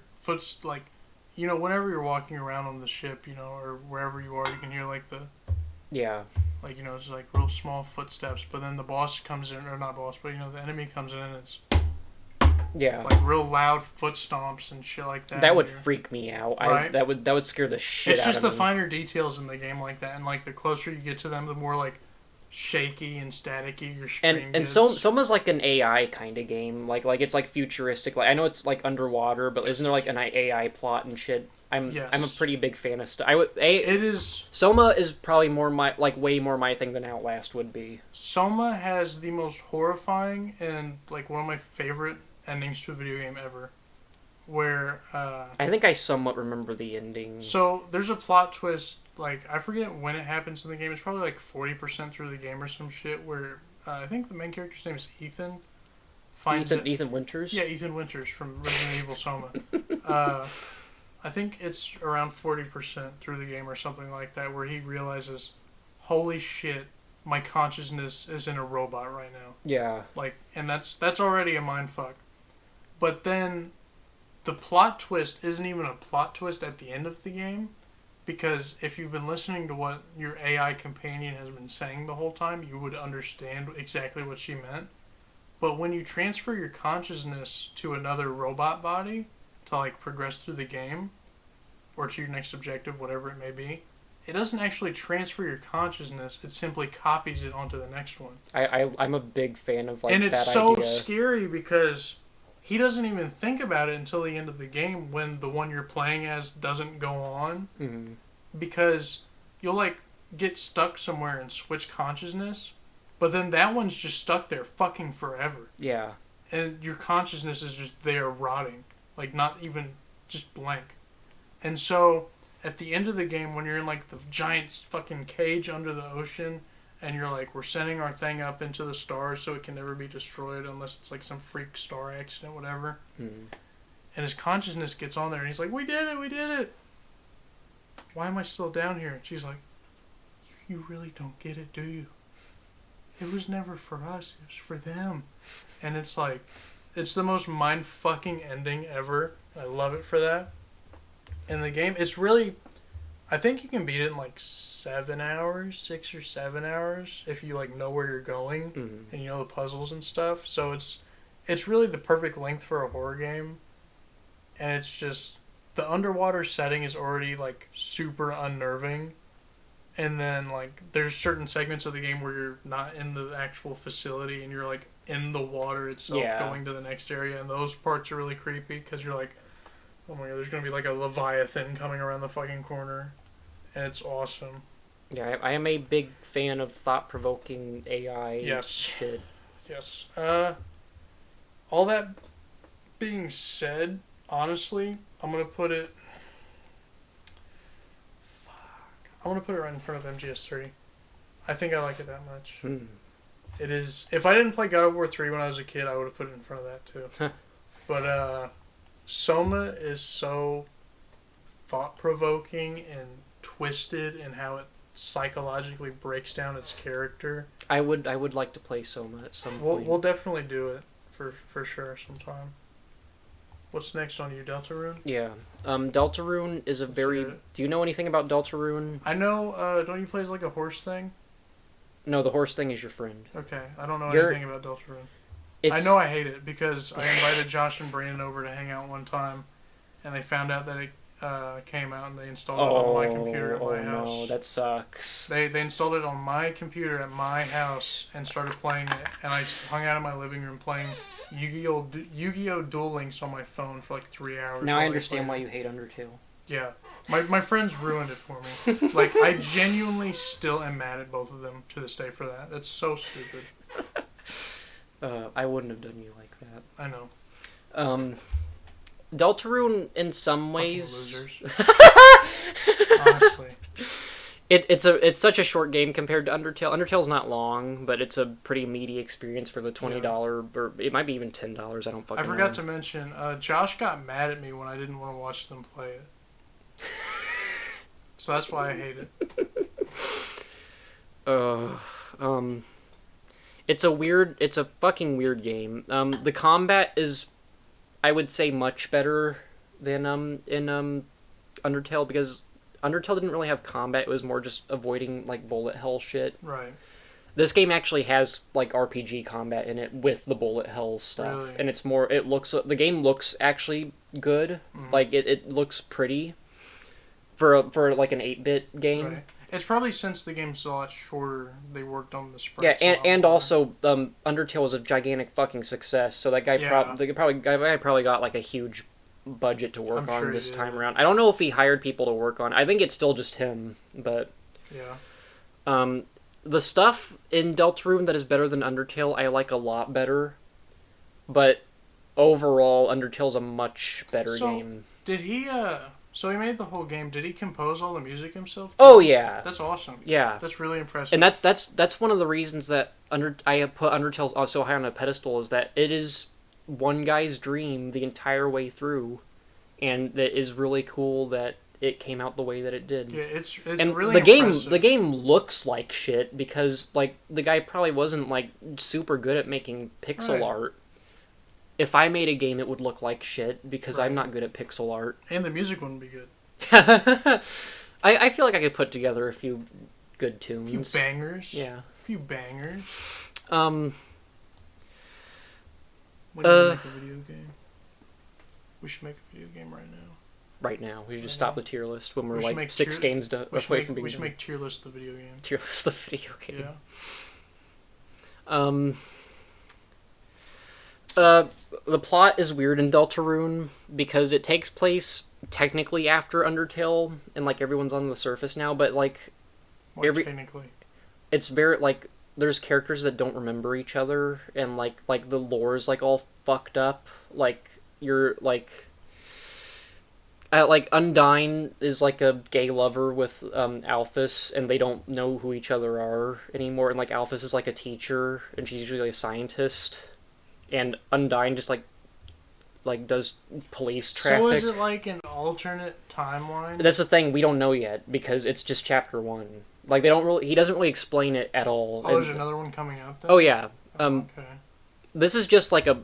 whenever you're walking around on the ship, or wherever you are, you can hear like Yeah. it's like real small footsteps. But then the boss comes in, or not boss, but the enemy comes in and it's Yeah. like real loud foot stomps and shit like that. That would You're- freak me out. Right? That would scare the shit It's out just of the me. finer details in the game like that, and like the closer you get to them, the more like shaky and staticky your screen And gets. Soma's like an AI kind of game. Like it's like futuristic. Like I know it's like underwater, but isn't there like an AI plot and shit? I'm a Yes. pretty big fan of stuff. It is. Soma is probably way more my thing than Outlast would be. Soma has the most horrifying and like one of my favorite endings to a video game ever, where I think I somewhat remember the ending. so there's a plot twist. Like I forget when it happens in the game. It's probably like 40% through the game or some shit. Where I think the main character's name is Ethan. Ethan Winters. Yeah, Ethan Winters from Resident Evil Soma. I think it's around 40% through the game or something like that, where he realizes, holy shit, my consciousness is in a robot right now. Yeah. Like, and that's already a mindfuck. But then, the plot twist isn't even a plot twist at the end of the game, because if you've been listening to what your AI companion has been saying the whole time, you would understand exactly what she meant. But when you transfer your consciousness to another robot body to like progress through the game, or to your next objective, whatever it may be, it doesn't actually transfer your consciousness. It simply copies it onto the next one. I'm a big fan of like and that it's so idea. scary because he doesn't even think about it until the end of the game when the one you're playing as doesn't go on. Mhm. Because you'll like get stuck somewhere and switch consciousness, but then that one's just stuck there fucking forever. Yeah. And your consciousness is just there rotting. Like, not even just blank. And so, at the end of the game, when you're in, like, the giant fucking cage under the ocean, and you're like, we're sending our thing up into the stars so it can never be destroyed unless it's, like, some freak star accident, whatever. Hmm. And his consciousness gets on there, and he's like, we did it! Why am I still down here? And she's like, you really don't get it, do you? It was never for us, it was for them. And it's like, it's the most mind-fucking ending ever. I love it for that. And the game, it's really, I think you can beat it in like 7 hours, 6 or 7 hours, if you like know where you're going Hmm. and you know the puzzles and stuff. So it's really the perfect length for a horror game. And it's just, the underwater setting is already like super unnerving. And then like there's certain segments of the game where you're not in the actual facility and you're like in the water itself, Yeah. going to the next area, and those parts are really creepy because you're like, oh my god, there's gonna be like a leviathan coming around the fucking corner, and it's awesome. Yeah, I am a big fan of thought-provoking AI Yes. shit. Yes. All that being said, honestly, I'm gonna put it. I'm gonna put it right in front of MGS3. I think I like it that much. Hmm. It is. If I didn't play God of War 3 when I was a kid, I would have put it in front of that too. But Soma is so thought-provoking and twisted in how it psychologically breaks down its character. I would like to play Soma at some point. We'll definitely do it for sure sometime. What's next on you, Deltarune? Yeah. Deltarune is a Let's very... hear it. Do you know anything about Deltarune? I know. Don't you play as like a horse thing? No, the horse thing is your friend. Okay, I don't know You're- anything about Deltarune. It's, I know I hate it because I invited Josh and Brandon over to hang out one time, and they found out that it came out and they installed it on my computer at my house. no, that sucks. They installed it on my computer at my house and started playing it, and I hung out in my living room playing Yu-Gi-Oh! Duel Links on my phone for like 3 hours. Now while I they understand why played you hate Undertale. it. Yeah. My friends ruined it for me. Like, I genuinely still am mad at both of them to this day for that. That's so stupid. I wouldn't have done you like that. I know. Deltarune, in some Fucking ways... losers. Honestly. It's such a short game compared to Undertale. Undertale's not long, but it's a pretty meaty experience for the $20, or it might be even $10. I don't fucking I forgot know. to mention, Josh got mad at me when I didn't want to watch them play it. So that's why I hate it. It's a fucking weird game. The combat is, I would say, much better than in Undertale, because Undertale didn't really have combat. It was more just avoiding like bullet hell shit. Right. This game actually has like RPG combat in it with the bullet hell stuff, Really? and it's more. The game looks actually good. Mhm. Like it looks pretty for like an 8-bit game. Right. It's probably since the game's a lot shorter, they worked on the Yeah, sprites. a lot and more. also Undertale was a gigantic fucking success. So that guy Yeah. probably got like a huge budget to work I'm on sure he this did. time around. I don't know if he hired people to work on. I think it's still just him, but Yeah. the stuff in Deltarune that is better than Undertale, I like a lot better. But overall, Undertale's a much better So- game. Did he, so he made the whole game. Did he compose all the music himself? Oh yeah, That's awesome. yeah. That's really impressive. And that's one of the reasons that I have put Undertale so high on a pedestal, is that it is one guy's dream the entire way through, and that is really cool that it came out the way that it did. Yeah, it's And really the impressive. game looks like shit because like the guy probably wasn't like super good at making pixel Right. art. If I made a game, it would look like shit because I'm Right. not good at pixel art. And the music wouldn't be good. I feel like I could put together a few good A tunes. few bangers. Yeah. A few bangers. When do we make a video game? We should make a video game right now. Right now, we should just Right stop the tier list when we're We should like make 6 tier- games We should away make, from being we should done. make tier list the video game. Tier list the video game. Yeah. The plot is weird in Deltarune because it takes place technically after Undertale, and like everyone's on the surface now, but like More technically. It's very like there's characters that don't remember each other, and like the lore is like all fucked up. Like you're like Undyne is like a gay lover with Alphys, and they don't know who each other are anymore. And like Alphys is like a teacher, and she's usually a scientist, and Undyne just like does police traffic. So is it like an alternate timeline? That's the thing, we don't know yet because it's just chapter 1. Like he doesn't really explain it at all. Oh, there's another one coming out then? Oh yeah. Okay. This is just like a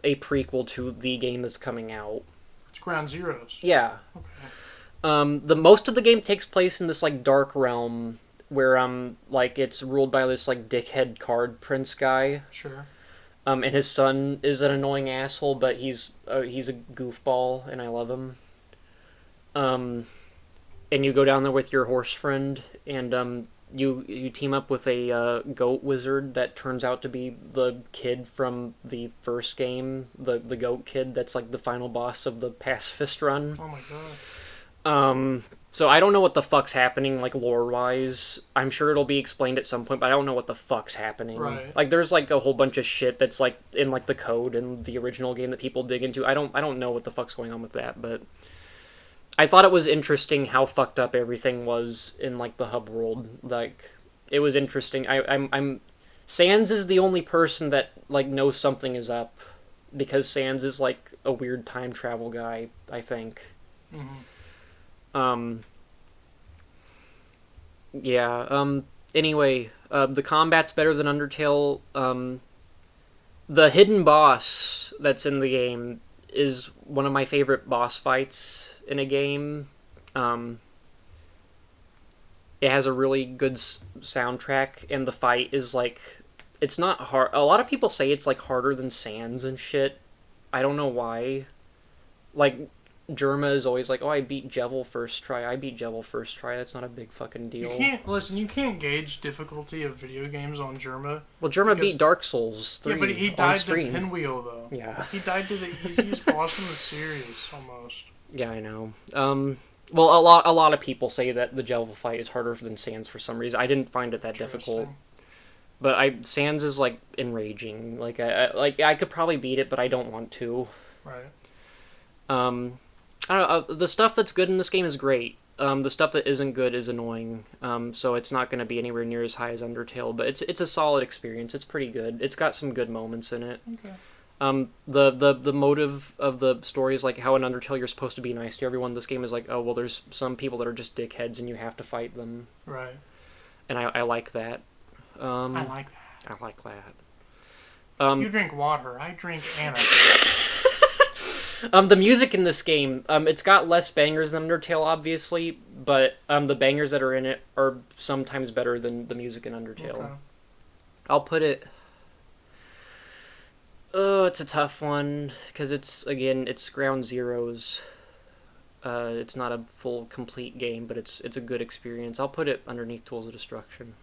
prequel to the game that's coming out. It's Ground Zeroes. Yeah. Okay. The most of the game takes place in this like dark realm where like it's ruled by this like dickhead card prince guy. Sure. And his son is an annoying asshole, but he's a goofball, and I love him. And you go down there with your horse friend, and you team up with a goat wizard that turns out to be the kid from the first game, the goat kid that's like the final boss of the pacifist run. Oh my god. So I don't know what the fuck's happening, like, lore-wise. I'm sure it'll be explained at some point, but I don't know what the fuck's happening. Right. Like, there's, like, a whole bunch of shit that's, like, in, like, the code in the original game that people dig into. I don't know what the fuck's going on with that, but I thought it was interesting how fucked up everything was in, like, the hub world. Like, it was interesting. I'm Sans is the only person that, like, knows something is up, because Sans is, like, a weird time travel guy, I think. Mm-hmm. Anyway, the combat's better than Undertale. The hidden boss that's in the game is one of my favorite boss fights in a game. It has a really good soundtrack, and the fight is, like, it's not hard. A lot of people say it's, like, harder than Sans and shit. I don't know why. Like, Germa is always like, oh, I beat Jevil first try. That's not a big fucking deal. You can't gauge difficulty of video games on Germa. Well, Germa beat Dark Souls 3 Yeah, but he on died to stream. Pinwheel, though. Yeah. He died to the easiest boss in the series, almost. Yeah, I know. Well, a lot of people say that the Jevil fight is harder than Sans for some reason. I didn't find it that difficult. But Sans is, like, enraging. Like, I could probably beat it, but I don't want to. Right. I don't know, the stuff that's good in this game is great. The stuff that isn't good is annoying. So it's not going to be anywhere near as high as Undertale, but it's a solid experience. It's pretty good. It's got some good moments in it. Okay. The motive of the story is like how in Undertale you're supposed to be nice to everyone. This game is like, oh, well, there's some people that are just dickheads and you have to fight them. Right. And I like that. I like that. I like that. You drink water. I drink Anna. The music in this game, it's got less bangers than Undertale, obviously, but the bangers that are in it are sometimes better than the music in Undertale. Okay. I'll put it... Oh, it's a tough one, because it's Ground Zeroes. It's not a full, complete game, but it's a good experience. I'll put it underneath Tools of Destruction.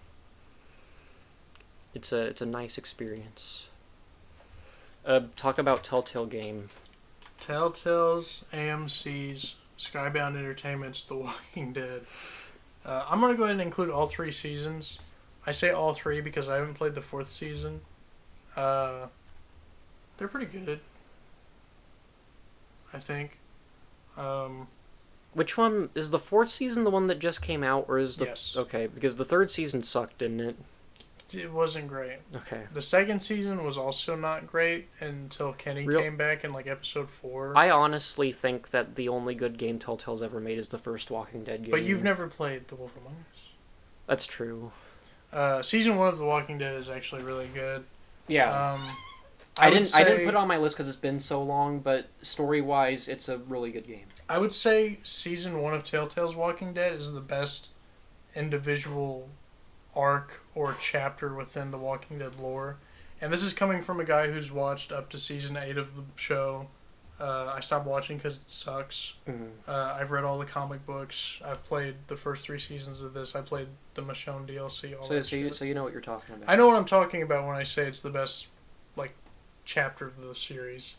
It's a nice experience. Talk about Telltale game. Telltale's, AMC's, Skybound Entertainment's The Walking Dead. I'm going to go ahead and include all 3 seasons. I say all 3 because I haven't played the 4th season. They're pretty good, I think. Which one? Is the 4th season the one that just came out, or is the... Yes. Okay, because the 3rd season sucked, didn't it? It wasn't great. Okay. The 2nd season was also not great until Kenny came back in, like, episode 4. I honestly think that the only good game Telltale's ever made is the first Walking Dead game. But you've never played The Wolf Among Us. That's true. Season 1 of The Walking Dead is actually really good. Yeah. I didn't put it on my list because it's been so long, but story-wise, it's a really good game. I would say Season 1 of Telltale's Walking Dead is the best individual arc or chapter within the Walking Dead lore. And this is coming from a guy who's watched up to Season 8 of the show. I stopped watching because it sucks. Mm-hmm. I've read all the comic books. I've played the first 3 seasons of this. I played the Michonne DLC. So you know what you're talking about. I know what I'm talking about when I say it's the best, like, chapter of the series.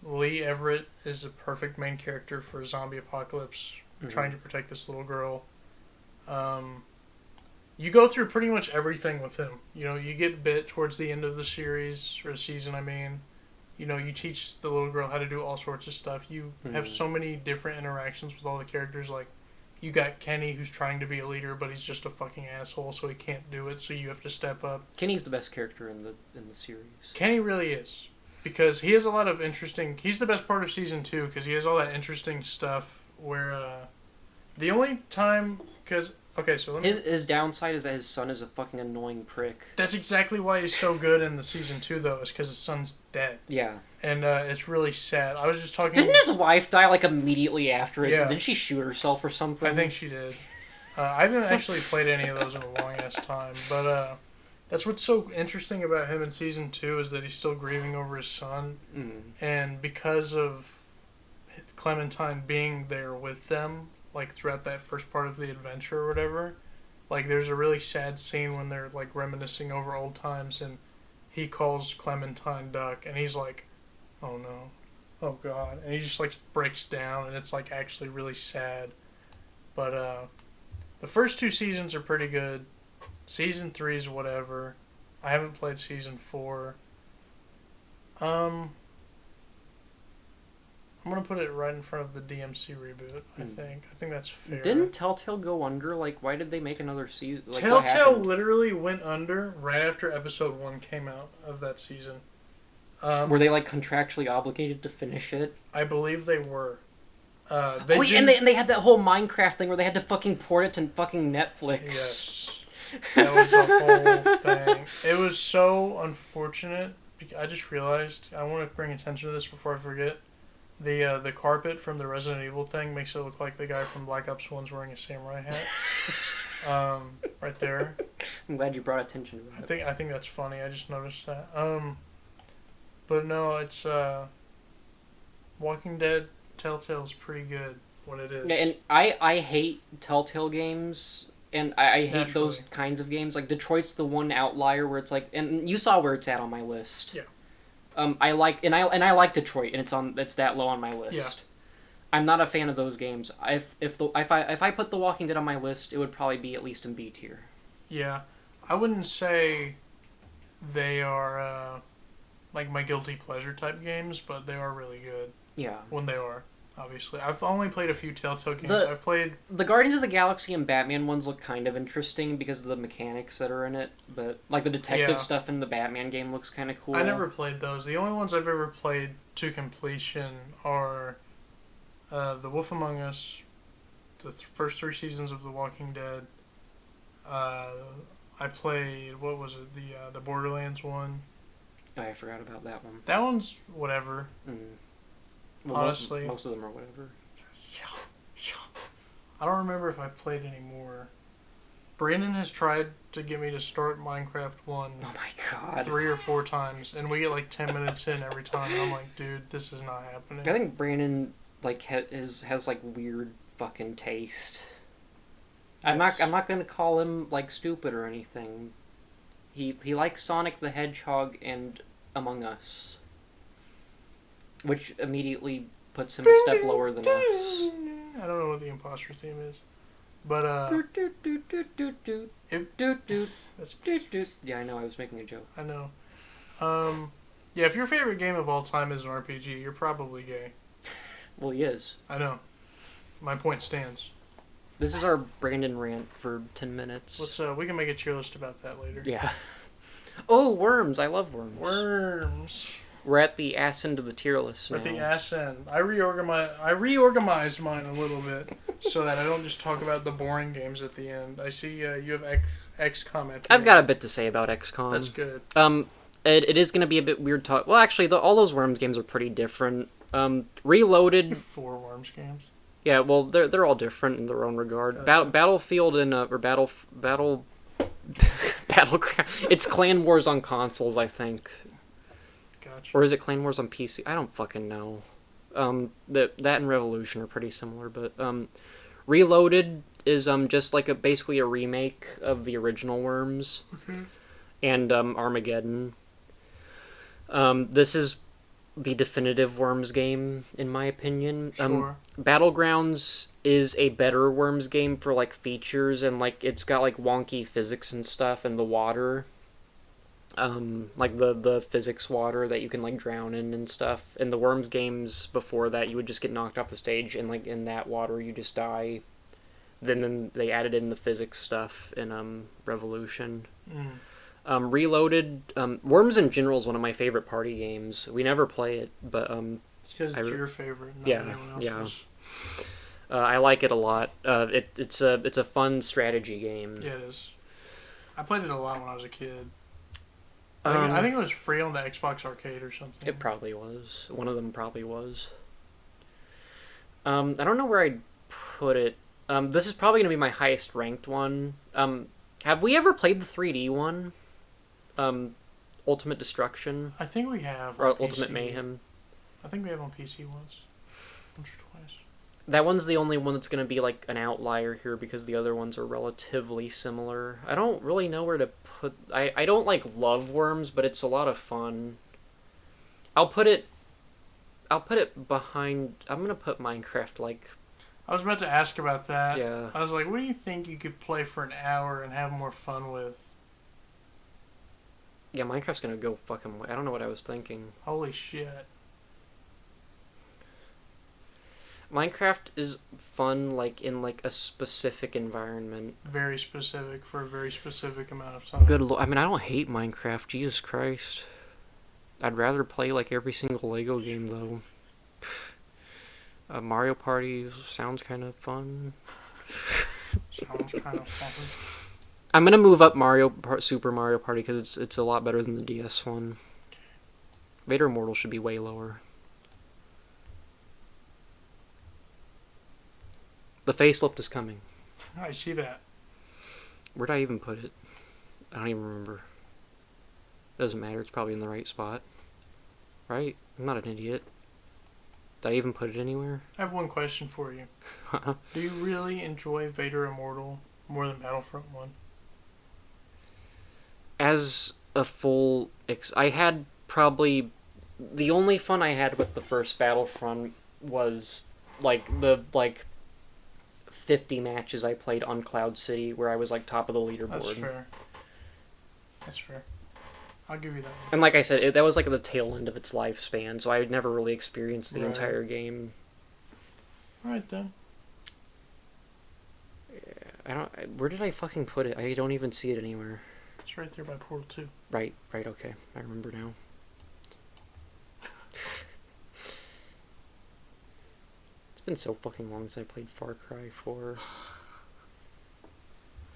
Lee Everett is a perfect main character for a zombie apocalypse, trying to protect this little girl. You go through pretty much everything with him. You know, you get bit towards the end of the series, or season, I mean. You know, you teach the little girl how to do all sorts of stuff. You have so many different interactions with all the characters. Like, you got Kenny, who's trying to be a leader, but he's just a fucking asshole, so he can't do it, so you have to step up. Kenny's the best character in the series. Kenny really is. Because he has a lot of interesting... He's the best part of Season 2, because he has all that interesting stuff where... the only time... Because... Okay, so let me... His downside is that his son is a fucking annoying prick. That's exactly why he's so good in the Season 2, though, is because his son's dead. Yeah. And it's really sad. I was just talking... Didn't his wife die, like, immediately after it? Yeah. Didn't she shoot herself or something? I think she did. I haven't actually played any of those in a long-ass time, but that's what's so interesting about him in Season 2 is that he's still grieving over his son. And because of Clementine being there with them, like, throughout that first part of the adventure or whatever, like, there's a really sad scene when they're, like, reminiscing over old times, and he calls Clementine Duck, and he's like, oh no, oh god, and he just, like, breaks down, and it's, like, actually really sad. But, the first 2 seasons are pretty good. Season 3 is whatever. I haven't played Season 4. I'm gonna put it right in front of the DMC reboot, I think. I think that's fair. Didn't Telltale go under? Like, why did they make another season? Like, Telltale literally went under right after episode 1 came out of that season. Were they, like, contractually obligated to finish it? I believe they were. And they had that whole Minecraft thing where they had to fucking port it to fucking Netflix. Yes. That was a whole thing. It was so unfortunate. I just realized, I want to bring attention to this before I forget. The carpet from the Resident Evil thing makes it look like the guy from Black Ops 1's wearing a samurai hat. Right there. I'm glad you brought attention to that. I think that's funny. I just noticed that. But no, it's Walking Dead. Telltale's pretty good when it is. And I hate Telltale games, and I hate Naturally. those kinds of games. Like, Detroit's the one outlier where it's like, and you saw where it's at on my list. Yeah. I like Detroit, and it's that low on my list. Yeah. I'm not a fan of those games. If I put The Walking Dead on my list, it would probably be at least in B tier. Yeah, I wouldn't say they are like my guilty pleasure type games, but they are really good. Yeah. When they are, obviously. I've only played a few Telltale games. The- I've played... The Guardians of the Galaxy and Batman ones look kind of interesting because of the mechanics that are in it, but like the detective Yeah. stuff in the Batman game looks kind of cool. I never played those. The only ones I've ever played to completion are The Wolf Among Us, the first 3 seasons of The Walking Dead. I played, what was it, the Borderlands one. Oh, I forgot about that one. That one's whatever. Well, Honestly. most of them are whatever. I don't remember if I played any more. Brandon has tried to get me to start Minecraft 1 Oh my god. 3 or 4 times, and we get like 10 minutes in every time, and I'm like, dude, this is not happening. I think Brandon like has like weird fucking taste. I'm Yes. not gonna call him like stupid or anything. He likes Sonic the Hedgehog and Among Us, which immediately puts him a step lower than us. I don't know what the imposter theme is, but that's, Yeah, I know. I was making a joke. I know. Yeah, if your favorite game of all time is an RPG, you're probably gay. Well, he is. I know. My point stands. This is our Brandon rant for 10 minutes. Let's we can make a tier list about that later. Yeah. Oh, worms! I love worms. Worms. We're at the ass end of the tier list now. At the ass end. I reorganized mine a little bit so that I don't just talk about the boring games at the end. I see you have XCOM at the I've end. got a bit to say about XCOM. That's good. It is going to be a bit weird talk. Well, actually, all those worms games are pretty different. Reloaded. 4 Worms games. Yeah, well, they're all different in their own regard. Gotcha. Battlefield and Battleground. It's Clan Wars on consoles, I think, Gotcha. or is it Clan Wars on PC? I don't fucking know. That and Revolution are pretty similar, but Reloaded is just like basically a remake of the original Worms, Okay. and Armageddon. This is the definitive Worms game, in my opinion. Sure. Battlegrounds is a better Worms game for like features and like it's got like wonky physics and stuff in the water. Like the physics water that you can like drown in and stuff. In the Worms games before that, you would just get knocked off the stage and like in that water you just die. Then they added in the physics stuff in Revolution. Reloaded. Worms in general is one of my favorite party games. We never play it, but It's because it's your favorite, not yeah, anyone yeah. else's. I like it a lot. It's a fun strategy game. Yeah, it is. I played it a lot when I was a kid. Um, I think it was free on the Xbox Arcade or something. It probably was. One of them probably was. I don't know where I'd put it. This is probably going to be my highest ranked one. Have we ever played the 3D one? Ultimate Destruction? I think we have. Or on Ultimate PC. Mayhem? I think we have on PC once or twice. That one's the only one that's going to be like an outlier here because the other ones are relatively similar. I don't really know where to put... I don't like love Worms, but it's a lot of fun. I'll put it behind... I'm going to put Minecraft like... I was about to ask about that. Yeah. I was like, what do you think you could play for an hour and have more fun with? Yeah, Minecraft's going to go fucking... I don't know what I was thinking. Holy shit. Minecraft is fun like in like a specific environment. Very specific for a very specific amount of time. Good I mean, I don't hate Minecraft. Jesus Christ. I'd rather play like every single Lego game though. Mario Party sounds kind of fun. Sounds kind of fun. I'm gonna move up Super Mario Party because it's a lot better than the DS one. Vader Immortal should be way lower. The facelift is coming. I see that. Where'd I even put it? I don't even remember. Doesn't matter. It's probably in the right spot. Right? I'm not an idiot. Did I even put it anywhere? I have one question for you. Do you really enjoy Vader Immortal more than Battlefront 1? As a full... I had probably... The only fun I had with the first Battlefront was like the 50 matches I played on Cloud City where I was like top of the leaderboard. That's fair. That's fair. I'll give you that one. And like I said, that was like the tail end of its lifespan, so I had never really experienced the Right. entire game. Alright then. Where did I fucking put it? I don't even see it anywhere. It's right there by Portal 2. Right, okay. I remember now. It's been so fucking long since I played Far Cry 4.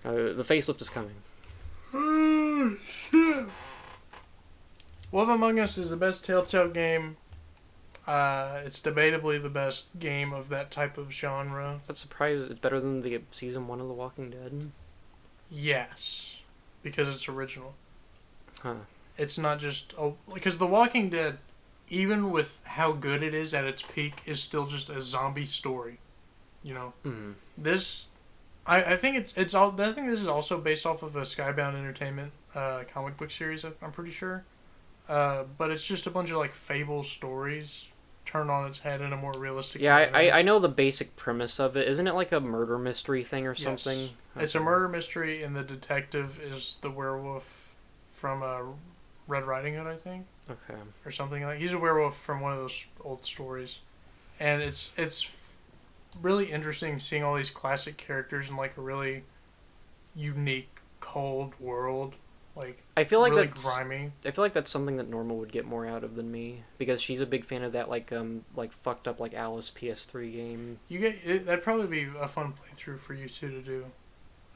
The facelift is coming. Wolf Among Us is the best Telltale game. It's debatably the best game of that type of genre. That's surprised it's better than the season 1 of The Walking Dead. Yes. Because it's original. Huh. It's not just... because The Walking Dead, even with how good it is at its peak, is still just a zombie story. You know? Mm. This... I think it's all... I think this is also based off of a Skybound Entertainment comic book series, I'm pretty sure. But it's just a bunch of like fable stories turned on its head in a more realistic Yeah, manner. I know the basic premise of it. Isn't it like a murder mystery thing or Yes. something? It's a murder mystery, and the detective is the werewolf from Red Riding Hood, I think, Okay. or something like. He's a werewolf from one of those old stories, and it's really interesting seeing all these classic characters in like a really unique, cold world. Like I feel like really that's grimy. I feel like that's something that Norma would get more out of than me because she's a big fan of that like fucked up like Alice PS3 game. You get that'd probably be a fun playthrough for you two to do,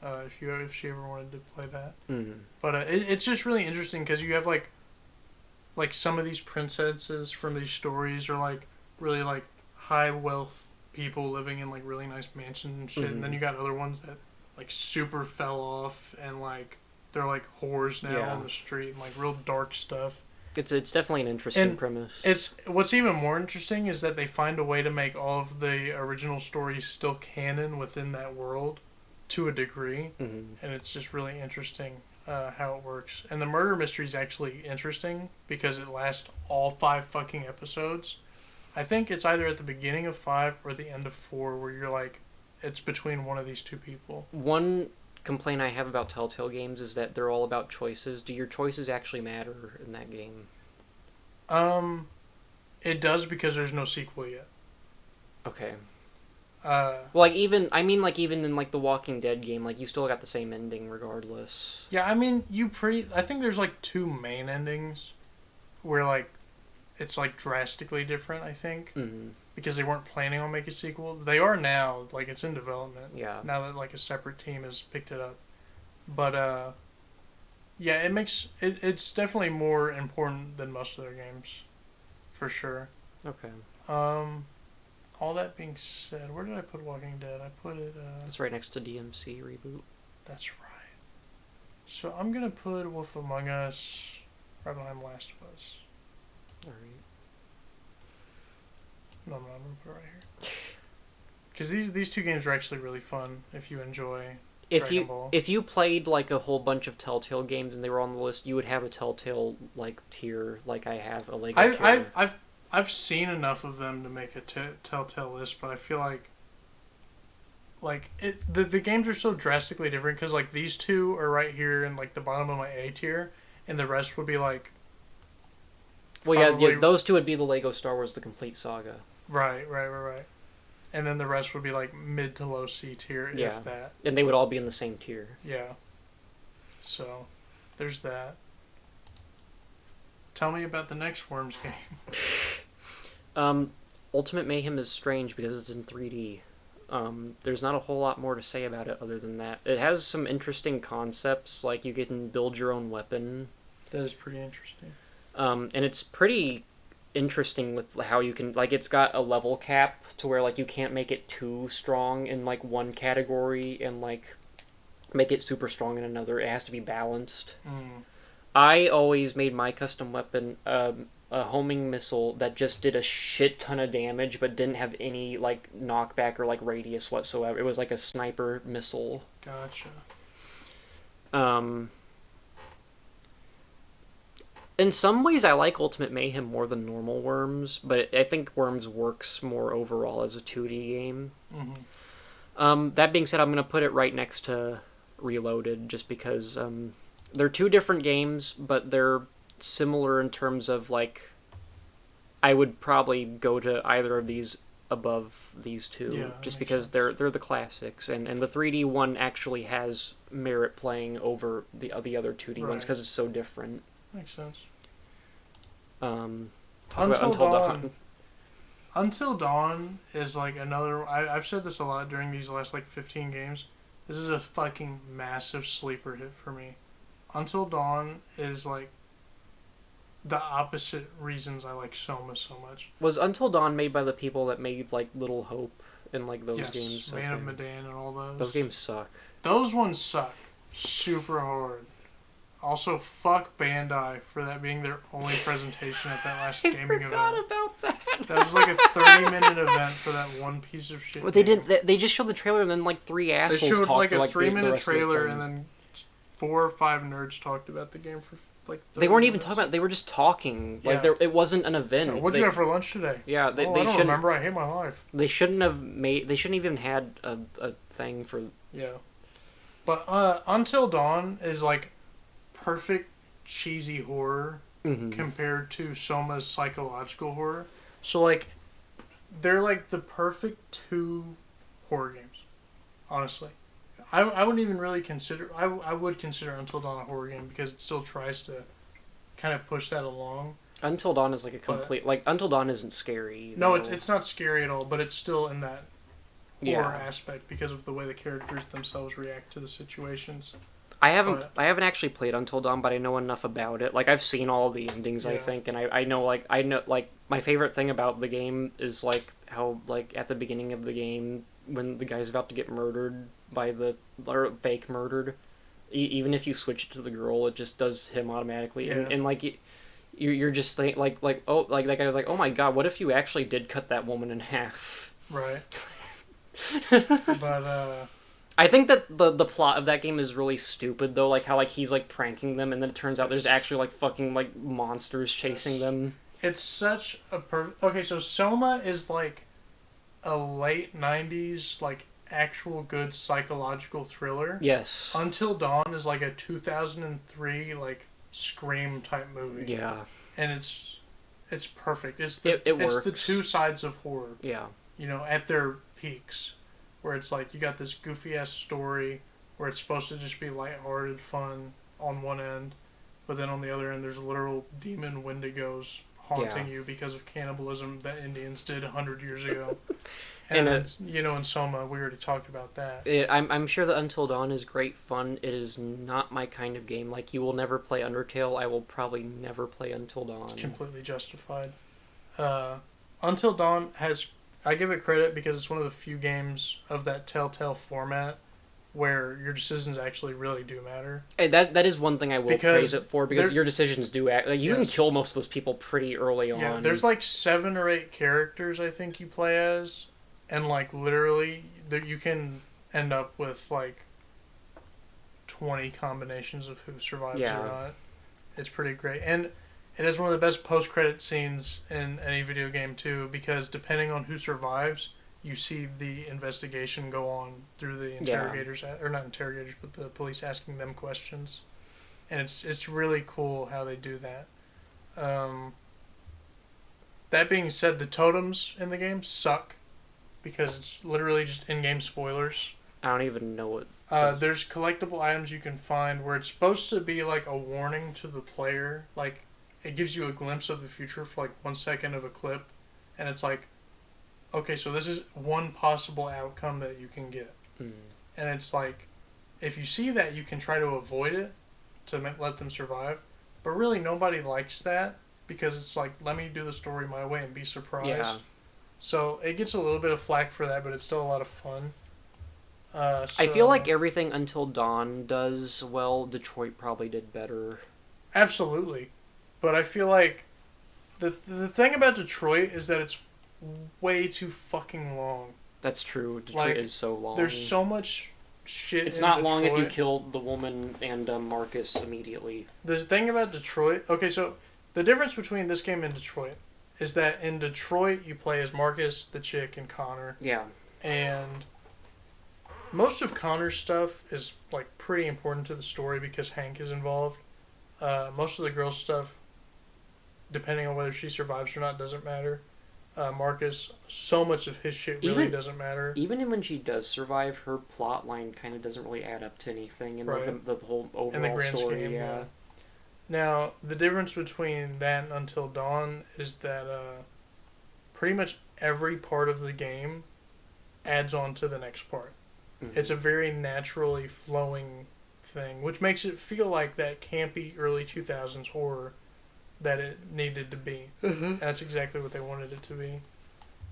if she ever wanted to play that. Mm. But it's just really interesting because you have like some of these princesses from these stories are like really like high wealth people living in like really nice mansions and shit, and then you got other ones that like super fell off and like they're like whores now Yeah. on the street and like real dark stuff. It's definitely an interesting And premise. It's what's even more interesting is that they find a way to make all of the original stories still canon within that world to a degree, Mm. and it's just really interesting. how it works. And the murder mystery is actually interesting because it lasts all 5 fucking episodes. I think it's either at the beginning of 5 or the end of 4 where you're like, it's between one of these two people. One complaint I have about Telltale games is that they're all about choices. Do your choices actually matter in that game? It does because there's no sequel yet. Okay. Uh, Well, like even in like the Walking Dead game, like you still got the same ending regardless. yeah, I mean, I think there's like 2 main endings where like it's like drastically different, I think, Mm-hmm. because they weren't planning on making a sequel. They are now, like it's in development. Yeah. Now that like a separate team has picked it up. But yeah, it's definitely more important than most of their games, for sure. Okay. All that being said, where did I put Walking Dead? I put it. It's right next to DMC reboot. That's right. So I'm gonna put Wolf Among Us right behind Last of Us. All right. No, I'm gonna put it right here. Because these 2 games are actually really fun if you enjoy Dragon Ball. If you played like a whole bunch of Telltale games and they were on the list, you would have a Telltale like tier, like I have a Lego tier. I've seen enough of them to make a Telltale list, but I feel like the games are so drastically different because like these 2 are right here in like the bottom of my A tier, and the rest would be like Well, yeah, probably- those 2 would be the Lego Star Wars: The Complete Saga. right, and then the rest would be like mid to low C tier, Yeah. if that. And they would all be in the same tier. Yeah. So, there's that. Tell me about the next Worms game. Ultimate Mayhem is strange because it's in 3D. There's not a whole lot more to say about it other than that. It has some interesting concepts, like you can build your own weapon. That is pretty interesting. And it's pretty interesting with how you can, like, it's got a level cap to where, like, you can't make it too strong in, like, one category and, like, make it super strong in another. It has to be balanced. I always made my custom weapon a homing missile that just did a shit ton of damage but didn't have any, like, knockback or, like, radius whatsoever. It was like a sniper missile. Gotcha. In some ways, I like Ultimate Mayhem more than normal Worms, but I think Worms works more overall as a 2D game. That being said, I'm going to put it right next to Reloaded, just because they're 2 different games, but they're similar in terms of, like, I would probably go to either of these above these 2, Yeah, just that because makes they're the classics, and the 3D one actually has merit playing over the other 2D ones Right. because it's so different. Makes sense. Talk about Until Dawn. Dawn. Until Dawn is like another. I've said this a lot during these last like 15 games. This is a fucking massive sleeper hit for me. Until Dawn is like the opposite reasons I like Soma so much. Was Until Dawn made by the people that made like Little Hope and like those Yes, games? Man of Okay. Medan and all those. Those games suck. Those ones suck super hard. Also, fuck Bandai for that being their only presentation at that last gaming event. about that. That was like a 30-minute event for that one piece of shit. But they game. didn't. They just showed the trailer and then like 3 They assholes showed talked like for a like the 3-minute rest of the trailer, thing. and then 4 or 5 nerds talked about the game for like. 30 They weren't even minutes. talking about. They were just talking. Like Yeah. it wasn't an event. What'd you have for lunch today? Yeah, I they don't shouldn't. remember. I hate my life. They shouldn't have made. They shouldn't even had a thing for. Yeah, but Until Dawn is like perfect cheesy horror Mhm. compared to Soma's psychological horror. So like, they're like the perfect 2 horror games. Honestly, I wouldn't even really consider. I would consider Until Dawn a horror game because it still tries to kind of push that along. Until Dawn is like a complete. Like Until Dawn isn't scary. No, though. it's not scary at all, but it's still in that horror Yeah. aspect because of the way the characters themselves react to the situations. I haven't But- I haven't actually played Until Dawn, but I know enough about it. Like I've seen all the endings, I Yeah. think, and I know like my favorite thing about the game is like how like at the beginning of the game when the guy's about to get murdered by or fake murdered, even if you switch it to the girl, it just does him automatically, Yeah. and like you're just like oh like that guy was like, oh my god, what if you actually did cut that woman in half? Right. But I think that the plot of that game is really stupid though, like how like he's like pranking them, and then it turns out there's actually like fucking like monsters chasing them. It's such a okay. So Soma is like a late '90s like actual good psychological thriller. Yes. Until Dawn is like a 2003 like Scream type movie. Yeah. And it's perfect. It's it it's the works. two sides of horror. Yeah. You know, at their peaks, where it's like you got this goofy ass story where it's supposed to just be lighthearted fun on one end, but then on the other end there's literal demon wendigos haunting you because of cannibalism that Indians did 100 years ago. And it's, you know, in Soma, we already talked about that. I'm sure that Until Dawn is great fun. It is not my kind of game. Like, you will never play Undertale. I will probably never play Until Dawn. It's completely justified. Until Dawn has... I give it credit because it's one of the few games of that Telltale format where your decisions actually really do matter. And that is one thing I will praise it for, because your decisions do act... Like, you can kill most of those people pretty early on. Yeah, there's like 7 or 8 characters I think you play as. And, like, literally, you can end up with, like, 20 combinations of who survives or not. It's pretty great. And it is one of the best post-credit scenes in any video game, too, because depending on who survives, you see the investigation go on through the interrogators, or not interrogators, but the police asking them questions. And it's really cool how they do that. That being said, the totems in the game suck. Because it's literally just in-game spoilers. I don't even know what... There's collectible items you can find where it's supposed to be like a warning to the player. Like, it gives you a glimpse of the future for like 1 second of a clip. And it's like, okay, so this is one possible outcome that you can get. Mm. And it's like, if you see that, you can try to avoid it to let them survive. But really, nobody likes that. Because it's like, let me do the story my way and be surprised. Yeah. So it gets a little bit of flack for that, but it's still a lot of fun. I feel like everything Until Dawn does well, Detroit probably did better. Absolutely. But I feel like the thing about Detroit is that it's way too fucking long. That's true. Detroit is so long. There's so much shit It's in not Detroit. long if you kill the woman and Marcus immediately. The thing about Detroit... Okay, so the difference between this game and Detroit is that in Detroit you play as Marcus, the chick, and Connor. Yeah. And most of Connor's stuff is like pretty important to the story because Hank is involved. Most of the girl's stuff, depending on whether she survives or not, doesn't matter. Marcus, so much of his shit really doesn't matter. Even when she does survive, her plot line kind of doesn't really add up to anything in the whole overall in the grand story. Scheme, yeah. Now, the difference between that and Until Dawn is that pretty much every part of the game adds on to the next part. Mm-hmm. It's a very naturally flowing thing, which makes it feel like that campy early 2000s horror that it needed to be. Mm-hmm. And that's exactly what they wanted it to be.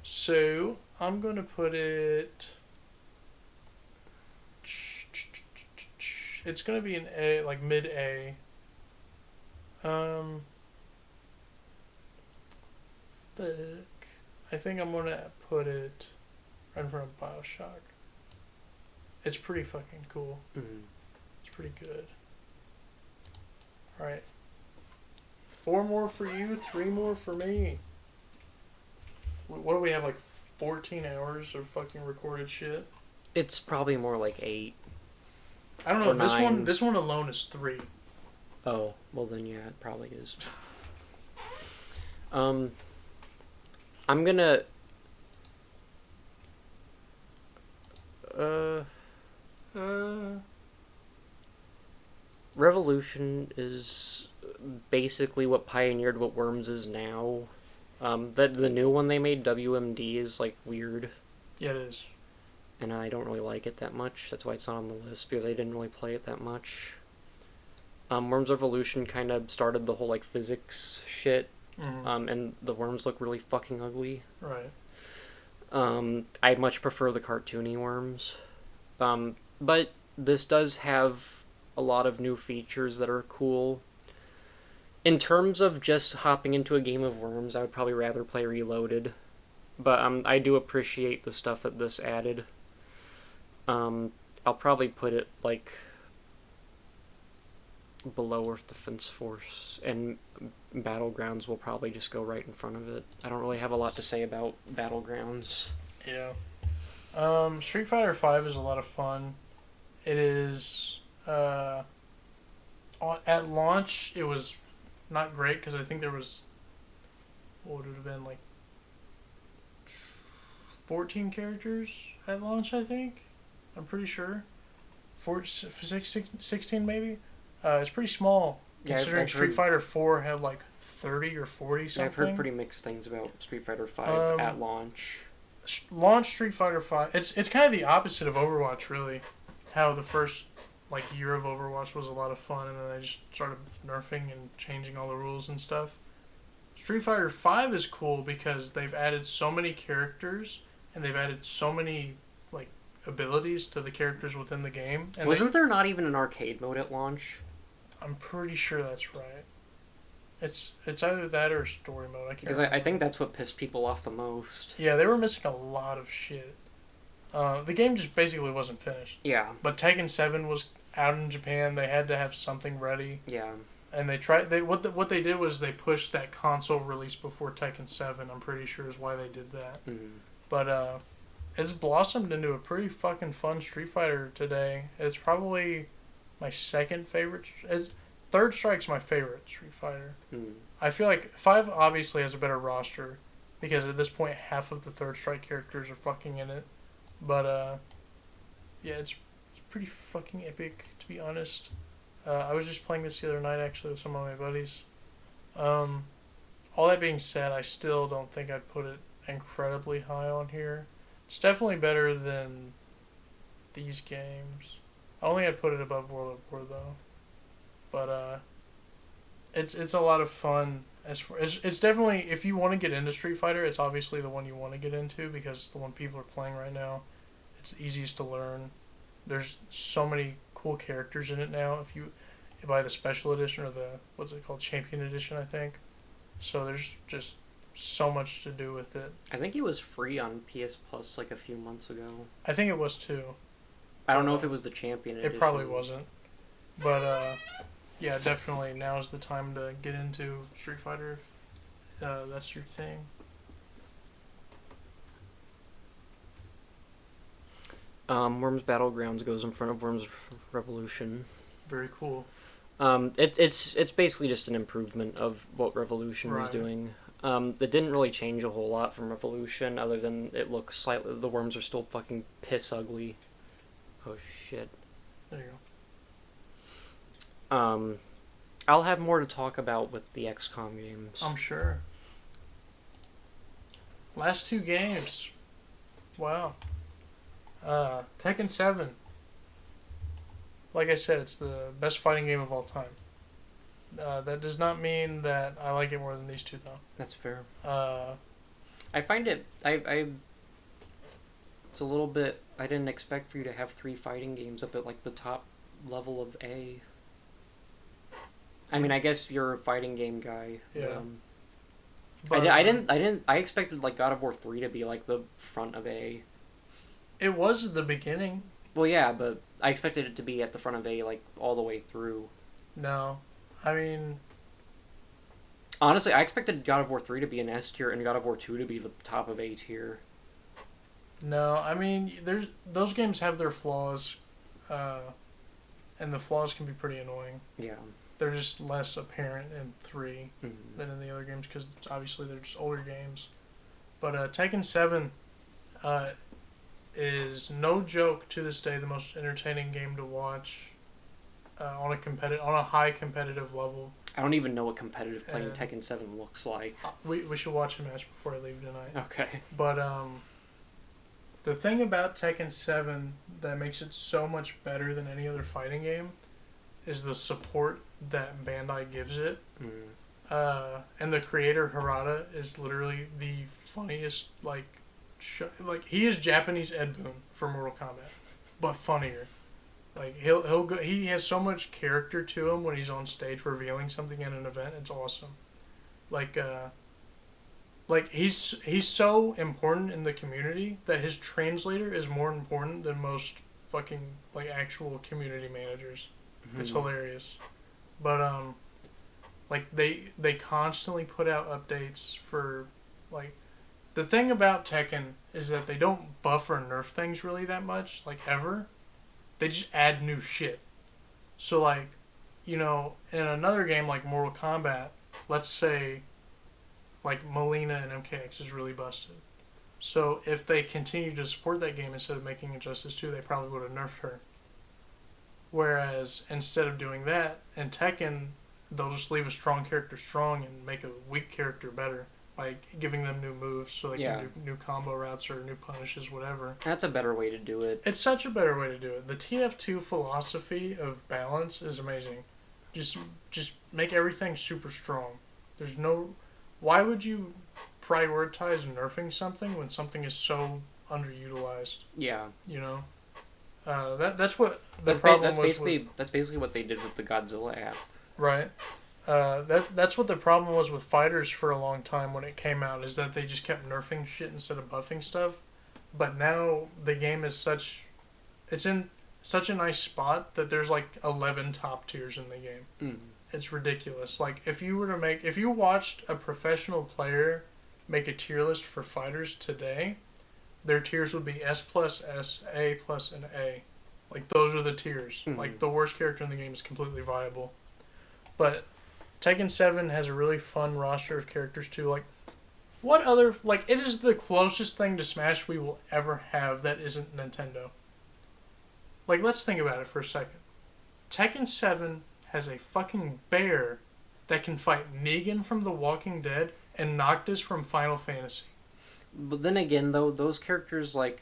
So, I'm going to put it... It's going to be an A, like mid-A. I think I'm gonna put it right in front of BioShock. It's pretty fucking cool. Mm-hmm. It's pretty good. Alright. 4 more for you, 3 more for me. What do we have, like 14 hours of fucking recorded shit? It's probably more like 8. I don't know. This one alone is 3. Oh, well then yeah, it probably is. I'm gonna... Revolution is basically what pioneered what Worms is now. The new one they made, WMD, is like weird. Yeah, it is. And I don't really like it that much. That's why it's not on the list, because I didn't really play it that much. Worms Revolution kind of started the whole like physics shit, and the worms look really fucking ugly. Right. I much prefer the cartoony worms, but this does have a lot of new features that are cool. In terms of just hopping into a game of Worms, I would probably rather play Reloaded, but I do appreciate the stuff that this added. I'll probably put it like below Earth Defense Force, and Battlegrounds will probably just go right in front of it. I don't really have a lot to say about Battlegrounds. Yeah. Street Fighter V is a lot of fun. It is. At launch, it was not great because I think there was. What would it have been like? 14 characters at launch, I think. I'm pretty sure. 16 maybe. It's pretty small Yeah, considering I've Street heard- Fighter 4 had like 30 or 40 something. Yeah, I've heard pretty mixed things about Street Fighter V at launch. Launch Street Fighter V. It's kind of the opposite of Overwatch, really. How the first like year of Overwatch was a lot of fun, and then they just started nerfing and changing all the rules and stuff. Street Fighter V is cool because they've added so many characters and they've added so many like abilities to the characters within the game. And Wasn't there not even an arcade mode at launch? I'm pretty sure that's right. It's either that or story mode. I can't. Because remember. I think that's what pissed people off the most. Yeah, they were missing a lot of shit. The game just basically wasn't finished. Yeah, But Tekken 7 was out in Japan. They had to have something ready, yeah. and what they did was they pushed that console release before Tekken 7. I'm pretty sure is why they did that. Mm. But it's blossomed into a pretty fucking fun Street Fighter today. It's probably my second favorite. Third Strike's my favorite Street Fighter. Mm. I feel like 5 obviously has a better roster because at this point half of the Third Strike characters are fucking in it. But yeah, it's pretty fucking epic to be honest. I was just playing this the other night actually with some of my buddies. All that being said, I still don't think I'd put it incredibly high on here. It's definitely better than these games. I don't think I'd put it above World at War though. But it's a lot of fun. It's definitely, if you want to get into Street Fighter, it's obviously the one you want to get into because it's the one people are playing right now. It's the easiest to learn. There's so many cool characters in it now. If you buy the special edition or the what's it called, Champion Edition, I think. So there's just so much to do with it. I think it was free on PS Plus like a few months ago. I think it was too. I don't know if it was the Champion Edition. It probably wasn't. But yeah, definitely now is the time to get into Street Fighter. That's your thing. Worms Battlegrounds goes in front of Worms Revolution. Very cool. It's basically just an improvement of what Revolution was Right. doing. It didn't really change a whole lot from Revolution, other than it looks slightly. The worms are still fucking piss ugly. Oh shit. There you go. I'll have more to talk about with the XCOM games. I'm sure. Last 2 games. Wow. Tekken 7. Like I said, it's the best fighting game of all time. That does not mean that I like it more than these 2, though. That's fair. Uh, I find it. It's a little bit. I didn't expect for you to have 3 fighting games up at like the top level of A. I mean, I guess you're a fighting game guy. Yeah. I expected like God of War 3 to be like the front of A. It was at the beginning. Well, yeah, but I expected it to be at the front of A like all the way through. No. I mean, Honestly, I expected God of War 3 to be an S tier and God of War 2 to be the top of A tier. no. I mean, those games have their flaws. And the flaws can be pretty annoying. Yeah. They're just less apparent in 3 Mhm. than in the other games because obviously they're just older games. But Tekken 7 is no joke to this day the most entertaining game to watch on a high competitive level. I don't even know what competitive playing And- Tekken 7 looks like. We should watch a match before I leave tonight. Okay. But the thing about Tekken 7 that makes it so much better than any other fighting game is the support that Bandai gives it. Mm. And the creator Harada is literally the funniest. He is Japanese Ed Boon for Mortal Kombat, but funnier. Like he'll go. He has so much character to him when he's on stage revealing something at an event. It's awesome. He's so important in the community that his translator is more important than most fucking like actual community managers. Mm-hmm. It's hilarious. But like they constantly put out updates for like the thing about Tekken is that they don't buff or nerf things really that much, like ever. They just add new shit. So like, you know, in another game like Mortal Kombat, let's say like Melina and MKX is really busted. So if they continue to support that game instead of making Injustice 2, they probably would have nerfed her. Whereas instead of doing that, in Tekken, they'll just leave a strong character strong and make a weak character better by giving them new moves so they can do new combo routes or new punishes, whatever. That's a better way to do it. It's such a better way to do it. The TF2 philosophy of balance is amazing. Just make everything super strong. There's no... Why would you prioritize nerfing something when something is so underutilized? Yeah. You know? That's what the problem was That's basically what they did with the Godzilla app. Right. That's what the problem was with Fighters for a long time when it came out, is that they just kept nerfing shit instead of buffing stuff. But now the game is it's in such a nice spot that there's like 11 top tiers in the game. Mm. It's ridiculous. Like if you watched a professional player make a tier list for Fighters today, their tiers would be S+, S, A+, and A. Like those are the tiers. Mm-hmm. Like the worst character in the game is completely viable. But Tekken 7 has a really fun roster of characters too. Like, what other... Like, it is the closest thing to Smash we will ever have that isn't Nintendo. Like, let's think about it for a second. Tekken 7 has a fucking bear that can fight Negan from The Walking Dead and Noctis from Final Fantasy. But then again, though, those characters, like,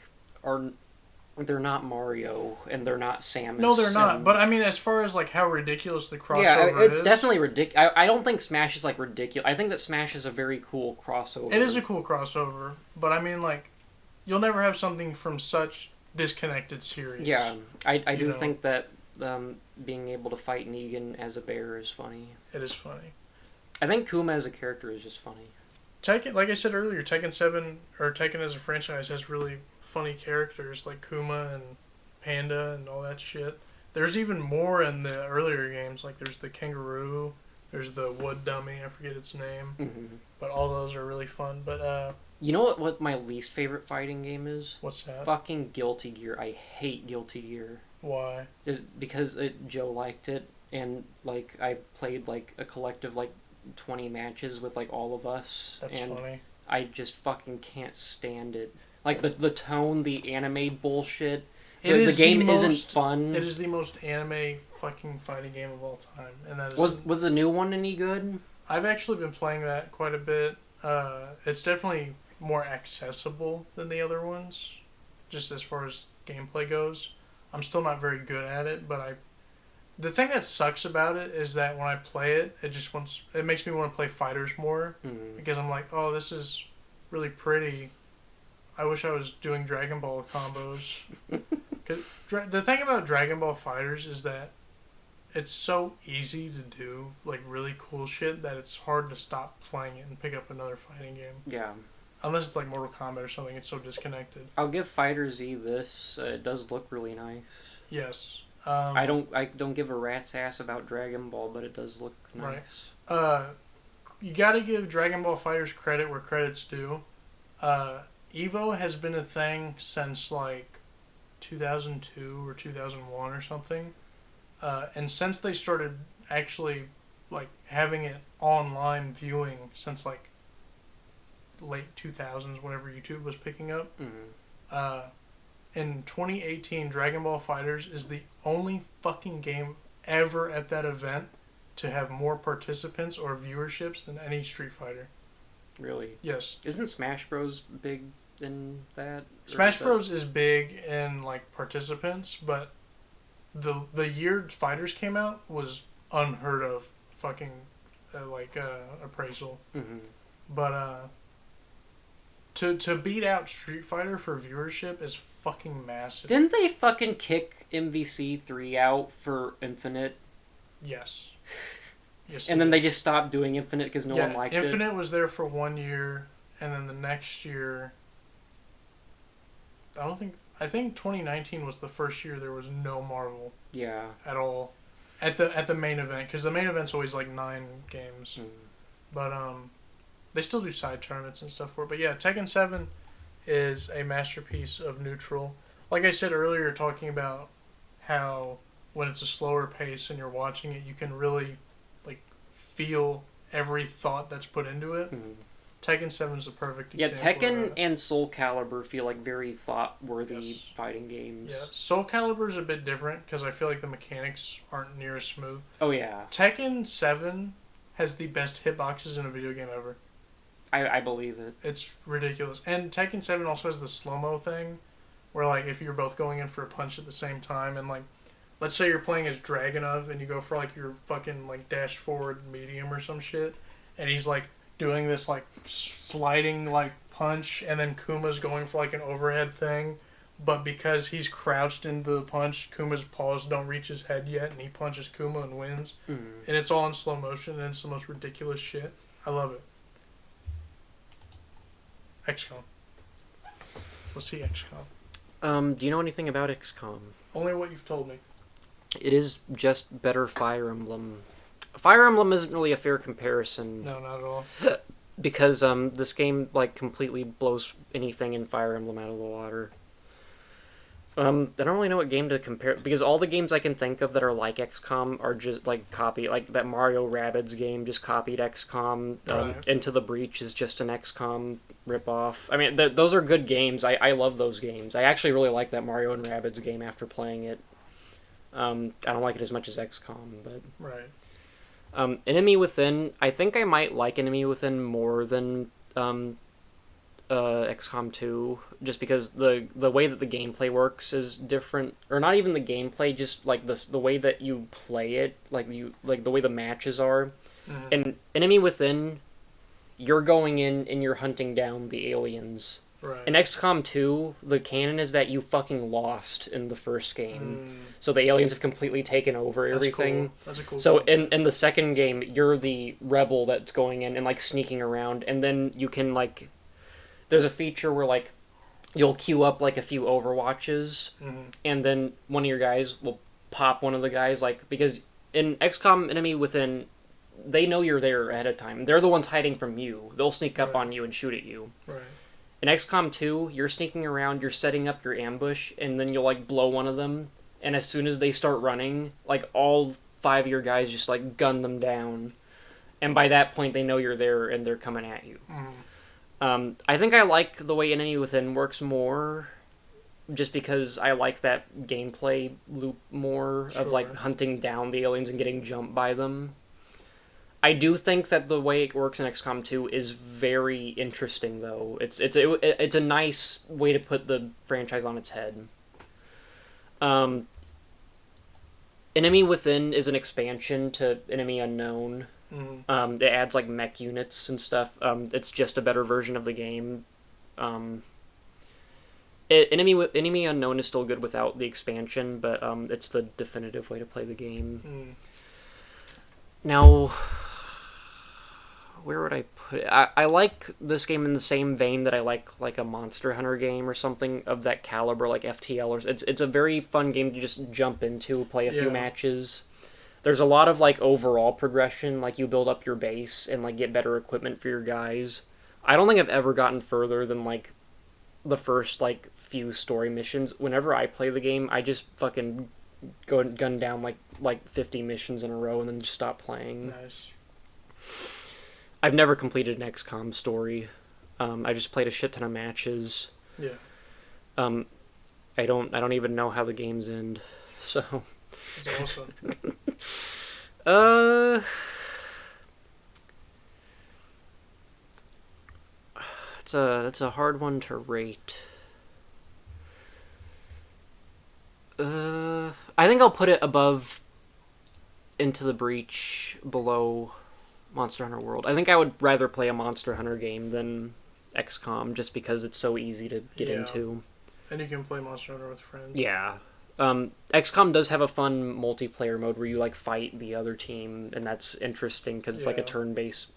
they're not Mario, and they're not Samus. No, they're not. But, I mean, as far as, like, how ridiculous the crossover yeah, it's is... definitely ridiculous. I don't think Smash is, like, ridiculous. I think that Smash is a very cool crossover. It is a cool crossover. But, I mean, like, you'll never have something from such disconnected series. Yeah, I do know. think that being able to fight Negan as a bear is funny. It is funny. I think Kuma as a character is just funny. Tekken, like I said earlier, Tekken 7, or Tekken as a franchise, has really funny characters like Kuma and Panda and all that shit. There's even more in the earlier games, like there's the kangaroo, there's the wood dummy, I forget its name, Mm-hmm. but all those are really fun. But, You know what my least favorite fighting game is? what's that? Fucking Guilty Gear. I hate Guilty Gear. Why? Because Joe liked it, and, like, I played, like, a collective, like, 20 matches with, like, all of us. That's and funny. I just fucking can't stand it. Like, the tone, the anime bullshit. The game isn't fun. It is the most anime fucking fighting game of all time. And that is... Was the new one any good? I've actually been playing that quite a bit. It's definitely more accessible than the other ones, just as far as gameplay goes. I'm still not very good at it, but the thing that sucks about it is that when I play it, it makes me want to play Fighters more, because I'm like, oh, this is really pretty. I wish I was doing Dragon Ball combos. 'Cause the thing about Dragon Ball Fighters is that it's so easy to do, like, really cool shit that it's hard to stop playing it and pick up another fighting game. Yeah. Unless it's like Mortal Kombat or something, it's so disconnected. I'll give Fighter Z this. It does look really nice. Yes. I don't give a rat's ass about Dragon Ball, but it does look nice. Right. You gotta give Dragon Ball Fighters credit where credit's due. Evo has been a thing since, like, 2002 or 2001 or something. And since they started actually, like, having it online viewing since, like, late 2000s, whenever YouTube was picking up, in 2018, Dragon Ball Fighters is the only fucking game ever at that event to have more participants or viewerships than any Street Fighter. Really? Yes. Isn't Smash Bros. Big in that? Smash Bros. Is big in, like, participants, but the year Fighters came out was unheard of fucking, appraisal. Mm-hmm. But, to beat out Street Fighter for viewership is fucking massive. Didn't they fucking kick MVC 3 out for Infinite? Yes. Yes. And then they just stopped doing Infinite because no one liked it? Infinite was there for 1 year, and then the next year... I think 2019 was the first year there was no Marvel Yeah. at all at the main event, because the main event's always like 9 games. But they still do side tournaments and stuff for it. But yeah, Tekken 7 is a masterpiece of neutral. Like I said earlier, talking about how when it's a slower pace and you're watching it, you can really like feel every thought that's put into it. Tekken 7 is the perfect Yeah, example. Tekken and Soul Calibur feel like very thought-worthy Yes. fighting games. Yeah, Soul Calibur is a bit different because I feel like the mechanics aren't near as smooth. Oh yeah, Tekken 7 has the best hitboxes in a video game ever. I believe it. It's ridiculous. And Tekken 7 also has the slow-mo thing, where like if you're both going in for a punch at the same time, and like let's say you're playing as Dragunov and you go for like your fucking like dash forward medium or some shit, and he's like doing this like sliding like punch, and then Kuma's going for like an overhead thing, but because he's crouched into the punch, Kuma's paws don't reach his head yet, and he punches Kuma and wins. And it's all in slow motion, and it's the most ridiculous shit. I love it. XCOM. Let's see XCOM. Do you know anything about XCOM? Only what you've told me. It is just better Fire Emblem. Fire Emblem isn't really a fair comparison. No, not at all. Because this game like completely blows anything in Fire Emblem out of the water. I don't really know what game to compare, because all the games I can think of that are like XCOM are just like like that Mario Rabbids game just copied XCOM. Right. Into the Breach is just an XCOM ripoff. I mean, those are good games. I love those games. I actually really like that Mario and Rabbids game after playing it. I don't like it as much as XCOM, but Right. Enemy Within, I think I might like Enemy Within more than XCOM 2, just because the way that the gameplay works is different, or not even the gameplay, just like the way that you play it, like the way the matches are. Mhm. In Enemy Within, you're going in and you're hunting down the aliens. Right. In XCOM 2, the canon is that you fucking lost in the first game. Mm, So the aliens have completely taken over that's everything. Cool. That's a cool. So concept. in the second game, you're the rebel that's going in and like sneaking around, and then you can like, there's a feature where like you'll queue up like a few Overwatches, Mhm. and then one of your guys will pop one of the guys, like, because in XCOM Enemy Within, they know you're there ahead of time. They're the ones hiding from you. They'll sneak up Right. on you and shoot at you. Right. In XCOM 2, you're sneaking around, you're setting up your ambush, and then you'll like blow one of them, and as soon as they start running, like all 5 of your guys just like gun them down. And by that point they know you're there and they're coming at you. Mhm. I think I like the way Enemy Within works more, just because I like that gameplay loop more of like Sure. hunting down the aliens and getting jumped by them. I do think that the way it works in XCOM 2 is very interesting, though. It's a nice way to put the franchise on its head. Enemy Within is an expansion to Enemy Unknown. Mhm. It adds like mech units and stuff. It's just a better version of the game. Enemy Unknown is still good without the expansion, but it's the definitive way to play the game. Mm. Now, where would I put it? I like this game in the same vein that I like a Monster Hunter game or something of that caliber, like FTL. Or it's a very fun game to just jump into, play a few Yeah. matches. There's a lot of like overall progression, like you build up your base and like get better equipment for your guys. I don't think I've ever gotten further than like the first like few story missions. Whenever I play the game, I just fucking go and gun down like 50 missions in a row and then just stop playing. Nice. I've never completed an XCOM story. I just played a shit ton of matches. Yeah. I don't even know how the games end. So That's awesome. it's a hard one to rate. I think I'll put it above Into the Breach, below Monster Hunter World. I think I would rather play a Monster Hunter game than XCOM, just because it's so easy to get Yeah. into. And you can play Monster Hunter with friends. Yeah. XCOM does have a fun multiplayer mode where you like fight the other team, and that's interesting because it's like a Yeah. turn-based,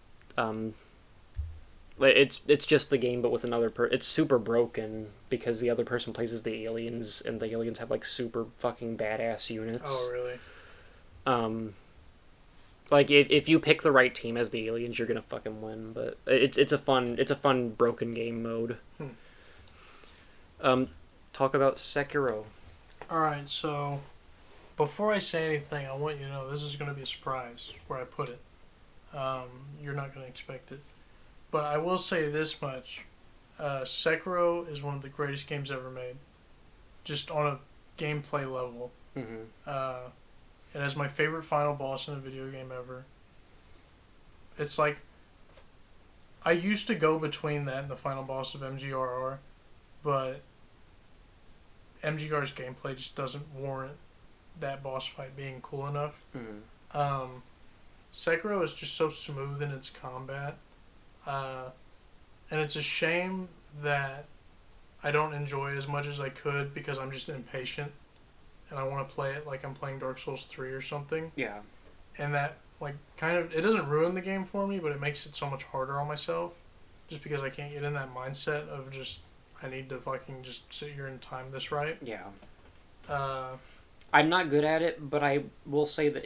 It's just the game, but with another It's super broken because the other person plays as the aliens, and the aliens have like super fucking badass units. Oh, really? Like if you pick the right team as the aliens, you're gonna fucking win. But it's a fun broken game mode. Talk about Sekiro. Alright, so before I say anything, I want you to know this is going to be a surprise where I put it. You're not going to expect it. But I will say this much. Sekiro is one of the greatest games ever made. Just on a gameplay level. Mm-hmm. It has my favorite final boss in a video game ever. It's like... I used to go between that and the final boss of MGRR, but MGR's gameplay just doesn't warrant that boss fight being cool enough. Mm-hmm. Sekiro is just so smooth in its combat. And it's a shame that I don't enjoy as much as I could because I'm just impatient and I want to play it like I'm playing Dark Souls 3 or something. Yeah. And that, like, kind of, it doesn't ruin the game for me, but it makes it so much harder on myself just because I can't get in that mindset of just, I need to fucking just sit here and time this right. Yeah. Uh, I'm not good at it, but I will say that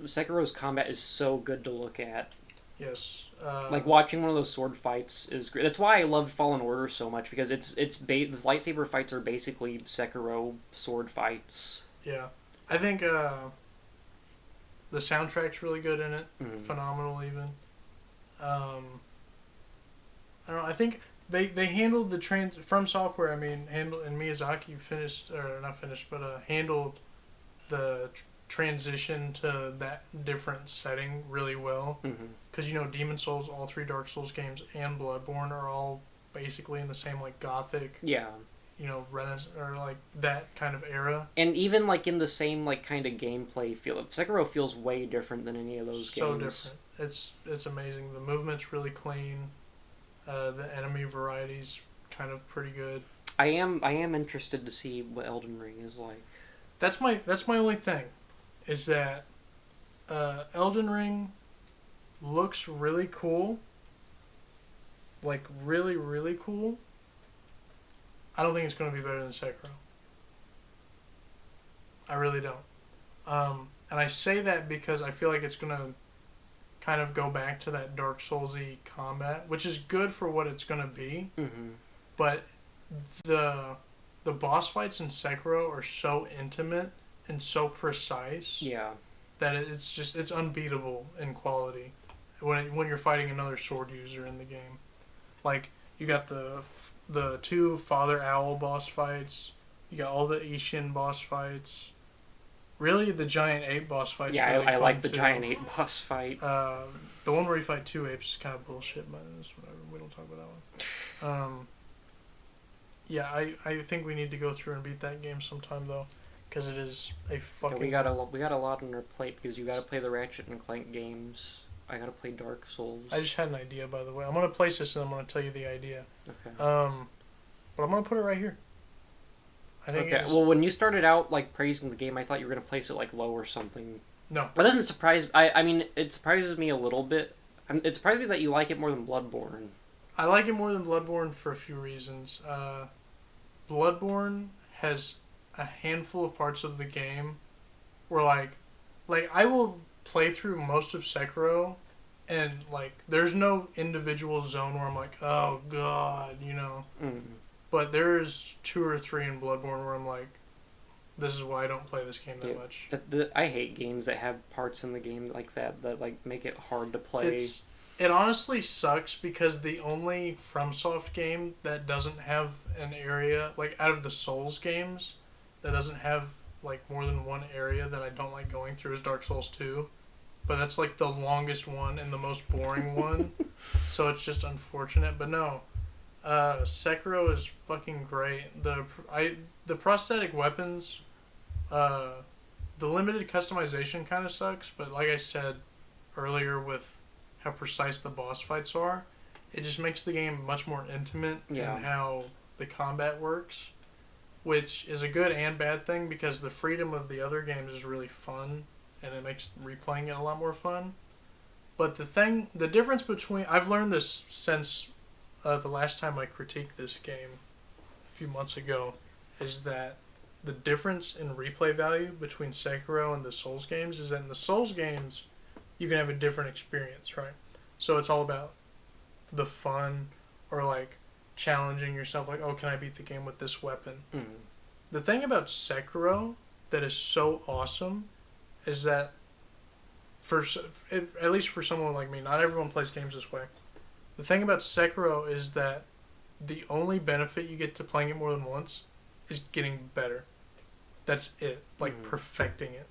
Sekiro's combat is so good to look at. yes. Like watching one of those sword fights is great. That's why I love Fallen Order so much because the lightsaber fights are basically Sekiro sword fights. Yeah. I think the soundtrack's really good in it. Mm-hmm. Phenomenal even. I don't know, I think they handled the From Software, and Miyazaki handled the transition to that different setting really well. Because, Demon Souls, all 3 Dark Souls games, and Bloodborne are all basically in the same, like, gothic, Yeah. Renaissance, or, like, that kind of era. And even, like, in the same, like, kind of gameplay feel. Sekiro feels way different than any of those games. So different. It's amazing. The movement's really clean. The enemy variety's kind of pretty good. I am interested to see what Elden Ring is like. That's my only thing, is that Elden Ring looks really cool. Like, really, really cool. I don't think it's going to be better than Sekiro. I really don't. And I say that because I feel like it's going to kind of go back to that Dark Souls-y combat, which is good for what it's going to be. Mm-hmm. But the boss fights in Sekiro are so intimate and so precise. Yeah. That it's unbeatable in quality when you're fighting another sword user in the game. Like, you got the 2 Father Owl boss fights, you got all the Ishin boss fights. Really, the Giant Ape boss fights. Yeah, really I fun like the too. Giant Ape boss fight. The one where you fight 2 apes is kind of bullshit, but it's whatever. We don't talk about that one. Yeah, I think we need to go through and beat that game sometime though, because it is a fucking. Yeah, we got a lot on our plate because you got to play the Ratchet and Clank games. I got to play Dark Souls. I just had an idea, by the way. I'm gonna place this and I'm gonna tell you the idea. Okay. But I'm gonna put it right here. I think. Okay. Well, when you started out like praising the game, I thought you were gonna place it like low or something. No. That doesn't surprise. I mean, it surprises me a little bit. It surprises me that you like it more than Bloodborne. I like it more than Bloodborne for a few reasons. Bloodborne has a handful of parts of the game where, like I will play through most of Sekiro, and, like, there's no individual zone where I'm like, oh, God, Mm. But there's 2 or 3 in Bloodborne where I'm like, this is why I don't play this game that much. I hate games that have parts in the game like that like make it hard to play. It honestly sucks because the only FromSoft game that doesn't have an area, like, out of the Souls games, that doesn't have, like, more than one area that I don't like going through is Dark Souls 2. But that's, like, the longest one and the most boring one. So it's just unfortunate. But no, Sekiro is fucking great. The prosthetic weapons, the limited customization kind of sucks. But like I said earlier with how precise the boss fights are, it just makes the game much more intimate in how the combat works, which is a good and bad thing because the freedom of the other games is really fun and it makes replaying it a lot more fun. But the difference between, I've learned this since the last time I critiqued this game a few months ago is that the difference in replay value between Sekiro and the Souls games is that in the Souls games, you can have a different experience, right? So it's all about the fun or like challenging yourself, like, oh, can I beat the game with this weapon? Mm. The thing about Sekiro that is so awesome is that at least for someone like me, not everyone plays games this way. The thing about Sekiro is that the only benefit you get to playing it more than once is getting better. That's it. Like, perfecting it.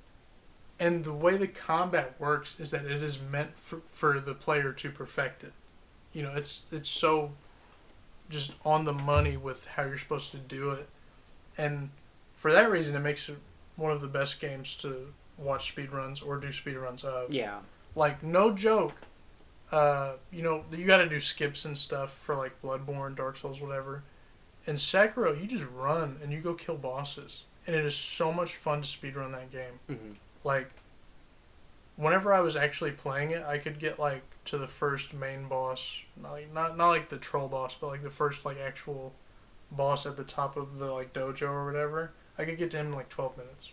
And the way the combat works is that it is meant for the player to perfect it. You know, it's so just on the money with how you're supposed to do it. And for that reason, it makes it one of the best games to watch speedruns or do speedruns of. Yeah. Like, no joke. You know, you gotta do skips and stuff for, like, Bloodborne, Dark Souls, whatever. In Sekiro, you just run and you go kill bosses. And it is so much fun to speedrun that game. Mm-hmm. Like, whenever I was actually playing it, I could get, like, to the first main boss. Not like the troll boss, but, like, the first, like, actual boss at the top of the, like, dojo or whatever. I could get to him in, like, 12 minutes.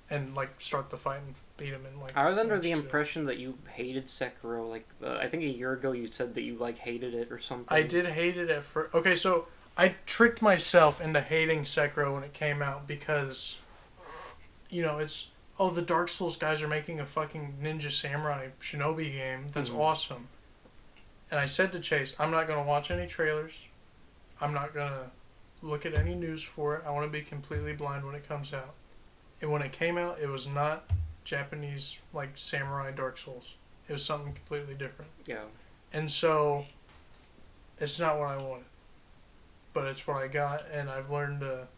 And, like, start the fight and beat him in, like... I was under the minutes, impression that you hated Sekiro. Like, I think a year ago you said that you, like, hated it or something. I did hate it at first. Okay, so I tricked myself into hating Sekiro when it came out because, you know, it's... Oh, the Dark Souls guys are making a fucking Ninja Samurai Shinobi game. That's awesome. And I said to Chase, I'm not going to watch any trailers. I'm not going to look at any news for it. I want to be completely blind when it comes out. And when it came out, it was not Japanese, like, samurai Dark Souls. It was something completely different. Yeah. And so, it's not what I wanted. But it's what I got, and I've learned to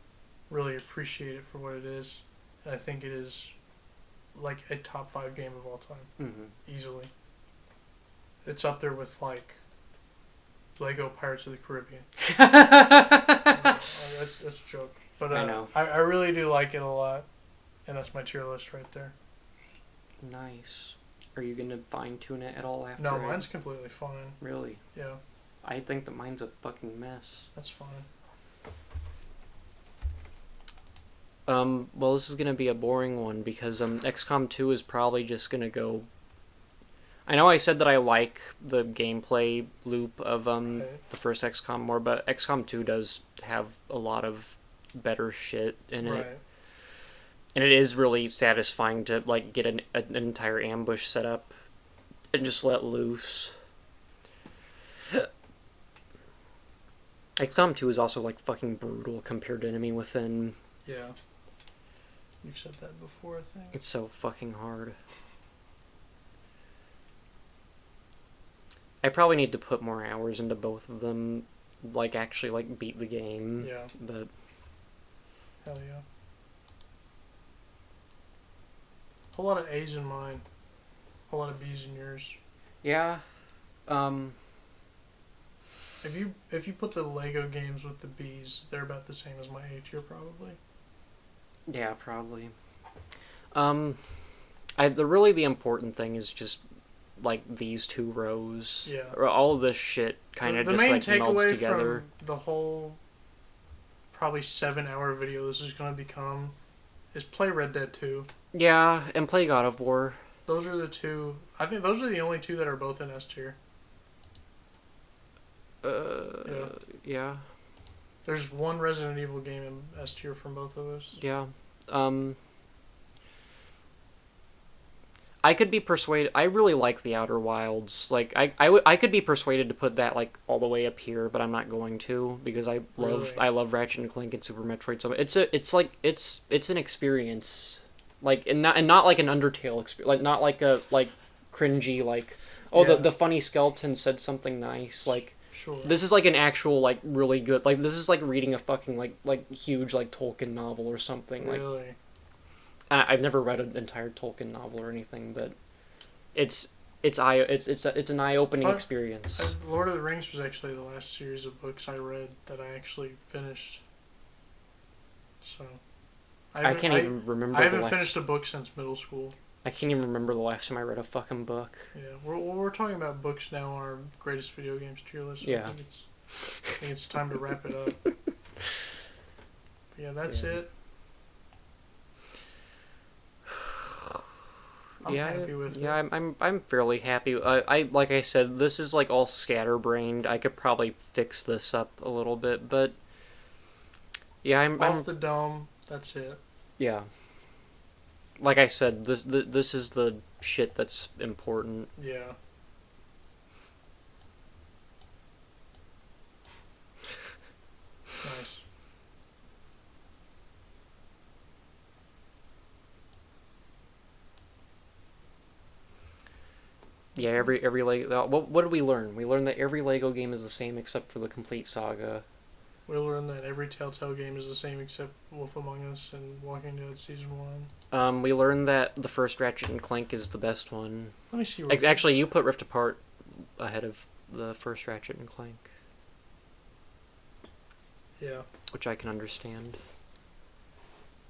really appreciate it for what it is. And I think it is... like a top 5 game of all time, easily. It's up there with like Lego Pirates of the Caribbean. That's a joke, but I know. I really do like it a lot, and that's my tier list right there. Nice. Are you gonna fine tune it at all after? No, mine's completely fine. Really? Yeah, I think that mine's a fucking mess. that's fine. Well, this is gonna be a boring one because XCOM 2 is probably just gonna go. I know I said that I like the gameplay loop of the first XCOM more, but XCOM 2 does have a lot of better shit in it, and it is really satisfying to like get an entire ambush set up and just let loose. XCOM 2 is also like fucking brutal compared to Enemy Within. Yeah. You've said that before, I think. It's so fucking hard. I probably need to put more hours into both of them, like actually like beat the game. Yeah. But Hell yeah. A whole lot of A's in mine. A whole lot of B's in yours. yeah, If you put the Lego games with the B's, they're about the same as my A tier probably. yeah, probably. The important thing is just like these two rows. Yeah. Or all of this shit kind of just like melds The main takeaway together. from the whole probably 7-hour video this is going to become is play Red Dead 2. Yeah, and play God of War. Those are the two. I think those are the only two that are both in S tier. Yeah. There's one Resident Evil game in S tier from both of us. Yeah. I could be persuaded. I really like the Outer Wilds. Like I could be persuaded to put that like all the way up here, but I'm not going to because I love Ratchet and Clank and Super Metroid so much. It's an experience, like and not like an Undertale experience, like not like a like cringy like the funny skeleton said something nice like. Sure. This is like an actual like really good like this is like reading a fucking like huge like Tolkien novel or something Really? like. I've never read an entire Tolkien novel or anything, but it's an eye-opening experience. Lord of the Rings was actually the last series of books I read that I actually finished. So I can't even remember. I haven't finished a book since middle school. I can't even remember the last time I read a fucking book. Yeah, we're talking about books now on our greatest video games tier list. So yeah. I think it's time to wrap it up. But yeah, that's it. I'm happy with it. I'm fairly happy. I like I said, this is like all scatterbrained. I could probably fix this up a little bit, but yeah, Off the dome, that's it. yeah. Like I said, this is the shit that's important. Yeah. Nice. Yeah, every Lego. What did we learn? We learned that every Lego game is the same except for the complete saga. We learned that every Telltale game is the same except Wolf Among Us and Walking Dead Season 1. We learned that the first Ratchet and Clank is the best one. Let me see. Actually, you put Rift Apart ahead of the first Ratchet and Clank. Yeah. Which I can understand.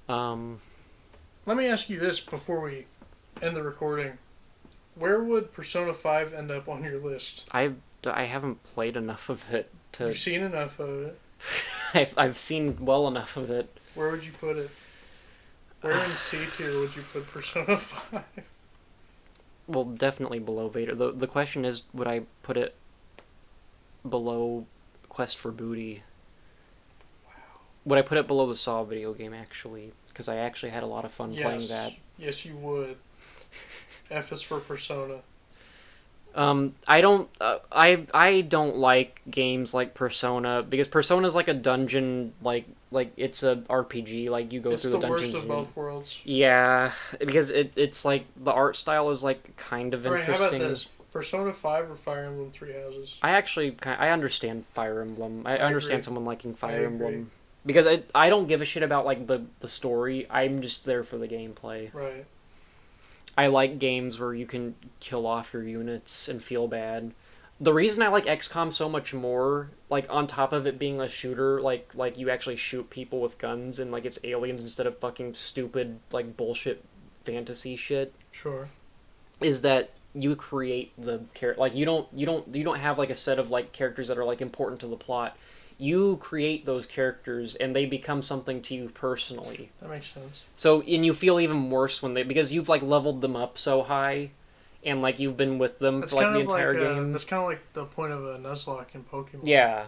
Let me ask you this before we end the recording. Where would Persona 5 end up on your list? I haven't played enough of it to... You've seen enough of it. I've seen well enough of it. Where would you put it? Where in C tier would you put Persona 5? Well, definitely below Vader. The question is, would I put it below Quest for Booty? Wow. Would I put it below the Saw video game, actually? Because I actually had a lot of fun playing that. Yes, you would. F is for Persona. I don't like games like Persona because Persona is like a dungeon, like it's a RPG, like you go through the dungeon. It's the worst of both worlds. Yeah, because it's like the art style is like kind of interesting. Alright, how about this? Persona 5 or Fire Emblem Three Houses? I understand Fire Emblem. I understand agree. someone liking Fire Emblem because I don't give a shit about like the story. I'm just there for the gameplay. Right. I like games where you can kill off your units and feel bad. The reason I like XCOM so much more, like on top of it being a shooter, like you actually shoot people with guns and like it's aliens instead of fucking stupid like bullshit fantasy shit. Sure. Is that you create the character? Like you don't have like a set of like characters that are like important to the plot. You create those characters and they become something to you personally. That makes sense. So, and you feel even worse when because you've like leveled them up so high and like you've been with them for like the entire game. That's kind of like the point of a Nuzlocke in Pokemon. Yeah.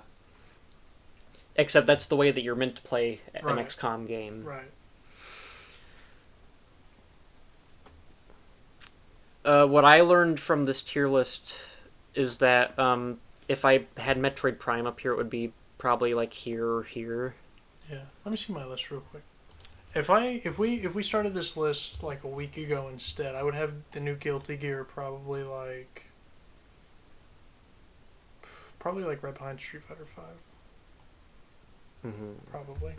Except that's the way that you're meant to play an Right. XCOM game. Right. What I learned from this tier list is that if I had Metroid Prime up here, it would be probably like here or here. Yeah. Let me see my list real quick. If we started this list like a week ago instead, I would have the new Guilty Gear probably like right behind Street Fighter 5. Mm-hmm. Probably.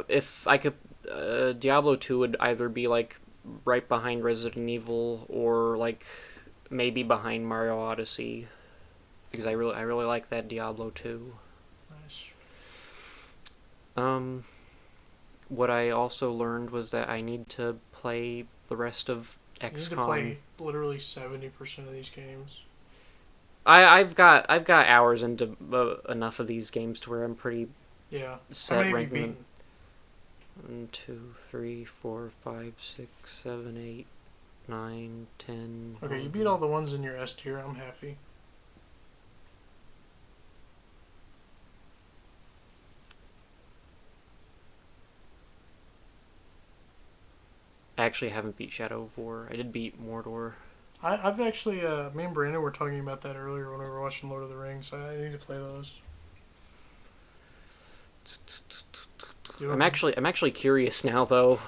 If I could, Diablo 2 would either be like right behind Resident Evil or like maybe behind Mario Odyssey, because I really like that Diablo 2. Nice. What I also learned was that I need to play the rest of XCOM. You need to play literally 70% of these games. I've got hours into enough of these games to where I'm pretty Yeah. set How many have you ranking them. beaten? 1, 2, 3, 4, 5, 6, 7, 8, 9, 10. Okay, you beat all the ones in your S tier. I'm happy. I actually haven't beat Shadow of War. I did beat Mordor. I've actually, me and Brandon were talking about that earlier when we were watching Lord of the Rings. I need to play those. I'm actually curious now though.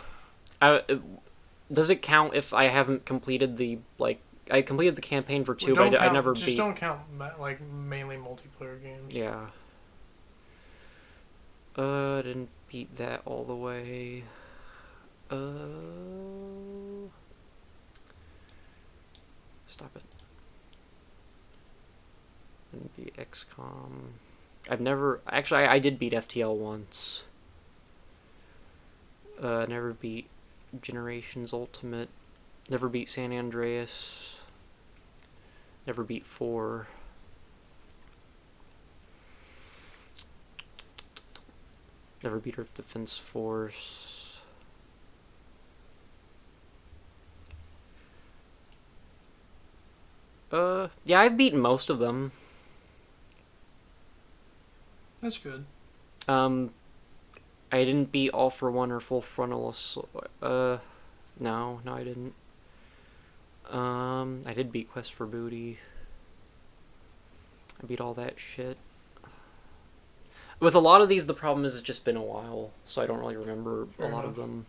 Does it count if I haven't completed I completed the campaign for 2, but I never beat. Just don't count like mainly multiplayer games. Yeah. Didn't beat that all the way. Stop it. Didn't beat XCOM. I've never actually. I did beat FTL once. Never beat Generations Ultimate. Never beat San Andreas. Never beat 4. Never beat Earth Defense Force. Yeah, I've beaten most of them. That's good. I didn't beat All for One or Full Frontal Assault. No, I didn't. I did beat Quest for Booty. I beat all that shit. With a lot of these, the problem is it's just been a while, so I don't really remember Fair a lot of enough. them.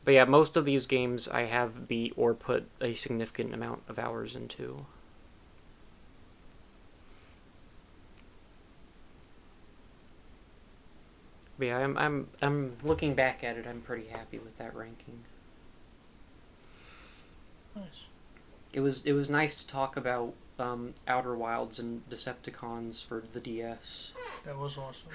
But yeah, most of these games I have beat or put a significant amount of hours into. But yeah, I'm looking back at it, I'm pretty happy with that ranking. Nice. It was nice to talk about Outer Wilds and Decepticons for the DS. That was awesome.